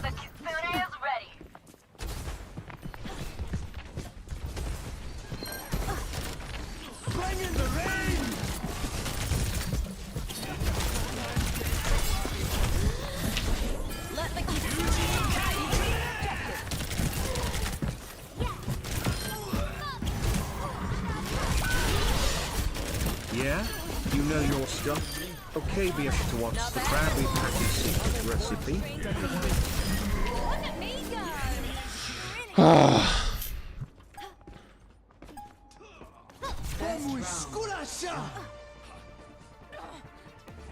The Kitsune is ready. Bring in the rain! Let the Kitsune Yeah? You know your stuff? Okay, be to what's the Krabby Patty secret recipe? Look at me go.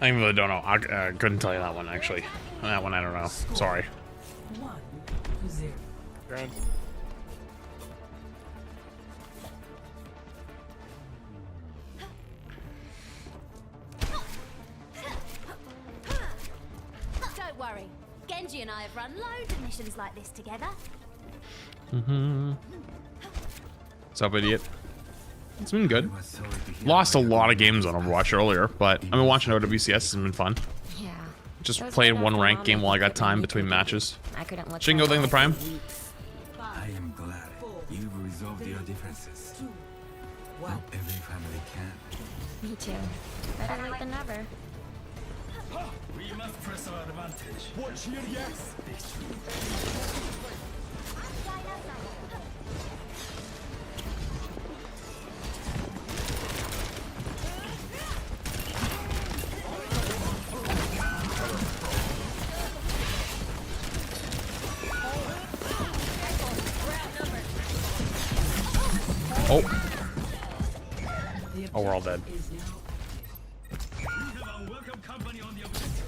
I really don't know. I couldn't tell you that one, actually. That one I don't know. Sorry. 1-0. Grand. Don't worry. Genji and I have run loads of missions like this together. What's up, idiot? It's been good. Lost a lot of games on Overwatch earlier, but I've been watching OWCS. It's been fun. Yeah. Just played one ranked game while I got time between matches. I couldn't look Shingo, thank the Prime. I am glad you've resolved your differences. Not every family can. Me too. Better late than never. We must press our advantage. Watch here, yes! Oh. Oh, we're all dead. We have a welcome company on the objective.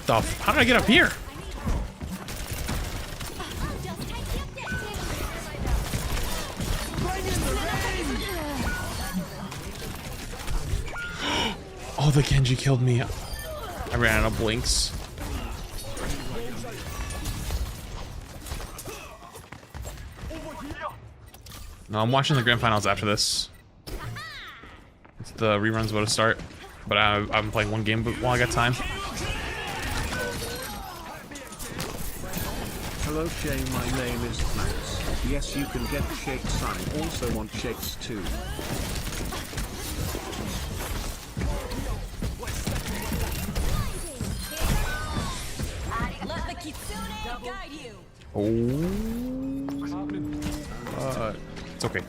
the f- How did I get up here? Oh, the Genji killed me. I ran out of blinks. No, I'm watching the grand finals after this. The rerun's about to start, but I'm playing one game while I got time. Hello Shay, my name is Max. Yes, you can get shakes. I also want shakes too. Let the kitsune guide you. Oh, it's okay.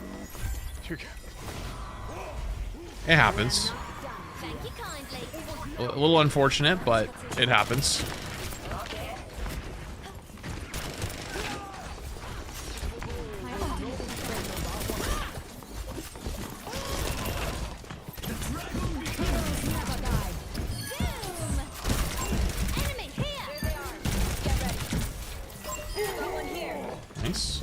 It happens. A little unfortunate, but it happens. Nice.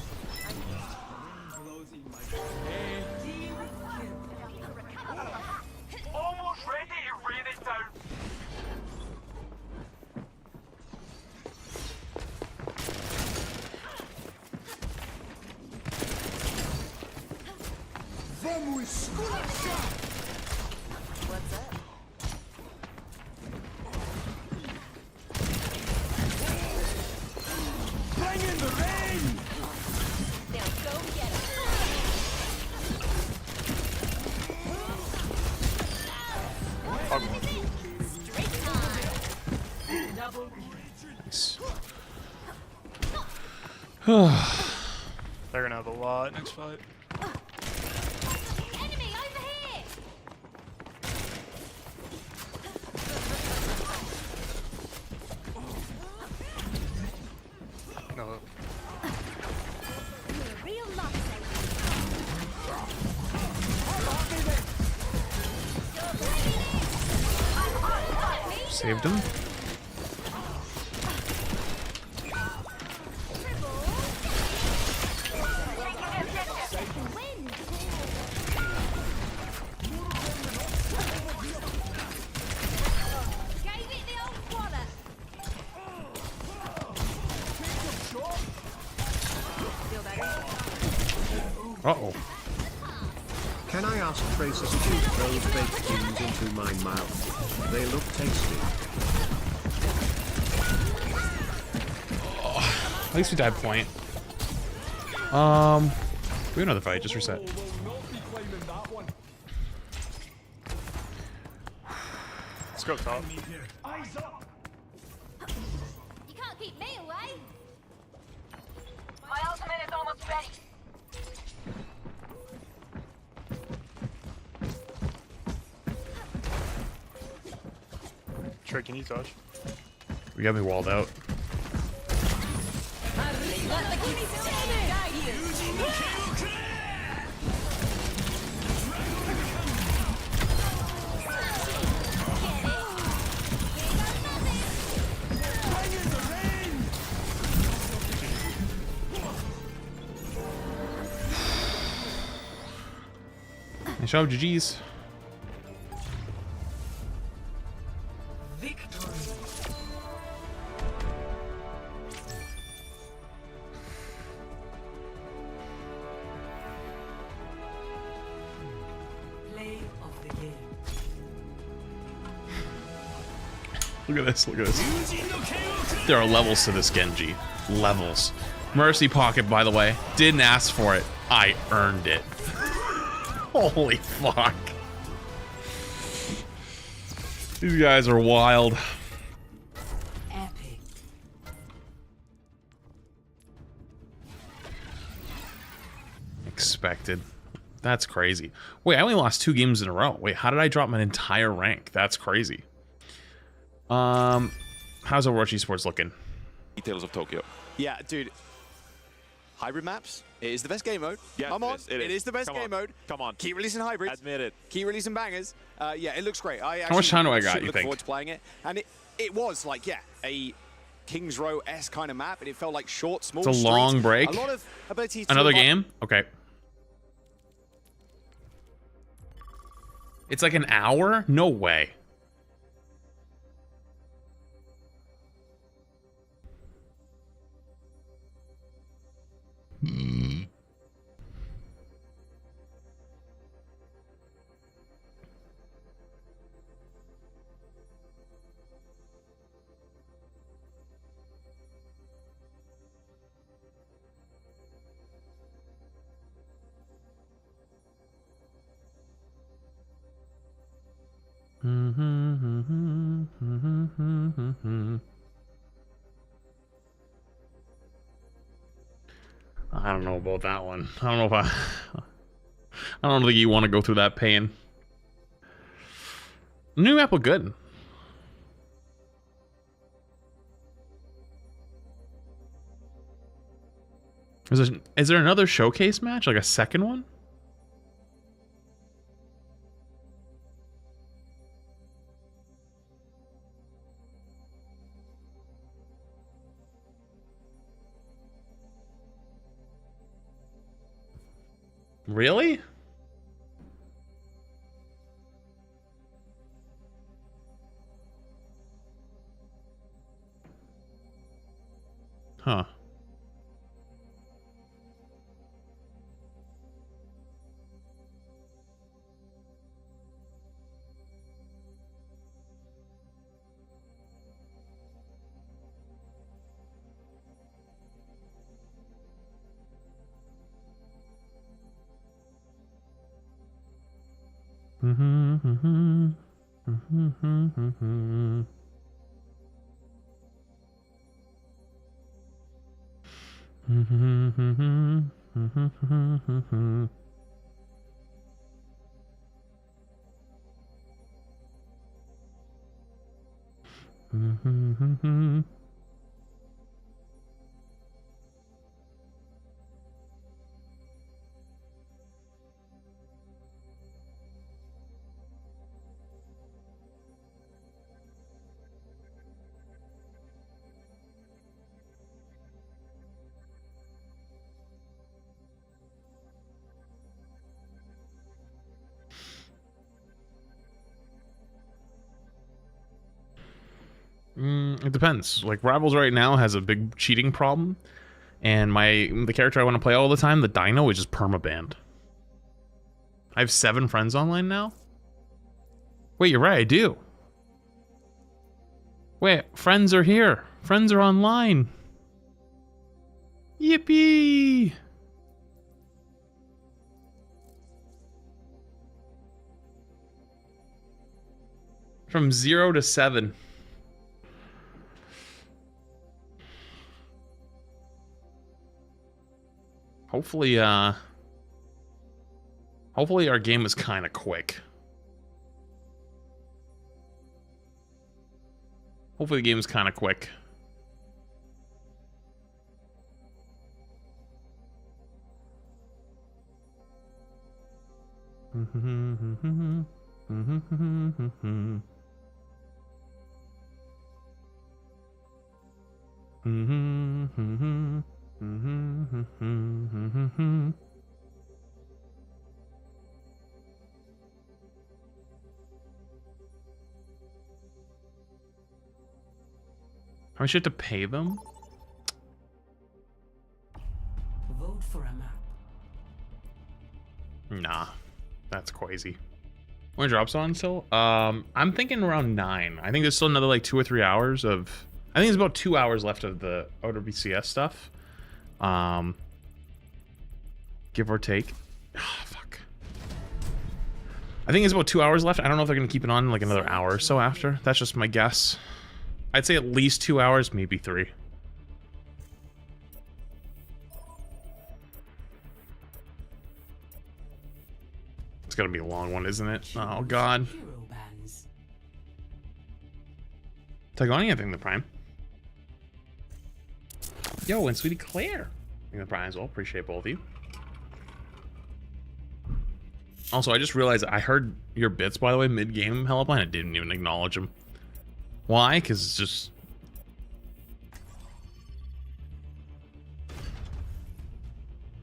Almost ready to rain it down. Vamos esculachar! What's up? Bring in the rain! Now go get it. Straight time. Double. Nice. They're gonna have a lot next fight. Enemy over here! No. You're a real lifesaver. Saved him. Uh-oh. Can I ask Tracer to shoot those baked beans into my mouth? They look tasty. Oh, at least we died point. Do another fight, just reset. Let's go top. You can't keep me away. My ultimate is almost ready. Trey, can you touch? We got me walled out. Let the kitsune guide you. Nice job, GG's. Look at this, look at this. There are levels to this Genji. Levels. Mercy Pocket, by the way. Didn't ask for it. I earned it. Holy fuck. These guys are wild. Epic. Expected. That's crazy. Wait, I only lost 2 games in a row. Wait, how did I drop my entire rank? That's crazy. How's Overwatch Esports looking? Details of Tokyo. Yeah, dude. Hybrid maps. It is the best game mode. Yeah, Come on. it It is the best Come game on. mode. Come on. Keep releasing hybrids. Admit it. Keep releasing bangers. Yeah, it looks great. How much time do I got, you look think? forward to playing it. And it was like, yeah, a Kings Row-esque kind of map, and it felt like short, small It's a long streets, break. A lot of abilities to Another game? Okay. It's like an hour? No way. I don't know about that one. I don't know if I don't think you want to go through that pain. The new map looked good. Is there another showcase match? Like a second one? Really? Huh. It depends. Like Rivals right now has a big cheating problem, and the character I want to play all the time, the Dino, is just permabanned. I have 7 friends online now. Wait, you're right, I do. Wait, friends are here. Friends are online. Yippee! From 0 to 7. Hopefully our game is kind of quick. Hopefully the game is kind of quick. How much you have to pay them? Vote for a map. Nah, that's crazy. When drops on still? I'm thinking around 9. I think there's still another like 2 or 3 hours of. I think there's about 2 hours left of the outer BCS stuff. Give or take. Oh, fuck. I think it's about 2 hours left. I don't know if they're gonna keep it on like another hour or so after. That's just my guess. I'd say at least 2 hours, maybe 3. It's gonna be a long one, isn't it? Oh god. Tagoni, I think the Prime. Yo, and Sweetie Claire. I think the Prime as well. Appreciate both of you. Also, I just realized I heard your bits, by the way, mid-game, Helipline. I didn't even acknowledge them. Why? Because it's just...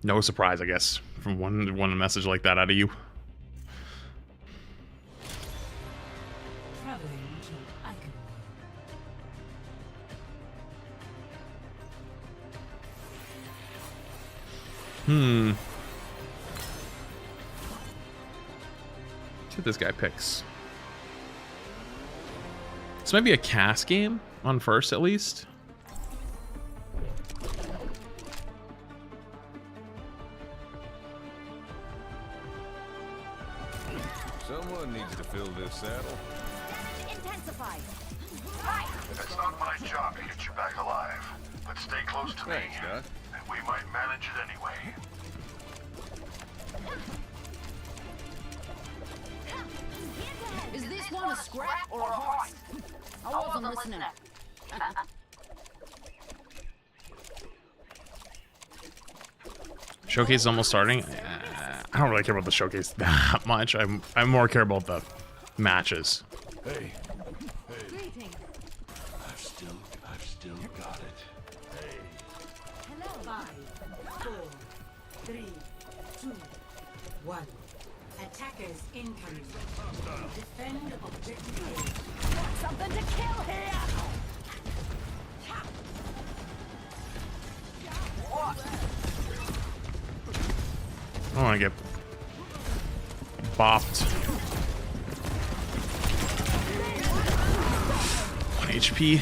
no surprise, I guess, from one message like that out of you. Traveling to Icon. See what this guy picks. This might be a cast game on first, at least. Someone needs to fill this saddle. Intensify. It's not my job to get you back alive, but stay close to me, and we might manage it anyway. Is this one a scrap or a horse? I wasn't listening. Showcase is almost starting. I don't really care about the showcase that much. I more care about the matches. Hey. I've still got it. Hey. Hello. 5, 4, 3, 2, 1. Attackers incoming. Defend objective. Got something to kill here! I don't want to get bopped. 1 HP.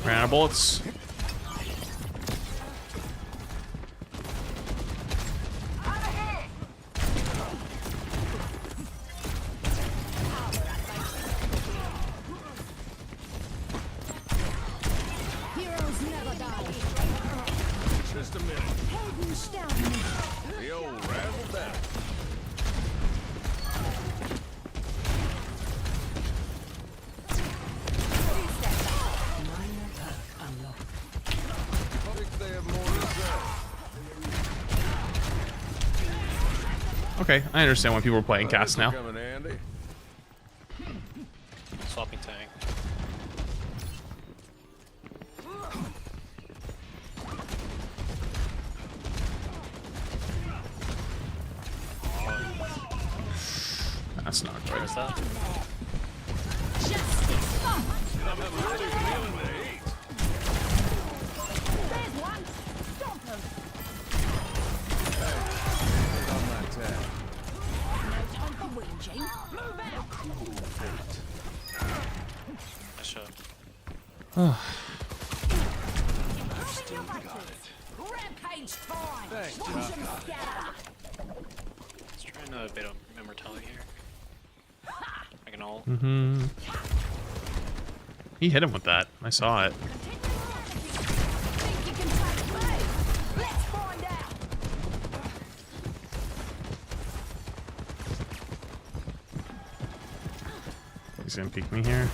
Ran out of bullets. Heroes never die. Just a minute. The old razzle dazzle. Okay, I understand why people are playing cast now. Swapping tank. That's not good. Where's that? There's one. Stomp him. No time for whinging. Move out. I should. I've still got it. Rampage time. Thanks, Watch Doc. him scatter. Let's try a bit of immortality here. I can ult. He hit him with that. I saw it. Think you can take me? Let's find out. He's gonna peek me here.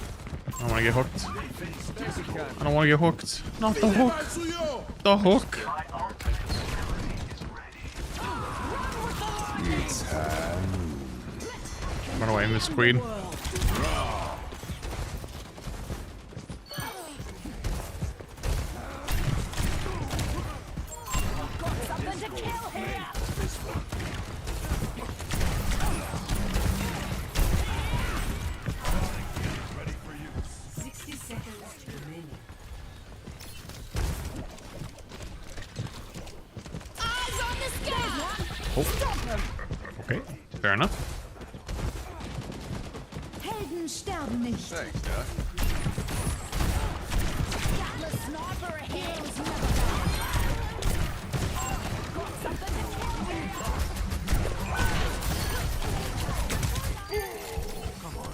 I don't want to get hooked. I don't want to get hooked. Not the hook. The hook. Run away, Miss Queen. Something to kill here. 60 seconds remaining. Eyes on the sky. Oh. Stop him. Okay, fair enough. Helden sterben nicht. Thanks, Doc. Atlas sniper ahead. Heroes never die. Got something to kill here. Come on.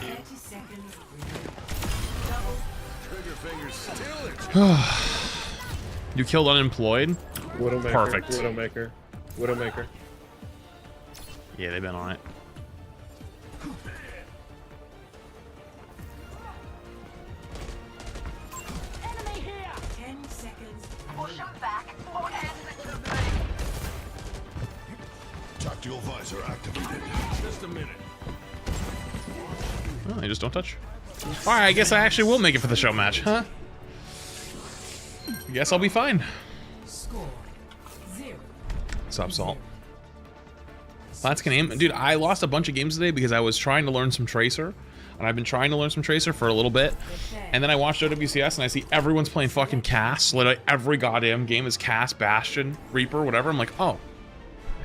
30 seconds remaining. Double. Trigger fingers still itching. You killed unemployed? Widowmaker. Perfect. Widowmaker. Widowmaker. Yeah, they've been on it. Enemy here! 10 seconds. Push them back or end the Tactical visor activated. Just a minute. Oh, they just don't touch. Alright, I guess I actually will make it for the show match, huh? Guess I'll be fine. Score 0. Stop salt. Flats can aim. Dude, I lost a bunch of games today because I was trying to learn some Tracer. And I've been trying to learn some Tracer for a little bit. And then I watched OWCS and I see everyone's playing fucking Cass. Literally every goddamn game is Cass, Bastion, Reaper, whatever. I'm like, oh.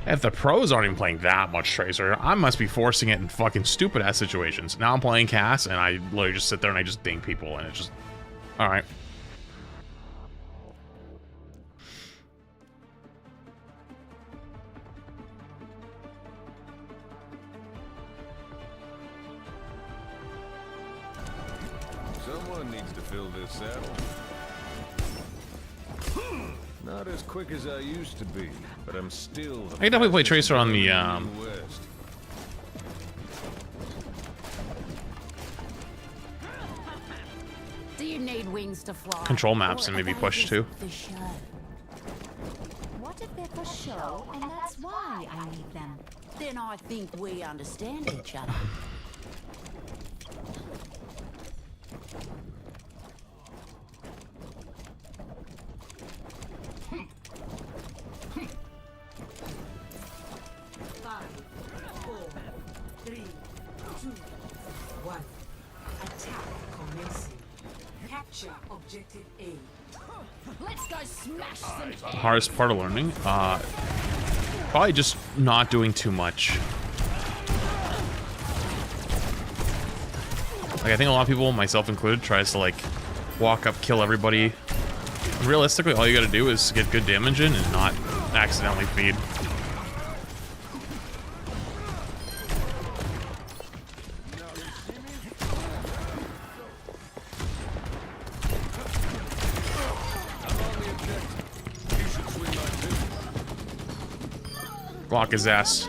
If the pros aren't even playing that much Tracer, I must be forcing it in fucking stupid ass situations. Now I'm playing Cass and I literally just sit there and I just ding people and it's just... Alright. Someone needs to fill this saddle. Not as quick as I used to be, but I'm still. I can definitely play Tracer on the West. Do you need wings to fly? control maps and Or maybe are they push just too. for show? What if they're for show and that's why I need them? Then I think we understand each other. Objective A. Let's go smash some Hardest part of learning? Probably just not doing too much. Like, I think a lot of people, myself included, tries to like walk up, kill everybody. Realistically, all you gotta do is get good damage in and not accidentally feed. Block his ass.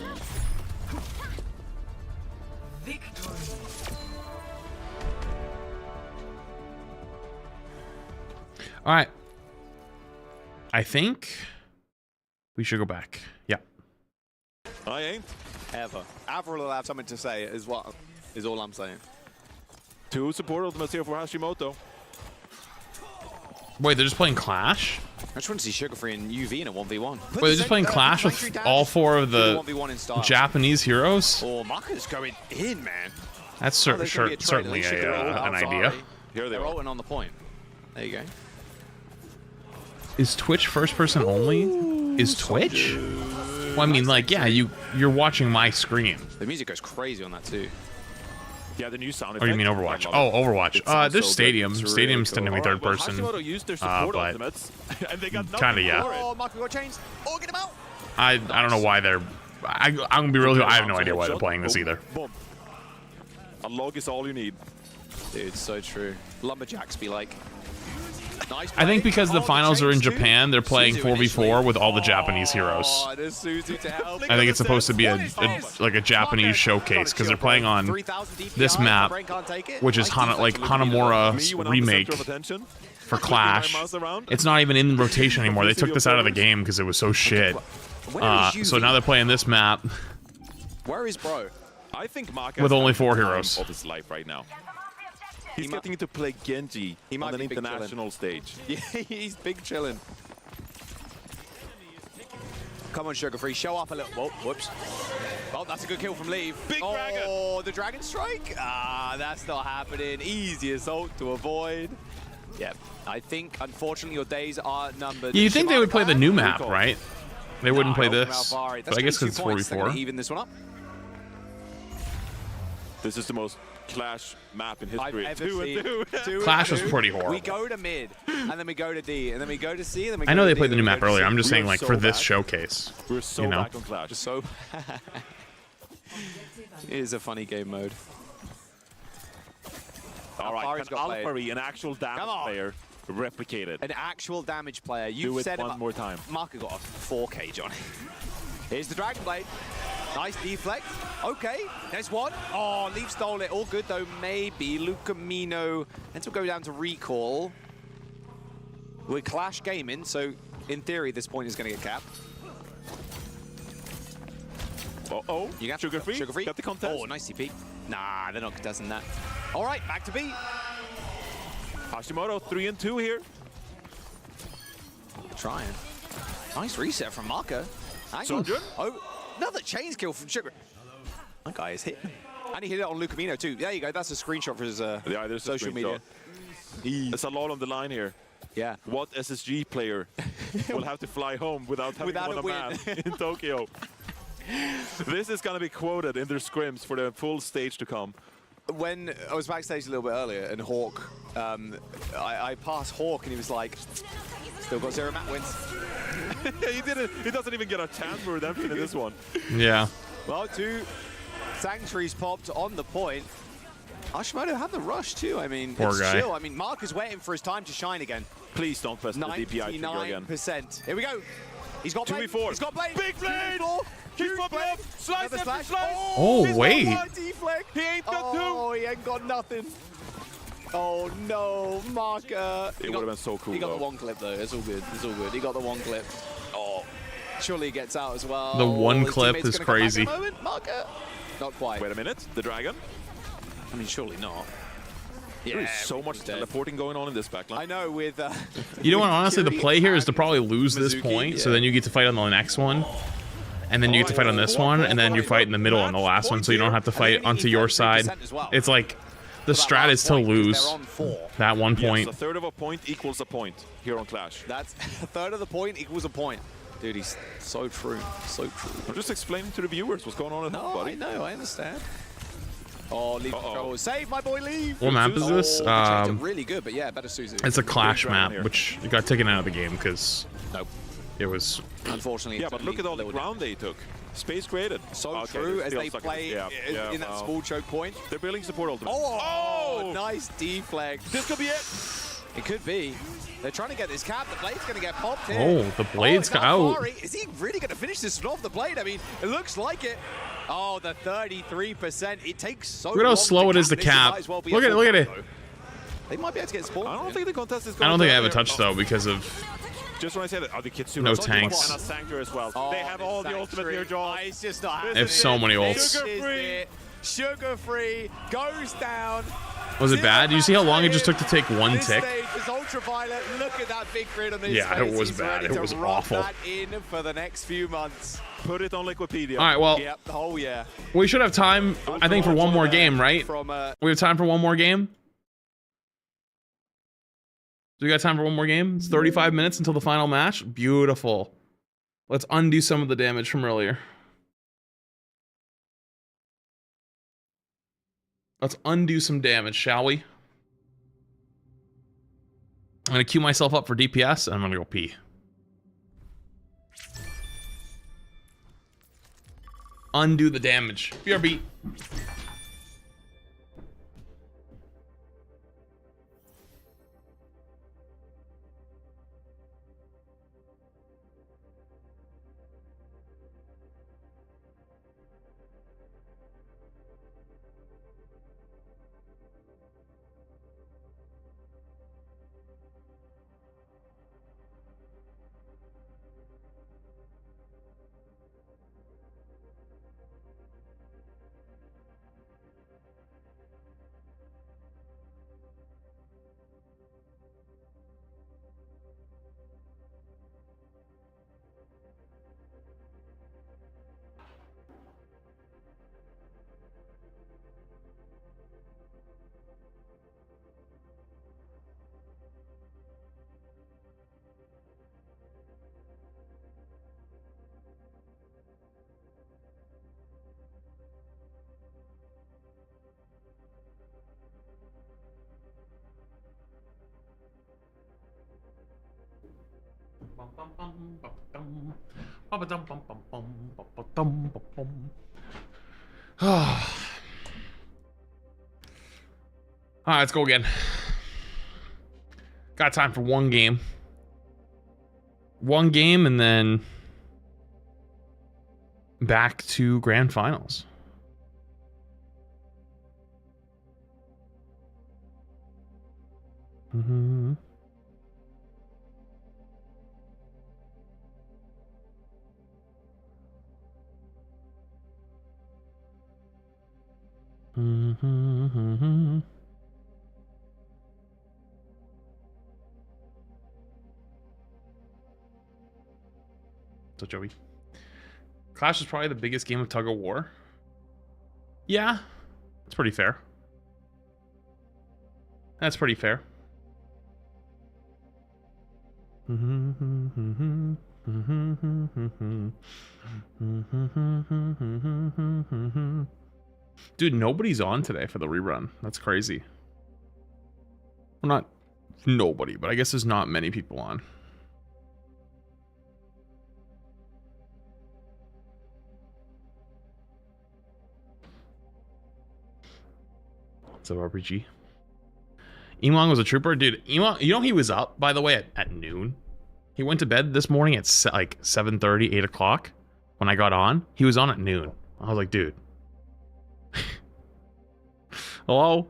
All right. I think we should go back. Yeah. I ain't ever. Avril will have something to say. Is all I'm saying. Two support ultimates here for Hashimoto. Wait, they're just playing Clash? I just want to see Sugar Free and UV in a 1v1. Wait, they're just playing Clash with all four of the 1v1 in style. Japanese heroes? Oh, Maka's going in, man. That's certainly an idea. Here they're rolling on the point. There you go. Is Twitch first person only? Is Twitch? Well, I mean, like, yeah, you're watching my screen. The music goes crazy on that too. Yeah, the new sound Or you mean Overwatch? Oh, Overwatch. There's Stadium. Stadium's technically third person. Hashimoto used their support But ultimates, and they got kind of, yeah. Oh, Maka got chains. Oh, get him out. I don't know why they're... I'm gonna be real. I have no idea why they're playing this either. Boom. A log is all you need. Dude, so true. Lumberjacks be like... Nice I think because the finals are in Japan, they're playing 4v4 with all the Japanese heroes. Oh, there's Suzu to help. I think it's supposed to be like a Japanese showcase because they're playing on this map, which is Hanamura's remake for Clash. It's not even in rotation anymore. They took this out of the game because it was so shit. So now they're playing this map. Where is bro? I think Maka with only 4 heroes. Of his life right now. He's getting to play Genji on an international stage. Yeah, he's big chillin'. Come on, Sugar Free, show up a little. Whoa, whoops. Oh, that's a good kill from Leave. Dragon. Oh, the Dragon Strike? Ah, that's not happening. Easy assault to avoid. Yep, I think, unfortunately, your days are numbered. Yeah, you'd think they would play the new map, right? They wouldn't play this. But I guess because it's 4v4. Even this one up. This is the most Clash map in history. I've ever seen. Clash was pretty horrible. We go to mid, and then we go to D, and then we go to C, and then we go I know to they D, played the new and then we map go to earlier. C. I'm just saying, like, so for this back. showcase. We're so you know? back on Clash. So it is a funny game mode. All right, can Alpari, an actual damage player, replicate it. An actual damage player. Do You've it said one more time. Marco got a 4K, Johnny. Here's the Dragon Blade. Nice deflect. Okay, there's one. Oh, Leaf stole it. All good, though. Maybe Lucamino. And will go down to recall. We're Clash Gaming, so in theory, this point is going to get capped. Uh-oh. You got Sugar-free? Sugar-free. Got the contest. Oh, nice CP. Nah, they're not contesting that. All right, back to B. Hashimoto, 3 and 2 here. Trying. Nice reset from Marco. So good. Oh, another chains kill from Sugar. That guy is hitting. And he hit it on Lucamino too. There you go. That's a screenshot for his social media. There's a lot on the line here. Yeah. What SSG player will have to fly home without having won a match in Tokyo? This is going to be quoted in their scrims for the full stage to come. When I was backstage a little bit earlier and Hawk, I passed Hawk and he was like, still got 0 mat wins. He doesn't even get a chance for redemption in this one. Yeah. Well, 2 Sanctuaries popped on the point. Hashimoto had the rush too. I mean, Poor it's guy. chill. I mean, Mark is waiting for his time to shine again. Please don't press the DPI trigger again. 99%. Here we go. He's got Blade. 2v4. He's got Blade. Big Blade. Huge Blade. Slice Another after slice. Oh, he's wait. got one deflect. He ain't got 2. Oh, he ain't got nothing. Oh no, Marker. It would have been so cool. He got the 1 clip though. It's all good. It's all good. He got the 1 clip. Oh, surely he gets out as well. The 1 His clip teammate's is gonna come back crazy. in a moment. Marker. Not quite. Wait a minute. The dragon. I mean, surely not. There is so much teleporting going on in this backline. I know with... You know what, honestly, the play here is to probably lose this point, so then you get to fight on the next one. And then you get to fight on this one, and then you fight in the middle on the last one, so you don't have to fight onto your side. It's like, the strat is to lose that 1 point. Yes, a third of a point equals a point here on Clash. That's a third of the point equals a point. Dude, he's so true. So true. I'm just explaining to the viewers what's going on at home, buddy. I know, I understand. Oh, Leaf control. Save my boy, Leaf. What map is this? Really good, but yeah, better Suzu. It's a Clash map, which got taken out of the game because it was... Unfortunately. Yeah, but look at all the ground they took. Space created. So true as they play in that small choke point. They're building support ultimate. Oh, nice deflect. This could be it. It could be. They're trying to get this cap. The blade's going to get popped here. Oh, the blade's out. Is he really going to finish this one off the blade? I mean, it looks like it. Oh, the 33%. It takes so long. Look at how slow it is to cap. Look at it. They might be able to get spawned. I don't think the contest is going I don't think I have a touch, though, because of... Just when I said that, the Kitsune no tanks. And a Sanctuary as well. They have all the ultimate near jaw. It's just not They have so many ults. Sugar-free goes down. Was it bad? Did you see how long it just took to take 1 This tick? stage is ultraviolet. Look at that big grid on his Yeah, face. it was He's bad. ready It to was rub awful. that in for the next few months. Put it on Liquipedia. All right, well... Yep. Oh, yeah. We should have time, I think, for one more game, right? We have time for one more game? Do we got time for one more game? It's 35 minutes until the final match. Beautiful. Let's undo some of the damage from earlier. Let's undo some damage, shall we? I'm going to queue myself up for DPS, and I'm going to go pee. Undo the damage. BRB. Alright, let's go again. Got time for one game. One game and then back to grand finals. Mm-hmm. Mm-hmm. So Joey, Clash is probably the biggest game of tug of war. Yeah, that's pretty fair. That's pretty fair. Dude, nobody's on today for the rerun. That's crazy. Well, not nobody, but I guess there's not many people on. So RPG. Emong was a trooper, dude. Emong, you know he was up, by the way, at noon. He went to bed this morning at like 7:30, 8 o'clock. When I got on, he was on at noon. I was like, dude. Hello?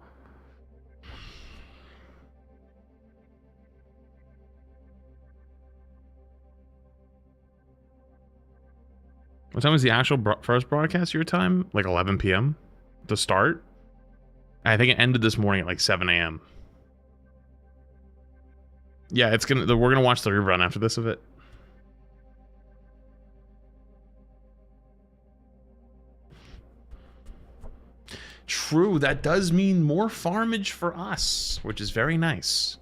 What time was the actual first broadcast your time? Like 11 p.m. to start? I think it ended this morning at like 7 a.m. Yeah, we're gonna watch the rerun after this of it. True, that does mean more farmage for us, which is very nice.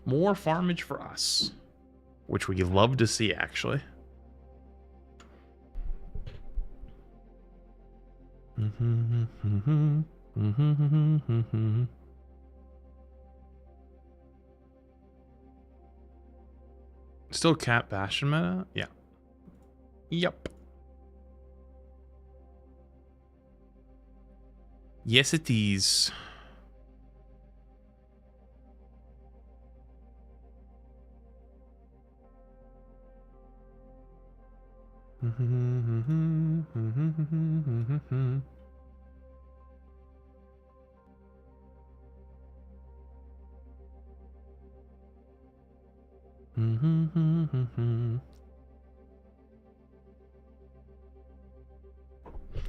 More farmage for us, which we love to see, actually. Still Cat Bastion meta? Yeah. Yep. Yes, it is.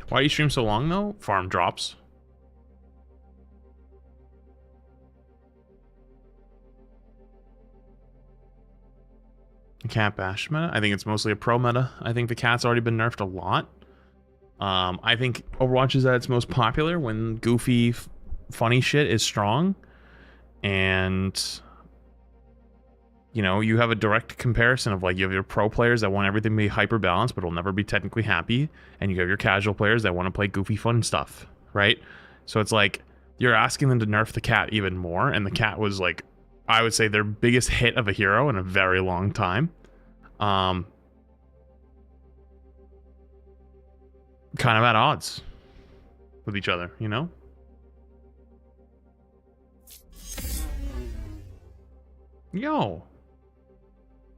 Why do you stream so long though? Farm drops. Cat Bash meta? I think it's mostly a pro meta. I think the cat's already been nerfed a lot. I think Overwatch is at its most popular when goofy, funny shit is strong. And, you know, you have a direct comparison of like, you have your pro players that want everything to be hyper balanced, but will never be technically happy. And you have your casual players that want to play goofy, fun stuff, right? So it's like, you're asking them to nerf the cat even more. And the cat was like, I would say their biggest hit of a hero in a very long time. Kind of at odds with each other, you know? Yo.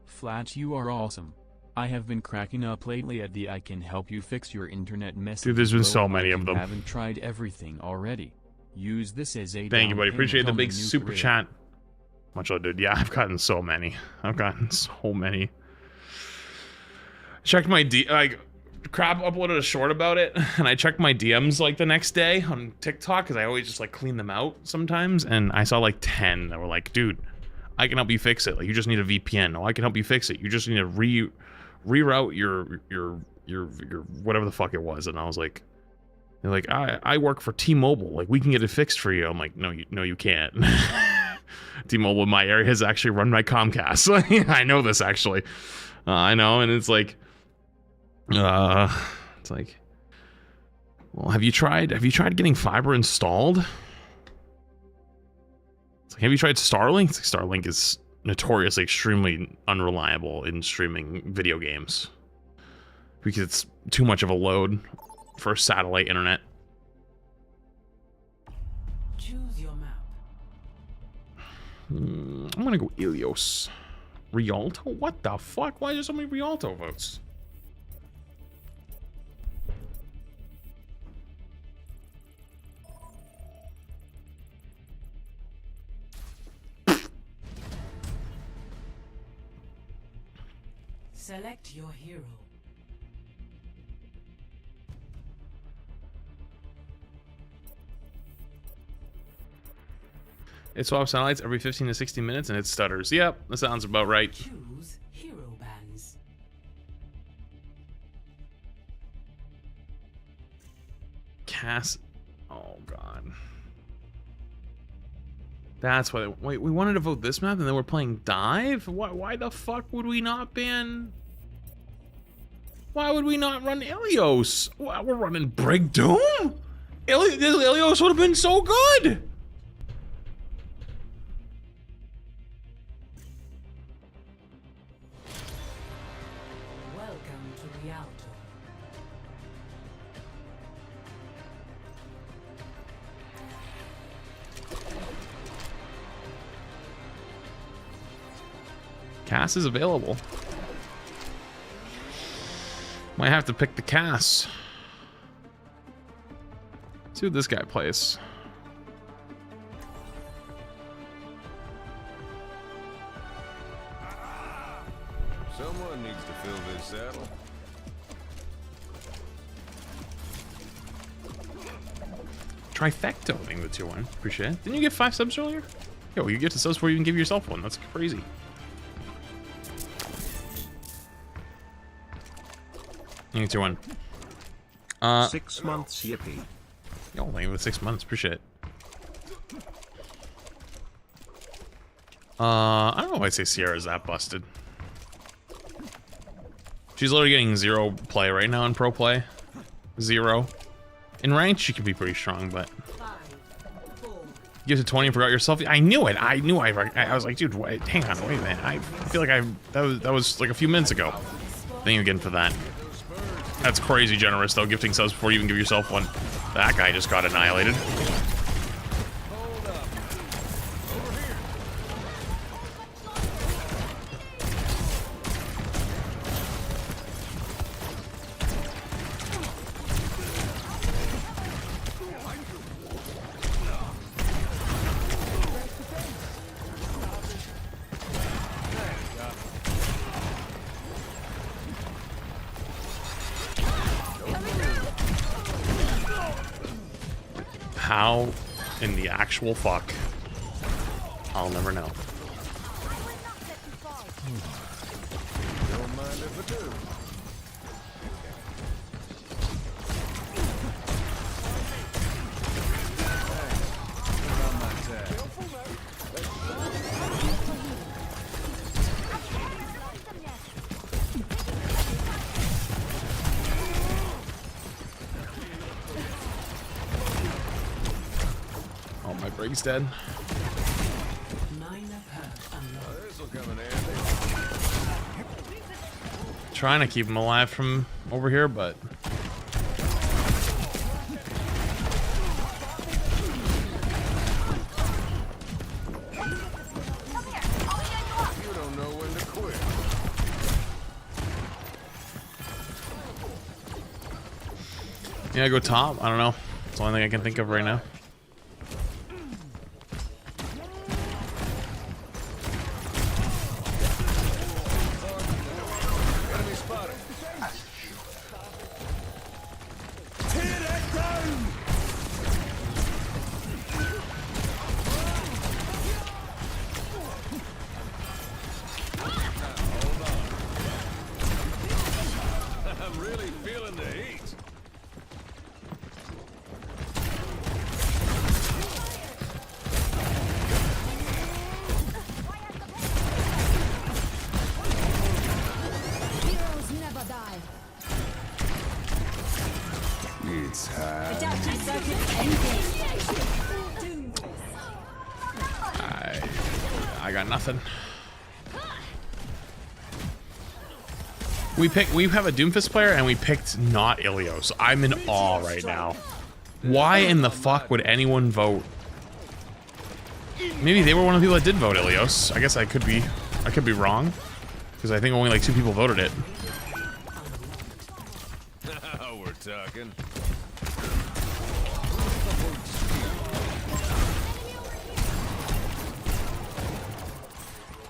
Flat, you are awesome. I have been cracking up lately at the I can help you fix your internet mess. Dude, there's been so many of them. Haven't tried everything already. Use this as a thank you, buddy. Appreciate the big super chat. Much love, dude. Yeah, I've gotten so many. I've gotten so many. Checked my Crab uploaded a short about it, and I checked my DMs like the next day on TikTok because I always just like clean them out sometimes, and I saw like 10 that were like, dude, I can help you fix it. Like, you just need a VPN. No, I can help you fix it. You just need to reroute your whatever the fuck it was. And I was like, they're like, I work for T-Mobile. Like, we can get it fixed for you. I'm like, no, you can't. T-Mobile in my area has actually run my Comcast. I know this actually. I know, and it's like, well, have you tried getting fiber installed? It's like, have you tried Starlink? It's like, Starlink is notoriously extremely unreliable in streaming video games because it's too much of a load for satellite internet. Choose your map. I'm gonna go Ilios. Rialto? What the fuck? Why are there so many Rialto votes? Select your hero. It swaps highlights every 15 to 60 minutes and it stutters. Yep, that sounds about right. Choose hero bands. Cass. Oh god. That's why. Wait, we wanted to vote this map and then we're playing Dive? Why the fuck would we not ban? Why would we not run Ilios? We're running Brig Doom? Ilios would have been so good! Welcome to Rialto. Cass is available. Might have to pick the Cass. See what this guy plays. Someone needs to fill this saddle. Trifecta thing with tier 1. Appreciate it. Didn't you get 5 subs earlier? Yo, you get to subs before you even give yourself one. That's crazy. Tier 1. 6 months, yippee. Yo, thank you for 6 months. Appreciate it. I don't know if I'd say Sierra's that busted. She's literally getting 0 play right now in pro play. 0. In ranked, she can be pretty strong, but... You get to 20 and forgot yourself? I knew it! I knew I was like, dude, wait, hang on, wait a minute. I feel like that was like a few minutes ago. Thank you again for that. That's crazy generous, though, gifting subs before you even give yourself one. That guy just got annihilated. How in the actual fuck? I'll never know. Don't mind if I do. Oh, my Brig's dead. This'll come in handy. Trying to keep him alive from over here, but... You don't know when to quit. Yeah, go top. I don't know. It's the only thing I can think of right now. Enemy spotted. Tear that down! Hold on. I'm really feeling the heat. Heroes never die. It's high. I got nothing. We have a Doomfist player and we picked not Ilios. I'm in awe right now. Why in the fuck would anyone vote Maybe they were one of the people that did vote Ilios. I guess I could be wrong, because I think only like 2 people voted it. Now we're talking.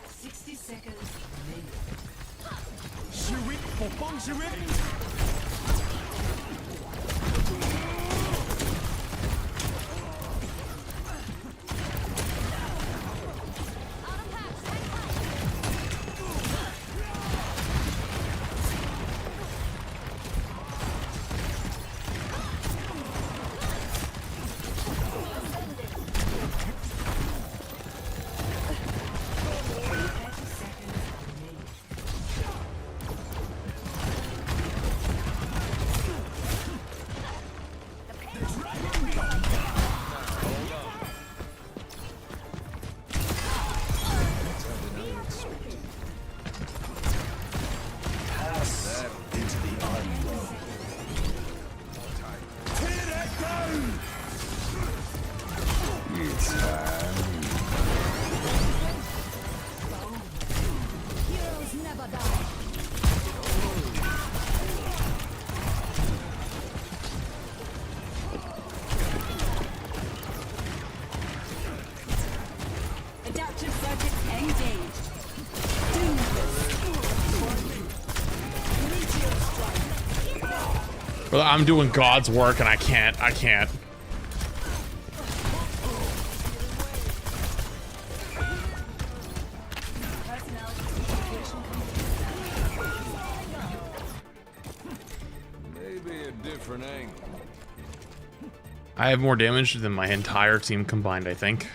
60 seconds. Adaptive circuits engaged. Well, I'm doing God's work and I can't. Maybe a different angle. I have more damage than my entire team combined, I think.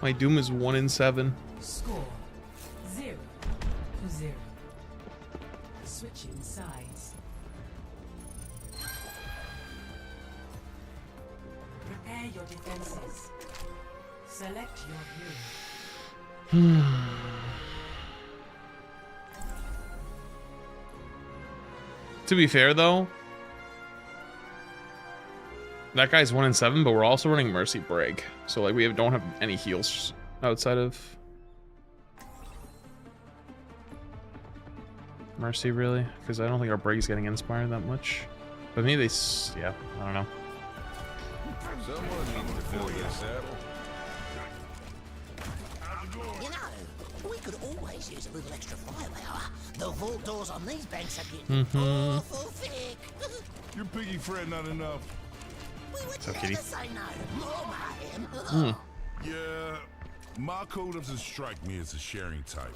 My Doom is 1 in 7. Score 0-0. Switching sides. Prepare your defenses. Select your hero. To be fair, though, that guy's 1 in 7, but we're also running Mercy Break, so like we don't have any heals outside of Mercy, really, because I don't think our break is getting inspired that much. But maybe they, yeah, I don't know. Someone needs to fill this saddle. You know, we could always use a little extra firepower. The vault doors on these banks are getting awful thick. Your piggy friend not enough. What's up, kitty? Say no to more, man. Yeah, my code doesn't strike me as a sharing type.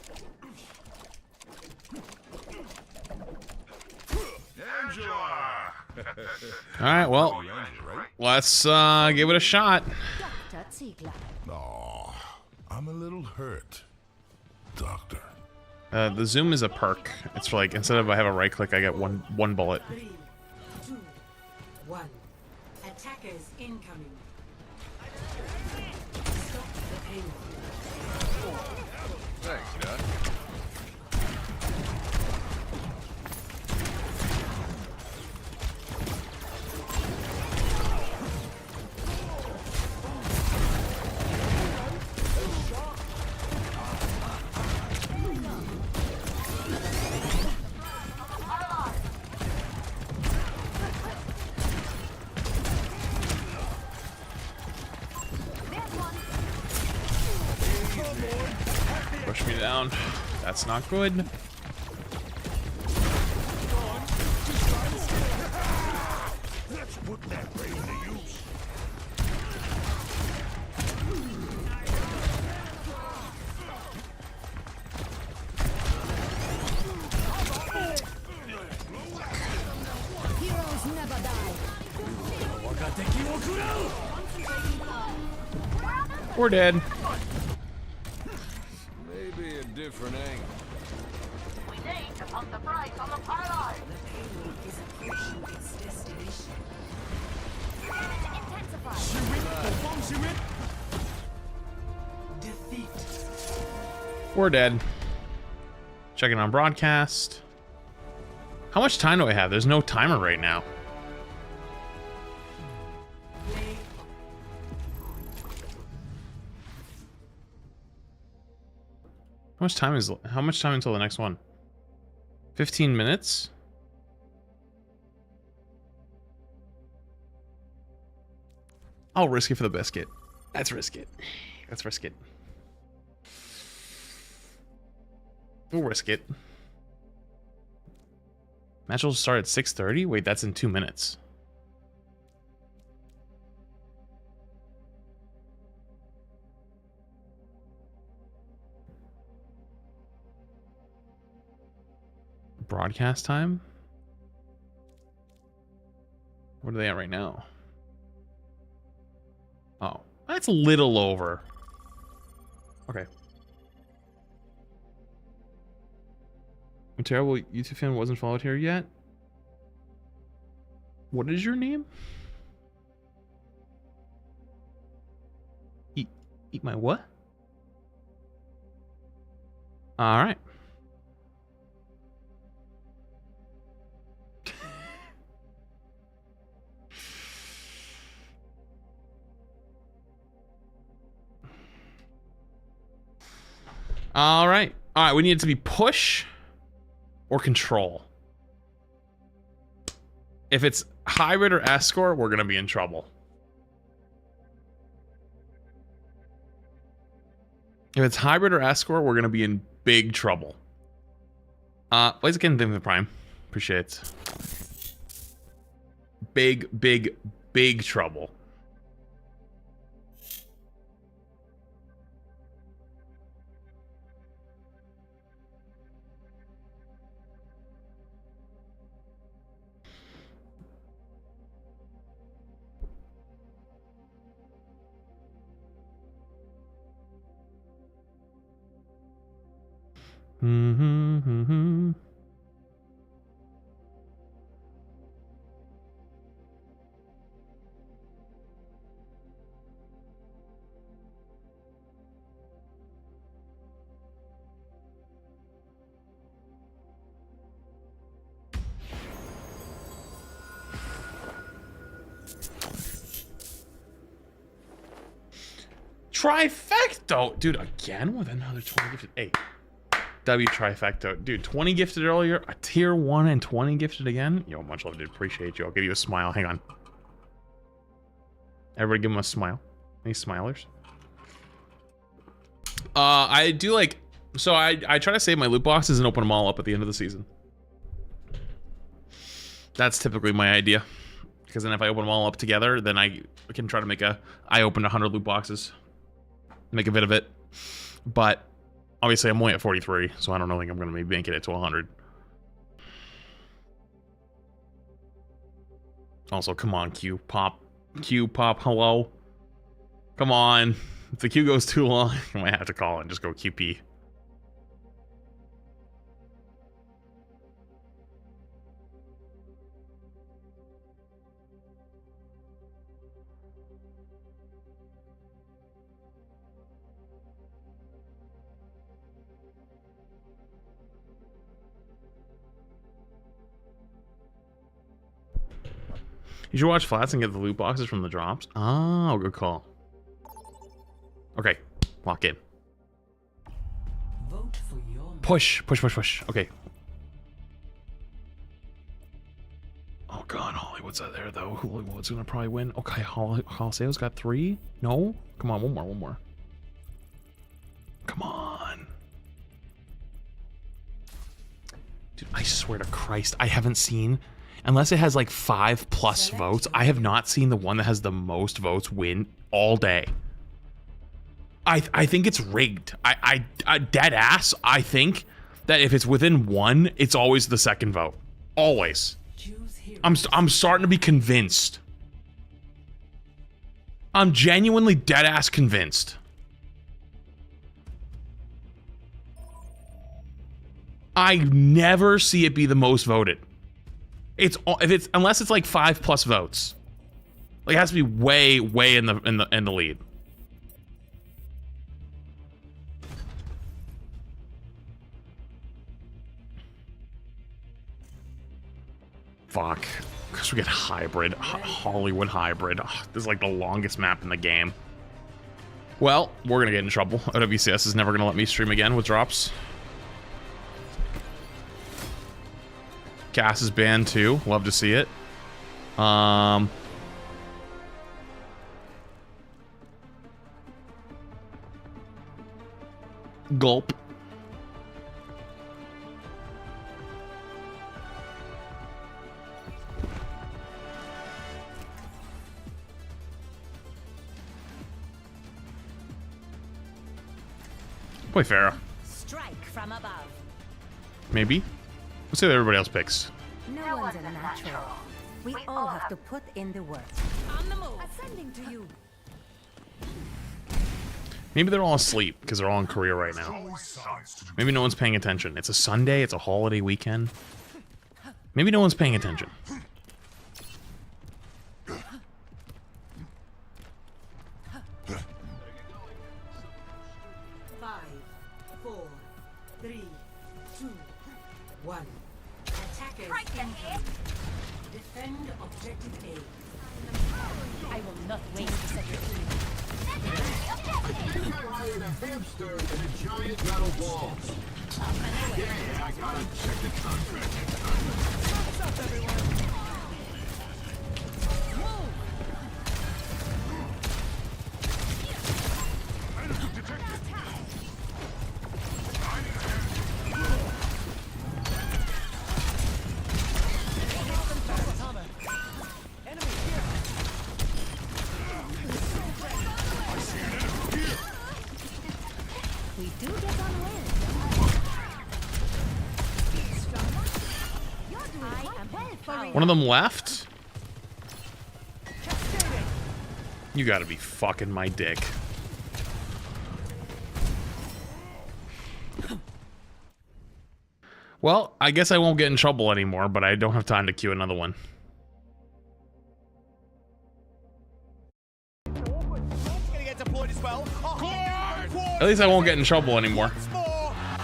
Angela! All right, well, let's give it a shot. Aw, I'm a little hurt, Doctor. The zoom is a perk. It's for like, instead of I have a right click, I get one bullet. 3, 2, 1. Attackers incoming. Stop the pain. Thanks, Doc. Push me down. That's not good. Let's put that rain to use. Heroes never die. We're dead. Maybe a different angle. We need to pump the brakes on the payload. The payload is approaching its destination. Defeat. We're dead. Checking on broadcast. How much time do I have? There's no timer right now. How much time until the next one? 15 minutes? I'll risk it for the biscuit. Let's risk it. Let's risk it. We'll risk it. Match will start at 6:30? Wait, that's in 2 minutes. Broadcast time? What are they at right now? Oh, that's a little over. Okay. A terrible YouTube fan wasn't followed here yet. What is your name? Eat my what? All right. All right. All right, we need it to be push or control. If it's hybrid or escort, we're going to be in trouble. If it's hybrid or escort, we're going to be in big trouble. Please again, thank you for the Prime. Appreciate it. Big trouble. Trifecto, dude, again with another 20 gifted. Hey, W trifecto, dude, 20 gifted earlier, a tier 1 and 20 gifted again. Yo, much love, dude. Appreciate you. I'll give you a smile. Hang on. Everybody give him a smile. Any smilers? I do like, so I try to save my loot boxes and open them all up at the end of the season. That's typically my idea. Because then if I open them all up together, then I can try to make I opened 100 loot boxes. Make a bit of it. But obviously I'm only at 43, so I don't think I'm going to be making it to 100. Also, come on, Q pop, hello. Come on. If the queue goes too long, I might have to call and just go QP. You should watch Flats and get the loot boxes from the drops. Oh, good call. Okay, lock in. Vote for your Push. Okay. Oh god, Hollywood's out there though. Hollywood's gonna probably win. Okay, Holoseo's got 3? No? Come on, one more. Come on. Dude, I swear to Christ, I haven't seen, unless it has like 5+ votes, I have not seen the one that has the most votes win all day. I think it's rigged. I dead ass, I think that if it's within 1, it's always the second vote. Always. I'm starting to be convinced. I'm genuinely dead ass convinced. I never see it be the most voted. Unless it's like 5+ votes. Like it has to be way in the lead. Fuck. Because we get hybrid. Hollywood hybrid. This is like the longest map in the game. Well, we're going to get in trouble. OWCS is never going to let me stream again with drops. Cass is banned too. Love to see it. Gulp. Boy, Farah. Strike from above. Maybe. Let's see what everybody else picks. No one's a natural. We all have to put in the work. On the move. Ascending to you. Maybe they're all asleep because they're all in Korea right now. Maybe no one's paying attention. It's a Sunday. It's a holiday weekend. Maybe no one's paying attention. 5, 4, 3, 2, 1. Attackers incoming. Defend objective A. I will not wait to set your food. I hired a hamster in a giant metal ball. Yeah, I gotta check the contract. What's up, everyone? We do get on win. I am well for One of them left? You gotta be fucking my dick. Well, I guess I won't get in trouble anymore, but I don't have time to queue another one. At least I won't get in trouble anymore.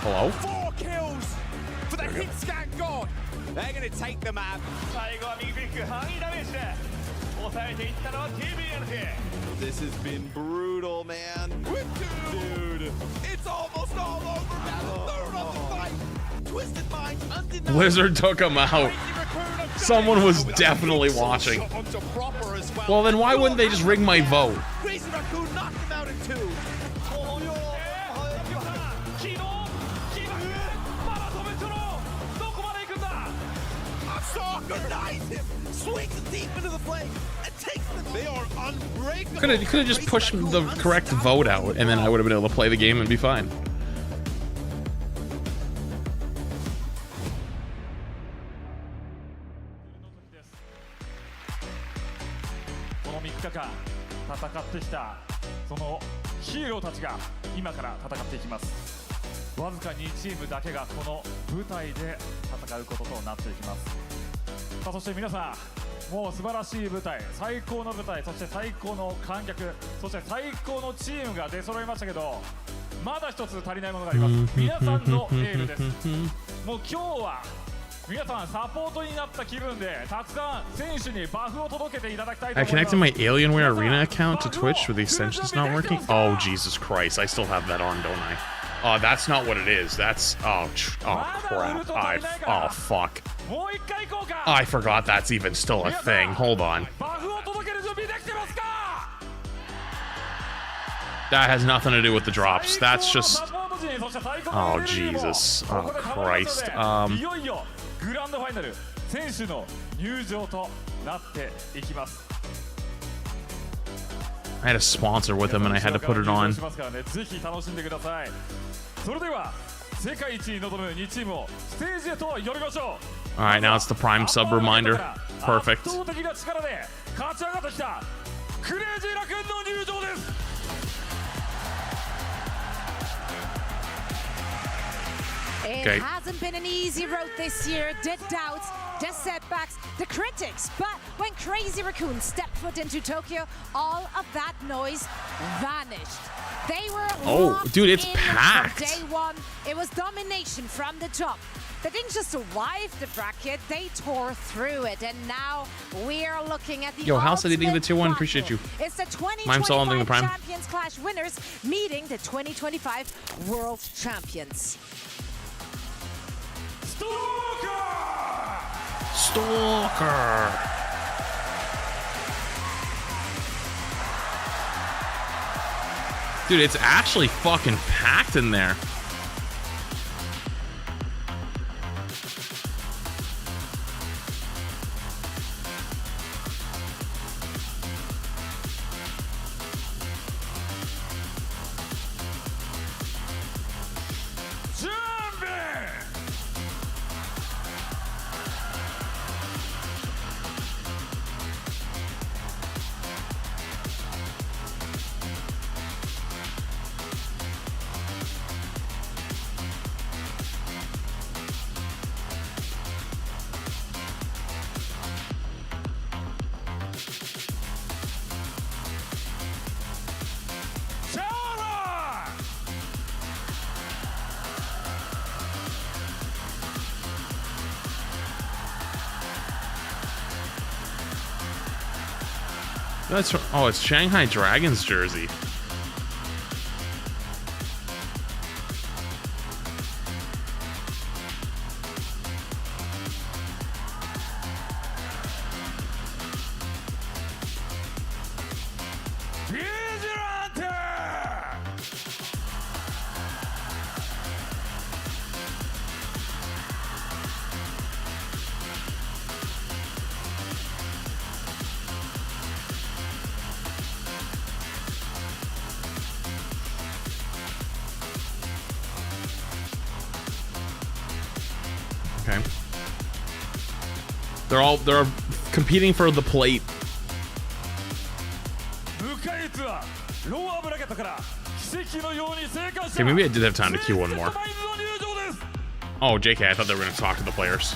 Hello? 4 kills for the hit scan god. They're going to take the map. This has been brutal, man. Dude, it's almost all over, man. Third of the fight. Twisted Minds, undeniable. Blizzard took him out. Someone was definitely watching. Well, then why wouldn't they just rig my vote? Crazy Raccoon knocked him out in 2. Him, swings deep into the flame, and takes them. They are unbreakable. Could have just pushed the correct vote out, and then I would have been able to play the game and be fine.わずか2チームだけがこの舞台で戦うこととなっていきます。さあそして皆さん、もう素晴らしい舞台、最高の舞台、そして最高の観客、そして最高のチームが出揃いましたけど、まだ一つ足りないものがあります。皆さんのエールです。もう今日は皆さんサポートになった気分でたくさん選手にバフを届けていただきたいと思います。 I connected my Alienware Arena account to Twitch with the extensions not working. Oh Jesus Christ! I still have that on, don't I? Oh, that's not what it is. That's oh crap! Oh fuck! I forgot that's even still a thing. Hold on. That has nothing to do with the drops. That's just. Oh Jesus! Oh Christ! グランドファイナル選手の入場となっていきます。 I had a sponsor with him and I had to put it on. ぜひ楽しんでください。それでは世界一に臨む2チームをステージへと呼びましょう。 All right, now it's the Prime sub reminder. Perfect. 圧倒的な力で勝ち上がってきたクレイジーラ君の入場です。 It hasn't been an easy road this year. The doubts, the setbacks, the critics. But when Crazy Raccoon stepped foot into Tokyo, all of that noise vanished. They were dude, it's packed. Day one, it was domination from the top. They didn't just survive the bracket, they tore through it. And now we're looking at the Yo, House editing the tier 1, appreciate you. It's the Mime Saul ending the 2025 Prime. Champions Clash winners meeting the 2025 World Champions. Stalker! Dude, it's actually fucking packed in there. That's oh, it's Shanghai Dragons jersey. Okay. They're competing for the plate. Okay, maybe I did have time to queue one more. Oh, JK, I thought they were going to talk to the players.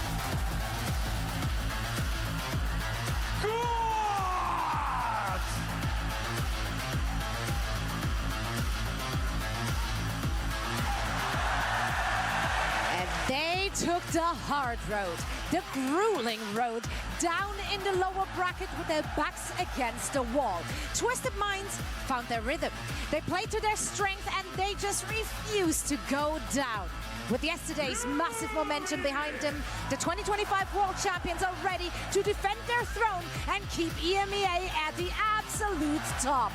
Took the hard road, the grueling road, down in the lower bracket with their backs against the wall. Twisted Minds found their rhythm. They played to their strength and they just refused to go down. With yesterday's massive momentum behind them, the 2025 World Champions are ready to defend their throne and keep EMEA at the absolute top.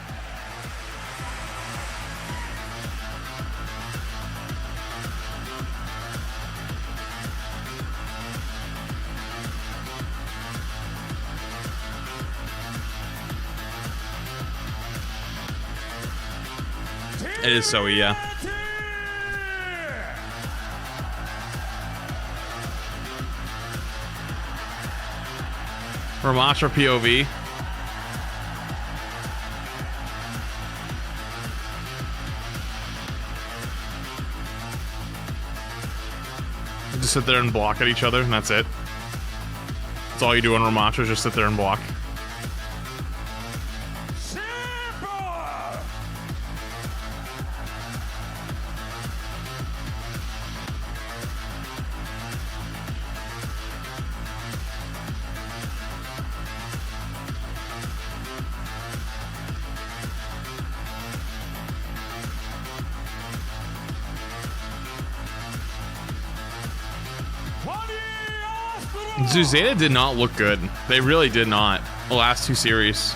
It is so, yeah. Ramatra POV. Just sit there and block at each other, and that's it. That's all you do on Ramatra, is just sit there and block. Zuzeta did not look good. They really did not. The last two series.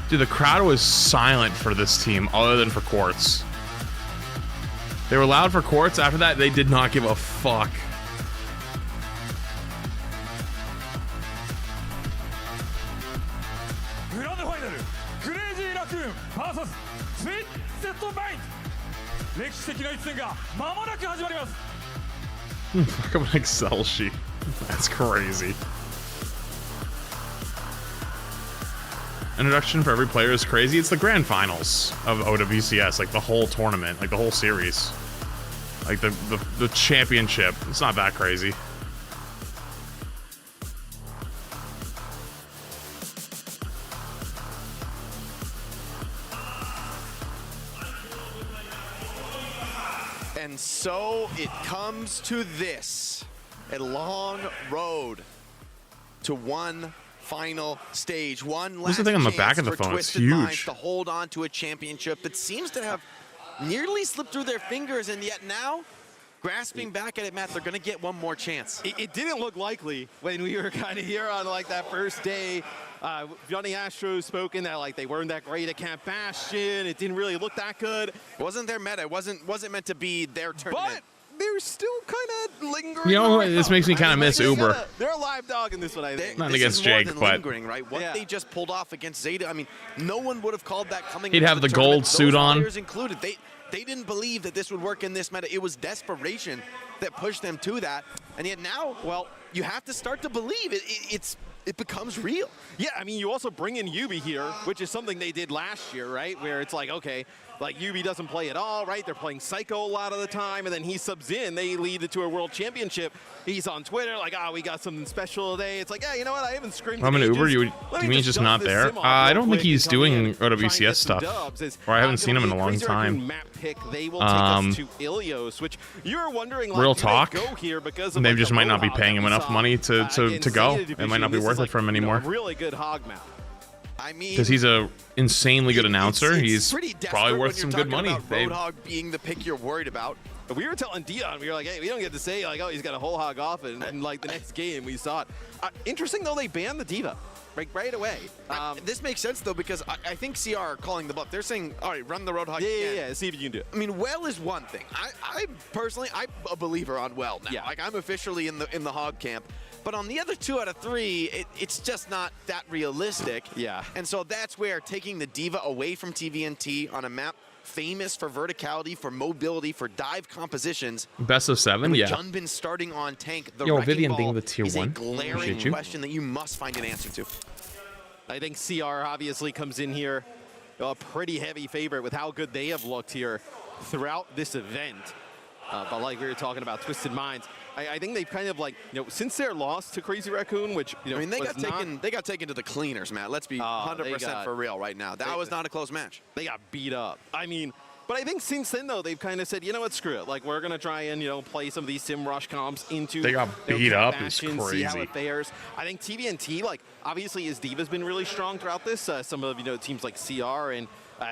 Dude, the crowd was silent for this team, other than for Quartz. They were loud for Quartz. After that, they did not give a fuck. Fuck, I'm an Excel sheet. That's crazy. Introduction for every player is crazy. It's the grand finals of OWCS, like the whole tournament, like the whole series. Like the championship. It's not that crazy. And so it comes to this, a long road to one final stage. One last What's the thing on the back of the chance phone? for It's Twisted Minds huge. to hold on to a championship that seems to have nearly slipped through their fingers, and yet now, grasping back at it, Matt, they're going to get one more chance. It didn't look likely when we were kind of here on like that first day. Johnny Astro spoken that like they weren't that great at Camp Bastion. It didn't really look that good. Wasn't their meta. It wasn't meant to be their tournament. But they're still kind of lingering. You know, around. this makes me kind of miss Uber. They're a live dog in this one, I think. Not This against is more Jake, than but lingering, right? What they just pulled off against Zeta. I mean, no one would have called that coming. He'd into have the tournament. gold suit Those on. players included. They didn't believe that this would work in this meta. It was desperation that pushed them to that. And yet now, well, you have to start to believe it becomes real. Yeah, I mean, you also bring in Yubi here, which is something they did last year, right? Where it's like, okay, like Yubi doesn't play at all, right? They're playing Psycho a lot of the time, and then he subs in. They lead it to a world championship. He's on Twitter like, we got something special today. It's like, yeah, you know what? I haven't screamed. I'm an in Uber. ages. You Let mean me he's just dust not this there? sim off I real don't think quick he's and come in doing and try and get OWCS some stuff, dubs. or I haven't seen him in a long Crazy Raccoon time. map pick, they will take us to Ilios, which you're wondering, like, Real do they talk. go here because of, They like, just the might not be Roadhog paying that him we enough saw, money to against go. Zeta It might Division. not be This worth is, it like, for him you know, anymore. a really good hog map. I mean, Because he's a insanely good announcer. He's pretty desperate probably when worth you're some good talking money. about Roadhog being the pick you're worried about. We were telling Dion, we were like, hey, we don't get to say, like, oh, he's got a whole hog off, and like, the next game, we saw it. Interesting, though, they banned the Diva, like, right away. This makes sense, though, because I think CR are calling the bluff. They're saying, all right, run the Roadhog again. Yeah, see if you can do it. I mean, Well is one thing. I personally, I'm a believer on Well now. Yeah. Like, I'm officially in the hog camp. But on the other 2 out of 3, it's just not that realistic. Yeah. And so that's where taking the Diva away from TVNT on a map famous for verticality, for mobility, for dive compositions. Best of 7, with yeah. Junbin starting on tank, the Yo, Wrecking Vivian Ball being the tier is 1. a glaring Appreciate you. question that you must find an answer to. I think CR obviously comes in here a pretty heavy favorite with how good they have looked here throughout this event. But like we were talking about Twisted Minds, I think they've kind of like, you know, since their loss to Crazy Raccoon, which, you know, I mean, they was got taken to the cleaners, Matt. Let's be 100% for real right now. That was not a close match. They got beat up. I mean, but I think since then, though, they've kind of said, you know what, screw it. Like, we're going to try and, you know, play some of these Sim Rush comps into... They got beat up. It's crazy. See how it fares. I think TVNT, like, obviously his Diva's been really strong throughout this. Some of, you know, teams like CR and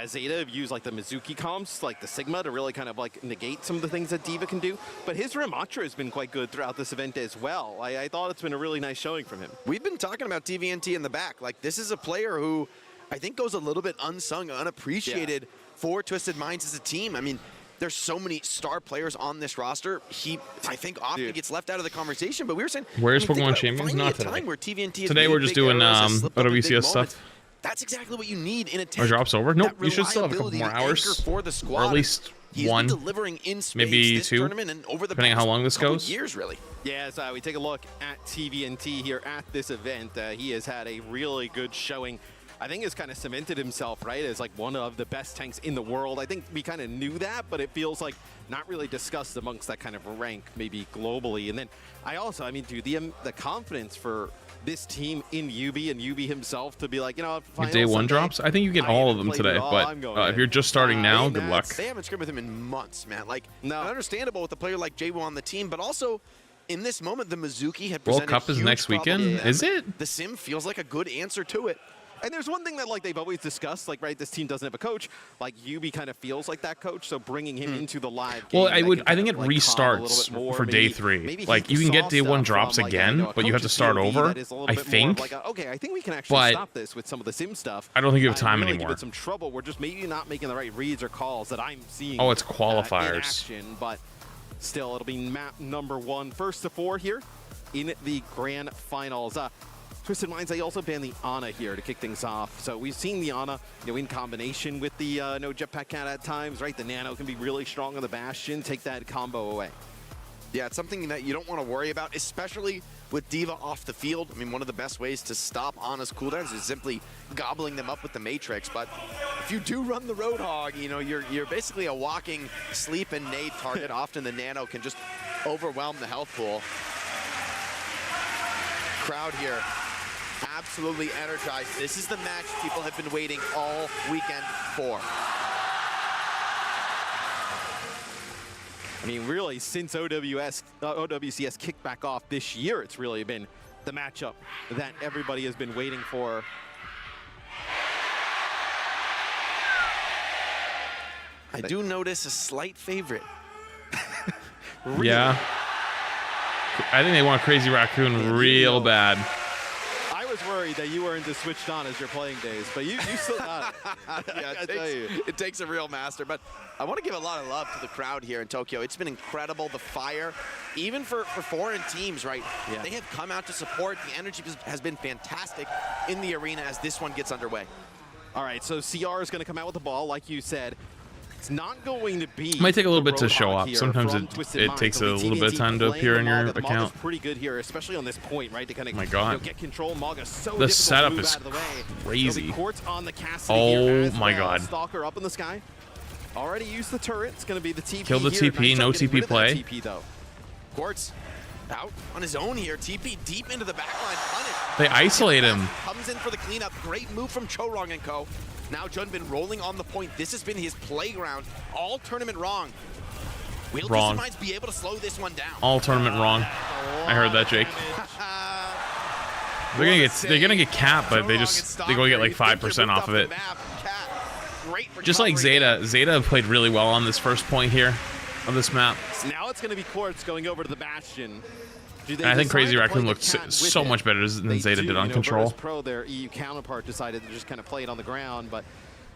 Zeta have used, like, the Mizuki comps, like the Sigma, to really kind of, like, negate some of the things that Diva can do. But his Ramatra has been quite good throughout this event as well. I thought it's been a really nice showing from him. We've been talking about TVNT in the back. Like, this is a player who I think goes a little bit unsung, unappreciated for Twisted Minds as a team. I mean, there's so many star players on this roster. He, I think, often gets left out of the conversation. But we were saying, Where's I mean, Pokemon Champions? Not today. Where TVNT Today we're just doing OWCS stuff. That's exactly what you need in a Our tank. drops over? Nope, you should still have a couple Reliability, more an anchor hours. for the squad. Or at least He's one. been delivering in space Maybe this 2, tournament and over the depending on past how long this couple goes. years, really. Yeah, as we take a look at TVNT here at this event, he has had a really good showing. I think has kind of cemented himself, right, as like one of the best tanks in the world. I think we kind of knew that, but it feels like not really discussed amongst that kind of rank, maybe globally. And then I mean, dude, the confidence for this team in Yubi and Yubi himself to be like, you know, Day 1 drops? I think you get all of them today, but if you're just starting now, good luck. They haven't scrimed with him in months, man. Like, understandable with a player like J1 on the team, but also in this moment, the Mizuki had presented World Cup is huge next problem weekend? to them. Is it? The sim feels like a good answer to it. And there's one thing that, like, they've always discussed, like, right, this team doesn't have a coach. Like, Yubi kind of feels like that coach, so bringing him into the live game. Well, I think it restarts for day 3. Like, you can get day 1 drops again, but you have to start over, I think. Okay, I think we can actually stop this with some of the sim stuff. I don't think you have time really anymore. Give it some trouble. We're just maybe not making the right reads or calls that I'm seeing. Oh, it's in qualifiers. action, but still, it'll be map number 1, first to 4 here in the grand finals. Twisted Minds, they also banned the Ana here to kick things off. So we've seen the Ana, you know, in combination with the no jetpack cat at times, right? The Nano can be really strong on the Bastion, take that combo away. Yeah, it's something that you don't want to worry about, especially with Diva off the field. I mean, one of the best ways to stop Ana's cooldowns is simply gobbling them up with the Matrix. But if you do run the Roadhog, you know, you're basically a walking sleep and nade target. Often the Nano can just overwhelm the health pool. Crowd here absolutely energized. This is the match people have been waiting all weekend for. I mean, really, since OWCS kicked back off this year, it's really been the matchup that everybody has been waiting for. I do notice a slight favorite. Really? Yeah. I think they want Crazy Raccoon real bad. I was worried that you weren't as switched on as your playing days, but you still got it. Yeah, it takes a real master. But I want to give a lot of love to the crowd here in Tokyo. It's been incredible, the fire, even for foreign teams, right? Yeah. They have come out to support. The energy has been fantastic in the arena as this one gets underway. All right, so CR is going to come out with the ball, like you said. It's not going to be. It might take a little bit to show up. Sometimes it takes a little bit of time to appear in your account. Pretty good here, especially on this point, right? To kind of my God. Get control. Maga's so the setup is crazy. Oh my God. Stalker up in the sky. Already used the turret. It's going to be the TP. Kill the TP. No TP play. TP though. Quartz out on his own here. TP deep into the backline. Punished. They isolate him. Comes in for the cleanup. Great move from Chorong and co. Now Junbin rolling on the point. This has been his playground all tournament long. Will Twisted Minds be able to slow this one down? All tournament wrong. I heard that, Jake. They're gonna get capped, but they go get like 5% off of it. Just like Zeta. Zeta played really well on this first point here of this map. So now it's gonna be Quartz going over to the Bastion. And I think Crazy Raccoon looks so much better than Zeta did on Control. Pro, their EU counterpart, decided to just kind of play it on the ground, but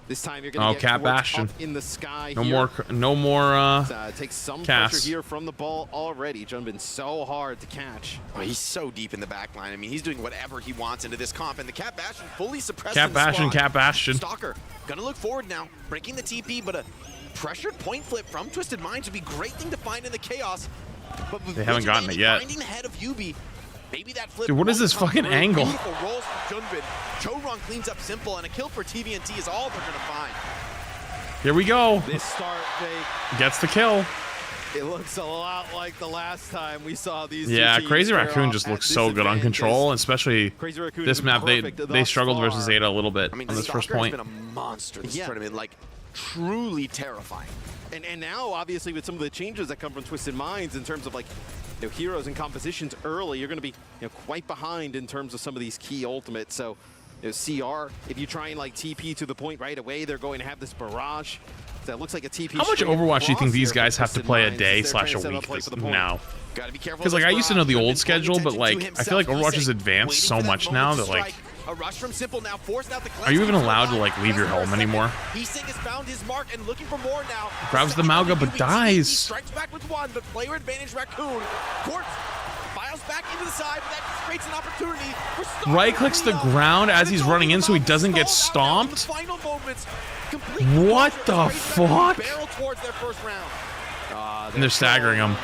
this time you're going to get Cat Bastion in the sky. No more. Takes some cast. pressure here from the ball already. Junbin so hard to catch. Oh, he's so deep in the back line. I mean, he's doing whatever he wants into this comp, and the Cat Bastion fully suppressed. Cat Bastion. Stalker gonna look forward now, breaking the TP, but a pressured point flip from Twisted Minds would be a great thing to find in the chaos. But they haven't gotten it yet. Ahead of Yubi, maybe that flip. Dude, what is this fucking angle? Rolls from Junbin. Chorong cleans up simple, and a kill for TVNT is all they're gonna find. Here we go. This start, Jake. Gets the kill. It looks a lot like the last time we saw these. Yeah, Crazy Raccoon just looks so good on Control, especially this map. They struggled versus Zeta a little bit on this first point. Has been a monster this tournament, like truly terrifying. And now, obviously, with some of the changes that come from Twisted Minds in terms of like heroes and compositions early, you're going to be quite behind in terms of some of these key ultimates. So CR, if you try and like TP to the point right away, they're going to have this barrage. That looks like a TP. How much Overwatch do you think these guys have to play a day / a week now? Because like I used to know the old schedule, but like I feel like Overwatch has advanced so much now that like. A rush from Simple now forced out the Are you even allowed to like leave your home anymore? Heasing has found his mark and looking for more now. Grabs the Mauga but dies. Strikes back with one, but player advantage Raccoon. Quartz files back into the side, but that creates an opportunity for right clicks the ground as he's running in so he doesn't get stomped. Final moments. What the fuck? Barrel towards their first round. And they're staggering him.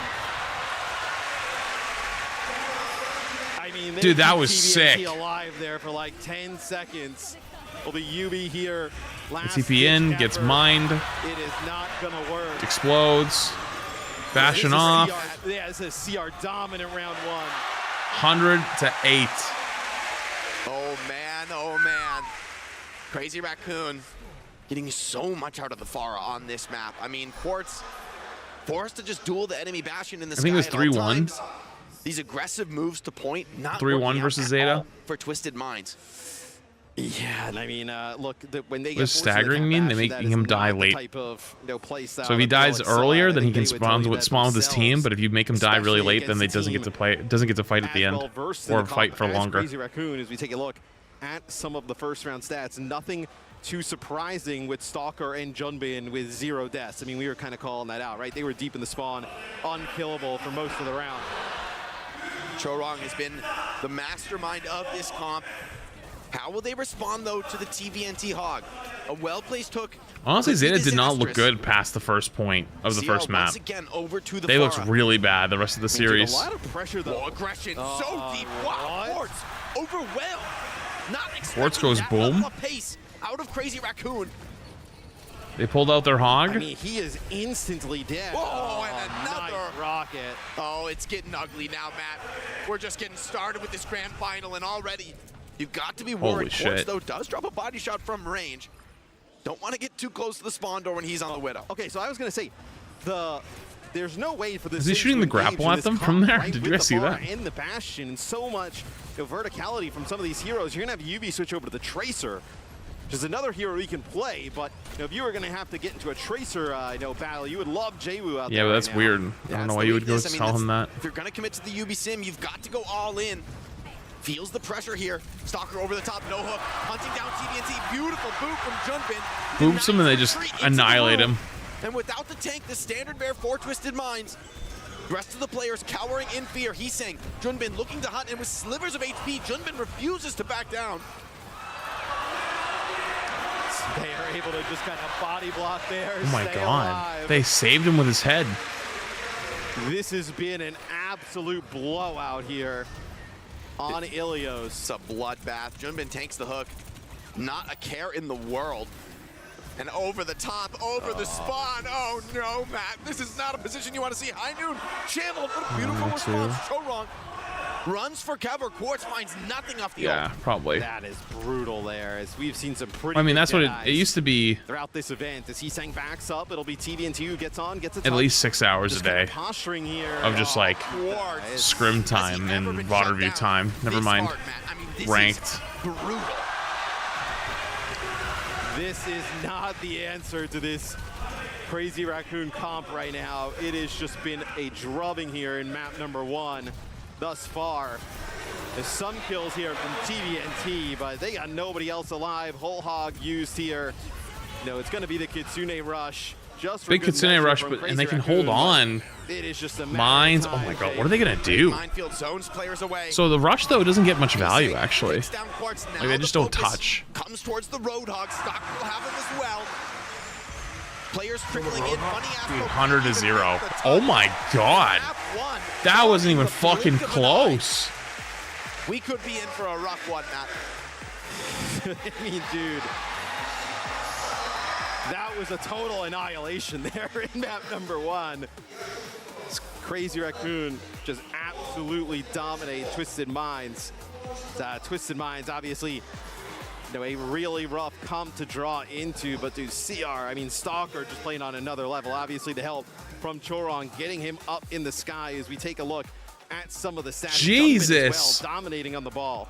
Dude, that was sick. Alive there for like 10 seconds. Will be Yubi here. TP in, gets mined. It is not gonna work. Explodes. Bashing off. Yeah, this is CR dominant round one. 100 to 8. Oh man, oh man. Crazy Raccoon getting so much out of the Pharah on this map. I mean, Quartz forced to just duel the enemy Bastion in the sky. I think it was 3-1. These aggressive moves to point, not 3-1 versus Zeta for Twisted Minds. Yeah, and I mean, look, when they what does staggering mean? They making him die late. So if he dies earlier, then he can spawn with his team. But if you make him die really late, then he doesn't get to play. Doesn't get to fight at the end or fight for longer. Crazy Raccoon, as we take a look at some of the first round stats, nothing too surprising with Stalker and Junbin with 0 deaths. I mean, we were kind of calling that out, right? They were deep in the spawn, unkillable for most of the round. Chorong has been the mastermind of this comp. How will they respond, though, to the TVNT Hog? A well-placed hook. Honestly, Zeta did not look good past the first point of the first map. Again, over to the they looked really bad the rest of the series. A lot of pressure, though. Whoa, aggression so deep. Wow, Quartz overwhelmed. Not Quartz goes boom. Pace out of Crazy Raccoon. They pulled out their hog. I mean, he is instantly dead. Whoa, and another nice rocket. Oh, it's getting ugly now, Matt. We're just getting started with this grand final, and already you've got to be worried. Quartz, though, does drop a body shot from range. Don't want to get too close to the spawn door when he's on the Widow. Okay, so I was going to say, the there's no way for this. Is he shooting the grapple at them from there? Did you guys see that? And the Bastion, and so much verticality from some of these heroes. You're gonna have UV switch over to the Tracer, which is another hero he can play. But if you were gonna have to get into a Tracer battle, you would love Jwoo out there. Yeah, but that's right now. weird. I don't know why you would go tell him that. If you're gonna commit to the UB sim, you've got to go all in. Feels the pressure here. Stalker over the top, no hook, hunting down TDNT. Beautiful boot from Junbin. Boops him and they just annihilate him. And without the tank, the standard bear for Twisted Minds. The rest of the players cowering in fear. He's saying Junbin looking to hunt, and with slivers of HP, Junbin refuses to back down. They are able to just kind of body block there. Oh my stay god. alive. They saved him with his head. This has been an absolute blowout here on Ilios. It's a bloodbath. Junbin takes the hook. Not a care in the world. And over the top, over the spawn. Oh no, Matt. This is not a position you want to see. High Noon channeled. What a beautiful response. Chorong runs for cover. Quartz finds nothing off the ult. Probably. That is brutal there, as we've seen some pretty I mean, that's what guys it used to be. throughout this event. As Heesang backs up, it'll be TDNT who gets on, gets a At least 6 hours a day posturing here of just like scrim time and water view time. Never mind ranked. Brutal. This is not the answer to this Crazy Raccoon comp right now. It has just been a drubbing here in map number 1 thus far. There's some kills here from TDNT, but they got nobody else alive. Whole hog used here. It's going to be the Kitsune Rush. Just Big Kitsune Rush, and they can hold on. It is just a Mines. Oh my god, what are they gonna do? Minefield zones players away. So the rush though doesn't get much value actually. Like they just don't touch. Comes towards the Roadhog. Stock will have him as well. Players trickling in. Funny ass. 100 to 0. Oh my god. That wasn't even fucking close. We could be in for a rough one, Matt. I mean, dude. That was a total annihilation there in map number 1. Crazy Raccoon just absolutely dominate Twisted Minds. Twisted Minds, obviously, a really rough comp to draw into, but dude, CR, I mean, Stalker just playing on another level. Obviously, the help from Chorong getting him up in the sky as we take a look at some of the stats. Jesus! Well, dominating on the ball.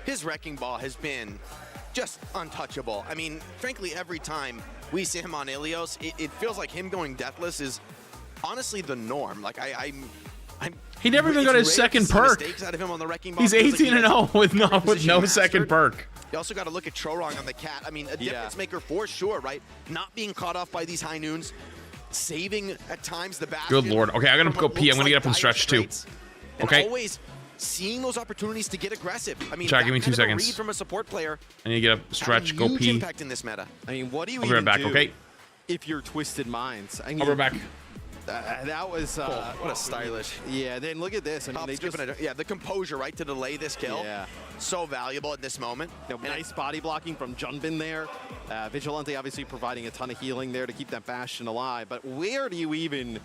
His wrecking ball has been just untouchable. I mean, frankly, every time we see him on Ilios, it feels like him going deathless is honestly the norm. Like he never even got his second perk. Out of him on the wrecking ball. He's 18-0 with no second perk. You also got to look at Chorong on the cat. I mean, a difference maker for sure, right? Not being caught off by these High Noons, saving at times the Bastion. Good lord. Okay, I gotta go pee. I'm gonna get up and stretch too. Okay. Always seeing those opportunities to get aggressive. I mean, Chad, give me 2 seconds. Read from a support player. I need to get up, stretch, go huge pee. Impact in this meta. I mean, what do you I'll be right back, do okay? if you're Twisted Minds? I mean, I'll be right back. That was what a stylish. Yeah, then look at this. I mean, they just the composure, right, to delay this kill. Yeah. So valuable at this moment. Nice body blocking from Junbin there. Vigilante obviously providing a ton of healing there to keep that Bastion alive. But where do you even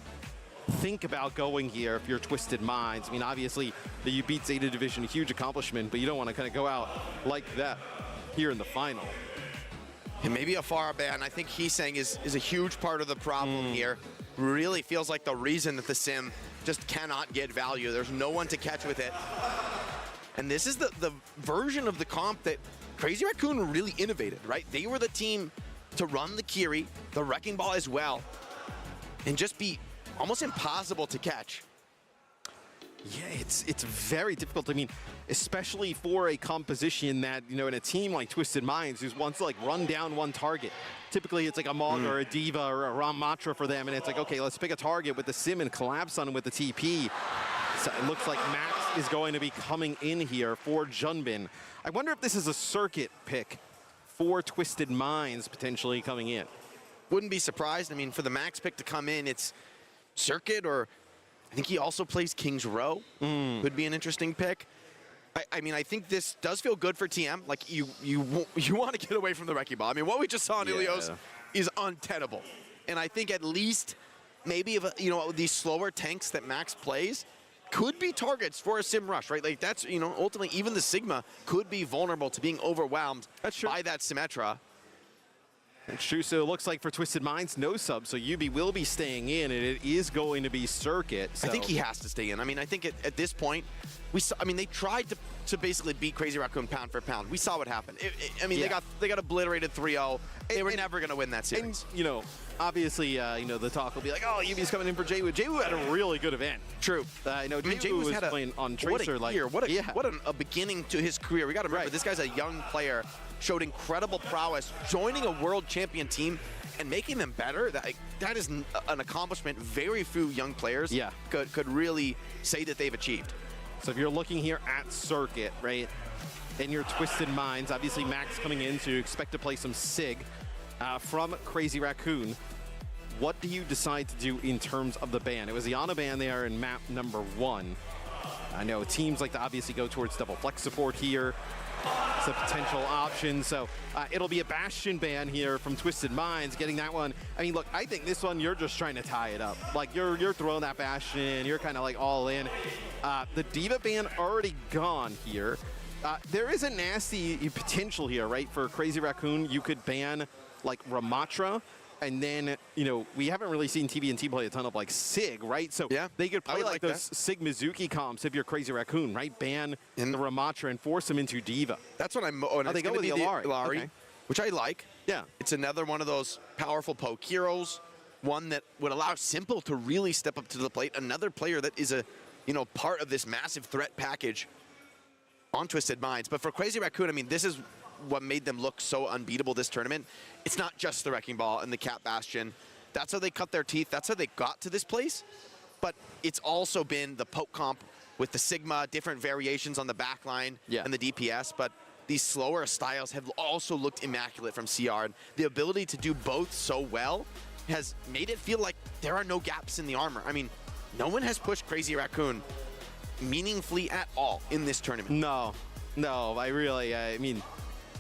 think about going here if you're Twisted Minds? I mean, obviously, you beat Zeta Division, a huge accomplishment, but you don't want to kind of go out like that here in the final. And maybe a Pharah ban, I think Heesang is a huge part of the problem here. Really feels like the reason that the sim just cannot get value. There's no one to catch with it. And this is the version of the comp that Crazy Raccoon really innovated, right? They were the team to run the Kiri, the Wrecking Ball as well, and just be almost impossible to catch. Yeah, it's very difficult. I mean, especially for a composition that, in a team like Twisted Minds, who's wants to like run down one target. Typically, it's like a Mog or a Diva or a Ramatra for them, and it's like, okay, let's pick a target with the Sim and collapse on him with the TP. So it looks like Max is going to be coming in here for Junbin. I wonder if this is a circuit pick for Twisted Minds potentially coming in. Wouldn't be surprised. I mean, for the Max pick to come in, it's circuit, or I think he also plays King's Row. Could be an interesting pick. I mean, I think this does feel good for TM. Like, you want to get away from the Wrecking Ball. I mean, what we just saw in Ilios is untenable. And I think at least maybe if these slower tanks that Max plays could be targets for a Sim Rush, right? Like, that's, ultimately even the Sigma could be vulnerable to being overwhelmed by that Symmetra. That's true. So it looks like for Twisted Minds, no sub. So UB will be staying in, and it is going to be Circuit. So. I think he has to stay in. I mean, I think at this point, we saw. I mean, they tried to basically beat Crazy Raccoon pound for pound. We saw what happened. I mean, they got obliterated 3-0. They were never going to win that series. And, you know, obviously, you know, the talk will be like, oh, UB's coming in for Jaywu. Jaywu had a really good event. True. You know, Jaywu was playing on Tracer. What a year. What a beginning to his career. We got to remember, this guy's a young player, showed incredible prowess, joining a world champion team and making them better. That is an accomplishment very few young players could really say that they've achieved. So if you're looking here at Circuit, right, in your Twisted Minds, obviously Max coming in, so you expect to play some SIG from Crazy Raccoon. What do you decide to do in terms of the ban? It was the Ana ban there in map number 1. I know teams like to obviously go towards double flex support here. It's a potential option. So it'll be a Bastion ban here from Twisted Minds, getting that one. I mean, look, I think this one, you're just trying to tie it up. Like, you're throwing that Bastion, you're kind of like all in. The D.Va ban already gone here. There is a nasty potential here, right? For Crazy Raccoon, you could ban like Ramatra, and then, you know, we haven't really seen TVNT play a ton of like SIG, right? So they could play like those SIG Mizuki comps if you're Crazy Raccoon, right? Ban the Ramatra and force them into D.Va. That's what I'm. Oh, they go with the Illari, okay. Which I like. Yeah. It's another one of those powerful poke heroes, one that would allow Simple to really step up to the plate. Another player that is a, you know, part of this massive threat package on Twisted Minds. But for Crazy Raccoon, I mean, this is what made them look so unbeatable this tournament. It's not just the Wrecking Ball and the Cat Bastion. That's how they cut their teeth. That's how they got to this place. But it's also been the poke comp with the Sigma, different variations on the backline and the DPS. But these slower styles have also looked immaculate from CR. And the ability to do both so well has made it feel like there are no gaps in the armor. I mean, no one has pushed Crazy Raccoon meaningfully at all in this tournament. No, I mean,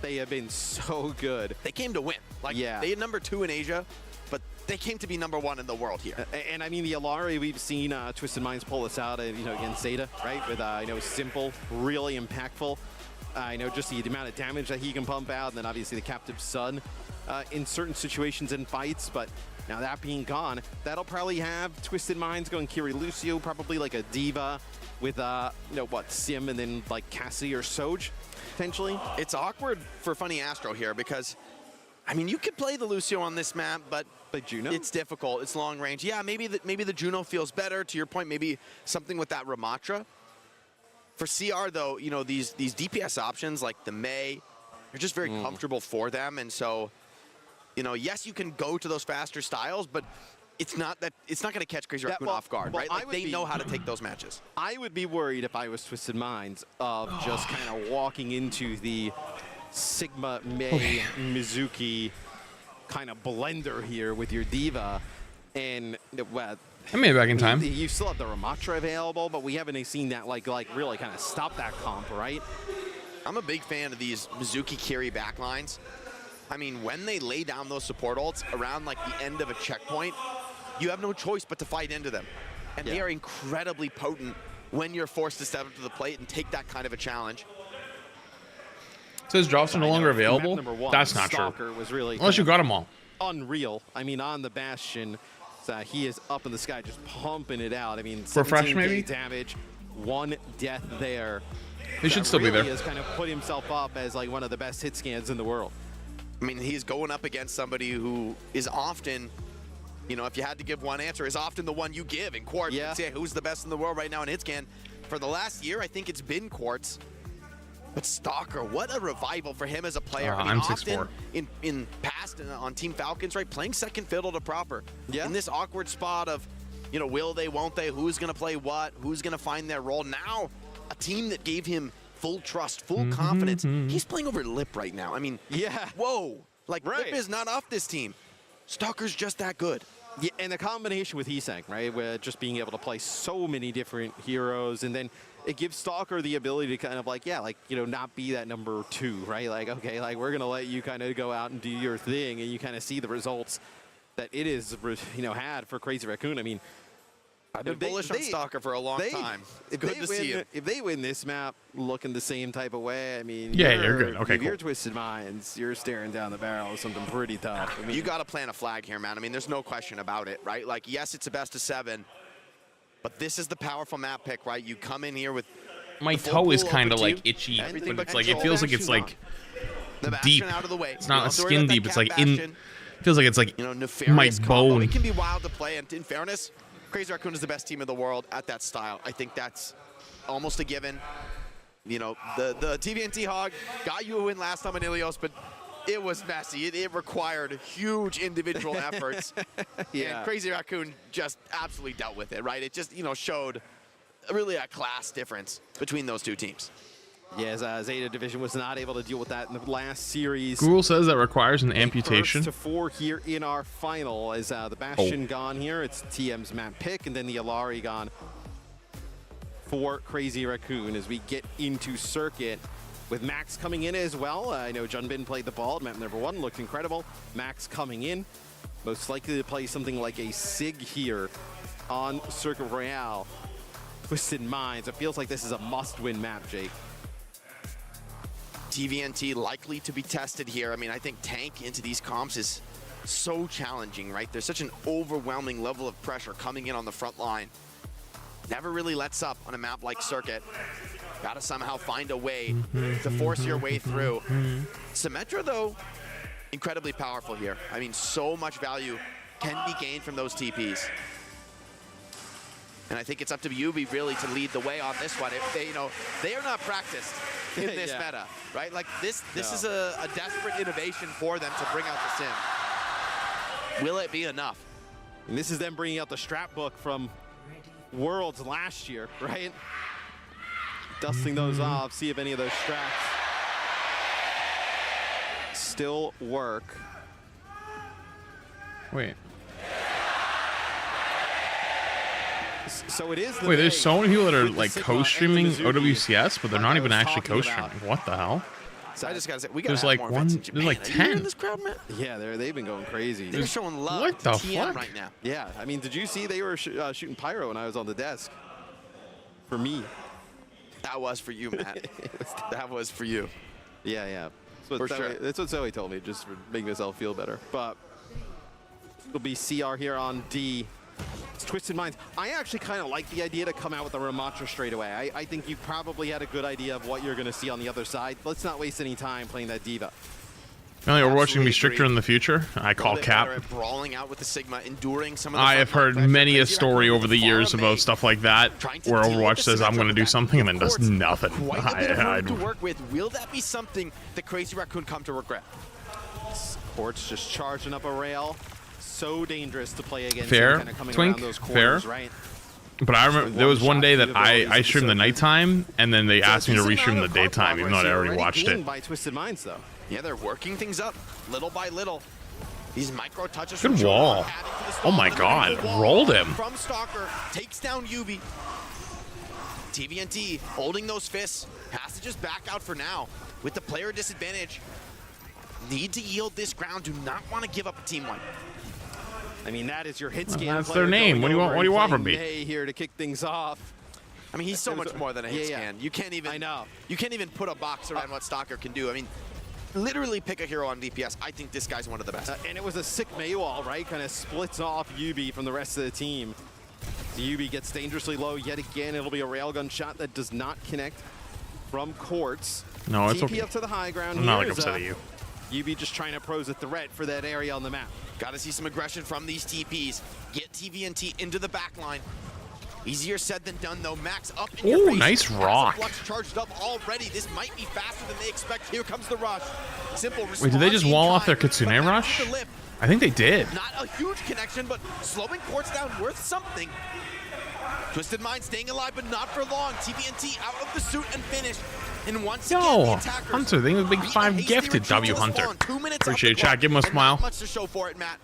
they have been so good. They came to win. Like, they had number 2 in Asia, but they came to be number 1 in the world here. And I mean, the Illari, we've seen Twisted Minds pull this out, you know, against Zeta, right? With, you know, Simple, really impactful. You know, just the amount of damage that he can pump out, and then obviously the Captive Sun in certain situations in fights. But now that being gone, that'll probably have Twisted Minds going Kiri Lucio, probably like a D.Va with, you know, what, Sim and then like Cassie or Soj, potentially. It's awkward for Funny Astro here because, I mean, you could play the Lucio on this map, but Juno? It's difficult. It's long range. Yeah, maybe the Juno feels better. To your point, maybe something with that Ramatra. For CR, though, you know, these DPS options like the Mei are just very comfortable for them. And so, you know, yes, you can go to those faster styles, but it's not going to catch Crazy Raccoon off guard, right? Like, they know how to take those matches. I would be worried if I was Twisted Minds of just kind of walking into the Sigma Mei Mizuki kind of blender here with your D.Va, and well, I made it back in time. You still have the Ramatra available, but we haven't seen that like really kind of stop that comp, right? I'm a big fan of these Mizuki Kiri backlines. I mean, when they lay down those support ults around like the end of a checkpoint, you have no choice but to fight into them. And they are incredibly potent when you're forced to step up to the plate and take that kind of a challenge. So his drops are no longer available? That's not Stalker true. Was really unless you got them all. Unreal. I mean, on the Bastion, he is up in the sky just pumping it out. I mean, Refresh maybe? Damage, 1 death there. He should still be there. He has kind of put himself up as like one of the best hit scans in the world. I mean, he's going up against somebody who is often, you know, if you had to give one answer, is often the one you give in Quartz. Yeah. Say who's the best in the world right now in hit scan. For the last year, I think it's been Quartz. But Stalker, what a revival for him as a player. I mean, I'm often in past on Team Falcons, right, playing second fiddle to Proper. Yeah. In this awkward spot of, you know, will they, won't they, who's going to play what, who's going to find their role. Now, a team that gave him full trust, full confidence. He's playing over Lip right now. I mean, whoa. Like, Lip is not off this team. Stalker's just that good. Yeah, and the combination with Heesang, right, with just being able to play so many different heroes, and then it gives Stalker the ability to kind of like, you know, not be that number 2, right? Like, okay, like we're gonna let you kind of go out and do your thing, and you kind of see the results that it is, you know, had for Crazy Raccoon. I mean, I've been bullish on Stalker for a long time. It's good to see him. If they win this map looking the same type of way, I mean, yeah, you're good. Okay, if you're Twisted Minds, you're staring down the barrel of something pretty tough. I mean, you got to plant a flag here, man. I mean, there's no question about it, right? Like, yes, it's a best of 7, but this is the powerful map pick, right? You come in here with my toe is kind of like itchy, but it's like it feels like it's like deep. Out of the way. It's not skin deep. It's like in. It feels like it's like my Combo. bone. It can be wild to play, and in fairness, Crazy Raccoon is the best team in the world at that style. I think that's almost a given. You know, the TVNT Hog got you a win last time in Ilios, but it was messy. It required huge individual efforts. Yeah. And Crazy Raccoon just absolutely dealt with it, right? It just, you know, showed really a class difference between those two teams. Yes, Zeta Division was not able to deal with that in the last series. Google says that requires an amputation. First to 4 here in our final as the Bastion gone here. It's TM's map pick, and then the Alari gone for Crazy Raccoon as we get into circuit with Max coming in as well. I know Junbin played the ball. Map number 1 looked incredible. Max coming in, most likely to play something like a Sig here on Circuit Royale. Twisted Minds. It feels like this is a must-win map, Jake. TVNT likely to be tested here. I mean, I think tank into these comps is so challenging, right? There's such an overwhelming level of pressure coming in on the front line. Never really lets up on a map like Circuit. Gotta somehow find a way to force your way through. Symmetra, though, incredibly powerful here. I mean, so much value can be gained from those TPs. And I think it's up to Yubi really to lead the way on this one. They, you know, they are not practiced in this meta, right? Like this is a desperate innovation for them to bring out the sim. Will it be enough? And this is them bringing out the strap book from Worlds last year, right? Dusting those off, see if any of those straps still work. Wait. So it is. Wait, there's so many people that are like co-streaming OWCS, but they're not even actually co-streaming. What the hell? So I just gotta say, we there's gotta like have more events in Japan. there's like 10 in this crowd, man. Yeah, they've been going crazy. They're showing love what to the TM fuck? right now. Yeah, I mean, did you see they were shooting pyro when I was on the desk? For me. That was for you, Matt. That was for you. Yeah, yeah. For sure. That's what Zoe told me, just for making myself feel better. But it'll be CR here on D. It's Twisted Minds. I actually kind of like the idea to come out with a Ramattra straight away. I think you probably had a good idea of what you're going to see on the other side. Let's not waste any time playing that Diva. Only Overwatch can be stricter in the future. I call cap. Brawling out with the Sigma, enduring some of the I have heard many a story over the years about stuff like that, where Overwatch says I'm going to do something and then does nothing. To work with. Will that be something that Crazy Raccoon come to regret? Quartz just charging up a rail. So dangerous to play against. Fair, kind of coming Twink, around those corners, fair. right? But I remember there was one day that I streamed the nighttime, and then they asked me to restream the daytime, even though I already watched it. By Twisted Minds, though. Yeah, they're working things up little by little. These micro touches. Good wall. Oh my god, rolled him. From Stalker, takes down Yubi. TVNT holding those fists. Passages back out for now. With the player disadvantage. Need to yield this ground. Do not want to give up a team one. I mean, that is your hit scan. That's their name. What do you want from me? Here to kick things off. I mean, he's so much more than a hit scan. You can't even. I know. You can't even put a box around what Stalker can do. I mean, literally pick a hero on DPS. I think this guy's one of the best. And it was a sick Maywall, right? Kind of splits off Yubi from the rest of the team. Yubi gets dangerously low yet again. It'll be a railgun shot that does not connect from Quartz. No, it's TP okay. up to the high ground. I'm not like upset at you. Yubi just trying to pose a threat for that area on the map. Got to see some aggression from these TPs. Get TVNT into the back line. Easier said than done, though. Max up in your face. Nice rock. Flux charged up already. This might be faster than they expect. Here comes the rush. Simple response. Wait, did they just wall off their Kitsune rush? I think they did. Not a huge connection, but slowing Quartz down worth something. Twisted Mind staying alive, but not for long. TVNT out of the suit and finished. And once again, the attackers Hunter, they have a big 5 gifted. W Hunter. Appreciate it, chat. Give him a smile. Not much to show for it, Matt.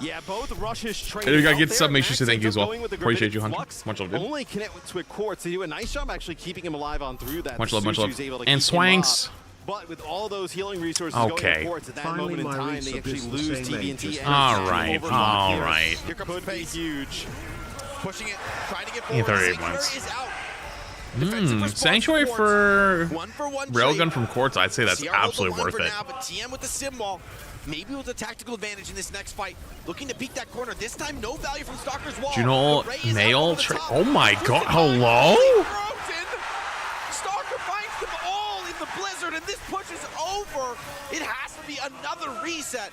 Yeah, both rushes trade. If you gotta get sub, make sure you say thank you as well. Appreciate you, Hunter. Much love, dude. Only connect with Quartz. They do a nice job actually keeping him alive on through that. Much love, much love. And Swanks. But with all those healing resources going to Quartz at that moment in time, they actually lose TVNT. All right, all right. Here comes Could be huge. Pushing it, trying to get Yeah, forward. 38 Sanctuary points. is out. Sanctuary for One-for-one Railgun trade. from Quartz, I'd say that's CR holds the absolutely line worth for it. now, but TM with the sim wall, maybe with a tactical advantage in this next fight. Looking to peek that corner. This time, no value from Stalker's wall. Juno The Ray is out nail over the tra- top. Oh my god, hello? Stalker finds them all in the blizzard, and this push is over. It has to be another reset.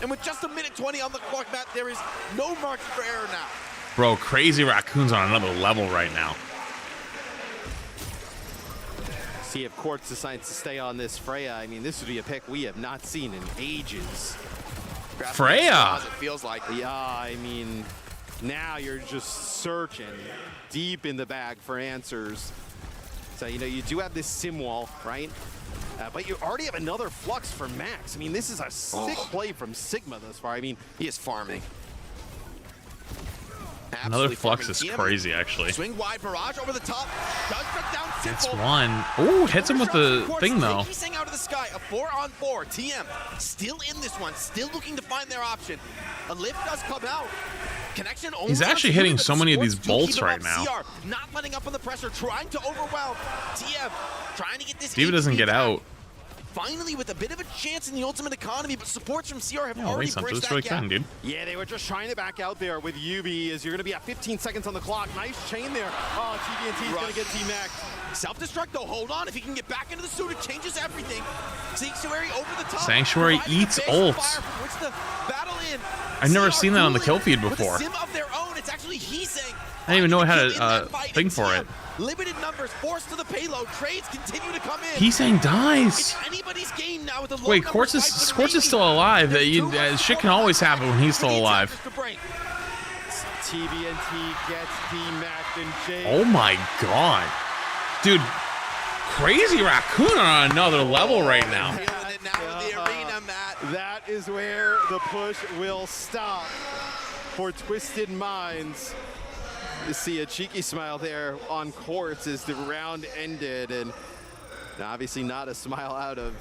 And with just a minute 20 on the clock, Matt, there is no margin for error now. Bro, Crazy Raccoon's on another level right now. See if Quartz decides to stay on this Freya. I mean, this would be a pick we have not seen in ages. Freya! It feels like. Yeah, I mean, now you're just searching deep in the bag for answers. So, you know, you do have this sim wall, right? But you already have another Flux for Max. I mean, this is a sick play from Sigma thus far. I mean, he is farming. Another Absolutely Flux farming. is TM crazy, actually. Swing wide barrage over the top. Does shut down That's Simple. one. Ooh, hits him with the thing, though. Racing out of the sky, a 4-on-4. TM still in this one, still looking to find their option. A lift does come out. Connection only. He's actually on hitting Q, so but many of the these Sports do bolts keep him right up. now. CR not letting up on the pressure, trying to overwhelm. TM trying to get this. Diva doesn't get out. Finally, with a bit of a chance in the ultimate economy, but supports from CR have Yeah, already race hunter, bridged that's that really gap. kind, dude. yeah, they were just trying to back out there with Yubi as you're going to be at 15 seconds on the clock. Nice chain there. Oh, TVNT is going to get T-Max. Self-destruct though, hold on. If he can get back into the suit, it changes everything. Sanctuary over the top. Sanctuary providing eats a base of ults. fire from which to battle in. I've never CR seen that on the kill dueling feed with a before. sim of their own. It's actually Heesang. I didn't even know it had a thing for it. Limited numbers, forced to the payload. Trades continue to come in. He's saying dies. It's anybody's game now with a low Wait, number Quartz is fight, but Quartz is maybe still alive. there's Shit can always happen when he's still alive. to break. TVNT gets T-Max and Jay. Oh my god, dude! Crazy Raccoon on another level right now. That is where the push will stop for Twisted Minds. You see a cheeky smile there on Quartz as the round ended, and obviously not a smile out of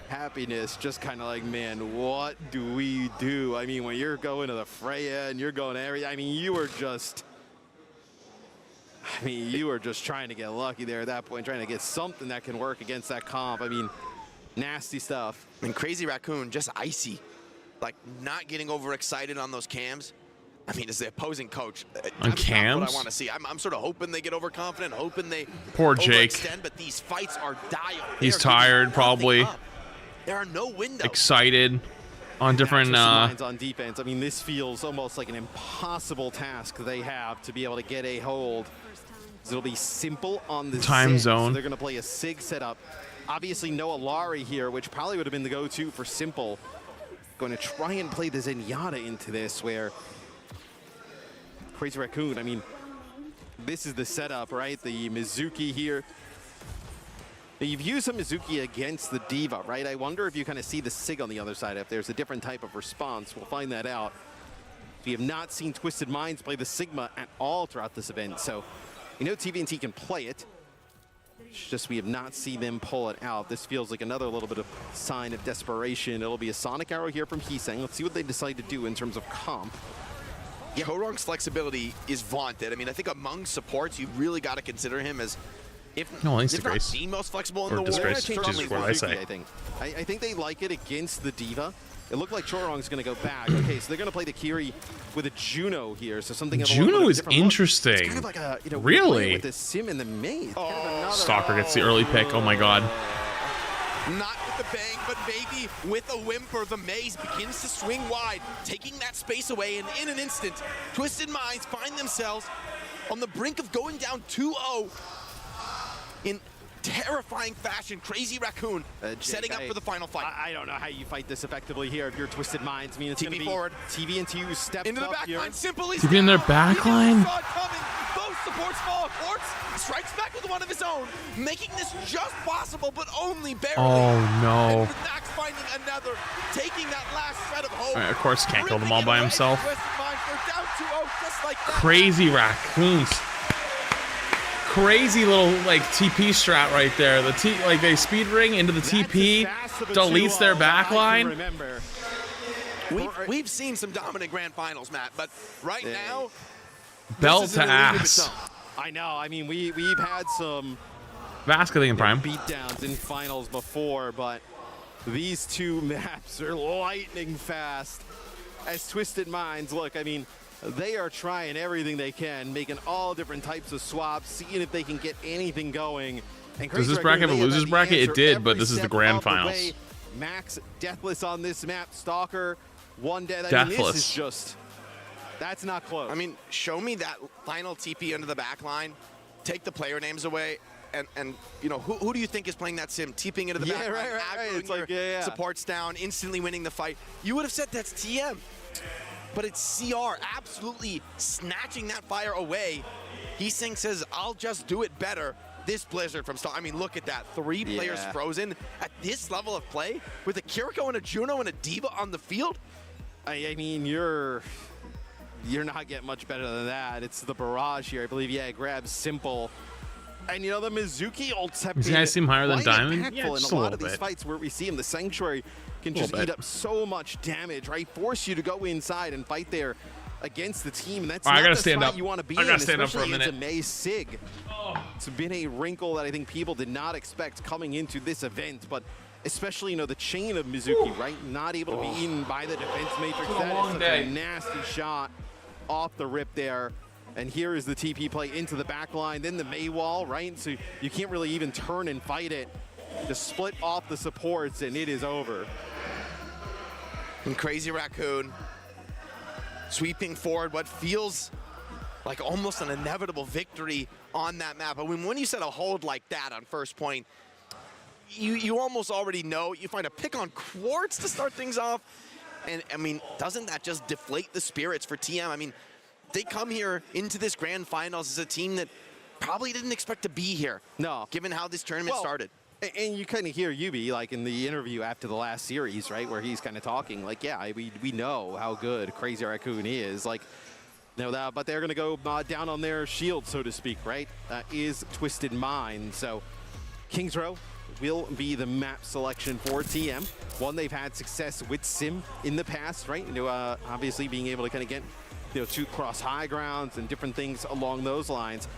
happiness, just kind of like, man, what do we do? I mean, when you're going to the Freya and you're going everything, I mean, you were just trying to get lucky there at that point, trying to get something that can work against that comp. I mean, nasty stuff. And Crazy Raccoon just icy, like not getting overexcited on those cams. I mean, as the opposing coach, on that's cams, not what I want to see. I'm sort of hoping they get overconfident, hoping they poor Jake. overextend, but these fights are dire. He's tired, probably. There are no windows. Excited on different. Minds on defense. I mean, this feels almost like an impossible task they have to be able to get a hold. It'll be simple on the time Zed, zone. So they're going to play a Sig setup. Obviously, no Alari here, which probably would have been the go-to for simple. Going to try and play the Zenyatta into this, where Crazy Raccoon, I mean, this is the setup, right? The Mizuki here. You've used a Mizuki against the Diva, right? I wonder if you kind of see the Sig on the other side, if there's a different type of response. We'll find that out. We have not seen Twisted Minds play the Sigma at all throughout this event, so we know TVNT can play it. It's just we have not seen them pull it out. This feels like another little bit of sign of desperation. It'll be a Sonic Arrow here from Heesang. Let's see what they decide to do in terms of comp. Yeah, Chorong's flexibility is vaunted. I mean, I think among supports, you really got to consider him as, if not the most flexible in the world. Certainly what I say. I think they like it against the Diva. It looked like Chorong's going to go back. Okay, so they're going to play the Kiri with a Juno here, so something. Juno is interesting. It's kind of like a, really with the sim in the maze. Stalker gets the early pick. Oh my god. Not with the bang, but maybe with a whimper. The maze begins to swing wide, taking that space away, and in an instant, Twisted Minds find themselves on the brink of going down 2-0 in terrifying fashion. Crazy Raccoon setting up for the final fight. I don't know how you fight this effectively here if you're Twisted Minds. I mean, it's going to be forward. TVNT steps into the up back here. line. Simply To be in their back line. Both supports fall. Quartz strikes back with one of his own, making this just possible, but only barely. Oh no. And Max finding another, taking that last shred of hope. Of course, can't kill them all by himself. They're down 2-0 just like that. Crazy Raccoons. Crazy little like TP strat right there. The like they speed ring into the TP, deletes their back line. We've seen some dominant grand finals, Matt, but right now, Belt to ass. I know. I mean, we've had some Vasquez in prime. beatdowns in finals before, but these two maps are lightning fast. As Twisted Minds, look, I mean, they are trying everything they can, making all different types of swaps, seeing if they can get anything going. And Does this bracket have a loser's bracket? It did, but this is the grand finals. Max deathless on this map. Stalker, one dead. I Deathless. mean, this is just, that's not close. I mean, show me that final TP into the back line, take the player names away, and you know, who do you think is playing that sim? TPing into the back line, right. It's like, supports down, instantly winning the fight. You would have said that's TM. But it's CR absolutely snatching that fire away. Heesing says, I'll just do it better. This Blizzard from Star. I mean, look at that. 3 players frozen at this level of play with a Kiriko and a Juno and a Diva on the field. I mean, you're not getting much better than that. It's the barrage here. I believe, it grabs Simple. And, you know, the Mizuki ults have These guys seem higher than Diamond? impactful Yeah, in just a a lot little of these bit. fights where we see him. The Sanctuary can just eat up so much damage, right? Force you to go inside and fight there against the team. And that's All right, I not gotta the stand spot up. you want to be I gotta in, stand up for a especially minute. into May Sig. It's been a wrinkle that I think people did not expect coming into this event, but especially, you know, the chain of Mizuki, right? Not able to be eaten by the defense matrix. It's been a That long is such day. a nasty shot off the rip there. And here is the TP play into the back line, then the May wall, right? So you can't really even turn and fight it. Just split off the supports, and it is over. And Crazy Raccoon sweeping forward what feels like almost an inevitable victory on that map. But when you set a hold like that on first point, you almost already know. You find a pick on Quartz to start things off. And, I mean, doesn't that just deflate the spirits for TM? I mean, they come here into this grand finals as a team that probably didn't expect to be here. No. Given how this tournament started. And you kind of hear Yubi, like in the interview after the last series, right, where he's kind of talking, like, we know how good Crazy Raccoon is. Like, no doubt, but they're going to go down on their shield, so to speak, right, is Twisted Mind. So Kings Row will be the map selection for TM. One they've had success with Sim in the past, right? You know, obviously being able to kind of get, you know, to cross high grounds and different things along those lines.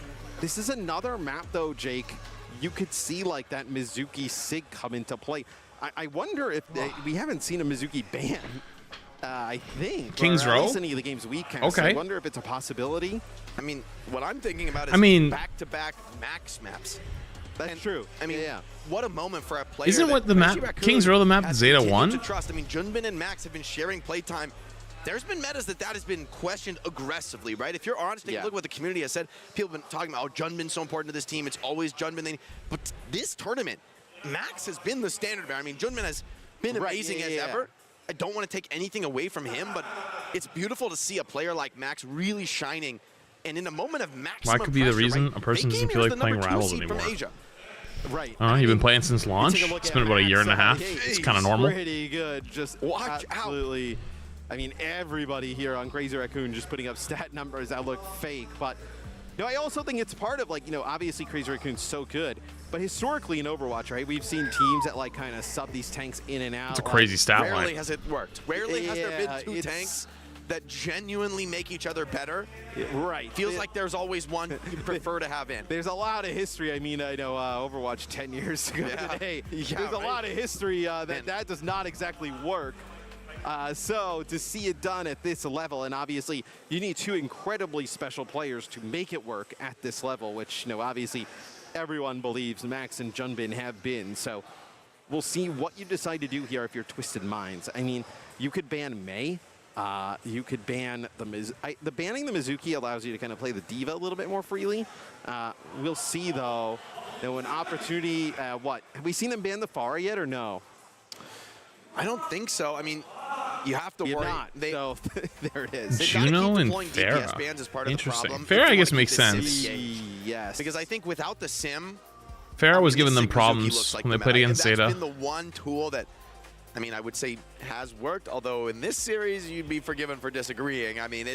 This is another map, though, Jake. You could see like that Mizuki Sig come into play. I wonder if we haven't seen a Mizuki ban. I think Kings or at Row? least any of the games we cast. Okay. I wonder if it's a possibility. I mean, what I'm thinking about is back-to-back Max maps. That's true. I mean, what a moment for a player. Isn't what the map Kings Row the map that Zeta won? To trust. I mean, Junbin and Max have been sharing playtime. There's been metas that has been questioned aggressively, right? If you're honest, take a look at what the community has said. People have been talking about, Junbin's so important to this team. It's always Junbin. But this tournament, Max has been the standard bearer. I mean, Junbin has been amazing as ever. I don't want to take anything away from him, but it's beautiful to see a player like Max really shining. And in a moment of maximum Why could be the pressure, reason right? a person They doesn't came feel here like as the playing number 2 Rivals seed anymore? From Asia. Right. I don't know, you've been playing since launch. It's been about a year and a half. It's kind of normal. Pretty good. Just watch absolutely. Out. I mean, everybody here on Crazy Raccoon just putting up stat numbers that look fake. But you know, I also think it's part of, like, you know, obviously Crazy Raccoon's so good, but historically in Overwatch, right, we've seen teams that like kind of sub these tanks in and out. It's a crazy stat line. Rarely has it worked. Rarely has there been 2 tanks that genuinely make each other better. Right. Feels like there's always one you prefer to have in. There's a lot of history. I mean, I know Overwatch 10 years ago today. There's a lot of history that does not exactly work. So to see it done at this level, and obviously you need 2 incredibly special players to make it work at this level, which, you know, obviously everyone believes Max and Junbin have been. So we'll see what you decide to do here if you're Twisted Minds. I mean, you could ban May. You could ban the banning the Mizuki allows you to kind of play the Diva a little bit more freely. We'll see, though, you know, an opportunity. What, have we seen them ban the Pharah yet or no? I don't think so. I mean, you have to worry. So there it is. Juno and DPS bans as part of the Interesting. problem. Pharah, I guess, makes sense. Yes. Because I think without the sim, Pharah was giving them problems when they played against Zeta. That's been the one tool that, I mean, I would say has worked, although in this series, you'd be forgiven for disagreeing. I mean,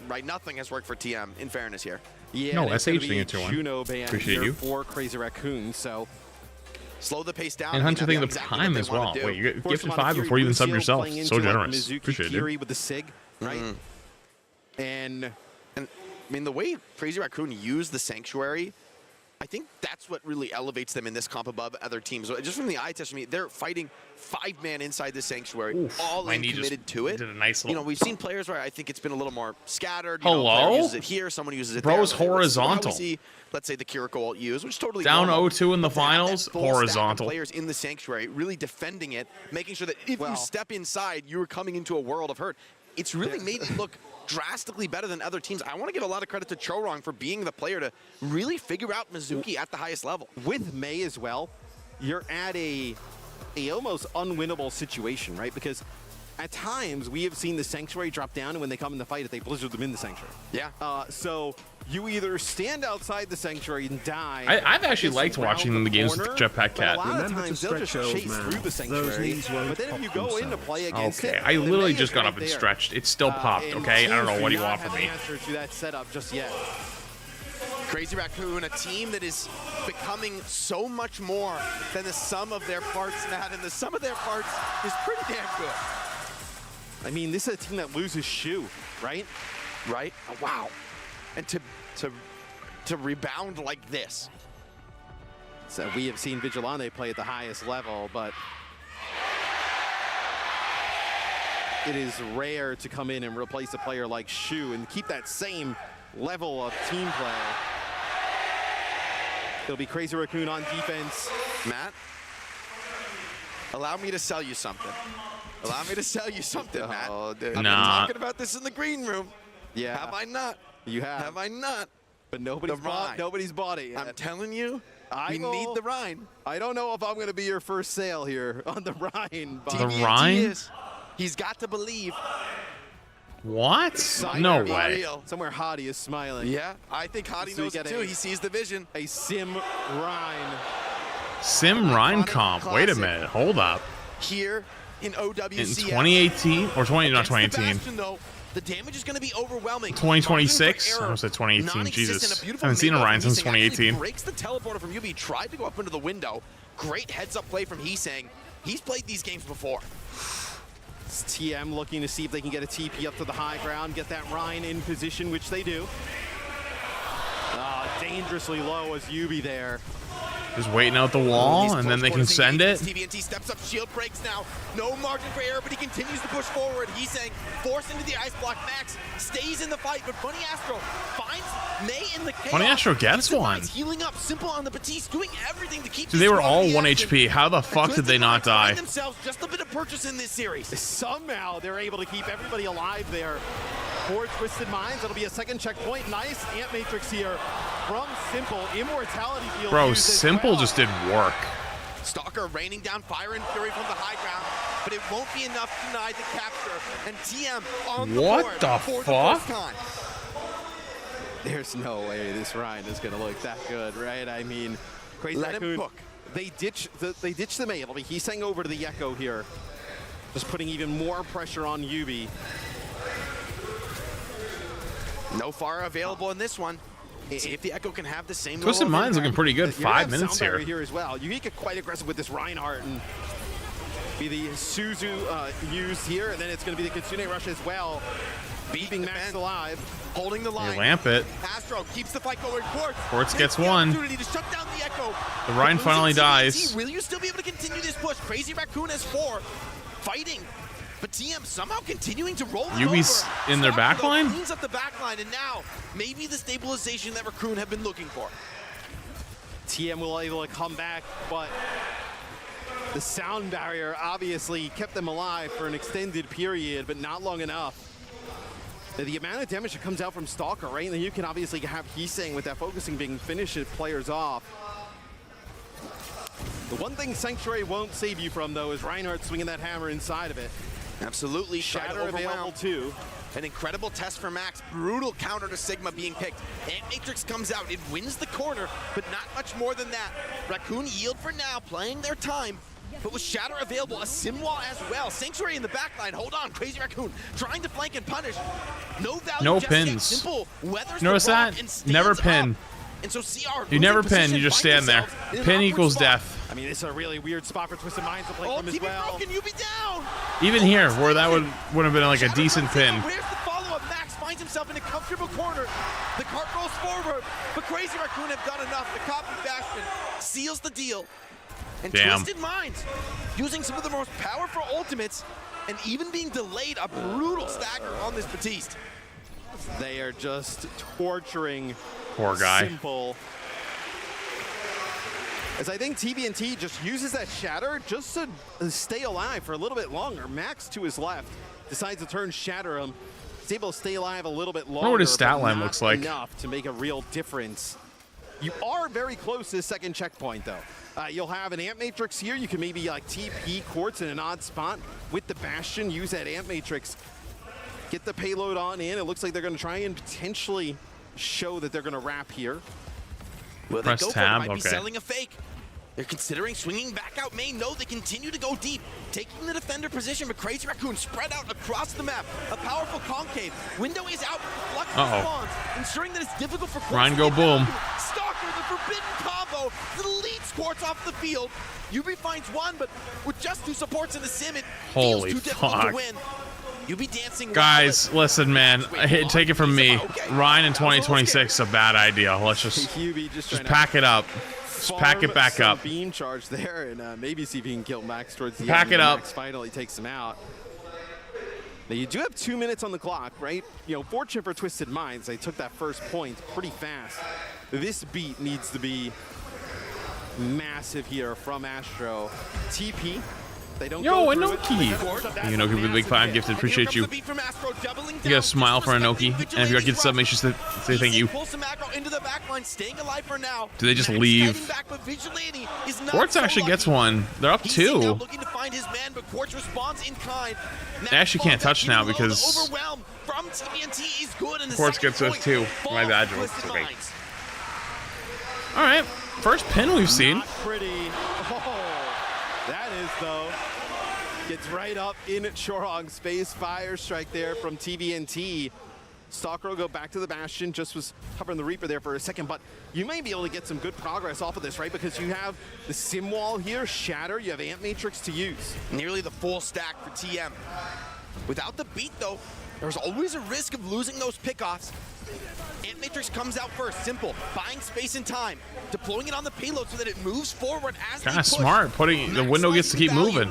right, nothing has worked for TM, in fairness here. Yeah, no, SH thing into one. Juno ban Appreciate you. for Crazy Raccoon, so slow the pace down. And Hunter, think of time as well. Wait, you get gifted 5 before you even sub yourself. So generous. Appreciate you. With the Sig, right? And I mean, the way Crazy Raccoon used the Sanctuary, I think that's what really elevates them in this comp above other teams. Just from the eye test, I mean, they're fighting 5-man inside the Sanctuary, all in committed to it. Did a nice little... You know, we've seen players where I think it's been a little more scattered. Hello? You know, player uses it here, someone uses it Bro's there. horizontal. Let's say the Kiriko ult use, which is totally down normal. 0-2 in the But to have that finals, full stack of horizontal. Players in the Sanctuary really defending it, making sure that if you step inside, you're coming into a world of hurt. It's really made it look drastically better than other teams. I want to give a lot of credit to Chorong for being the player to really figure out Mizuki at the highest level. With Mei as well, you're at a almost unwinnable situation, right? Because at times we have seen the Sanctuary drop down, and when they come in the fight, they blizzard them in the Sanctuary. Yeah. So you either stand outside the Sanctuary and die. I've actually liked watching the games with Jetpack Cat. A lot of times they'll just chase through the Sanctuary, but then if you go in to play against it, I literally just got right up and there. stretched. It still popped, okay? I don't know. What do you want from me? Answer to that setup just yet. Crazy Raccoon, a team that is becoming so much more than the sum of their parts, Matt, and the sum of their parts is pretty damn good. I mean, this is a team that loses Shu, right? Right? Oh, wow. And to rebound like this. So we have seen Vigilante play at the highest level, but it is rare to come in and replace a player like Shu and keep that same level of team play. It'll be Crazy Raccoon on defense. Matt, allow me to sell you something. Allow me to sell you something, Matt. Oh, dude. I've been talking about this in the green room. Yeah. Have I not? You have. Have I not? But nobody's bought it yet. I'm telling you, we need the Rhine. I don't know if I'm going to be your first sale here on the Rhine. The Rhine? He's got to believe. What? No way. Somewhere Hottie is smiling. Yeah, I think Hottie knows it too. He sees the vision. A Sim Rhine. Sim Rhine comp. Wait a minute. Hold up. Here in OWCS. In 2018 or 2018. The damage is going to be overwhelming. 2026? I almost said 2018. Jesus. I haven't seen a Rhine since 2018. Breaks the teleporter from Yubi. Tried to go up into the window. Great heads-up play from Heesang. He's played these games before. It's TM looking to see if they can get a TP up to the high ground, get that Rhine in position, which they do. Dangerously low as Yubi there. Just waiting out the wall, and then they can send it. TVNT steps up, shield breaks now. No margin for error, but he continues to push forward. He's saying, forced into the ice block. Max stays in the fight, but Bunny Astro finds Mei in the chaos. Bunny Astro gets one. Healing up, Simple on the Batiste, doing everything to keep. So they were all 1 HP. How the fuck did they not die? Themselves just a bit of purchase in this series. Somehow they're able to keep everybody alive there. For Twisted Minds, it'll be a second checkpoint. Nice Ant Matrix here from Simple. Immortality field. Bro, Simple just did work. Stalker raining down fire and fury from the high ground, but it won't be enough to deny the capture. And TM on the board for the first time. There's no way this Rhine is going to look that good, right? I mean, Crazy Raccoon, they ditch the Mei. It'll be Heesang over to the Echo here, just putting even more pressure on Yubi. No Pharah available in this one. See if the Echo can have the same. Twisted Mind's looking pretty good. 5 minutes here. As well. You get quite aggressive with this Reinhardt and be the Suzu used here, and then it's going to be the Kitsune Rush as well. Beating Max alive, holding the line. They lamp it. Astro keeps the fight going. Quartz gets one. To shut down the Echo. The Rhine finally dies. Will you still be able to continue this push? Crazy Raccoon has 4, fighting. But TM somehow continuing to roll Yubi's in their backline? Cleans up the backline, and now maybe the stabilization that Raccoon have been looking for. TM will be able to come back, but the sound barrier obviously kept them alive for an extended period, but not long enough. The amount of damage that comes out from Stalker, right? And then you can obviously have Heesang with that focusing being finishes players off. The one thing Sanctuary won't save you from, though, is Reinhardt swinging that hammer inside of it. Absolutely. Shatter available too. An incredible test for Max. Brutal counter to Sigma being picked. Ant Matrix comes out. It wins the corner, but not much more than that. Raccoon yield for now, playing their time. But with Shatter available, a Simwall as well. Sanctuary in the backline. Hold on, Crazy Raccoon trying to flank and punish. No value. No just yet. pins. Simple weathers Notice the rock that? and Never stands pin. up. And so CR You never pin, you just stand there. Pin equals death. I mean, it's a really weird spot for Twisted Minds to play from as well. Broken, you be down. Even here, where that would have been like a decent pin. Where's the follow-up? Max finds himself himself in a comfortable corner. The cart rolls forward, but Crazy Raccoon have done enough. The copy Bastion seals the deal. And Twisted Minds, using some of the most powerful ultimates, and even being delayed a brutal stagger on this Batiste. They are just torturing Poor guy. Simple. As I think TBNT just uses that Shatter just to stay alive for a little bit longer. Max to his left decides to turn Shatter him. He's able to stay alive a little bit longer. I wonder what his stat line looks like. Enough to make a real difference. You are very close to the second checkpoint, though. You'll have an Amp Matrix here. You can maybe like TP Quartz in an odd spot with the Bastion. Use that Amp Matrix. Get the payload on in. It looks like they're going to try and potentially show that they're going to wrap here. Will Press they go tab, for it? Might be okay. selling a fake. They're considering swinging back out main. No, they continue to go deep, taking the defender position, but Crazy Raccoon spread out across the map. A powerful concave. Window is out. Flux responds, ensuring that it's difficult for Quartz Ryan to go get boom. back. Stalker, the forbidden combo, deletes Quartz off the field. UB finds one, but with just two supports in the sim, it Holy feels too difficult fuck. to win. UB dancing. Guys, listen, man. Take it from me. Ryan in 2026 is a bad idea. Let's just pack it up. Just pack it back up. Beam charge there, and maybe see if he can kill Max towards the Pack end. it up. Max finally takes him out. Now you do have 2 minutes on the clock, right? You know, fortunate for Twisted Minds, they took that first point pretty fast. This beat needs to be massive here from Astro. TP. They don't Yo, go through Inoki. it. Inoki with the big 5 gifted. Appreciate you. You got a smile for Inoki. And if you got to get sub, make sure to say thank you. Do they just leave? Quartz actually gets one. They're up 2. They actually can't touch now because Quartz gets us 2. My bad, Joe. Okay. All right. First pin we've seen. Not pretty. Oh, that is, though. Gets right up in Shorehog's space. Fire strike there from TBNT. Stalker will go back to the Bastion. Just was covering the Reaper there for a second, but you may be able to get some good progress off of this, right? Because you have the Sim Wall here, Shatter, you have Amp Matrix to use. Nearly the full stack for TM. Without the beat, though, there's always a risk of losing those pickoffs. Amp Matrix comes out first, simple, buying space and time, deploying it on the payload so that it moves forward as Kind of smart. Putting the window gets to keep moving.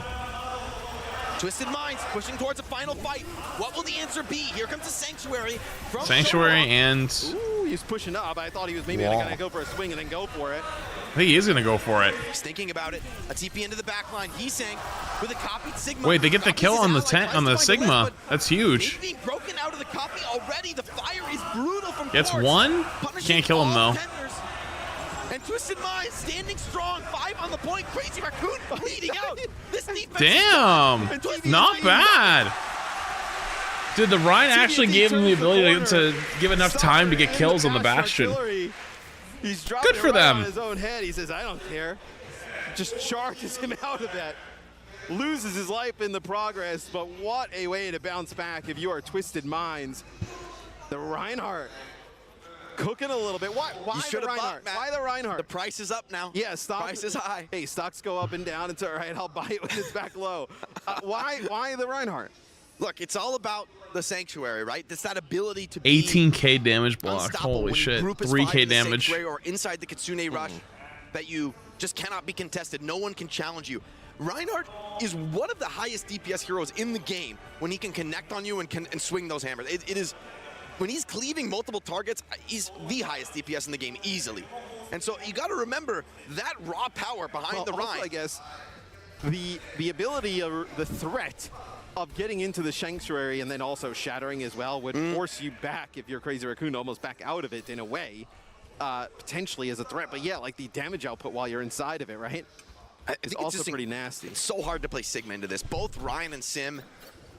Twisted Minds pushing towards a final fight. What will the answer be? Here comes the Sanctuary from Sanctuary and... Ooh, he's pushing up. I thought he was maybe going to go for a swing and then go for it. I think he is going to go for it. He's thinking about it. A TP into the back line. He's saying with a copied Sigma. Wait, they get the kill on the Sigma. That's huge. Being broken out of the copy already. The fire is brutal from Gets Quartz. 1? Can't kill him though. And Twisted Minds standing strong. 5 on the point. Crazy Raccoon bleeding out. This defense. Damn. Not bad. Dude, the Ryan actually gave him the ability to give enough time to get kills on the Bastion. He's Good for them. On his own head. He says, I don't care. Just charges him out of that. Loses his life in the progress, but what a way to bounce back if you are Twisted Minds. The Reinhardt cooking a little bit. Why the Reinhardt? Why the Reinhardt? The price is up now. Yeah, stock price is high. Hey, stocks go up and down. It's all right. I'll buy it when it's back low. Why the Reinhardt? Look, it's all about the Sanctuary, right? It's that ability to be 18k damage block. Holy shit. 3k damage. Or inside the Kitsune Rush that you just cannot be contested. No one can challenge you. Reinhardt is one of the highest DPS heroes in the game when he can connect on you and swing those hammers. It is, when he's cleaving multiple targets, he's the highest DPS in the game easily. And so you got to remember that raw power behind the Rhine. I guess the ability or the threat of getting into the Sanctuary and then also shattering as well would force you back, if you're Crazy Raccoon, almost back out of it in a way, potentially as a threat. But yeah, like the damage output while you're inside of it, right? It's also pretty nasty. It's so hard to play Sigma into this. Both Ryan and Sim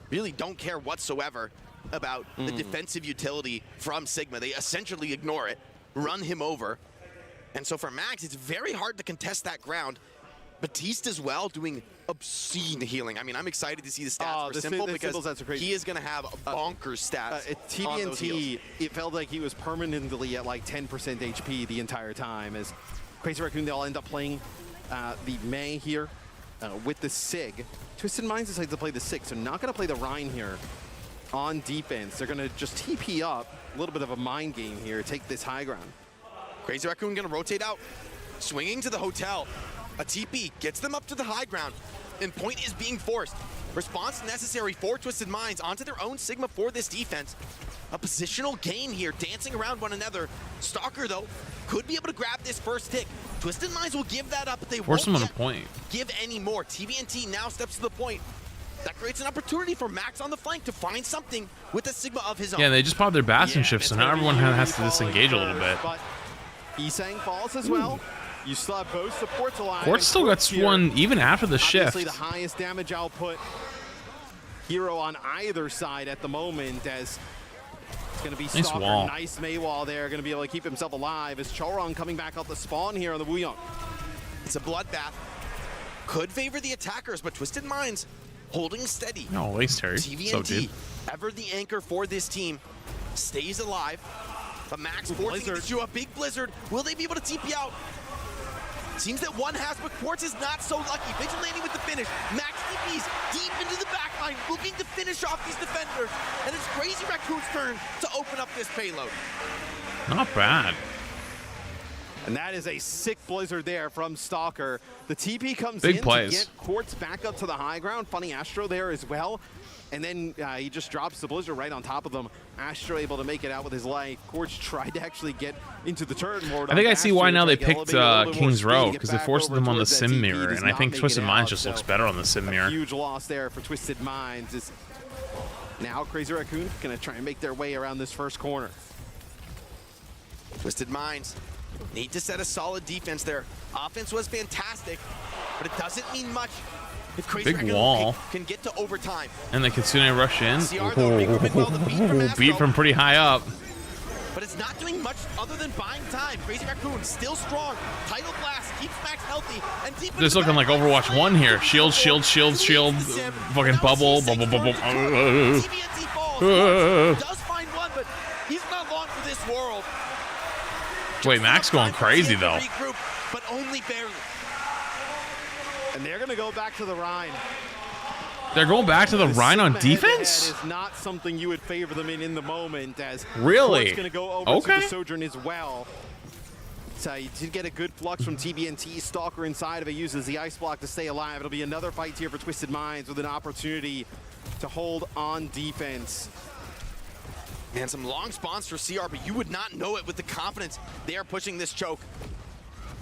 really don't care whatsoever about the defensive utility from Sigma. They essentially ignore it, run him over. And so for Max, it's very hard to contest that ground. Batiste as well, doing obscene healing. I mean, I'm excited to see the stats for Simple because he is going to have bonkers stats. TBNT, it felt like he was permanently at like 10% HP the entire time. As Crazy Raccoon, they'll end up playing the Mei here with the Sig. Twisted Minds decided to play the Sig, so not going to play the Rhine here. on defense. They're going to just TP up. A little bit of a mind game here. Take this high ground. Crazy Raccoon gonna rotate out, swinging to the hotel. A TP gets them up to the high ground, and point is being forced. Response necessary for Twisted Minds onto their own Sigma for this defense. A positional game here, dancing around one another. Stalker, though, could be able to grab this first tick. Twisted Minds will give that up, but they Force won't them on a point. give any more. TBNT now steps to the point. That creates an opportunity for Max on the flank to find something with a Sigma of his own. Yeah, they just popped their Bastion shift, so now everyone has to disengage a little bit. But Isang falls as well. You still have both supports alive. Quartz still got one even after the shift. Obviously the highest damage output hero on either side at the moment, as it's going to be Nice Stalker. wall. Nice Maywall there, going to be able to keep himself alive as Chaurong coming back out the spawn here on the Wuyong. It's a bloodbath. Could favor the attackers, but Twisted Minds holding steady. No, waste Terry. So dude. Ever the anchor for this team, stays alive. But Max forcing it to a big blizzard. Will they be able to TP out? Seems that one has, but Quartz is not so lucky. Vigilante with the finish. Max TPs deep into the backline, looking to finish off these defenders. And it's Crazy Raccoon's turn to open up this payload. Not bad. And that is a sick blizzard there from Stalker. The TP comes Big in plays. to get Quartz back up to the high ground. Funny Astro there as well. And then he just drops the blizzard right on top of them. Astro able to make it out with his life. Quartz tried to actually get into the turret mode. I think I see why now they picked King's Row, because they forced them on the sim mirror, and I think Twisted Minds just looks better on the sim mirror. Huge loss there for Twisted Minds. Is now Crazy Raccoon going to try and make their way around this first corner. Twisted Minds need to set a solid defense there. Offense was fantastic, but it doesn't mean much if Crazy Big Raccoon wall. can get to overtime. And the Kitsune rush in. CR though, recouping well, the beat from Astro. Beat from pretty high up. But it's not doing much other than buying time. Crazy Raccoon still strong. Tidal Blast keeps Max healthy and deep. This looking like Overwatch 1 here. Shield, shield, shield, shield. Fucking bubble, bubble, bubble. TBNT falls. Does find one, but he's not long for this world. Wait, Max going crazy though. Regroup, but only barely. And they're going to go back to the Rhine. They're going back to the Rhine on defense? That is not something you would favor them in the moment, as Really? Quartz going to go over Okay. to the Sojourn as well. So you did get a good flux from TBNT. Stalker inside of it uses the ice block to stay alive. It'll be another fight here for Twisted Minds with an opportunity to hold on defense. Man, some long spawns for CR, but you would not know it with the confidence they are pushing this choke.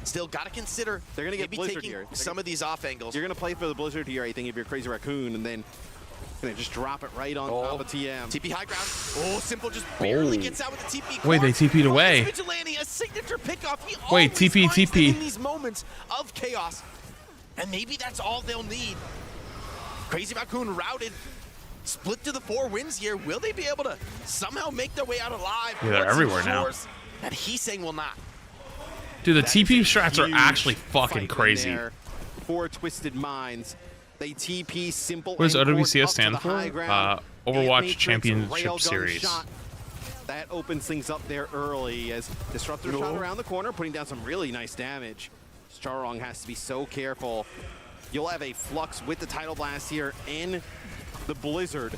Still, got to consider They're going to get maybe Blizzard taking here. some of these off angles. You're going to play for the Blizzard here, I think, if you're Crazy Raccoon, and then going to just drop it right on top of TM. TP high ground. Oh, Simple just barely gets out with the TP. Wait, they TP'd away. Vigilante, a signature pickoff. He Wait, always TP, finds them TP. in these moments of chaos. And maybe that's all they'll need. Crazy Raccoon routed. Split to the 4 wins here. Will they be able to somehow make their way out alive? Yeah, they're everywhere now. And he's saying will not. Dude, the TP strats are actually fucking crazy. For Twisted Minds, they TP Simple. What does and Quartz OWCS up to stand the for? high ground. Overwatch Matrix Championship railgun Series. shot. That opens things up there early as Disruptor shot around the corner, putting down some really nice damage. Chaurong has to be so careful. You'll have a flux with the Tidal Blast here in the Blizzard.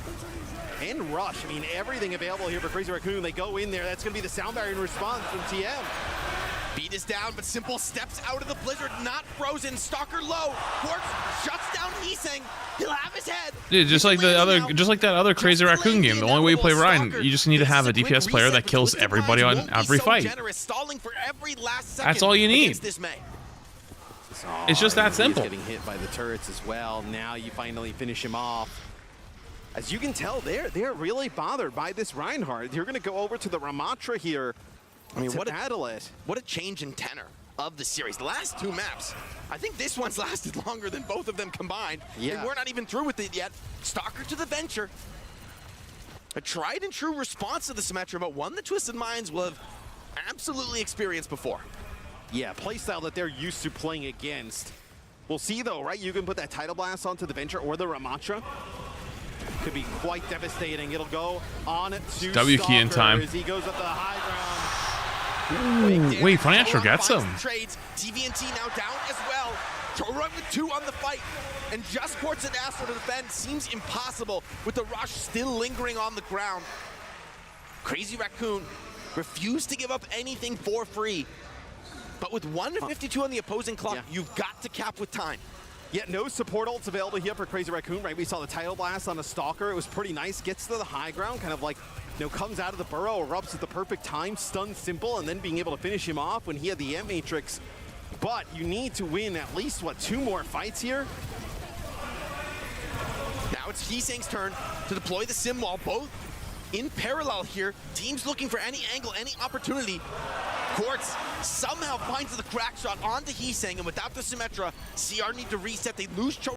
And Rush, I mean, everything available here for Crazy Raccoon. They go in there. That's going to be the sound barrier in response from TM. Beat is down, but Simple steps out of the Blizzard, not frozen. Stalker low. Quartz shuts down Heesang. He'll have his head. Dude, just like that other Crazy Raccoon game. The only way you play Rhine, you just need to have a DPS player that kills everybody on every fight. That's all you need. It's just that simple. He's getting hit by the turrets as well. Now you finally finish him off. As you can tell, they're really bothered by this Reinhardt. You're going to go over to the Ramatra here. I mean, what a change in tenor of the series. The last 2 maps, I think this one's lasted longer than both of them combined. Yeah. And we're not even through with it yet. Stalker to the Venture. A tried and true response to the Symmetra, but one that Twisted Minds will have absolutely experienced before. Yeah, playstyle that they're used to playing against. We'll see though, right? You can put that Tidal Blast onto the Venture or the Ramatra. Could be quite devastating. It'll go on to W key in Stalker time. as he goes up the high ground. Ooh, wait, Financial gets him. Trades. TVNT now down as well. Run with 2 on the fight. And just Quartz and Astro to defend seems impossible with the rush still lingering on the ground. Crazy Raccoon refused to give up anything for free. But with 1:52 on the opposing clock, you've got to cap with time. Yeah, no support ults available here for Crazy Raccoon, right? We saw the Tidal Blast on the Stalker. It was pretty nice. Gets to the high ground, kind of like, comes out of the burrow, erupts at the perfect time, stuns Simple, and then being able to finish him off when he had the Ant Matrix. But you need to win at least, 2 more fights here? Now it's Heesang's turn to deploy the Sim Wall, both in parallel here. Teams looking for any angle, any opportunity. Quartz somehow finds the crack shot onto Heesang, and without the Symmetra, CR need to reset. They lose Cho